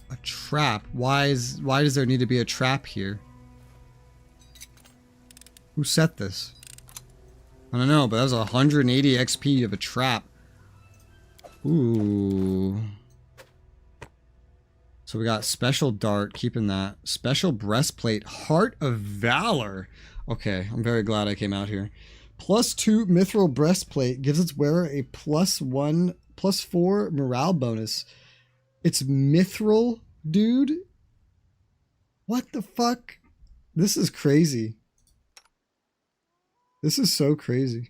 A trap. Why does there need to be a trap here? Who set this? I don't know, but that was 180 XP of a trap. Ooh. So we got special dart, keeping that. Special breastplate, Heart of Valor. Okay, I'm very glad I came out here. +2 mithril breastplate gives its wearer a +4 morale bonus. It's mithril, dude? What the fuck? This is crazy. This is so crazy.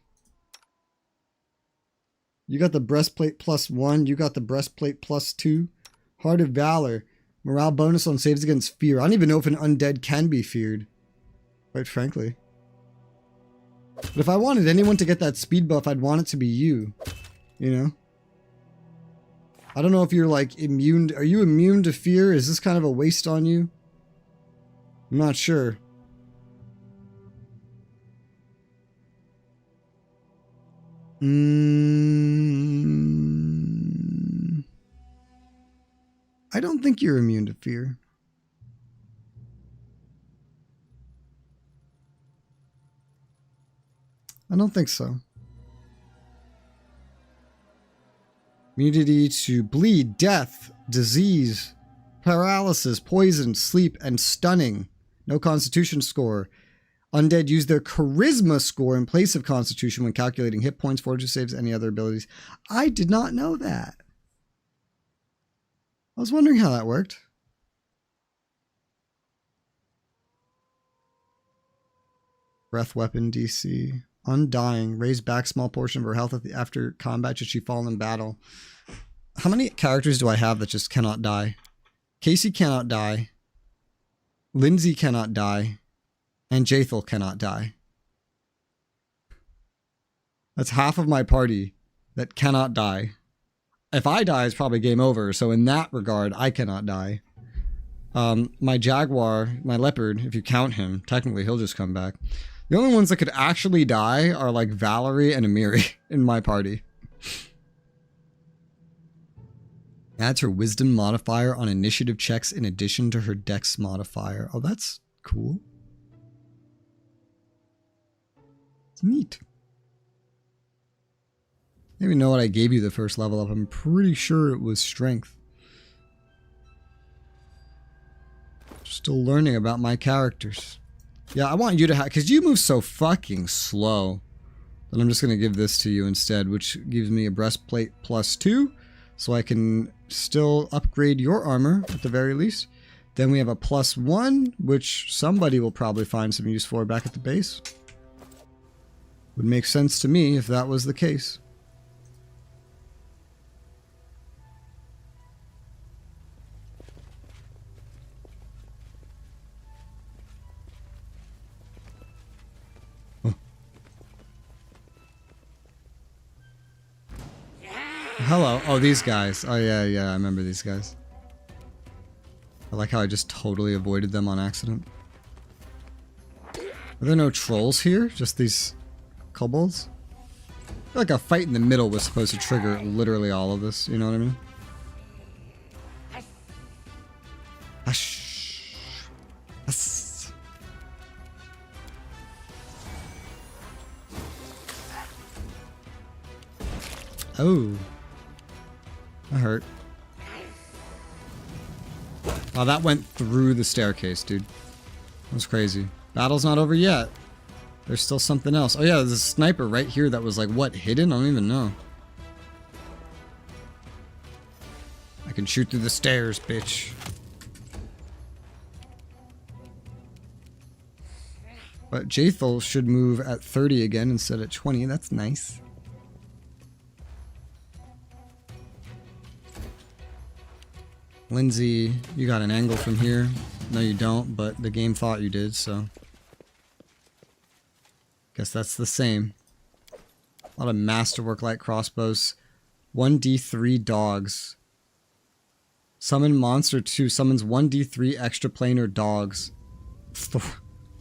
You got the breastplate +1. You got the breastplate +2. Heart of Valor. Morale bonus on saves against fear. I don't even know if an undead can be feared. Quite frankly. But if I wanted anyone to get that speed buff, I'd want it to be you. You know? I don't know if you're like immune. Are you immune to fear? Is this kind of a waste on you? I'm not sure. I don't think you're immune to fear. I don't think so. Immunity to bleed, death, disease, paralysis, poison, sleep, and stunning. No constitution score. Undead use their charisma score in place of constitution when calculating hit points, fortitude saves, any other abilities. I did not know that. I was wondering how that worked. Breath weapon DC. Undying. Raise back small portion of her health after combat should she fall in battle. How many characters do I have that just cannot die? Casey cannot die. Lindsay cannot die. And Jathel cannot die. That's half of my party that cannot die. If I die, it's probably game over. So in that regard, I cannot die. My jaguar, my leopard, if you count him, technically he'll just come back. The only ones that could actually die are like Valerie and Amiri in my party. Adds her wisdom modifier on initiative checks in addition to her dex modifier. Oh, that's cool. It's neat. I don't even know what I gave you the first level up. I'm pretty sure it was strength. Still learning about my characters. Yeah, I want you to have, because you move so fucking slow. Then I'm just going to give this to you instead, which gives me a breastplate +2. So I can still upgrade your armor at the very least. Then we have a +1, which somebody will probably find some use for back at the base. Would make sense to me if that was the case. Hello. Oh, these guys. Oh, yeah, I remember these guys. I like how I just totally avoided them on accident. Are there no trolls here? Just these kobolds? I feel like a fight in the middle was supposed to trigger literally all of this. You know what I mean? Hush. Hush. Oh. That hurt. Oh, that went through the staircase, dude. That was crazy. Battle's not over yet. There's still something else. Oh yeah, there's a sniper right here that was like, what, hidden? I don't even know. I can shoot through the stairs, bitch. But Jathel should move at 30 again instead of 20. That's nice. Lindsay, you got an angle from here. No, you don't, but the game thought you did, so. Guess that's the same. A lot of masterwork light crossbows. 1d3 dogs. Summon monster 2. Summons 1d3 extra planar dogs.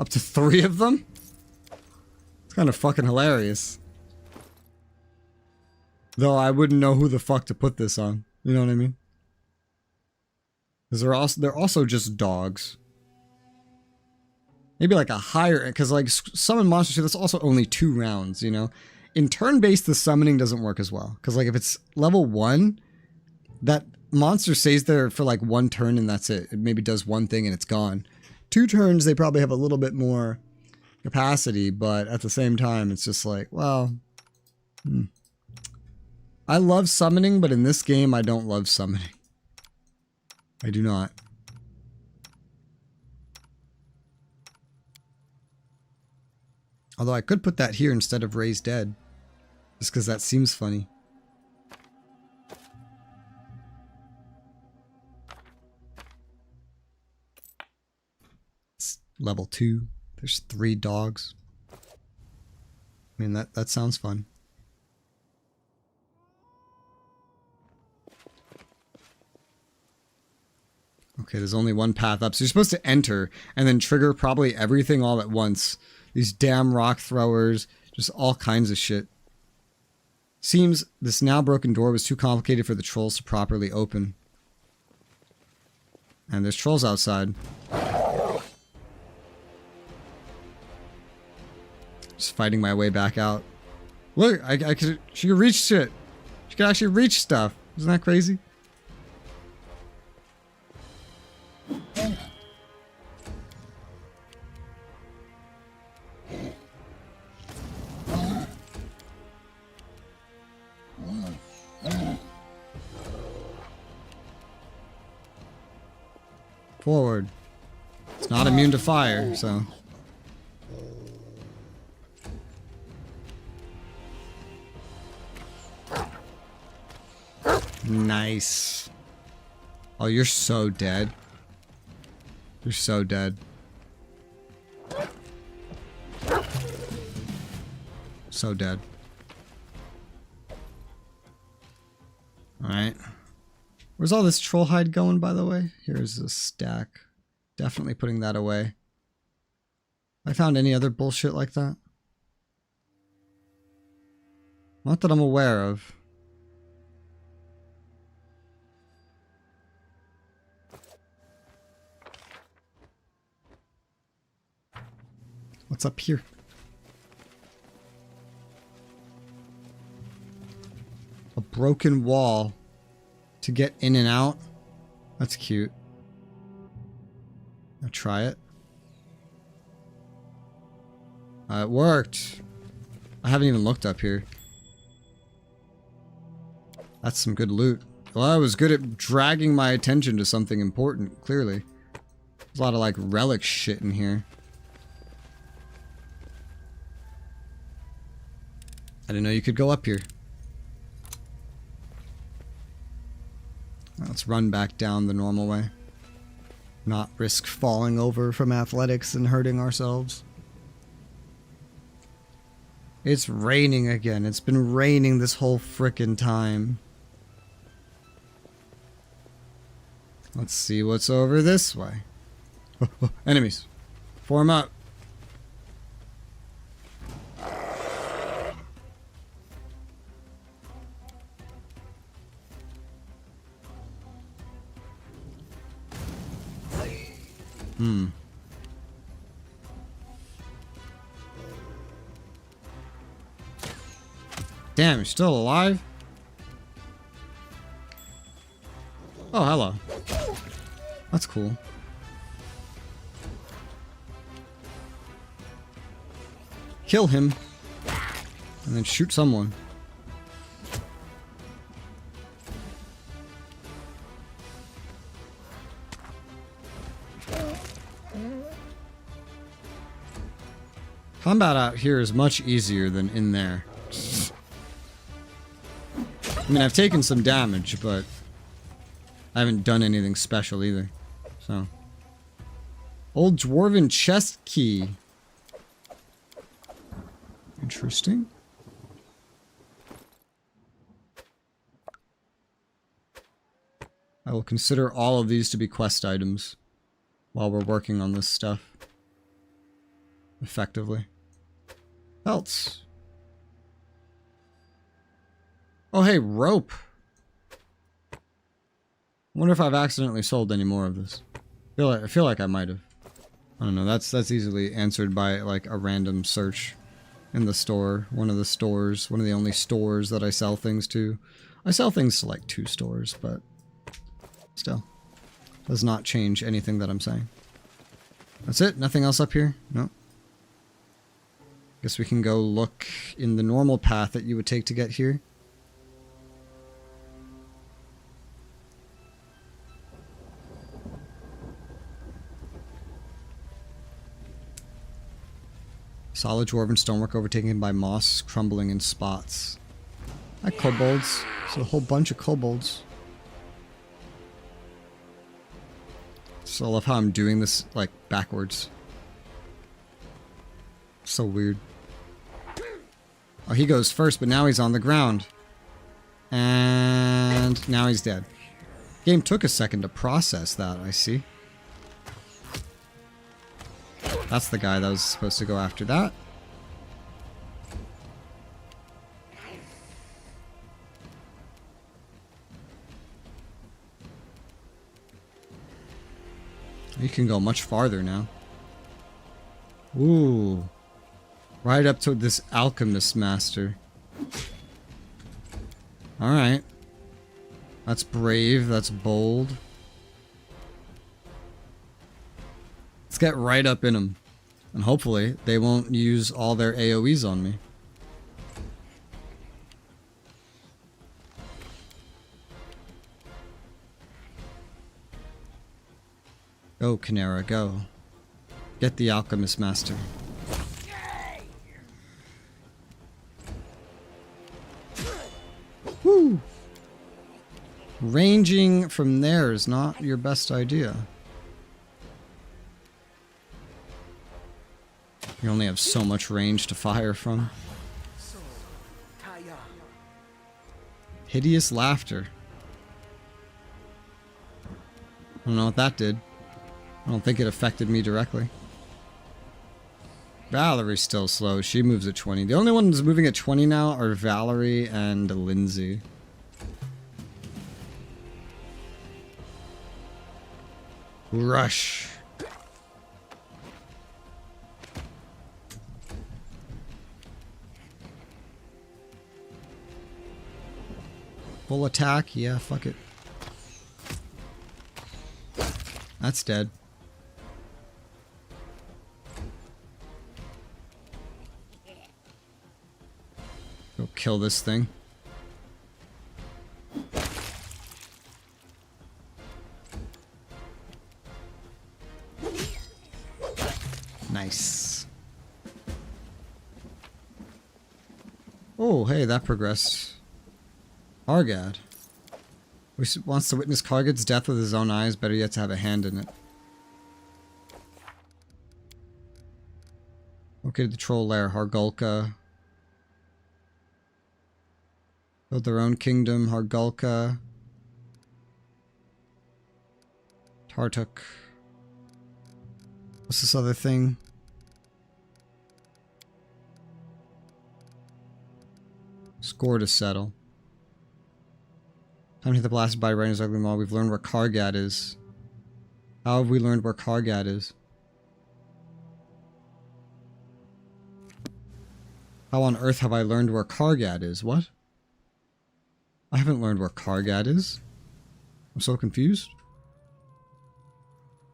Up to 3 of them? It's kind of fucking hilarious. Though I wouldn't know who the fuck to put this on. You know what I mean? Because they're also just dogs. Maybe like a higher, because like summon monster 2, that's also only 2 rounds, you know? In turn-based, the summoning doesn't work as well. Because like if it's level 1, that monster stays there for like 1 turn and that's it. It maybe does 1 thing and it's gone. 2 turns, they probably have a little bit more capacity, but at the same time, it's just like, well... I love summoning, but in this game, I don't love summoning. I do not. Although I could put that here instead of Raise Dead. Just because that seems funny. It's level 2. There's 3 dogs. I mean, that sounds fun. Okay, there's only 1 path up. So you're supposed to enter and then trigger probably everything all at once. These damn rock throwers, just all kinds of shit. Seems this now broken door was too complicated for the trolls to properly open. And there's trolls outside. Just fighting my way back out. Look, she could reach shit. She could actually reach stuff. Isn't that crazy? Forward. It's not immune to fire, so. Nice. Oh, you're so dead. You're so dead. So dead. Alright. Where's all this troll hide going, by the way? Here's a stack. Definitely putting that away. I found any other bullshit like that? Not that I'm aware of. What's up here? A broken wall to get in and out. That's cute. I'll try it. It worked. I haven't even looked up here. That's some good loot. Well, I was good at dragging my attention to something important, clearly. There's a lot of like relic shit in here. I didn't know you could go up here. Let's run back down the normal way. Not risk falling over from athletics and hurting ourselves. It's raining again. It's been raining this whole frickin' time. Let's see what's over this way. Enemies. Form up. Damn, you're still alive? Oh, hello. That's cool. Kill him. And then shoot someone. Combat out here is much easier than in there. I mean, I've taken some damage, but I haven't done anything special either. So. Old Dwarven chest key. Interesting. I will consider all of these to be quest items while we're working on this stuff. Effectively. Else. Oh, hey, rope. I wonder if I've accidentally sold any more of this. I feel like I might have. I don't know. That's easily answered by like a random search in the store. One of the only stores that I sell things to. I sell things to like 2 stores, but still does not change anything that I'm saying. That's it. Nothing else up here. No. Guess we can go look in the normal path that you would take to get here. Solid dwarven stonework overtaken by moss crumbling in spots. Hi, kobolds. There's a whole bunch of kobolds. So I love how I'm doing this, like, backwards. So weird. Oh, he goes first, but now he's on the ground. And now he's dead. Game took a second to process that, I see. That's the guy that was supposed to go after that. You can go much farther now. Ooh. Right up to this alchemist master. Alright. That's brave, that's bold. Let's get right up in them. And hopefully they won't use all their AoEs on me. Go, Canera, go. Get the alchemist master. Woo! Ranging from there is not your best idea. You only have so much range to fire from. Hideous laughter. I don't know what that did. I don't think it affected me directly. Valerie's still slow. She moves at 20. The only ones moving at 20 now are Valerie and Lindsay. Rush. Full attack? Yeah, fuck it. That's dead. Go kill this thing. Nice. Oh, hey, that progressed. Kargad. Wants to witness Kargad's death with his own eyes, better yet to have a hand in it. Located the troll lair, Hargulka. Build their own kingdom, Hargulka. Tartuk. What's this other thing? Score to settle. Time to hit the blasted by Rainer's ugly maw. We've learned where Kargad is. How have we learned where Kargad is? How on earth have I learned where Kargad is? What? I haven't learned where Kargad is. I'm so confused.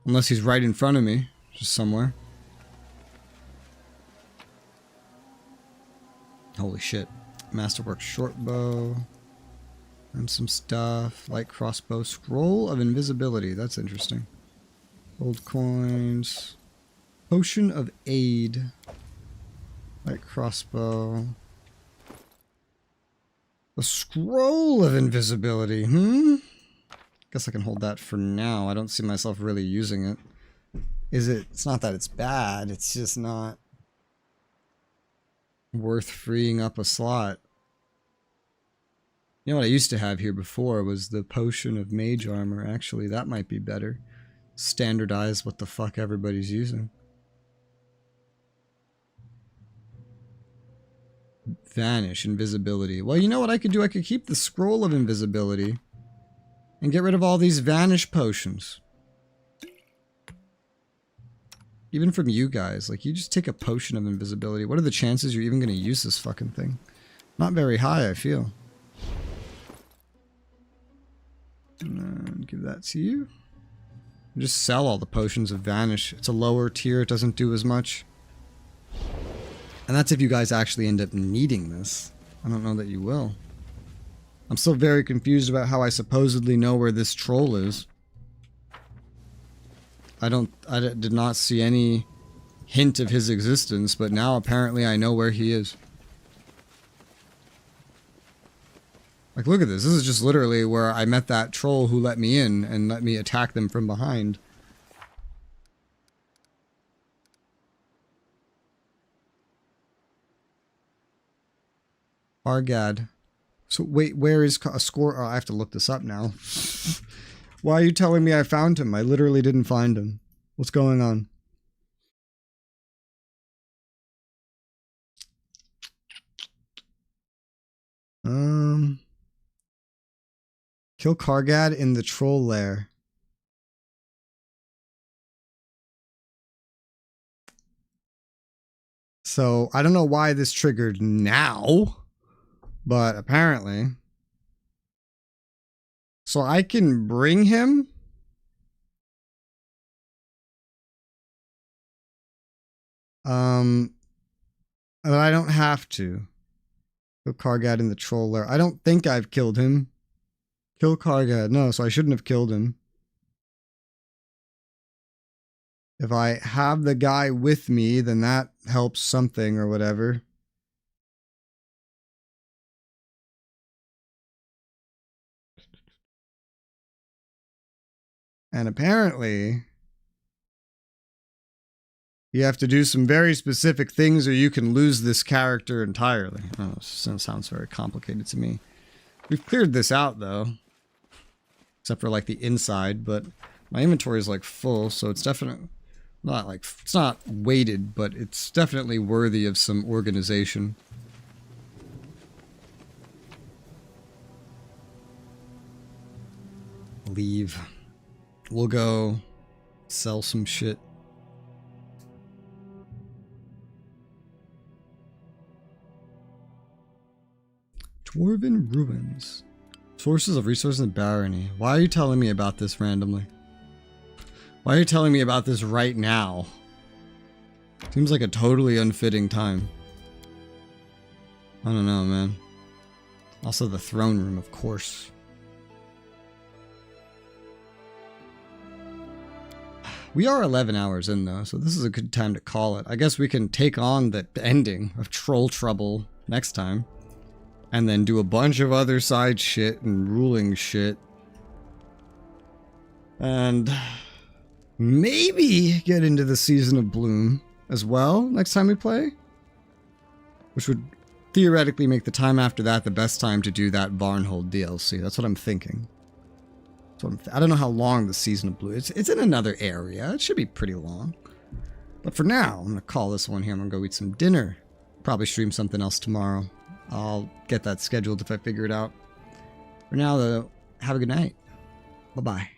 Unless he's right in front of me, just somewhere. Holy shit. Masterwork short bow. And some stuff. Light crossbow. Scroll of invisibility. That's interesting. Gold coins. Potion of aid. Light crossbow. The scroll of invisibility. Guess I can hold that for now. I don't see myself really using it. It's not that it's bad. It's just not worth freeing up a slot. You know what I used to have here before was the potion of mage armor. Actually, that might be better. Standardize what the fuck everybody's using. Vanish, invisibility. Well, you know what I could do? I could keep the scroll of invisibility and get rid of all these vanish potions. Even from you guys. Like, you just take a potion of invisibility. What are the chances you're even going to use this fucking thing? Not very high, I feel. And then give that to you. Just sell all the potions of vanish. It's a lower tier. It doesn't do as much. And that's if you guys actually end up needing this. I don't know that you will. I'm still very confused about how I supposedly know where this troll is. I did not see any hint of his existence, but now apparently I know where he is. Like, look at this. This is just literally where I met that troll who let me in and let me attack them from behind. Argad. So wait, where is a score? Oh, I have to look this up now. Why are you telling me I found him? I literally didn't find him. What's going on? Kill Kargad in the troll lair. So, I don't know why this triggered now, but apparently. So I can bring him? But I don't have to. Kill Kargad in the troll lair. I don't think I've killed him. Kill Kargad. No, so I shouldn't have killed him. If I have the guy with me, then that helps something or whatever. And apparently, you have to do some very specific things or you can lose this character entirely. Oh, this sounds very complicated to me. We've cleared this out, though. Except for, like, the inside, but my inventory is, like, full, so it's definitely not, like, it's not weighted, but it's definitely worthy of some organization. Leave. We'll go sell some shit. Dwarven Ruins. Sources of resources in Barony. Why are you telling me about this randomly? Why are you telling me about this right now? Seems like a totally unfitting time. I don't know, man. Also the throne room, of course. We are 11 hours in, though, so this is a good time to call it. I guess we can take on the ending of Troll Trouble next time. And then do a bunch of other side shit and ruling shit. And maybe get into the Season of Bloom as well next time we play. Which would theoretically make the time after that the best time to do that Barnhold DLC. That's what I'm thinking. So I don't know how long the Season of Bloom is. It's in another area. It should be pretty long. But for now, I'm going to call this one here. I'm going to go eat some dinner. Probably stream something else tomorrow. I'll get that scheduled if I figure it out. For now, though, have a good night. Bye-bye.